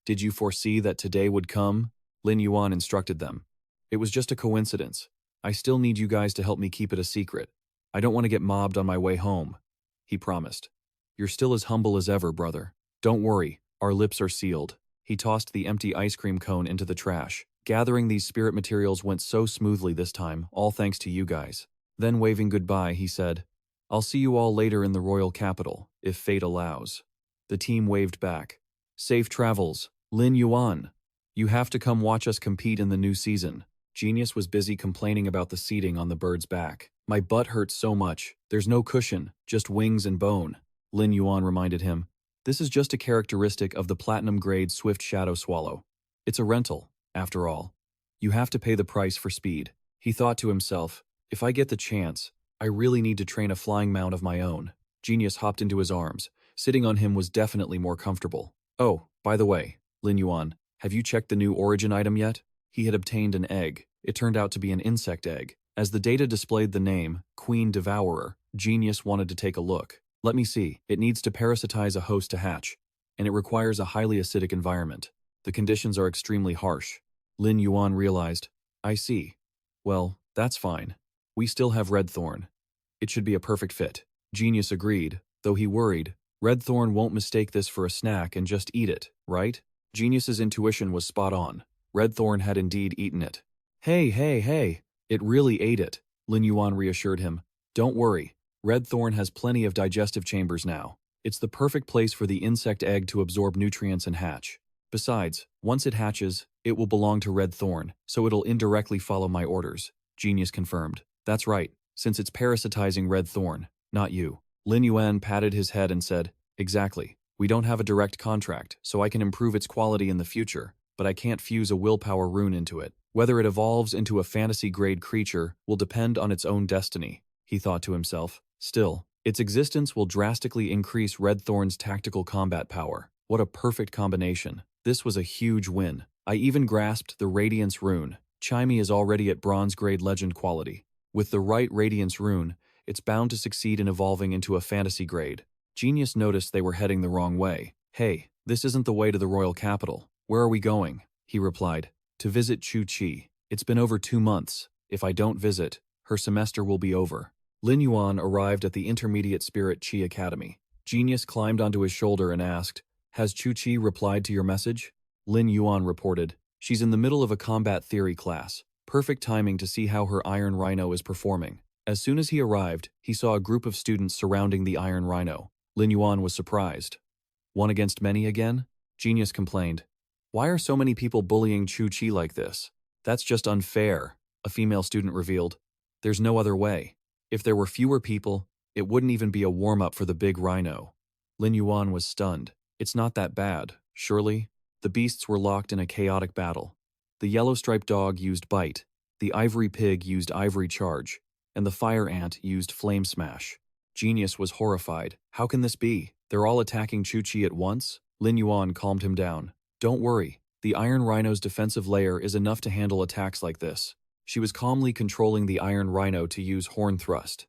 Speaker 1: "Did you foresee that today would come?" Lin Yuan instructed them, "It was just a coincidence. I still need you guys to help me keep it a secret. I don't want to get mobbed on my way home." He promised, "You're still as humble as ever, brother. Don't worry, our lips are sealed." He tossed the empty ice cream cone into the trash. Gathering these spirit materials went so smoothly this time, all thanks to you guys. Then waving goodbye, he said, I'll see you all later in the royal capital, if fate allows. The team waved back. Safe travels, Lin Yuan. You have to come watch us compete in the new season. Genius was busy complaining about the seating on the bird's back. My butt hurts so much. There's no cushion, just wings and bone. Lin Yuan reminded him. This is just a characteristic of the platinum-grade swift shadow swallow. It's a rental, after all. You have to pay the price for speed. He thought to himself, if I get the chance, I really need to train a flying mount of my own. Genius hopped into his arms. Sitting on him was definitely more comfortable. Oh, by the way, Lin Yuan, have you checked the new origin item yet? He had obtained an egg. It turned out to be an insect egg. As the data displayed the name, Queen Devourer, Genius wanted to take a look. Let me see. It needs to parasitize a host to hatch, and it requires a highly acidic environment. The conditions are extremely harsh. Lin Yuan realized. I see. Well, that's fine. We still have Red Thorn. It should be a perfect fit. Genius agreed, though he worried. Red Thorn won't mistake this for a snack and just eat it, right? Genius's intuition was spot on. Red Thorn had indeed eaten it. Hey, it really ate it, Lin Yuan reassured him. Don't worry, Red Thorn has plenty of digestive chambers now. It's the perfect place for the insect egg to absorb nutrients and hatch. Besides, once it hatches, it will belong to Red Thorn, so it'll indirectly follow my orders, Genius confirmed. That's right, since it's parasitizing Red Thorn, not you. Lin Yuan patted his head and said, exactly. We don't have a direct contract, so I can improve its quality in the future, but I can't fuse a willpower rune into it. Whether it evolves into a fantasy-grade creature will depend on its own destiny, he thought to himself. Still, its existence will drastically increase Red Thorn's tactical combat power. What a perfect combination. This was a huge win. I even grasped the Radiance rune. Chimey is already at bronze-grade legend quality. With the right Radiance rune, it's bound to succeed in evolving into a fantasy grade. Genius noticed they were heading the wrong way. Hey, this isn't the way to the royal capital. Where are we going? He replied. To visit Chu Chi. It's been over 2 months. If I don't visit, her semester will be over. Lin Yuan arrived at the Intermediate Spirit Chi Academy. Genius climbed onto his shoulder and asked, Has Chu Chi replied to your message? Lin Yuan reported, She's in the middle of a combat theory class. Perfect timing to see how her Iron Rhino is performing. As soon as he arrived, he saw a group of students surrounding the Iron Rhino. Lin Yuan was surprised. One against many again? Genius complained. Why are so many people bullying Chu Chi like this? That's just unfair, a female student revealed. There's no other way. If there were fewer people, it wouldn't even be a warm-up for the big rhino. Lin Yuan was stunned. It's not that bad, surely? The beasts were locked in a chaotic battle. The yellow-striped dog used Bite, the ivory pig used Ivory Charge, and the fire ant used Flame Smash. Genius was horrified. How can this be? They're all attacking Chu Chi at once? Lin Yuan calmed him down. Don't worry, the Iron Rhino's defensive layer is enough to handle attacks like this. She was calmly controlling the Iron Rhino to use Horn Thrust.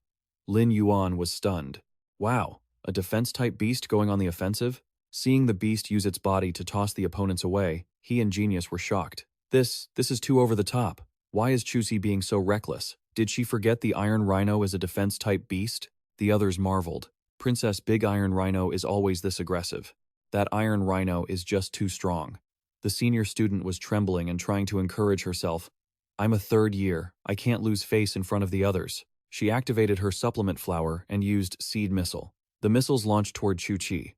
Speaker 1: Lin Yuan was stunned. Wow, a defense-type beast going on the offensive? Seeing the beast use its body to toss the opponents away, he and Genius were shocked. This is too over the top. Why is Chu Chi being so reckless? Did she forget the Iron Rhino is a defense-type beast? The others marveled. Princess Big Iron Rhino is always this aggressive. That Iron Rhino is just too strong. The senior student was trembling and trying to encourage herself. I'm a third year. I can't lose face in front of the others. She activated her supplement flower and used Seed Missile. The missiles launched toward Chu Chi.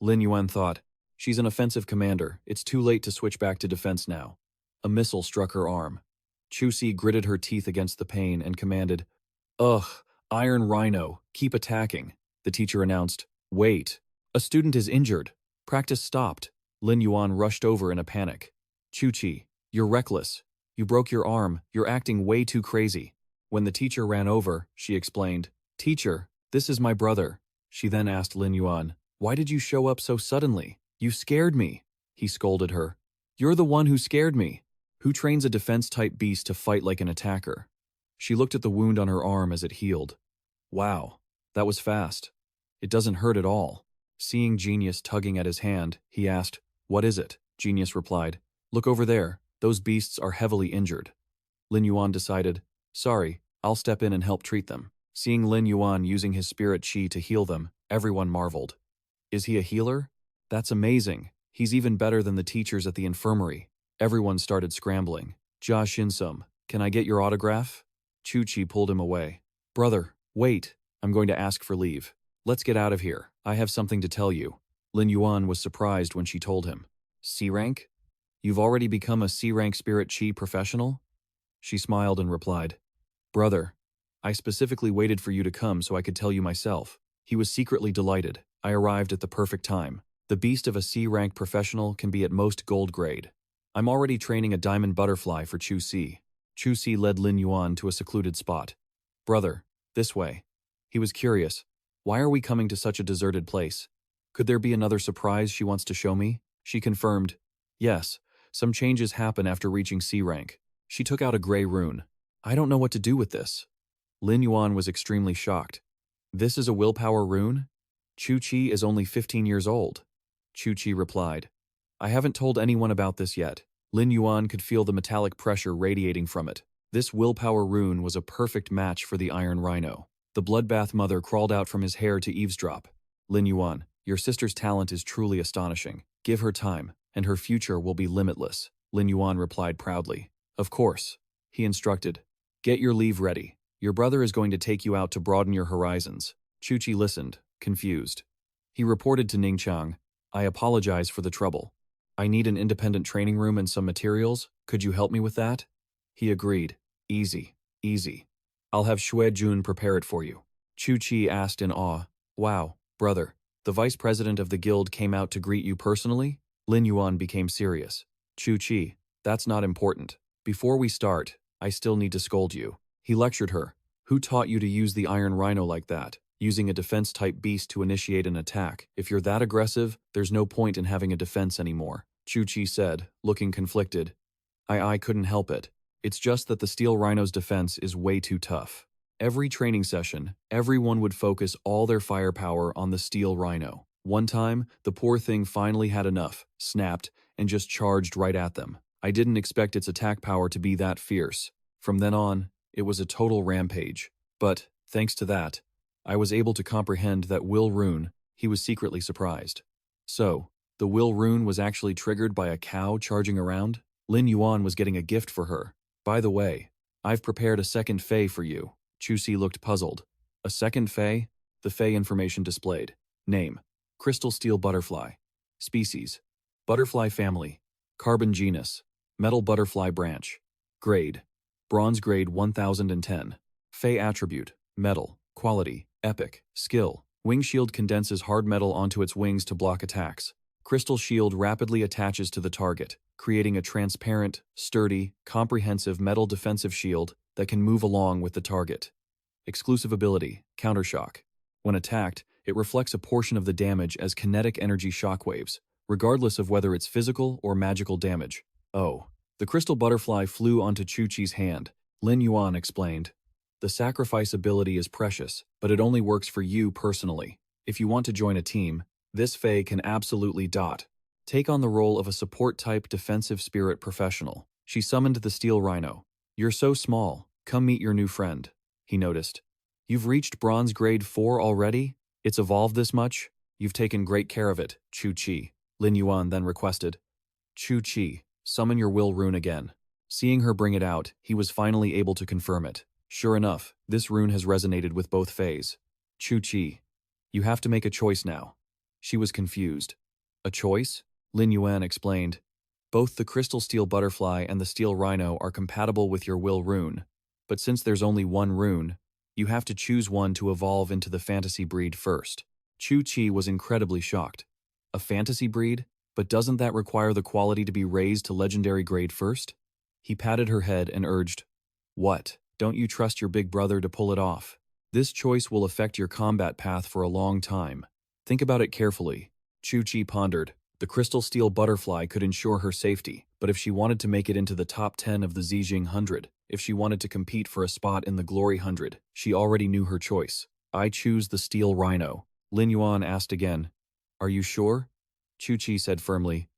Speaker 1: Lin Yuan thought, she's an offensive commander. It's too late to switch back to defense now. A missile struck her arm. Chu Chi gritted her teeth against the pain and commanded, Ugh, Iron Rhino, keep attacking. The teacher announced, Wait, a student is injured. Practice stopped. Lin Yuan rushed over in a panic. Chu Chi, you're reckless. You broke your arm. You're acting way too crazy. When the teacher ran over, she explained, Teacher, this is my brother. She then asked Lin Yuan, Why did you show up so suddenly? You scared me. He scolded her. You're the one who scared me. Who trains a defense-type beast to fight like an attacker? She looked at the wound on her arm as it healed. Wow, that was fast. It doesn't hurt at all. Seeing Genius tugging at his hand, he asked, What is it? Genius replied, Look over there. Those beasts are heavily injured. Lin Yuan decided, Sorry, I'll step in and help treat them. Seeing Lin Yuan using his spirit chi to heal them, everyone marveled. Is he a healer? That's amazing. He's even better than the teachers at the infirmary. Everyone started scrambling. Jia Shinsum, can I get your autograph? Chu-Chi pulled him away. Brother, wait. I'm going to ask for leave. Let's get out of here. I have something to tell you. Lin Yuan was surprised when she told him. C-rank? You've already become a C-rank spirit chi professional? She smiled and replied, Brother, I specifically waited for you to come so I could tell you myself. He was secretly delighted. I arrived at the perfect time. The beast of a C-rank professional can be at most gold grade. I'm already training a diamond butterfly for Chu-Si. Chu-Si led Lin Yuan to a secluded spot. Brother, this way. He was curious. Why are we coming to such a deserted place? Could there be another surprise she wants to show me? She confirmed, yes, some changes happen after reaching C-rank. She took out a gray rune. I don't know what to do with this. Lin Yuan was extremely shocked. This is a willpower rune? Chu-Chi is only 15 years old. Chu-Chi replied, I haven't told anyone about this yet. Lin Yuan could feel the metallic pressure radiating from it. This willpower rune was a perfect match for the Iron Rhino. The bloodbath mother crawled out from his hair to eavesdrop. Lin Yuan, your sister's talent is truly astonishing. Give her time, and her future will be limitless. Lin Yuan replied proudly. Of course. He instructed. Get your leave ready. Your brother is going to take you out to broaden your horizons. Chu-Chi listened, confused. He reported to Ningqiang, I apologize for the trouble. I need an independent training room and some materials. Could you help me with that? He agreed. Easy, easy. I'll have Xue Jun prepare it for you. Chu-Chi asked in awe, Wow, brother, the vice president of the guild came out to greet you personally? Lin Yuan became serious. Chu-Chi, that's not important. Before we start, I still need to scold you. He lectured her. Who taught you to use the Iron Rhino like that? Using a defense-type beast to initiate an attack. If you're that aggressive, there's no point in having a defense anymore. Chu-Chi said, looking conflicted. I couldn't help it. It's just that the Steel Rhino's defense is way too tough. Every training session, everyone would focus all their firepower on the Steel Rhino. One time, the poor thing finally had enough, snapped, and just charged right at them. I didn't expect its attack power to be that fierce. From then on, it was a total rampage. But, thanks to that, I was able to comprehend that will rune. He was secretly surprised. So, the will rune was actually triggered by a cow charging around? Lin Yuan was getting a gift for her. By the way, I've prepared a second fei for you. Chu-Si looked puzzled. A second fei? The fei information displayed. Name: Crystal Steel Butterfly. Species: Butterfly family. Carbon genus: Metal Butterfly branch. Grade: Bronze grade 1010. Fei attribute: Metal. Quality: Epic. Skill: Wing shield condenses hard metal onto its wings to block attacks. Crystal shield rapidly attaches to the target, creating a transparent, sturdy, comprehensive metal defensive shield that can move along with the target. Exclusive ability: Countershock. When attacked, it reflects a portion of the damage as kinetic energy shockwaves, regardless of whether it's physical or magical damage. Oh. The crystal butterfly flew onto Chu-Chi's hand. Lin Yuan explained. The sacrifice ability is precious, but it only works for you personally. If you want to join a team, this fei can absolutely take on the role of a support-type defensive spirit professional. She summoned the Steel Rhino. You're so small. Come meet your new friend. He noticed. You've reached bronze grade 4 already? It's evolved this much? You've taken great care of it, Chu-Chi. Lin Yuan then requested. Chu-Chi, summon your will rune again. Seeing her bring it out, he was finally able to confirm it. Sure enough, this rune has resonated with both feis. Chu-Chi, you have to make a choice now. She was confused. A choice? Lin Yuan explained. Both the crystal steel butterfly and the steel rhino are compatible with your will rune. But since there's only one rune, you have to choose one to evolve into the fantasy breed first. Chu-Chi was incredibly shocked. A fantasy breed? But doesn't that require the quality to be raised to legendary grade first? He patted her head and urged, What? Don't you trust your big brother to pull it off? This choice will affect your combat path for a long time. Think about it carefully. Chu-Chi pondered. The crystal steel butterfly could ensure her safety, but if she wanted to make it into the top 10 of the Zijing 100, if she wanted to compete for a spot in the Glory 100, she already knew her choice. I choose the steel rhino. Lin Yuan asked again. Are you sure? Chu-Chi said firmly.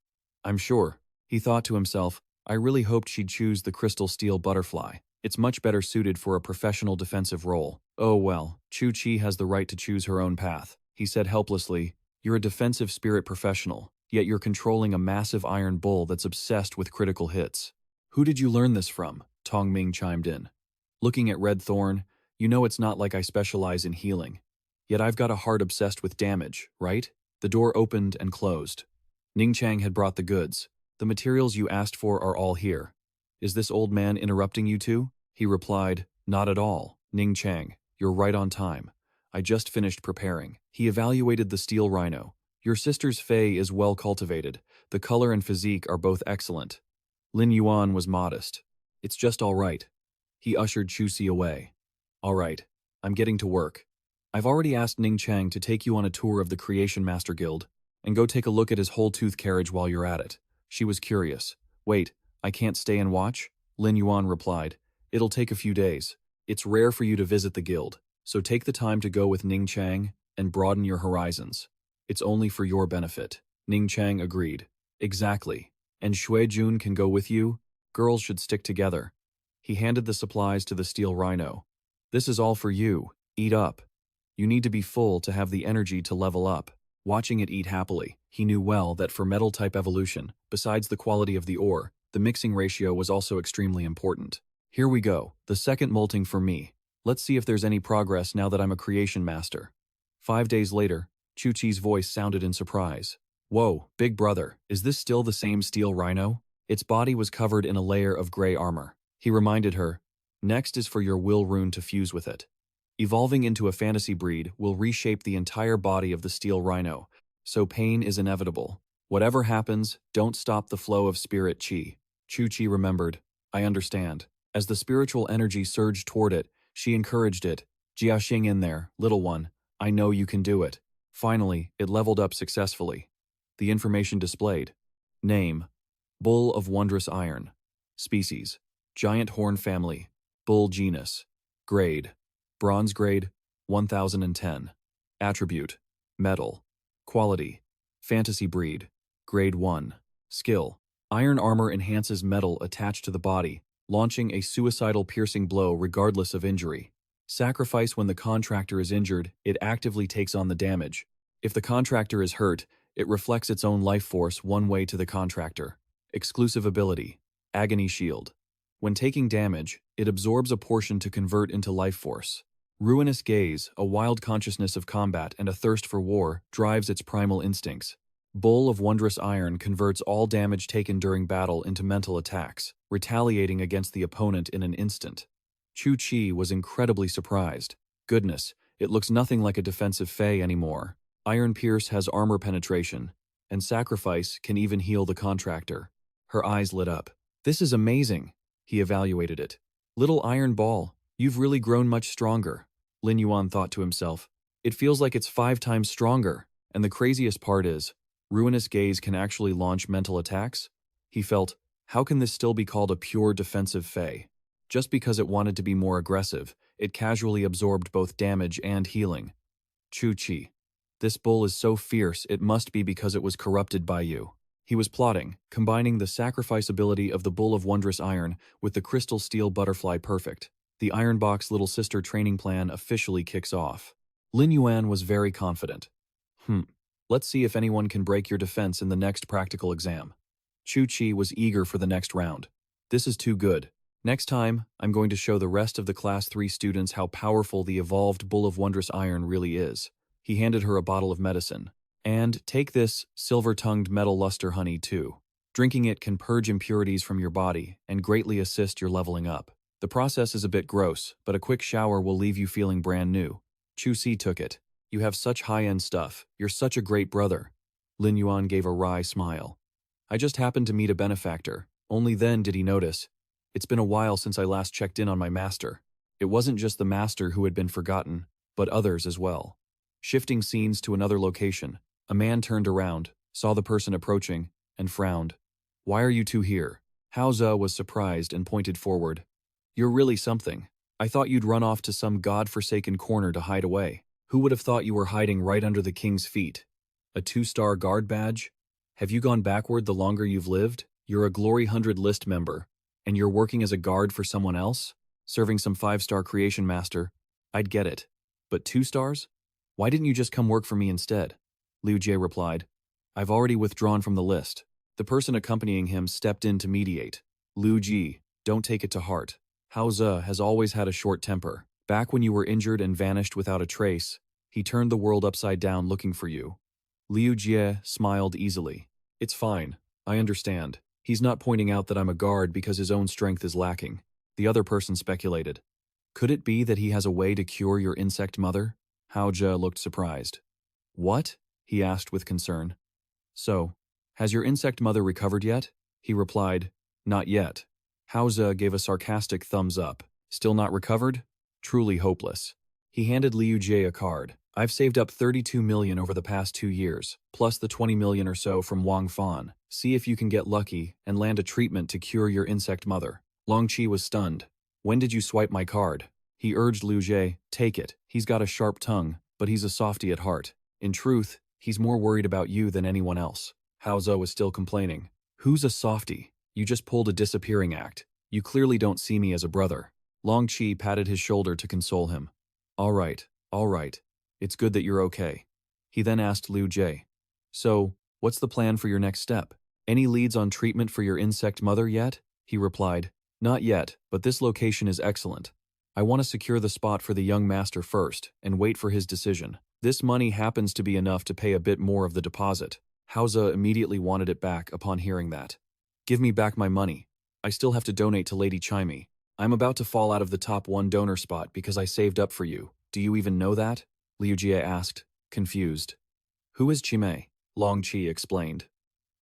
Speaker 1: I'm sure. He thought to himself, I really hoped she'd choose the crystal steel butterfly. It's much better suited for a professional defensive role. Oh well, Chu-Chi has the right to choose her own path. He said helplessly, You're a defensive spirit professional. yet you're controlling a massive iron bull that's obsessed with critical hits. Who did you learn this from? Tong Ming chimed in. Looking at Red Thorn, you know it's not like I specialize in healing. Yet I've got a heart obsessed with damage, right? The door opened and closed. Ning Chang had brought the goods. The materials you asked for are all here. Is this old man interrupting you two? He replied, not at all, Ning Chang. You're right on time. I just finished preparing. He evaluated the steel rhino. Your sister's fey is well cultivated. The color and physique are both excellent. Lin Yuan was modest. It's just all right. He ushered Chuxi away. All right, I'm getting to work. I've already asked Ning Chang to take you on a tour of the Creation Master Guild, and go take a look at his whole tooth carriage while you're at it. She was curious. Wait, I can't stay and watch? Lin Yuan replied. It'll take a few days. It's rare for you to visit the guild, so take the time to go with Ning Chang and broaden your horizons. It's only for your benefit. Ning Chang agreed. Exactly. And Shui Jun can go with you? Girls should stick together. He handed the supplies to the steel rhino. This is all for you. Eat up. You need to be full to have the energy to level up. Watching it eat happily, he knew well that for metal-type evolution, besides the quality of the ore, the mixing ratio was also extremely important. Here we go, the second molting for me. Let's see if there's any progress now that I'm a creation master. 5 days later, Chuchi's voice sounded in surprise. Whoa, big brother, is this still the same steel rhino? Its body was covered in a layer of gray armor. He reminded her, next is for your will rune to fuse with it. Evolving into a fantasy breed will reshape the entire body of the steel rhino, so pain is inevitable. Whatever happens, don't stop the flow of spirit chi. Chuchi remembered. I understand. As the spiritual energy surged toward it, she encouraged it. Jiaxing in there, little one. I know you can do it. Finally, it leveled up successfully. The information displayed. Name: Bull of Wondrous Iron. Species: Giant Horn Family. Bull genus. Grade: Bronze grade, 1010. Attribute: Metal. Quality: Fantasy breed. Grade 1. Skill: Iron armor enhances metal attached to the body, launching a suicidal piercing blow regardless of injury. Sacrifice: when the contractor is injured, it actively takes on the damage. If the contractor is hurt, it reflects its own life force one way to the contractor. Exclusive ability: Agony Shield. When taking damage, it absorbs a portion to convert into life force. Ruinous Gaze, a wild consciousness of combat and a thirst for war, drives its primal instincts. Bull of Wondrous Iron converts all damage taken during battle into mental attacks, retaliating against the opponent in an instant. Chuchi was incredibly surprised. Goodness, it looks nothing like a defensive fey anymore. Iron Pierce has armor penetration, and Sacrifice can even heal the contractor. Her eyes lit up. This is amazing. He evaluated it. Little iron ball, you've really grown much stronger. Lin Yuan thought to himself. It feels like it's 5 times stronger, and the craziest part is, Ruinous Gaze can actually launch mental attacks? He felt, how can this still be called a pure defensive fey? Just because it wanted to be more aggressive, it casually absorbed both damage and healing. Chuchi. This bull is so fierce it must be because it was corrupted by you. He was plotting, combining the sacrifice ability of the Bull of Wondrous Iron with the Crystal Steel Butterfly Perfect. The Iron Box Little Sister training plan officially kicks off. Lin Yuan was very confident. Let's see if anyone can break your defense in the next practical exam. Chuchi was eager for the next round. This is too good. Next time, I'm going to show the rest of the Class 3 students how powerful the evolved Bull of Wondrous Iron really is. He handed her a bottle of medicine. And take this silver-tongued metal luster honey too. Drinking it can purge impurities from your body and greatly assist your leveling up. The process is a bit gross, but a quick shower will leave you feeling brand new. Chuxi took it. You have such high-end stuff. You're such a great brother. Lin Yuan gave a wry smile. I just happened to meet a benefactor. Only then did he notice. It's been a while since I last checked in on my master. It wasn't just the master who had been forgotten, but others as well. Shifting scenes to another location, a man turned around, saw the person approaching, and frowned. Why are you two here? Haoze was surprised and pointed forward. You're really something. I thought you'd run off to some god-forsaken corner to hide away. Who would have thought you were hiding right under the king's feet? A 2-star guard badge? Have you gone backward the longer you've lived? You're a Glory 100 list member, and you're working as a guard for someone else? Serving some 5-star creation master? I'd get it. But 2 stars? Why didn't you just come work for me instead? Liu Jie replied. I've already withdrawn from the list. The person accompanying him stepped in to mediate. Liu Ji, don't take it to heart. Hao Ze has always had a short temper. Back when you were injured and vanished without a trace, he turned the world upside down looking for you. Liu Jie smiled easily. It's fine. I understand. He's not pointing out that I'm a guard because his own strength is lacking. The other person speculated. Could it be that he has a way to cure your insect mother? Hao Zhe looked surprised. What? He asked with concern. So, has your insect mother recovered yet? He replied, not yet. Hao Zhe gave a sarcastic thumbs up. Still not recovered? Truly hopeless. He handed Liu Jie a card. I've saved up 32 million over the past 2 years, plus the 20 million or so from Wang Fan. See if you can get lucky and land a treatment to cure your insect mother. Long Qi was stunned. When did you swipe my card? He urged Liu Jie, take it. He's got a sharp tongue, but he's a softy at heart. In truth, he's more worried about you than anyone else. Hao Zhe was still complaining. Who's a softy? You just pulled a disappearing act. You clearly don't see me as a brother. Long Qi patted his shoulder to console him. All right. It's good that you're okay. He then asked Liu Jie. So, what's the plan for your next step? Any leads on treatment for your insect mother yet? He replied, not yet, but this location is excellent. I want to secure the spot for the young master first and wait for his decision. This money happens to be enough to pay a bit more of the deposit. Hao Zhe immediately wanted it back upon hearing that. Give me back my money. I still have to donate to Lady Chimey. I'm about to fall out of the top 1 donor spot because I saved up for you. Do you even know that? Liu Jie asked, confused. Who is Chimei? Long Qi explained.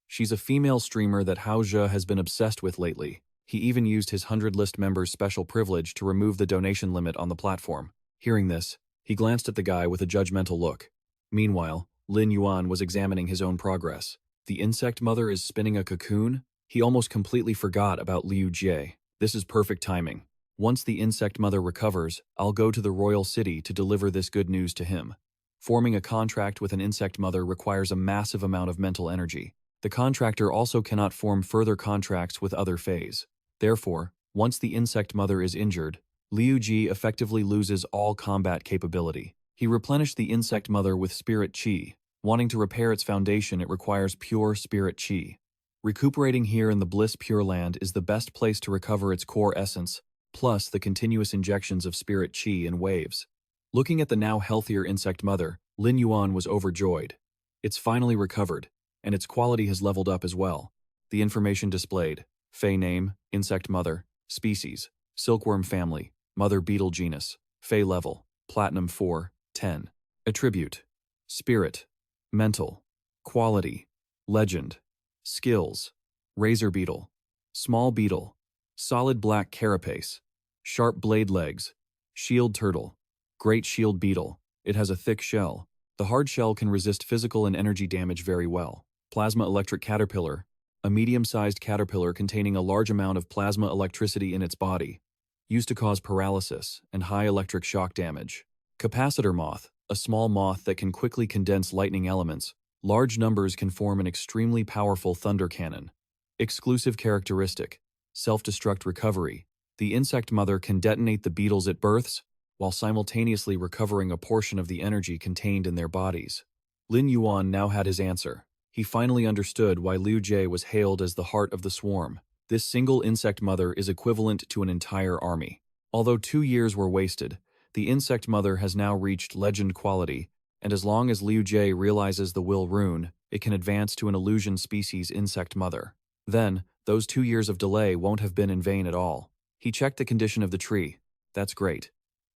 Speaker 1: She's a female streamer that Hao Zhe has been obsessed with lately. He even used his 100 list members' special privilege to remove the donation limit on the platform. Hearing this, he glanced at the guy with a judgmental look. Meanwhile, Lin Yuan was examining his own progress. The insect mother is spinning a cocoon? He almost completely forgot about Liu Jie. This is perfect timing. Once the insect mother recovers, I'll go to the royal city to deliver this good news to him. Forming a contract with an insect mother requires a massive amount of mental energy. The contractor also cannot form further contracts with other fays. Therefore, once the insect mother is injured, Liu Ji effectively loses all combat capability. He replenished the insect mother with spirit qi. Wanting to repair its foundation, it requires pure spirit qi. Recuperating here in the Bliss Pure Land is the best place to recover its core essence, plus the continuous injections of spirit qi in waves. Looking at the now healthier insect mother, Lin Yuan was overjoyed. It's finally recovered, and its quality has leveled up as well. The information displayed: Fey name, insect mother, species, silkworm family, mother beetle genus, Fey level, platinum 4, 10. Attribute: spirit, mental, quality, legend, skills, razor beetle, small beetle, solid black carapace, sharp blade legs, shield turtle, great shield beetle. It has a thick shell. The hard shell can resist physical and energy damage very well. Plasma electric caterpillar, a medium-sized caterpillar containing a large amount of plasma electricity in its body, used to cause paralysis and high electric shock damage. Capacitor moth, a small moth that can quickly condense lightning elements. Large numbers can form an extremely powerful thunder cannon. Exclusive characteristic: self-destruct recovery. The insect mother can detonate the beetles it births, while simultaneously recovering a portion of the energy contained in their bodies. Lin Yuan now had his answer. He finally understood why Liu Jie was hailed as the heart of the swarm. This single insect mother is equivalent to an entire army. Although 2 years were wasted, the insect mother has now reached legend quality, and as long as Liu Jie realizes the will rune, it can advance to an illusion species insect mother. Then, those 2 years of delay won't have been in vain at all. He checked the condition of the tree. That's great.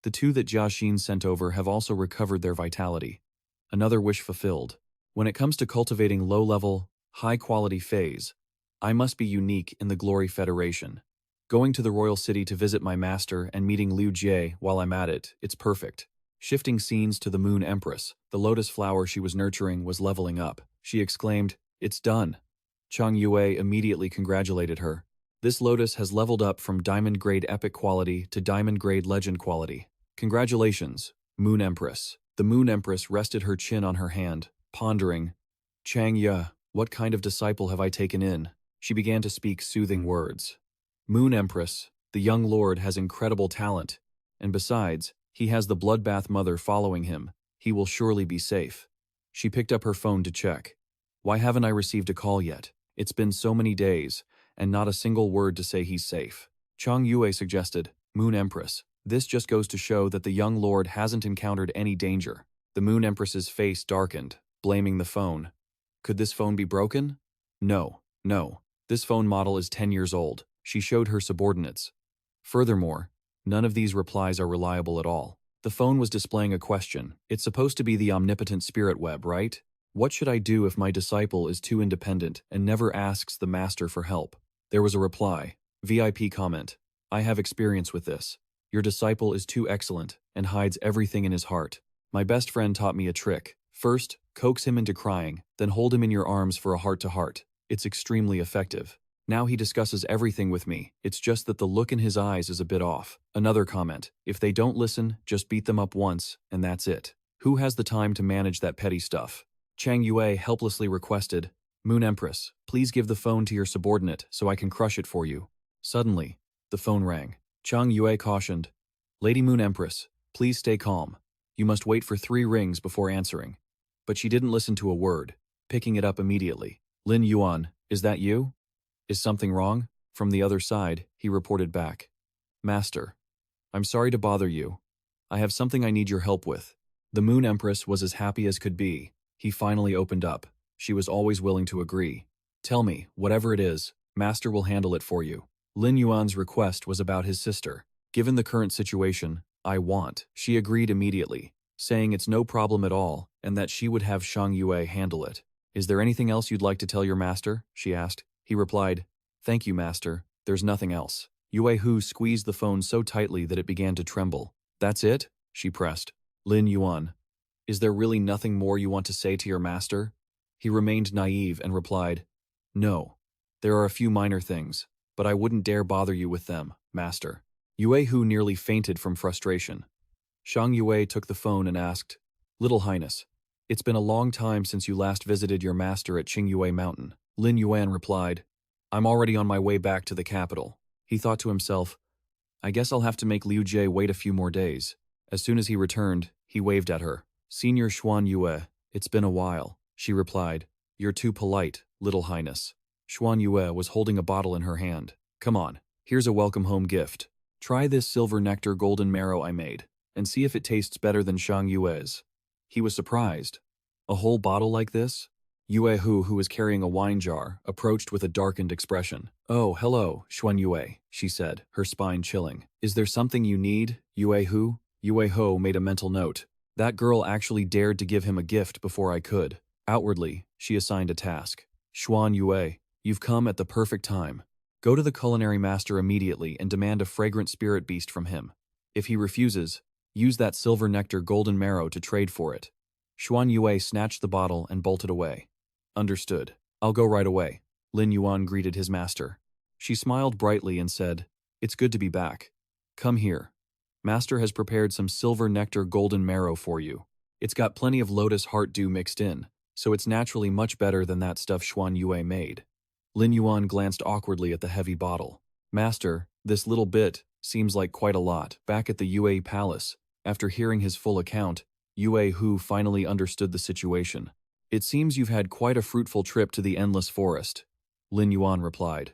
Speaker 1: The 2 that Jia Xin sent over have also recovered their vitality. Another wish fulfilled. When it comes to cultivating low-level, high-quality phase, I must be unique in the Glory Federation. Going to the royal city to visit my master and meeting Liu Jie while I'm at it, it's perfect. Shifting scenes to the Moon Empress, the lotus flower she was nurturing was leveling up. She exclaimed, "It's done." Chang Yue immediately congratulated her. This lotus has leveled up from Diamond Grade Epic quality to Diamond Grade Legend quality. Congratulations, Moon Empress. The Moon Empress rested her chin on her hand, pondering. Chang Ye, what kind of disciple have I taken in? She began to speak soothing words. Moon Empress, the young lord has incredible talent, and besides, he has the Bloodbath Mother following him. He will surely be safe. She picked up her phone to check. Why haven't I received a call yet? It's been so many days, and not a single word to say he's safe. Chang Yue suggested, Moon Empress. This just goes to show that the young lord hasn't encountered any danger. The Moon Empress's face darkened, blaming the phone. Could this phone be broken? No, no. This phone model is 10 years old. She showed her subordinates. Furthermore, none of these replies are reliable at all. The phone was displaying a question. It's supposed to be the omnipotent spirit web, right? What should I do if my disciple is too independent and never asks the master for help? There was a reply. VIP comment. I have experience with this. Your disciple is too excellent and hides everything in his heart. My best friend taught me a trick. First, coax him into crying, then hold him in your arms for a heart-to-heart. It's extremely effective. Now he discusses everything with me. It's just that the look in his eyes is a bit off. Another comment. If they don't listen, just beat them up once, and that's it. Who has the time to manage that petty stuff? Chang Yue helplessly requested, Moon Empress, please give the phone to your subordinate so I can crush it for you. Suddenly, the phone rang. Chang Yue cautioned, Lady Moon Empress, please stay calm. You must wait for 3 rings before answering. But she didn't listen to a word, picking it up immediately. Lin Yuan, is that you? Is something wrong? From the other side, he reported back. Master, I'm sorry to bother you. I have something I need your help with. The Moon Empress was as happy as could be. He finally opened up. She was always willing to agree. Tell me, whatever it is, Master will handle it for you. Lin Yuan's request was about his sister. Given the current situation, she agreed immediately, saying it's no problem at all and that she would have Chang Yue handle it. Is there anything else you'd like to tell your master? She asked. He replied, Thank you, master. There's nothing else. Yue Hu squeezed the phone so tightly that it began to tremble. That's it? She pressed. Lin Yuan, is there really nothing more you want to say to your master? He remained naive and replied, No. There are a few minor things, but I wouldn't dare bother you with them, master. Yue Hu nearly fainted from frustration. Shang Yue took the phone and asked, Little Highness, it's been a long time since you last visited your master at Qingyue Mountain. Lin Yuan replied, I'm already on my way back to the capital. He thought to himself, I guess I'll have to make Liu Jie wait a few more days. As soon as he returned, he waved at her. Senior Xuan Yue, it's been a while, she replied. You're too polite, Little Highness. Xuan Yue was holding a bottle in her hand. Come on, here's a welcome home gift. Try this silver nectar golden marrow I made, and see if it tastes better than Shang Yue's. He was surprised. A whole bottle like this? Yue Hu, who was carrying a wine jar, approached with a darkened expression. Oh, hello, Xuan Yue, she said, her spine chilling. Is there something you need, Yue Hu? Yue Ho made a mental note. That girl actually dared to give him a gift before I could. Outwardly, she assigned a task. Xuan Yue, you've come at the perfect time. Go to the culinary master immediately and demand a fragrant spirit beast from him. If he refuses, use that silver nectar golden marrow to trade for it. Xuan Yue snatched the bottle and bolted away. Understood. I'll go right away. Lin Yuan greeted his master. She smiled brightly and said, It's good to be back. Come here. Master has prepared some silver nectar golden marrow for you. It's got plenty of lotus heart dew mixed in, so it's naturally much better than that stuff Xuan Yue made. Lin Yuan glanced awkwardly at the heavy bottle. Master, this little bit seems like quite a lot. Back at the Yue Palace, after hearing his full account, Yue Hu finally understood the situation. It seems you've had quite a fruitful trip to the Endless Forest, Lin Yuan replied.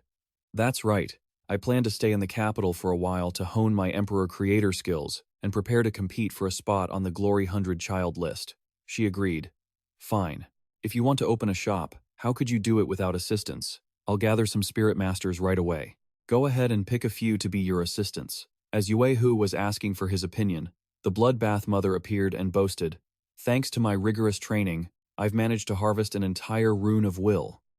Speaker 1: That's right. I plan to stay in the capital for a while to hone my Emperor Creator skills and prepare to compete for a spot on the Glory 100 Child list. She agreed. Fine. If you want to open a shop, how could you do it without assistance? I'll gather some spirit masters right away. Go ahead and pick a few to be your assistants. As Yue Hu was asking for his opinion, the Bloodbath Mother appeared and boasted, Thanks to my rigorous training, I've managed to harvest an entire rune of will.